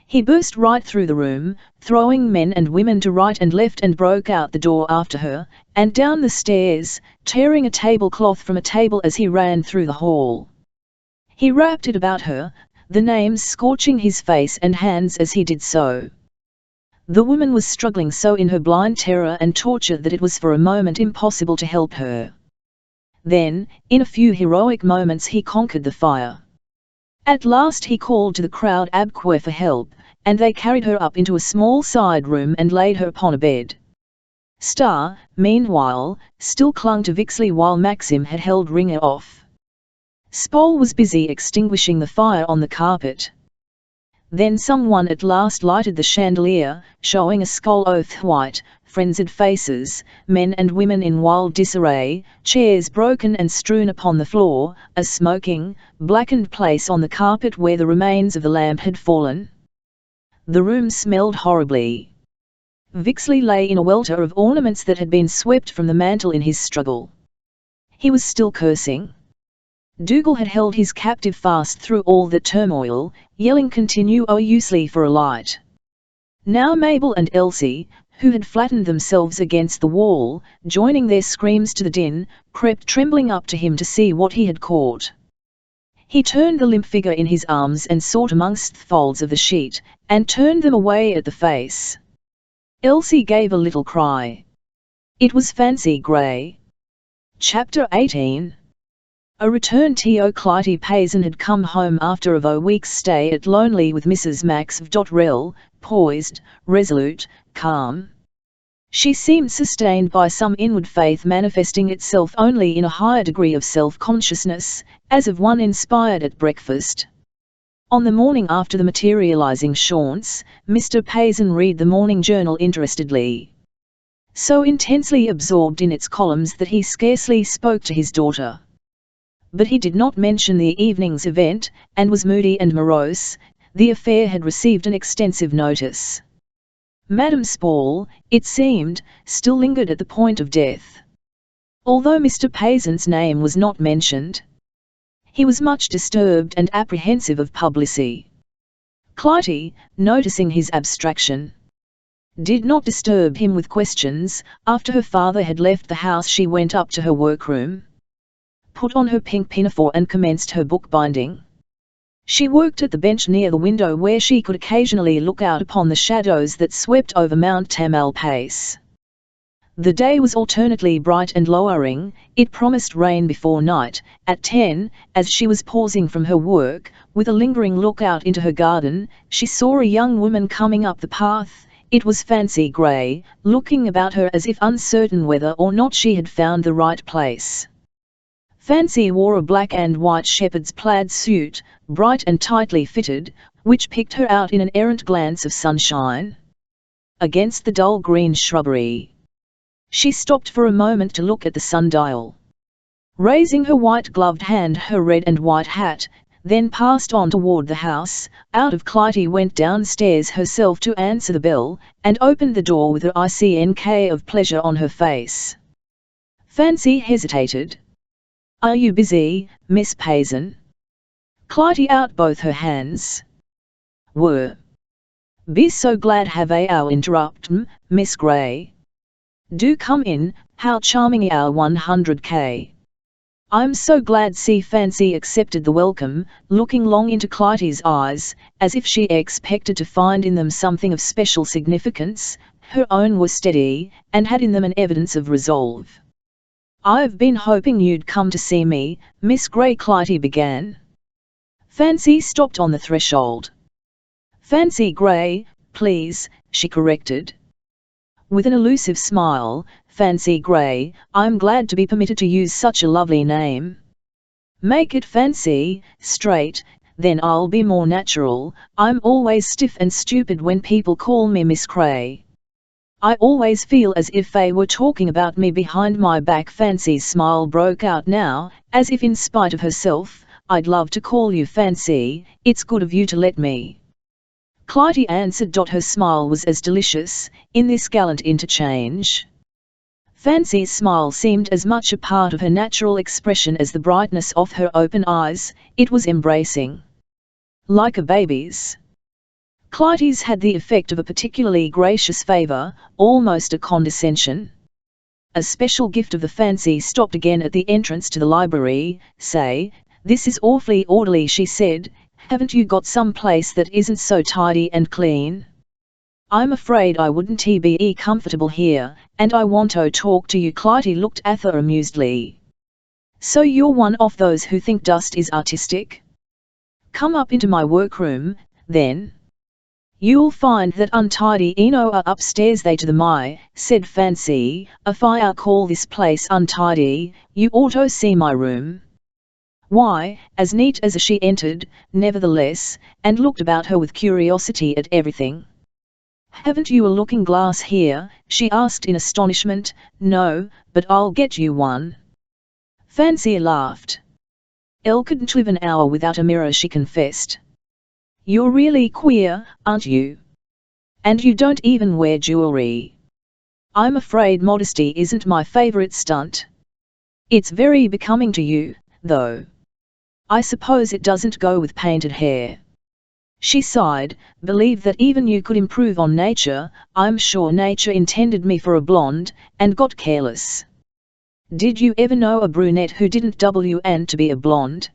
He burst right through the room, throwing men and women to right and left, and broke out the door after her, and down the stairs, tearing a tablecloth from a table as he ran through the hall. He wrapped it about her, the names scorching his face and hands as he did so. The woman was struggling so in her blind terror and torture that it was for a moment impossible to help her. Then, in a few heroic moments, he conquered the fire. At last he called to the crowd abque for help, and they carried her up into a small side room and laid her upon a bed. Star, meanwhile, still clung to Vixley while Maxim had held Ringer off. Spol was busy extinguishing the fire on the carpet. Then someone at last lighted the chandelier, showing a skull of white, frenzied faces, men and women in wild disarray, chairs broken and strewn upon the floor, a smoking, blackened place on the carpet where the remains of the lamp had fallen. The room smelled horribly. Vixley lay in a welter of ornaments that had been swept from the mantel in his struggle. He was still cursing. Dougal had held his captive fast through all the turmoil, yelling continuously for a light. Now Mabel and Elsie, who had flattened themselves against the wall, joining their screams to the din, crept trembling up to him to see what he had caught. He turned the limp figure in his arms and sought amongst the folds of the sheet, and turned them away at the face. Elsie gave a little cry. It was Fancy Gray. Chapter 18. A returned T.O. Clytie Payson had come home after a week's stay at Lonely with Mrs. Max Rel, poised, resolute, calm. She seemed sustained by some inward faith manifesting itself only in a higher degree of self-consciousness, as of one inspired at breakfast. On the morning after the materializing chaunce, Mr. Payson read the morning journal interestedly. So intensely absorbed in its columns that he scarcely spoke to his daughter. But he did not mention the evening's event, and was moody and morose. The affair had received an extensive notice. Madame Spall, it seemed, still lingered at the point of death. Although Mr. Payson's name was not mentioned, he was much disturbed and apprehensive of publicity. Clytie, noticing his abstraction, did not disturb him with questions. After her father had left the house, she went up to her workroom, put on her pink pinafore and commenced her bookbinding. She worked at the bench near the window where she could occasionally look out upon the shadows that swept over Mount Tamalpais. The day was alternately bright and lowering. It promised rain before night. At 10, as she was pausing from her work, with a lingering look out into her garden, she saw a young woman coming up the path. It was Fancy Gray, looking about her as if uncertain whether or not she had found the right place. Fancy wore a black and white shepherd's plaid suit, bright and tightly fitted, which picked her out in an errant glance of sunshine against the dull green shrubbery. She stopped for a moment to look at the sundial, raising her white-gloved hand, her red and white hat, then passed on toward the house. Out of Clytie went downstairs herself to answer the bell, and opened the door with her ink of pleasure on her face. Fancy hesitated. "Are you busy, Miss Payson?" Clytie out both her hands. "Were. Be so glad have our interrupt, Miss Gray. Do come in, how charming our 100K. I'm so glad." See, Fancy accepted the welcome, looking long into Clytie's eyes, as if she expected to find in them something of special significance. Her own were steady, and had in them an evidence of resolve. "I've been hoping you'd come to see me, Miss Gray," Clytie began. Fancy stopped on the threshold. "Fancy Gray, please," she corrected. With an elusive smile, "Fancy Gray, I'm glad to be permitted to use such a lovely name." "Make it Fancy, straight, then I'll be more natural. I'm always stiff and stupid when people call me Miss Gray. I always feel as if they were talking about me behind my back." Fancy's smile broke out now, as if in spite of herself. "I'd love to call you Fancy, it's good of you to let me," Clytie answered. Her smile was as delicious, in this gallant interchange. Fancy's smile seemed as much a part of her natural expression as the brightness of her open eyes. It was embracing, like a baby's. Clytie's had the effect of a particularly gracious favour, almost a condescension. A special gift of the Fancy stopped again at the entrance to the library. "Say, this is awfully orderly," she said. "Haven't you got some place that isn't so tidy and clean? I'm afraid I wouldn't be comfortable here, and I want to talk to you." Clytie looked at her amusedly. "So you're one of those who think dust is artistic? Come up into my workroom, then. You'll find that untidy are upstairs." "They to the my," said Fancy, "if I call this place untidy, you ought to see my room. Why, as neat as she entered, nevertheless, and looked about her with curiosity at everything. "Haven't you a looking glass here?" she asked in astonishment. "No, but I'll get you one." Fancy laughed. "Elle couldn't live an hour without a mirror," she confessed. "You're really queer, aren't you? And you don't even wear jewelry." "I'm afraid modesty isn't my favorite stunt." "It's very becoming to you, though. I suppose it doesn't go with painted hair." She sighed. "Believe that even you could improve on nature. I'm sure nature intended me for a blonde, and got careless. Did you ever know a brunette who didn't want to be a blonde?"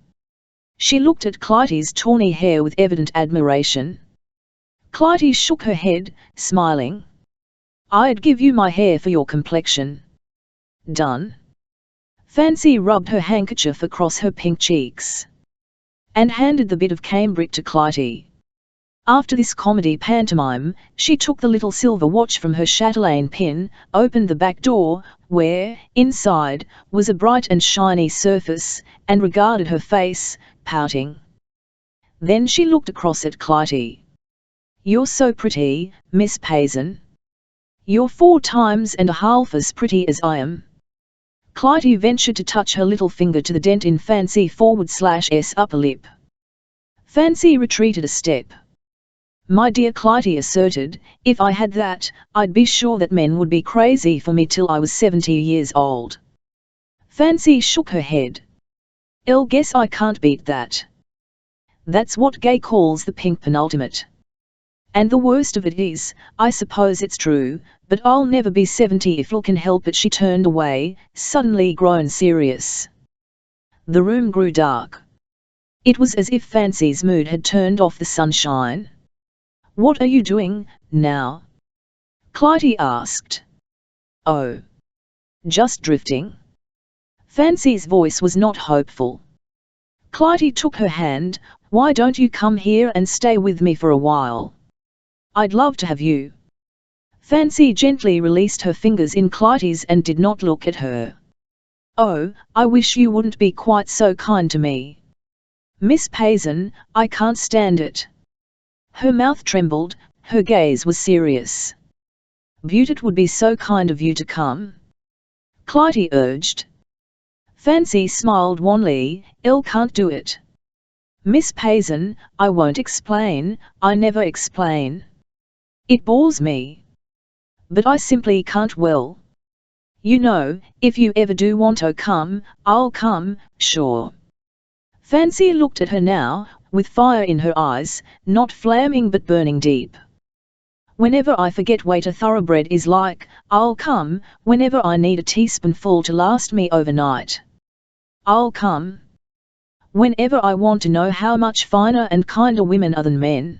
She looked at Clytie's tawny hair with evident admiration. Clytie shook her head, smiling. I'd give you my hair for your complexion. Done. Fancy rubbed her handkerchief across her pink cheeks and handed the bit of cambric to Clytie. After this comedy pantomime, she took the little silver watch from her chatelaine pin, opened the back door, where, inside, was a bright and shiny surface, and regarded her face, pouting. Then she looked across at Clytie. You're so pretty, Miss Payson. You're 4 times and a half as pretty as I am. Clytie ventured to touch her little finger to the dent in Fancy/S upper lip. Fancy retreated a step. My dear, Clytie asserted, if I had that, I'd be sure that men would be crazy for me till I was 70 years old. Fancy shook her head. I'll guess I can't beat that. That's what Gay calls the pink penultimate. And the worst of it is, I suppose it's true, but I'll never be 70 if I can help it. She turned away, suddenly grown serious. The room grew dark. It was as if Fancy's mood had turned off the sunshine. What are you doing, now? Clytie asked. Oh. Just drifting. Fancy's voice was not hopeful. Clytie took her hand. Why don't you come here and stay with me for a while? I'd love to have you. Fancy gently released her fingers in Clytie's and did not look at her. Oh, I wish you wouldn't be quite so kind to me. Miss Payson, I can't stand it. Her mouth trembled, her gaze was serious. Beaut, it would be so kind of you to come. Clytie urged. Fancy smiled wanly. I can't do it. Miss Payson, I won't explain, I never explain. It bores me. But I simply can't. Well, you know, if you ever do want to come, I'll come, sure. Fancy looked at her now, with fire in her eyes, not flaming but burning deep. Whenever I forget what a thoroughbred is like, I'll come. Whenever I need a teaspoonful to last me overnight, I'll come. Whenever I want to know how much finer and kinder women are than men,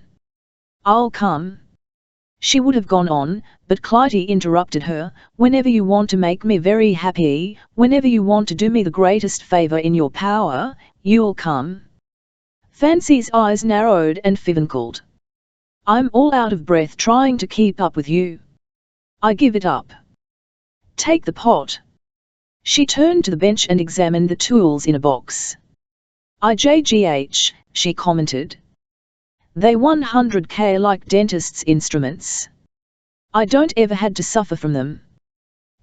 I'll come. She would have gone on, but Clytie interrupted her. Whenever you want to make me very happy, whenever you want to do me the greatest favor in your power, you'll come. Fancy's eyes narrowed and fizzled. I'm all out of breath trying to keep up with you. I give it up. Take the pot. She turned to the bench and examined the tools in a box. IJGH, she commented. They 100K like dentists' instruments. I don't ever had to suffer from them.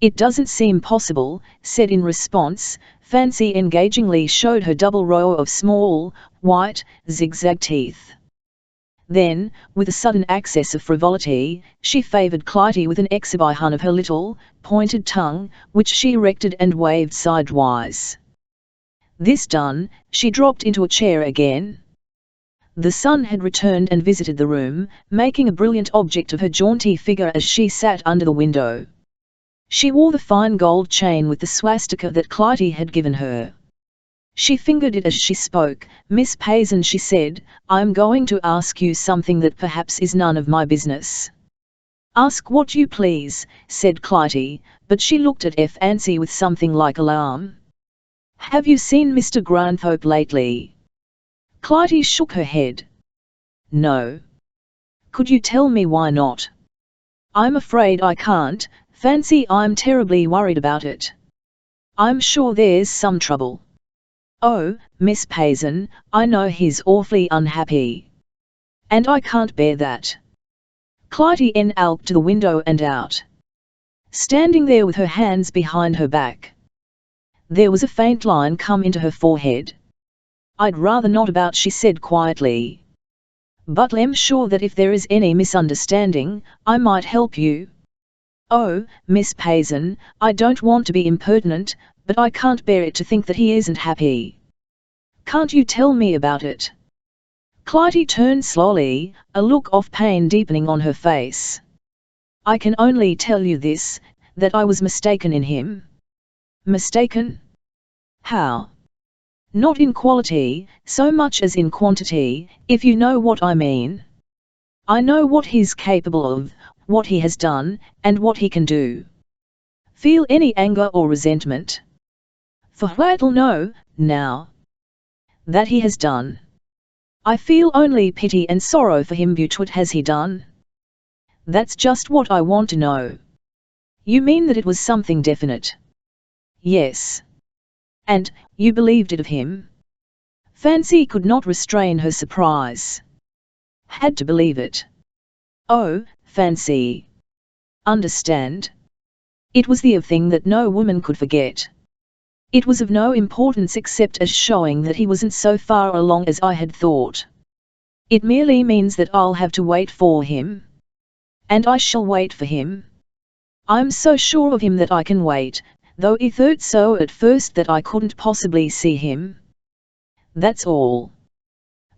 It doesn't seem possible, said in response. Fancy engagingly showed her double row of small, white, zigzag teeth. Then, with a sudden access of frivolity, she favoured Clytie with an exhibition of her little, pointed tongue, which she erected and waved sidewise. This done, she dropped into a chair again. The sun had returned and visited the room, making a brilliant object of her jaunty figure as she sat under the window. She wore the fine gold chain with the swastika that Clytie had given her. She fingered it as she spoke. Miss Payson, she said, I'm going to ask you something that perhaps is none of my business. Ask what you please, said Clytie, but she looked at Fancy with something like alarm. Have you seen Mr. Granthorpe lately? Clytie shook her head. No. Could you tell me why not? I'm afraid I can't. Fancy, I'm terribly worried about it. I'm sure there's some trouble. Oh, Miss Payson, I know he's awfully unhappy. And I can't bear that. Clytie alked to the window and out, standing there with her hands behind her back. There was a faint line come into her forehead. I'd rather not about, she said quietly. But I'm sure that if there is any misunderstanding, I might help you. Oh, Miss Payson, I don't want to be impertinent, but I can't bear it to think that he isn't happy. Can't you tell me about it? Clytie turned slowly, a look of pain deepening on her face. I can only tell you this, that I was mistaken in him. Mistaken? How? Not in quality, so much as in quantity, if you know what I mean. I know what he's capable of, what he has done, and what he can do. Feel any anger or resentment? For what'll know, now. That he has done. I feel only pity and sorrow for him. But what has he done? That's just what I want to know. You mean that it was something definite? Yes. And, you believed it of him? Fancy could not restrain her surprise. Had to believe it. Oh, Fancy. Understand? It was the thing that no woman could forget. It was of no importance except as showing that he wasn't so far along as I had thought. It merely means that I'll have to wait for him. And I shall wait for him. I'm so sure of him that I can wait, though I thought so at first that I couldn't possibly see him. That's all.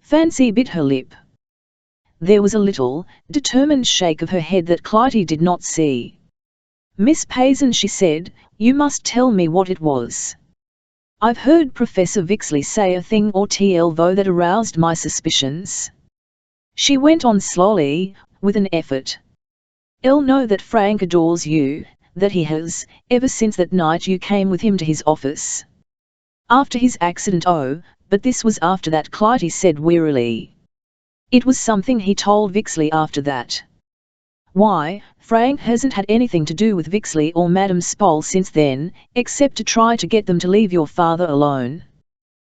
Fancy bit her lip. There was a little, determined shake of her head that Clytie did not see. Miss Payson, she said, you must tell me what it was. I've heard Professor Vixley say a thing or two that aroused my suspicions. She went on slowly, with an effort. I'll know that Frank adores you, that he has, ever since that night you came with him to his office. After his accident. Oh, but this was after that, Clytie said wearily. It was something he told Vixley after that. Why, Frank hasn't had anything to do with Vixley or Madame Spole since then, except to try to get them to leave your father alone.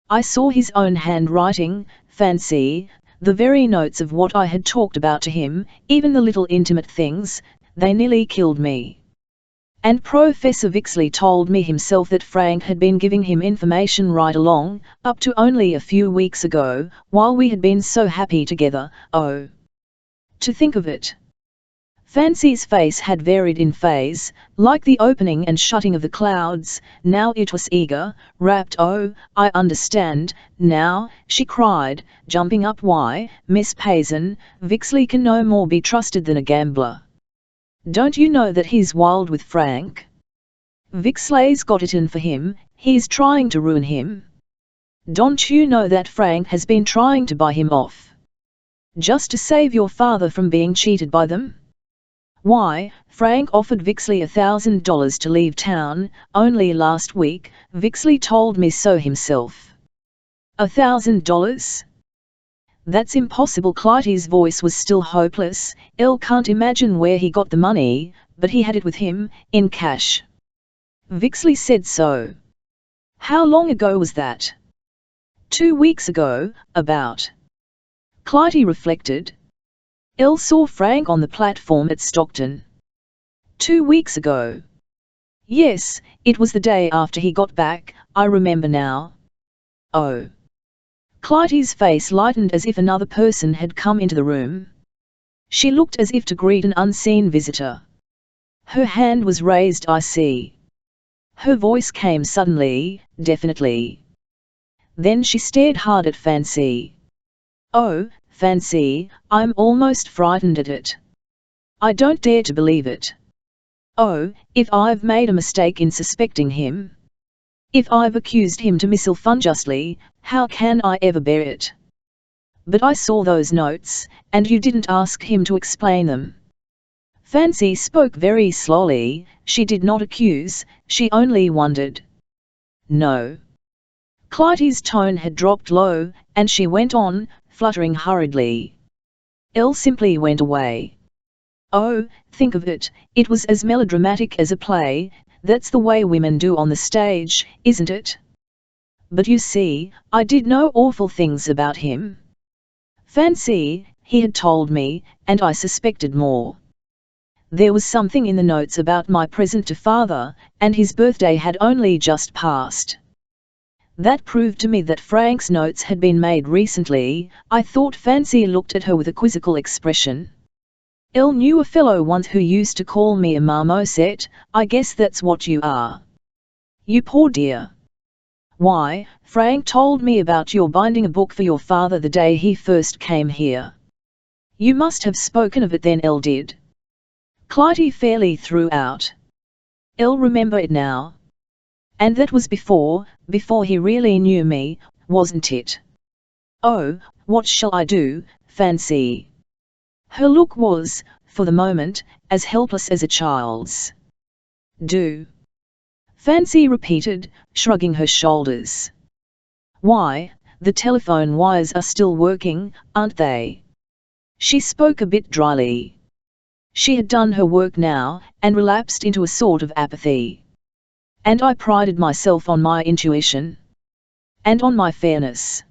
I saw his own handwriting, Fancy, the very notes of what I had talked about to him, even the little intimate things, they nearly killed me. And Professor Vixley told me himself that Frank had been giving him information right along, up to only a few weeks ago, while we had been so happy together. Oh! To think of it! Fancy's face had varied in phase, like the opening and shutting of the clouds. Now it was eager, rapt. Oh, I understand, now, she cried, jumping up. Why, Miss Payson, Vixley can no more be trusted than a gambler. Don't you know that he's wild with Frank? Vixley's got it in for him, he's trying to ruin him. Don't you know that Frank has been trying to buy him off? Just to save your father from being cheated by them? Why, Frank offered Vixley $1,000 to leave town, only last week. Vixley told me so himself. $1,000? That's impossible. Clytie's voice was still hopeless. I can't imagine where he got the money, but he had it with him, in cash. Vixley said so. How long ago was that? 2 weeks ago, about. Clytie reflected. I saw Frank on the platform at Stockton. 2 weeks ago. Yes, it was the day after he got back, I remember now. Oh. Clytie's face lightened as if another person had come into the room. She looked as if to greet an unseen visitor. Her hand was raised. I see. Her voice came suddenly, definitely. Then she stared hard at Fancy. Oh, Fancy, I'm almost frightened at it. I don't dare to believe it. Oh, if I've made a mistake in suspecting him. If I've accused him to myself unjustly, how can I ever bear it? But I saw those notes, and you didn't ask him to explain them. Fancy spoke very slowly. She did not accuse, she only wondered. No. Clytie's tone had dropped low, and she went on, fluttering hurriedly. I simply went away. Oh, think of it, it was as melodramatic as a play. That's the way women do on the stage, isn't it? But you see, I did know awful things about him. Fancy, he had told me, and I suspected more. There was something in the notes about my present to father, and his birthday had only just passed. That proved to me that Frank's notes had been made recently. I thought. Fancy looked at her with a quizzical expression. I knew a fellow once who used to call me a marmoset. I guess that's what you are. You poor dear. Why, Frank told me about your binding a book for your father the day he first came here. You must have spoken of it then. I did. Clytie fairly threw out. I remember it now. And that was before before he really knew me, wasn't it? Oh, what shall I do, Fancy? Her look was, for the moment, as helpless as a child's. Do? Fancy repeated, shrugging her shoulders. Why, the telephone wires are still working, aren't they? She spoke a bit dryly. She had done her work now, and relapsed into a sort of apathy. And I prided myself on my intuition. And on my fairness.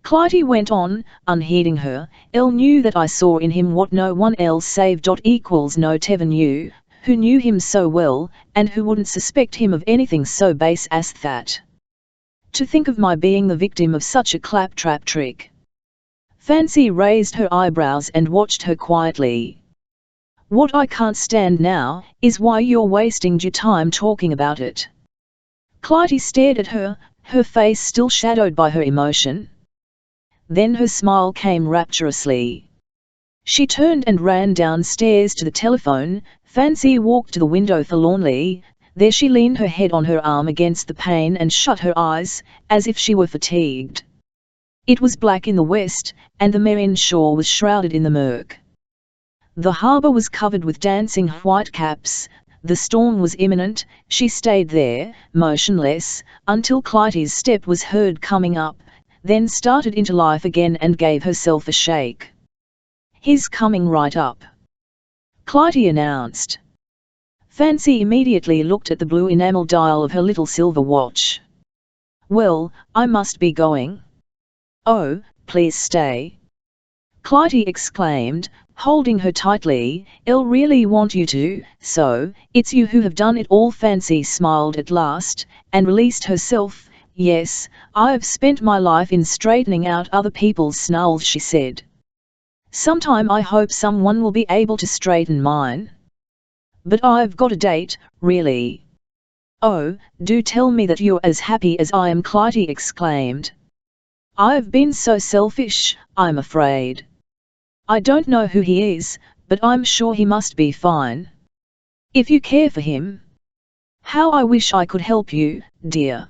Clytie went on, unheeding her. Elle knew that I saw in him what no one else save Not ever knew, who knew him so well, and who wouldn't suspect him of anything so base as that. To think of my being the victim of such a claptrap trick. Fancy raised her eyebrows and watched her quietly. What I can't stand now, is why you're wasting your time talking about it. Clytie stared at her, her face still shadowed by her emotion. Then her smile came rapturously. She turned and ran downstairs to the telephone. Fancy walked to the window forlornly. There she leaned her head on her arm against the pane and shut her eyes, as if she were fatigued. It was black in the west, and the Merian shore was shrouded in the murk. The harbour was covered with dancing white caps. The storm was imminent. She stayed there, motionless, until Clytie's step was heard coming up, then started into life again and gave herself a shake. He's coming right up, Clytie announced. Fancy immediately looked at the blue enamel dial of her little silver watch. Well, I must be going. Oh, please stay, Clytie exclaimed, holding her tightly. I'll really want you to, so, it's you who have done it all. Fancy smiled at last, and released herself. Yes, I've spent my life in straightening out other people's snarls, she said. Sometime I hope someone will be able to straighten mine. But I've got a date, really. Oh, do tell me that you're as happy as I am, Clytie exclaimed. I've been so selfish, I'm afraid. I don't know who he is, but I'm sure he must be fine. If you care for him. How I wish I could help you, dear.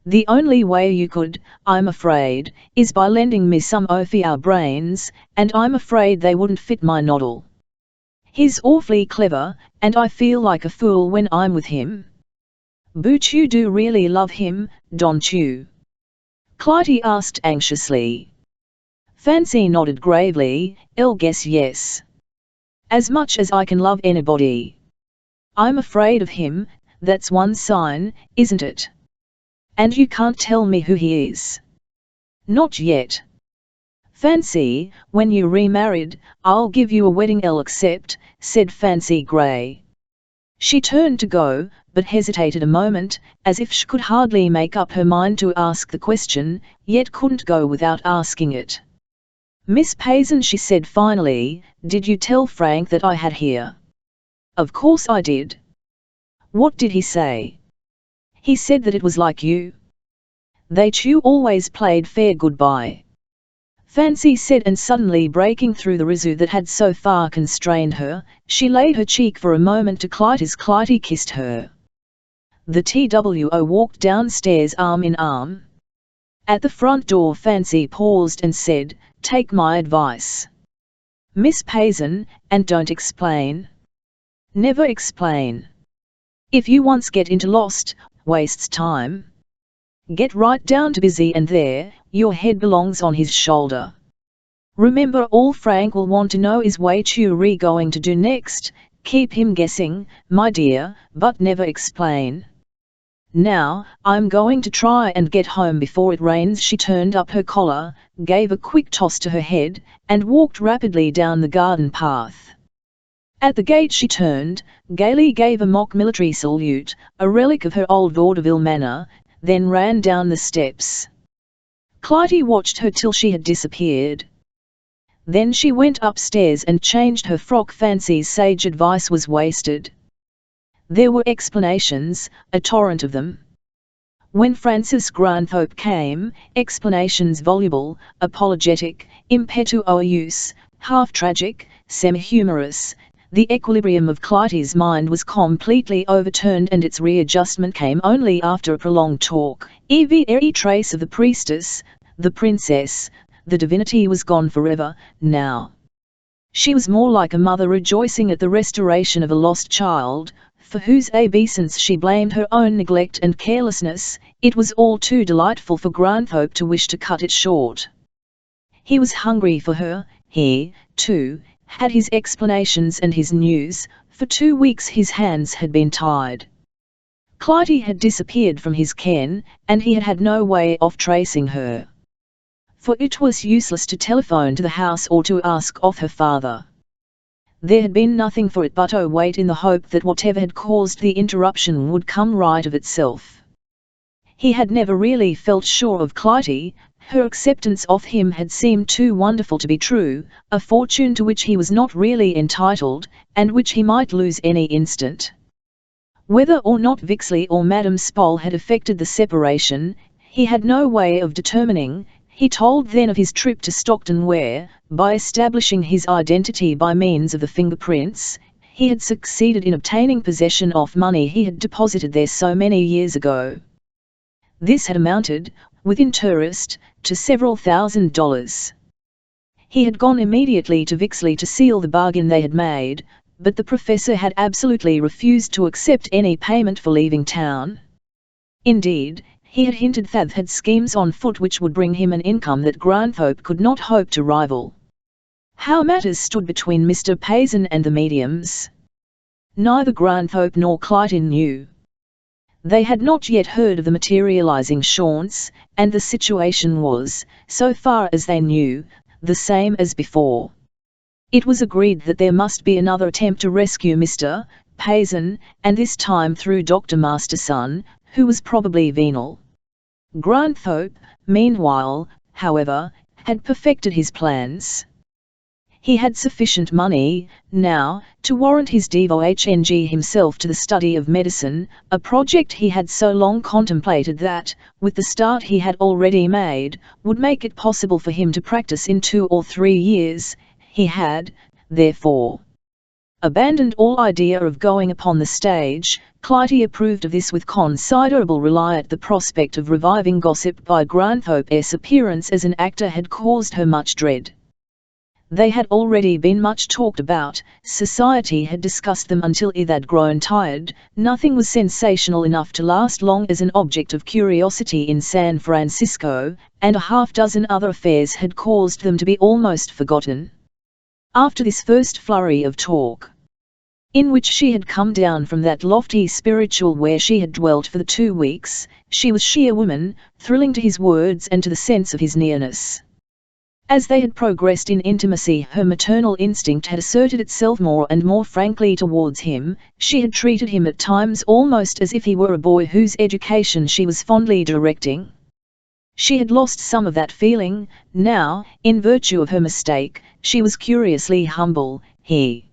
The only way you could, I'm afraid, is by lending me some of your brains, and I'm afraid they wouldn't fit my noddle. He's awfully clever, and I feel like a fool when I'm with him. But you do really love him, don't you? Clytie asked anxiously. Fancy nodded gravely. I'll guess yes. As much as I can love anybody. I'm afraid of him, that's one sign, isn't it? And you can't tell me who he is. Not yet. Fancy, when you remarried, I'll give you a wedding. I'll accept, said Fancy Grey. She turned to go, but hesitated a moment, as if she could hardly make up her mind to ask the question, yet couldn't go without asking it. Miss Payson, she said finally, did you tell Frank that I had here? Of course I did. What did he say? He said that it was like you. They two always played fair goodbye. Fancy said, and suddenly breaking through the reserve that had so far constrained her, she laid her cheek for a moment to Clytie's. Clytie kissed her. The TWO walked downstairs arm in arm. At the front door Fancy paused and said, take my advice, Miss Payson, and don't explain. Never explain. If you once get into lost, wastes time. Get right down to busy and there, your head belongs on his shoulder. Remember, all Frank will want to know is what you're going to do next. Keep him guessing, my dear, but never explain. Now, I'm going to try and get home before it rains. She turned up her collar, gave a quick toss to her head, and walked rapidly down the garden path. At the gate she turned, gaily gave a mock military salute, a relic of her old vaudeville manner, then ran down the steps. Clytie watched her till she had disappeared. Then she went upstairs and changed her frock. Fancy's sage advice was wasted. There were explanations, a torrent of them. When Francis Granthorpe came, explanations voluble, apologetic, impetuous, half-tragic, semi-humorous, the equilibrium of Clytie's mind was completely overturned, and its readjustment came only after a prolonged talk. Every trace of the priestess, the princess, the divinity was gone forever, now. She was more like a mother rejoicing at the restoration of a lost child, for whose obeisance she blamed her own neglect and carelessness. It was all too delightful for Granthorpe to wish to cut it short. He was hungry for her. He, too, had his explanations and his news. For 2 weeks his hands had been tied. Clytie had disappeared from his ken, and he had had no way of tracing her. For it was useless to telephone to the house or to ask of her father. There had been nothing for it but to wait in the hope that whatever had caused the interruption would come right of itself. He had never really felt sure of Clytie. Her acceptance of him had seemed too wonderful to be true, a fortune to which he was not really entitled, and which he might lose any instant. Whether or not Vixley or Madame Spol had effected the separation, he had no way of determining. He told then of his trip to Stockton where, by establishing his identity by means of the fingerprints, he had succeeded in obtaining possession of money he had deposited there so many years ago. This had amounted, with interest, to several $1,000s. He had gone immediately to Vixley to seal the bargain they had made, but the professor had absolutely refused to accept any payment for leaving town. Indeed, he had hinted Thad had schemes on foot which would bring him an income that Granthorpe could not hope to rival. How matters stood between Mr. Payson and the mediums, neither Granthorpe nor Clytie knew. They had not yet heard of the materializing chaunts, and the situation was, so far as they knew, the same as before. It was agreed that there must be another attempt to rescue Mr. Payson, and this time through Dr. Masterson, who was probably venal. Granthorpe, meanwhile, however, had perfected his plans. He had sufficient money, now, to warrant his devoting himself to the study of medicine, a project he had so long contemplated that, with the start he had already made, would make it possible for him to practice in 2 or 3 years. He had, therefore, abandoned all idea of going upon the stage. Clytie approved of this with considerable reliance. The prospect of reviving gossip by Granthorpe's appearance as an actor had caused her much dread. They had already been much talked about, society had discussed them until it had grown tired. Nothing was sensational enough to last long as an object of curiosity in San Francisco, and a half-dozen other affairs had caused them to be almost forgotten. After this first flurry of talk, in which she had come down from that lofty spiritual where she had dwelt for the 2 weeks, she was sheer woman, thrilling to his words and to the sense of his nearness. As they had progressed in intimacy, her maternal instinct had asserted itself more and more frankly towards him. She had treated him at times almost as if he were a boy whose education she was fondly directing. She had lost some of that feeling. Now, in virtue of her mistake, she was curiously humble. He,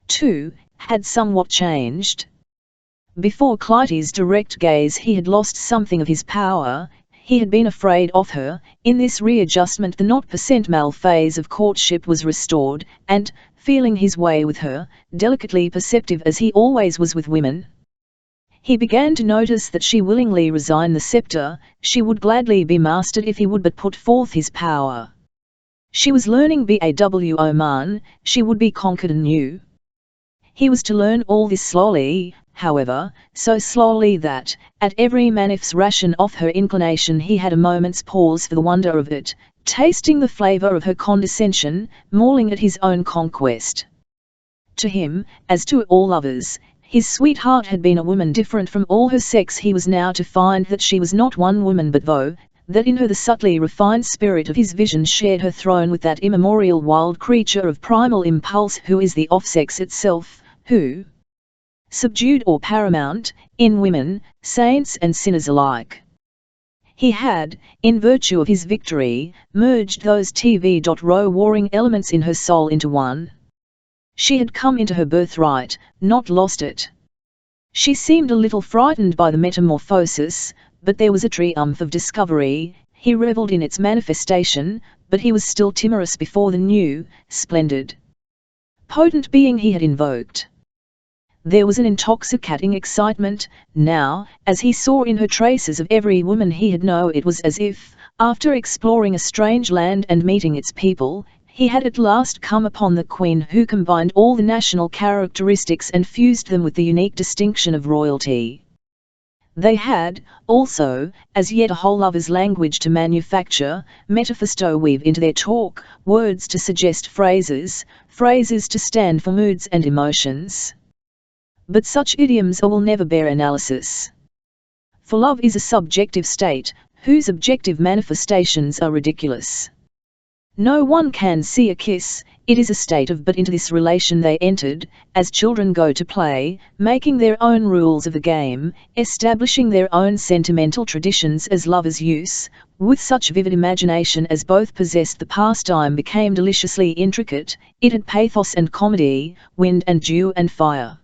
too, had somewhat changed. Before Clytie's direct gaze he had lost something of his power. He had been afraid of her. In this readjustment the 0% mal phase of courtship was restored, and, feeling his way with her, delicately perceptive as he always was with women, he began to notice that she willingly resigned the scepter. She would gladly be mastered if he would but put forth his power. She was learning BAWO man, she would be conquered anew. He was to learn all this slowly, however, so slowly that, at every manifestation of her inclination he had a moment's pause for the wonder of it, tasting the flavour of her condescension, mauling at his own conquest. To him, as to all others, his sweetheart had been a woman different from all her sex. He was now to find that she was not one woman but though, that in her the subtly refined spirit of his vision shared her throne with that immemorial wild creature of primal impulse who is the off-sex itself, who, subdued or paramount, in women, saints and sinners alike. He had, in virtue of his victory, merged those TV.ro warring elements in her soul into one. She had come into her birthright, not lost it. She seemed a little frightened by the metamorphosis, but there was a triumph of discovery. He revelled in its manifestation, but he was still timorous before the new, splendid potent being he had invoked. There was an intoxicating excitement, now, as he saw in her traces of every woman he had known. It was as if, after exploring a strange land and meeting its people, he had at last come upon the queen who combined all the national characteristics and fused them with the unique distinction of royalty. They had, also, as yet a whole lover's language to manufacture, metaphors to weave into their talk, words to suggest phrases, phrases to stand for moods and emotions. But such idioms will never bear analysis. For love is a subjective state, whose objective manifestations are ridiculous. No one can see a kiss, it is a state of but into this relation they entered, as children go to play, making their own rules of the game, establishing their own sentimental traditions as lovers use, with such vivid imagination as both possessed the pastime became deliciously intricate, it had pathos and comedy, wind and dew and fire.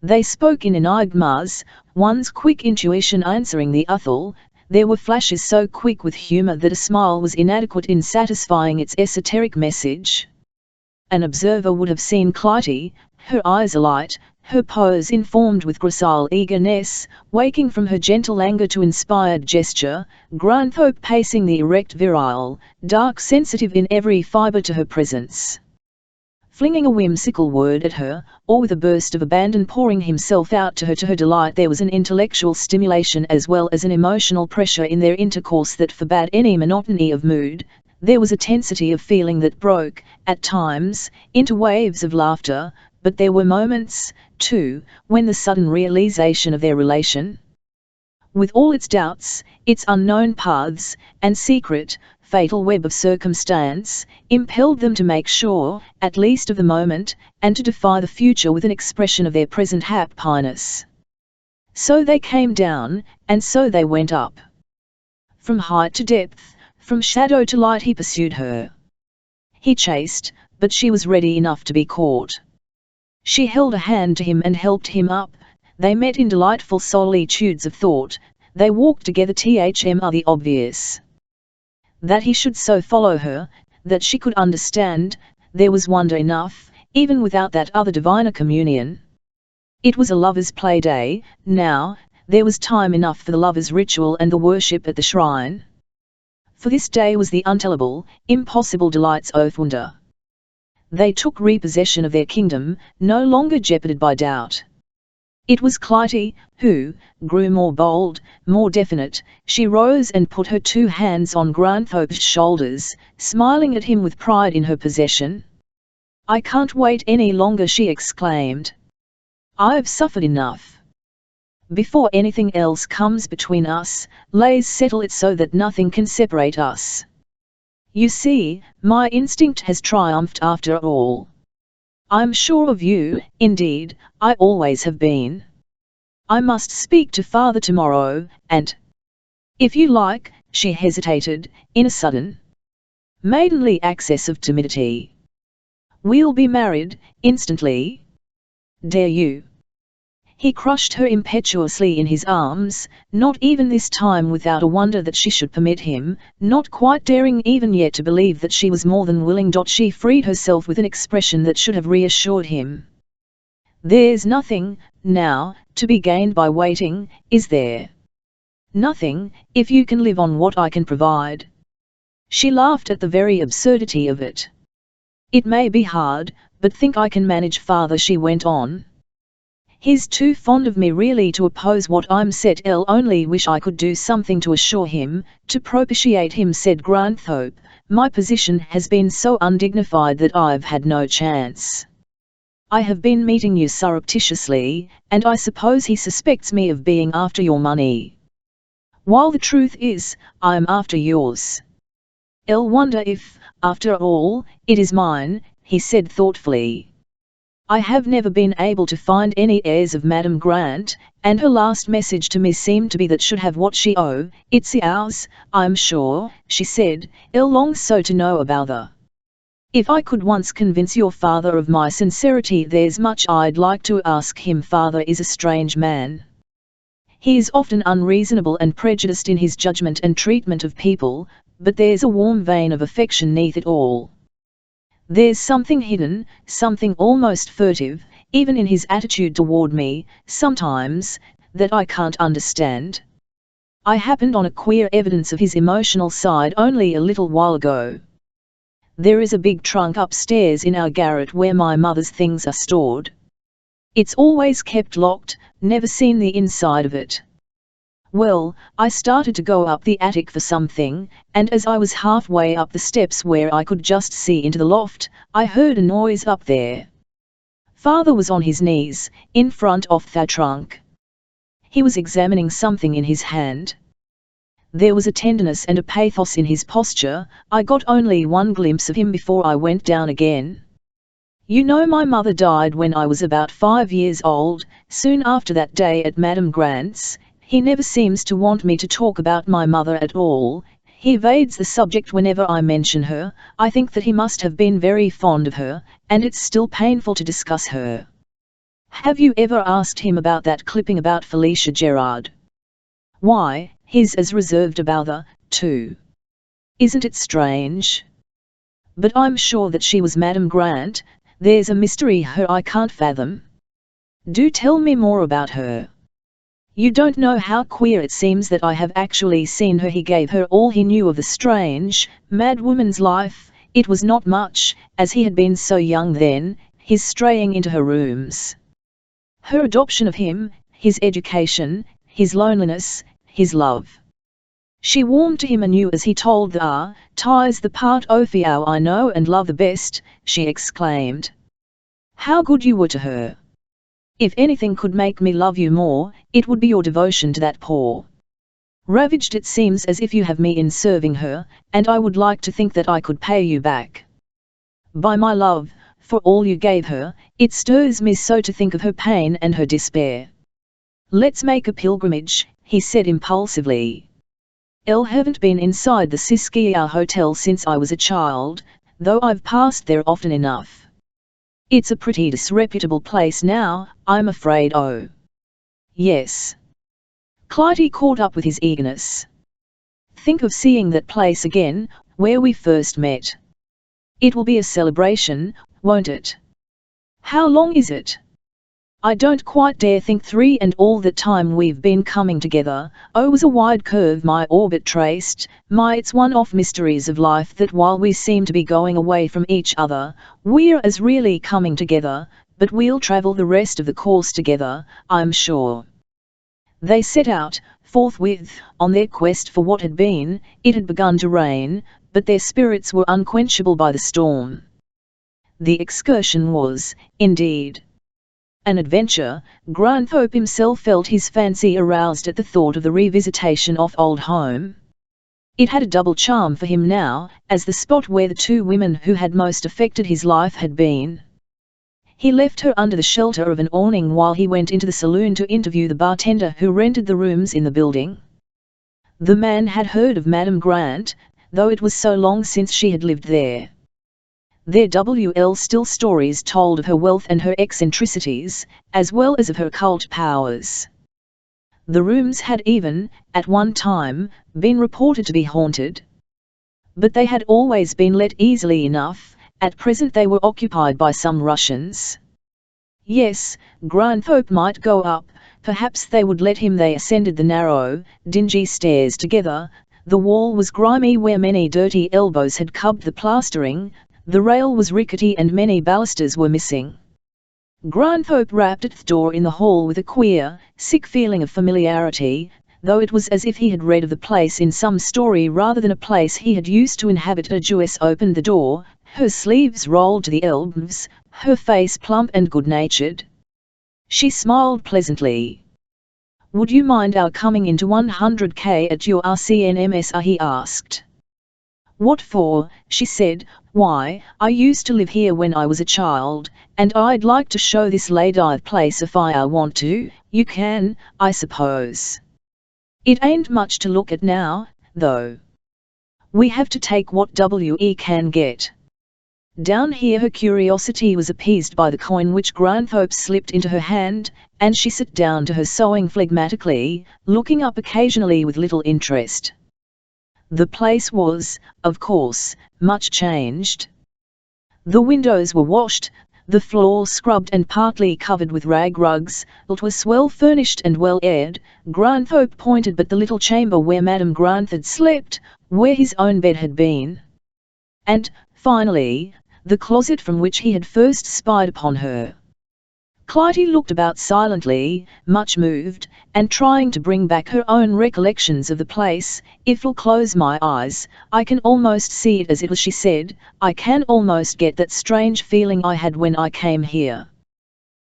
They spoke in enigmas, one's quick intuition answering the other. There were flashes so quick with humour that a smile was inadequate in satisfying its esoteric message. An observer would have seen Clytie, her eyes alight, her pose informed with gracile eagerness, waking from her gentle anger to inspired gesture, Granthorpe pacing the erect virile, dark sensitive in every fibre to her presence. Flinging a whimsical word at her, or with a burst of abandon pouring himself out to her delight. There was an intellectual stimulation as well as an emotional pressure in their intercourse that forbade any monotony of mood. There was a tensity of feeling that broke, at times, into waves of laughter, but there were moments, too, when the sudden realization of their relation, with all its doubts, its unknown paths, and secret, fatal web of circumstance, impelled them to make sure, at least of the moment, and to defy the future with an expression of their present happiness. So they came down, and so they went up. From height to depth, from shadow to light he pursued her. He chased, but she was ready enough to be caught. She held a hand to him and helped him up. They met in delightful solitudes of thought, they walked together. The obvious. That he should so follow her, that she could understand, there was wonder enough, even without that other diviner communion. It was a lover's play day, now, there was time enough for the lover's ritual and the worship at the shrine. For this day was the untellable, impossible delights of wonder. They took repossession of their kingdom, no longer jeoparded by doubt. It was Clytie, who grew more bold, more definite. She rose and put her two hands on Granthorpe's shoulders, smiling at him with pride in her possession. "I can't wait any longer," she exclaimed. "I've suffered enough. Before anything else comes between us, let's settle it so that nothing can separate us. You see, my instinct has triumphed after all. I'm sure of you, indeed, I always have been. I must speak to father tomorrow, and if you like," she hesitated, in a sudden, maidenly access of timidity. "We'll be married, instantly. Dare you?" He crushed her impetuously in his arms, not even this time without a wonder that she should permit him, not quite daring even yet to believe that she was more than willing. She freed herself with an expression that should have reassured him. "There's nothing, now, to be gained by waiting, is there?" "Nothing, if you can live on what I can provide." She laughed at the very absurdity of it. "It may be hard, but think I can manage, father," she went on. "He's too fond of me really to oppose what I'm set. I'll only wish I could do something to assure him, to propitiate him," said Granthorpe. "My position has been so undignified that I've had no chance. I have been meeting you surreptitiously, and I suppose he suspects me of being after your money. While the truth is, I'm after yours. I'll wonder if, after all, it is mine," he said thoughtfully. "I have never been able to find any heirs of Madame Grant, and her last message to me seemed to be that should have what she owe. It's ours, I'm sure," she said. "I'll long so to know about her. If I could once convince your father of my sincerity, there's much I'd like to ask him. Father is a strange man. He is often unreasonable and prejudiced in his judgment and treatment of people, but there's a warm vein of affection neath it all. There's something hidden, something almost furtive, even in his attitude toward me, sometimes, that I can't understand. I happened on a queer evidence of his emotional side only a little while ago. There is a big trunk upstairs in our garret where my mother's things are stored. It's always kept locked, never seen the inside of it. Well, I started to go up the attic for something, and as I was halfway up the steps where I could just see into the loft, I heard a noise up there. Father was on his knees, in front of the trunk. He was examining something in his hand. There was a tenderness and a pathos in his posture. I got only one glimpse of him before I went down again. You know, my mother died when I was about 5 years old, soon after that day at Madame Grant's. He never seems to want me to talk about my mother at all. He evades the subject whenever I mention her. I think that he must have been very fond of her, and it's still painful to discuss her. Have you ever asked him about that clipping about Felicia Gerard? Why, he's as reserved about her, too. Isn't it strange? But I'm sure that she was Madame Grant. There's a mystery her I can't fathom. Do tell me more about her. You don't know how queer it seems that I have actually seen her. He gave her all he knew of the strange, mad woman's life. It was not much, as he had been so young then, his straying into her rooms. Her adoption of him, his education, his loneliness, his love. She warmed to him anew as he told the ties the part of you I know and love the best, she exclaimed. How good you were to her. If anything could make me love you more, it would be your devotion to that poor ravaged. It seems as if you have me in serving her, and I would like to think that I could pay you back by my love, for all you gave her. It stirs me so to think of her pain and her despair. Let's make a pilgrimage, he said impulsively. I haven't been inside the Siskia Hotel since I was a child, though I've passed there often enough. It's a pretty disreputable place now, I'm afraid. Oh. Yes. Clytie caught up with his eagerness. Think of seeing that place again, where we first met. It will be a celebration, won't it? How long is it? I don't quite dare think. 3, and all the time we've been coming together. Oh, was a wide curve my orbit traced. It's one of mysteries of life that while we seem to be going away from each other, we're as really coming together, but we'll travel the rest of the course together, I'm sure. They set out, forthwith, on their quest for what had been. It had begun to rain, but their spirits were unquenchable by the storm. The excursion was, indeed, an adventure. Granthorpe himself felt his fancy aroused at the thought of the revisitation of old home. It had a double charm for him now, as the spot where the 2 women who had most affected his life had been. He left her under the shelter of an awning while he went into the saloon to interview the bartender who rented the rooms in the building. The man had heard of Madame Grant, though it was so long since she had lived there. There were still stories told of her wealth and her eccentricities, as well as of her occult powers. The rooms had even, at one time, been reported to be haunted. But they had always been let easily enough. At present they were occupied by some Russians. Yes, Granthorpe might go up, perhaps they would let him. They ascended the narrow, dingy stairs together. The wall was grimy where many dirty elbows had cubbed the plastering. The rail was rickety and many balusters were missing. Granthorpe rapped at the door in the hall with a queer, sick feeling of familiarity, though it was as if he had read of the place in some story rather than a place he had used to inhabit. A Jewess opened the door, her sleeves rolled to the elbows, her face plump and good-natured. She smiled pleasantly. Would you mind our coming into 100K at your RCNMS? He asked. What for? She said. Why, I used to live here when I was a child, and I'd like to show this lady place if I want to. You can, I suppose. It ain't much to look at now, though. We have to take what we can get. Down here. Her curiosity was appeased by the coin which Granthorpe slipped into her hand, and she sat down to her sewing phlegmatically, looking up occasionally with little interest. The place was, of course, much changed. The windows were washed, the floor scrubbed and partly covered with rag rugs. It was well furnished and well aired. Granthorpe pointed but the little chamber where Madame Granthard slept, where his own bed had been. And, finally, the closet from which he had first spied upon her. Clytie looked about silently, much moved, and trying to bring back her own recollections of the place. "If I'll close my eyes, I can almost see it as it was," she said. "I can almost get that strange feeling I had when I came here.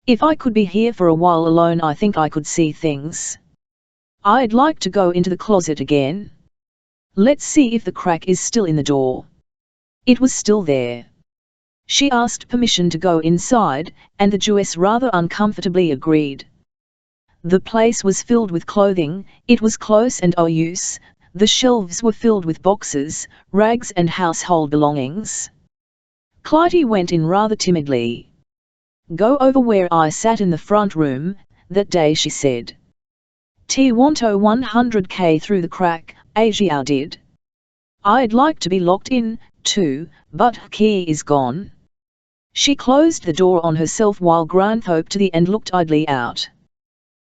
If I could be here for a while alone, I think I could see things. I'd like to go into the closet again. Let's see if the crack is still in the door." It was still there. She asked permission to go inside, and the Jewess rather uncomfortably agreed. The place was filled with clothing. It was close and use. The shelves were filled with boxes, rags and household belongings. Clytie went in rather timidly. "Go over where I sat in the front room that day," she said. "T-want-o 100K through the crack, Asia did. I'd like to be locked in, too, but key is gone." She closed the door on herself while Granthorpe to the end looked idly out.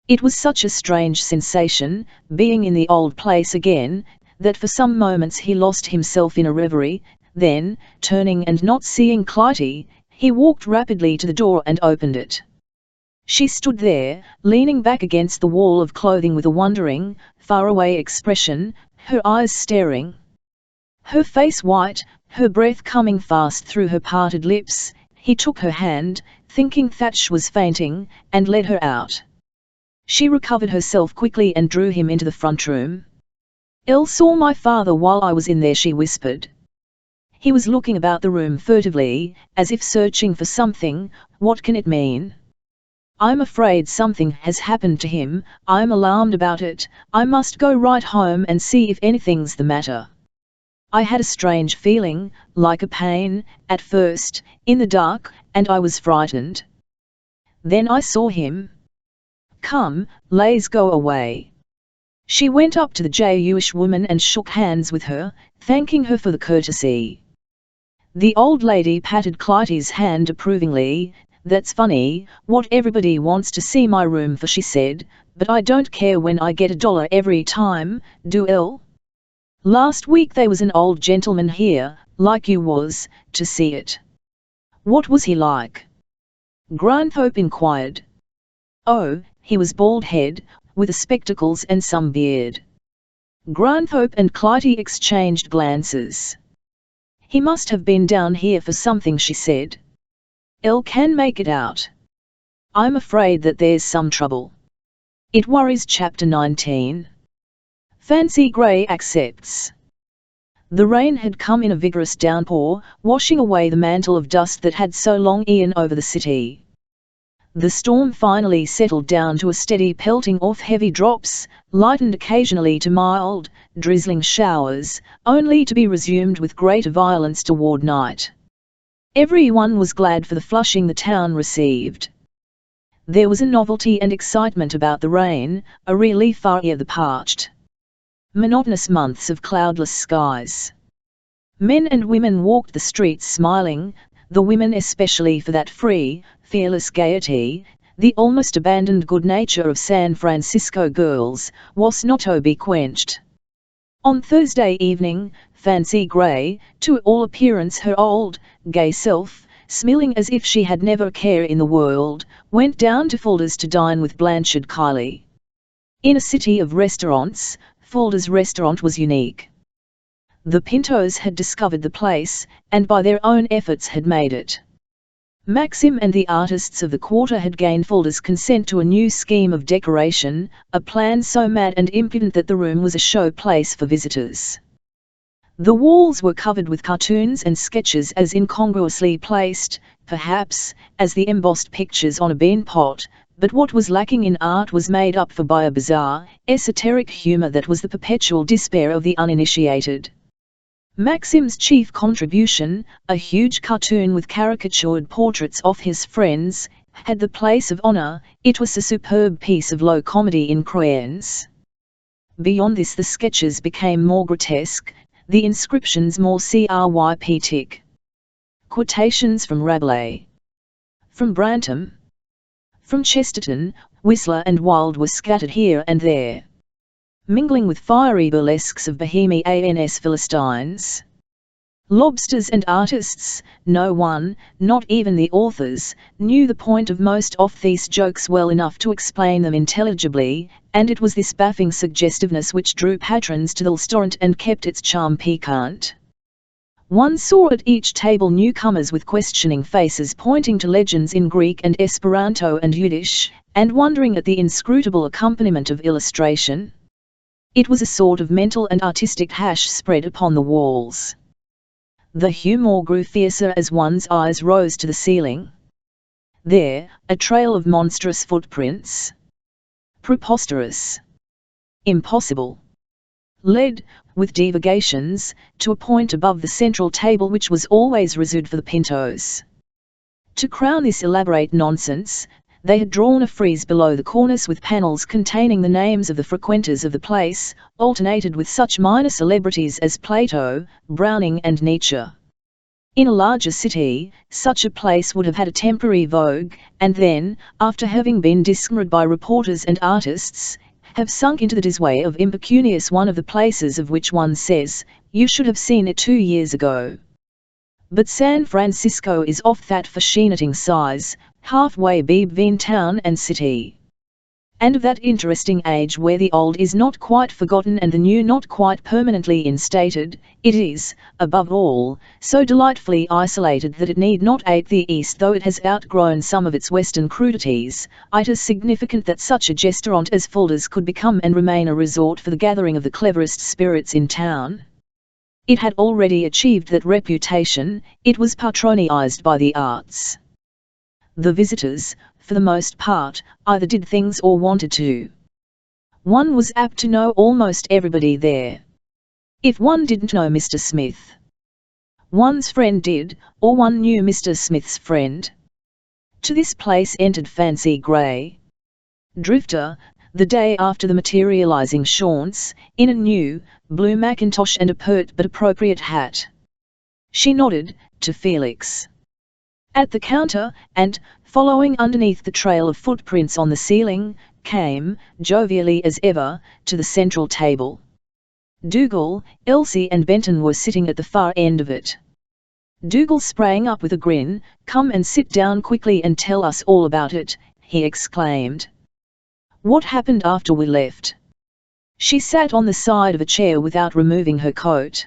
It was such a strange sensation, being in the old place again, that for some moments he lost himself in a reverie. Then, turning and not seeing Clytie, he walked rapidly to the door and opened it. She stood there, leaning back against the wall of clothing with a wondering, faraway expression, her eyes staring. Her face white, her breath coming fast through her parted lips. He took her hand, thinking that she was fainting, and led her out. She recovered herself quickly and drew him into the front room. "Elle saw my father while I was in there," she whispered. He was looking about the room furtively, as if searching for something. "What can it mean? I'm afraid something has happened to him. I'm alarmed about it. I must go right home and see if anything's the matter. I had a strange feeling, like a pain, at first, in the dark, and I was frightened. Then I saw him. Come, let's go away." She went up to the Jewish woman and shook hands with her, thanking her for the courtesy. The old lady patted Clytie's hand approvingly. "That's funny, what everybody wants to see my room for," she said, "but I don't care when I get $1 every time, do Elle? Last week there was an old gentleman here, like you was, to see it." "What was he like?" Granthorpe inquired. "Oh, he was bald-headed, with spectacles and some beard." Granthorpe and Clytie exchanged glances. "He must have been down here for something," she said. "Elle can make it out. I'm afraid that there's some trouble. It worries." Chapter 19. Fancy Gray accepts. The rain had come in a vigorous downpour, washing away the mantle of dust that had so long hung over the city. The storm finally settled down to a steady pelting of heavy drops, lightened occasionally to mild, drizzling showers, only to be resumed with greater violence toward night. Everyone was glad for the flushing the town received. There was a novelty and excitement about the rain, a relief for the parched, monotonous months of cloudless skies. Men and women walked the streets smiling, the women especially for that free, fearless gaiety. The almost abandoned good nature of San Francisco girls was not to be quenched. On Thursday evening, Fancy Gray, to all appearance her old, gay self, smiling as if she had never a care in the world, went down to Fulda's to dine with Blanchard Kiley. In a city of restaurants, Fulda's restaurant was unique. The Pintos had discovered the place, and by their own efforts had made it. Maxim and the artists of the quarter had gained Fulda's consent to a new scheme of decoration, a plan so mad and impudent that the room was a show place for visitors. The walls were covered with cartoons and sketches as incongruously placed, perhaps, as the embossed pictures on a bean pot, but what was lacking in art was made up for by a bizarre, esoteric humor that was the perpetual despair of the uninitiated. Maxim's chief contribution, a huge cartoon with caricatured portraits of his friends, had the place of honor. It was a superb piece of low comedy in crayons. Beyond this the sketches became more grotesque, the inscriptions more cryptic. Quotations from Rabelais, from Brangham, from Chesterton, Whistler and Wilde were scattered here and there, mingling with fiery burlesques of Bohemian Philistines. Lobsters and artists, no one, not even the authors, knew the point of most of these jokes well enough to explain them intelligibly, and it was this baffing suggestiveness which drew patrons to the restaurant and kept its charm piquant. One saw at each table newcomers with questioning faces pointing to legends in Greek and Esperanto and Yiddish, and wondering at the inscrutable accompaniment of illustration. It was a sort of mental and artistic hash spread upon the walls. The humour grew fiercer as one's eyes rose to the ceiling. There, a trail of monstrous footprints. Preposterous. Impossible. Led, with divagations, to a point above the central table which was always reserved for the pintos. To crown this elaborate nonsense, they had drawn a frieze below the cornice with panels containing the names of the frequenters of the place, alternated with such minor celebrities as Plato, Browning and Nietzsche. In a larger city, such a place would have had a temporary vogue, and then, after having been discovered by reporters and artists, have sunk into the disarray of impecunious one of the places of which one says, "You should have seen it 2 years ago." But San Francisco is of that fascinating size, halfway between town and city, and of that interesting age where the old is not quite forgotten and the new not quite permanently instated. It is, above all, so delightfully isolated that it need not ape the East though it has outgrown some of its Western crudities. It is significant that such a restaurant as Fulda's could become and remain a resort for the gathering of the cleverest spirits in town. It had already achieved that reputation, it was patronized by the arts. The visitors, for the most part, either did things or wanted to. One was apt to know almost everybody there. If one didn't know Mr. Smith, one's friend did, or one knew Mr. Smith's friend. To this place entered Fancy Gray, drifter, the day after the materializing Shaunce, in a new, blue mackintosh and a pert but appropriate hat. She nodded, to Felix, at the counter, and, following underneath the trail of footprints on the ceiling, came, jovially as ever, to the central table. Dougal, Elsie and Benton were sitting at the far end of it. Dougal sprang up with a grin. "Come and sit down quickly and tell us all about it," he exclaimed. "What happened after we left?" She sat on the side of a chair without removing her coat,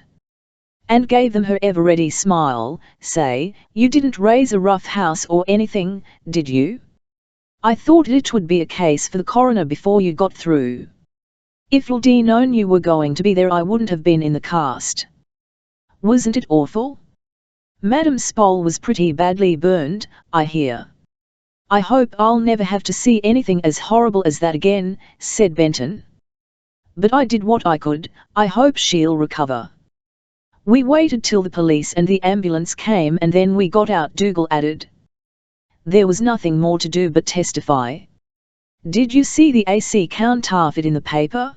and gave them her ever-ready smile. "Say, you didn't raise a rough house or anything, did you? I thought it would be a case for the coroner before you got through. If I'd known you were going to be there I wouldn't have been in the cast. Wasn't it awful? Madame Spole was pretty badly burned, I hear." "I hope I'll never have to see anything as horrible as that again," said Benton. "But I did what I could. I hope she'll recover." "We waited till the police and the ambulance came and then we got out," Dougal added. "There was nothing more to do but testify. Did you see the AC counterfeit in the paper?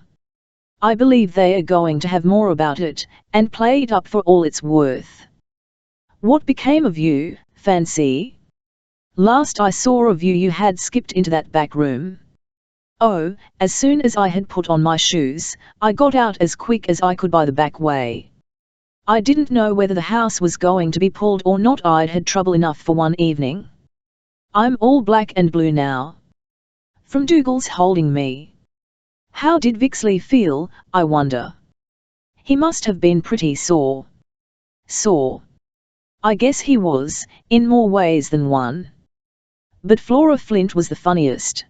I believe they are going to have more about it, and play it up for all it's worth." "What became of you, Fancy? Last I saw of you had skipped into that back room." "Oh, as soon as I had put on my shoes, I got out as quick as I could by the back way. I didn't know whether the house was going to be pulled or not. I'd had trouble enough for one evening. I'm all black and blue now, from Dougal's holding me. How did Vixley feel, I wonder? He must have been pretty sore." "Sore? I guess he was, in more ways than one. But Flora Flint was the funniest.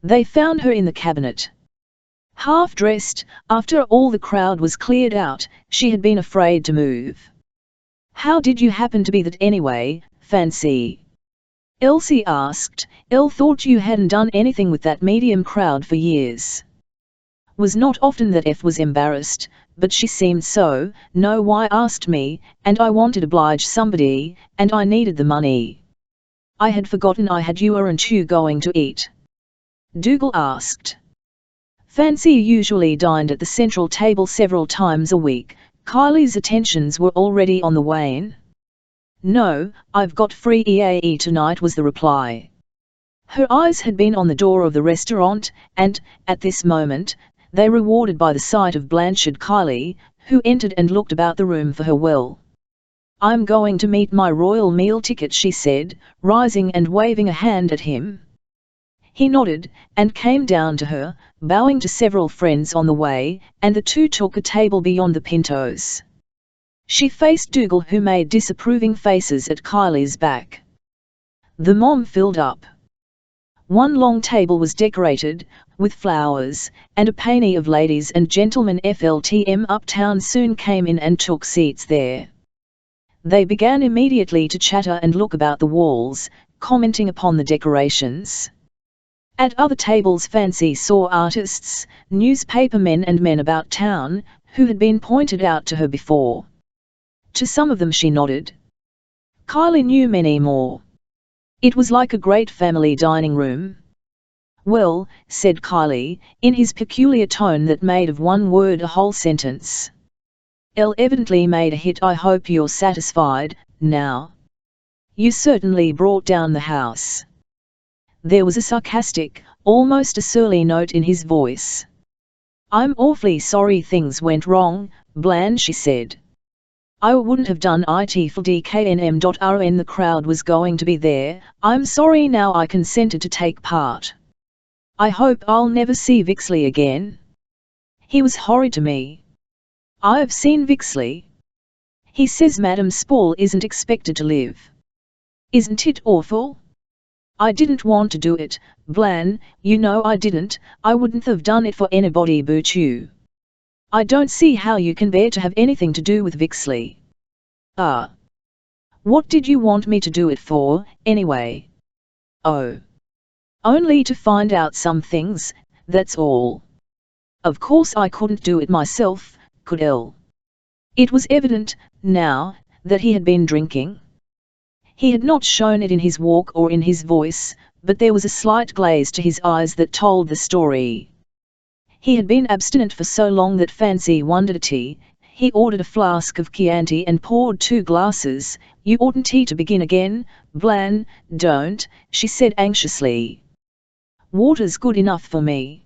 They found her in the cabinet, half-dressed. After all the crowd was cleared out, she had been afraid to move." "How did you happen to be that anyway, Fancy?" Elsie asked. "Elle thought you hadn't done anything with that medium crowd for years." Was not often that F was embarrassed, but she seemed so. "No, why asked me, and I wanted to oblige somebody, and I needed the money." "I had forgotten I had you. Aren't you going to eat?" Dougal asked. Fancy usually dined at the central table several times a week. Kylie's attentions were already on the wane. "No, I've got free EAE tonight," was the reply. Her eyes had been on the door of the restaurant, and, at this moment, they were rewarded by the sight of blanched Kylie, who entered and looked about the room for her well. "I'm going to meet my royal meal ticket," she said, rising and waving a hand at him. He nodded, and came down to her, bowing to several friends on the way, and the two took a table beyond the Pintos. She faced Dougal, who made disapproving faces at Kylie's back. The mom filled up. One long table was decorated, with flowers, and a painting of ladies and gentlemen FLTM Uptown soon came in and took seats there. They began immediately to chatter and look about the walls, commenting upon the decorations. At other tables Fancy saw artists, newspapermen and men about town, who had been pointed out to her before. To some of them she nodded. Kylie knew many more. It was like a great family dining room. "Well," said Kylie, in his peculiar tone that made of one word a whole sentence. "Elle evidently made a hit. I hope you're satisfied, now. You certainly brought down the house." There was a sarcastic, almost a surly note in his voice. "I'm awfully sorry things went wrong, Blanche," she said. "I wouldn't have done it for DKNM.RN. The crowd was going to be there. I'm sorry now I consented to take part. I hope I'll never see Vixley again. He was horrid to me. I've seen Vixley. He says Madame Spall isn't expected to live. Isn't it awful? I didn't want to do it, Blan, you know I didn't. I wouldn't have done it for anybody but you. I don't see how you can bear to have anything to do with Vixley." "Ah. What did you want me to do it for, anyway?" "Oh. Only to find out some things, that's all. Of course I couldn't do it myself, could Elle?" It was evident, now, that he had been drinking. He had not shown it in his walk or in his voice, but there was a slight glaze to his eyes that told the story. He had been abstinent for so long that Fancy wondered at tea. He ordered a flask of Chianti and poured 2 glasses. "You oughtn't to begin again, Blan, don't," she said anxiously. "Water's good enough for me."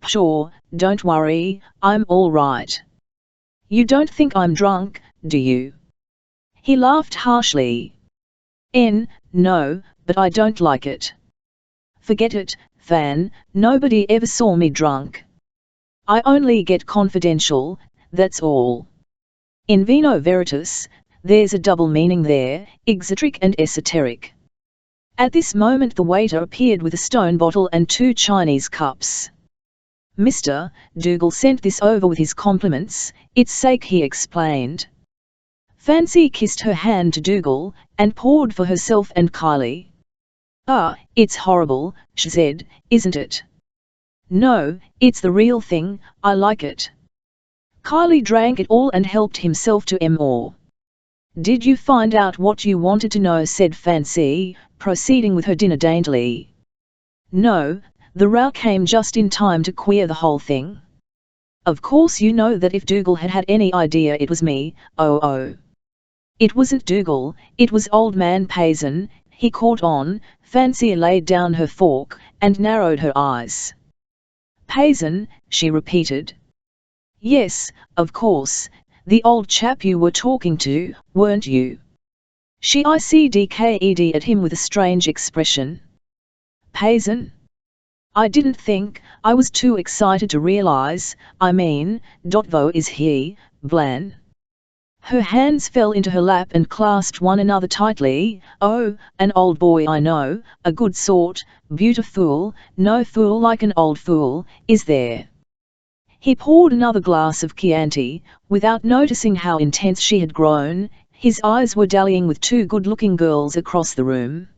"Sure, don't worry, I'm all right. You don't think I'm drunk, do you?" He laughed harshly. No, but I don't like it." "Forget it, Fan, nobody ever saw me drunk. I only get confidential, that's all. In vino veritas, there's a double meaning there, exoteric and esoteric." At this moment the waiter appeared with a stone bottle and 2 Chinese cups. "Mr. Dougal sent this over with his compliments, it's sake," he explained. Fancy kissed her hand to Dougal, and poured for herself and Kylie. "Ah, it's horrible," she said, "isn't it?" "No, it's the real thing, I like it." Kylie drank it all and helped himself to more. "Did you find out what you wanted to know?" said Fancy, proceeding with her dinner daintily. "No, the row came just in time to queer the whole thing. Of course you know that if Dougal had had any idea it was me, oh. It wasn't Dougal, it was old man Payson, he caught on." Fancy laid down her fork, and narrowed her eyes. "Payson," she repeated. "Yes, of course, the old chap you were talking to, weren't you?" She ICDKED at him with a strange expression. "Payson? I didn't think, I was too excited to realize, Vo is he, Blan?" Her hands fell into her lap and clasped one another tightly. "Oh, an old boy I know, a good sort, beautiful, no fool like an old fool, is there?" He poured another glass of Chianti, without noticing how intense she had grown. His eyes were dallying with 2 good-looking girls across the room.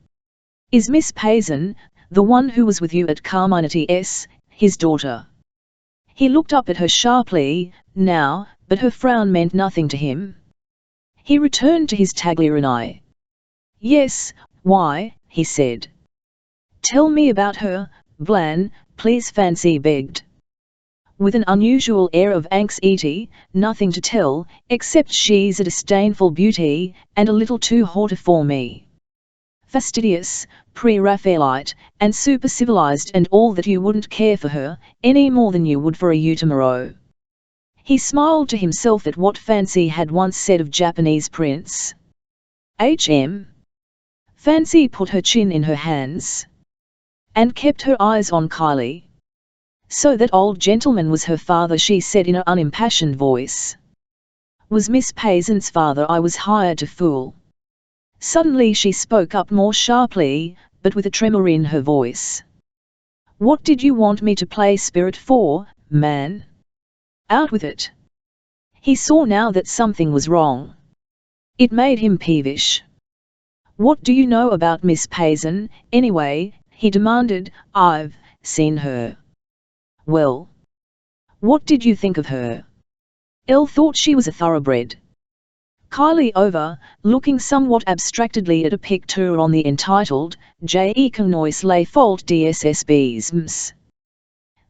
"Is Miss Payson, the one who was with you at Carminity's, his daughter?" He looked up at her sharply, now, but her frown meant nothing to him. He returned to his tagliarini. "Yes, why?" he said. "Tell me about her, Blan, please," Fancy begged. with an unusual air of anxiety, "nothing to tell, except she's a disdainful beauty, and a little too haughty for me. Fastidious, pre-Raphaelite, and super-civilized, and all that. You wouldn't care for her, any more than you would for a Utamaro." He smiled to himself at what Fancy had once said of Japanese prints. Fancy put her chin in her hands and kept her eyes on Kylie. "So that old gentleman was her father," she said in an unimpassioned voice. "Was Miss Paysan's father. I was hired to fool." Suddenly she spoke up more sharply, but with a tremor in her voice. "What did you want me to play spirit for, man? Out with it." He saw now that something was wrong. It made him peevish. "What do you know about Miss Paysan, anyway?" he demanded. "I've seen her." "Well, what did you think of her?" Elle thought she was a thoroughbred. Kylie over, looking somewhat abstractedly at a picture on the entitled, "Je connais les fautes d'SSBs."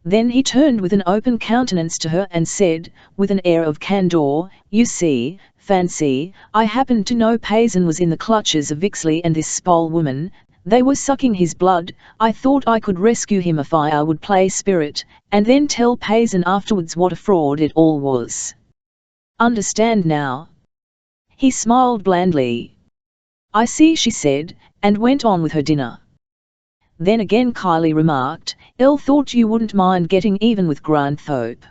Then he turned with an open countenance to her and said, with an air of candour, "You see, Fancy, I happened to know Paysan was in the clutches of Ixley and this Spole woman. They were sucking his blood. I thought I could rescue him if I would play spirit, and then tell Paysan afterwards what a fraud it all was. Understand now?" He smiled blandly. "I see," she said, and went on with her dinner. Then again Kylie remarked, "Elle thought you wouldn't mind getting even with Granthorpe."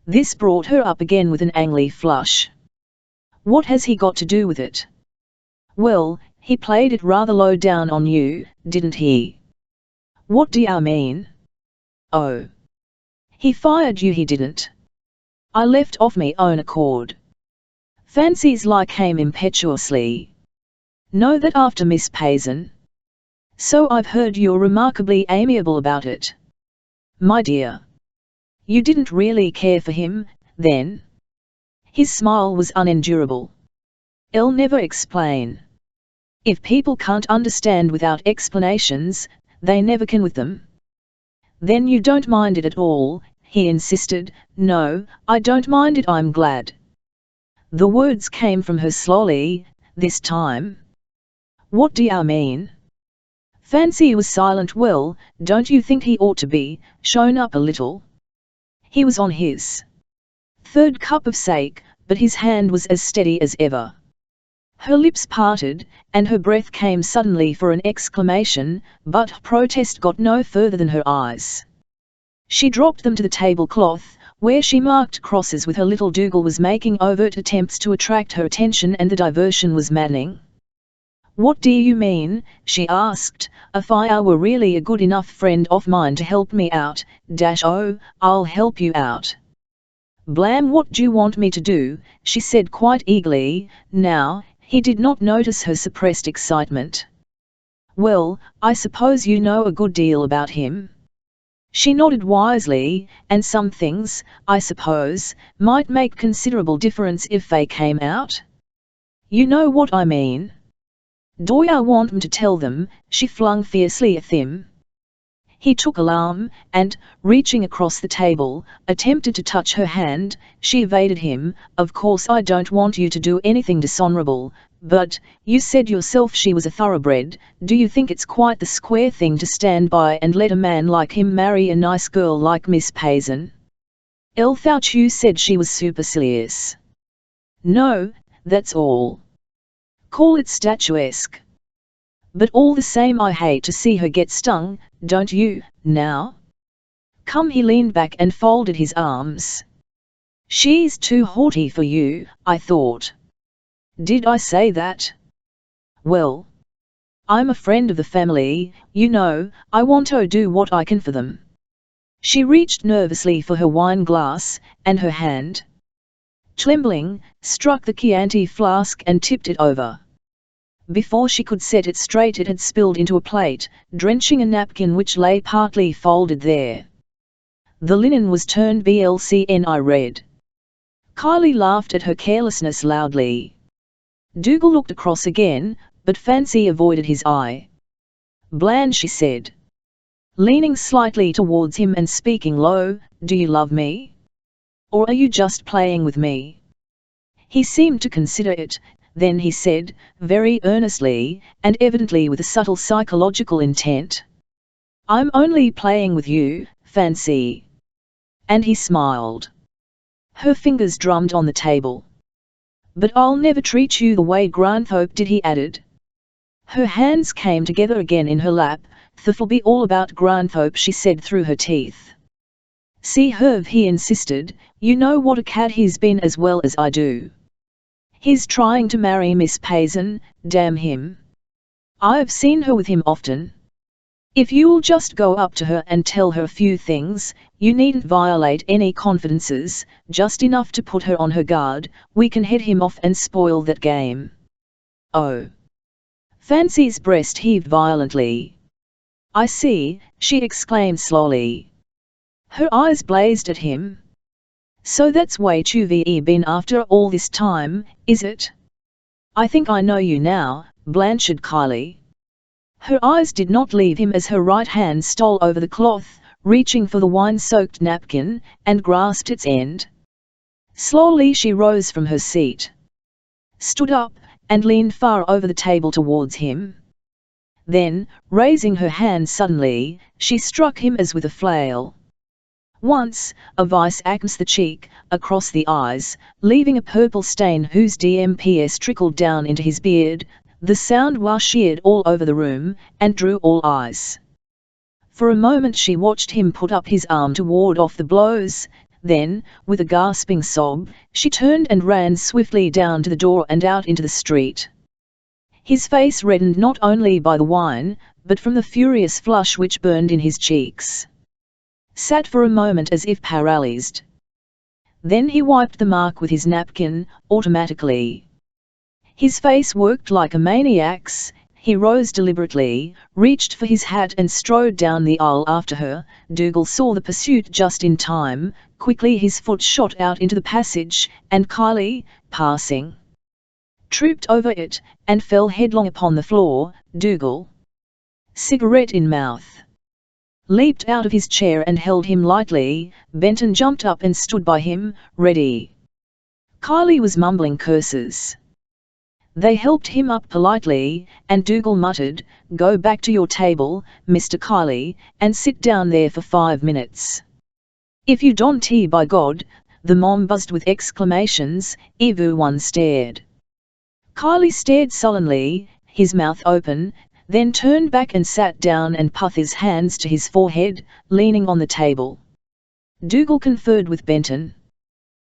This brought her up again with an angry flush. "What has he got to do with it?" "Well, he played it rather low down on you, didn't he?" "What do you mean?" "Oh. He fired you." "He didn't. I left of me own accord." Fancy's like came impetuously. "Know that after Miss Paysan? So I've heard. You're remarkably amiable about it." "My dear. You didn't really care for him, then?" His smile was unendurable. "I'll never explain. If people can't understand without explanations, they never can with them." "Then you don't mind it at all?" he insisted. "No, I don't mind it. I'm glad." The words came from her slowly, this time. "What do you mean?" Fancy was silent. "Well, don't you think he ought to be shown up a little?" He was on his third cup of sake, but his hand was as steady as ever. Her lips parted, and her breath came suddenly for an exclamation, but protest got no further than her eyes. She dropped them to the tablecloth, where she marked crosses with her little Dougal was making overt attempts to attract her attention, and the diversion was maddening. "What do you mean?" she asked. "If I were really a good enough friend of mine to help me out, oh, I'll help you out." "Blam, what do you want me to do?" she said quite eagerly. Now, he did not notice her suppressed excitement. "Well, I suppose you know a good deal about him?" She nodded wisely. "And some things, I suppose, might make considerable difference if they came out?" "You know what I mean." "Do you want me to tell them?" she flung fiercely at him. He took alarm, and, reaching across the table, attempted to touch her hand. She evaded him. "Of course I don't want you to do anything dishonorable, but, you said yourself she was a thoroughbred. Do you think it's quite the square thing to stand by and let a man like him marry a nice girl like Miss Paysan?" Elle thought you said she was supercilious. "No, that's all. Call it statuesque. But all the same I hate to see her get stung, don't you, now? Come." He leaned back and folded his arms. "She's too haughty for you, I thought." "Did I say that?" "Well, I'm a friend of the family, you know. I want to do what I can for them." She reached nervously for her wine glass, and her hand, trembling, struck the Chianti flask and tipped it over. Before she could set it straight it had spilled into a plate, drenching a napkin which lay partly folded there. The linen was turned blcni red. Kylie laughed at her carelessness loudly. Dougal looked across again, but Fancy avoided his eye. "Bland," she said. leaning slightly towards him and speaking low, "Do you love me? Or are you just playing with me?" He seemed to consider it, then he said, very earnestly, and evidently with a subtle psychological intent, "I'm only playing with you, Fancy." And he smiled. Her fingers drummed on the table. "But I'll never treat you the way Granthorpe did," he added. Her hands came together again in her lap. "That'll be all about Granthorpe," she said through her teeth. "See Herve," he insisted, "you know what a cad he's been as well as I do. He's trying to marry Miss Payson, damn him. I've seen her with him often. If you'll just go up to her and tell her a few things, you needn't violate any confidences, just enough to put her on her guard, we can head him off and spoil that game." "Oh." Fancy's breast heaved violently. "I see," she exclaimed slowly. Her eyes blazed at him. "So that's what you've been after all this time, is it? I think I know you now, Blanchard Kiley." Her eyes did not leave him as her right hand stole over the cloth, reaching for the wine-soaked napkin, and grasped its end. Slowly she rose from her seat, stood up, and leaned far over the table towards him. Then, raising her hand suddenly, she struck him as with a flail. Once, a vice across the cheek, across the eyes, leaving a purple stain whose DMPS trickled down into his beard. The sound whooshed all over the room, and drew all eyes. For a moment she watched him put up his arm to ward off the blows, then, with a gasping sob, she turned and ran swiftly down to the door and out into the street. His face reddened not only by the wine, but from the furious flush which burned in his cheeks. Sat for a moment as if paralyzed. Then he wiped the mark with his napkin, automatically. His face worked like a maniac's. He rose deliberately, reached for his hat and strode down the aisle after her. Dougal saw the pursuit just in time. Quickly his foot shot out into the passage, and Kiley, passing, tripped over it, and fell headlong upon the floor. Dougal, cigarette in mouth, leaped out of his chair and held him lightly. Benton jumped up and stood by him, ready. Kiley was mumbling curses. They helped him up politely, and Dougal muttered, "Go back to your table, Mr. Kiley, and sit down there for 5 minutes. If you don't, by God!" The mom buzzed with exclamations. Everyone stared. Kiley stared sullenly, his mouth open, then turned back and sat down and puffed his hands to his forehead, leaning on the table. Dougal conferred with Benton.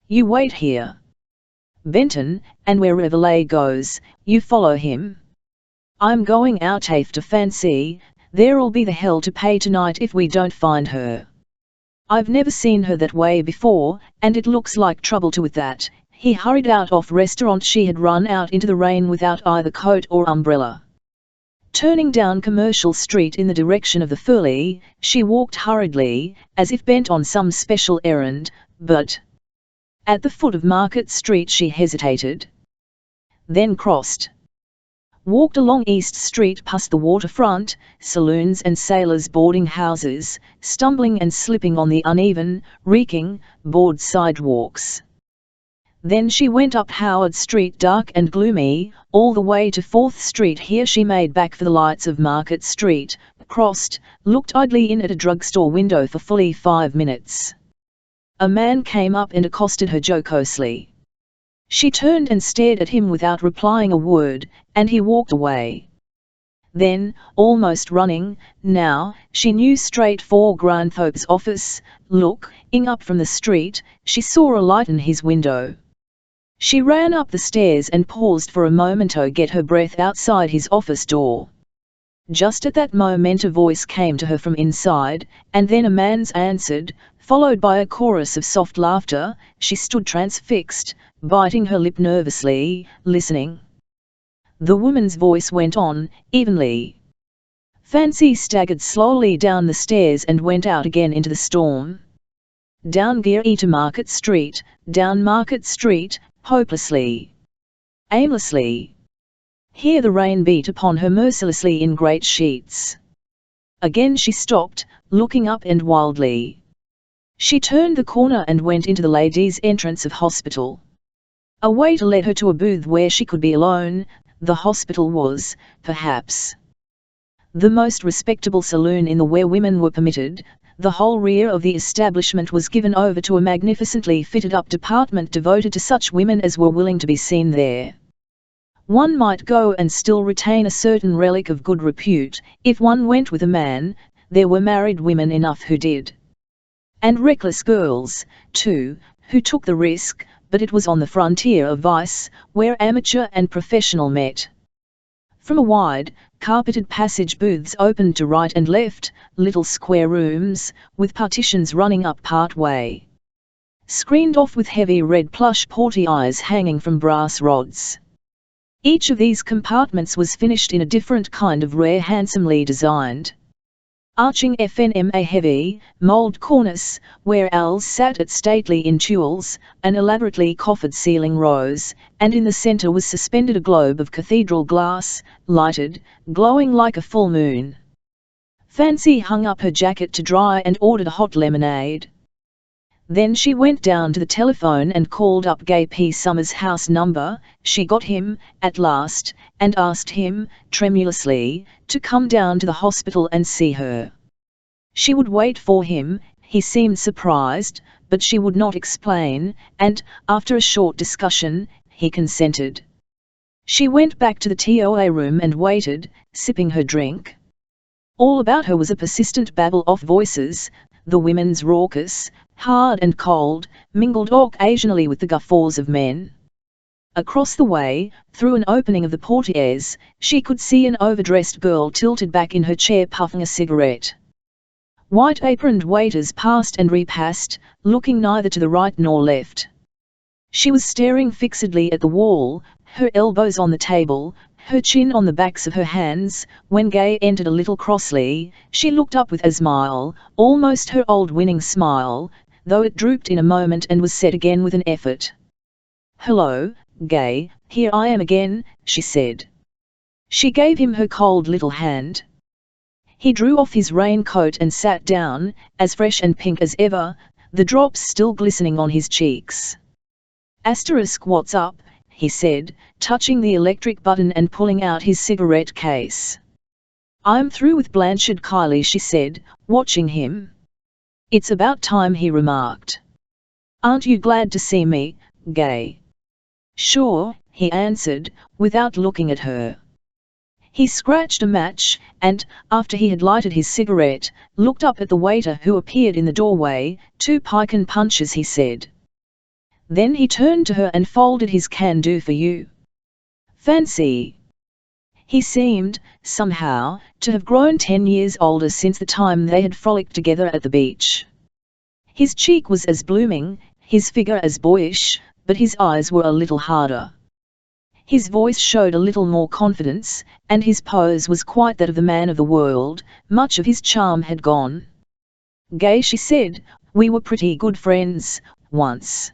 "You wait here, Benton, and wherever Lay goes, you follow him. I'm going out after Fancy. There'll be the hell to pay tonight if we don't find her. I've never seen her that way before, and it looks like trouble too with that." He hurried out of restaurant. She had run out into the rain without either coat or umbrella. Turning down Commercial Street in the direction of the Furley, she walked hurriedly, as if bent on some special errand, but at the foot of Market Street she hesitated. Then crossed. Walked along East Street past the waterfront, saloons and sailors' boarding houses, stumbling and slipping on the uneven, reeking, board sidewalks. Then she went up Howard Street, dark and gloomy, all the way to 4th Street. Here she made back for the lights of Market Street, crossed, looked idly in at a drugstore window for fully 5 minutes. A man came up and accosted her jocosely. She turned and stared at him without replying a word, and he walked away. Then, almost running, now, she knew straight for Granthorpe's office. Looking up from the street, she saw a light in his window. She ran up the stairs and paused for a moment to get her breath outside his office door. Just at that moment a voice came to her from inside, and then a man's answered, followed by a chorus of soft laughter. She stood transfixed, biting her lip nervously, listening. The woman's voice went on, evenly. Fancy staggered slowly down the stairs and went out again into the storm. Down to Market Street, down Market Street, hopelessly, aimlessly. Here the rain beat upon her mercilessly in great sheets. Again she stopped, looking up and wildly. She turned the corner and went into the ladies' entrance of hospital. A waiter led her to a booth where she could be alone. The hospital was, perhaps, the most respectable saloon in the where women were permitted. The whole rear of the establishment was given over to a magnificently fitted-up department devoted to such women as were willing to be seen there. One might go and still retain a certain relic of good repute. If one went with a man, there were married women enough who did. And reckless girls, too, who took the risk, but it was on the frontier of vice, where amateur and professional met. From a wide, carpeted passage booths opened to right and left, little square rooms, with partitions running up part way, screened off with heavy red plush portieres hanging from brass rods. Each of these compartments was finished in a different kind of rare handsomely designed arching FNMA heavy, mould cornice, where owls sat at stately in tuiles, an elaborately coffered ceiling rose, and in the centre was suspended a globe of cathedral glass, lighted, glowing like a full moon. Fancy hung up her jacket to dry and ordered a hot lemonade. Then she went down to the telephone and called up Gay P. Summers' house number. She got him, at last, and asked him, tremulously, to come down to the hospital and see her. She would wait for him. He seemed surprised, but she would not explain, and, after a short discussion, he consented. She went back to the TOA room and waited, sipping her drink. All about her was a persistent babble of voices, the women's raucous, hard and cold, mingled occasionally with the guffaws of men. Across the way, through an opening of the portieres, she could see an overdressed girl tilted back in her chair puffing a cigarette. White-aproned waiters passed and repassed, looking neither to the right nor left. She was staring fixedly at the wall, her elbows on the table, her chin on the backs of her hands. When Gay entered a little crossly, she looked up with a smile, almost her old winning smile, though it drooped in a moment and was set again with an effort. "Hello, Gay, here I am again," she said. She gave him her cold little hand. He drew off his raincoat and sat down, as fresh and pink as ever, the drops still glistening on his cheeks. "What's up?" he said, touching the electric button and pulling out his cigarette case. "I'm through with Blanchard Kiley," she said, watching him. "It's about time," he remarked. "Aren't you glad to see me, Gay?" "Sure," he answered, without looking at her. He scratched a match, and, after he had lighted his cigarette, looked up at the waiter who appeared in the doorway. "2 pikin punches," he said. Then he turned to her and folded his "can do for you." "Fancy." He seemed, somehow, to have grown 10 years older since the time they had frolicked together at the beach. His cheek was as blooming, his figure as boyish, but his eyes were a little harder. His voice showed a little more confidence, and his pose was quite that of the man of the world. Much of his charm had gone. "Gay," she said, "we were pretty good friends, once.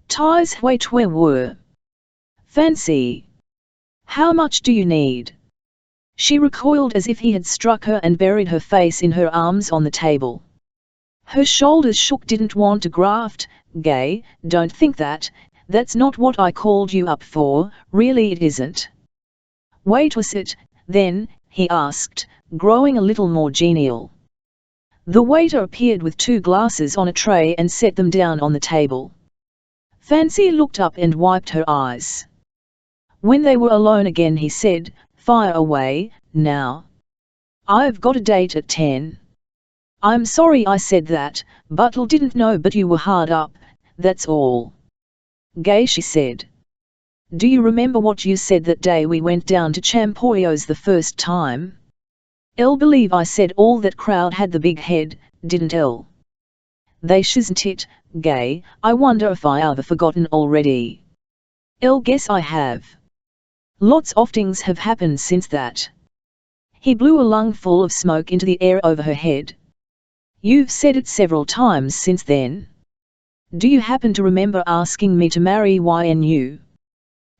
Ties we were. Fancy. How much do you need?" She recoiled as if he had struck her and buried her face in her arms on the table. Her shoulders shook. "Didn't want to graft, Gay, don't think that. That's not what I called you up for, really it isn't." "Wait, was it, then?" he asked, growing a little more genial. The waiter appeared with 2 glasses on a tray and set them down on the table. Fancy looked up and wiped her eyes. When they were alone again he said, "Fire away, now. I've got a date at 10. "I'm sorry I said that, Buttle didn't know but you were hard up, that's all." "Gay," she said. "Do you remember what you said that day we went down to Champoyo's the first time? I'll believe I said all that crowd had the big head, didn't I?" "They shouldn't it, Gay, I wonder if I ever forgotten already." "I'll guess I have. Lots of things have happened since that." He blew a lungful of smoke into the air over her head. "You've said it several times since then. Do you happen to remember asking me to marry you?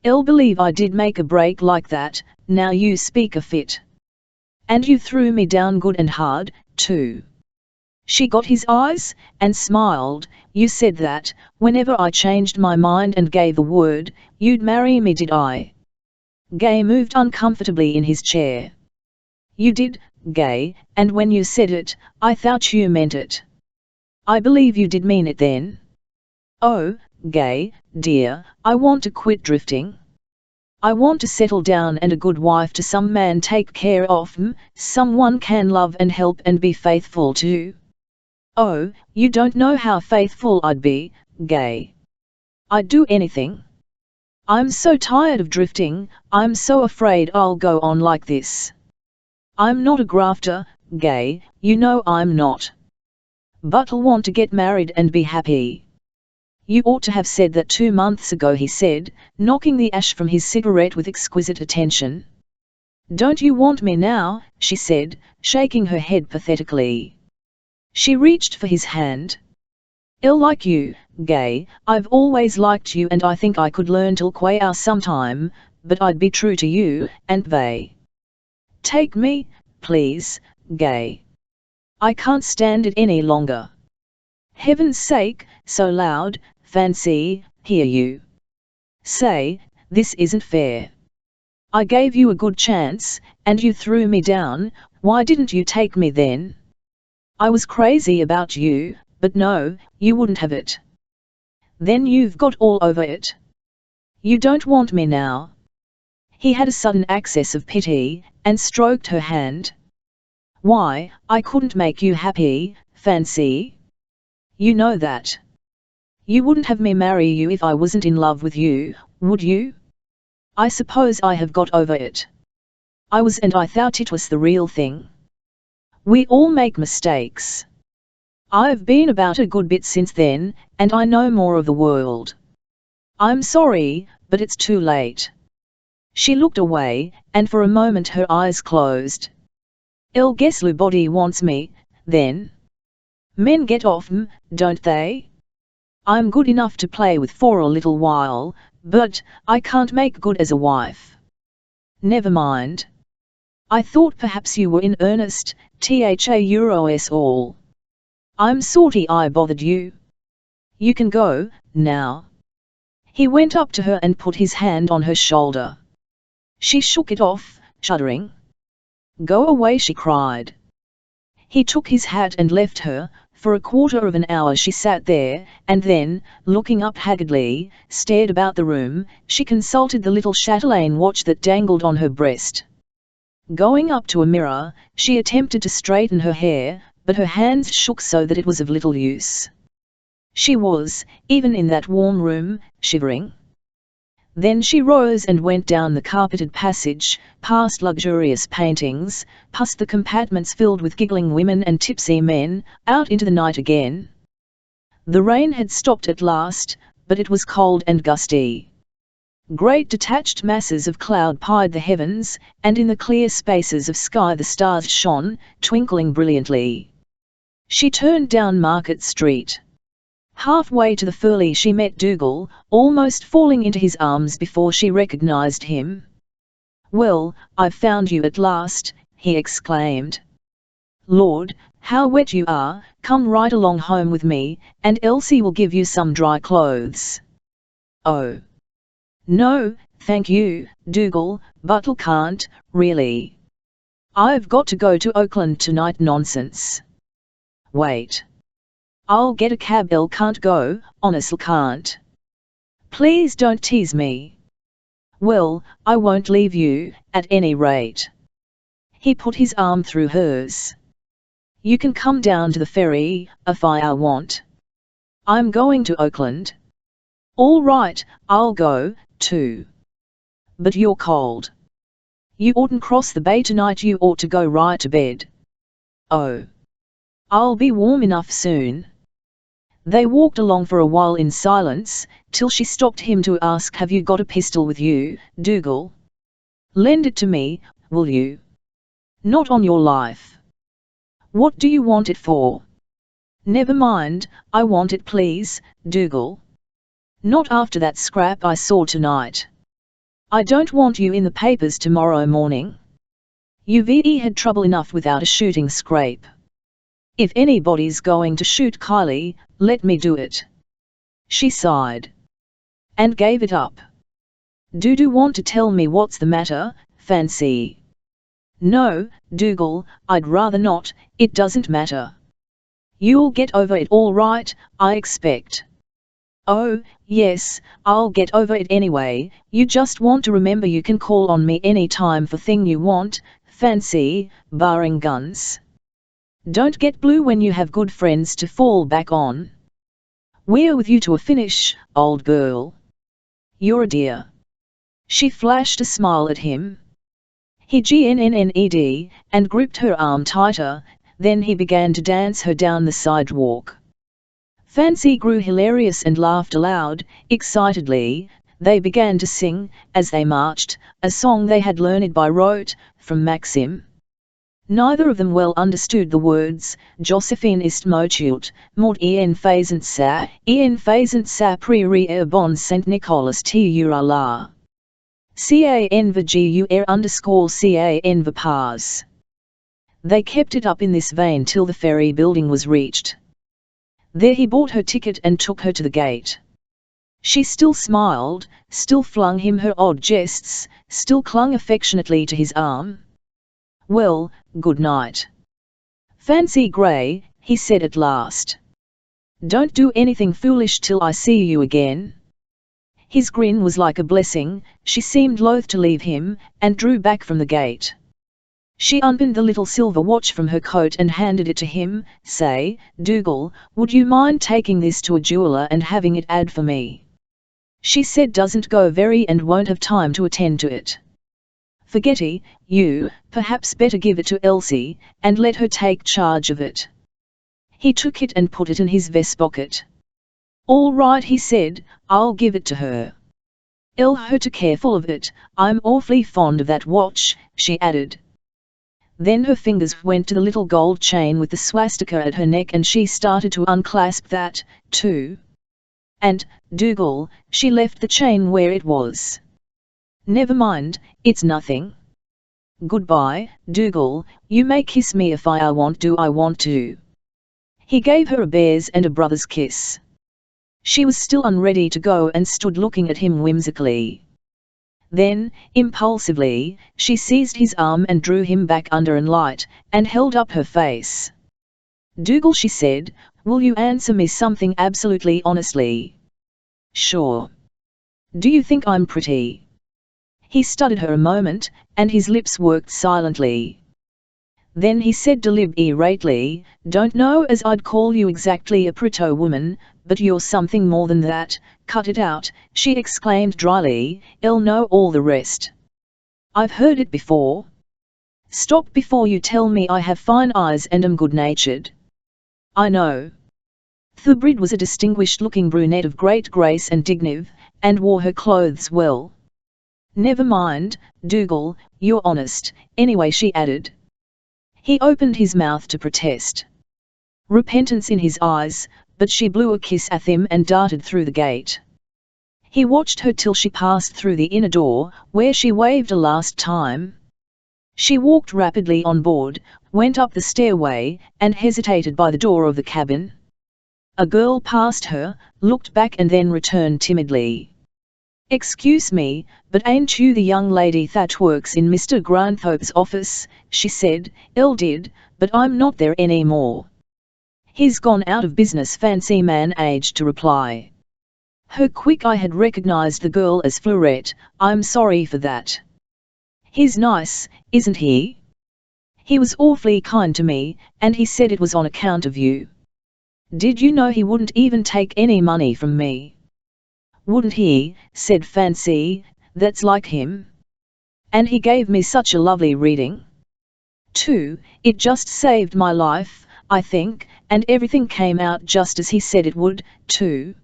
I'll believe I did make a break like that, now you speak of it." And you threw me down good and hard, too. She got his eyes, and smiled. You said that, whenever I changed my mind and gave the word, you'd marry me, did I? Gay moved uncomfortably in his chair. You did, Gay, and when you said it, I thought you meant it. I believe you did mean it then. Oh, Gay, dear, I want to quit drifting. I want to settle down and a good wife to some man take care of someone can love and help and be faithful to. Oh, you don't know how faithful I'd be, Gay. I'd do anything. I'm so tired of drifting, I'm so afraid I'll go on like this. I'm not a grafter, Gay, you know I'm not. But I'll want to get married and be happy. You ought to have said that 2 months ago, he said, knocking the ash from his cigarette with exquisite attention. Don't you want me now? She said, shaking her head pathetically. She reached for his hand. I'll like you, Gay, I've always liked you and I think I could learn to like you sometime, but I'd be true to you, and they. Take me, please, Gay. I can't stand it any longer. Heaven's sake, so loud, Fancy, hear you. Say, this isn't fair. I gave you a good chance, and you threw me down, why didn't you take me then? I was crazy about you, but no, you wouldn't have it. Then you've got all over it. You don't want me now. He had a sudden access of pity, and stroked her hand. Why, I couldn't make you happy, Fancy. You know that. You wouldn't have me marry you if I wasn't in love with you, would you? I suppose I have got over it. I was, and I thought it was the real thing. We all make mistakes. I've been about a good bit since then, and I know more of the world. I'm sorry, but it's too late. She looked away, and for a moment her eyes closed. I'll guess nobody wants me, then. Men get off don't they? I'm good enough to play with for a little while, but I can't make good as a wife. Never mind. I thought perhaps you were in earnest, euros all. I'm sorry I bothered you. You can go, now. He went up to her and put his hand on her shoulder. She shook it off, shuddering. Go away, she cried. He took his hat and left her. For a quarter of an hour she sat there, and then, looking up haggardly, stared about the room. She consulted the little chatelaine watch that dangled on her breast. Going up to a mirror, she attempted to straighten her hair, but her hands shook so that it was of little use. She was, even in that warm room, shivering. Then she rose and went down the carpeted passage, past luxurious paintings, past the compartments filled with giggling women and tipsy men, out into the night again. The rain had stopped at last, but it was cold and gusty. Great detached masses of cloud pied the heavens, and in the clear spaces of sky the stars shone, twinkling brilliantly. She turned down Market Street. Halfway to the Furley she met Dougal, almost falling into his arms before she recognized him. Well, I've found you at last, he exclaimed. Lord, how wet you are, come right along home with me, and Elsie will give you some dry clothes. Oh. No, thank you, Dougal, but I can't, really. I've got to go to Oakland tonight. Nonsense. Wait. I'll get a cab. I can't go, honestly can't. Please don't tease me. Well, I won't leave you, at any rate. He put his arm through hers. You can come down to the ferry, if I want. I'm going to Oakland. All right, I'll go, too. But you're cold. You oughtn't cross the bay tonight, you ought to go right to bed. Oh. I'll be warm enough soon. They walked along for a while in silence, till she stopped him to ask, have you got a pistol with you, Dougal? Lend it to me, will you? Not on your life. What do you want it for? Never mind, I want it please, Dougal. Not after that scrap I saw tonight. I don't want you in the papers tomorrow morning. UVE had trouble enough without a shooting scrape. If anybody's going to shoot Kylie, let me do it. She sighed. And gave it up. Do want to tell me what's the matter, Fancy? No, Dougal, I'd rather not, it doesn't matter. You'll get over it all right, I expect. Oh, yes, I'll get over it anyway, you just want to remember you can call on me any time for thing you want, Fancy, barring guns. Don't get blue when you have good friends to fall back on. We're with you to a finish, old girl. You're a dear. She flashed a smile at him. He grinned and gripped her arm tighter, then he began to dance her down the sidewalk. Fancy grew hilarious and laughed aloud, excitedly. They began to sing, as they marched, a song they had learned by rote, from Maxim. Neither of them well understood the words. Josephine ist motiert, mort en phasant sa prairie bon Saint Nicolas tu la. CAN_CAN pars. They kept it up in this vein till the ferry building was reached. There he bought her ticket and took her to the gate. She still smiled, still flung him her odd jests, still clung affectionately to his arm. Well, good night. Fancy Grey, he said at last. Don't do anything foolish till I see you again. His grin was like a blessing. She seemed loath to leave him, and drew back from the gate. She unpinned the little silver watch from her coat and handed it to him. Say, Dougal, would you mind taking this to a jeweller and having it add for me? She said doesn't go very and won't have time to attend to it. Forgetty, you, perhaps better give it to Elsie, and let her take charge of it. He took it and put it in his vest pocket. All right, he said, I'll give it to her. I'll her to careful of it, I'm awfully fond of that watch, she added. Then her fingers went to the little gold chain with the swastika at her neck and she started to unclasp that, too. And, Dougal, she left the chain where it was. Never mind, it's nothing. Goodbye, Dougal, you may kiss me if I want to. He gave her a bear's and a brother's kiss. She was still unready to go and stood looking at him whimsically. Then, impulsively, she seized his arm and drew him back under an light, and held up her face. Dougal, she said, will you answer me something absolutely honestly? Sure. Do you think I'm pretty? He studied her a moment, and his lips worked silently. Then he said deliberately, don't know as I'd call you exactly a pretty woman, but you're something more than that. Cut it out, she exclaimed dryly, I'll know all the rest. I've heard it before. Stop before you tell me I have fine eyes and am good-natured. I know. Thubrid was a distinguished-looking brunette of great grace and dignity, and wore her clothes well. Never mind, Dougal, you're honest, anyway, she added. He opened his mouth to protest. Repentance in his eyes, but she blew a kiss at him and darted through the gate. He watched her till she passed through the inner door, where she waved a last time. She walked rapidly on board, went up the stairway, and hesitated by the door of the cabin. A girl passed her, looked back and then returned timidly. Excuse me, but ain't you the young lady that works in Mr. Granthorpe's office? She said. I did, but I'm not there any more. He's gone out of business, Fancy managed to reply. Her quick eye had recognized the girl as Fleurette. I'm sorry for that. He's nice, isn't he? He was awfully kind to me, and he said it was on account of you. Did you know he wouldn't even take any money from me? Wouldn't he? Said Fancy, that's like him. And he gave me such a lovely reading. Too, it just saved my life, I think, and everything came out just as he said it would, too.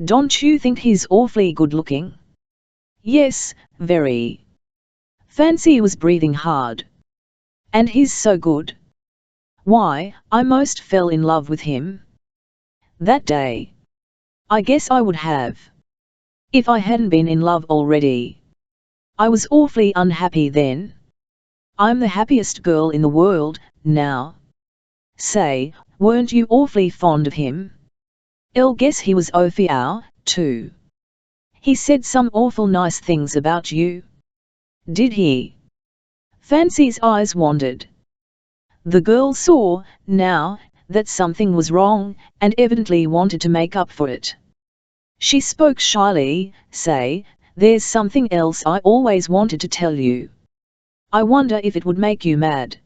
Don't you think he's awfully good-looking? Yes, very. Fancy was breathing hard. And he's so good. Why, I most fell in love with him. That day. I guess I would have. If I hadn't been in love already. I was awfully unhappy then. I'm the happiest girl in the world, now. Say, weren't you awfully fond of him? I'll guess he was awfully too. He said some awful nice things about you. Did he? Fancy's eyes wandered. The girl saw, now, that something was wrong, and evidently wanted to make up for it. She spoke shyly, say, there's something else I always wanted to tell you. I wonder if it would make you mad.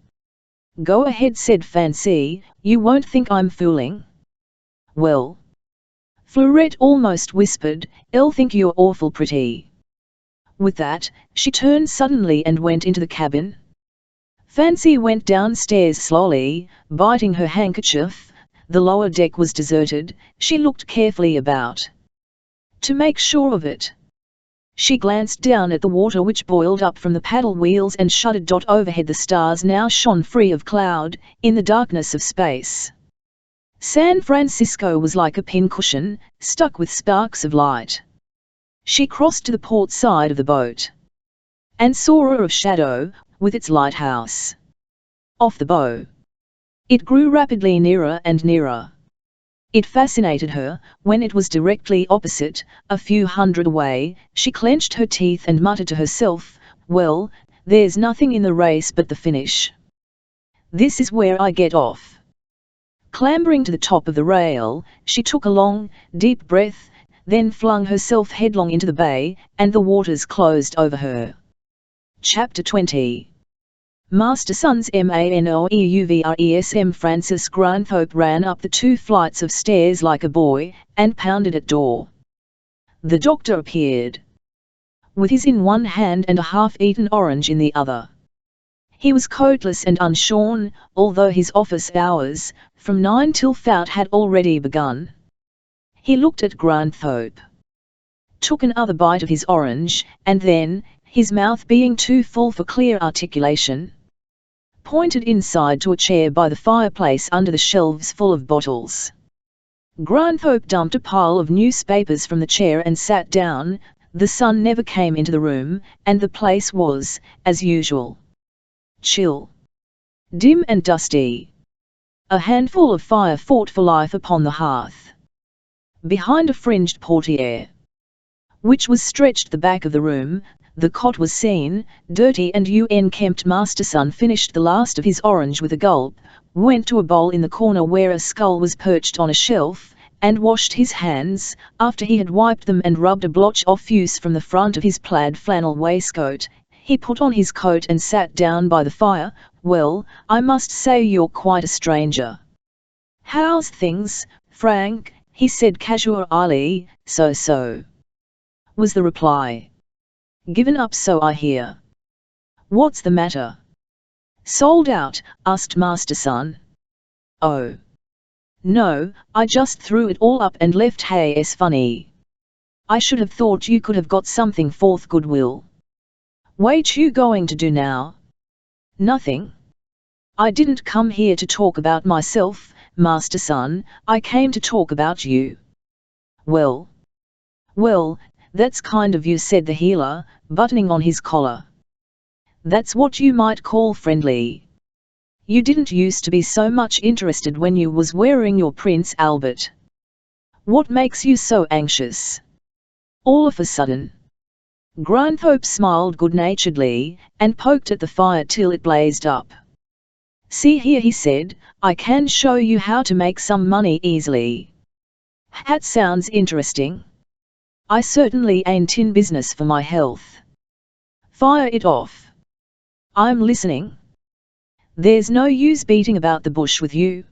Go ahead, said Fancy, you won't think I'm fooling. Well. Fleurette almost whispered, I'll think you're awful pretty. With that, she turned suddenly and went into the cabin. Fancy went downstairs slowly, biting her handkerchief. The lower deck was deserted. She looked carefully about. To make sure of it, she glanced down at the water which boiled up from the paddle wheels and shuddered. Overhead the stars now shone free of cloud, in the darkness of space. San Francisco was like a pincushion, stuck with sparks of light. She crossed to the port side of the boat, and saw a of shadow, with its lighthouse off the bow. It grew rapidly nearer and nearer. It fascinated her. When it was directly opposite, a few hundred away, she clenched her teeth and muttered to herself, well, there's nothing in the race but the finish. This is where I get off. Clambering to the top of the rail, she took a long, deep breath, then flung herself headlong into the bay, and the waters closed over her. Chapter 20. Master Son's MANOEUVRESM. Francis Granthorpe ran up the 2 flights of stairs like a boy, and pounded at door. The doctor appeared, with his in one hand and a half-eaten orange in the other. He was coatless and unshorn, although his office hours, from 9 till 5, had already begun. He looked at Granthorpe, took another bite of his orange, and then, his mouth being too full for clear articulation, pointed inside to a chair by the fireplace under the shelves full of bottles. Granthorpe dumped a pile of newspapers from the chair and sat down. The sun never came into the room, and the place was, as usual, chill, dim and dusty. A handful of fire fought for life upon the hearth. Behind a fringed portiere, which was stretched the back of the room, the cot was seen, dirty and unkempt. Master Son finished the last of his orange with a gulp, went to a bowl in the corner where a skull was perched on a shelf, and washed his hands. After he had wiped them and rubbed a blotch of fuse from the front of his plaid flannel waistcoat, he put on his coat and sat down by the fire. Well, I must say you're quite a stranger. How's things, Frank? He said casually. So, was the reply. Given up, so I hear. What's the matter? Sold out? Asked Master Son. Oh. No, I just threw it all up and left. Hey, it's funny. I should have thought you could have got something forth goodwill. What you going to do now? Nothing. I didn't come here to talk about myself, Master Son, I came to talk about you. Well, that's kind of you, said the healer, buttoning on his collar. That's what you might call friendly. You didn't used to be so much interested when you was wearing your Prince Albert. What makes you so anxious? All of a sudden. Granthorpe smiled good-naturedly, and poked at the fire till it blazed up. See here, he said, I can show you how to make some money easily. That sounds interesting. I certainly ain't in business for my health. Fire it off. I'm listening. There's no use beating about the bush with you.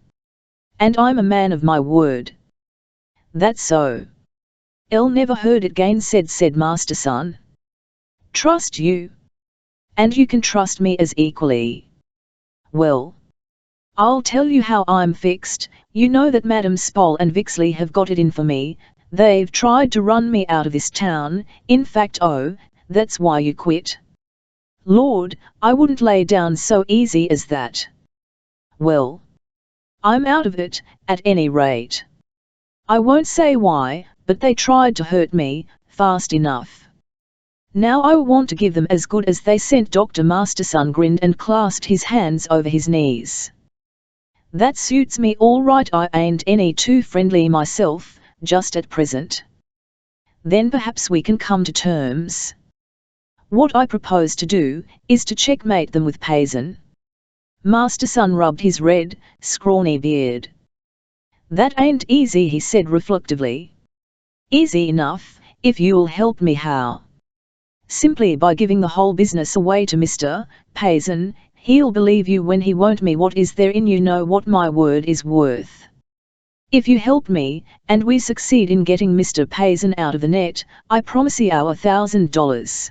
And I'm a man of my word. That's so. I'll never heard it gainsaid, said Master Son. Trust you. And you can trust me as equally. Well, I'll tell you how I'm fixed. You know that Madame Spole and Vixley have got it in for me. They've tried to run me out of this town. In fact, that's why you quit. Lord, I wouldn't lay down so easy as that. Well, I'm out of it, at any rate. I won't say why, but they tried to hurt me, fast enough. Now I want to give them as good as they sent. Dr. Masterson grinned and clasped his hands over his knees. That suits me all right. I ain't any too friendly myself, just at present. Then perhaps we can come to terms. What I propose to do, is to checkmate them with Payson. Masterson rubbed his red, scrawny beard. That ain't easy, he said reflectively. Easy enough, if you'll help me. How? Simply by giving the whole business away to Mr. Payson. He'll believe you when he won't me. What is there in you know what my word is worth? If you help me, and we succeed in getting Mr. Payson out of the net, I promise you our $1,000.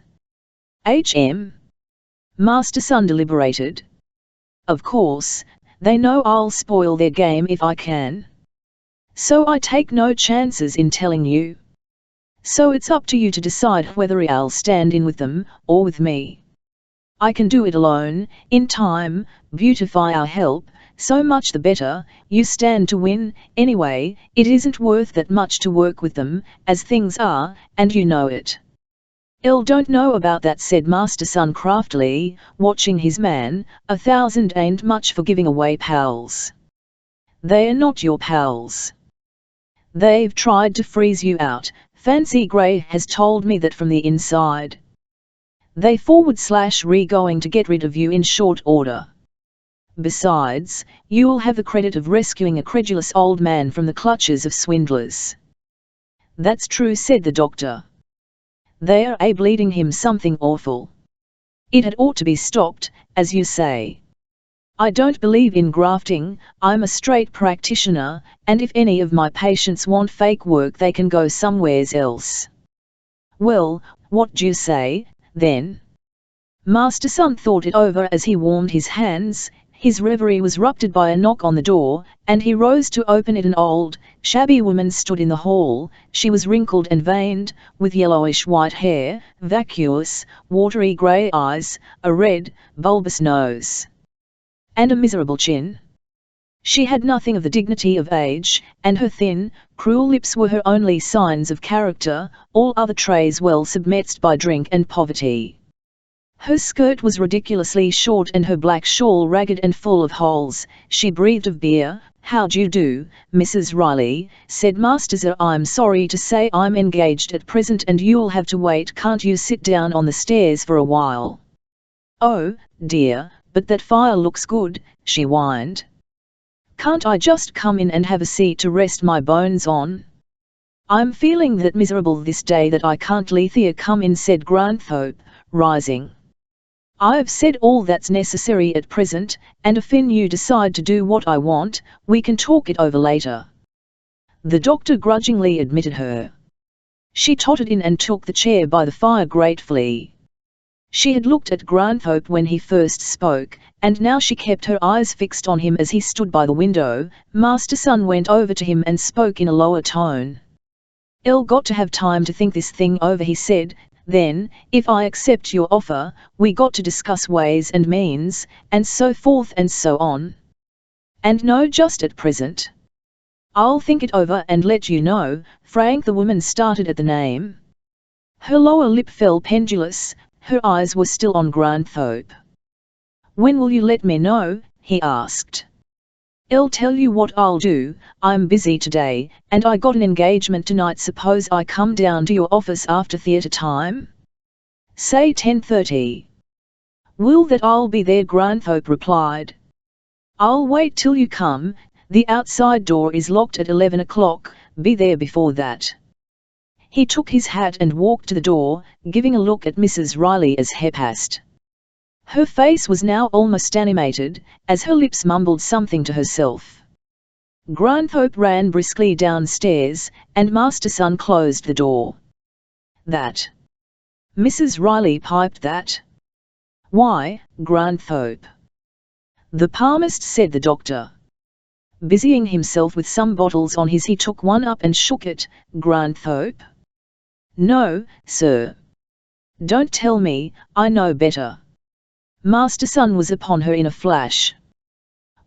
H.M. Masterson deliberated. Of course, they know I'll spoil their game if I can. So I take no chances in telling you. So it's up to you to decide whether I'll stand in with them, or with me. I can do it alone, in time, beautify our help, so much the better. You stand to win, anyway. It isn't worth that much to work with them, as things are, and you know it. Don't know about that, said Masterson craftily, watching his man. 1,000 ain't much for giving away pals. They're not your pals. They've tried to freeze you out. Fancy Gray has told me that from the inside. They /re going to get rid of you in short order. Besides, you'll have the credit of rescuing a credulous old man from the clutches of swindlers. That's true, said the doctor. They're bleeding him something awful. It had ought to be stopped, as you say. I don't believe in grafting. I'm a straight practitioner, and if any of my patients want fake work they can go somewheres else. Well, what do you say, then? Masterson thought it over as he warmed his hands. His reverie was ruptured by a knock on the door, and he rose to open it. An old, shabby woman stood in the hall. She was wrinkled and veined, with yellowish-white hair, vacuous, watery grey eyes, a red, bulbous nose, and a miserable chin. She had nothing of the dignity of age, and her thin, cruel lips were her only signs of character, all other traits well submerged by drink and poverty. Her skirt was ridiculously short and her black shawl ragged and full of holes. She breathed of beer. How do you do, Mrs. Riley, said Masterson. I'm sorry to say I'm engaged at present and you'll have to wait. Can't you sit down on the stairs for a while? Oh, dear, but that fire looks good, she whined. Can't I just come in and have a seat to rest my bones on? I'm feeling that miserable this day that I can't. Lethea, come in, said Granthorpe, rising. I've said all that's necessary at present, and if you decide to do what I want, we can talk it over later. The doctor grudgingly admitted her. She tottered in and took the chair by the fire gratefully. She had looked at Granthorpe when he first spoke, and now she kept her eyes fixed on him as he stood by the window. Masterson went over to him and spoke in a lower tone. Got to have time to think this thing over, he said. Then, if I accept your offer, we got to discuss ways and means, and so forth and so on. And no, just at present. I'll think it over and let you know. Frank, the woman started at the name. Her lower lip fell pendulous, her eyes were still on Granthorpe. When will you let me know? He asked. I'll tell you what I'll do. I'm busy today, and I got an engagement tonight. Suppose I come down to your office after theatre time? Say 10:30. Will that I'll be there, Granthorpe replied. I'll wait till you come. The outside door is locked at 11 o'clock, be there before that. He took his hat and walked to the door, giving a look at Mrs. Riley as he passed. Her face was now almost animated, as her lips mumbled something to herself. Granthorpe ran briskly downstairs, and Masterson closed the door. That. Mrs. Riley piped that. Why, Granthorpe? The palmist, said the doctor. Busying himself with some bottles on his, he took one up and shook it. Granthorpe? No, sir. Don't tell me, I know better. Masterson was upon her in a flash.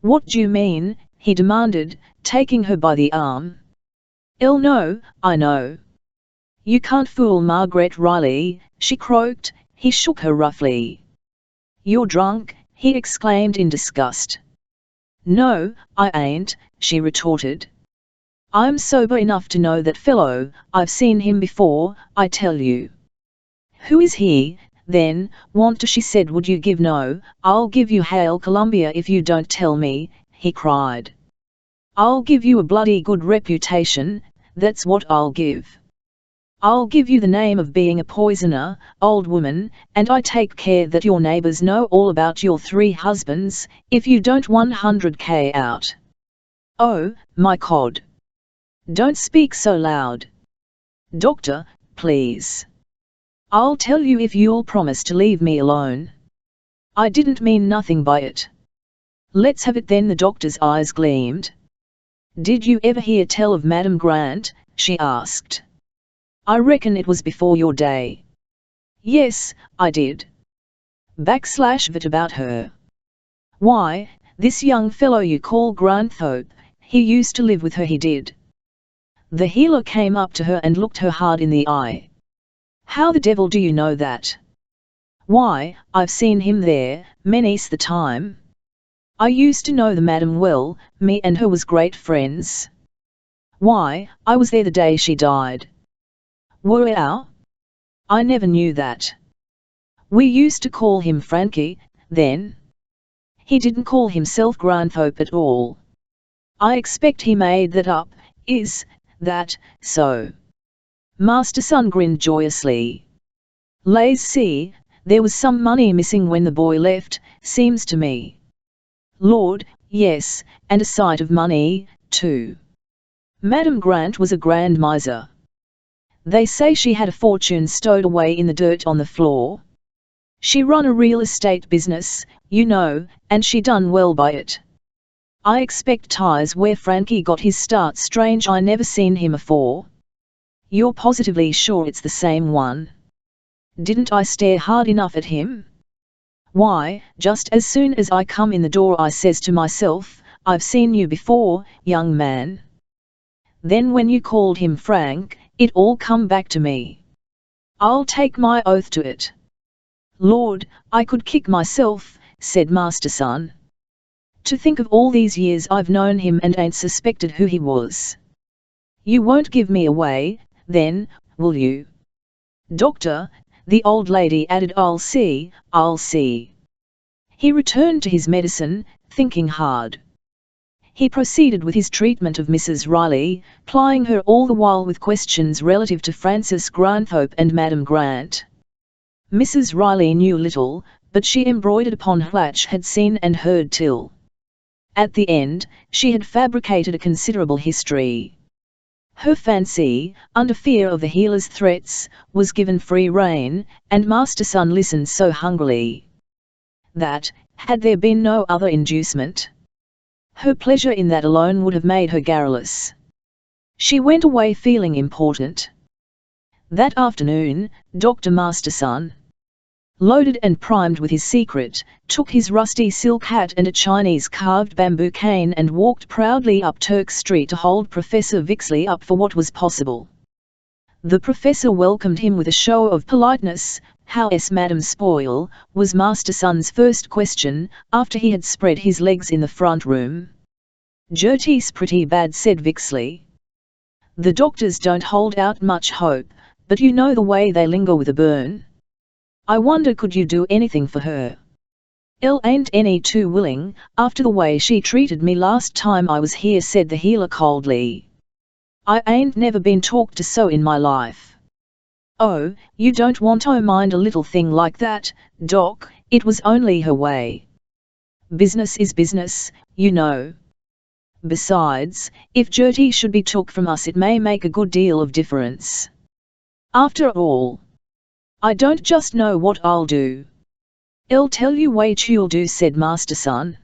What do you mean? He demanded, taking her by the arm. No, I know. You can't fool Margaret Riley, she croaked. He shook her roughly. You're drunk, he exclaimed in disgust. No, I ain't, she retorted. I'm sober enough to know that fellow, I've seen him before, I tell you. Who is he, then, want to? She said. Would you give? No, I'll give you Hail Columbia if you don't tell me, he cried. I'll give you a bloody good reputation, that's what I'll give. I'll give you the name of being a poisoner, old woman, and I take care that your neighbors know all about your 3 husbands, if you don't 100k out. Oh, my cod. Don't speak so loud. Doctor, please. I'll tell you if you'll promise to leave me alone. I didn't mean nothing by it. Let's have it then. The doctor's eyes gleamed. Did you ever hear tell of Madam Grant? She asked. I reckon it was before your day. Yes, I did. Vat about her. Why, this young fellow you call Granthorpe, he used to live with her, he did. The healer came up to her and looked her hard in the eye. How the devil do you know that? Why, I've seen him there, many's the time. I used to know the madam well, me and her was great friends. Why, I was there the day she died. Were you? I never knew that. We used to call him Frankie, then. He didn't call himself Granthorpe at all. I expect he made that up. Is that so? Master Son grinned joyously. Lazy, there was some money missing when the boy left, seems to me. Lord, yes, and a sight of money, too. Madam Grant was a grand miser. They say she had a fortune stowed away in the dirt on the floor. She run a real estate business, you know, and she done well by it. I expect ties where Frankie got his start. Strange, I never seen him afore. You're positively sure it's the same one? Didn't I stare hard enough at him? Why, just as soon as I come in the door I says to myself, I've seen you before, young man. Then when you called him Frank, it all come back to me. I'll take my oath to it. Lord, I could kick myself, said Master Son. To think of all these years I've known him and ain't suspected who he was. You won't give me away, then, will you? Doctor, the old lady added. I'll see, I'll see. He returned to his medicine, thinking hard. He proceeded with his treatment of Mrs. Riley, plying her all the while with questions relative to Francis Granthorpe and Madam Grant. Mrs. Riley knew little, but she embroidered upon what had seen and heard till. At the end, she had fabricated a considerable history. Her fancy, under fear of the healer's threats, was given free rein, and Master Son listened so hungrily that, had there been no other inducement, her pleasure in that alone would have made her garrulous. She went away feeling important. That afternoon, Dr. Master Son, loaded and primed with his secret, took his rusty silk hat and a Chinese carved bamboo cane and walked proudly up Turk Street to hold Professor Vixley up for what was possible. The professor welcomed him with a show of politeness. How's Madam Spoil, was Master Son's first question, after he had spread his legs in the front room. Gertie's pretty bad, said Vixley. The doctors don't hold out much hope, but you know the way they linger with a burn. I wonder could you do anything for her? Ain't any too willing, after the way she treated me last time I was here, said the healer coldly. I ain't never been talked to so in my life. Oh, you don't want to mind a little thing like that, Doc, it was only her way. Business is business, you know. Besides, if Gertie should be took from us it may make a good deal of difference. After all, I don't just know what I'll do. I'll tell you what you'll do, said Master Son,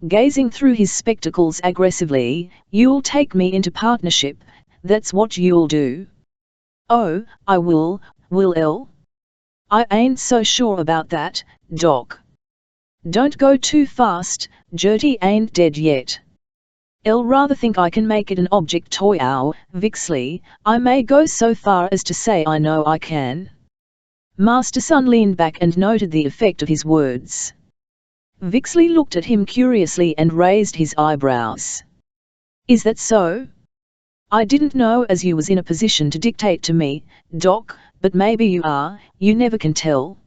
gazing through his spectacles aggressively. You'll take me into partnership, that's what you'll do. Oh, I will I? I ain't so sure about that, Doc. Don't go too fast, Gertie ain't dead yet. I'll rather think I can make it an object toy. Ow, Vixley, I may go so far as to say I know I can. Master Sun leaned back and noted the effect of his words. Vixley looked at him curiously and raised his eyebrows. Is that so? I didn't know as you was in a position to dictate to me, Doc, but maybe you are, you never can tell.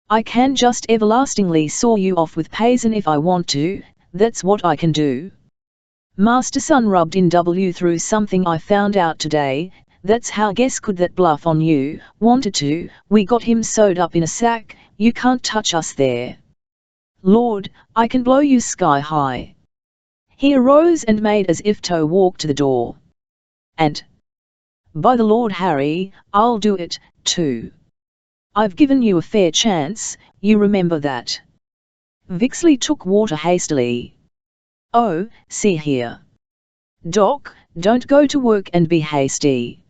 I can just everlastingly saw you off with Payson if I want to, that's what I can do. Master Sun rubbed in W through something I found out today, that's how Guess could that bluff on you, wanted to, we got him sewed up in a sack, you can't touch us there. Lord, I can blow you sky high. He arose and made as if to walk to the door. And, by the Lord Harry, I'll do it, too. I've given you a fair chance, you remember that. Vixley took water hastily. Oh, see here. Doc, don't go to work and be hasty.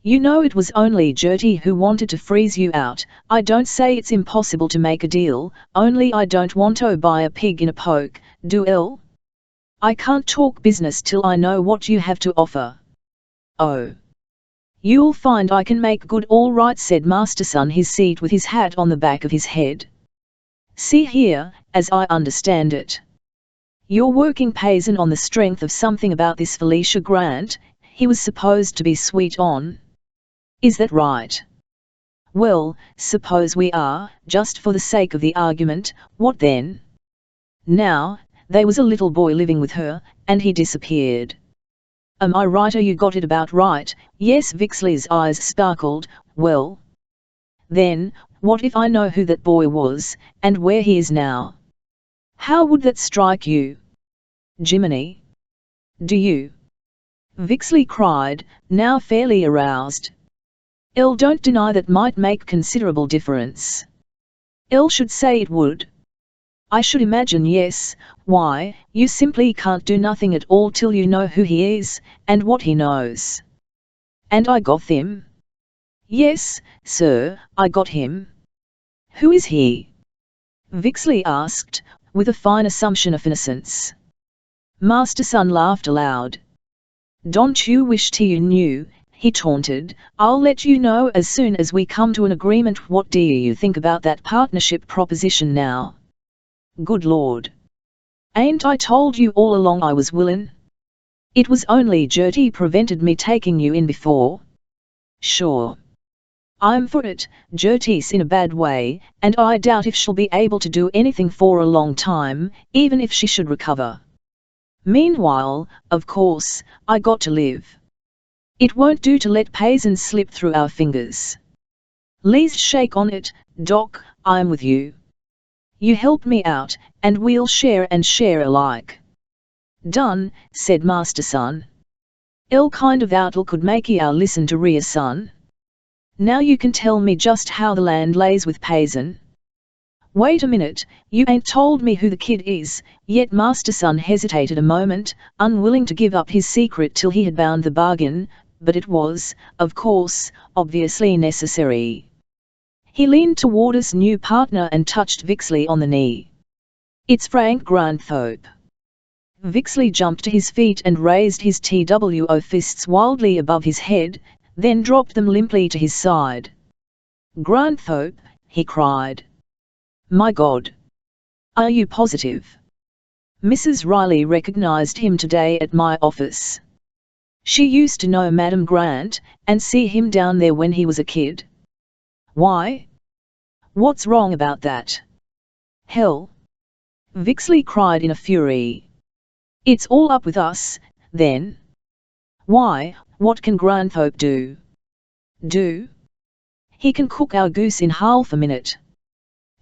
You know it was only Gertie who wanted to freeze you out. I don't say it's impossible to make a deal, only I don't want to buy a pig in a poke, do I? I can't talk business till I know what you have to offer. Oh. You'll find I can make good all right, said Master Sun, his seat with his hat on the back of his head. See here, as I understand it. You're working Payson on the strength of something about this Felicia Grant, he was supposed to be sweet on. Is that right? Well, suppose we are, just for the sake of the argument, what then? Now, there was a little boy living with her, and he disappeared. Am I right? You got it about right, yes. Vixley's eyes sparkled. Well, then, what if I know who that boy was, and where he is now? How would that strike you? Jiminy! Do you? Vixley cried, now fairly aroused. Elle, don't deny that might make considerable difference. Elle should say it would. I should imagine yes. Why, you simply can't do nothing at all till you know who he is, and what he knows. And I got him? Yes, sir, I got him. Who is he? Vixley asked, with a fine assumption of innocence. Master Sun laughed aloud. Don't you wish you knew, he taunted. I'll let you know as soon as we come to an agreement. What do you think about that partnership proposition now? Good Lord! Ain't I told you all along I was willin'? It was only Gertie prevented me taking you in before. Sure. I'm for it. Gertie's in a bad way, and I doubt if she'll be able to do anything for a long time, even if she should recover. Meanwhile, of course, I got to live. It won't do to let Payson slip through our fingers. Least shake on it, Doc, I'm with you. You help me out, and we'll share and share alike. Done, said Master Sun. Elle kind of outle could make ya listen to Ria Sun. Now you can tell me just how the land lays with Payson. Wait a minute, you ain't told me who the kid is, yet. Master Sun hesitated a moment, unwilling to give up his secret till he had bound the bargain, but it was, of course, obviously necessary. He leaned toward his new partner and touched Vixley on the knee. It's Frank Granthorpe. Vixley jumped to his feet and raised his TWO fists wildly above his head, then dropped them limply to his side. Granthorpe, he cried. My God! Are you positive? Mrs. Riley recognized him today at my office. She used to know Madam Grant, and see him down there when he was a kid. Why? What's wrong about that? Hell! Vixley cried in a fury. It's all up with us, then. Why, what can Granthorpe do? Do? He can cook our goose in half a minute.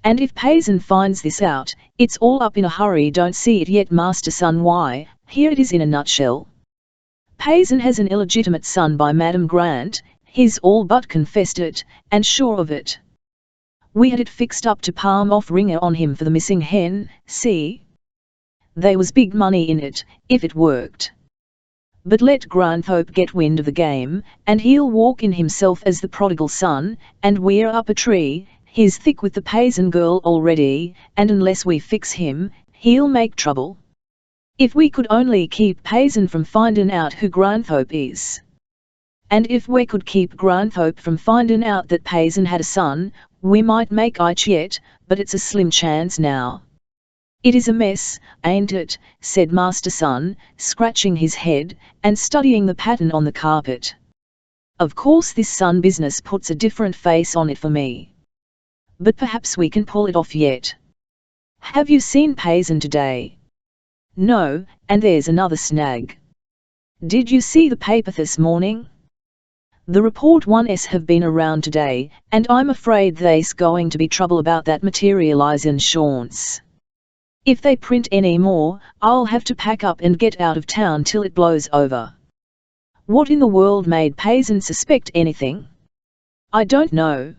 And if Payson finds this out, it's all up in a hurry. Don't see it yet, Master Sun. Why, here it is in a nutshell. Payson has an illegitimate son by Madam Grant, he's all but confessed it, and sure of it. We had it fixed up to palm off ringer on him for the missing hen, see? There was big money in it, if it worked. But let Granthorpe get wind of the game, and he'll walk in himself as the prodigal son, and we're up a tree. He's thick with the Payson girl already, and unless we fix him, he'll make trouble. If we could only keep Payson from finding out who Granthorpe is. And if we could keep Granthorpe from finding out that Payson had a son, we might make it yet, but it's a slim chance now. It is a mess, ain't it, said Master Son, scratching his head, and studying the pattern on the carpet. Of course this son business puts a different face on it for me. But perhaps we can pull it off yet. Have you seen Payson today? No, and there's another snag. Did you see the paper this morning? The report 1s have been around today, and I'm afraid there's going to be trouble about that materialising insurance. If they print any more, I'll have to pack up and get out of town till it blows over. What in the world made Payson suspect anything? I don't know.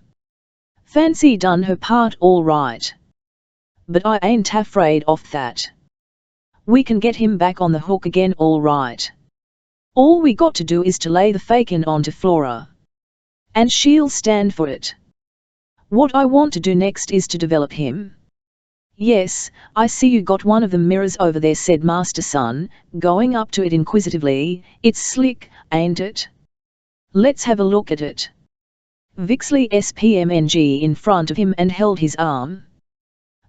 Fancy done her part all right. But I ain't afraid of that. We can get him back on the hook again all right. All we got to do is to lay the fakin' onto Flora. And she'll stand for it. What I want to do next is to develop him. Yes, I see you got one of the mirrors over there, said Master Son, going up to it inquisitively. It's slick, ain't it? Let's have a look at it. Vixley SPMNG in front of him and held his arm.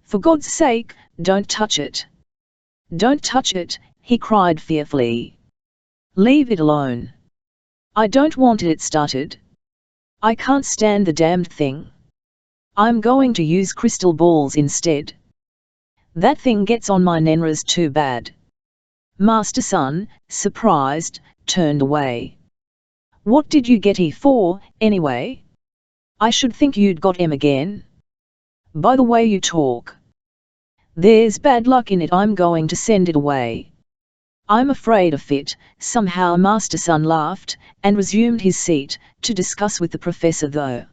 For God's sake, don't touch it. Don't touch it, he cried fearfully. Leave it alone. I don't want it started. I can't stand the damned thing. I'm going to use crystal balls instead. That thing gets on my nenras too bad. Master Son, surprised, turned away. What did you get he for, anyway? I should think you'd got him again. By the way you talk. There's bad luck in it. I'm going to send it away. I'm afraid of it. Somehow Master Son laughed, and resumed his seat, to discuss with the Professor the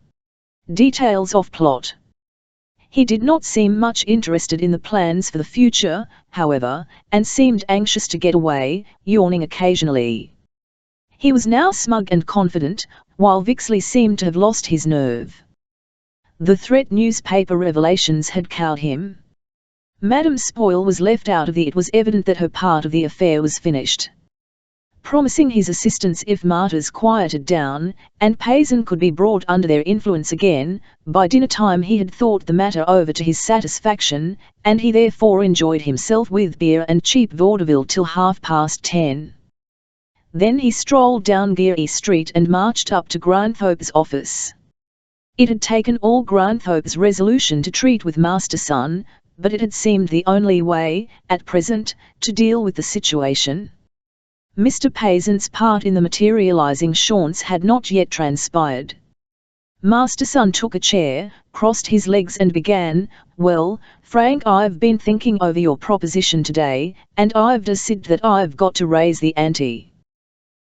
details of plot. He did not seem much interested in the plans for the future, however, and seemed anxious to get away, yawning occasionally. He was now smug and confident, while Vixley seemed to have lost his nerve. The threat newspaper revelations had cowed him. Madame Spoil was left out of it was evident that her part of the affair was finished. Promising his assistance if matters quieted down, and Payson could be brought under their influence again, by dinner time he had thought the matter over to his satisfaction, and he therefore enjoyed himself with beer and cheap vaudeville till 10:30. Then he strolled down Geary Street and marched up to Granthorpe's office. It had taken all Granthorpe's resolution to treat with Master Son, but it had seemed the only way, at present, to deal with the situation. Mr. Payson's part in the materialising chaunce had not yet transpired. Master Son took a chair, crossed his legs and began, "Well, Frank, I've been thinking over your proposition today, and I've decided that I've got to raise the ante.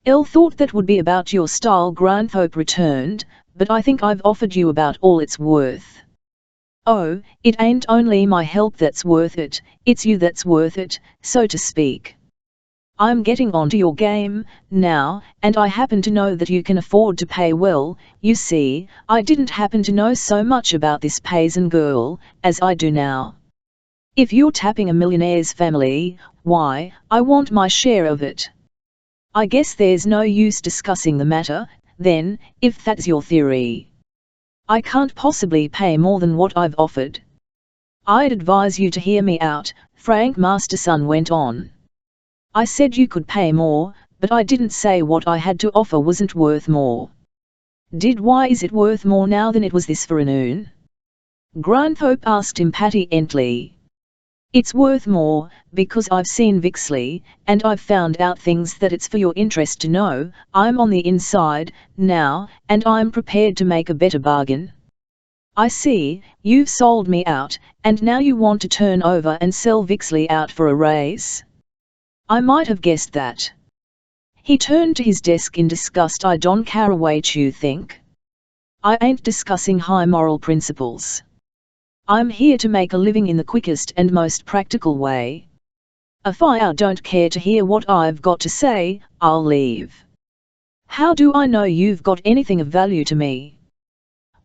El thought that would be about your style," Granthorpe returned, "but I think I've offered you about all it's worth." "Oh, it ain't only my help that's worth it, it's you that's worth it, so to speak. I'm getting onto your game, now, and I happen to know that you can afford to pay well. You see, I didn't happen to know so much about this Payson girl, as I do now. If you're tapping a millionaire's family, why, I want my share of it. I guess there's no use discussing the matter, then, if that's your theory. I can't possibly pay more than what I've offered. I'd advise you to hear me out," Frank Master Son went on. "I said you could pay more, but I didn't say what I had to offer wasn't worth more. Why is it worth more now than it was this forenoon?" Granthorpe asked impatiently. "It's worth more, because I've seen Vixley, and I've found out things that it's for your interest to know. I'm on the inside, now, and I'm prepared to make a better bargain." "I see, you've sold me out, and now you want to turn over and sell Vixley out for a raise? I might have guessed that." He turned to his desk in disgust. "I don't care what you think. I ain't discussing high moral principles. I'm here to make a living in the quickest and most practical way. If I don't care to hear what I've got to say, I'll leave. How do I know you've got anything of value to me?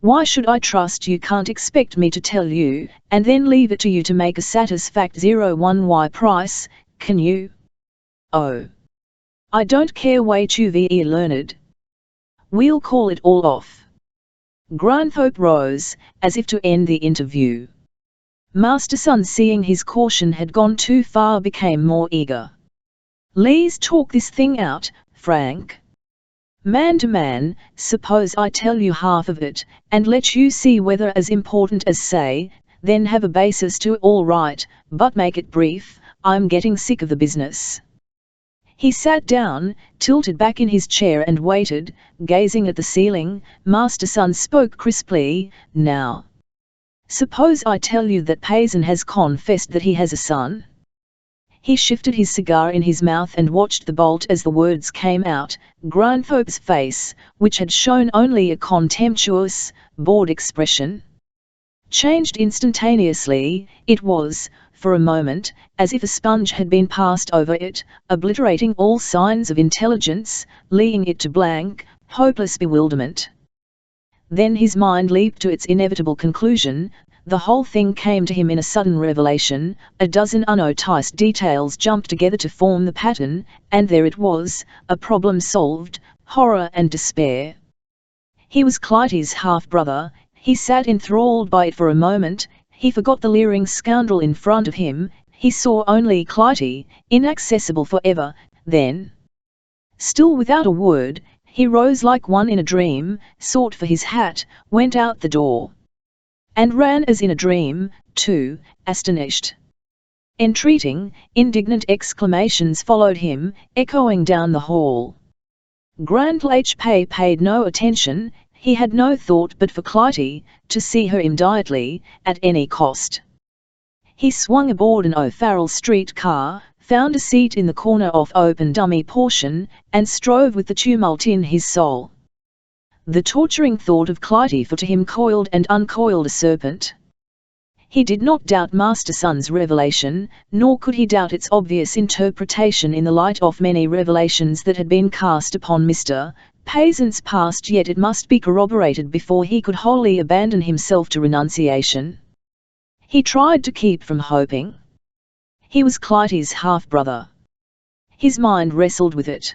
Why should I trust you? Can't expect me to tell you, and then leave it to you to make a satisfactory 01Y price, can you?" Oh, I don't care, wait you ve learned. We'll call it all off. Granthorpe rose, as if to end the interview. Master Son, seeing his caution had gone too far, became more eager. Let's talk this thing out, Frank. Man to man, suppose I tell you half of it, and let you see whether as important as say, then have a basis to all right, but make it brief, I'm getting sick of the business. He sat down, tilted back in his chair and waited, gazing at the ceiling. Master Son spoke crisply, now. Suppose I tell you that Payson has confessed that he has a son? He shifted his cigar in his mouth and watched the bolt as the words came out. Granthorpe's face, which had shown only a contemptuous, bored expression, changed instantaneously. It was, for a moment, as if a sponge had been passed over it, obliterating all signs of intelligence, leaving it to blank, hopeless bewilderment. Then his mind leaped to its inevitable conclusion. The whole thing came to him in a sudden revelation. A dozen unnoticed details jumped together to form the pattern, and there it was, a problem solved, horror and despair. He was Clytie's half-brother. He sat enthralled by it for a moment. He forgot the leering scoundrel in front of him. He saw only Clytie, inaccessible forever. Then, still without a word, he rose like one in a dream, sought for his hat, went out the door, and ran as in a dream, too, astonished. Entreating, indignant exclamations followed him, echoing down the hall. Grandl H. paid no attention. He had no thought but for Clytie, to see her immediately, at any cost. He swung aboard an O'Farrell Street car, found a seat in the corner off open dummy portion, and strove with the tumult in his soul. The torturing thought of Clytie, for to him coiled and uncoiled a serpent. He did not doubt Master Son's revelation, nor could he doubt its obvious interpretation in the light of many revelations that had been cast upon Mr. Payson's past, yet it must be corroborated before he could wholly abandon himself to renunciation. He tried to keep from hoping. He was Clytie's half-brother. His mind wrestled with it.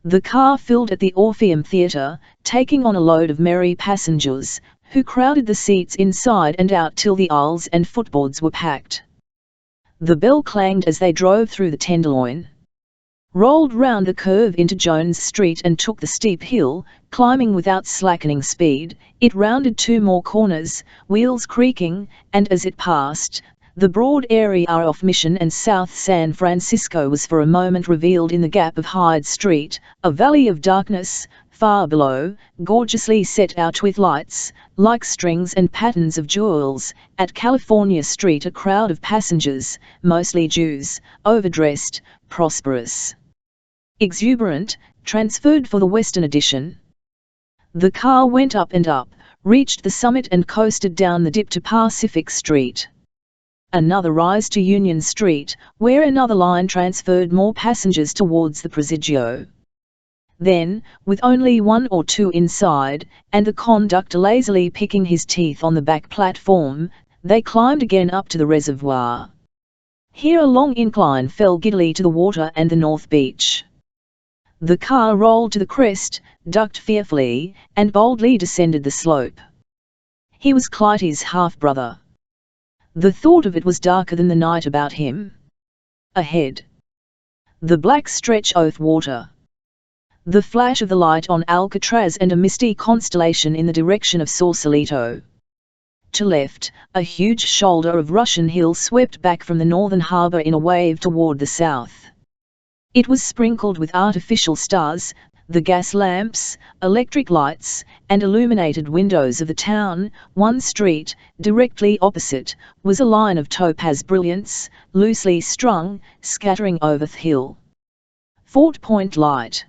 The car filled at the Orpheum Theatre, taking on a load of merry passengers, who crowded the seats inside and out till the aisles and footboards were packed. The bell clanged as they drove through the Tenderloin, rolled round the curve into Jones Street and took the steep hill, climbing without slackening speed. It rounded two more corners, wheels creaking, and as it passed, the broad area of Mission and South San Francisco was for a moment revealed in the gap of Hyde Street, a valley of darkness, far below, gorgeously set out with lights, like strings and patterns of jewels. At California Street a crowd of passengers, mostly Jews, overdressed, prosperous, exuberant, transferred for the Western Edition. The car went up and up, reached the summit and coasted down the dip to Pacific Street. Another rise to Union Street, where another line transferred more passengers towards the Presidio. Then, with only one or two inside, and the conductor lazily picking his teeth on the back platform, they climbed again up to the reservoir. Here a long incline fell giddily to the water and the North Beach. The car rolled to the crest, ducked fearfully, and boldly descended the slope. He was Clytie's half-brother. The thought of it was darker than the night about him. Ahead, the black stretch of water, the flash of the light on Alcatraz and a misty constellation in the direction of Sausalito. To left, a huge shoulder of Russian Hill swept back from the northern harbor in a wave toward the south. It was sprinkled with artificial stars, the gas lamps, electric lights, and illuminated windows of the town. One street, directly opposite, was a line of topaz brilliance, loosely strung, scattering over the hill. Fort Point Light.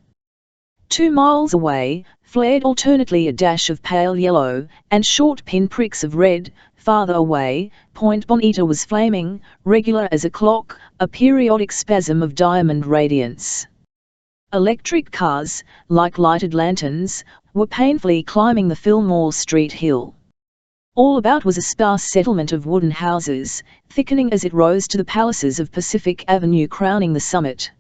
2 miles away, flared alternately a dash of pale yellow, and short pinpricks of red. Farther away, Point Bonita was flaming, regular as a clock, a periodic spasm of diamond radiance. Electric cars, like lighted lanterns, were painfully climbing the Fillmore Street hill. All about was a sparse settlement of wooden houses, thickening as it rose to the palaces of Pacific Avenue crowning the summit.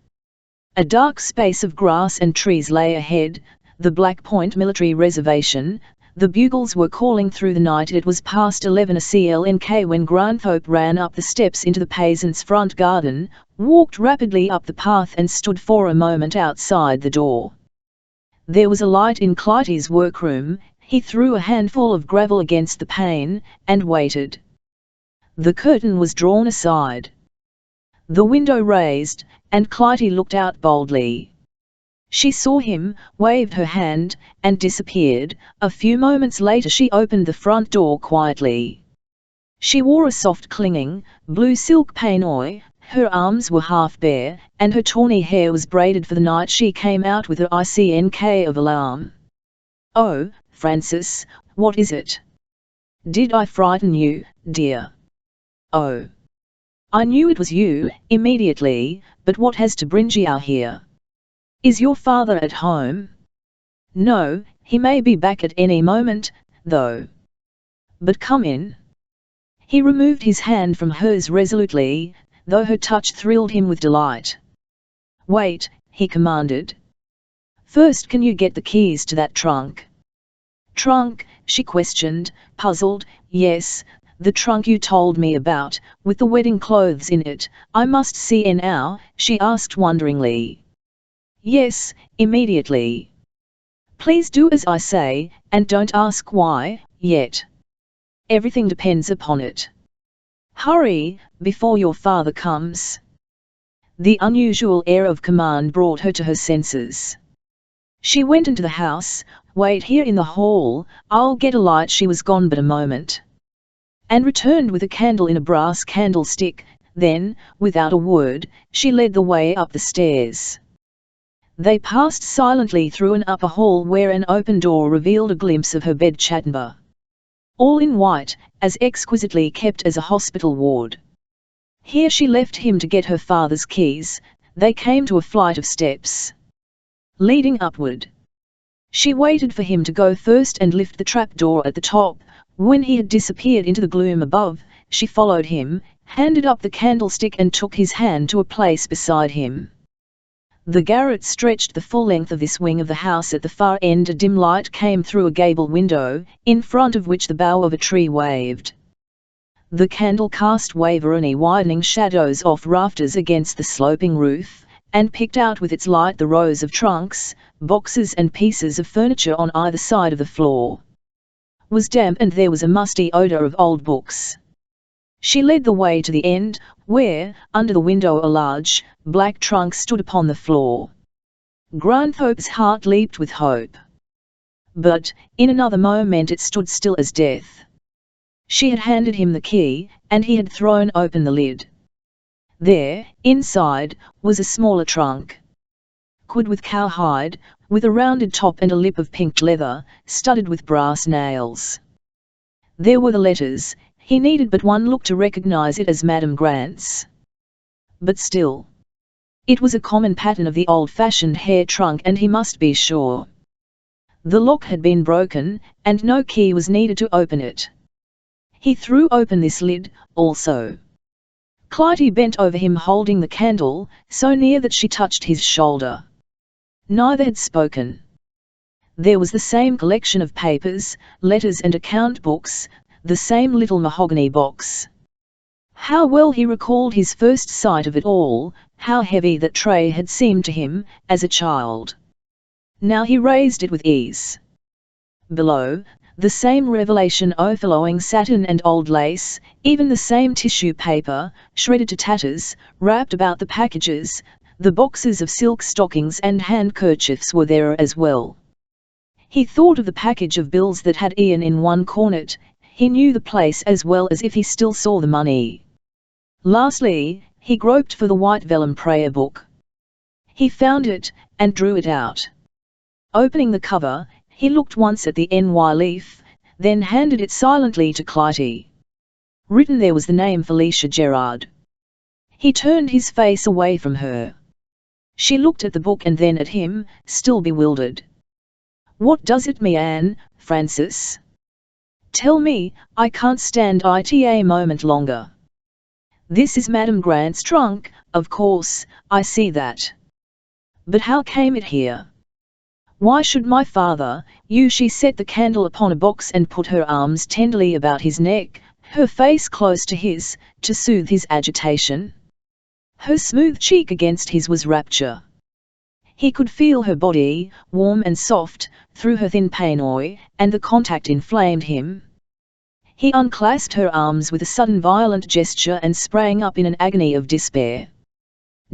A dark space of grass and trees lay ahead, the Black Point Military Reservation. The bugles were calling through the night. It was past 11 o'clock when Granthorpe ran up the steps into the peasant's front garden, walked rapidly up the path and stood for a moment outside the door. There was a light in Clytie's workroom. He threw a handful of gravel against the pane, and waited. The curtain was drawn aside. The window raised, and Clytie looked out boldly. She saw him, waved her hand, and disappeared. A few moments later she opened the front door quietly. She wore a soft clinging, blue silk peignoir, her arms were half bare, and her tawny hair was braided for the night. She came out with an ink of alarm. "Oh, Francis, what is it? Did I frighten you, dear?" "Oh, I knew it was you, immediately, but what has to bring you out here? Is your father at home?" "No, he may be back at any moment, though. But come in." He removed his hand from hers resolutely, though her touch thrilled him with delight. "Wait," he commanded. "First, can you get the keys to that trunk?" "Trunk?" she questioned, puzzled. "Yes, the trunk you told me about, with the wedding clothes in it. I must see it now," she asked wonderingly. "Yes, immediately. Please do as I say, and don't ask why, yet. Everything depends upon it. Hurry, before your father comes." The unusual air of command brought her to her senses. She went into the house. "Wait here in the hall, I'll get a light." She was gone but a moment, and returned with a candle in a brass candlestick. Then, without a word, she led the way up the stairs. They passed silently through an upper hall where an open door revealed a glimpse of her bedchamber. All in white, as exquisitely kept as a hospital ward. Here she left him to get her father's keys. They came to a flight of steps leading upward. She waited for him to go first and lift the trapdoor at the top. When he had disappeared into the gloom above, she followed him, handed up the candlestick and took his hand to a place beside him. The garret stretched the full length of this wing of the house. At the far end a dim light came through a gable window, in front of which the bough of a tree waved. The candle cast waveringly widening shadows off rafters against the sloping roof, and picked out with its light the rows of trunks, boxes and pieces of furniture on either side of the floor. It was damp and there was a musty odour of old books. She led the way to the end, where, under the window, a large, black trunk stood upon the floor. Granthorpe's heart leaped with hope. But, in another moment it stood still as death. She had handed him the key, and he had thrown open the lid. There, inside, was a smaller trunk. Covered with cowhide, with a rounded top and a lip of pink leather, studded with brass nails. There were the letters. He needed but one look to recognize it as Madame Grant's. But still, it was a common pattern of the old-fashioned hair trunk, and he must be sure. The lock had been broken, and no key was needed to open it. He threw open this lid, also. Clytie bent over him holding the candle, so near that she touched his shoulder. Neither had spoken. There was the same collection of papers, letters and account books, the same little mahogany box. How well he recalled his first sight of it all, how heavy that tray had seemed to him, as a child. Now he raised it with ease. Below, the same revelation of flowing satin and old lace, even the same tissue paper, shredded to tatters, wrapped about the packages. The boxes of silk stockings and handkerchiefs were there as well. He thought of the package of bills that had Ian in one corner. He knew the place as well as if he still saw the money. Lastly, he groped for the white vellum prayer book. He found it, and drew it out. Opening the cover, he looked once at the NY leaf, then handed it silently to Clytie. Written there was the name Felicia Gerard. He turned his face away from her. She looked at the book and then at him, still bewildered. "What does it mean, Francis? Tell me, I can't stand it a moment longer." "This is Madame Grant's trunk, of course, I see that. But how came it here? Why should my father, you? She set the candle upon a box and put her arms tenderly about his neck, her face close to his, to soothe his agitation. Her smooth cheek against his was rapture. He could feel her body, warm and soft, through her thin peignoir, and the contact inflamed him. He unclasped her arms with a sudden violent gesture and sprang up in an agony of despair.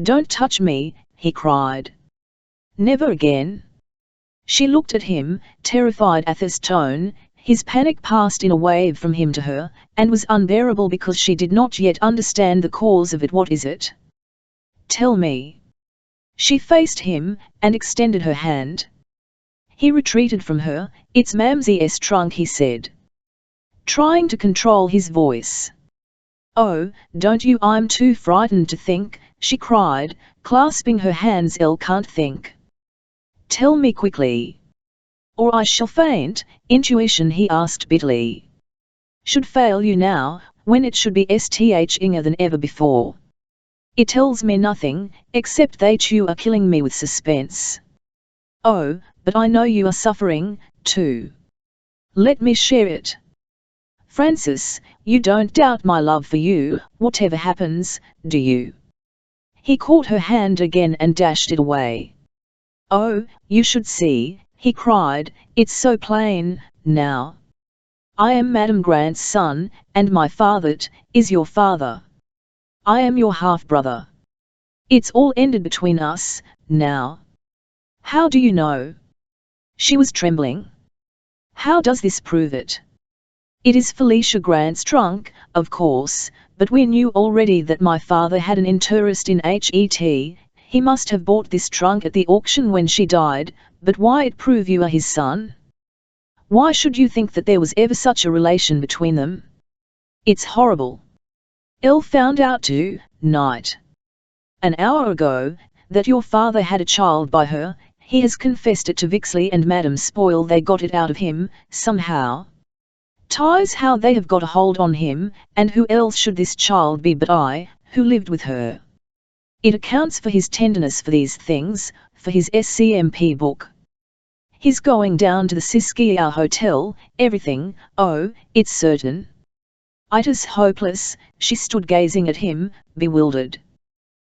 "Don't touch me," he cried. "Never again." She looked at him, terrified at his tone. His panic passed in a wave from him to her, and was unbearable because she did not yet understand the cause of it. "What is it? Tell me." She faced him, and extended her hand. He retreated from her. "It's Mamsie's trunk," he said, trying to control his voice. "Oh, don't you? I'm too frightened to think," she cried, clasping her hands. "I can't think. Tell me quickly, or I shall faint." "Intuition?" he asked bitterly, "should fail you now, when it should be stronger than ever before. It tells me nothing, except that you are killing me with suspense. Oh, but I know you are suffering, too. Let me share it. Francis, you don't doubt my love for you, whatever happens, do you?" He caught her hand again and dashed it away. "Oh, you should see," he cried, "it's so plain, now. I am Madame Grant's son, and my father is your father. I am your half-brother. It's all ended between us, now." "How do you know?" She was trembling. "How does this prove it?" "It is Felicia Grant's trunk, of course, but we knew already that my father had an interest in Het. He must have bought this trunk at the auction when she died, but why it prove you are his son? Why should you think that there was ever such a relation between them? It's horrible. Elle found out tonight, an hour ago, that your father had a child by her. He has confessed it to Vixley and Madame Spoil. They got it out of him, somehow. Ties, how they have got a hold on him, and who else should this child be but I, who lived with her? It accounts for his tenderness for these things, for his SCMP book, his going down to the Siskia Hotel, everything. Oh, it's certain." It is hopeless. She stood gazing at him, bewildered.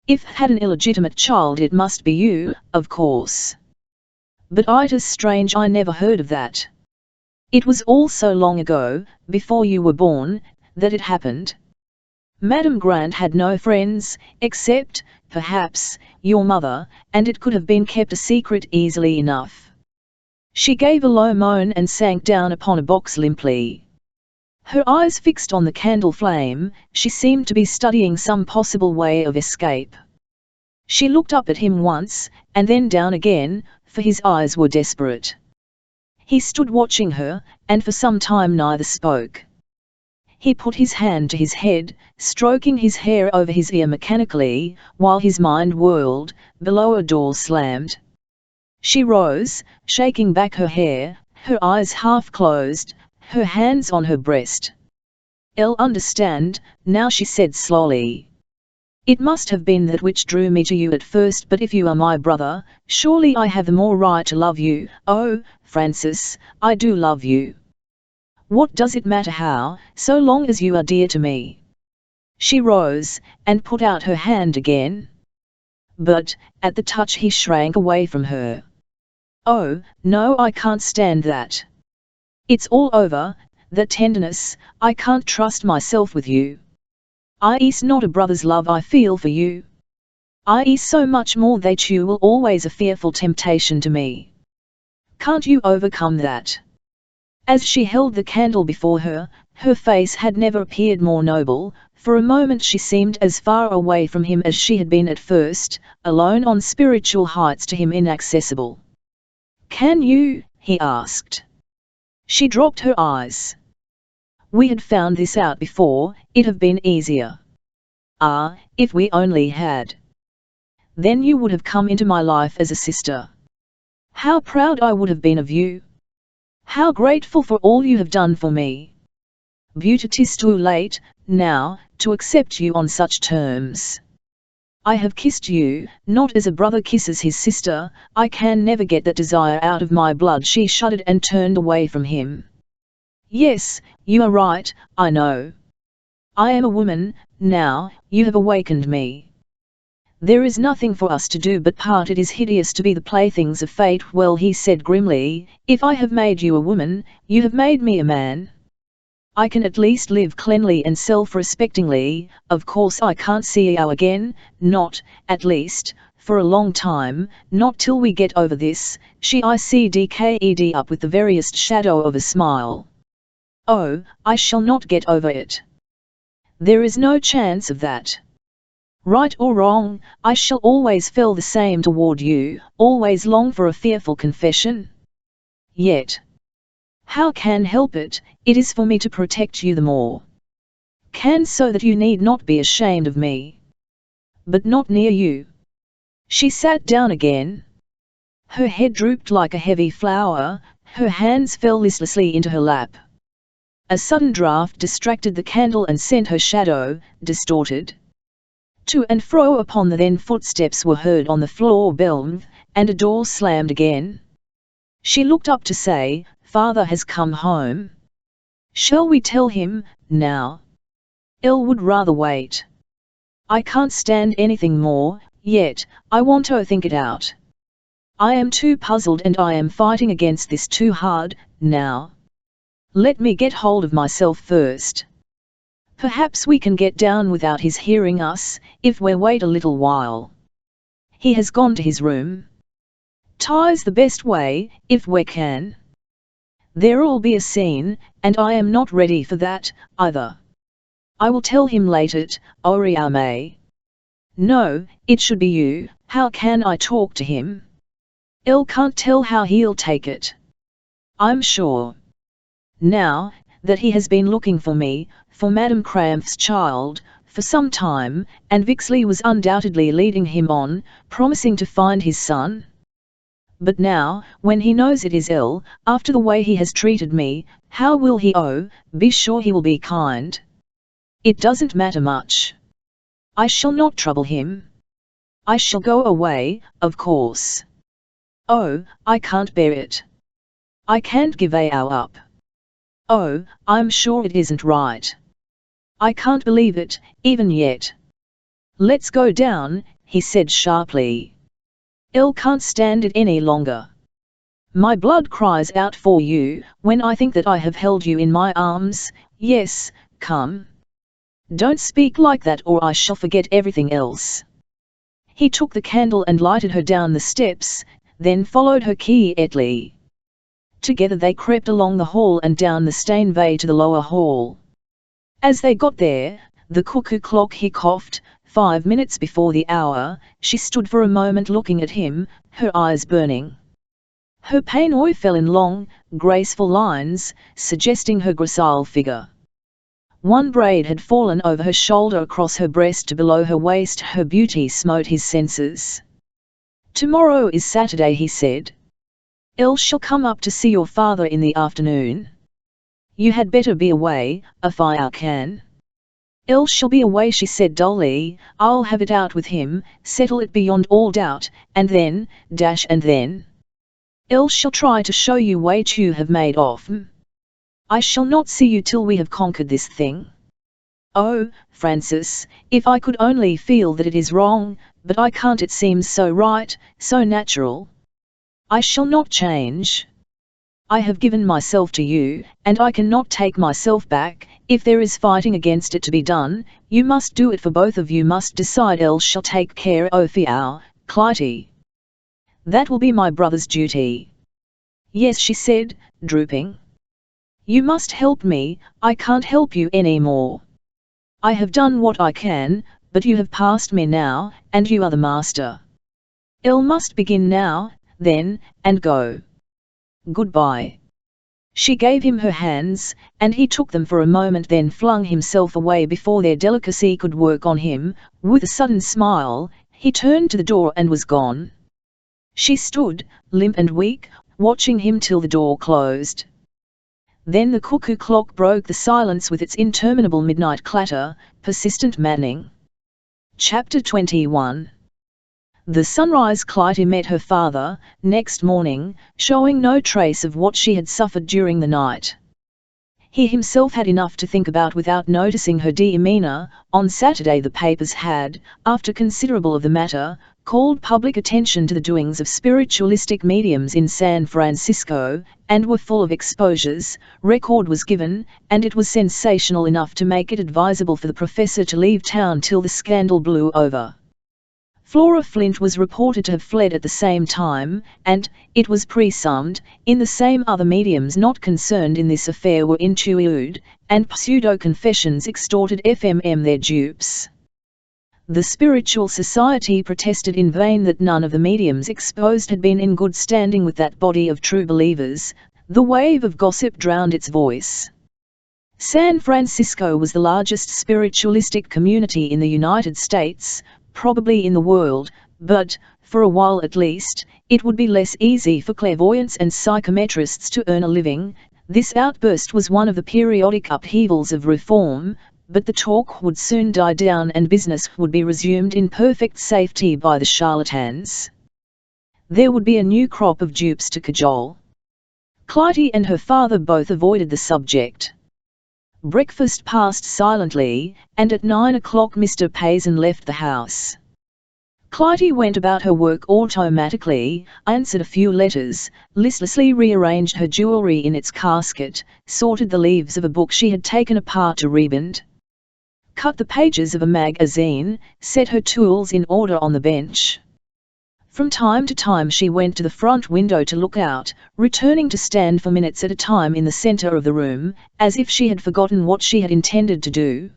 "If had an illegitimate child it must be you, of course. But it is strange I never heard of that. It was all so long ago, before you were born, that it happened. Madame Grant had no friends, except, perhaps, your mother, and it could have been kept a secret easily enough." She gave a low moan and sank down upon a box limply. Her eyes fixed on the candle flame, she seemed to be studying some possible way of escape. She looked up at him once, and then down again, for his eyes were desperate. He stood watching her, and for some time neither spoke. He put his hand to his head, stroking his hair over his ear mechanically, while his mind whirled. Below a door slammed. She rose, shaking back her hair, her eyes half closed, her hands on her breast. "I'll understand, now," she said slowly. "It must have been that which drew me to you at first, but if you are my brother, surely I have the more right to love you. Oh, Francis, I do love you. What does it matter how, so long as you are dear to me?" She rose, and put out her hand again. But, at the touch he shrank away from her. "Oh, no, I can't stand that. It's all over, that tenderness. I can't trust myself with you. It's not a brother's love I feel for you. It's so much more that you will always a fearful temptation to me. Can't you overcome that?" As she held the candle before her, her face had never appeared more noble. For a moment she seemed as far away from him as she had been at first, alone on spiritual heights to him inaccessible. "Can you?" he asked. She dropped her eyes. "We had found this out before, it'd have been easier. If we only had. Then you would have come into my life as a sister. How proud I would have been of you. How grateful for all you have done for me. But it is too late, now, to accept you on such terms. I have kissed you, not as a brother kisses his sister. I can never get that desire out of my blood." She shuddered and turned away from him. "Yes, you are right, I know. I am a woman, now, you have awakened me. There is nothing for us to do but part. It is hideous to be the playthings of fate." "Well," he said grimly, "if I have made you a woman, you have made me a man. I can at least live cleanly and self-respectingly. Of course I can't see you again, not, at least, for a long time, not till we get over this." She ICDKED up with the veriest shadow of a smile. "Oh, I shall not get over it. There is no chance of that. Right or wrong, I shall always feel the same toward you, always long for a fearful confession. Yet, how can help it? It is for me to protect you the more. Can, so that you need not be ashamed of me. But not near you." She sat down again. Her head drooped like a heavy flower, her hands fell listlessly into her lap. A sudden draught distracted the candle and sent her shadow, distorted, to and fro upon the then footsteps were heard on the floor below, and a door slammed again. She looked up to say, "Father has come home. Shall we tell him, now?" "Elle would rather wait. I can't stand anything more, yet, I want to think it out. I am too puzzled and I am fighting against this too hard, now. Let me get hold of myself first. Perhaps we can get down without his hearing us, if we wait a little while. He has gone to his room. Tie's the best way, if we can. There'll be a scene, and I am not ready for that, either. I will tell him later, Oriame." "No, it should be you. How can I talk to him? Elle can't tell how he'll take it. I'm sure, now, that he has been looking for me, for Madame Cramp's child, for some time, and Vixley was undoubtedly leading him on, promising to find his son. But now, when he knows it is Elle, after the way he has treated me, how will he? Oh, be sure he will be kind. It doesn't matter much. I shall not trouble him. I shall go away, of course. Oh, I can't bear it. I can't give Ao up. Oh, I'm sure it isn't right. I can't believe it, even yet. Let's go down," he said sharply. "Elle can't stand it any longer. My blood cries out for you, when I think that I have held you in my arms. Yes, come. Don't speak like that or I shall forget everything else." He took the candle and lighted her down the steps, then followed her quietly. Together they crept along the hall and down the Steinway to the lower hall. As they got there, the cuckoo clock hiccoughed, 5 minutes before the hour. She stood for a moment looking at him, her eyes burning. Her peignoir fell in long, graceful lines, suggesting her gracile figure. One braid had fallen over her shoulder across her breast to below her waist. Her beauty smote his senses. "Tomorrow is Saturday," he said. "Elle shall come up to see your father in the afternoon. You had better be away, if I can." "Elle shall be away," she said dully. "I'll have it out with him, settle it beyond all doubt, and then, and then. Elle shall try to show you what you have made of. I shall not see you till we have conquered this thing. Oh, Francis, if I could only feel that it is wrong, but I can't. It seems so right, so natural. I shall not change. I have given myself to you, and I cannot take myself back. If there is fighting against it to be done, you must do it, for both of you must decide. Elle shall take care of our Clytie. That will be my brother's duty." "Yes," she said, drooping. "You must help me. I can't help you any more. I have done what I can, but you have passed me now, and you are the master. Elle must begin now, then, and go. Goodbye." She gave him her hands, and he took them for a moment, then flung himself away before their delicacy could work on him. With a sudden smile, he turned to the door and was gone. She stood, limp and weak, watching him till the door closed. Then the cuckoo clock broke the silence with its interminable midnight clatter, persistent maddening. Chapter 21. The sunrise Clytie met her father, next morning, showing no trace of what she had suffered during the night. He himself had enough to think about without noticing her demeanor. On Saturday the papers had, after considerable of the matter, called public attention to the doings of spiritualistic mediums in San Francisco, and were full of exposures. Record was given, and it was sensational enough to make it advisable for the professor to leave town till the scandal blew over. Flora Flint was reported to have fled at the same time, and, it was presumed, in the same other mediums not concerned in this affair were interviewed, and pseudo-confessions extorted from their dupes. The Spiritual Society protested in vain that none of the mediums exposed had been in good standing with that body of true believers. The wave of gossip drowned its voice. San Francisco was the largest spiritualistic community in the United States, probably in the world, but, for a while at least, it would be less easy for clairvoyants and psychometrists to earn a living. This outburst was one of the periodic upheavals of reform, but the talk would soon die down and business would be resumed in perfect safety by the charlatans. There would be a new crop of dupes to cajole. Clytie and her father both avoided the subject. Breakfast passed silently, and at 9 o'clock Mr. Payson left the house. Clytie went about her work automatically, answered a few letters, listlessly rearranged her jewelry in its casket, sorted the leaves of a book she had taken apart to rebind, cut the pages of a magazine, set her tools in order on the bench. From time to time she went to the front window to look out, returning to stand for minutes at a time in the center of the room, as if she had forgotten what she had intended to do.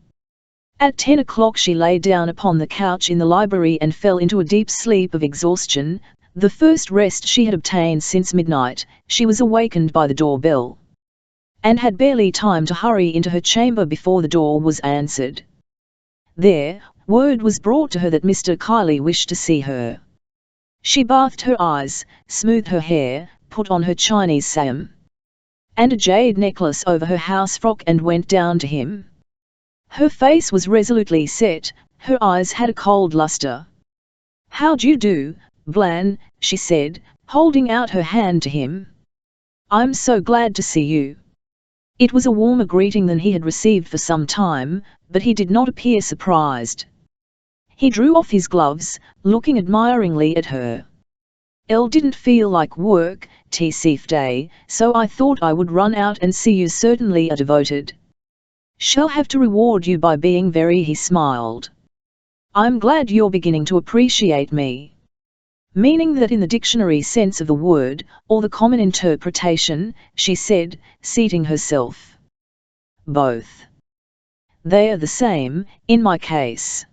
At 10 o'clock she lay down upon the couch in the library and fell into a deep sleep of exhaustion, the first rest she had obtained since midnight. She was awakened by the doorbell, and had barely time to hurry into her chamber before the door was answered. There, word was brought to her that Mr. Kiley wished to see her. She bathed her eyes, smoothed her hair, put on her Chinese sam and a jade necklace over her house frock and went down to him. Her face was resolutely set, her eyes had a cold luster. "How d'you do, Blan?" she said, holding out her hand to him. "I'm so glad to see you." It was a warmer greeting than he had received for some time, but he did not appear surprised. He drew off his gloves, looking admiringly at her. "Elle didn't feel like work, Day, so I thought I would run out and see you. Certainly are devoted. Shall have to reward you by being very." He smiled. "I'm glad you're beginning to appreciate me." Meaning that in the dictionary sense of the word, or the common interpretation, she said, seating herself. "Both. They are the same, in my case.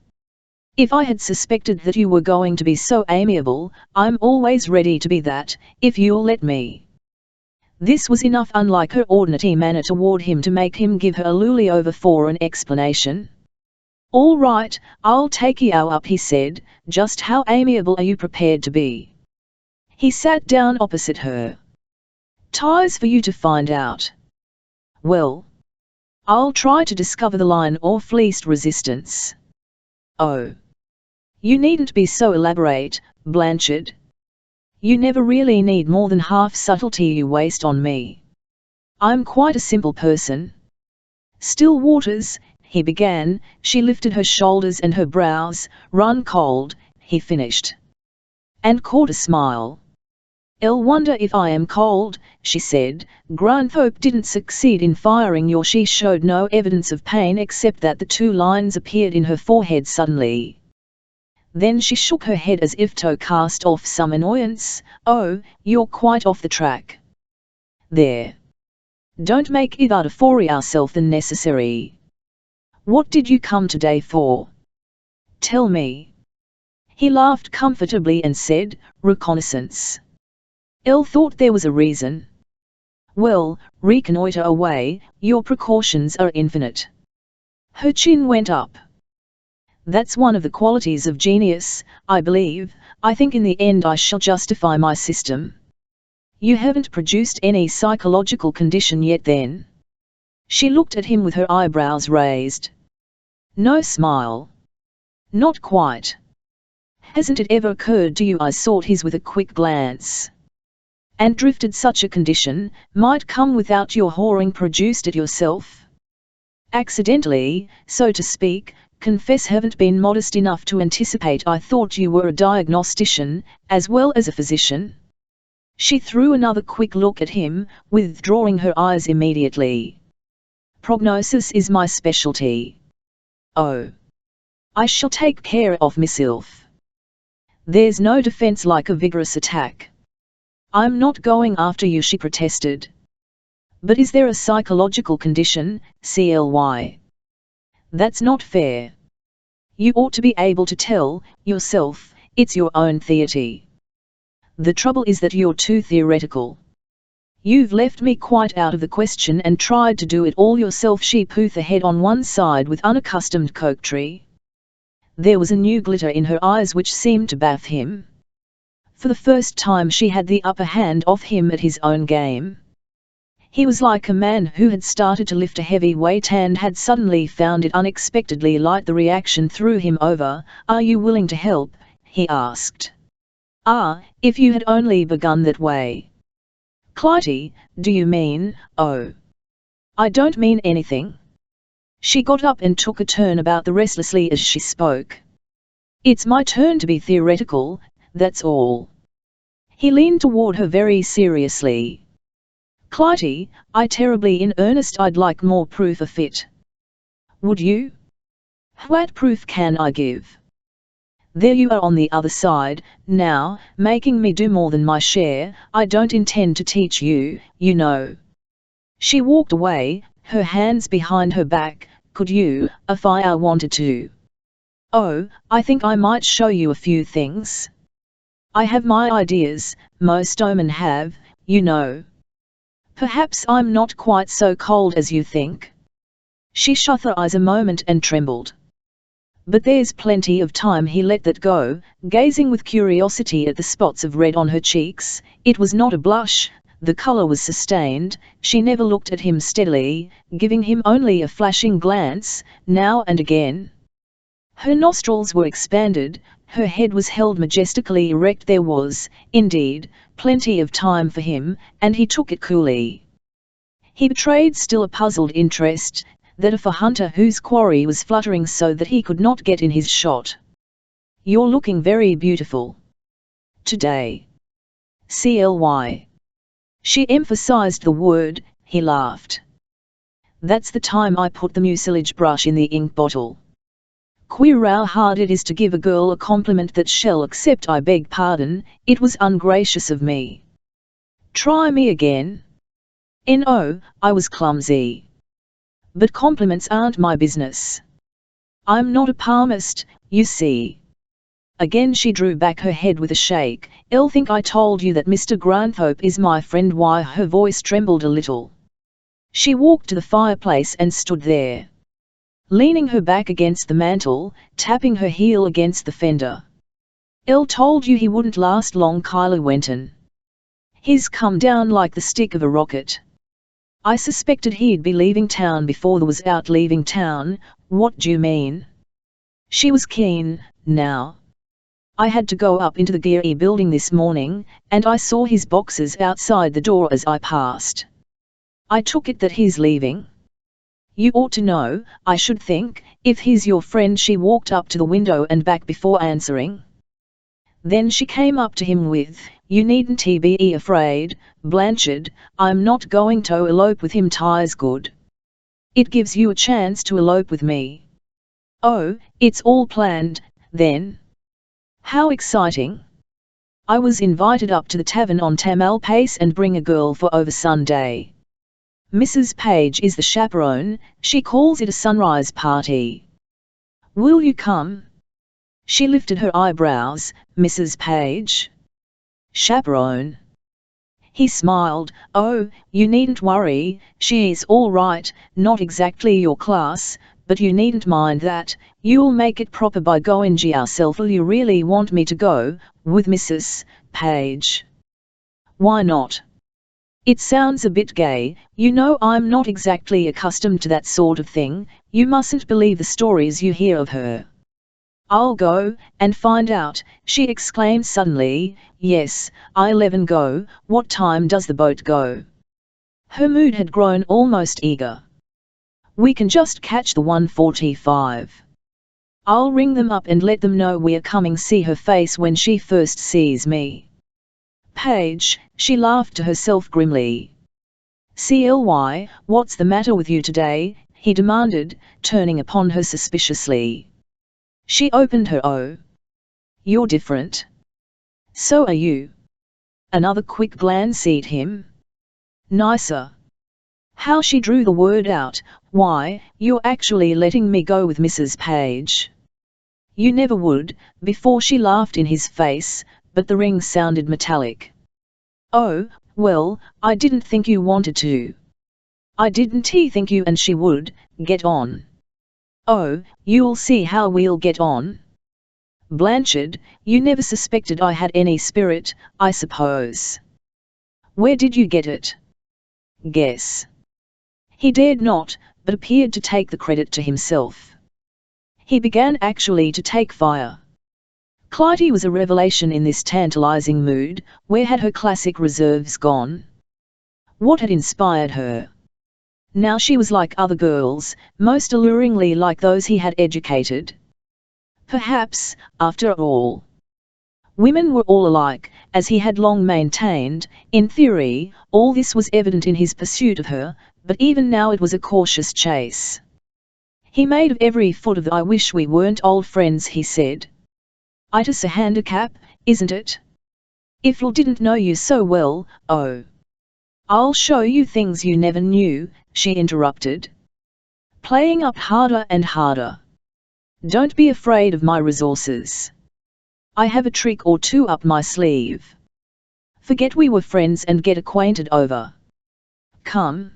If I had suspected that you were going to be so amiable, I'm always ready to be that, if you'll let me." This was enough unlike her ordinary manner toward him to make him give her a lully over for an explanation. "All right, I'll take you up," he said. "Just how amiable are you prepared to be?" He sat down opposite her. "Ties for you to find out." "Well, I'll try to discover the line of least resistance." "Oh, you needn't be so elaborate, Blanchard. You never really need more than half subtlety you waste on me. I'm quite a simple person." "Still waters," he began. She lifted her shoulders and her brows. "Run cold," he finished, and caught a smile. "I'll wonder if I am cold," she said. "Granthorpe didn't succeed in firing your." She showed no evidence of pain except that the two lines appeared in her forehead suddenly. Then she shook her head as if to cast off some annoyance. "Oh, you're quite off the track. There. Don't make it harder for yourself than necessary. What did you come today for? Tell me." He laughed comfortably and said, "Reconnaissance." Elle thought there was a reason. "Well, reconnoiter away, your precautions are infinite." Her chin went up. "That's one of the qualities of genius, I believe. I think in the end I shall justify my system." "You haven't produced any psychological condition yet then?" She looked at him with her eyebrows raised. No smile. Not quite. Hasn't it ever occurred to you I sought his with a quick glance? And drifted such a condition, might come without your whoring produced it yourself? Accidentally, so to speak, confess haven't been modest enough to anticipate I thought you were a diagnostician, as well as a physician. She threw another quick look at him, withdrawing her eyes immediately. Prognosis is my specialty. Oh. I shall take care of myself. There's no defense like a vigorous attack. I'm not going after you, she protested. But is there a psychological condition, CLY? That's not fair. You ought to be able to tell yourself it's your own theatre. The trouble is that you're too theoretical. You've left me quite out of the question and tried to do it all yourself. She put her head on one side with unaccustomed coquetry. There was a new glitter in her eyes which seemed to baff him. For the first time she had the upper hand of him at his own game. He was like a man who had started to lift a heavy weight and had suddenly found it unexpectedly light. The reaction threw him over. Are you willing to help? He asked. If you had only begun that way. Clytie, do you mean? Oh. I don't mean anything. She got up and took a turn about restlessly as she spoke. It's my turn to be theoretical, that's all. He leaned toward her very seriously. Clytie, I terribly in earnest, I'd like more proof of it. Would you? What proof can I give? There you are on the other side, now, making me do more than my share. I don't intend to teach you, you know. She walked away, her hands behind her back. Could you, if I wanted to? Oh, I think I might show you a few things. I have my ideas, most women have, you know. Perhaps I'm not quite so cold as you think. She shut her eyes a moment and trembled. But there's plenty of time. He let that go, gazing with curiosity at the spots of red on her cheeks. It was not a blush, the color was sustained. She never looked at him steadily, giving him only a flashing glance, now and again. Her nostrils were expanded, her head was held majestically erect. There was, indeed, plenty of time for him, and he took it coolly. He betrayed still a puzzled interest, that of a hunter whose quarry was fluttering so that he could not get in his shot. You're looking very beautiful today. CLY. She emphasized the word. He laughed. That's the time I put the mucilage brush in the ink bottle. Queer how hard it is to give a girl a compliment that shall accept. I beg pardon, it was ungracious of me. Try me again. No, I was clumsy. But compliments aren't my business. I'm not a palmist, you see. Again she drew back her head with a shake. I'll think I told you that Mr. Granthorpe is my friend. Why? Her voice trembled a little. She walked to the fireplace and stood there, leaning her back against the mantel, tapping her heel against the fender. I'll told you he wouldn't last long. Kyla went on. He's come down like the stick of a rocket. I suspected he'd be leaving town before there was out. Leaving town? What do you mean? She was keen, now. I had to go up into the Geary building this morning, and I saw his boxes outside the door as I passed. I took it that he's leaving. You ought to know, I should think, if he's your friend. She walked up to the window and back before answering. Then she came up to him with, you needn't be afraid, Blanchard, I'm not going to elope with him. Ty's good. It gives you a chance to elope with me. Oh, it's all planned, then? How exciting. I was invited up to the tavern on Tamalpace and bring a girl for over Sunday. Mrs. Page is the chaperone. She calls it a sunrise party. Will you come? She lifted her eyebrows. Mrs. Page? Chaperone? He smiled. Oh, you needn't worry, she's all right, not exactly your class, but you needn't mind that. You'll make it proper by going yourself. Will you really want me to go with Mrs. Page? Why not? It sounds a bit gay. You know I'm not exactly accustomed to that sort of thing. You mustn't believe the stories you hear of her. I'll go and find out, she exclaimed suddenly. Yes, I go, what time does the boat go? Her mood had grown almost eager. We can just catch the 1:45. I'll ring them up and let them know we're coming. See her face when she first sees me. Paige, she laughed to herself grimly. Cly, what's the matter with you today? He demanded, turning upon her suspiciously. She opened her oh. You're different. So are you. Another quick glance at him. Nicer. How she drew the word out. Why, you're actually letting me go with Mrs. Page. You never would, before she laughed in his face, but the ring sounded metallic. Oh, well, I didn't think you wanted to. I didn't think you and she would get on. Oh, you'll see how we'll get on. Blanchard, you never suspected I had any spirit, I suppose. Where did you get it? Guess. He dared not, but appeared to take the credit to himself. He began actually to take fire. Clytie was a revelation in this tantalizing mood. Where had her classic reserves gone? What had inspired her? Now she was like other girls, most alluringly like those he had educated. Perhaps, after all, women were all alike, as he had long maintained. In theory, all this was evident in his pursuit of her, but even now it was a cautious chase. He made of every foot of the I wish we weren't old friends, he said. It's a handicap, isn't it? If Lil didn't know you so well, oh. I'll show you things you never knew, she interrupted. Playing up harder and harder. Don't be afraid of my resources. I have a trick or two up my sleeve. Forget we were friends and get acquainted over. Come.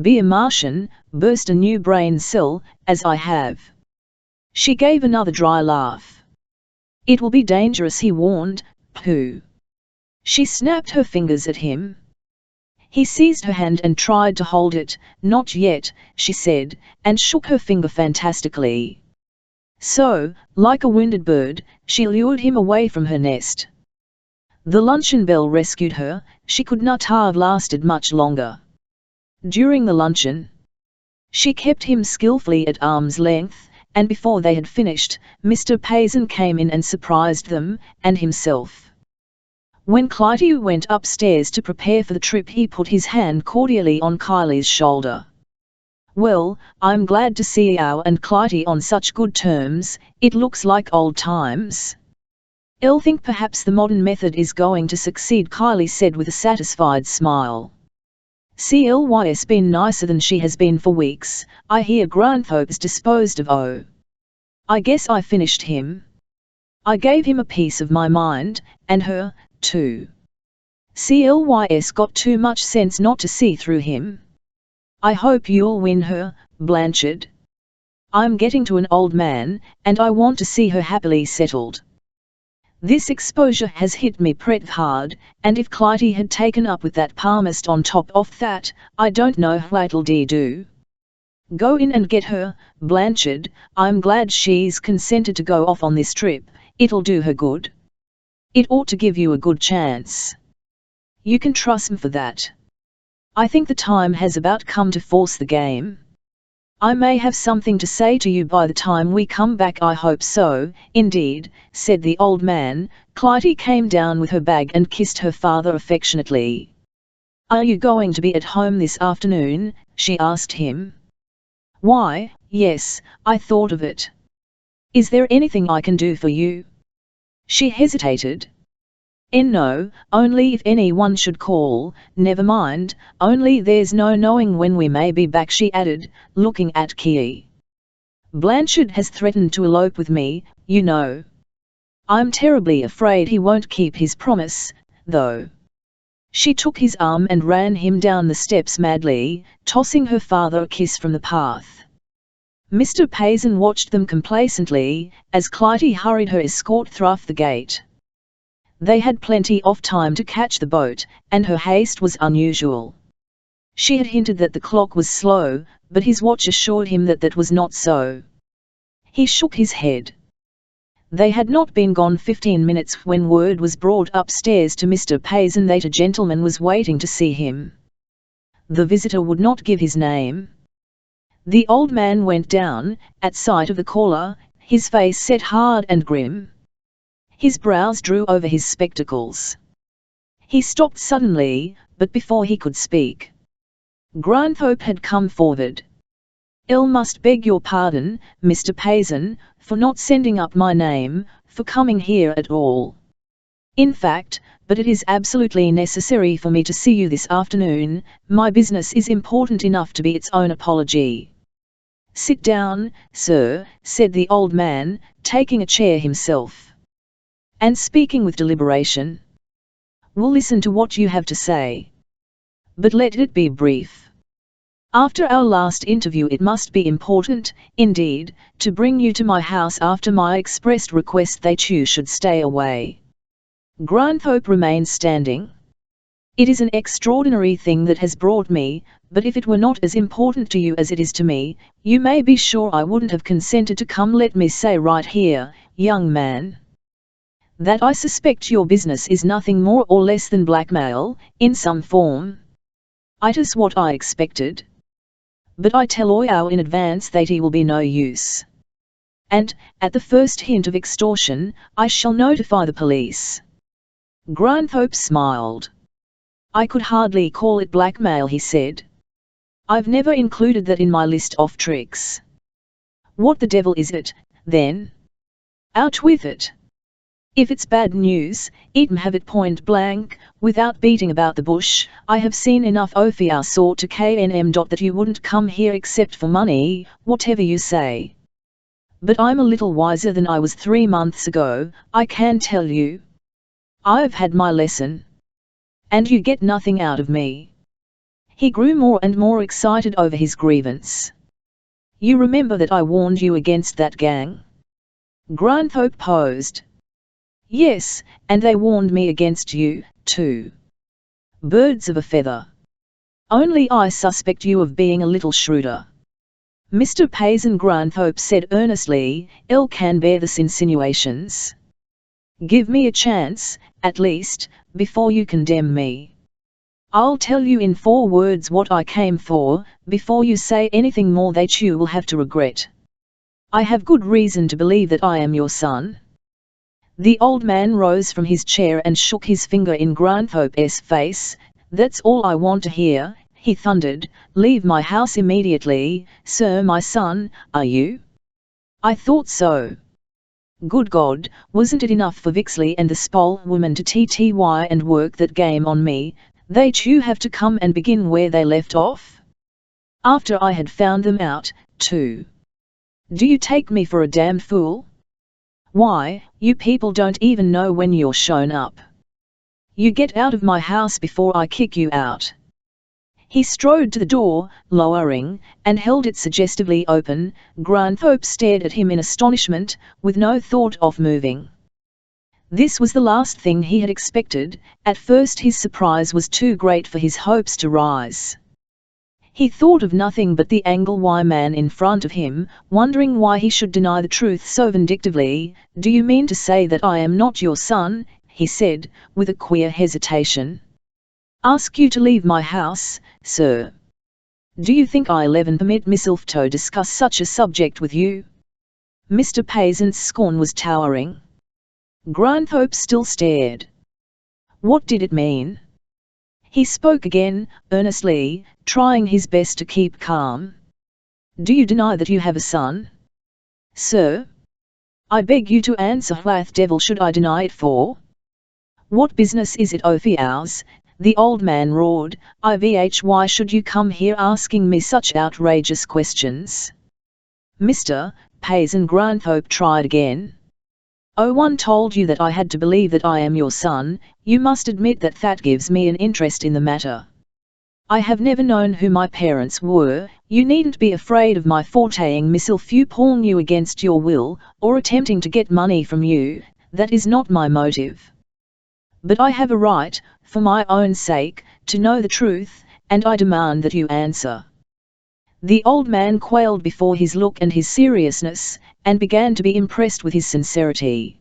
Be a Martian, burst a new brain cell, as I have. She gave another dry laugh. It will be dangerous, he warned. Pooh. She snapped her fingers at him. He seized her hand and tried to hold it. Not yet, she said, and shook her finger fantastically. So, like a wounded bird, she lured him away from her nest. The luncheon bell rescued her. She could not have lasted much longer. During the luncheon, she kept him skillfully at arm's length, and before they had finished, Mr. Payson came in and surprised them, and himself. When Clytie went upstairs to prepare for the trip, he put his hand cordially on Kylie's shoulder. Well, I'm glad to see you and Clytie on such good terms. It looks like old times. I'll think perhaps the modern method is going to succeed, Kylie said with a satisfied smile. Cly's been nicer than she has been for weeks. I hear Granthope's disposed of. Oh. I guess I finished him. I gave him a piece of my mind, and her, too. Cly's got too much sense not to see through him. I hope you'll win her, Blanchard. I'm getting to an old man, and I want to see her happily settled. This exposure has hit me pretty hard, and if Clytie had taken up with that palmist on top of that, I don't know what'll do. Go in and get her, Blanchard. I'm glad she's consented to go off on this trip. It'll do her good. It ought to give you a good chance. You can trust me for that. I think the time has about come to force the game. I may have something to say to you by the time we come back. I hope so, indeed, said the old man. Clytie came down with her bag and kissed her father affectionately. Are you going to be at home this afternoon? She asked him. Why, yes, I thought of it. Is there anything I can do for you? She hesitated. No, only if anyone should call. Never mind, only there's no knowing when we may be back, she added, looking at Key. Blanchard has threatened to elope with me, you know. I'm terribly afraid he won't keep his promise, though. She took his arm and ran him down the steps madly, tossing her father a kiss from the path. Mr. Payson watched them complacently, as Clytie hurried her escort through the gate. They had plenty of time to catch the boat, and her haste was unusual. She had hinted that the clock was slow, but his watch assured him that that was not so. He shook his head. They had not been gone 15 minutes when word was brought upstairs to Mr. Payson that a gentleman was waiting to see him. The visitor would not give his name. The old man went down, at sight of the caller, his face set hard and grim. His brows drew over his spectacles. He stopped suddenly, but before he could speak, Granthorpe had come forward. "I must beg your pardon, Mr. Payson, for not sending up my name, for coming here at all. In fact, but it is absolutely necessary for me to see you this afternoon. My business is important enough to be its own apology." "Sit down, sir," said the old man, taking a chair himself, and speaking with deliberation. "We'll listen to what you have to say. But let it be brief. After our last interview it must be important, indeed, to bring you to my house after my expressed request that you should stay away." Granthorpe remained standing. "It is an extraordinary thing that has brought me, but if it were not as important to you as it is to me, you may be sure I wouldn't have consented to come. Let me say right here, young man, that I suspect your business is nothing more or less than blackmail, in some form. It is what I expected. But I tell you in advance that it will be no use. And, at the first hint of extortion, I shall notify the police." Granthorpe smiled. "I could hardly call it blackmail," he said. "I've never included that in my list of tricks." "What the devil is it, then? Out with it. If it's bad news, have it point blank, without beating about the bush. I have seen enough of your sort to KNM. That you wouldn't come here except for money, whatever you say. But I'm a little wiser than I was 3 months ago, I can tell you. I've had my lesson. And you get nothing out of me." He grew more and more excited over his grievance. "You remember that I warned you against that gang?" Granthorpe posed. "Yes, and they warned me against you, too. Birds of a feather. Only I suspect you of being a little shrewder." "Mr. Payson," Granthorpe said earnestly, "I can bear this insinuations. Give me a chance, at least, before you condemn me. I'll tell you in 4 words what I came for, before you say anything more that you will have to regret. I have good reason to believe that I am your son." The old man rose from his chair and shook his finger in Granthorpe's face. "That's all I want to hear," he thundered. "Leave my house immediately, sir. My son, are you?" "I thought so. Good God, wasn't it enough for Vixley and the Spole woman to TTY and work that game on me, that you have to come and begin where they left off? After I had found them out, too. Do you take me for a damned fool? Why, you people don't even know when you're shown up. You get out of my house before I kick you out." He strode to the door, lowering, and held it suggestively open. Granthorpe stared at him in astonishment, with no thought of moving. This was the last thing he had expected. At first his surprise was too great for his hopes to rise. He thought of nothing but the Anglewye man in front of him, wondering why he should deny the truth so vindictively. "Do you mean to say that I am not your son?" he said, with a queer hesitation. "Ask you to leave my house, sir? Do you think I'll even permit myself to discuss such a subject with you?" Mr. Payson's scorn was towering. Granthorpe still stared. What did it mean? He spoke again, earnestly, trying his best to keep calm. "Do you deny that you have a son?" "Sir? I beg you to answer. What devil should I deny it for? What business is it of yours?" the old man roared. "Why should you come here asking me such outrageous questions?" "Mr. Payson," Granthorpe tried again. "One told you that I had to believe that I am your son. You must admit that that gives me an interest in the matter. I have never known who my parents were. You needn't be afraid of my fortaying myself upon you against your will, or attempting to get money from you. That is not my motive. But I have a right, for my own sake, to know the truth, and I demand that you answer." The old man quailed before his look and his seriousness, and began to be impressed with his sincerity.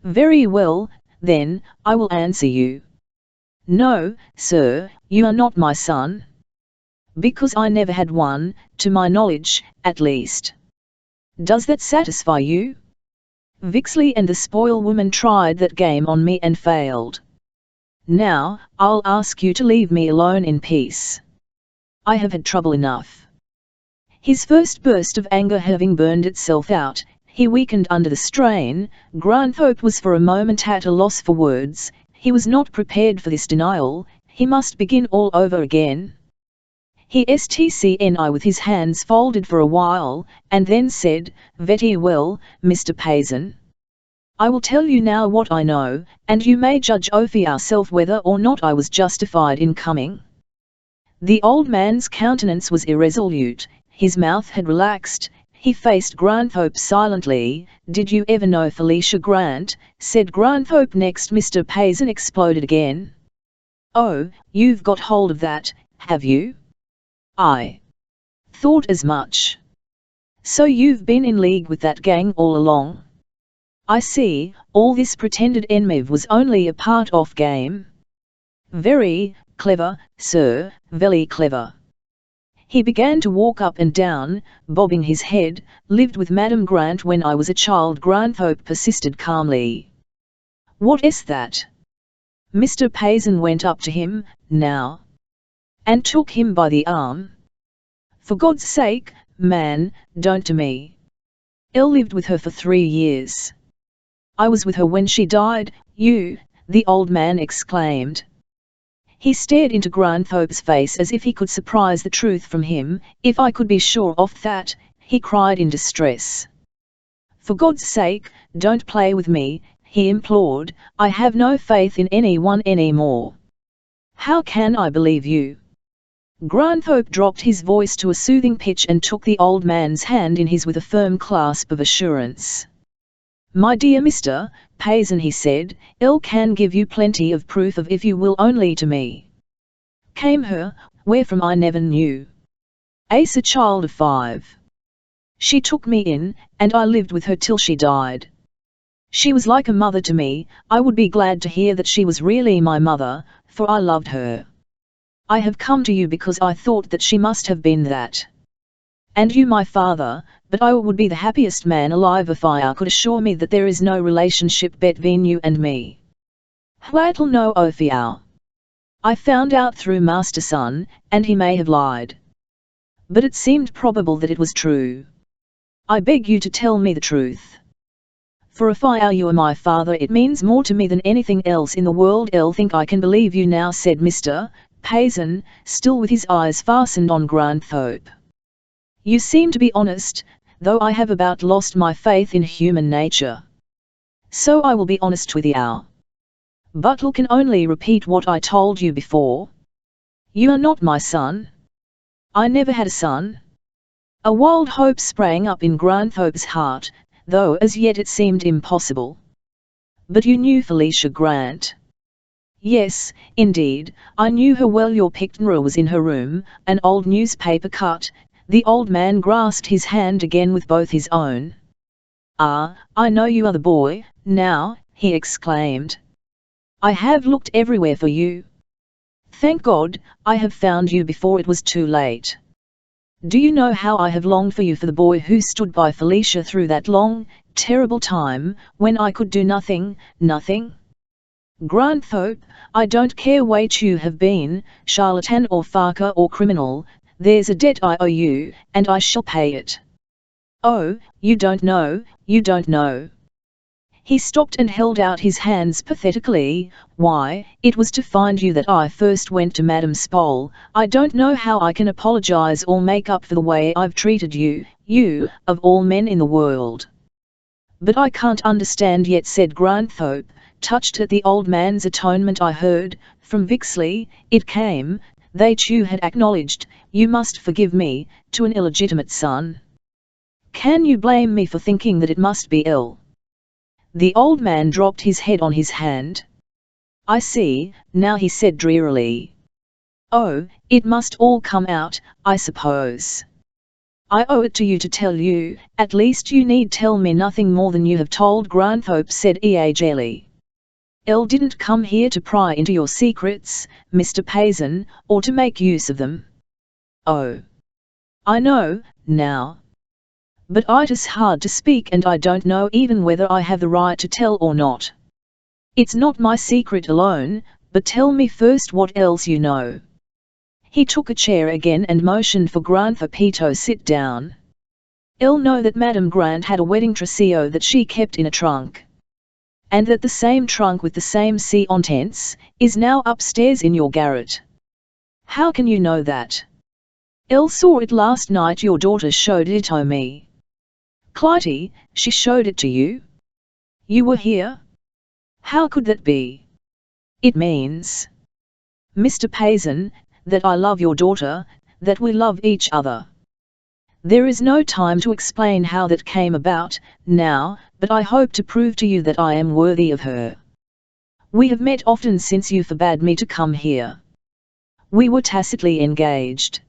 "Very well, then, I will answer you. No, sir, you are not my son. Because I never had one, to my knowledge, at least. Does that satisfy you? Vixley and the spoil woman tried that game on me and failed. Now, I'll ask you to leave me alone in peace. I have had trouble enough." His first burst of anger having burned itself out, he weakened under the strain. Granthorpe was for a moment at a loss for words. He was not prepared for this denial. He must begin all over again. He stcni with his hands folded for a while, and then said, "Very well, Mr. Payson. I will tell you now what I know, and you may judge for yourself whether or not I was justified in coming." The old man's countenance was irresolute, his mouth had relaxed, he faced Granthorpe silently. "Did you ever know Felicia Grant?" said Granthorpe next. Mr. Payson exploded again. "Oh, you've got hold of that, have you? I thought as much. So you've been in league with that gang all along? I see, all this pretended enmity was only a part-off game. Very clever, sir, very clever." He began to walk up and down, bobbing his head. "Lived with Madam Grant when I was a child," Granthorpe persisted calmly. "What is that?" Mr. Payson went up to him, now, and took him by the arm. "For God's sake, man, don't to me. Elle lived with her for 3 years. I was with her when she died." "You," the old man exclaimed. He stared into Granthorpe's face as if he could surprise the truth from him. "If I could be sure of that," he cried in distress. "For God's sake, don't play with me," he implored. "I have no faith in anyone anymore. How can I believe you?" Granthorpe dropped his voice to a soothing pitch and took the old man's hand in his with a firm clasp of assurance. "My dear Mr. Payson," he said, "Elle can give you plenty of proof of if you will only to me. Came her, where from I never knew. Ace a child of 5. She took me in, and I lived with her till she died. She was like a mother to me. I would be glad to hear that she was really my mother, for I loved her. I have come to you because I thought that she must have been that. And you my father, but I would be the happiest man alive if I could assure me that there is no relationship between you and me. What'll know of you? I found out through Master Son, and he may have lied. But it seemed probable that it was true. I beg you to tell me the truth. For if you are my father, it means more to me than anything else in the world." "I'll think I can believe you now," said Mr. Payson, still with his eyes fastened on Granthorpe. "You seem to be honest, though I have about lost my faith in human nature. So I will be honest with you. But I can only repeat what I told you before. You are not my son. I never had a son." A wild hope sprang up in Granthorpe's heart, though as yet it seemed impossible. "But you knew Felicia Grant?" "Yes, indeed, I knew her well. Your picture was in her room, an old newspaper cut." The old man grasped his hand again with both his own. "Ah, I know you are the boy, now," he exclaimed. "I have looked everywhere for you. Thank God, I have found you before it was too late. Do you know how I have longed for you, for the boy who stood by Felicia through that long, terrible time, when I could do nothing, nothing? Granthorpe, I don't care what you have been, charlatan or faker or criminal, there's a debt I owe you, and I shall pay it. Oh, you don't know, you don't know." He stopped and held out his hands pathetically. "Why, it was to find you that I first went to Madame Spole. I don't know how I can apologize or make up for the way I've treated you, you, of all men in the world." "But I can't understand yet," said Granthorpe, touched at the old man's atonement. "I heard, from Vixley, it came, that you had acknowledged, you must forgive me, to an illegitimate son. Can you blame me for thinking that it must be ill?" The old man dropped his head on his hand. "I see, now," he said drearily. "Oh, it must all come out, I suppose. I owe it to you to tell you, at least you need tell me nothing more than you have told Granthorpe, said eagerly. Elle didn't come here to pry into your secrets, Mr. Payson, or to make use of them. Oh. I know, now. But it's hard to speak and I don't know even whether I have the right to tell or not. It's not my secret alone, but tell me first what else you know. He took a chair again and motioned for Granthorpe to sit down. Elle know that Madame Grant had a wedding trousseau that she kept in a trunk. And that the same trunk with the same contents is now upstairs in your garret. How can you know that? Elle saw it last night, your daughter showed it to me. Clytie, she showed it to you? You were here? How could that be? It means, Mr. Payson, that I love your daughter, that we love each other. There is no time to explain how that came about, now, but I hope to prove to you that I am worthy of her. We have met often since you forbade me to come here. We were tacitly engaged.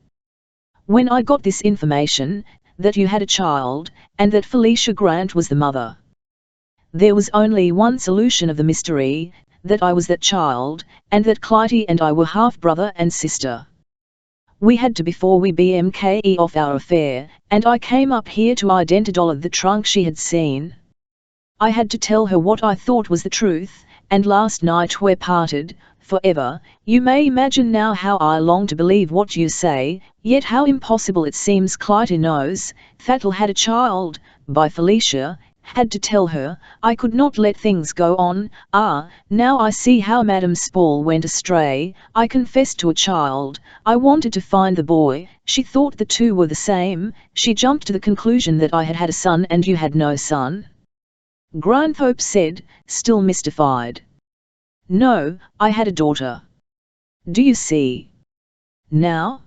When I got this information, that you had a child, and that Felicia Grant was the mother, there was only one solution of the mystery, that I was that child, and that Clytie and I were half-brother and sister. We had to before we BMKE off our affair, and I came up here to identify the trunk she had seen. I had to tell her what I thought was the truth, and last night we're parted, forever. You may imagine now how I long to believe what you say, yet how impossible it seems. Clytie knows, That'll had a child, by Felicia, had to tell her, I could not let things go on. Now I see how Madame Spall went astray. I confessed to a child, I wanted to find the boy, she thought the two were the same, she jumped to the conclusion that I had had a son and you had no son. Granthorpe said, still mystified. No, I had a daughter. Do you see? Now?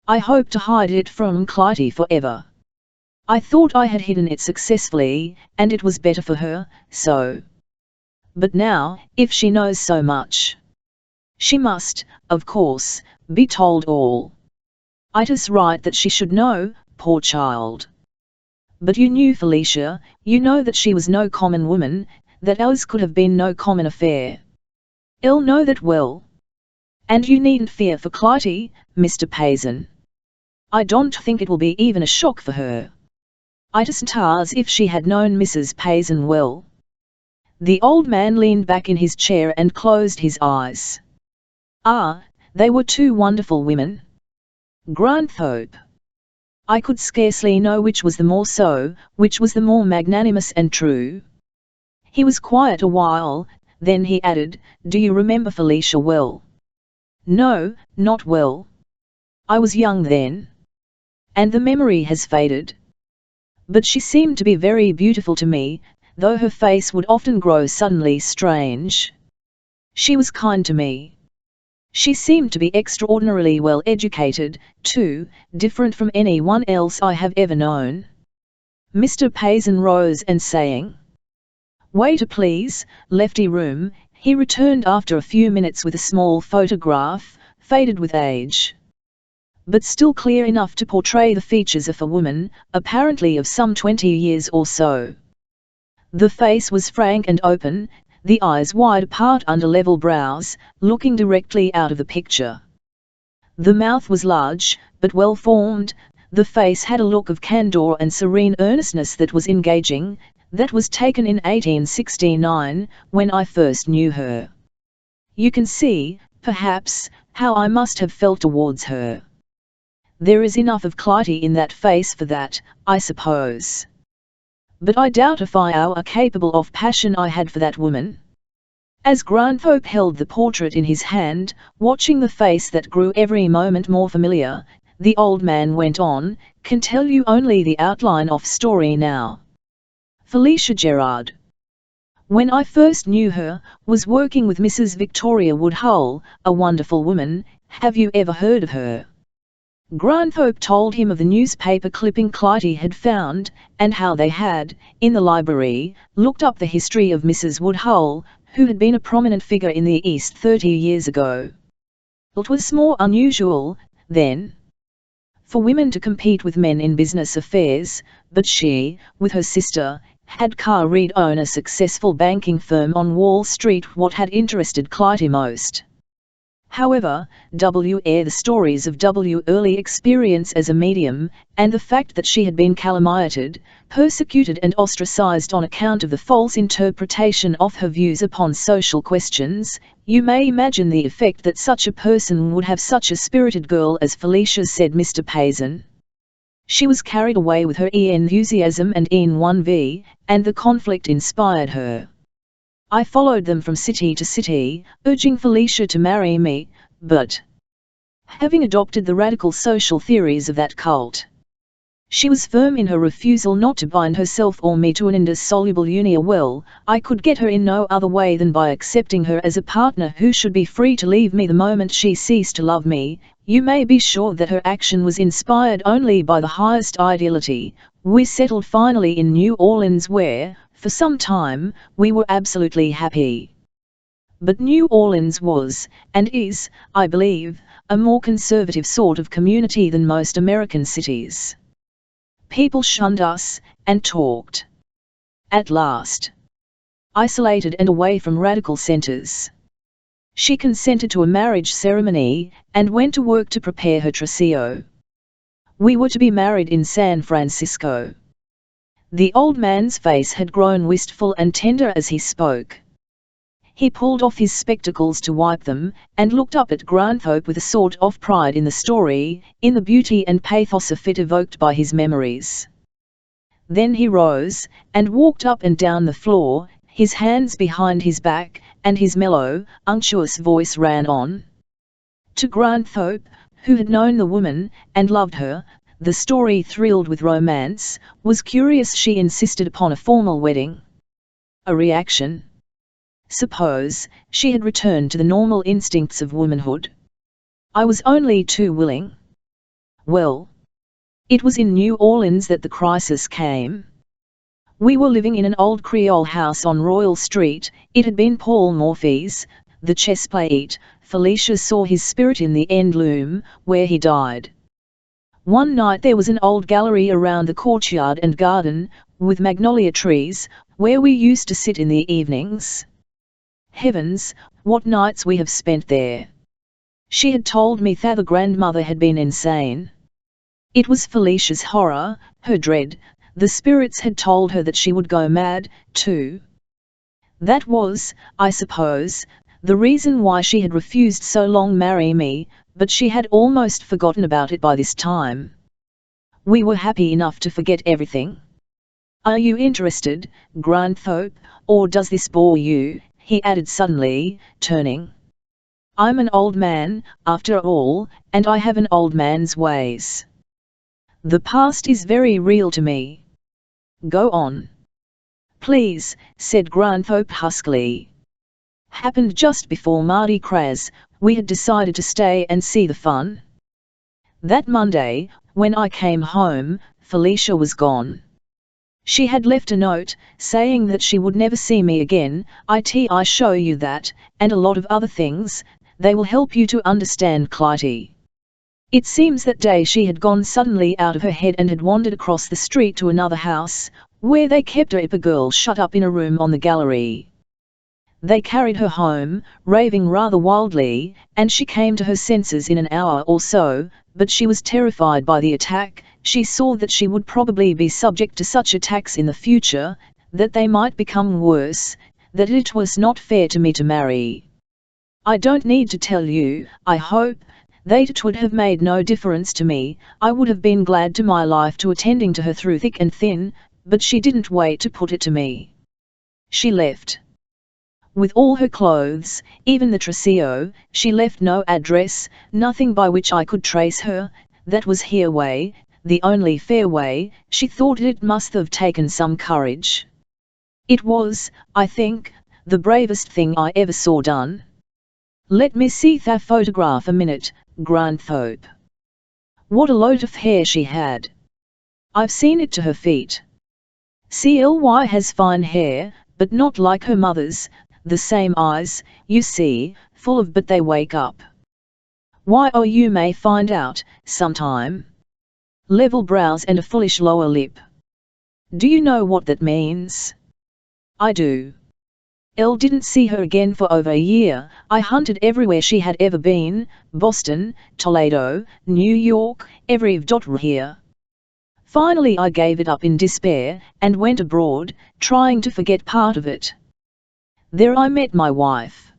I hope to hide it from Clytie forever. I thought I had hidden it successfully, and it was better for her, so. But now, if she knows so much, she must, of course, be told all. It's right that she should know, poor child. But you knew Felicia, you know that she was no common woman, that ours could have been no common affair. Elle know that well. And you needn't fear for Clytie, Mr. Payson. I don't think it will be even a shock for her. It's as if she had known Mrs. Payson well. The old man leaned back in his chair and closed his eyes. They were two wonderful women. Granthorpe. I could scarcely know which was the more so, which was the more magnanimous and true. He was quiet a while, then he added, Do you remember Felicia well? No, not well. I was young then. And the memory has faded. But she seemed to be very beautiful to me, though her face would often grow suddenly strange. She was kind to me. She seemed to be extraordinarily well educated, too, different from anyone else I have ever known. Mr. Payson rose and saying, Waiter please, lefty room, he returned after a few minutes with a small photograph, faded with age, but still clear enough to portray the features of a woman, apparently of some 20 years or so. The face was frank and open, the eyes wide apart under level brows, looking directly out of the picture. The mouth was large, but well formed, the face had a look of candour and serene earnestness that was engaging, that was taken in 1869, when I first knew her. You can see, perhaps, how I must have felt towards her. There is enough of Clytie in that face for that, I suppose. But I doubt if I were capable of passion I had for that woman. As Granthorpe held the portrait in his hand, watching the face that grew every moment more familiar, the old man went on, Can tell you only the outline of story now. Felicia Gerard, when I first knew her, was working with Mrs. Victoria Woodhull, a wonderful woman. Have you ever heard of her? Granthorpe told him of the newspaper clipping Clytie had found, and how they had, in the library, looked up the history of Mrs. Woodhull, who had been a prominent figure in the East 30 years ago. It was more unusual, then. for women to compete with men in business affairs, but she, with her sister, had Reid own a successful banking firm on Wall Street. What had interested Clytie most, however, the stories of early experience as a medium, and the fact that she had been calumniated, persecuted and ostracized on account of the false interpretation of her views upon social questions. You may imagine the effect that such a person would have. Such a spirited girl as Felicia, said Mr. Payson. She was carried away with her enthusiasm and envy, and the conflict inspired her. I followed them from city to city, urging Felicia to marry me, but, having adopted the radical social theories of that cult, she was firm in her refusal not to bind herself or me to an indissoluble union. Well, I could get her in no other way than by accepting her as a partner who should be free to leave me the moment she ceased to love me. You may be sure that her action was inspired only by the highest ideality. We settled finally in New Orleans, where, for some time, we were absolutely happy. But New Orleans was, and is, I believe, a more conservative sort of community than most American cities. People shunned us, and talked. At last, isolated and away from radical centers, she consented to a marriage ceremony, and went to work to prepare her trousseau. We were to be married in San Francisco. The old man's face had grown wistful and tender as he spoke. He pulled off his spectacles to wipe them, and looked up at Granthorpe with a sort of pride in the story, in the beauty and pathos of it evoked by his memories. Then he rose, and walked up and down the floor, his hands behind his back, and his mellow, unctuous voice ran on. To Granthorpe, who had known the woman, and loved her, the story thrilled with romance, was curious. She insisted upon a formal wedding. A reaction. Suppose she had returned to the normal instincts of womanhood? I was only too willing. Well, it was in New Orleans that the crisis came. We were living in an old Creole house on Royal Street. It had been Paul Morphy's, the chess player. Felicia saw his spirit in the end loom, where he died. One night there was an old gallery around the courtyard and garden, with magnolia trees, where we used to sit in the evenings. Heavens, what nights we have spent there! She had told me that the grandmother had been insane. It was Felicia's horror, her dread. The spirits had told her that she would go mad, too. That was, I suppose, the reason why she had refused so long marry me, but she had almost forgotten about it by this time. We were happy enough to forget everything. Are you interested, Granthorpe, or does this bore you? He added suddenly, turning. I'm an old man, after all, and I have an old man's ways. The past is very real to me. Go on. Please, said Granthorpe huskily. Happened just before Mardi Gras. We had decided to stay and see the fun. That Monday, when I came home, Felicia was gone. She had left a note, saying that she would never see me again. I show you that, and a lot of other things. They will help you to understand Clytie. It seems that day she had gone suddenly out of her head and had wandered across the street to another house, where they kept a girl shut up in a room on the gallery. They carried her home, raving rather wildly, and she came to her senses in an hour or so, but she was terrified by the attack. She saw that she would probably be subject to such attacks in the future, that they might become worse, that it was not fair to me to marry. I don't need to tell you, I hope, that it would have made no difference to me. I would have been glad to my life to attending to her through thick and thin, but she didn't wait to put it to me. She left. With all her clothes, even the trousseau, she left no address, nothing by which I could trace her. That was her way, the only fair way. She thought it must have taken some courage. It was, I think, the bravest thing I ever saw done. Let me see that photograph a minute, Granthorpe. What a lot of hair she had. I've seen it to her feet. Cly has fine hair, but not like her mother's. The same eyes, you see, full of, but they wake up. Why, oh, you may find out, sometime. level brows and a foolish lower lip. Do you know what that means? I do. Elle didn't see her again for over a year. I hunted everywhere she had ever been, Boston, Toledo, New York, every here. Finally I gave it up in despair, and went abroad, trying to forget part of it. There I met my wife.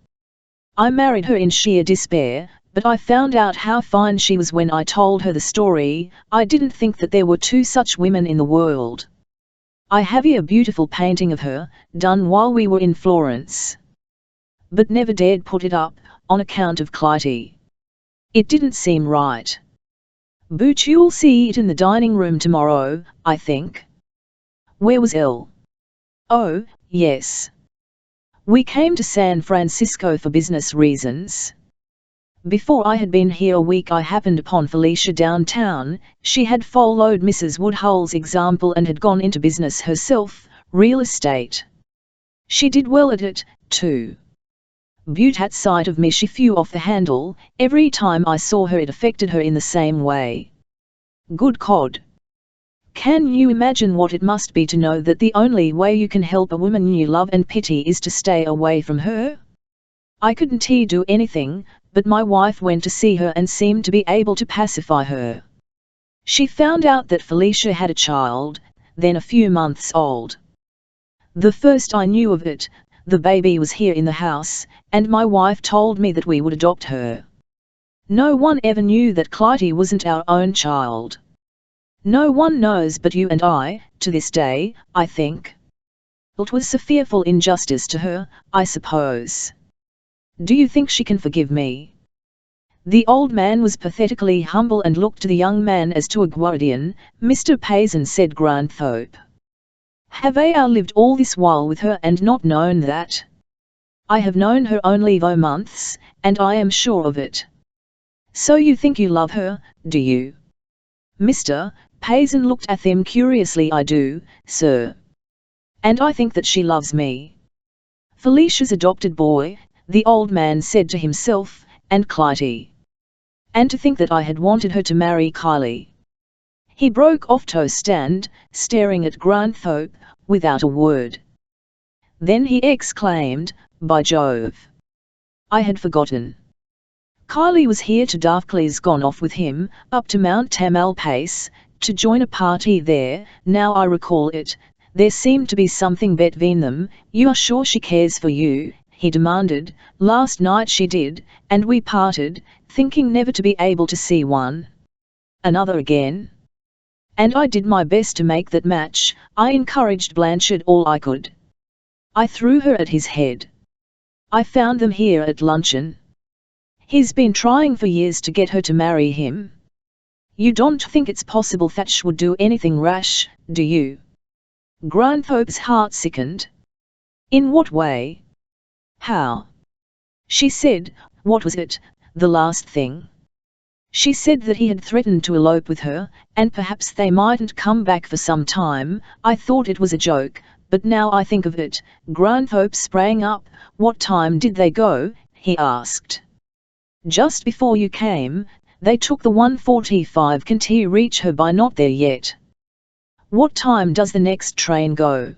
I married her in sheer despair, but I found out how fine she was when I told her the story. I didn't think that there were two such women in the world. I have here a beautiful painting of her, done while we were in Florence. But never dared put it up, on account of Clytie. It didn't seem right. But you'll see it in the dining room tomorrow, I think. Where was Elle? Oh, yes. We came to San Francisco for business reasons. Before I had been here a week I happened upon Felicia downtown. She had followed Mrs. Woodhull's example and had gone into business herself, real estate. She did well at it, too. But at sight of me she flew off the handle. Every time I saw her it affected her in the same way. Good cod! Can you imagine what it must be to know that the only way you can help a woman you love and pity is to stay away from her? I couldn't do anything, but my wife went to see her and seemed to be able to pacify her. She found out that Felicia had a child, then a few months old. The first I knew of it, the baby was here in the house, and my wife told me that we would adopt her. No one ever knew that Clytie wasn't our own child. No one knows but you and I, to this day, I think. It was a fearful injustice to her, I suppose. Do you think she can forgive me? The old man was pathetically humble and looked to the young man as to a guardian. Mr. Payson, said Granthorpe. Have I lived all this while with her and not known that? I have known her only 2 months, and I am sure of it. So you think you love her, do you? Mr. Payson looked at him curiously. I do, sir. And I think that she loves me. Felicia's adopted boy, the old man said to himself, and Clytie. And to think that I had wanted her to marry Kylie. He broke off to stand, staring at Granthorpe, without a word. Then he exclaimed, by Jove! I had forgotten. Kylie was here to Darkly's gone off with him, up to Mount Tamalpais, to join a party there. Now I recall it, there seemed to be something between them. You are sure she cares for you? He demanded. Last night she did, and we parted, thinking never to be able to see one another again. And I did my best to make that match. I encouraged Blanchard all I could. I threw her at his head. I found them here at luncheon. He's been trying for years to get her to marry him. You don't think it's possible Thatch would do anything rash, do you? Granthorpe's heart sickened. In what way? How? She said, what was it, the last thing? She said that he had threatened to elope with her, and perhaps they mightn't come back for some time. I thought it was a joke, but now I think of it. Granthorpe sprang up. What time did they go? He asked. Just before you came. They took the 1:45. Can't he reach her by not there yet? What time does the next train go?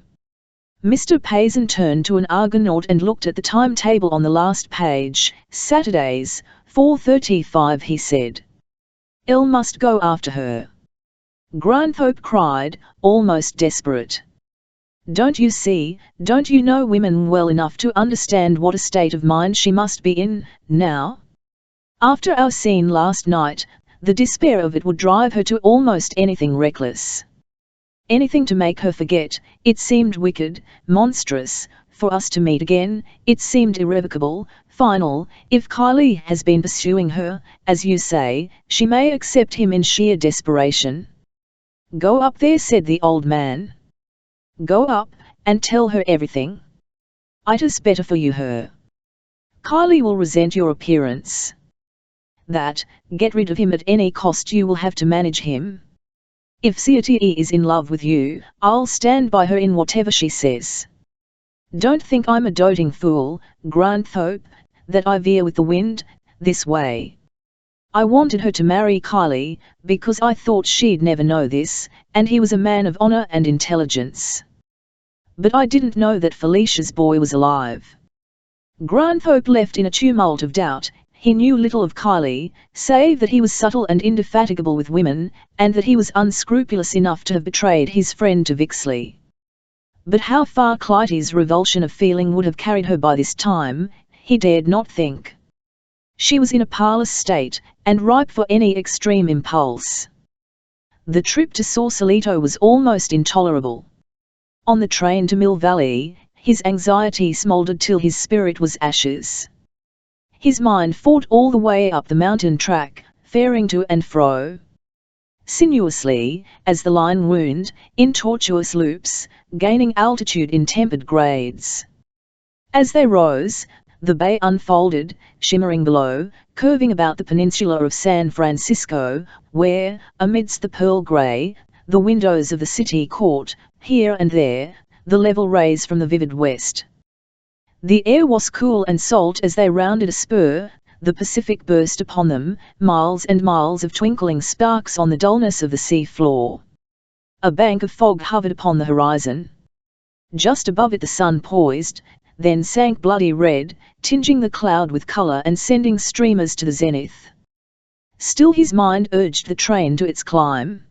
Mr. Payson turned to an Argonaut and looked at the timetable on the last page. Saturdays, 4:35, he said. Elle must go after her. Granthorpe cried, almost desperate. Don't you see, don't you know women well enough to understand what a state of mind she must be in, now? After our scene last night, the despair of it would drive her to almost anything reckless. Anything to make her forget. It seemed wicked, monstrous, for us to meet again. It seemed irrevocable, final. If Kylie has been pursuing her, as you say, she may accept him in sheer desperation. Go up there, said the old man. Go up, and tell her everything. It is better for you her. Kylie will resent your appearance. That, get rid of him at any cost. You will have to manage him. If Clytie is in love with you, I'll stand by her in whatever she says. Don't think I'm a doting fool, Granthorpe, that I veer with the wind, this way. I wanted her to marry Kylie, because I thought she'd never know this, and he was a man of honor and intelligence. But I didn't know that Felicia's boy was alive. Granthorpe left in a tumult of doubt. He knew little of Kylie, save that he was subtle and indefatigable with women, and that he was unscrupulous enough to have betrayed his friend to Vixley. But how far Clytie's revulsion of feeling would have carried her by this time, he dared not think. She was in a parlous state, and ripe for any extreme impulse. The trip to Sausalito was almost intolerable. On the train to Mill Valley, his anxiety smouldered till his spirit was ashes. His mind fought all the way up the mountain track, faring to and fro sinuously, as the line wound, in tortuous loops, gaining altitude in tempered grades. As they rose, the bay unfolded, shimmering below, curving about the peninsula of San Francisco, where, amidst the pearl grey, the windows of the city caught, here and there, the level rays from the vivid west. The air was cool and salt as they rounded a spur. The Pacific burst upon them, miles and miles of twinkling sparks on the dullness of the sea floor. A bank of fog hovered upon the horizon. Just above it the sun poised, then sank bloody red, tinging the cloud with colour and sending streamers to the zenith. Still his mind urged the train to its climb.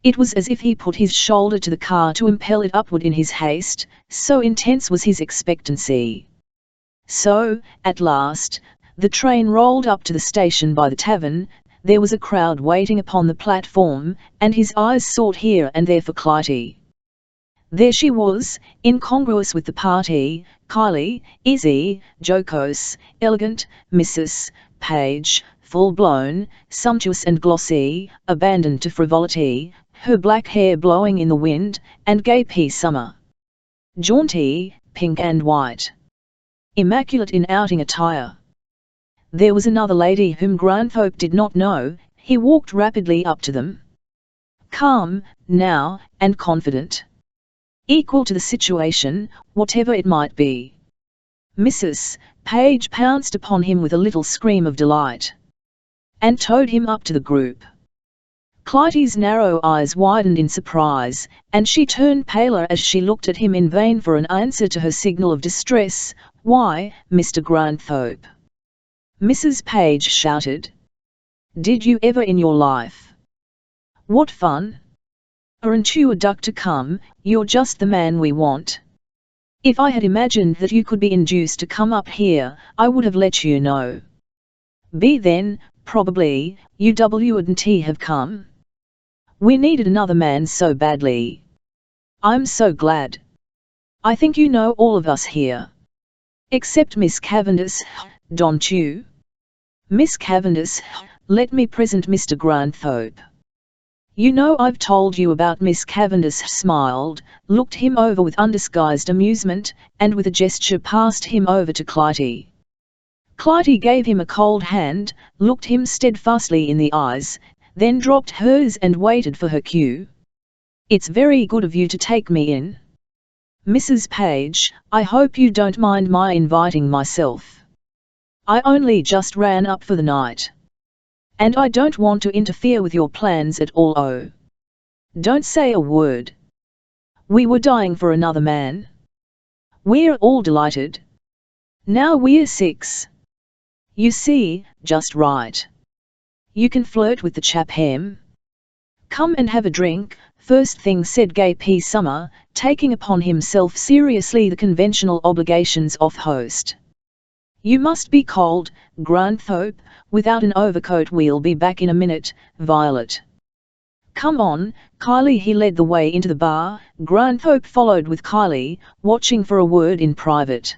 It was as if he put his shoulder to the car to impel it upward in his haste, so intense was his expectancy. So, at last, the train rolled up to the station by the tavern. There was a crowd waiting upon the platform, and his eyes sought here and there for Clytie. There she was, incongruous with the party, Kylie, easy, jocose, elegant, Mrs. Page, full-blown, sumptuous and glossy, abandoned to frivolity, her black hair blowing in the wind, and gay P. Summer. Jaunty, pink and white. Immaculate in outing attire. There was another lady whom Granthorpe did not know. He walked rapidly up to them. Calm, now, and confident. Equal to the situation, whatever it might be. Mrs. Page pounced upon him with a little scream of delight, and towed him up to the group. Clytie's narrow eyes widened in surprise, and she turned paler as she looked at him in vain for an answer to her signal of distress. "Why, Mr. Granthorpe!" Mrs. Page shouted. "Did you ever in your life? What fun! Aren't you a duck to come? You're just the man we want. If I had imagined that you could be induced to come up here, I would have let you know. Then, probably, you wouldn't have come. We needed another man so badly. I'm so glad. I think you know all of us here. Except Miss Cavendish, don't you? Miss Cavendish, let me present Mr. Granthorpe. You know I've told you about Miss Cavendish." Smiled, looked him over with undisguised amusement, and with a gesture passed him over to Clytie. Clytie gave him a cold hand, looked him steadfastly in the eyes, then dropped hers and waited for her cue. "It's very good of you to take me in. Mrs. Page, I hope you don't mind my inviting myself. I only just ran up for the night. And I don't want to interfere with your plans at all. Oh, don't say a word. We were dying for another man. We're all delighted. Now we're 6. You see, just right. You can flirt with the chap hem. Come and have a drink, first thing," said gay P. Summer, taking upon himself seriously the conventional obligations of host. "You must be cold, Granthorpe, without an overcoat. We'll be back in a minute, Violet. Come on, Kylie." He led the way into the bar. Granthorpe followed with Kylie, watching for a word in private.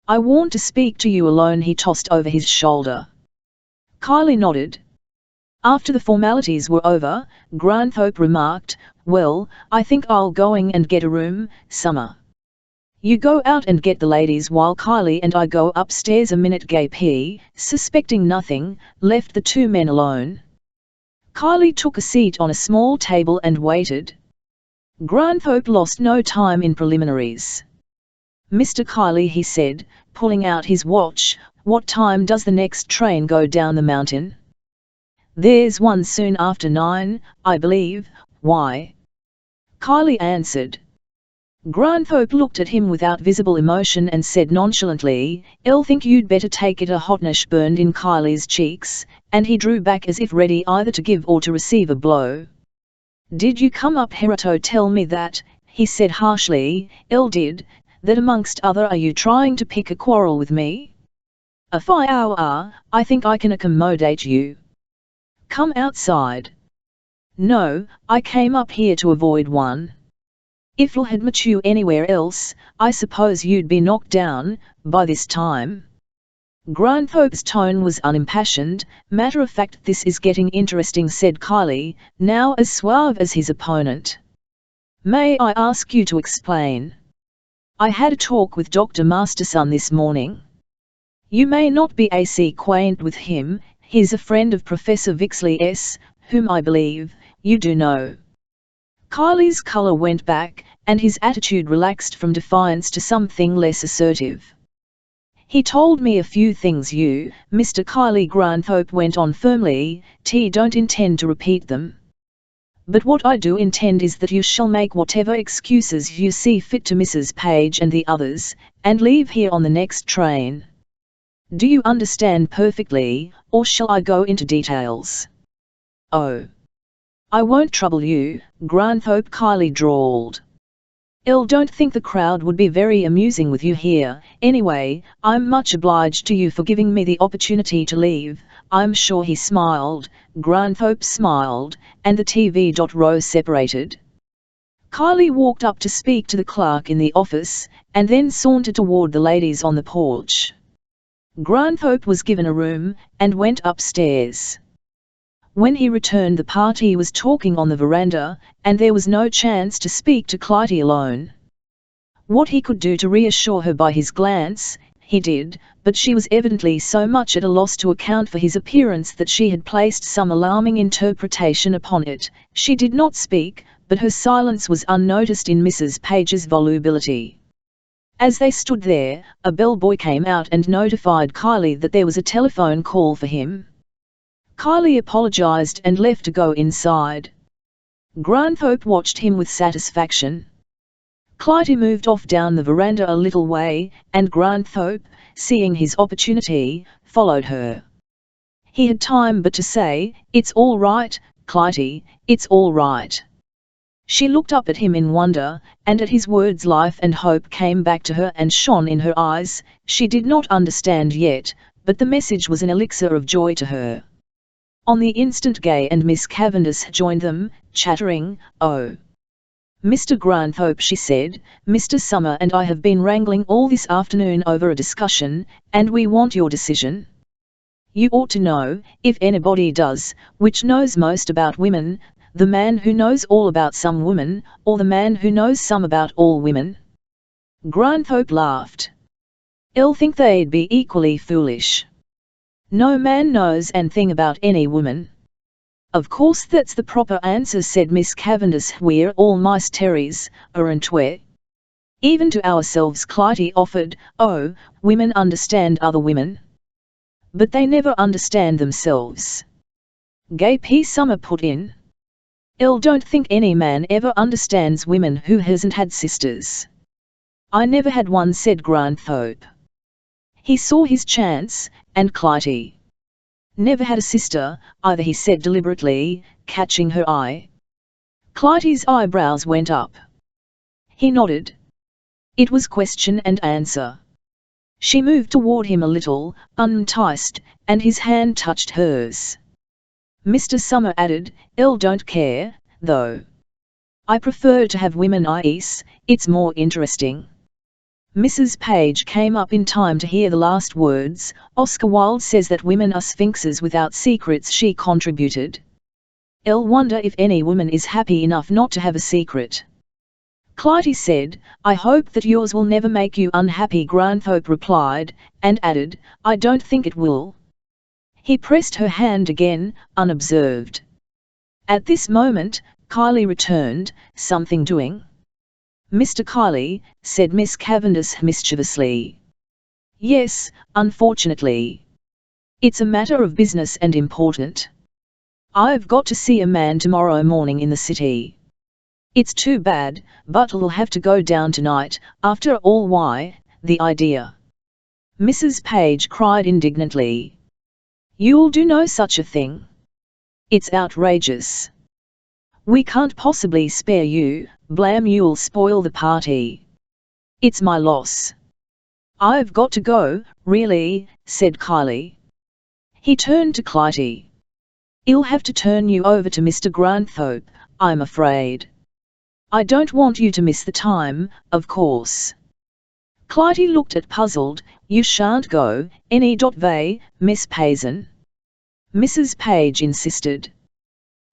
"I want to speak to you alone," he tossed over his shoulder. Kylie nodded. After the formalities were over, Granthorpe remarked, "Well, I think I'll going and get a room, Summer. You go out and get the ladies while Kylie and I go upstairs a minute." Gay P, suspecting nothing, left the two men alone. Kylie took a seat on a small table and waited. Granthorpe lost no time in preliminaries. "Mr. Kylie," he said, pulling out his watch, "what time does the next train go down the mountain?" There's one soon after 9, I believe. Why? Kylie answered. Granthorpe looked at him without visible emotion and said nonchalantly, "I'll think you'd better take it." A hotness burned in Kylie's cheeks, and he drew back as if ready either to give or to receive a blow. "Did you come up here to tell me that?" he said harshly. "I did. That amongst other are you trying to pick a quarrel with me? If I think I can accommodate you. Come outside." "No, I came up here to avoid one. If you had met you anywhere else, I suppose you'd be knocked down by this time." Granthorpe's tone was unimpassioned. "Matter of fact, this is getting interesting," said Kylie, now as suave as his opponent. "May I ask you to explain? I had a talk with Dr. Masterson this morning. You may not be acquainted with him. He's a friend of Professor Vixley's, whom I believe you do know." Kylie's colour went back, and his attitude relaxed from defiance to something less assertive. "He told me a few things you, Mr. Kylie," Granthorpe went on firmly. "Don't intend to repeat them. But what I do intend is that you shall make whatever excuses you see fit to Mrs. Page and the others, and leave here on the next train. Do you understand perfectly, or shall I go into details?" "Oh, I won't trouble you," Granthorpe Kylie drawled. "I don't think the crowd would be very amusing with you here. Anyway, I'm much obliged to you for giving me the opportunity to leave. I'm sure." He smiled, Granthorpe smiled, and the TV.row separated. Kylie walked up to speak to the clerk in the office, and then sauntered toward the ladies on the porch. Granthorpe was given a room, and went upstairs. When he returned, the party was talking on the veranda, and there was no chance to speak to Clytie alone. What he could do to reassure her by his glance, he did, but she was evidently so much at a loss to account for his appearance that she had placed some alarming interpretation upon it. She did not speak, but her silence was unnoticed in Mrs. Page's volubility. As they stood there, a bellboy came out and notified Kylie that there was a telephone call for him. Kylie apologized and left to go inside. Granthorpe watched him with satisfaction. Clytie moved off down the veranda a little way, and Granthorpe, seeing his opportunity, followed her. He had time but to say, "It's all right, Clytie, it's all right." She looked up at him in wonder, and at his words life and hope came back to her and shone in her eyes. She did not understand yet, but the message was an elixir of joy to her. On the instant Gay and Miss Cavendish joined them, chattering. "Oh, Mr. Granthorpe," she said, "Mr. Summer and I have been wrangling all this afternoon over a discussion, and we want your decision. You ought to know, if anybody does, which knows most about women, the man who knows all about some women, or the man who knows some about all women." Granthorpe laughed. "I think they'd be equally foolish. No man knows anything about any woman." "Of course that's the proper answer," said Miss Cavendish. "We're all mice terriers, aren't we? Even to ourselves," Clytie offered. "Oh, women understand other women. But they never understand themselves," Gay P. Summer put in. "I don't think any man ever understands women who hasn't had sisters." "I never had one," said Granthorpe. He saw his chance, and Clytie never had a sister, either, he said deliberately, catching her eye. Clytie's eyebrows went up. He nodded. It was question and answer. She moved toward him a little, unenticed, and his hand touched hers. Mr. Summer added, "I don't care, though. I prefer to have women eyes, it's more interesting." Mrs. Page came up in time to hear the last words. "Oscar Wilde says that women are sphinxes without secrets," she contributed. "I wonder if any woman is happy enough not to have a secret." Clytie said, "I hope that yours will never make you unhappy," Granthorpe replied, and added, "I don't think it will." He pressed her hand again, unobserved. At this moment, Kylie returned. "Something doing?" "Mr. Kylie," said Miss Cavendish mischievously. "Yes, unfortunately. It's a matter of business and important." I've got to see a man tomorrow morning in the city. It's too bad, but I'll have to go down tonight. After all, why, the idea?" Mrs. Page cried indignantly. "You'll do no such a thing. It's outrageous. We can't possibly spare you, blam, you'll spoil the party. It's my loss." "I've got to go, really," said Kylie. He turned to Clytie. "I'll have to turn you over to Mr. Granthorpe, I'm afraid. I don't want you to miss the time, of course." Clytie looked at puzzled. "You shan't go, any way, Miss Payson?" Mrs. Page insisted.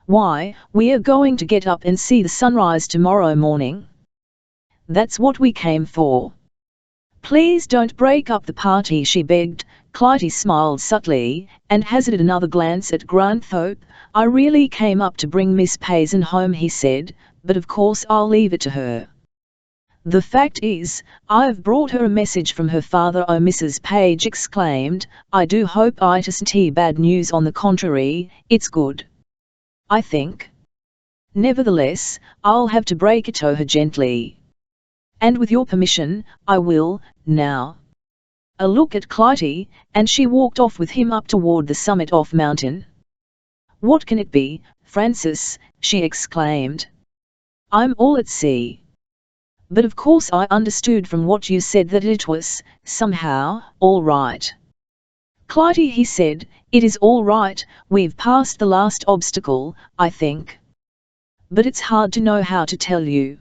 "Why, we're going to get up and see the sunrise tomorrow morning. That's what we came for." "Please don't break up the party," she begged. Clytie smiled subtly, and hazarded another glance at Granthorpe. "I really came up to bring Miss Payson home," he said, "but of course I'll leave it to her. The fact is, I've brought her a message from her father." "Oh," Mrs. Page exclaimed, "I do hope it isn't bad news. On the contrary, it's good, I think. Nevertheless, I'll have to break it to her gently. And with your permission, I will, now." A look at Clytie, and she walked off with him up toward the summit of mountain. "What can it be, Francis?" she exclaimed. "I'm all at sea. But of course I understood from what you said that it was, somehow, all right." "Clytie," he said, "it is all right, we've passed the last obstacle, I think. But it's hard to know how to tell you.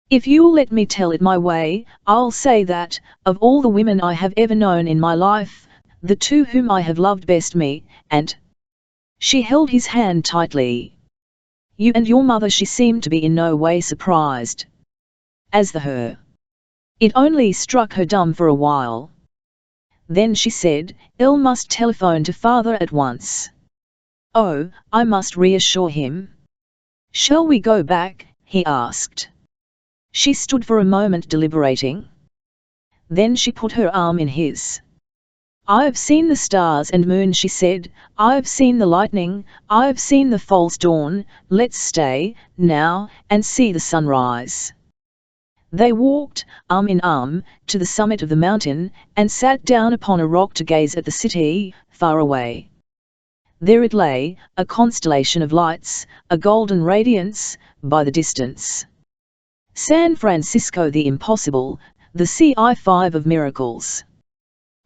If you'll let me tell it my way, I'll say that, of all the women I have ever known in my life, the two whom I have loved best, me, and—" She held his hand tightly. "You and your mother." She seemed to be in no way surprised. As the her, it only struck her dumb for a while. Then she said, "Elle must telephone to father at once." "Oh, I must reassure him." "Shall we go back?" he asked. She stood for a moment deliberating. Then she put her arm in his. "I've seen the stars and moon," she said. "I've seen the lightning, I've seen the false dawn. Let's stay, now, and see the sunrise." They walked, arm in arm, to the summit of the mountain, and sat down upon a rock to gaze at the city, far away. There it lay, a constellation of lights, a golden radiance, by the distance. San Francisco, the impossible, the CI5 of miracles.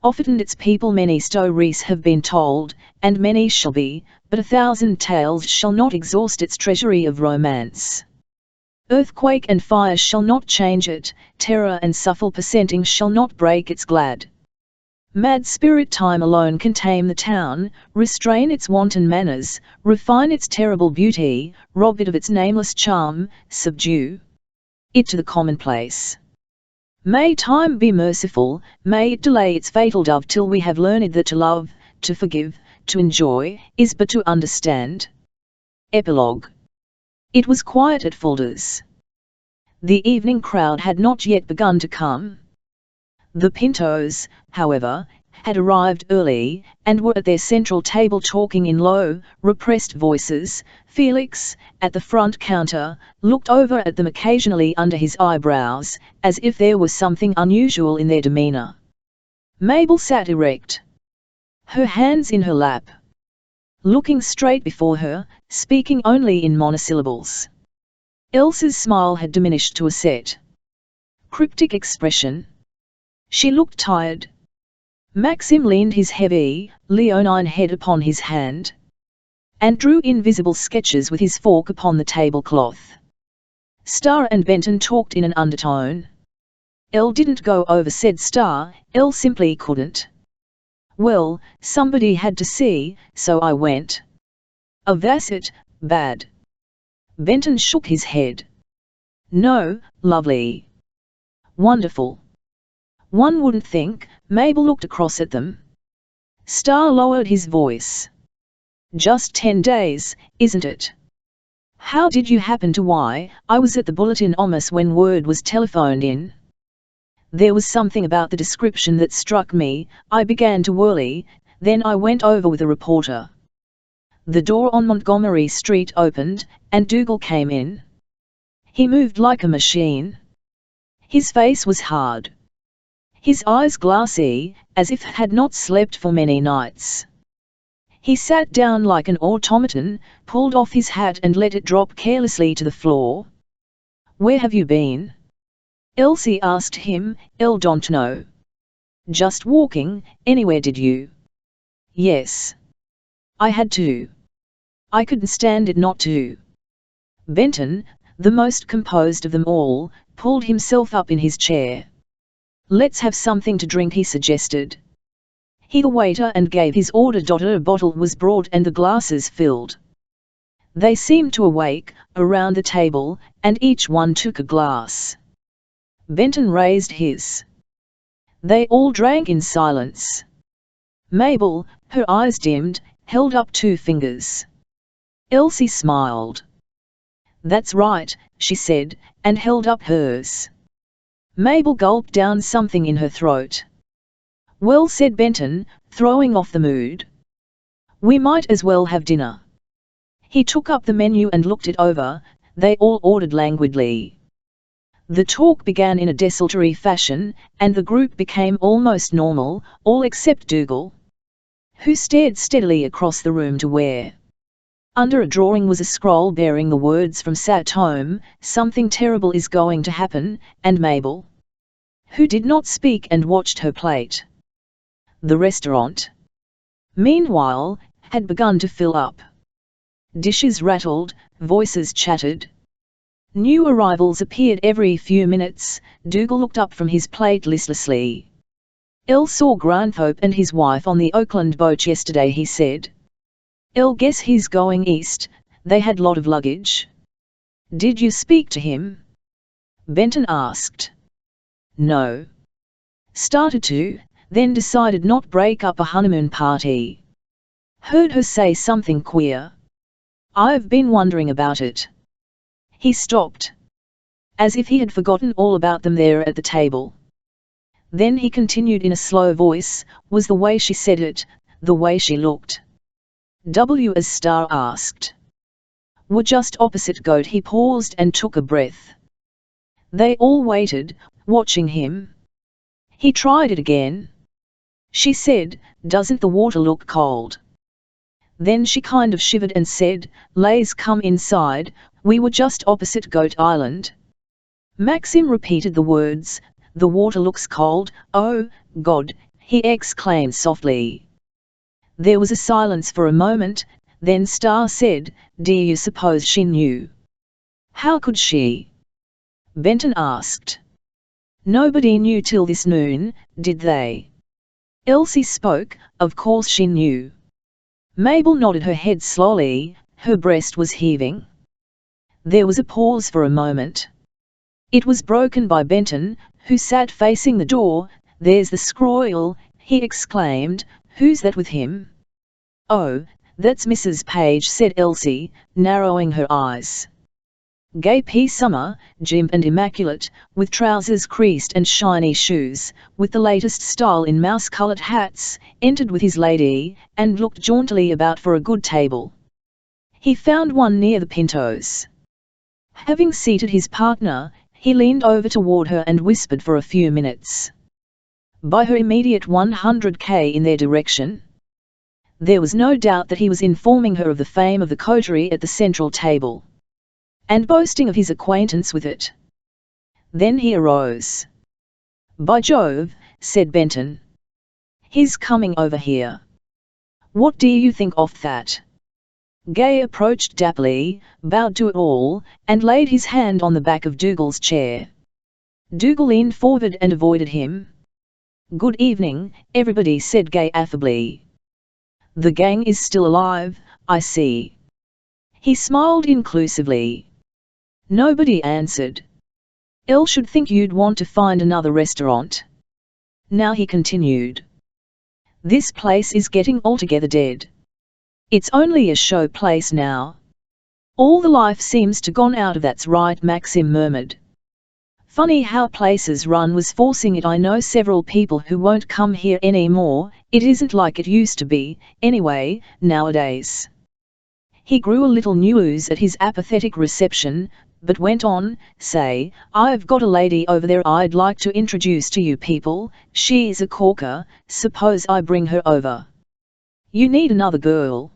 Of it and its people many stories have been told, and many shall be, but 1,000 tales shall not exhaust its treasury of romance. Earthquake and fire shall not change it, terror and suffocating shall not break its glad. Mad spirit time alone can tame the town, restrain its wanton manners, refine its terrible beauty, rob it of its nameless charm, subdue it to the commonplace. May time be merciful, may it delay its fatal dove till we have learned that to love, to forgive, to enjoy, is but to understand. Epilogue. It was quiet at Fulda's. The evening crowd had not yet begun to come. The Pintos, however, had arrived early, and were at their central table talking in low, repressed voices. Felix, at the front counter, looked over at them occasionally under his eyebrows, as if there was something unusual in their demeanor. Mabel sat erect, her hands in her lap, looking straight before her, speaking only in monosyllables. Elsa's smile had diminished to a set, cryptic expression. She looked tired. Maxim leaned his heavy, leonine head upon his hand, and drew invisible sketches with his fork upon the tablecloth. Star and Benton talked in an undertone. "Elle didn't go over," said Star, "Elle simply couldn't. Well, somebody had to see, so I went." "Was it bad?" Benton shook his head. "No, lovely. Wonderful. One wouldn't think." Mabel looked across at them. Star lowered his voice. "Just 10 days, isn't it? How did you happen to?" "Why, I was at the bulletin office when word was telephoned in. There was something about the description that struck me. I began to worry, then I went over with a reporter." The door on Montgomery Street opened, and Dougal came in. He moved like a machine. His face was hard. His eyes glassy, as if he had not slept for many nights. He sat down like an automaton, pulled off his hat and let it drop carelessly to the floor. "Where have you been?" Elsie asked him. "Don't know." "Just walking. Anywhere did you?" "Yes. I had to. I couldn't stand it not to." Benton, the most composed of them all, pulled himself up in his chair. "Let's have something to drink," he suggested. He the waiter and gave his order. A bottle was brought and the glasses filled. They seemed to awake, around the table, and each one took a glass. Benton raised his. They all drank in silence. Mabel, her eyes dimmed, held up 2 fingers. Elsie smiled. "That's right," she said, and held up hers. Mabel gulped down something in her throat. "Well," said Benton, throwing off the mood. "We might as well have dinner." He took up the menu and looked it over. They all ordered languidly. The talk began in a desultory fashion, and the group became almost normal, all except Dougal, who stared steadily across the room to where, under a drawing, was a scroll bearing the words from Sat Home, "Something terrible is going to happen," and Mabel, who did not speak and watched her plate. The restaurant, meanwhile, had begun to fill up. Dishes rattled, voices chattered. New arrivals appeared every few minutes. Dougal looked up from his plate listlessly. "El saw Granthorpe and his wife on the Oakland boat yesterday," he said. "El guess he's going east. They had lot of luggage." "Did you speak to him?" Benton asked. "No. Started to, then decided not break up a honeymoon party. Heard her say something queer. I've been wondering about it." He stopped, as if he had forgotten all about them there at the table. Then he continued in a slow voice, "Was the way she said it, the way she looked?" As Star asked. "Were just opposite goat." He paused and took a breath. They all waited, watching him. He tried it again. "She said, 'Doesn't the water look cold?' Then she kind of shivered and said, 'Lays come inside, we were just opposite Goat Island.'" Maxim repeated the words, "The water looks cold, oh, God," he exclaimed softly. There was a silence for a moment, then Star said, "Do you suppose she knew?" "How could she?" Benton asked. "Nobody knew till this noon, did they?" Elsie spoke. "Of course she knew." Mabel nodded her head slowly. Her breast was heaving. There was a pause for a moment. It was broken by Benton, who sat facing the door. "There's the scroll," he exclaimed. "Who's that with him?" "Oh, that's Mrs. Page," said Elsie, narrowing her eyes. Gay P. Summer, gym and immaculate, with trousers creased and shiny shoes, with the latest style in mouse-colored hats, entered with his lady, and looked jauntily about for a good table. He found one near the Pintos. Having seated his partner, he leaned over toward her and whispered for a few minutes. By her immediate 100k in their direction. There was no doubt that he was informing her of the fame of the coterie at the central table, and boasting of his acquaintance with it. Then he arose. "By Jove," said Benton. "He's coming over here. What do you think of that?" Gay approached dapperly, bowed to it all, and laid his hand on the back of Dougal's chair. Dougal leaned forward and avoided him. "Good evening, everybody," said Gay affably. "The gang is still alive, I see." He smiled inclusively. Nobody answered. "El should think you'd want to find another restaurant. Now," he continued. "This place is getting altogether dead. It's only a show place now. All the life seems to gone out of." "That's right," Maxim murmured. "Funny how places run." "Was forcing it. I know several people who won't come here anymore. It isn't like it used to be, anyway, nowadays." He grew a little news at his apathetic reception, but went on, say, I've got a lady over there I'd like to introduce to you people, she's a corker, suppose I bring her over. You need another girl.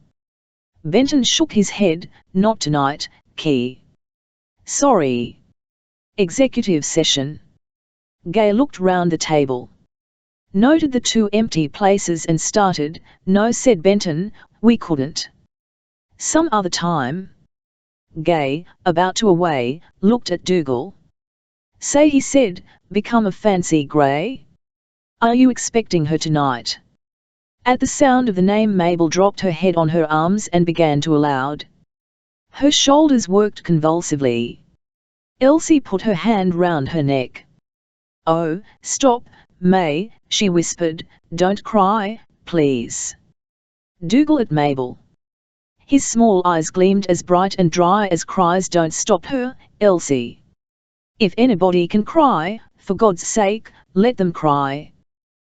Benton shook his head, not tonight, Key. Sorry. Executive session. Gay looked round the table. Noted the 2 empty places and started, no, said Benton, we couldn't. Some other time. Gay, about to away, looked at Dougal. Say, he said, become a fancy grey? Are you expecting her tonight? At the sound of the name Mabel dropped her head on her arms and began to aloud. Her shoulders worked convulsively. Elsie put her hand round her neck. Oh, stop, May, she whispered, don't cry, please. Dougal at Mabel. His small eyes gleamed as bright and dry as cries. Don't stop her, Elsie. If anybody can cry, for God's sake, let them cry.